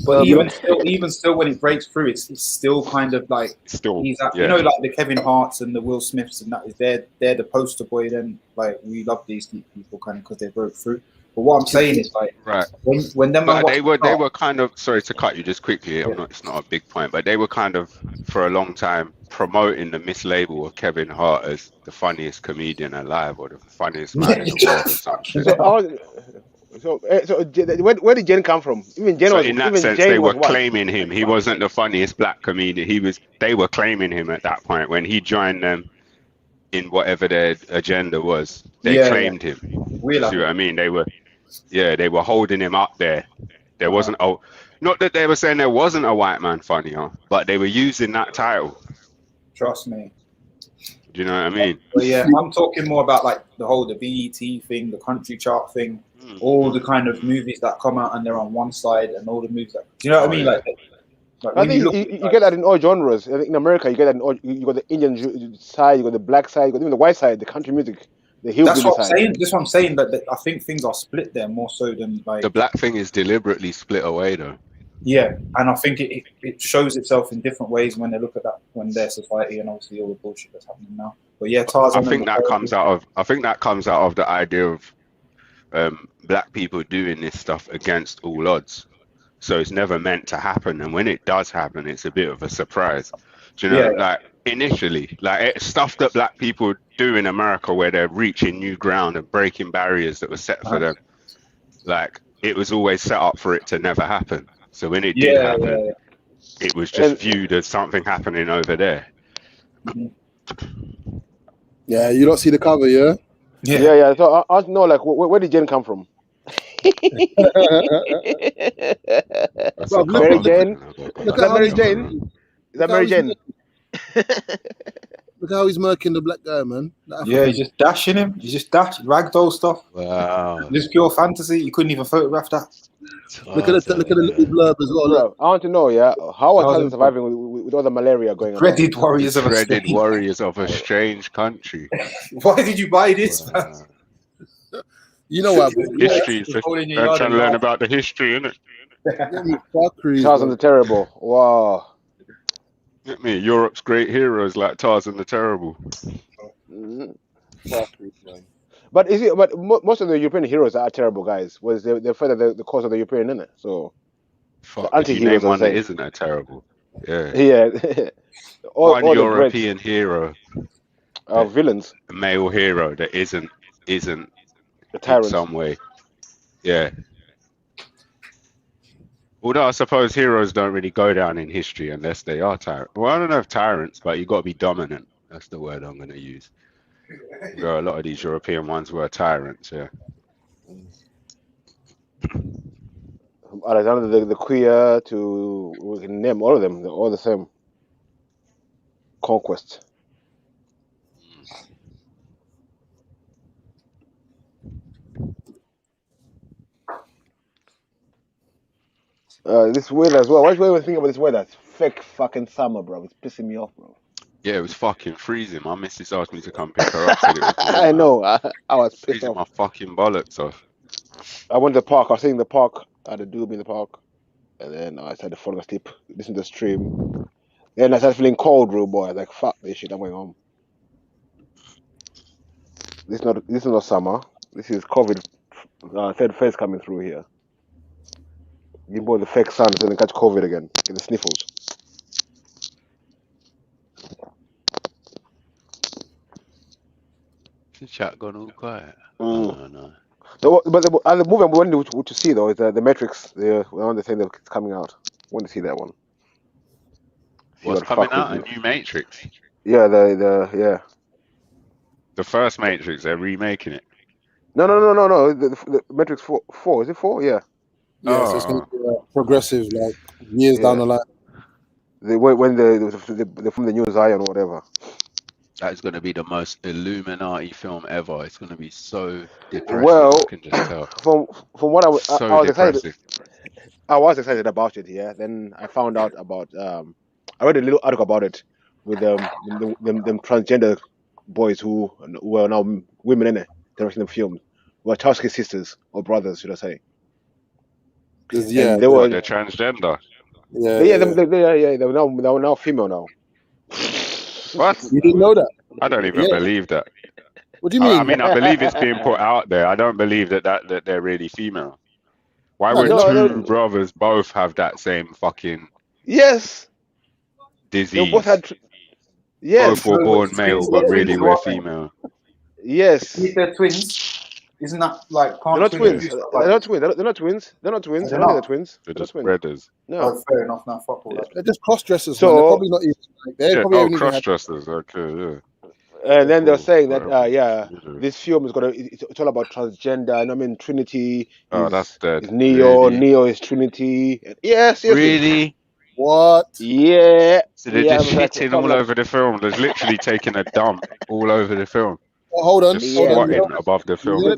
But even still, when it breaks through, it's still kind of like you know, like the Kevin Harts and the Will Smiths and that is they're the poster boy. Then like we love these people kind of because they broke through. But what I'm saying is like when them they were kind of, sorry to cut you just quickly. It's not a big point, but they were kind of for a long time promoting the mislabel of Kevin Hart as the funniest comedian alive or the funniest man in the world or something. So where did Jen come from? Even Jen in that sense, they were claiming him. He wasn't the funniest black comedian. They were claiming him at that point when he joined them in whatever their agenda was. They claimed him. See what I mean? They were holding him up there. There wasn't not that they were saying there wasn't a white man funnier, but they were using that title. Trust me. Do you know what I mean? But yeah, I'm talking more about like the BET thing, the country chart thing, all the kind of movies that come out and they're on one side, and all the movies that, do you know what I mean? Like I think you get that in all genres. I think in America, you get that in all. You got the Indian side, you got the black side, you got even the white side, the country music, the hillbilly side. That's what I'm saying. That I think things are split there more so than like the black thing is deliberately split away though. Yeah, and I think it shows itself in different ways when they look at that, when their society and obviously all the bullshit that's happening now. But yeah, Tarzan. I think that comes out of the idea of black people doing this stuff against all odds. So it's never meant to happen, and when it does happen, it's a bit of a surprise. Do you know, like initially, like it's stuff that black people do in America where they're reaching new ground and breaking barriers that were set for them. Like it was always set up for it to never happen. So when it did happen, it was just viewed as something happening over there. Yeah, you don't see the cover, yeah? Yeah. So I want to know, like, where did Jen come from? Mary Jane? Is that Mary Jane? Is that Mary Jane? Look how he's murking the black guy, man. Yeah, he's just dashing him. He's just dashing ragdoll stuff. Wow. This pure fantasy. You couldn't even photograph that. Look at the little blurb as well. Bro, I want to know, how are cousins surviving with all the malaria going on? Dreaded warriors of a strange country. Why did you buy this, man? You know what? History. I'm trying to learn about the history, innit? Tarzan the Terrible. Wow. Get me, Europe's great heroes like Tarzan the Terrible. But most of the European heroes are terrible guys. They're further the cause of the European, isn't it? So if you name one that isn't that terrible. Yeah. One European hero. Villains. A male hero that isn't a tyrant in some way. Yeah. Although I suppose heroes don't really go down in history unless they are tyrants. Well, I don't know if tyrants, but you've got to be dominant. That's the word I'm going to use. A lot of these European ones were tyrants, Alexander the Queer, we can name all of them. They're all the same. Conquest. This weather as well. What do you think about this weather? It's fake fucking summer, bro. It's pissing me off, bro. Yeah, it was fucking freezing. My missus asked me to come pick her up. I know. I was pissed freezing off. my fucking bollocks off. I went to the park. I was sitting in the park. I had a doobie in the park, and then I started falling asleep, listening to the stream. Then I started feeling cold, bro, boy. Like fuck this shit. I'm going home. This is not summer. This is COVID. Third phase coming through here. You boy the fake sun is gonna catch COVID again. Get the sniffles. The chat gone all quiet. No. But the movie I'm wondering what to see though is the Matrix. The one the thing that's coming out. I want to see that one. See What's what coming fuck out? with A new Matrix. Yeah, the first Matrix. They're remaking it. No. The Matrix 4. Is it 4? Yeah. Yeah, so it's going to be progressive, like years down the line. When they're from the new Zion or whatever. That is going to be the most Illuminati film ever. It's going to be so depressing. Well, I can just tell. From what I was depressing. excited. I was excited about it. Yeah. Then I found out about. I read a little article about it with them transgender boys who are now women in it directing the film. Were Wachowski sisters or brothers, should I say? Yeah, they were they're transgender. They were now female now. What? You didn't know that? I don't even believe that. What do you mean? I mean, I believe it's being put out there. I don't believe that they're really female. Why would two brothers both have that same fucking disease? They both had. Both were born male, but really we're female. Yes. If they're twins, isn't that like? They're not twins. They're not twins. They're not twins. They're not twins. I don't think they're twins. They're just brothers. No. Oh, fair enough. Now, fuck all that. They're just cross dressers. So Man. They're probably not even. They're probably even cross dressers. Okay, yeah. And then they're saying that this film is it's all about transgender. And I mean Trinity. That's dead. Is Neo. Really? Neo is Trinity. Yes. Really? What? Yeah. So they're just shitting all over the film. They're literally taking a dump all over the film. Oh, hold on. Just squatting above the film. They're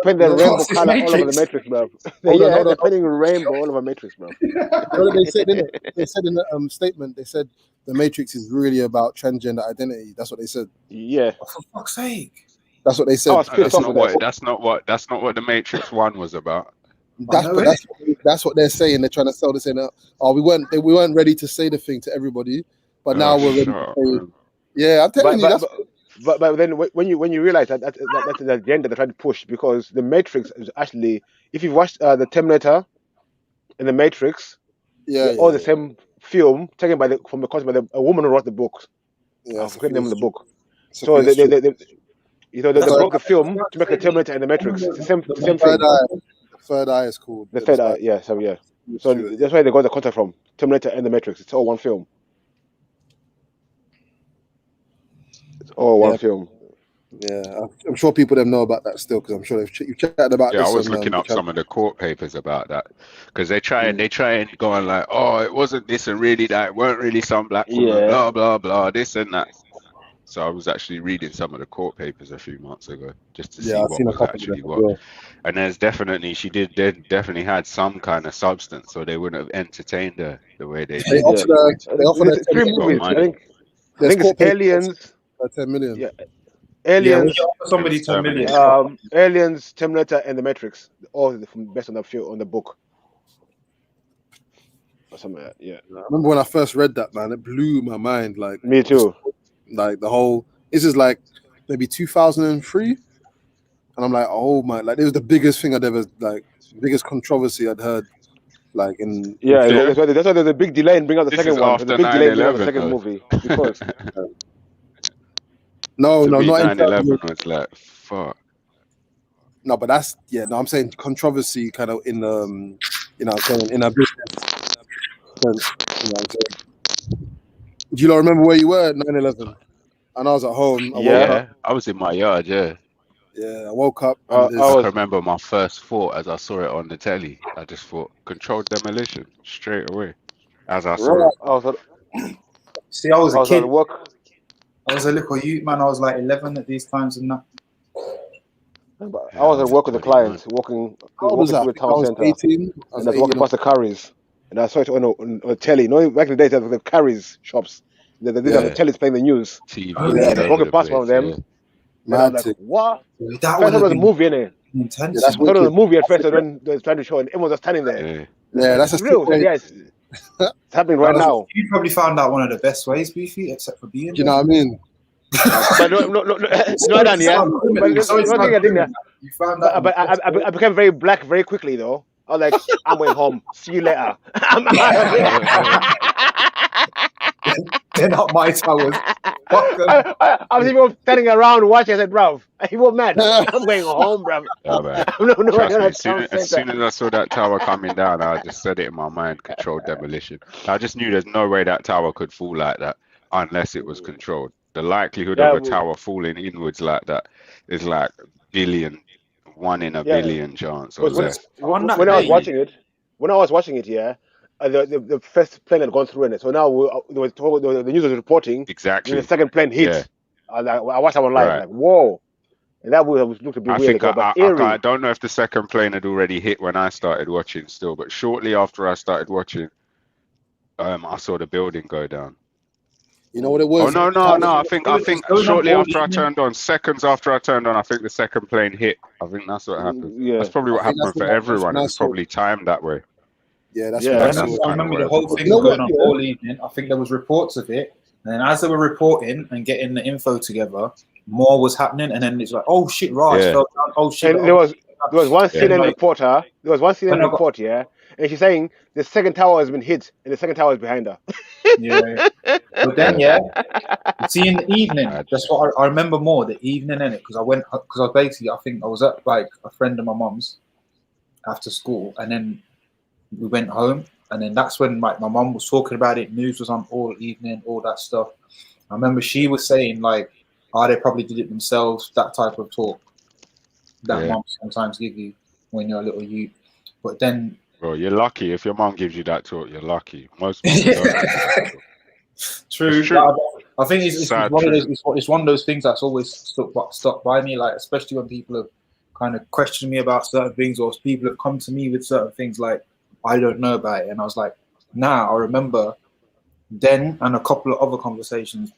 putting the rainbow color all over the Matrix, bro. They're putting rainbow all over Matrix, bro. They said, didn't it? They said in the statement, they said the Matrix is really about transgender identity. That's what they said. Yeah. Oh, for fuck's sake. That's what they said. That's not what the Matrix 1 was about. That's what they're saying. They're trying to sell this in. We weren't ready to say the thing to everybody, but now we're ready to say. Yeah, I'm telling you. But then when you realize that's the agenda they're trying to push, because the Matrix is actually, if you've watched the Terminator and the Matrix, all the same film taken from the concept by a woman who wrote the book. I forget the name of the book. So they broke the film to make a Terminator and the Matrix. It's the same thing. Third Eye is called. The Third Eye, yeah. So that's why they got the concept from Terminator and the Matrix. It's all one film. It's all one film. Yeah, I'm sure people don't know about that still, because I'm sure you've chatted about this. Yeah, I was looking up some of the court papers about that, because they try and go on like, oh, it wasn't this and really that, it weren't really some black woman, blah blah blah, this and that. So I was actually reading some of the court papers a few months ago just to see what was actually what. Yeah. And they definitely had some kind of substance, so they wouldn't have entertained her the way they did. They offered 3 movies. I think it's Aliens. 10 million. Yeah. Aliens. Somebody 10 million. Aliens, Terminator, and the Matrix. All based on the book. Or something like that. Yeah. I remember when I first read that, man, it blew my mind. Like, me too. Like the whole, this is like maybe 2003, and I'm like, oh my, like it was the biggest thing I'd ever, like, biggest controversy I'd heard, like in. That's why there's a big delay in bringing out the second one. There's a big delay in bringing out the second movie because. No, not 9/11 was like fuck. No, but that's I'm saying controversy kind of in in our business. Do you not remember where you were at 9/11? And I was at home. I was in my yard. Yeah, I woke up. I can remember my first thought as I saw it on the telly. I just thought controlled demolition straight away as I saw it. See, I was a kid. I was a little youth, man. I was like 11 at these times and that. I was at work with the clients, walking through the town center, 18, and I was walking past the Currys, and I saw it on telly. You know, back in the days, there were the Currys shops. They did have the telly's playing the news. TV. I was walking past one of them. And I'm like, what? That was a movie, innit? Intense. that's I thought it was a wicked. movie at first, and then they was trying to show, and everyone was standing there. Yeah, that's It's a real. sick way. Yeah, it's happening right now. You probably found out one of the best ways, Beefy, except for being. Do you know what I mean? But no, done, yeah. But the thing I think that you found out. but I became very black very quickly though. I was like, I'm going home. See you later. They're not my towers. I was even standing around watching. I said, bruv, you were mad. I'm going home, bruv. Yeah, man. No, Trust me, town as soon as I saw that tower coming down, I just said it in my mind, controlled demolition. I just knew there's no way that tower could fall like that unless it was controlled. The likelihood of a tower falling inwards like that is like one in a billion chance. Or less. When I was watching it, yeah, the first plane had gone through in it. So now the news was reporting exactly the second plane hit. Yeah. I watched that one live, Right. like, whoa. And that was looked a bit I weird. think But eerie. I don't know if the second plane had already hit when I started watching still, but shortly after I started watching, I saw the building go down. You know what it was? Oh no! I think shortly after I turned on, seconds after I turned on, I think the second plane hit. I think that's what happened. Yeah. That's probably what I think happened that's for what- everyone. that's It was probably timed that way. Yeah, that's Yeah, what I that's saw. kind I of remember what the it whole was. thing You know was going what, on yeah? all evening. I think there was reports of it, and then as they were reporting and getting the info together, more was happening, and then it's like, oh shit, Raj Yeah. fell down. Oh shit. And there was one Yeah. CNN Like, reporter. There was one when CNN I got- report, yeah, and she's saying the second tower has been hit, and the second tower is behind her. Yeah. But then, yeah, you see, in the evening, that's what I remember more. The evening in it, because I basically, I think I was at like a friend of my mum's after school, and then we went home, and then that's when my mum was talking about it. News was on all evening, all that stuff. I remember she was saying like, "Oh, they probably did it themselves." That type of talk that Yeah. mum sometimes give you when you're a little youth. But then, Bro, you're lucky if your mom gives you that talk. You're lucky. Most people don't. Give you that talk. true. It's true. I think it's Sad one of truth. those. It's one of those things that's always stuck by me. Like, especially when people have kind of questioned me about certain things, or people have come to me with certain things like I don't know about it, and I was like, nah. I remember then and a couple of other conversations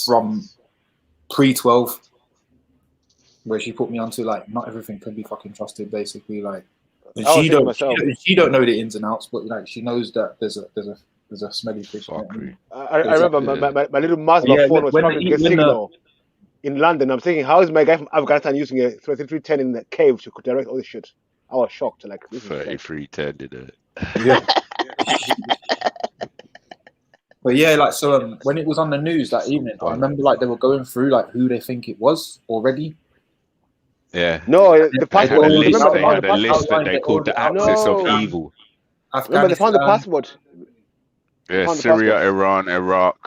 from pre-12 where she put me onto like not everything can be fucking trusted, basically. Like, and I was she thinking don't myself. she don't know the ins and outs, but like she knows that there's a smelly fish. In it. I remember my little Mazda Yeah, phone was when trying to the- get when the- signal in London. I'm thinking, how is my guy from Afghanistan using a 3310 in the cave to direct all this shit? I was shocked. Like, this is 3310 did it. Yeah. But yeah, like so when it was on the news that evening, I remember like they were going through like who they think it was already. Yeah. No, the They had passport. a list. Remember, They had a list that they called the axis of evil. Remember, they found the passport. Yeah, found the Syria, passport. Iran, Iraq,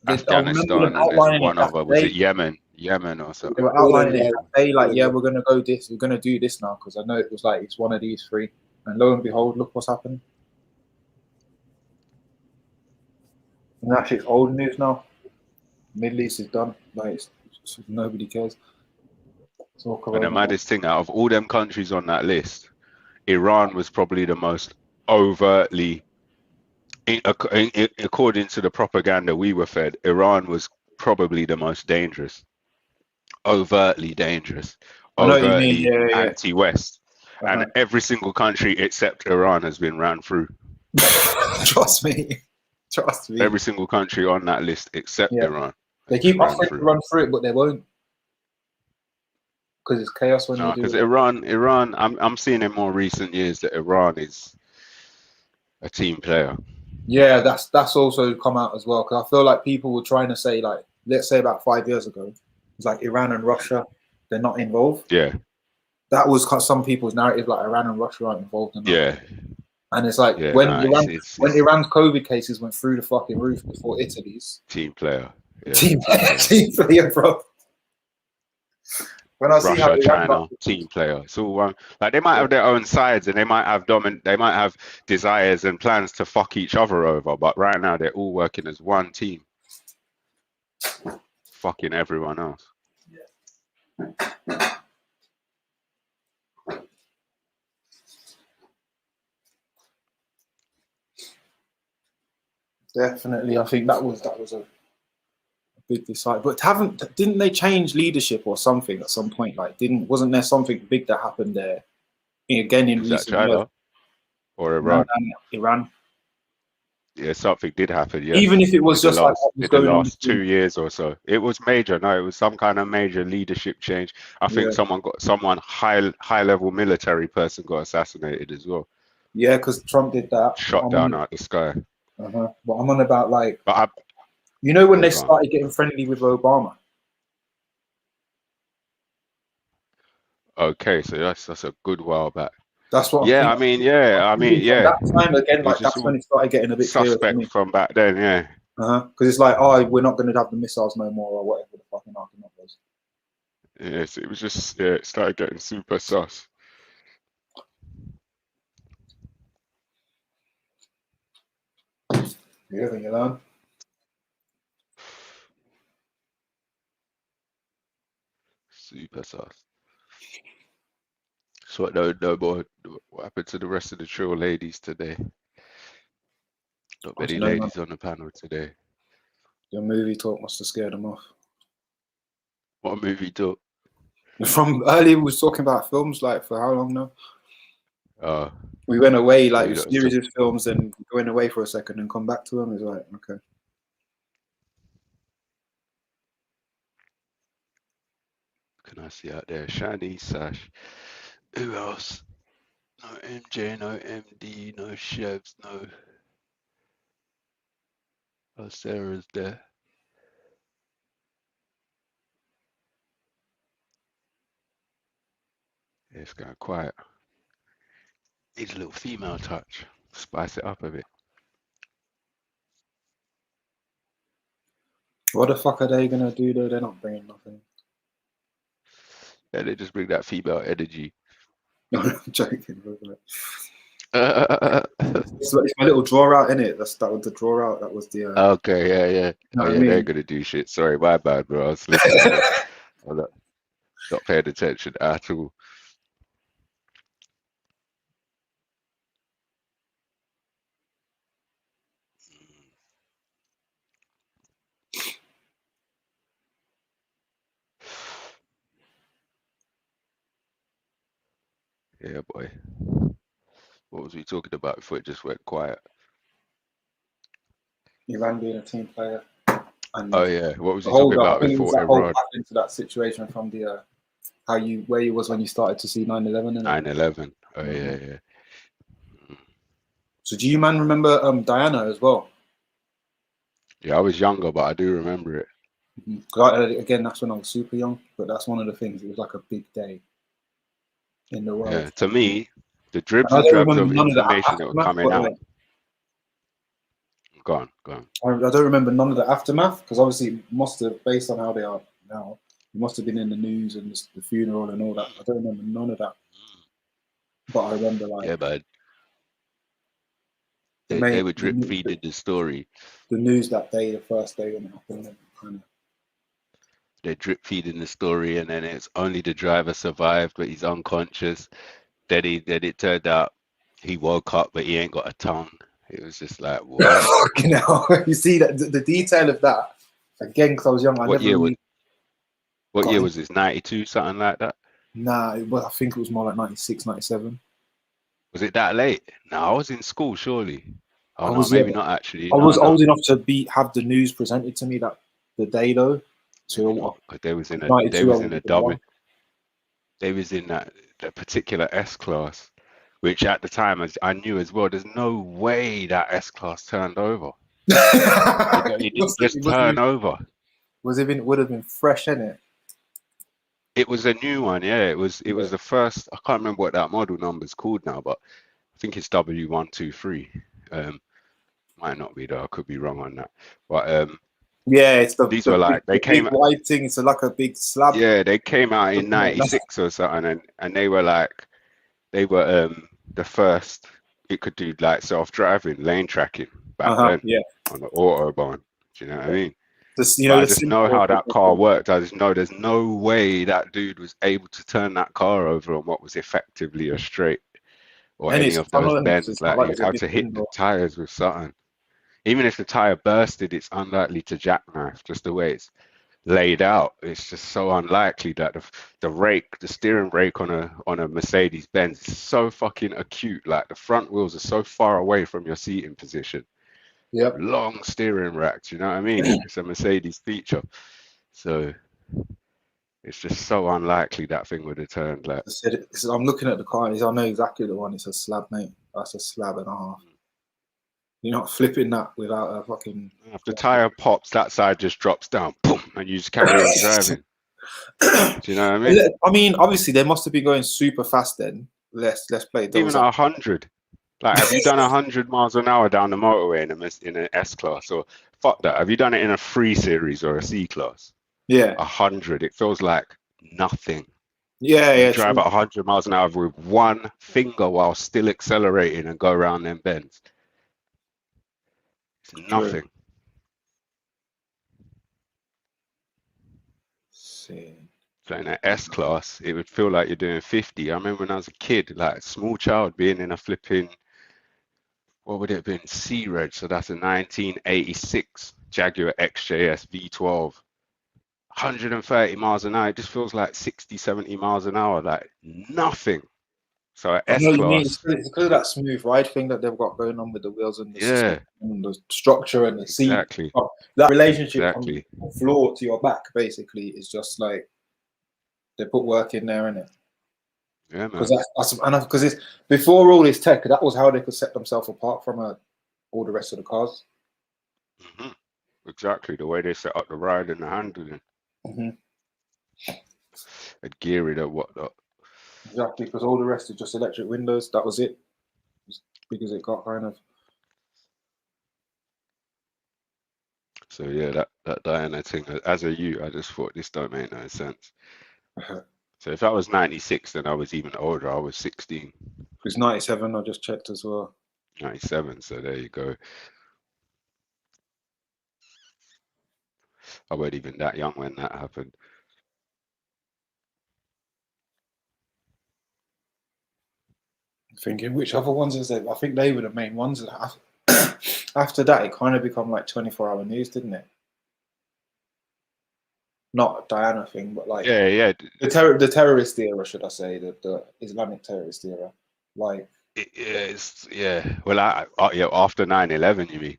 I remember Afghanistan, them and there's outlining one it other. that Was day. it Yemen or something? They were outlining it that day, like, yeah, we're gonna go this, we're gonna do this now, because I know it was like it's one of these three. And lo and behold, look what's happened. And that shit's old news now. Middle East is done. Like nobody cares. It's all And corona. the maddest thing, out of all them countries on that list, Iran was probably the most overtly, according to the propaganda we were fed, Iran was probably the most dangerous, overtly dangerous, I know what you mean, overtly yeah, yeah. anti-West. And every single country except Iran has been ran through. Trust me. Trust me. Every single country on that list except Yeah. Iran. They keep ran offering to through. run through it, but they won't. Because it's chaos when No, you do because it. Iran, I'm seeing in more recent years that Iran is a team player. Yeah, that's also come out as well. Because I feel like people were trying to say, like, let's say about 5 years ago, it's like Iran and Russia, they're not involved. Yeah, That was some people's narrative, like Iran and Russia aren't involved in that. yeah. And it's like Yeah, when nah, Iran, it's when Iran's COVID cases went through the fucking roof before Italy's. team player. Yeah. Team player, bro. When I see how Russia, Iran China, team player. It's all one. Like they might have their own sides and they might have they might have desires and plans to fuck each other over, but right now they're all working as one team. Fucking everyone else. Definitely, I think that was a big decide. But didn't they change leadership or something at some point? Like, wasn't there something big that happened there again in Was that recent years? China or Iran? Iran. Yeah, something did happen. Yes. Even if it was in just the like last, what was in the going on last 2 years or so, it was major. No, it was some kind of major leadership change. I think someone high level military person got assassinated as well. Yeah, because Trump did that. Shot down out the sky. But I'm on about like, but you know, when they started getting friendly with Obama. Okay, so that's a good while back. That's what. Yeah, I mean, yeah. That time again, like just that's when it started getting a bit clearer to suspect me. from back then. Yeah. Because it's like, oh, we're not going to have the missiles no more, or whatever the fucking argument was. Yes, it was just it started getting super sus. You think you learn? Super sus. So no more. What happened to the rest of the Trill ladies today? Not many ladies on the panel today. Your movie talk must have scared them off. What movie talk? From earlier, we was talking about films, like for how long now? We went away, like with series of films, and going away for a second and come back to them. It's like, okay. Can I see out there? Shani, Sash. Who else? No MJ, no MD, no Chevs, no. Oh, Sarah's there. Yeah, it's going quiet. Needs a little female touch. Spice it up a bit. What the fuck are they gonna do though? They're not bringing nothing. Yeah, they just bring that female energy. No, I'm joking. It's my little draw out, innit? That was the draw out. That was the. Okay, yeah. You know Oh, yeah, they're gonna do shit. Sorry, my bad, bro. I was listening. I'm not paying attention at all. Yeah, boy. What was we talking about before it just went quiet? Iran being a team player. And oh yeah, what was he talking about before Iran? Into that situation from the where you was when you started to see 9/11. 9/11. Oh yeah. So do you remember Diana as well? Yeah, I was younger, but I do remember it. Again, that's when I was super young, but that's one of the things. It was like a big day in the world. Yeah, to me, the dribs and drabs of information that were coming out. Go on. I don't remember none of the aftermath, because obviously it must have, based on how they are now, it must have been in the news and the funeral and all that. I don't remember none of that. But I remember yeah, but they were drip feeding the story. The news that day, the first day when it happened, kind of. They're drip feeding the story, and then it's only the driver survived, but he's unconscious. Then it turned out he woke up, but he ain't got a tongue. It was just like, what? Fucking hell. You see that the detail of that again, because I was young. What year was this? 92, something like that. Nah, I think it was more like 96, 97. Was it that late? No, I was in school, surely. Oh no, maybe not actually. I was old enough to have the news presented to me that the day though. So they was in that particular S class, which at the time I knew as well. There's no way that S class turned over. It didn't just turn over. Would have been fresh, innit? It was a new one, yeah. It was the first. I can't remember what that model number's called now, but I think it's W123. Might not be though. I could be wrong on that. But yeah, it's these were like they came white thing. It's like a big slab. Yeah, they came out in 96 or something, and they were like the first. It could do like self-driving, lane tracking back then on the autobahn. Do you know what I mean? I just know how that car worked. I just know there's no way that dude was able to turn that car over on what was effectively a straight or any of those bends. Like you'd have to hit the tires with something. Even if the tire bursted, it's unlikely to jackknife, just the way it's laid out. It's just so unlikely that the steering rake on a Mercedes Benz is so fucking acute. Like the front wheels are so far away from your seating position. Yep. Long steering racks, you know what I mean? It's a Mercedes feature. So it's just so unlikely that thing would have turned. Like, I said, I'm looking at the car. I know exactly the one. It's a slab, mate. That's a slab and a half. You're not flipping that without a fucking. if the tire pops, that side just drops down, boom, and you just carry on driving. Do you know what I mean? I mean, obviously they must have been going super fast then. Let's play it. Even at 100. Like, have you done 100 miles an hour down the motorway in an S class, or fuck that? Have you done it in a 3 Series or a C class? Yeah. 100. It feels like nothing. Yeah, You drive at 100 miles an hour with one finger while still accelerating and go around them bends. It's nothing. So in an S class, it would feel like you're doing 50. I remember when I was a kid, like a small child, being in a flipping, what would it have been? C Reg. So that's a 1986 Jaguar XJS V12. 130 miles an hour. It just feels like 60, 70 miles an hour, like nothing. So at S I know you mean. class, It's because of that smooth ride thing that they've got going on with the wheels and the, yeah, system and the structure and the seat. exactly. That relationship Exactly. from floor to your back basically is just like they put work in there, innit? Yeah, man. Because it's before all this tech, that was how they could set themselves apart from all the rest of the cars. Exactly, the way they set up the ride and the handling. And gear it or whatnot. Exactly, because all the rest is just electric windows. That was it. Because it got kind of. So yeah, that Diana thing. As a youth, I just thought this don't make no sense. So if I was 96, then I was even older. I was 16. It's 97. I just checked as well. 97. So there you go. I wasn't even that young when that happened. Thinking which other ones is there? I think they were the main ones. After that, it kind of become like 24-hour news, didn't it? Not Diana thing, but like yeah. The terrorist era, should I say? The Islamic terrorist era, like yeah. Well, after 9/11, you mean?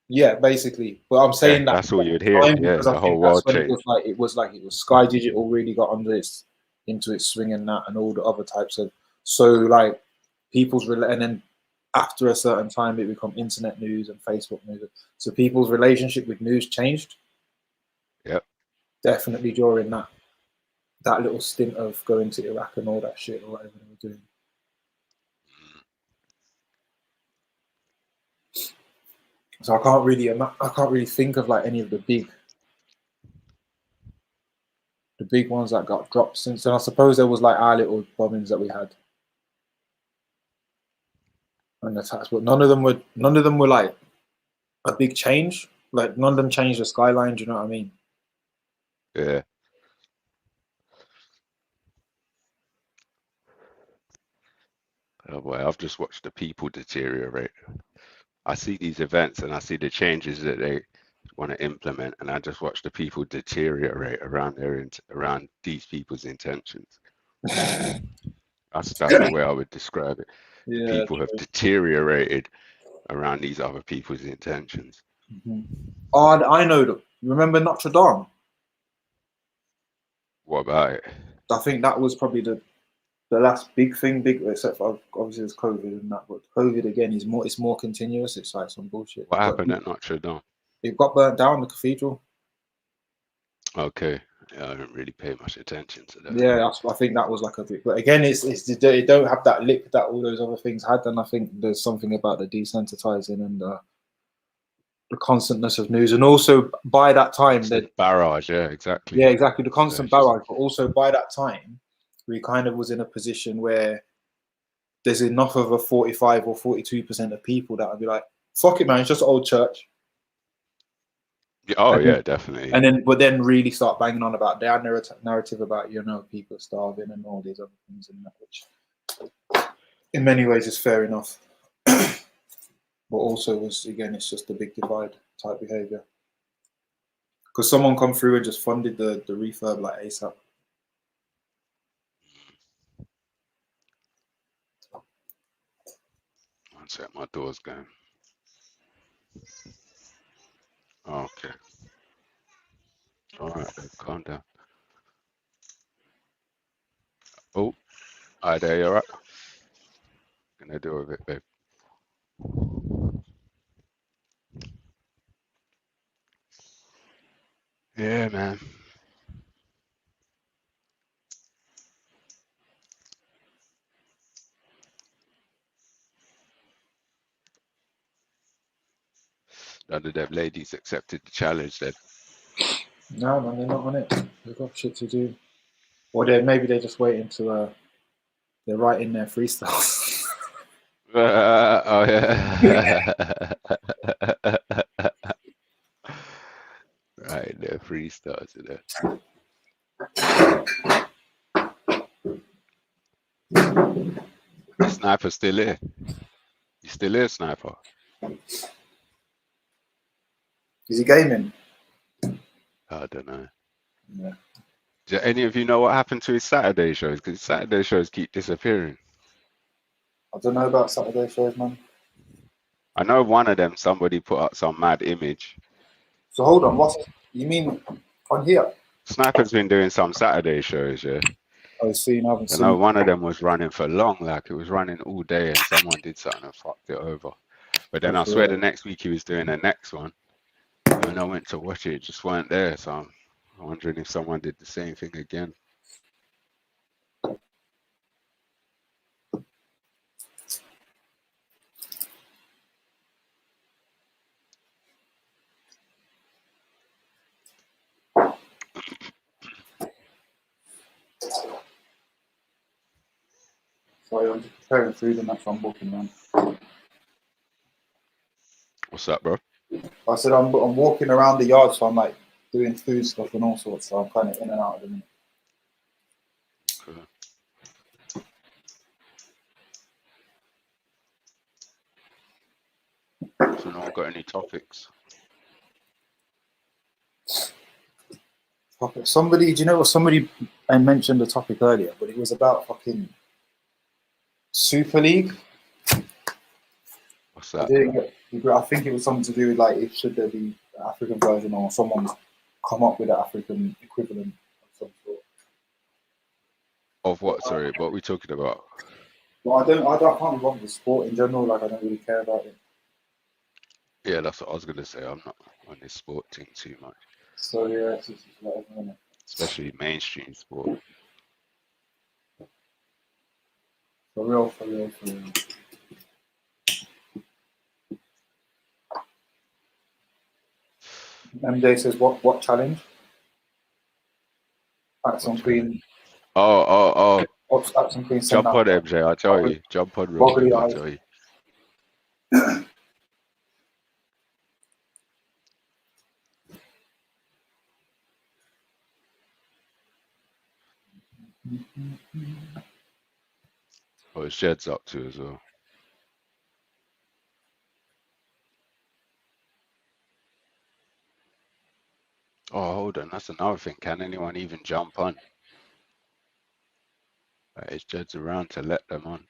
Yeah, basically. But I'm saying that's all you'd hear. Yeah, the whole world changed. It was Sky Digital really got into its swing and that, and all the other types of like and then after a certain time it become internet news and Facebook news. So people's relationship with news changed. Yep. Definitely during that little stint of going to Iraq and all that shit or whatever they were doing. So I can't really think of like any of the big ones that got dropped since then. I suppose there was like our little bombings that we had and attacks, but none of them were like a big change. Like none of them changed the skyline. Do you know what I mean? Yeah. Oh boy, I've just watched the people deteriorate. I see these events and I see the changes that they want to implement, and I just watch the people deteriorate around these people's intentions. That's the way I would describe it. Yeah, people have deteriorated around these other people's intentions. Oh, I know them. Remember Notre Dame? What about it? I think that was probably the last big thing, except for obviously there's COVID and that, but COVID again is more continuous. It's like some bullshit. What happened at Notre Dame? It got burnt down, the cathedral. Okay. Yeah, I didn't really pay much attention to that. Yeah, I think that was like a bit, but again, it don't have that lick that all those other things had, and I think there's something about the desensitizing and the constantness of news, and also by that time the barrage. Yeah, exactly. Yeah, exactly. The constant barrage, but also by that time we kind of was in a position where there's enough of a 45 or 42% of people that would be like, fuck it, man, it's just old church. Oh, yeah, definitely. But then really start banging on about their narrative about, people starving and all these other things, and that, which in many ways is fair enough. but also was, again, it's just a big divide type behavior. Because someone come through and just funded the refurb like ASAP. One sec, my door's going. Okay. All right, babe, calm down. Oh, hi there, you all right? Gonna deal with it, babe. Yeah, man. None of them ladies accepted the challenge then. No, man, they're not on it. They've got shit to do. Or maybe they're just waiting to, they're writing their freestyles. Oh, yeah. Right, they're freestyles in there. The sniper's still here. You still here, sniper? Is he gaming? I don't know. Yeah. Do any of you know what happened to his Saturday shows? Because Saturday shows keep disappearing. I don't know about Saturday shows, man. I know one of them, somebody put up some mad image. So hold on, you mean on here? Sniper's been doing some Saturday shows, yeah. I haven't I seen. know one of them was running for long, like it was running all day, and someone did something and fucked it over. But then I swear the next week he was doing the next one. And when I went to watch it, it just weren't there. So I'm wondering if someone did the same thing again. Sorry, I'm just preparing food and that's why I'm walking around. What's up, bro? I said I'm walking around the yard, so I'm like doing food stuff and all sorts. So I'm kind of in and out of the minute. So no one got any topics? Somebody, do you know what? Somebody mentioned a topic earlier, but it was about fucking Super League. What's that? I think it was something to do with like, should there be an African version or someone's come up with an African equivalent of some sort. Of what? Sorry, what are we talking about? Well, I can't be wrong with sport in general. Like, I don't really care about it. Yeah, that's what I was gonna say. I'm not on this sport thing too much. So yeah, it's just whatever, isn't it? Especially mainstream sport. For real. MJ says, what challenge? Action Queen. Oh. Action Queen. Jump on MJ, I tell you. Jump on Robbie, I tell you. Oh, Shed's up to as well. Oh, hold on. That's another thing. Can anyone even jump on? Is Jed's around to let them on?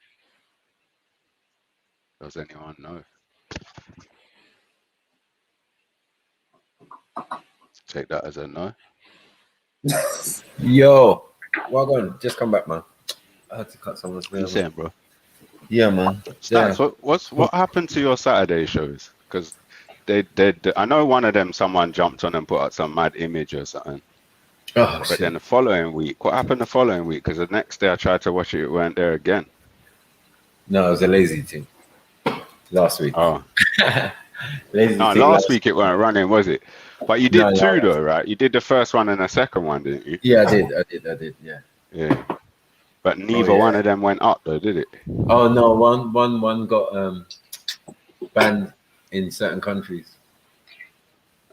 Does anyone know? Take that as a no. Yo, well done. Just come back, man. I had to cut someone's What you saying, bro? Yeah, man. Stats, what happened to your Saturday shows? Because I know one of them, someone jumped on and put out some mad image or something. Oh, but shit. then the following week, what happened the following week? Because the next day I tried to watch it, it weren't there again. No, it was a lazy thing. Last week. Oh. Lazy no, thing last week it weren't running, was it? But you did No, two though, right? You did the first one and the second one, didn't you? Yeah, I did, yeah. Yeah. But neither one of them went up though, did it? Oh no, one got banned in certain countries.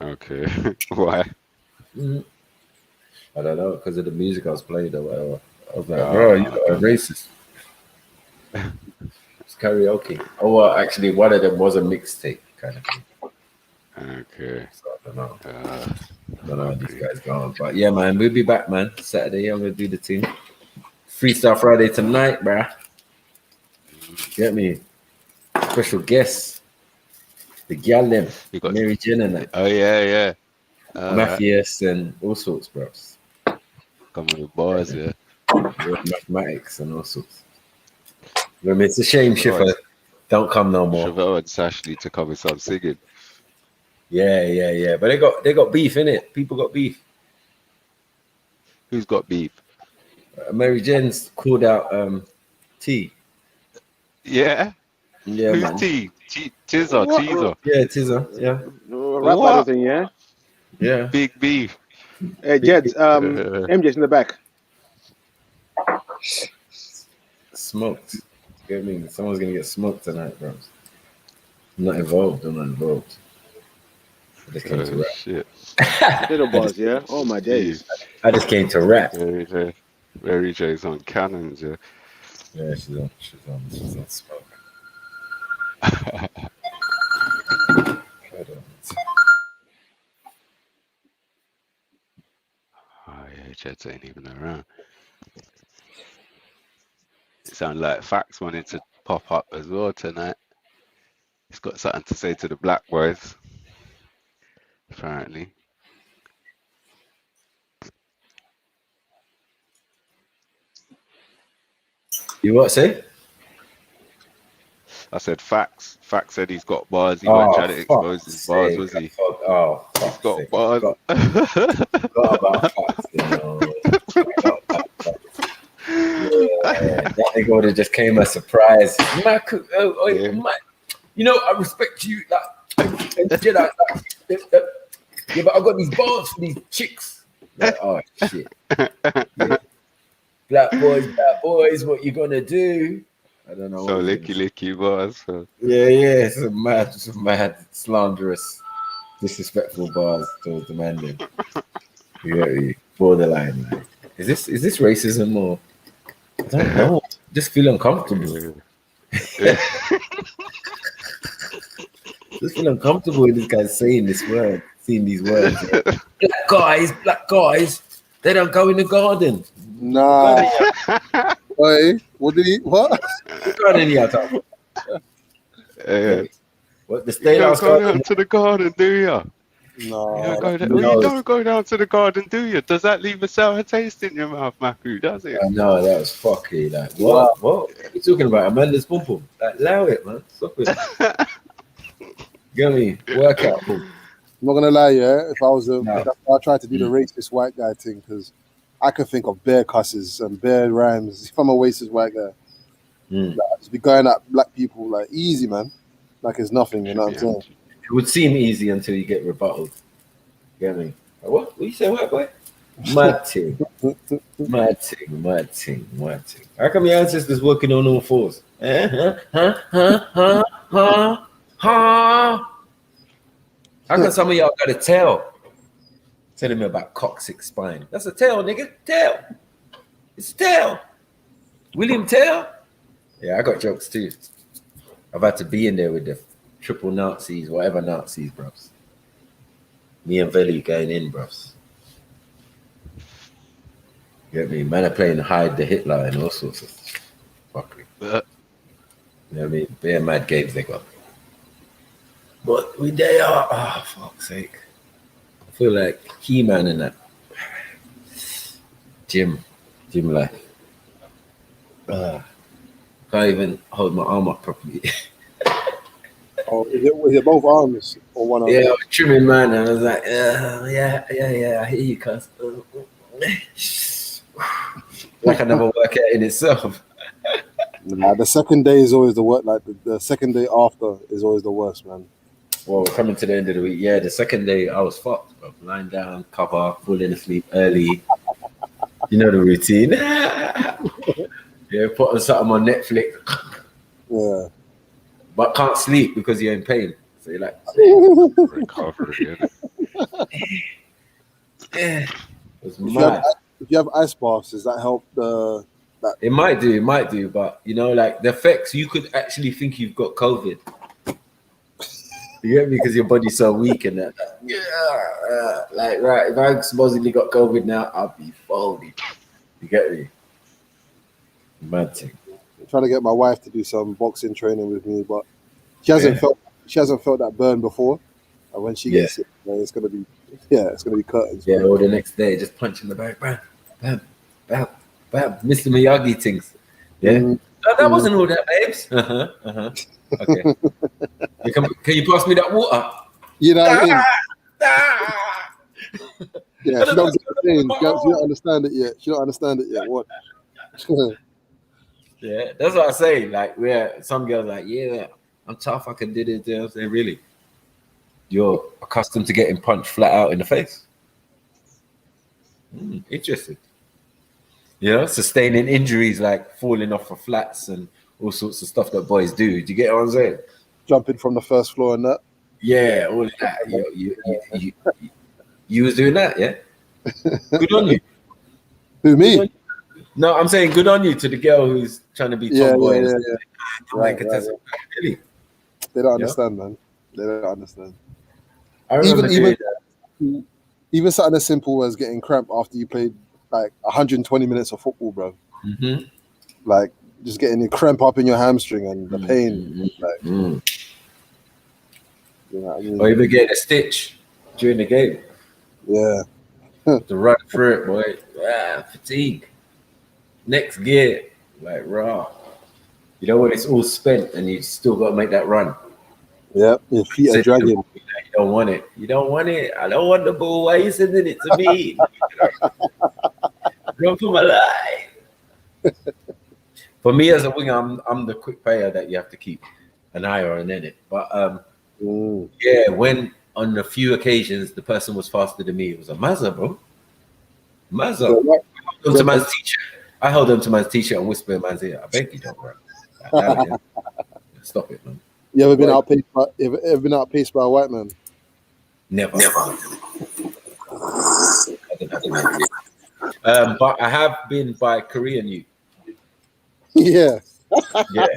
Okay. Why? I don't know, because of the music I was playing or whatever. I was like, bro, you're a racist. It's karaoke. Oh, well, actually, one of them was a mixtape kind of thing. Okay. So I don't know. I don't know how these guys go on. But yeah, man, we'll be back, man. Saturday, I'm gonna do the thing. Freestyle Friday tonight, bruh. Get me? Special guests. The gal them. Mary Jen and that. Oh yeah. Matthias and all sorts, bro. Coming with bars, yeah. Mathematics and all sorts. I mean, it's a shame Schiffer don't come no more. Chevelle and Sash need to come with some singing. Yeah. But they got beef, innit? People got beef. Who's got beef? Mary Jen's called out T. Yeah? Yeah, Who's man. T? Tizza, Teaser. Yeah, Tizza, yeah. Rap battle thing, yeah? Yeah. Big beef. Hey, Jeds, MJ's in the back. Smoked. You know what I mean? Someone's gonna get smoked tonight, bro. I'm not involved. I just came to rap. Shit. Little bars, yeah? Oh my days. I just came to rap. Mary J's on cannons, yeah. Yeah, she's on smoke. Oh yeah, Jets ain't even around. It sounded like Fax wanted to pop up as well tonight. He's got something to say to the black boys, apparently. You what say? I said Fax. Fax said he's got bars. He wasn't trying to expose his bars, was he? He's got bars. Forgot about Fax, you know. That nigga would have just came as a surprise. You know, I respect you. Yeah, but I got these bars for these chicks. Like, oh shit. Yeah. Black boys, what you gonna do? I don't know. So licky bars. So. Yeah, some mad, slanderous, disrespectful bars towards the man. Then. Yeah, borderline. Like. Is this racism or? I don't know. Just feel uncomfortable. Just feel uncomfortable with this guy saying these words. Black guys, they don't go in the garden. Nah. Wait, what? What garden you talking? What the state you don't house go garden? down to the garden, do you? No. You don't go down to the garden, do you? Does that leave a sour taste in your mouth, Maku? Does it? I know, that was fucky. Like, what? What are you talking about? Amanda's pum pum. Like, allow it, man. Stop it. Get me? Work out. I'm not gonna lie, yeah. If I was I tried to do the racist white guy thing because I can think of bare cusses and bare rhymes. If I'm a racist white guy, like, just be going at black people like easy, man. Like it's nothing, you know what I'm saying? It would seem easy until you get rebutted. Get me? What you say, white boy? Mad thing. How come your ancestors working on all fours? How come some of y'all got a tail? Telling me about coccyx spine. That's a tail, nigga. Tail. It's a tail. William Tail. Yeah, I got jokes too. I've had to be in there with the triple Nazis, whatever Nazis, bros. Me and Veli going in, bros. You get me? Man are playing hide the Hitler and all sorts of fuckery. You know what I mean? They're mad games they got. But they are, oh, fuck's sake. I feel like He-Man in that. Gym life. Can't even hold my arm up properly. Oh, was it both arms or one arm? Yeah, I was trimming, man. And I was like, yeah, I hear you, cuz. Like another workout in itself. Nah, the second day is always the worst. Like the second day after is always the worst, man. Well, we're coming to the end of the week. Yeah, the second day I was fucked, bro. Lying down, cover, falling asleep early. You know the routine. Yeah, put on something on Netflix. Yeah. But can't sleep because you're in pain. So you're like, recovery. Yeah. It's mad. If you have ice baths, does that help the It might do, but you know, like the effects, you could actually think you've got COVID. You get me? Because your body's so weak and that. Like, right, if I supposedly got COVID now, I'll be folded. You get me? Mad thing. I'm trying to get my wife to do some boxing training with me, but she hasn't felt that burn before. And when she gets it, it's gonna be curtains. Yeah, or the next day, just punch in the back, bam, bam, bam, bam. Mr. Miyagi things. Yeah. No, that wasn't all that, babes. Okay. Can you pass me that water? You know what I mean? Yeah, she don't understand it yet. She don't understand it yet. What? Yeah, that's what I say. Like, where some girls like, yeah, I'm tough. I can do this. You know what I'm saying? Really, you're accustomed to getting punched flat out in the face. Interesting. You know, sustaining injuries like falling off of flats and all sorts of stuff that boys do. Do you get what I'm saying? Jumping from the first floor and that. Yeah, all of that. You was doing that, yeah? Good on you. Who, me? No, I'm saying good on you to the girl who's trying to be tomboy. Yeah. Right. Really? They don't understand, man. They don't understand. I remember even something as simple as getting cramp after you played like 120 minutes of football, bro. Like just getting a cramp up in your hamstring and the pain. Like, you know what I mean? Or even get a stitch during the game. Yeah. To run through it, boy. Fatigue. Next gear, like raw. You know when it's all spent and you still got to make that run. Yeah, your feet are dragging. You don't want it. You don't want it. I don't want the ball. Why are you sending it to me? Run for my life. For me as a winger, I'm the quick player that you have to keep an eye on in it. But yeah, when on a few occasions the person was faster than me, it was a Mazza, bro. Mazza. I held on to man's t-shirt and whispered in man's ear, I beg you don't, bro. Stop it, man. You ever been outpaced by a white man? Never. But I have been by Korean youth. Yeah. Yeah.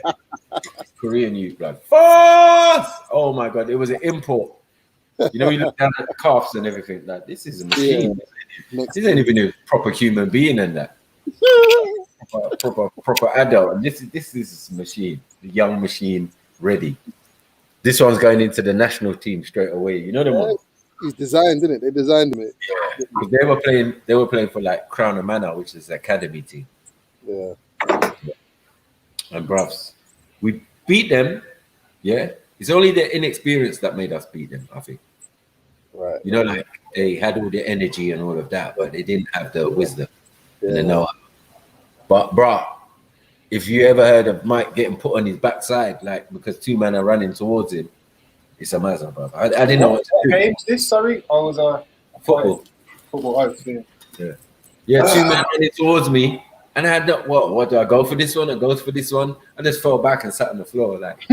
Korean youth, blood. Fast! Oh my god, it was an import. You know, you look down at the calves and everything, like this is a machine. Yeah. This ain't even a proper human being in that. proper adult. And this is a machine, the young machine ready. This one's going into the national team straight away. You know them ones? He's designed, didn't it? They designed him. Yeah. They were playing for like Crown and Manor, which is the academy team. Yeah. And bruvs, we beat them. Yeah. It's only the inexperience that made us beat them, I think. Right. You know, like they had all the energy and all of that, but they didn't have the wisdom and the know-how. But bruh, if you ever heard of Mike getting put on his backside, like because two men are running towards him, it's a mazza, bro. I didn't know what to do. Games this, sorry? I was football. Yeah, two men running towards me, and I had that. What do I go for this one? I goes for this one. I just fell back and sat on the floor, like.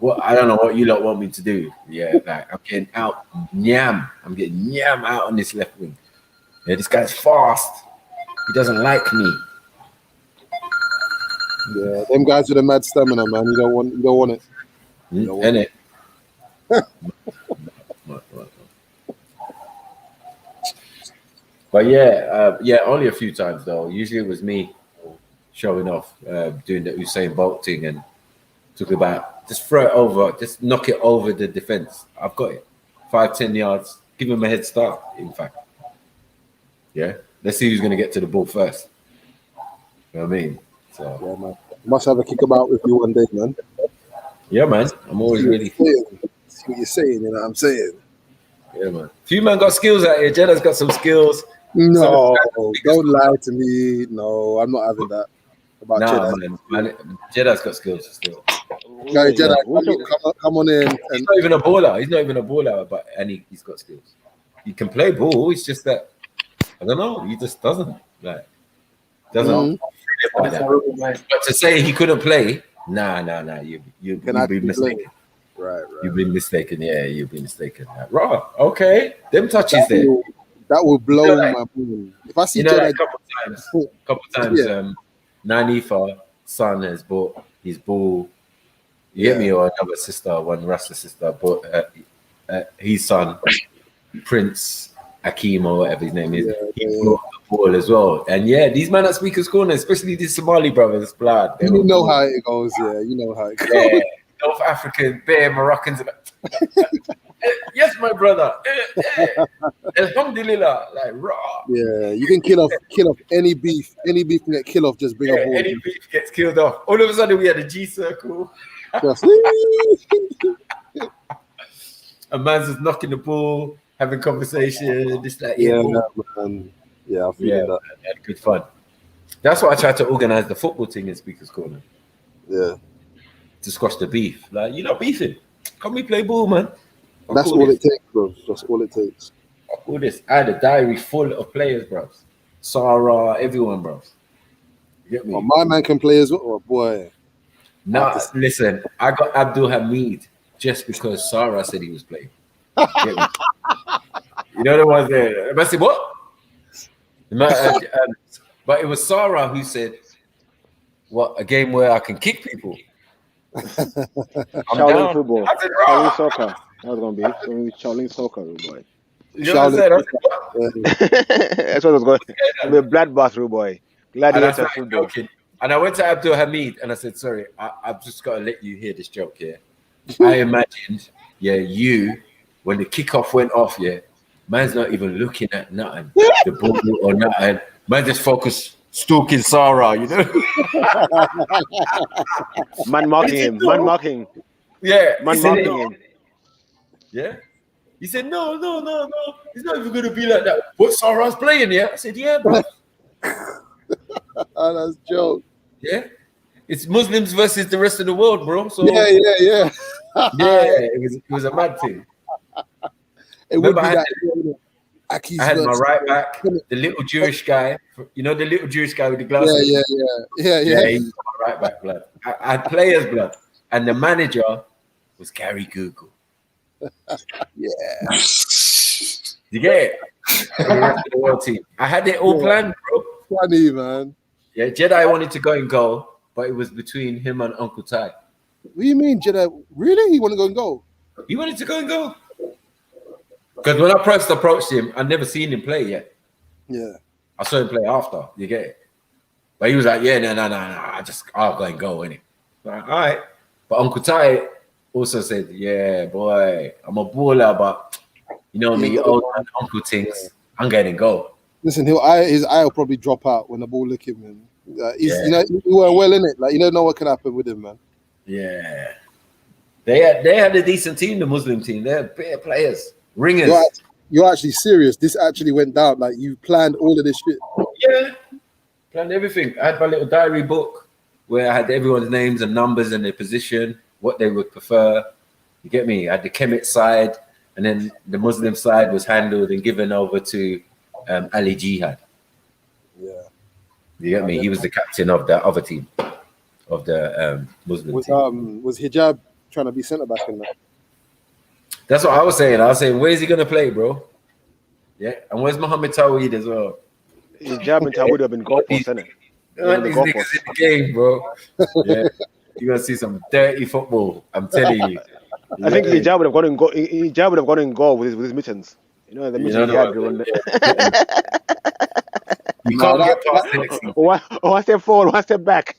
Well, I don't know what you lot want me to do. Yeah, like I'm getting out, Nyam. I'm getting Nyam out on this left wing. Yeah, this guy's fast. He doesn't like me. Yeah, them guys with a mad stamina, man. You don't want it. Innit? But yeah, only a few times though. Usually it was me showing off, doing the Usain Bolt thing and took about just throw it over, just knock it over the defense. I've got it. 5-10 yards, give him a head start, in fact. Yeah. Let's see who's gonna get to the ball first. You know what I mean? So yeah, man. Must have a kick about with you one day, man. Yeah, man. I'm always ready. See what you're saying, you know what I'm saying? Yeah, man. Few man got skills out here. Jedda's got some skills. No, don't lie to me. No, I'm not having that. About Jeddah. Man. Jedda's got skills still. No, Jeddah, come on in. He's not even a baller. He's not even a baller, but he's got skills. He can play ball. It's just that I don't know. He just doesn't like. But to say he couldn't play, nah. You've been mistaken. Right. You've been mistaken. Yeah, you've been mistaken. Right. Okay. Them touches there. That will blow my moon. If I see Jeddah, times. Yeah. Nanifa son has bought his bull. You get me, or another sister, one Rasta sister, but his son, Prince Akeem or whatever his name is, he brought the ball as well. And yeah, these men at Speaker's Corner, especially these Somali brothers, blood. You know how it goes, yeah. You know how it goes. Yeah, North African, bare Moroccans. Yes, my brother. Alhamdulillah, like raw. Yeah, you can kill off any beef. Any beef can get killed off. Just bring a ball. Any beef gets killed off. All of a sudden, we had a G circle. A man's just knocking the ball, having conversation, just like man. Yeah, I feel that. Man, we had good fun. That's why I tried to organize the football thing in Speaker's Corner. Yeah, to squash the beef. Like, you're not beefing. Come we play ball, man. That's all it takes, bro. That's all it takes. All this. I had a diary full of players, bro. Sarah, everyone, bro. You get me? Oh, my man can play as well. Oh, boy. Nah, listen, I got Abdul Hamid just because Sarah said he was playing. You know the ones there. I said, what? But it was Sarah who said, what, a game where I can kick people? Shaolin football. Shaolin soccer. That was going to be Shaolin soccer, boy. You know what I said? That's what I was going to be. A bloodbath, boy. Gladiator football. And I went to Abdul Hamid and I said, sorry, I've just got to let you hear this joke here. I imagined, you, when the kickoff went off, man's not even looking at nothing, the ball or nothing. Man just focused, stalking Sarah, you know? Man marking him. Man marking. Yeah. Man marking him. Yeah. He said, no. It's not even going to be like that. What, Sarah's playing, yeah? I said, yeah, bro. Oh, that's a joke. Yeah. It's Muslims versus the rest of the world, bro. So yeah. Yeah, it was a mad thing. It would be I had my versus right back, the little Jewish guy. You know the little Jewish guy with the glasses? Yeah. He was my right back, blood. I had players, blood. And the manager was Gary Google. Yeah. You get it? For the rest of the world team. I had it all planned, bro. Funny, man. Yeah, Jedi wanted to go in goal, but it was between him and Uncle Ty. What do you mean, Jedi? Really? He wanted to go and go? He wanted to go and go. Because when I first approached him, I'd never seen him play yet. Yeah. I saw him play after. You get it? But he was like, yeah, no. I'll go and go, innit? Like, all right. But Uncle Ty also said, yeah, boy, I'm a baller, but you know me, old man, Uncle things, I'm getting go. Listen, his eye will probably drop out when the ball lick him, man. You know, he weren't well in it. Like, you don't know what can happen with him, man. Yeah. They had a decent team, the Muslim team. They're better players. Ringers. You're actually serious. This actually went down. Like, you planned all of this shit. Yeah. Planned everything. I had my little diary book where I had everyone's names and numbers and their position, what they would prefer. You get me? I had the Kemet side, and then the Muslim side was handled and given over to Ali Jihad. Yeah. You get me? He was the captain of the other team, of the Muslim team. Was Hijab trying to be centre back in that? That's what I was saying. I was saying, where's he gonna play, bro? Yeah, and where's Mohammed Taweed as well? Hijab and Taweed have been goal posts, isn't it? These niggas in the game, bro. Yeah, you're gonna see some dirty football. I'm telling you. I think Hijab would have gone in goal. Hijab would have gone in goal with his mittens. You know, the mittens he had. You can't get past Xerxes. One step forward, one step back.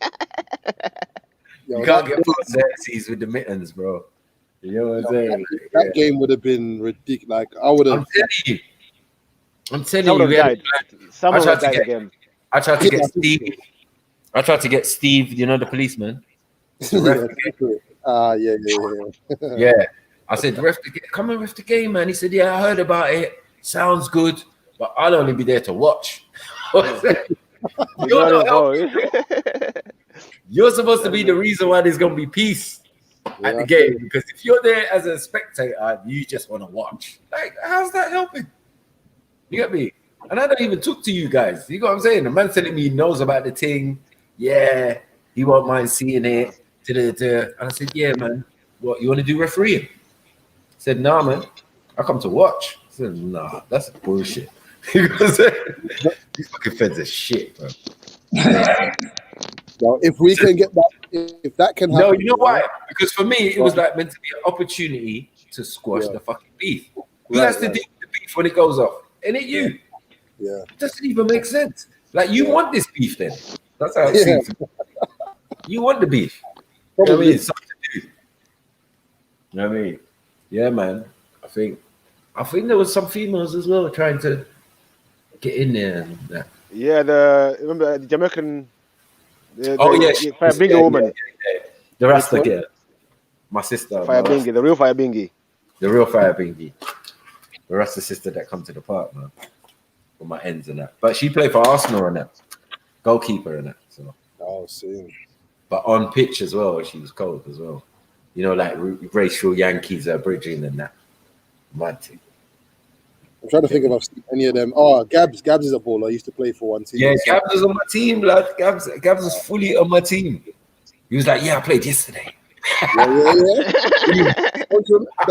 You can't get past Xerxes with the mittens, bro. You know what I'm saying? That game would have been ridiculous. Like, I would have. I'm telling you. Someone would have died again. I tried to get Steve. I tried to get Steve, you know, the policeman. Yeah. I said, come and ref the game, man. He said, yeah, I heard about it. Sounds good, but I'll only be there to watch. You're supposed to be the reason why there's gonna be peace at the game, because if you're there as a spectator, you just want to watch. Like, how's that helping? You get me? And I don't even talk to you guys. You know what I'm saying? The man telling me he knows about the thing. Yeah, he won't mind seeing it. And I said, yeah, man. What, you want to do refereeing? He said, nah, man. I come to watch. I said, nah, that's bullshit. Because these fucking feds are shit, bro. Well, if we can get that, if that can happen. No, you know why? Because for me, it was like meant to be an opportunity to squash the fucking beef. Who has to deal with the beef when it goes off? And it you. Yeah. It doesn't even make sense. Like, you want this beef then. That's how it seems. You want the beef. You know what I mean? It's something to do. You know what I mean? Yeah, man. I think there was some females as well trying to get in there and that. Yeah, remember the Jamaican. The Fire Bingy woman. The Rasta girl. My sister. Fire Bingy, the real Fire Bingy. The real Fire Bingy. The Rasta sister that come to the park, man. For my ends and that. But she played for Arsenal and that. Goalkeeper and that. So. Oh, see. But on pitch as well, she was cold as well. You know, like racial Yankees are bridging and that. Mad thing. I'm trying to think if I've seen any of them. Oh, Gabs is a baller. I used to play for one team. Yeah, Gabs was on my team, lad. Gabs was fully on my team. He was like, yeah, I played yesterday. No,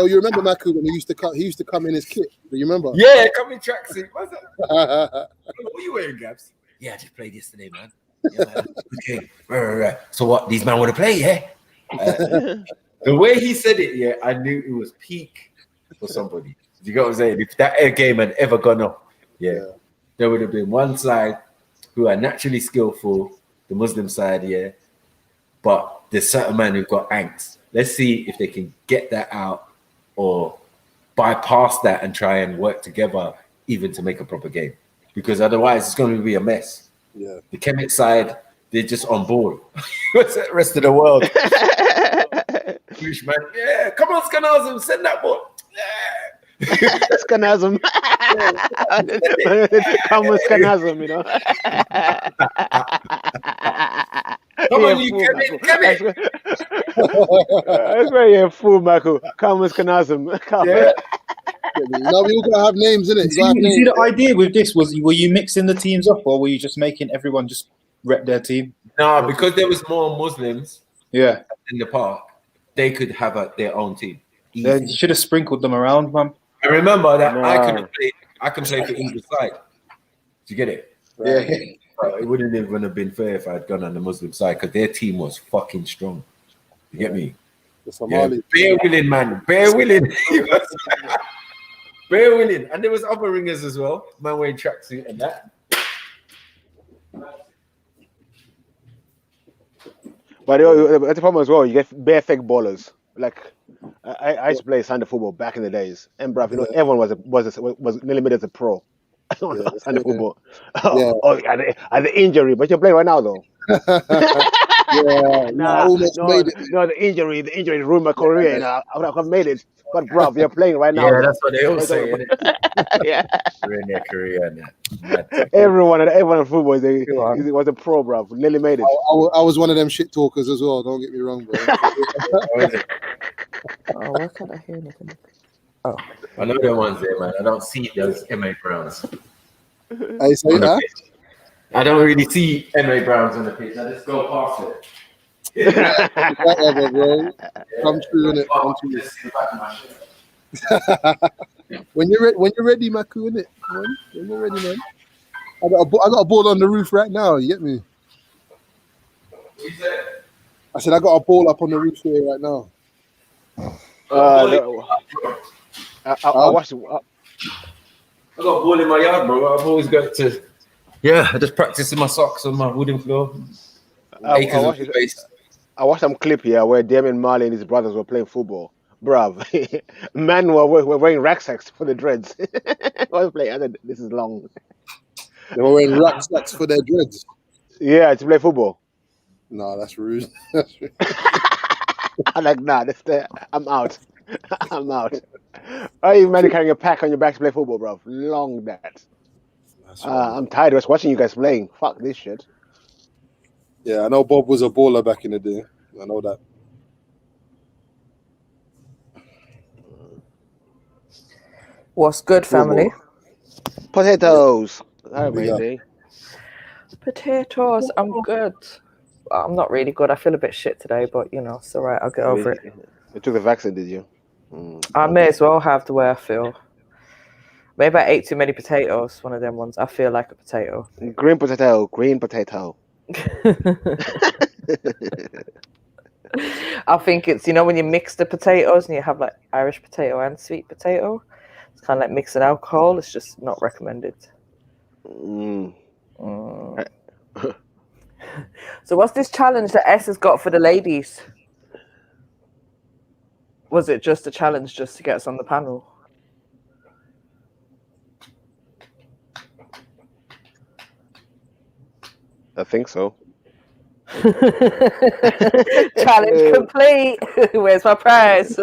you remember Maku when he used to come in his kit? Do you remember? Yeah, come in tracksuit. What's that? What are you wearing, Gabs? Yeah, I just played yesterday, man. Yeah, man. Okay. So what? These men want to play, yeah? The way he said it, yeah, I knew it was peak for somebody. You get what I'm saying? If that game had ever gone up, there would have been one side who are naturally skillful, the Muslim side, but there's certain men who've got angst. Let's see if they can get that out or bypass that and try and work together even to make a proper game. Because otherwise it's going to be a mess. Yeah. The Kemet side, they're just on board. What's the rest of the world? Huge man. Yeah, come on, Skanazim, send that ball. Yeah. Skanazim. Come with Skanazim, you know. Come on, you Kemet. That's why you're a fool, Michael. Come with Skanazim. Yeah. Now we all gotta have names, innit? You see, the idea with this were you mixing the teams up, or were you just making everyone just rep their team? No, because there was more Muslims. Yeah. In the park, they could have their own team. Then you should have sprinkled them around, man. I remember that I can play for either side. Do you get it? Yeah. It wouldn't even have been fair if I had gone on the Muslim side because their team was fucking strong. You get me? Yeah, bare willing, man. Bare willing. Bare willing. And there was other ringers as well. Man wearing tracksuit and that. But the problem as well, you get bare fake ballers. Like I used to play Sunday football back in the days, and bruv, you know, everyone was nearly made as a pro. Sunday football. At the injury, but you're playing right now though. The injury ruined my career, and I would have made it. But bruv, you're playing right now. Yeah, that's what they all say. Yeah. Ruin their career now. Everyone in football was a pro, bruv. Nearly made it. I was one of them shit talkers as well. Don't get me wrong, bro. Oh, why can't I hear anything? Oh, I know the ones there, man. I don't see those MA Browns. I say that. I don't really see MA Browns on the pitch. I just go past it. Whatever, bro. Come true, innit? When you're ready, Maku, innit? When you're ready, man. I got a ball on the roof right now. You get me? I said I got a ball up on the roof here right now. I watched it. I got a ball in my yard, bro. I've always got to. Yeah, I just practice in my socks on my wooden floor. I watched some clip here where Damien Marley and his brothers were playing football. Bruv, men were wearing rucksacks for the dreads. This is long. They were wearing rucksacks for their dreads. Yeah, to play football. No, that's rude. I'm like, nah, I'm out. I'm out. Are you man carrying a pack on your back to play football, bro? Long that. I'm tired of watching you guys playing. Fuck this shit. Yeah, I know Bob was a baller back in the day. I know that. What's good, family? Potatoes. Potatoes. I'm good. I'm not really good. I feel a bit shit today, but you know, it's all right. I'll get over it. You took the vaccine, did you? I may as well have the way I feel. Maybe I ate too many potatoes. One of them ones. I feel like a potato. Green potato. Green potato. I think it's, you know, when you mix the potatoes and you have like Irish potato and sweet potato, it's kind of like mixing alcohol. It's just not recommended. So what's this challenge that S has got for the ladies? Was it just a challenge just to get us on the panel? I think so. Challenge complete. Where's my prize?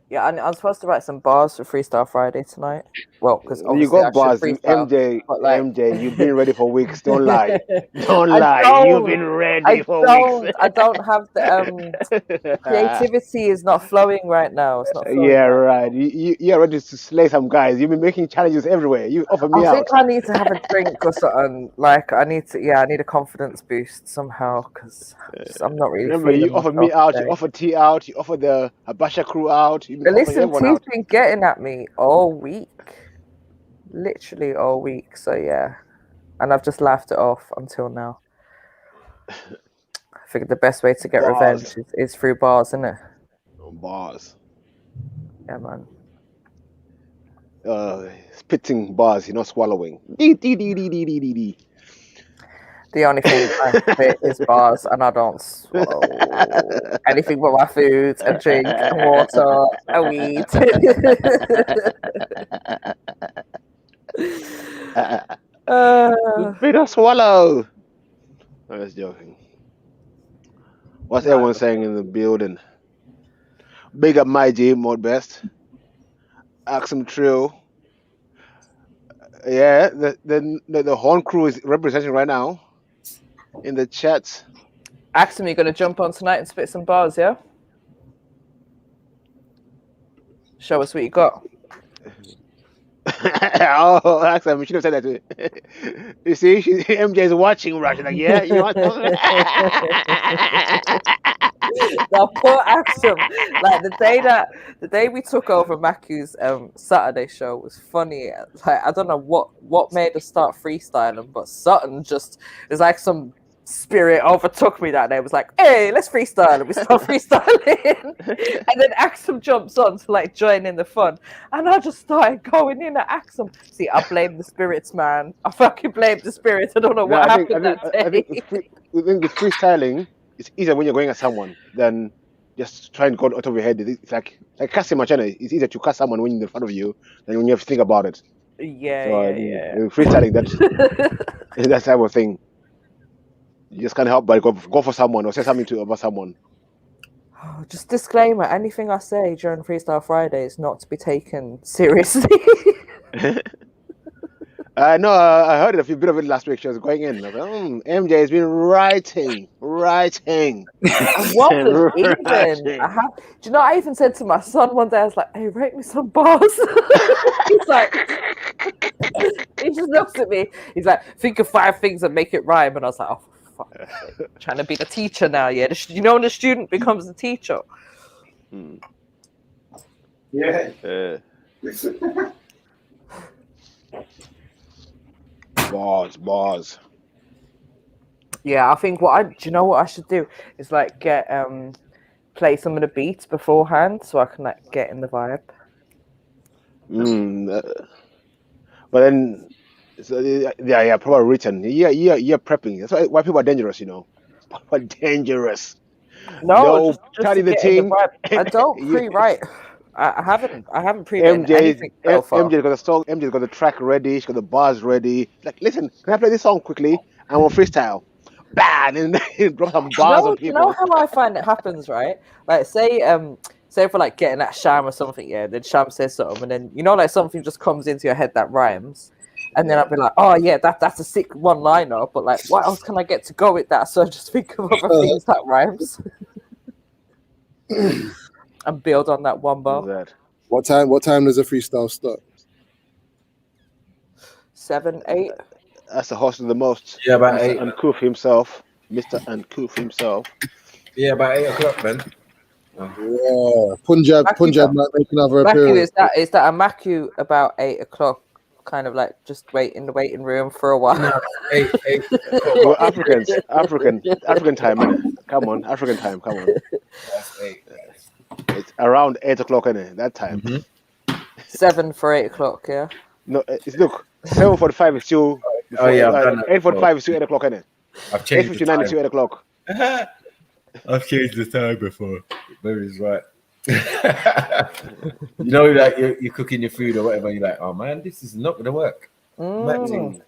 Yeah, I'm supposed to write some bars for Freestyle Friday tonight. Well, because You got bars, MJ. You've been ready for weeks. Don't lie. Don't lie. You've been ready for weeks. I don't have the creativity is not flowing right now. It's not flowing. Yeah, right. You're ready to slay some guys. You've been making challenges everywhere. You offer me out. I think I need to have a drink or something. Like I need a confidence boost somehow because I'm not really. Remember, you offered me out. You offered T out. You offered the Abasha crew out. Listen, T's been getting at me all week. Literally all week. So yeah. And I've just laughed it off until now. I figured the best way to get revenge is through bars, isn't it? Bars. Yeah, man. Spitting bars, you're not swallowing. The only thing I spit is bars, and I don't swallow anything but my food and drink and water and weed. Spit or swallow. I was joking. What's everyone saying in the building? Big up my G, Mod Best. Axum Trill. Yeah, the Horn crew is representing right now in the chat. Axum, you gonna jump on tonight and spit some bars, yeah? Show us what you got. Oh, Axum, you should have said that to it. You see, MJ's watching, right? She's like, yeah, you know what? Now, poor Axum. Like the day we took over Maku's Saturday show was funny. Like I don't know what made us start freestyling, but something just it's like some spirit overtook me that day. It was like, hey, let's freestyle, and we start freestyling. And then Axum jumps on to like join in the fun, and I just started going in at Axum. See, I blame the spirits, man. I fucking blame the spirits. I don't know what happened that day. I think with freestyling, it's easier when you're going at someone than just trying to go out of your head. It's like casting my channel. It's easier to cast someone when you're in front of you than when you have to think about it. Yeah, freestyling, that type of thing. You just can't help but go for someone or say something about someone. Just disclaimer: anything I say during Freestyle Friday is not to be taken seriously. No, I heard it a bit of it last week. She was going in. I was like, MJ has been writing. I wasn't even. Do you know? I even said to my son one day, I was like, "Hey, write me some bars." He's like, he just looks at me. He's like, "Think of 5 things and make it rhyme." And I was like, "Oh, for fuck's sake. Trying to be the teacher now, yeah." You know, when the student becomes the teacher. Yeah. Bars. Yeah, I think do you know what I should do is like get play some of the beats beforehand so I can like get in the vibe. But then, yeah, probably written. Yeah, prepping. That's why people are dangerous, you know. People are dangerous. No, just telling to the get in team. the vibe. I don't pre-write. I haven't pre-written anything so far. MJ's got the song. MJ's got the track ready. She's got the bars ready. Like, listen, can I play this song quickly? And we'll freestyle. Bang! And then drop some bars on people. You know how I find it happens, right? Like, say for like getting at Sham or something, yeah. Then Sham says something, and then you know, like something just comes into your head that rhymes, and then I'll be like, oh yeah, that's a sick one-liner. But like, what else can I get to go with that? So I just think of other things that rhymes. And build on that one bar. What time does a freestyle start? 7, 8. That's the host of the most. Yeah, about Mr. 8. Uncouth himself. Mr. Uncouth himself. Yeah, about 8 o'clock, man. Yeah, Punjab might make another Maku, appearance. is that a Maku about 8 o'clock? Kind of like just wait in the waiting room for a while. No, eight. We're African time, innit? Come on, African time, come on. That's 8. It's around 8 o'clock, innit? That time. 7 for 8 o'clock, yeah. No, look, 7:45 is still. Oh yeah, I've done that 8:45 is still 8 o'clock, innit? I've changed the 8:59 is time. still 8 o'clock. I've changed the time before. Baby's right. You know, like you're cooking your food or whatever, you're like, oh man, this is not gonna work. So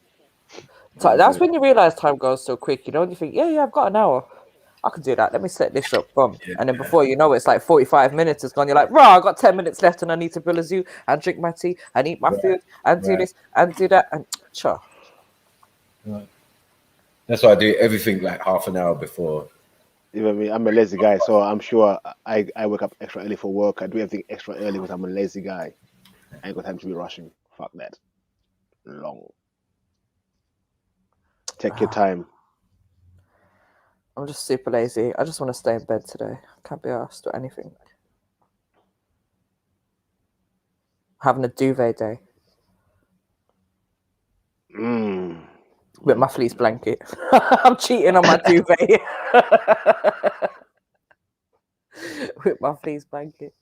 that's when you realize time goes so quick, you know, and you think, yeah, I've got an hour. I can do that. Let me set this up. Boom. And then before you know it's like 45 minutes has gone. You're like, I got 10 minutes left and I need to build a zoo and drink my tea and eat my food and do this and do that. And sure. Right. That's why I do everything like half an hour before. You know what I mean? I'm a lazy guy, so I'm sure I wake up extra early for work. I do everything extra early because I'm a lazy guy. I ain't got time to be rushing. Fuck that. Long. Take your time. I'm just super lazy. I just want to stay in bed today. Can't be asked or anything. Having a duvet day. With my fleece blanket. I'm cheating on my duvet. With my fleece blanket.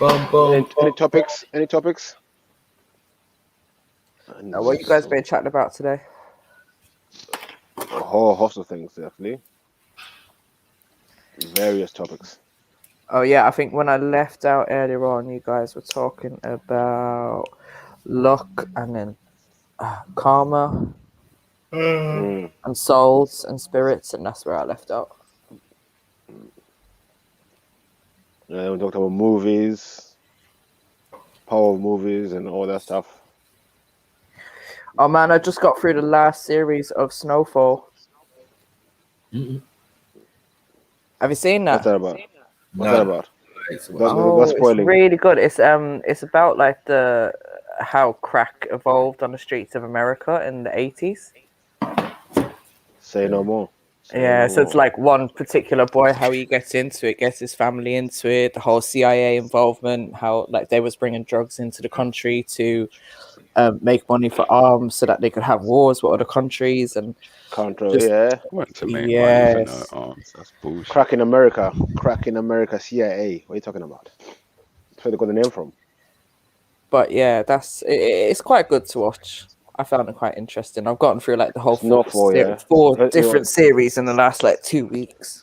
Any topics? Any topics? What you guys been chatting about today? A whole host of things, definitely. Various topics. Oh yeah, I think when I left out earlier on, you guys were talking about luck and then karma and souls and spirits, and that's where I left out. We talked about movies, power of movies, and all that stuff. Oh man, I just got through the last series of Snowfall. Have you seen that? What's that about? What's that about? It's really good. It's about like how crack evolved on the streets of America in the 80s. Say no more. Yeah, so it's like one particular boy, how he gets into it, gets his family into it, the whole CIA involvement, how like they was bringing drugs into the country to make money for arms so that they could have wars with other countries and control. Yeah, to make money for no arms. That's bullshit. Crack in America, CIA. What are you talking about? That's where they got the name from. But yeah, it's quite good to watch. I found it quite interesting. I've gotten through like the whole four different series in the last like 2 weeks.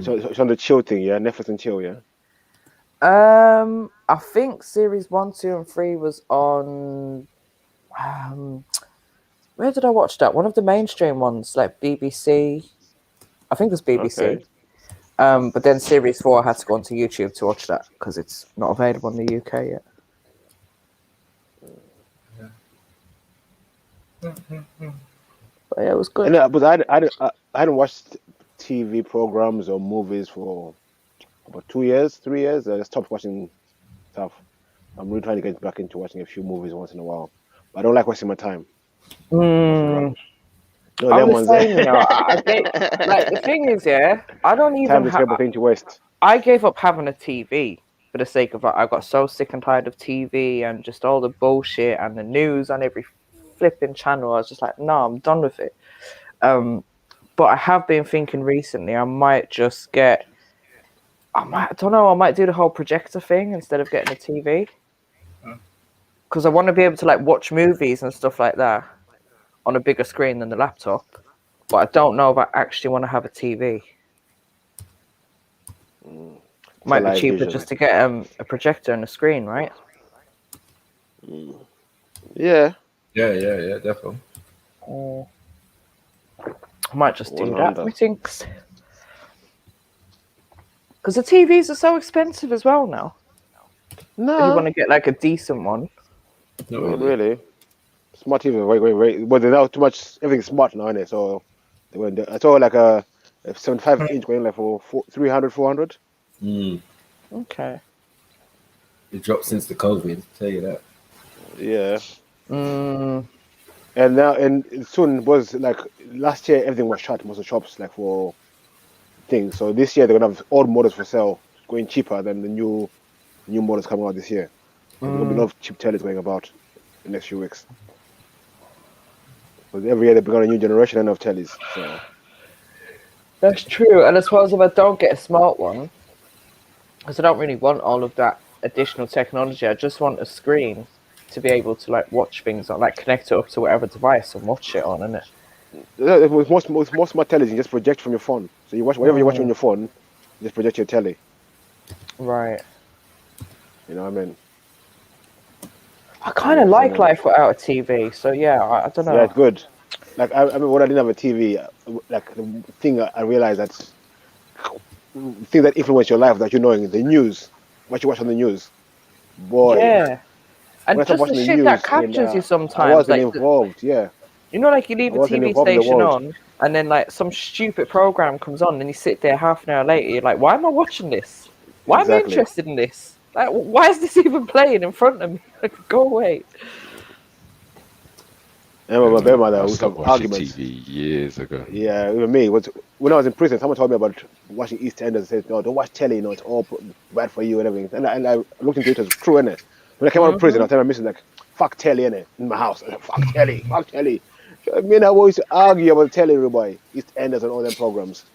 So it's on the chill thing, yeah? Netflix and chill, yeah? I think series 1, 2, and 3 was on. Where did I watch that? One of the mainstream ones, like BBC. I think it was BBC. Okay. But then series 4, I had to go onto YouTube to watch that because it's not available in the UK yet. But yeah, it was good. But I hadn't watched TV programs or movies for about 2 years, 3 years. I stopped watching stuff. I'm really trying to get back into watching a few movies once in a while. But I don't like wasting my time. I'm the same, you know. Like the thing is, I don't even time is a thing to waste. I gave up having a TV for the sake of I got so sick and tired of TV and just all the bullshit and the news on every flipping channel. I was just like, no, I'm done with it. But I have been thinking recently I might just get I might do the whole projector thing instead of getting a TV. Because I want to be able to like watch movies and stuff like that on a bigger screen than the laptop. But I don't know if I actually want to have a TV. Might be cheaper just to get a projector and a screen, right? Yeah. Yeah, definitely. I might just do that, I think. Because the TVs are so expensive as well now. No. If you want to get like a decent one. Not really. Smart TV, wait. But they're now too much. Everything's smart now, isn't it? So I saw like a 75-inch going like for 300, 400. Okay. It dropped since the COVID. I'll tell you that. Yeah. And now, and soon was like last year, everything was shut, most of the shops like for things. So this year they're gonna have old models for sale, going cheaper than the new models coming out this year. So there's gonna be a lot of cheap tellies going about in the next few weeks. Because every year they bring out a new generation of tellies. So That's true. And I suppose if I don't get a smart one, because I don't really want all of that additional technology, I just want a screen to be able to like watch things on, like connect it up to whatever device and watch it on, innit? with most smart tellies, you just project from your phone. So you watch whatever you watch on your phone, you just project your telly. Right. You know what I mean? I kind of like life without a TV, so yeah, I don't know. Yeah, it's good. Like I mean, when I didn't have a TV, like the thing I realized that the thing that influence your life that you know the news, what you watch on the news, boy. Yeah. And When I started just the watching the shit news, that captures you I sometimes. wasn't Like, involved. Yeah, you know, like you I leave a wasn't TV involved in the station world. on, and then like some stupid program comes on, and you sit there half an hour later, you're like, why am I watching this? Why am I Exactly. interested in this? Like, why is this even playing in front of me? Like, go away. I remember my grandmother I used to stopped have watching arguments. TV years ago. Yeah, even me. When I was in prison, someone told me about watching EastEnders and said, no, don't watch telly, it's all bad for you and everything. And I looked into it, it was true, innit? When I came out of prison, I tell my missus, like, fuck telly, innit? In my house. I said, fuck telly, fuck telly. Me and I always argue about telly, boy. EastEnders and all them programs.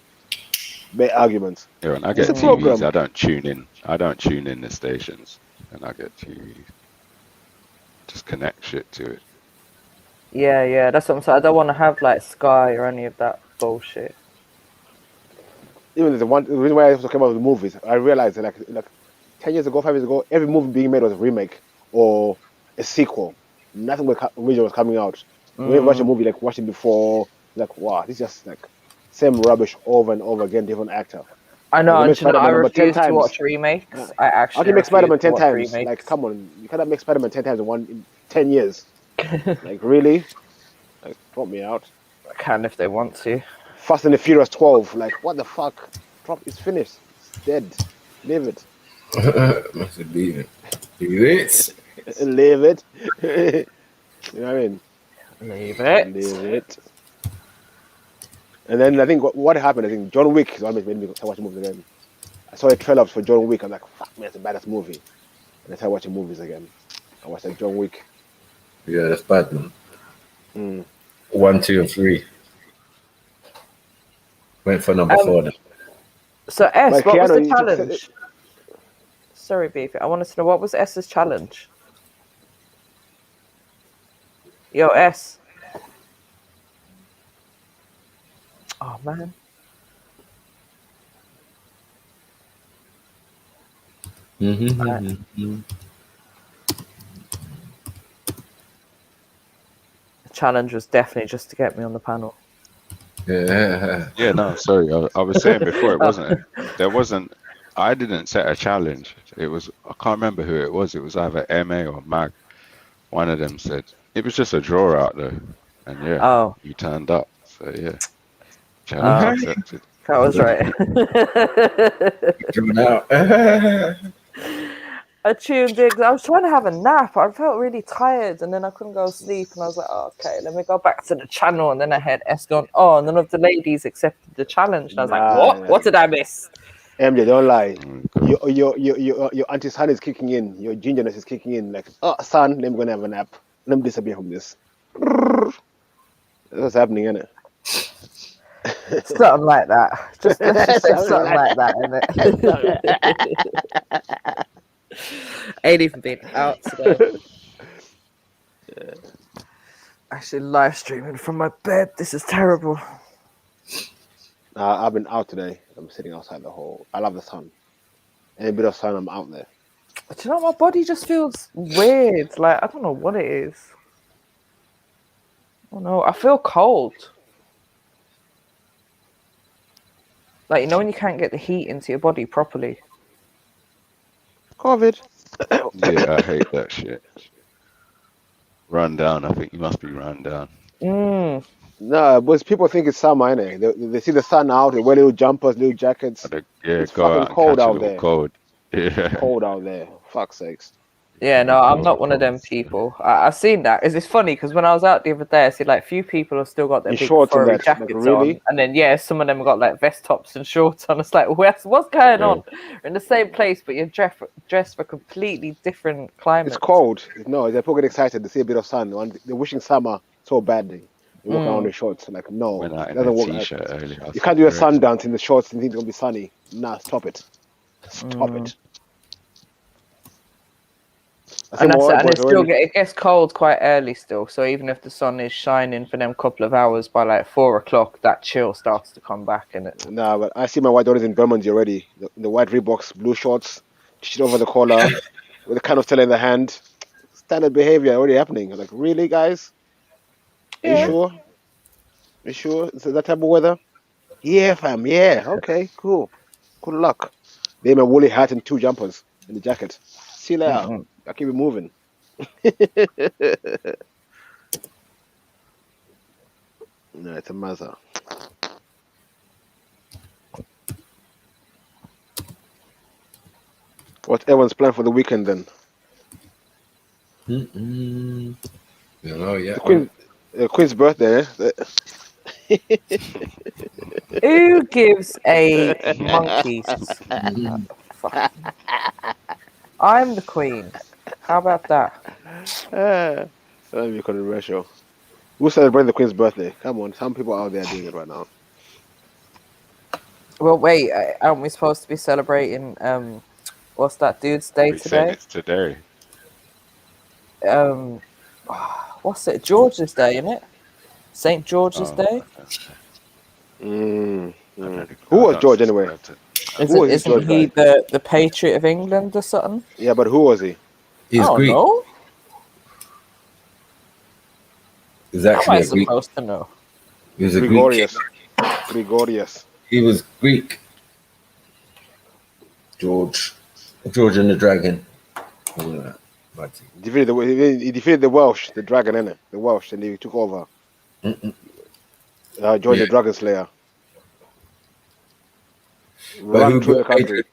Big arguments. Yeah, when I It's get a TVs, program. I don't tune in. I don't tune in the stations, and I get TVs. Just connect shit to it. Yeah, that's what I'm saying. I don't want to have like Sky or any of that bullshit. Even the reason why I also came out with movies, I realized that like 10 years ago, 5 years ago, every movie being made was a remake or a sequel. Nothing original was coming out. When you watch a movie, like watch it before, like wow, this is just like same rubbish over and over again, different actor. I know, Like, they and made you know, I Spider-Man number 10 refuse to times. watch remakes. I How actually can you make refuse Spider-Man to 10 watch times? remakes. Like, come on, you cannot make Spider-Man 10 times in 10 years. Like, really? Like, drop me out. I can if they want to. Fast and the Furious 12. Like, what the fuck? It's finished. It's dead. Leave it. Must leave it. Leave it. Leave it. You know what I mean? Leave it. Leave it. And then I think what happened, I think John Wick is what made me start watching movies again. I saw a trailer for John Wick. I'm like, fuck man, it's the baddest movie. And I started watching movies again. I watched like John Wick. Yeah, that's bad, man. 1, 2, and 3. Went for number 4 then. So S, Like, what was Keanu, the challenge? Sorry, Beef. I wanted to know what was S's challenge. Yo, S. Oh man. Mm-hmm. The challenge was definitely just to get me on the panel. Yeah. Yeah, no, sorry. I was saying before, it wasn't. There wasn't. I didn't set a challenge. It was. I can't remember who it was. It was either MA or Mag. One of them said it was just a draw out though, and yeah, you turned up. So yeah, challenge accepted. That was right. Drawn out. I tuned in 'cause I was trying to have a nap. I felt really tired and then I couldn't go to sleep. And I was like, oh, okay, let me go back to the channel. And then I had S gone, oh, none of the ladies accepted the challenge. And I was like, what? What did I miss? MJ, don't lie. Your auntie's hand is kicking in. Your gingerness is kicking in. Like, oh, son, let me go and have a nap. Let me disappear from this. That's what's happening, isn't it? Something like that. Let's just say something like that, innit? Ain't even been out today. Actually, live streaming from my bed. This is terrible. I've been out today. I'm sitting outside the hole. I love the sun. Any bit of sun, I'm out there. But you know, my body just feels weird. Like, I don't know what it is. I don't know. I feel cold. Like, you know when you can't get the heat into your body properly? COVID. Yeah, I hate that shit. Run down. I think you must be run down. No, but people think it's summer, innit? They see the sun out, they wear little jumpers, little jackets. Yeah, It's go fucking out and cold catch a out little there. cold. Yeah. Cold out there. Fuck's sakes. Yeah, no, I'm not one of them people. I've seen that. It's funny because when I was out the other day, I see like few people have still got their In big shorts and furry that, like jackets really? on, and then some of them got like vest tops and shorts on. It's like, what's going on? We're in the same place, but you're dressed for completely different climates. It's cold. No, they're people get excited to see a bit of sun. They're wishing summer so badly. They walk around in shorts. Like, no, Went out it in a doesn't work. t-shirt earlier. You can't do a sun dance in the shorts and think it's gonna be sunny. Nah, stop it. Stop it. And that's it. And it gets cold quite early still. So even if the sun is shining for them couple of hours, by like 4 o'clock, that chill starts to come back. And it. Nah, but I see my white daughters in Bermondsey already. The white Reeboks, blue shorts, shit over the collar, with a can of Stella in the hand. Standard behavior already happening. Like, really, guys? Are you sure? You sure? Is it that type of weather? Yeah, fam. Yeah. Okay. Cool. Good luck. They have a woolly hat and 2 jumpers and the jacket. See you later. I keep it moving. No, it's a mother. What's everyone's plan for the weekend then? You know, yeah. The Queen's birthday. Who gives a monkey's? Fuck. I'm the Queen. How about that? That'd be controversial. Who's celebrating the Queen's birthday? Come on, some people out there doing it right now. Well, wait, aren't we supposed to be celebrating what's that dude's day today? It's today. What's it? George's Day, isn't it? St. George's Day. Who was George anyway? Isn't he the Patriot of England or something? Yeah, but who was he? He's Greek. Know. He's actually How am I a Greek. supposed to know? He was a Gregorius. Greek. Gregorius. He was Greek. George and the Dragon. He defeated the Welsh, the dragon, innit? The Welsh, and he took over. George the Dragon Slayer. But who built Adrian?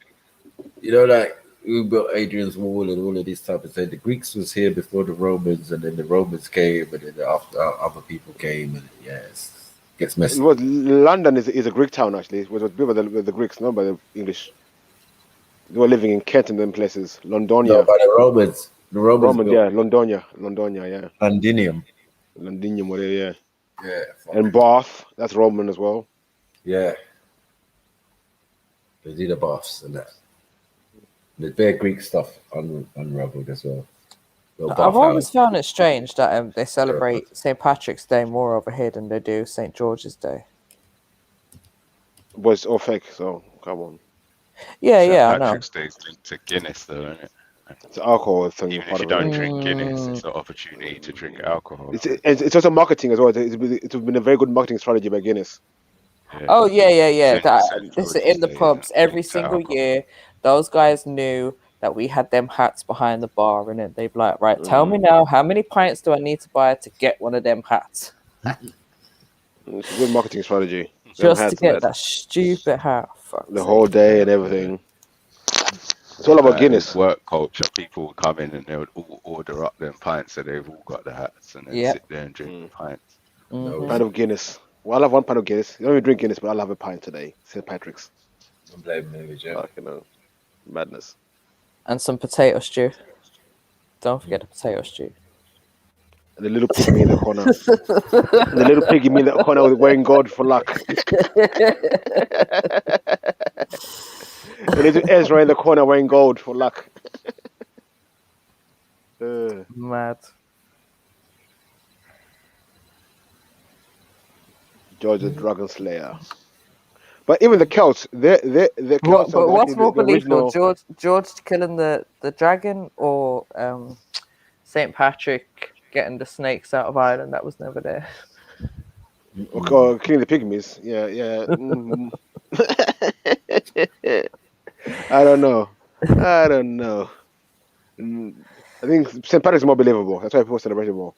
You know, like who built Adrian's Wall and all of this type of thing. The Greeks was here before the Romans, and then the Romans came, and then after other people came, and yes, gets messy. London is a Greek town actually. It was built by the Greeks, not by the English. They were living in Kent and them places. Londonia. No, by the Romans. The Romans. Yeah, Londonia, yeah. Londinium, whatever, yeah. Yeah. And Bath, that's Roman as well. Yeah. They did the baths and that. There's bare Greek stuff unraveled as well. I've always found it strange that they celebrate St. Patrick's Day more over here than they do St. George's Day. But it's all fake, so come on. Yeah, St. I know. Patrick's Day is linked to Guinness, though, isn't it? It's alcohol thing. Even if you don't drink Guinness, it's an opportunity to drink alcohol. It's also marketing as well. It's been a very good marketing strategy by Guinness. Yeah. Oh yeah. It's in the pubs every single year. Those guys knew that we had them hats behind the bar, and they'd be like, right, tell me now, how many pints do I need to buy to get one of them hats? It's a good marketing strategy. Just to get that stupid hat. The whole day and everything. It's all about Guinness. Work culture. People would come in and they would all order up them pints, so they've all got the hats, and then sit there and drink the pints. Pint of Guinness. Well, I'll have 1 pint of Guinness. You don't even drink Guinness, but I'll have a pint today. St. Patrick's. Don't blame me, Joe. Madness. And some potato stew. Don't forget the potato stew. And the little pygmy in the corner. And the little pygmy in the corner was wearing God for luck. And little Ezra in the corner wearing gold for luck. Mad. George the Dragon Slayer. But even the Celts, the Celts. But what's more believable, George killing the dragon, or St. Patrick getting the snakes out of Ireland that was never there? Or killing the pygmies. Yeah. I don't know. I think St. Patrick's more believable. That's why people celebrate it more.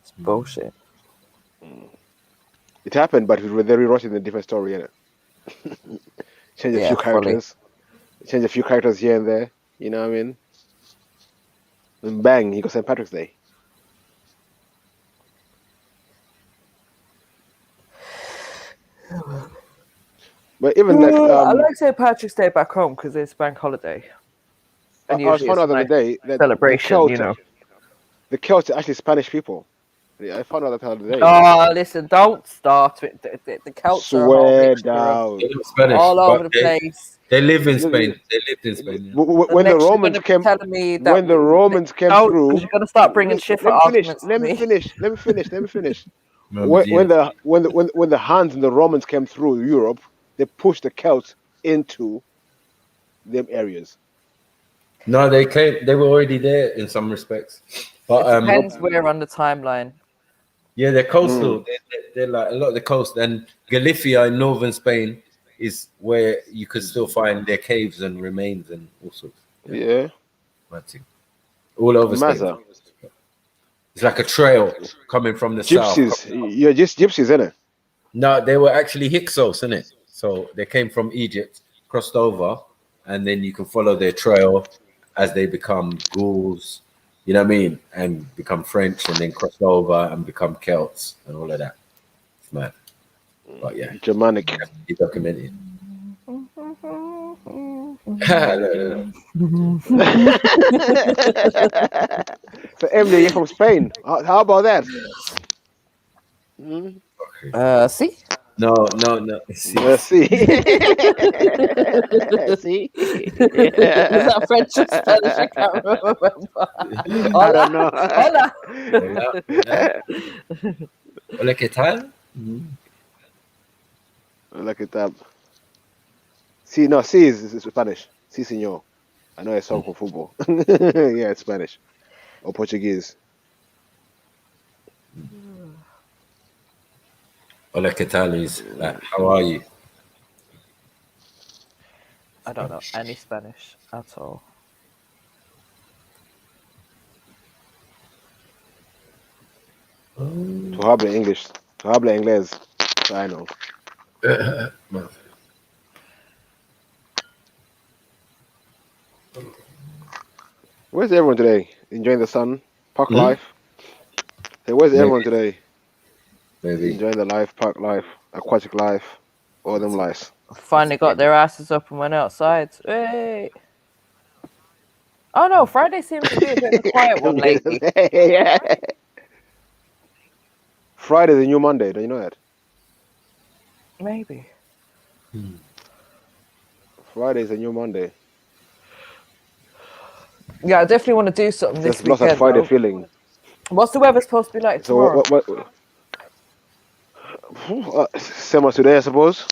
It's bullshit. It happened, but they rewrote it in a different story, innit? Change a few characters. Change a few characters here and there. You know what I mean? And bang, you got St. Patrick's Day. But even like I like St. Patrick's Day back home because it's bank holiday. And I was usually found it's out the a other nice day that celebration, the Celts are actually Spanish people. I found out that the other day. Oh, listen, don't start with the Celts are a whole Swear mixture of down. Spanish, all but over the place. They live in Spain. They lived in Spain. Yeah. When the Romans came, telling me that when the Romans came because through, you're gonna start bringing Schiffer arguments. Let me finish. Mum, When the Huns and the Romans came through Europe, they pushed the Celts into them areas. No, they came. They were already there in some respects, but It depends where on the timeline. yeah, they're coastal. They're like a lot of the coast, and Galicia in northern Spain is where you could still find their caves and remains and all sorts. Yeah. All over Spain. Mazza. It's like a trail coming from the south. Gypsies. You're just gypsies, innit? No, they were actually Hyksos, innit? So they came from Egypt, crossed over, and then you can follow their trail as they become Gauls, you know what I mean? And become French and then cross over and become Celts and all of that. It's mad. But yeah. Germanic. He documented. So Emily, you're from Spain. How about that? See? No. See. See. See? Is that French or Spanish? I can't remember. I don't know. Hola, ¿qué tal? Look at that. See, no, C is Spanish. Sí, señor. I know it's song for football. Yeah, it's Spanish or Portuguese. Hola, ¿qué tal? Is like, how are you? I don't know any Spanish at all. Tu habla English. Tu habla inglés. I know. Where's everyone today? Enjoying the sun? Park life? Hey, where's everyone today? Maybe. Enjoying the life, park life, aquatic life, all them lives. Finally got their asses up and went outside. Hey. Oh no, Friday seems to be a bit of a quiet one lately. Yeah. Friday's a new Monday, don't you know that? Maybe. Friday's a new Monday. Yeah, I definitely want to do something this Just lost weekend. that Friday though. feeling. What's the weather supposed to be like So tomorrow? same as today, I suppose.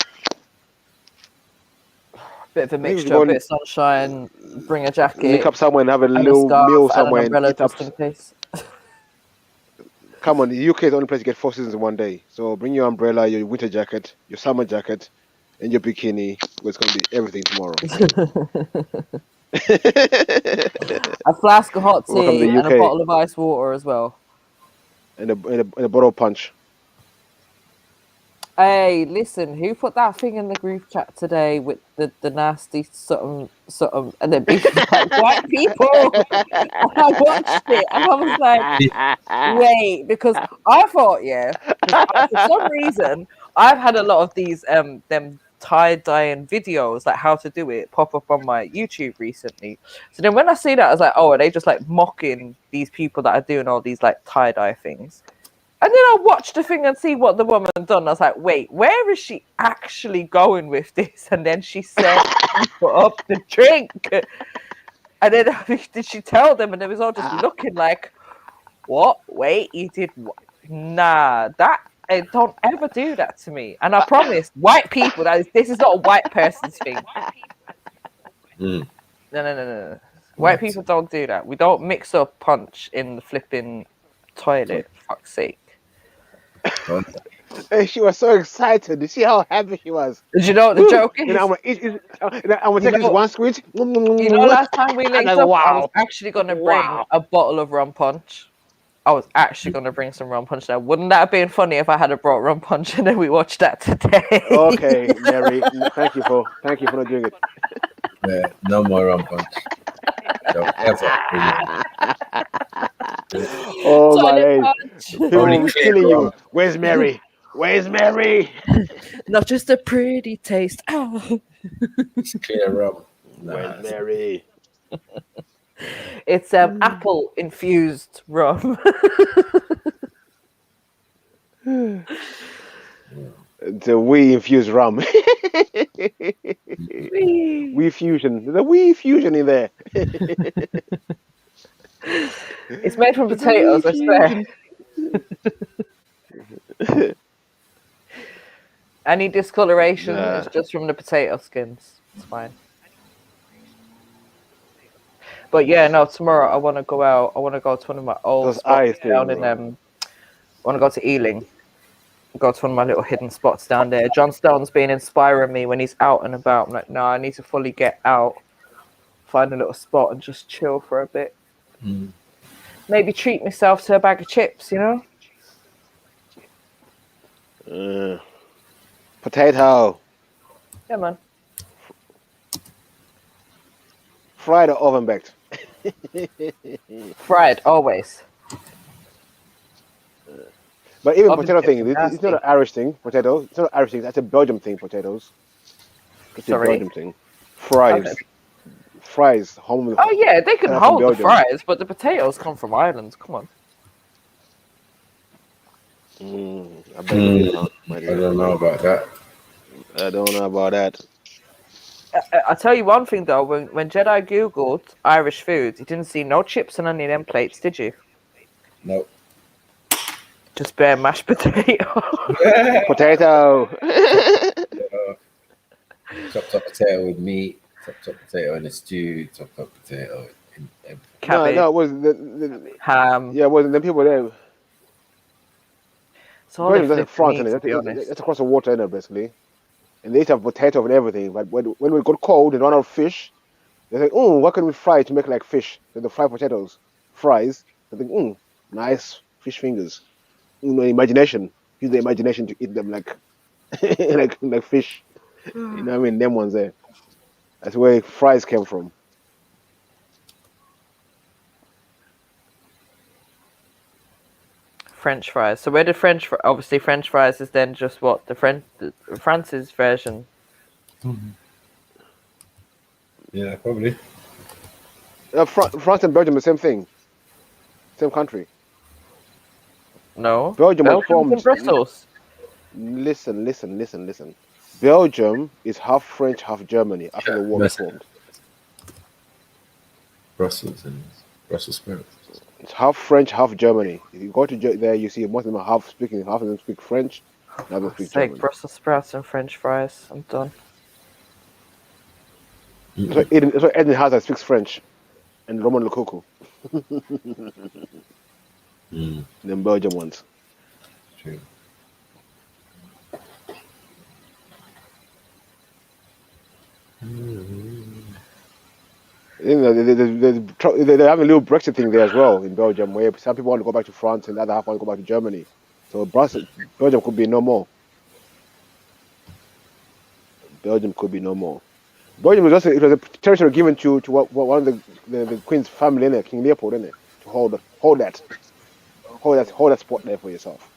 Bit of a I think we mixture, go a bit of sunshine, bring a jacket. Link up somewhere and have a and little scarf meal and somewhere an and umbrella eat up. just in case. Come on, the UK is the only place you get 4 seasons in one day. So bring your umbrella, your winter jacket, your summer jacket, and your bikini. It's going to be everything tomorrow. A flask of hot Welcome to tea the and a UK. bottle of ice water as well. And a bottle of punch. Hey, listen, who put that thing in the group chat today with the nasty something, and then being like, white people? And I watched it and I was like, wait, because I thought, for some reason, I've had a lot of these them tie-dyeing videos, like how to do it, pop up on my YouTube recently. So then when I see that, I was like, oh, are they just like mocking these people that are doing all these like tie-dye things? And then I watched the thing and see what the woman done. I was like, wait, where is she actually going with this? And then she said, put up the drink. And then did she tell them? And they was all just looking like, what? Wait, you did what? Nah, don't ever do that to me. And I promise, white people, this is not a white person's thing. No. White people don't do that. We don't mix up punch in the flipping toilet. For fuck's sake. Hey, she was so excited. You see how happy she was? Did you know what the joke is? I'm gonna take this one squeeze. You know, last time we linked like, up, wow. I was actually going to bring a bottle of rum punch. I was actually going to bring some rum punch now. Wouldn't that have been funny if I had brought rum punch and then we watched that today? Okay, Mary, thank you for not doing it. Yeah, no more rum punch. Don't ever bring it. Oh my Toilet days. punch. People Only will be clear killing you. rum. Where's Mary? Where's Mary? Not just a pretty taste. Oh. It's clear rum. Where's Mary? It's apple infused rum. It's a wee infused rum. Wee fusion. There's a wee fusion in there. It's made from There's a wee potatoes, I swear. fusion. Any discoloration Nah. is just from the potato skins. It's fine. But yeah, no, tomorrow I want to go out. I want to go to one of my old Those spots eyes down thing, in bro. I want to go to Ealing. Go to one of my little hidden spots down there. John Stone's been inspiring me when he's out and about. I'm like, no, I need to fully get out, find a little spot and just chill for a bit. Maybe treat myself to a bag of chips, you know? Potato. Yeah, man. Fried or oven baked? Fried, always. But even Oven potato chips thing, are it's not an nasty. Irish thing, potatoes. It's not an Irish thing, that's a Belgium thing, potatoes. It's a Sorry? Belgium thing. Fries. Okay. Fries. Home with Oh yeah, they can from hold the Belgium. fries, but the potatoes come from Ireland. Come on. I bet it is, huh? I don't know about that. I don't know about that. I tell you one thing though, when Jedi googled Irish food, he didn't see no chips on any of them plates, did you? Nope. Just bare mashed potato. Potato. Chopped up potato with meat, chopped up potato in a stew, chopped up potato in Cabbage. No, it was the ham. Yeah, it wasn't the people there. It's all Belgium, they that's flip France, meat, isn't to be it? honest. That's across the water, isn't it, basically? And they used to have potato and everything. But when we got cold and run out of fish, they think, oh, what can we fry to make like fish? So they fry potatoes, fries. They think, nice fish fingers. Imagination. Use the imagination to eat them like like fish. You know what I mean? Them ones there. That's where fries came from. French fries. So where did obviously French fries is then just what the France's version. Yeah, probably. France and Belgium, the same thing. Same country. No. Belgium was Belgium's formed. in Brussels. Listen. Belgium is half French, half Germany after the war was formed. Brussels and Brussels sprouts. It's half French, half Germany. If you go to there, you see most of them are half of them speak French, the others speak German. Brussels sprouts and French fries. I'm done. So Eden Hazard speaks French, and Roman Lukaku. Them Belgium ones. True. You know, they're having a little Brexit thing there as well in Belgium, where some people want to go back to France and the other half want to go back to Germany. So Belgium could be no more. Belgium could be no more. Belgium was it was a territory given to one of the Queen's family, innit? King Leopold, innit? To hold that spot there for yourself.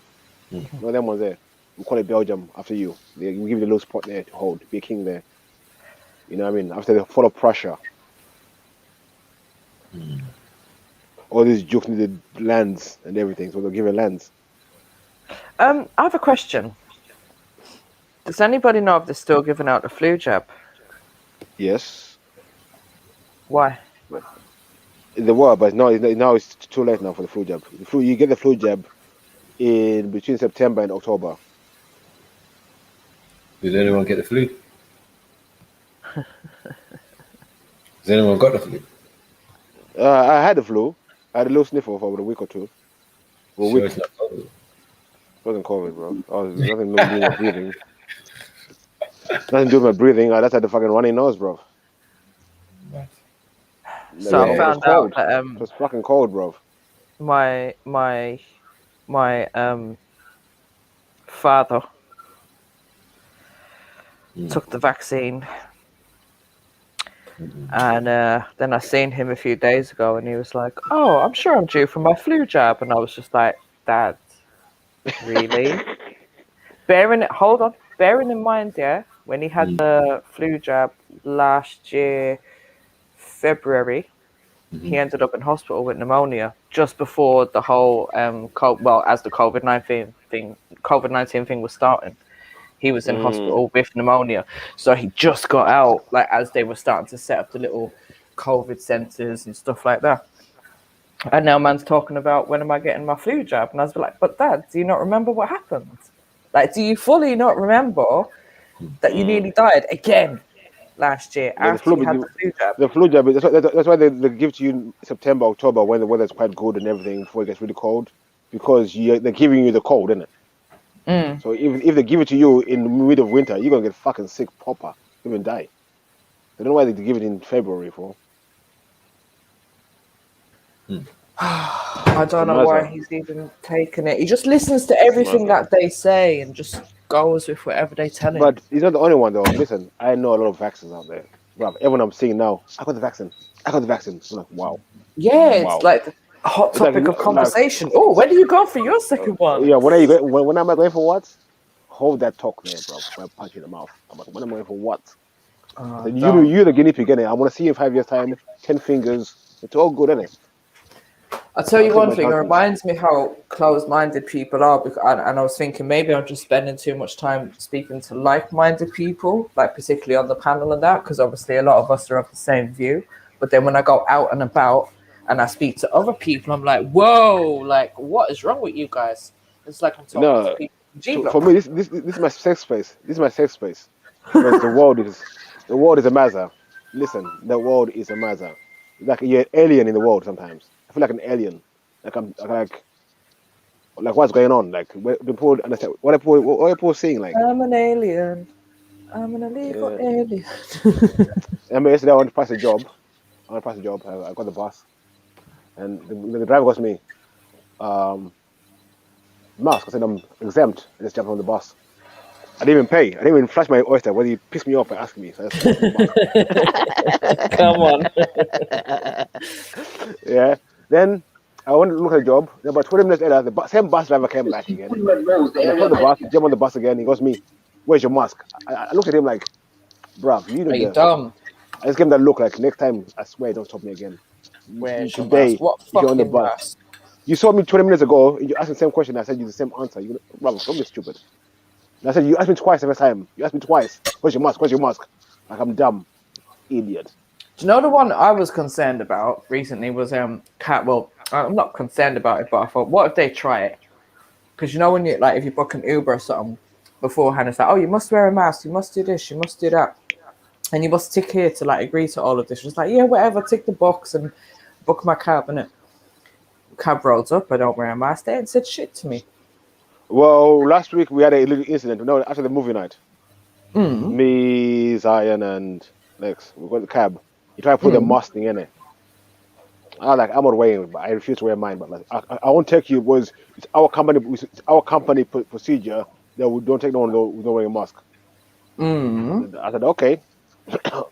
No, them ones there. We call it Belgium after you. We give you the little spot there to hold, be a king there. You know what I mean? After the fall of Prussia. All these jokes needed lands and everything, so they'll give you lands. I have a question. Does anybody know if they're still giving out the flu jab? Yes. Why? There were, but now it's too late now for the flu jab. You get the flu jab in between September and October. Did anyone get the flu? Has anyone got the flu? I had the flu. I had a little sniffle for about a week or two. Sure it's not COVID? It wasn't COVID, bro. Nothing to do with my breathing. Nothing to do with my breathing. I just had the fucking runny nose, bro. So I found out that it was fucking cold, bro. My father took the vaccine, And then I seen him a few days ago, and he was like, "Oh, I'm sure I'm due for my flu jab," and I was just like, "Dad, really?" Bearing in mind, yeah, when he had the flu jab last year, February, he ended up in hospital with pneumonia just before the whole as the COVID-19 thing was starting. He was in hospital with pneumonia, so he just got out like as they were starting to set up the little COVID centers and stuff like that. And now man's talking about, when am I getting my flu jab? And I was like, but Dad, do you not remember what happened? Like, do you fully not remember that you nearly died again last year after you had the flu jab? The flu jab. That's why they give to you in September, October, when the weather's quite good and everything before it gets really cold, because they're giving you the cold, isn't it? So if they give it to you in the mid of winter, you're gonna get fucking sick, proper, even die. I don't know why they give it in February for. I don't know why he's even taking it. He just listens to everything that they say and just goes with whatever they tell him. But he's not the only one, though. Listen, I know a lot of vaccines out there. Bruv, everyone I'm seeing now, I got the vaccine. I got the vaccine. I'm like, wow. Yeah, it's like a hot topic of conversation. Oh, when do you go for your second one? Yeah, when are you going? When am I going for what? Hold that talk there, bro. Before I punch you in the mouth. I'm like, when am I going for what? You're the guinea pig, innit? I want to see you in 5 years' time. 10 fingers. It's all good, innit? I'll tell you one thing. It reminds me how closed-minded people are, because, and I was thinking maybe I'm just spending too much time speaking to like-minded people, like particularly on the panel and that, because obviously a lot of us are of the same view. But then when I go out and about and I speak to other people, I'm like, whoa, like, what is wrong with you guys? It's like I'm talking to people from G-Block. For me, this is my safe space. This is my safe space. Because the world is a matter. Listen, the world is a matter. Like you're an alien in the world sometimes. I feel like an alien. Like I'm like what's going on? Like people understand what are people saying? Like I'm an alien. I'm an illegal alien. I mean, yesterday I went to pass a job. I got the bus, and the driver goes to me, mask. I said I'm exempt. I just jumped on the bus. I didn't even pay. I didn't even flash my oyster. Whether he pissed me off by asking me. So come on. Yeah. Then I went to look at the job. Then about 20 minutes later, the same bus driver came back again. I put the bus, jump on the bus again. He goes to me, "Where's your mask?" I looked at him like, "Bruv, you Are you dumb?" I just gave him that look like, next time, I swear, don't stop me again. Where's your Today, mask? What if you're on the fucking bus. mask? You saw me 20 minutes ago, and you asked the same question, I said you the same answer. Bruv, don't be stupid. And I said, you asked me twice every time. You asked me twice. Where's your mask? Where's your mask? Like, I'm dumb. Idiot. Do you know the one I was concerned about recently was well, I'm not concerned about it, but I thought, what if they try it? Because you know when you if you book an Uber or something beforehand, it's like, oh, you must wear a mask, you must do this, you must do that, and you must tick here to agree to all of this. It's like, yeah, whatever, tick the box and book my cab, and it cab rolls up, I don't wear a mask. They ain't said shit to me. Well, last week we had a little incident. No, after the movie night. Me, Zion, and Lex, we got the cab. He tried to put the mask thing in it. I'm not wearing it, but I refuse to wear mine. But I won't take you. It's our company procedure that we don't take no one who's not wearing a mask. I said, okay,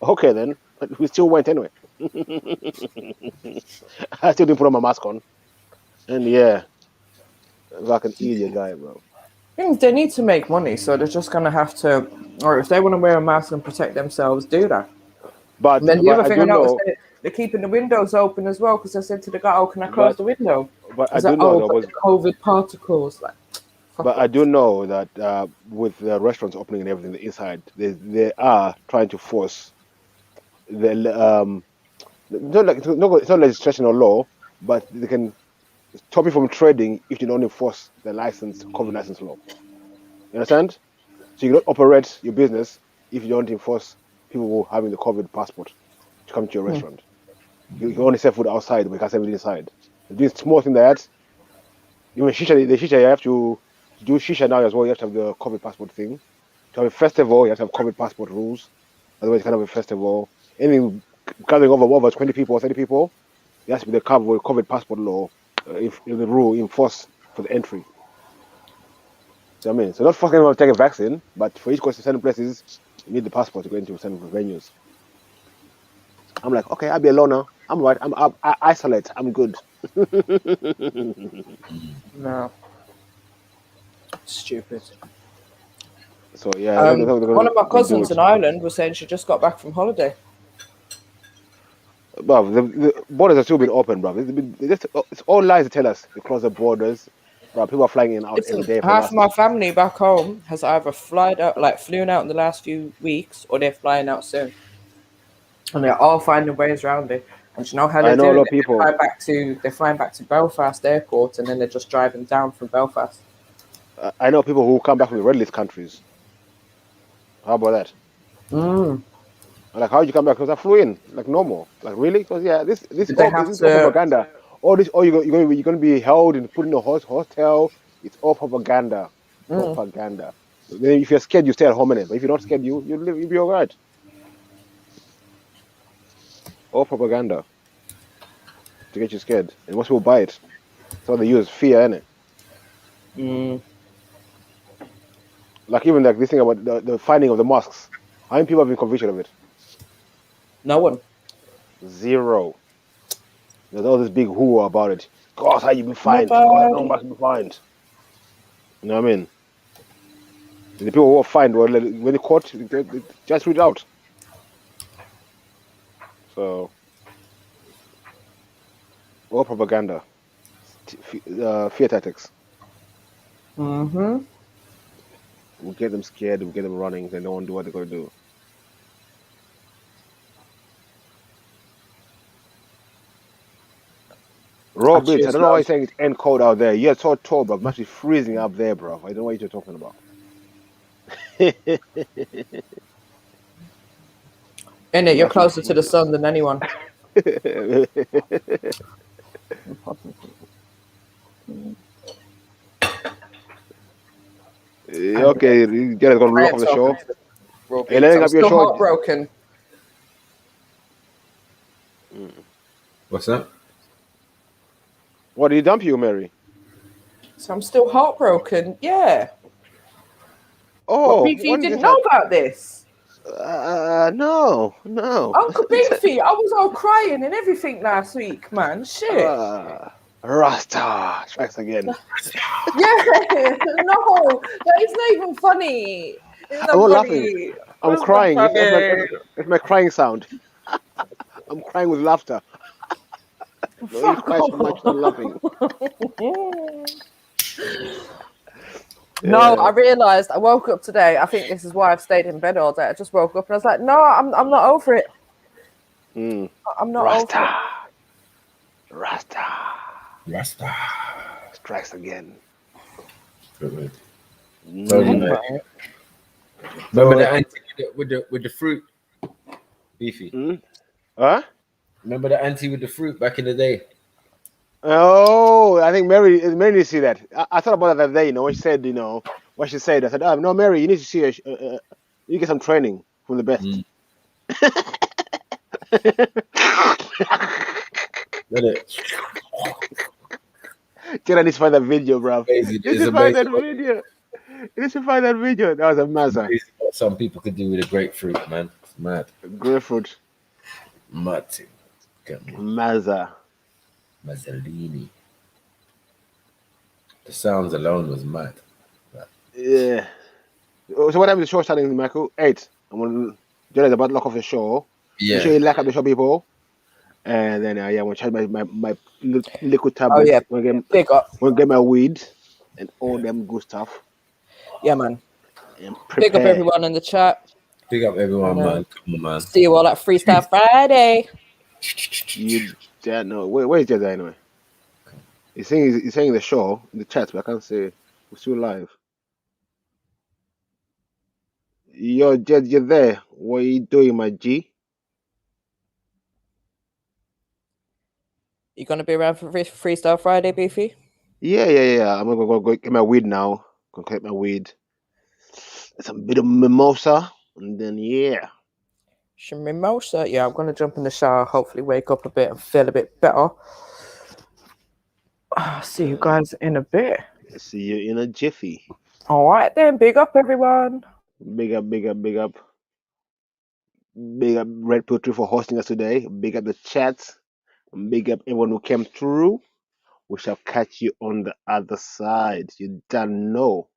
okay then. But we still went anyway. I still didn't put on my mask on, and yeah, like an idiot guy, bro. They need to make money, so they're just gonna have to, or if they want to wear a mask and protect themselves, do that. But and then the other thing I noticed, they're keeping the windows open as well, because I said to the guy, "Oh, can I close the window?" But I do know the COVID particles. But I do know that with the restaurants opening and everything inside, they are trying to force the it's not legislation or law, but they can stop you from trading if you don't enforce the COVID license law. You understand? So you cannot operate your business if you don't enforce people having the COVID passport to come to your restaurant. You can only sell food outside, but you can't sell it inside. These small things like that. Even shisha, you have to do shisha now as well. You have to have the COVID passport thing. To have a festival, you have to have COVID passport rules. Otherwise, you can't have a festival. Anything gathering over 20 people or 30 people, it has to be the COVID passport law, if the rule enforced for the entry. So so not fucking about taking a vaccine, but for each go to certain places, you need the passport to go into certain venues. I'm like, okay, I'll be a loner. I'm right. I isolate. I'm good. No. Stupid. So yeah, One of my cousins in Ireland was saying she just got back from holiday. Bro, the borders are still being open, bro. It's all lies to tell us. They close the borders. Bro, people are flying in and out every day. Half of my family back home has either flown out in the last few weeks, or they're flying out soon. And they're all finding ways around it. And you know how they're I know a doing lot of it? people. They're flying back to Belfast airport, and then they're just driving down from Belfast. I know people who come back from the red list countries. How about that? Mm. Like, how did you come back? Because I flew in like normal. Like, really? Because yeah, this is all propaganda. All this, you're gonna be held and put in a hostel. It's all propaganda. Propaganda. Then if you're scared, you stay at home, innit? But if you're not scared, you'll be alright. All propaganda to get you scared, and most people buy it. So they use fear, innit? Like even like this thing about the finding of the mosques. How many people have been convicted of it? No one. 0. There's all this big who about it. God, how you been fined? Nobody. God, no one been fined. You know what I mean? The people who are fined, when they caught, they just read out. So, all propaganda, fear tactics. Mm-hmm. We'll get them scared. We'll get them running. They don't do what they're gonna do. Rob Bits, I don't know why you're saying it's end cold out there. Yeah, it's so tall, bro. It must be freezing up there, bro. I don't know what you're talking about. Innit, you're closer to the sun than anyone. Okay, you guys gonna lock off the show. Hey, letting up your still show. Heartbroken. What's that? What did he dump you, Mary? So I'm still heartbroken. Yeah. Oh, what, Beefy, you didn't know about this? No. Uncle Beefy, I was all crying and everything last week, man. Shit. Rasta strikes again. Yeah, no, it's not even funny. It's not I'm not funny. laughing. I'm crying. It's my crying sound. I'm crying with laughter. No, you cry so much, not laughing. No, I realised. I woke up today. I think this is why I've stayed in bed all day. I just woke up and I was like, no, I'm not over it. I'm not Rasta. over it. Rasta strikes again. Remember the auntie with the fruit, Beefy? Huh? Remember the auntie with the fruit back in the day? Oh, I think Mary needs to see that. I thought about that the other day. You know, when she said, what she said. I said, no, Mary, you need to see her. You get some training from the best. Jada needs to find that video, bro. You need to find that video. That was a mazza. What some people could do with a grapefruit, man. It's mad. Grapefruit. Mad. Mazza. Mazzolini. The sounds alone was mad. Yeah. So what time is the show starting, Michael? 8. Jada's about to lock off the show. Yeah. Make sure you like up the show, people. And then I'm gonna charge my liquid tablets. Oh yeah. Wanna get my weed and all them good stuff. Yeah, man. And big up everyone in the chat. Big up everyone, man. Come on, man. See you all at Freestyle Friday. You don't know. Where's Jada anyway? He's saying the show in the chat, but I can't say we're still live. Yo, Jed, you're there. What are you doing, my G? You gonna be around for Freestyle Friday, Beefy? Yeah. I'm gonna go get my weed now. Go collect my weed. Some bit of mimosa, and then yeah. Some mimosa. Yeah, I'm gonna jump in the shower. Hopefully, wake up a bit and feel a bit better. See you guys in a bit. See you in a jiffy. All right then. Big up, everyone. Big up. Big up Red Pill Tree for hosting us today. Big up the chats. Big up everyone who came through. We shall catch you on the other side. You don't know.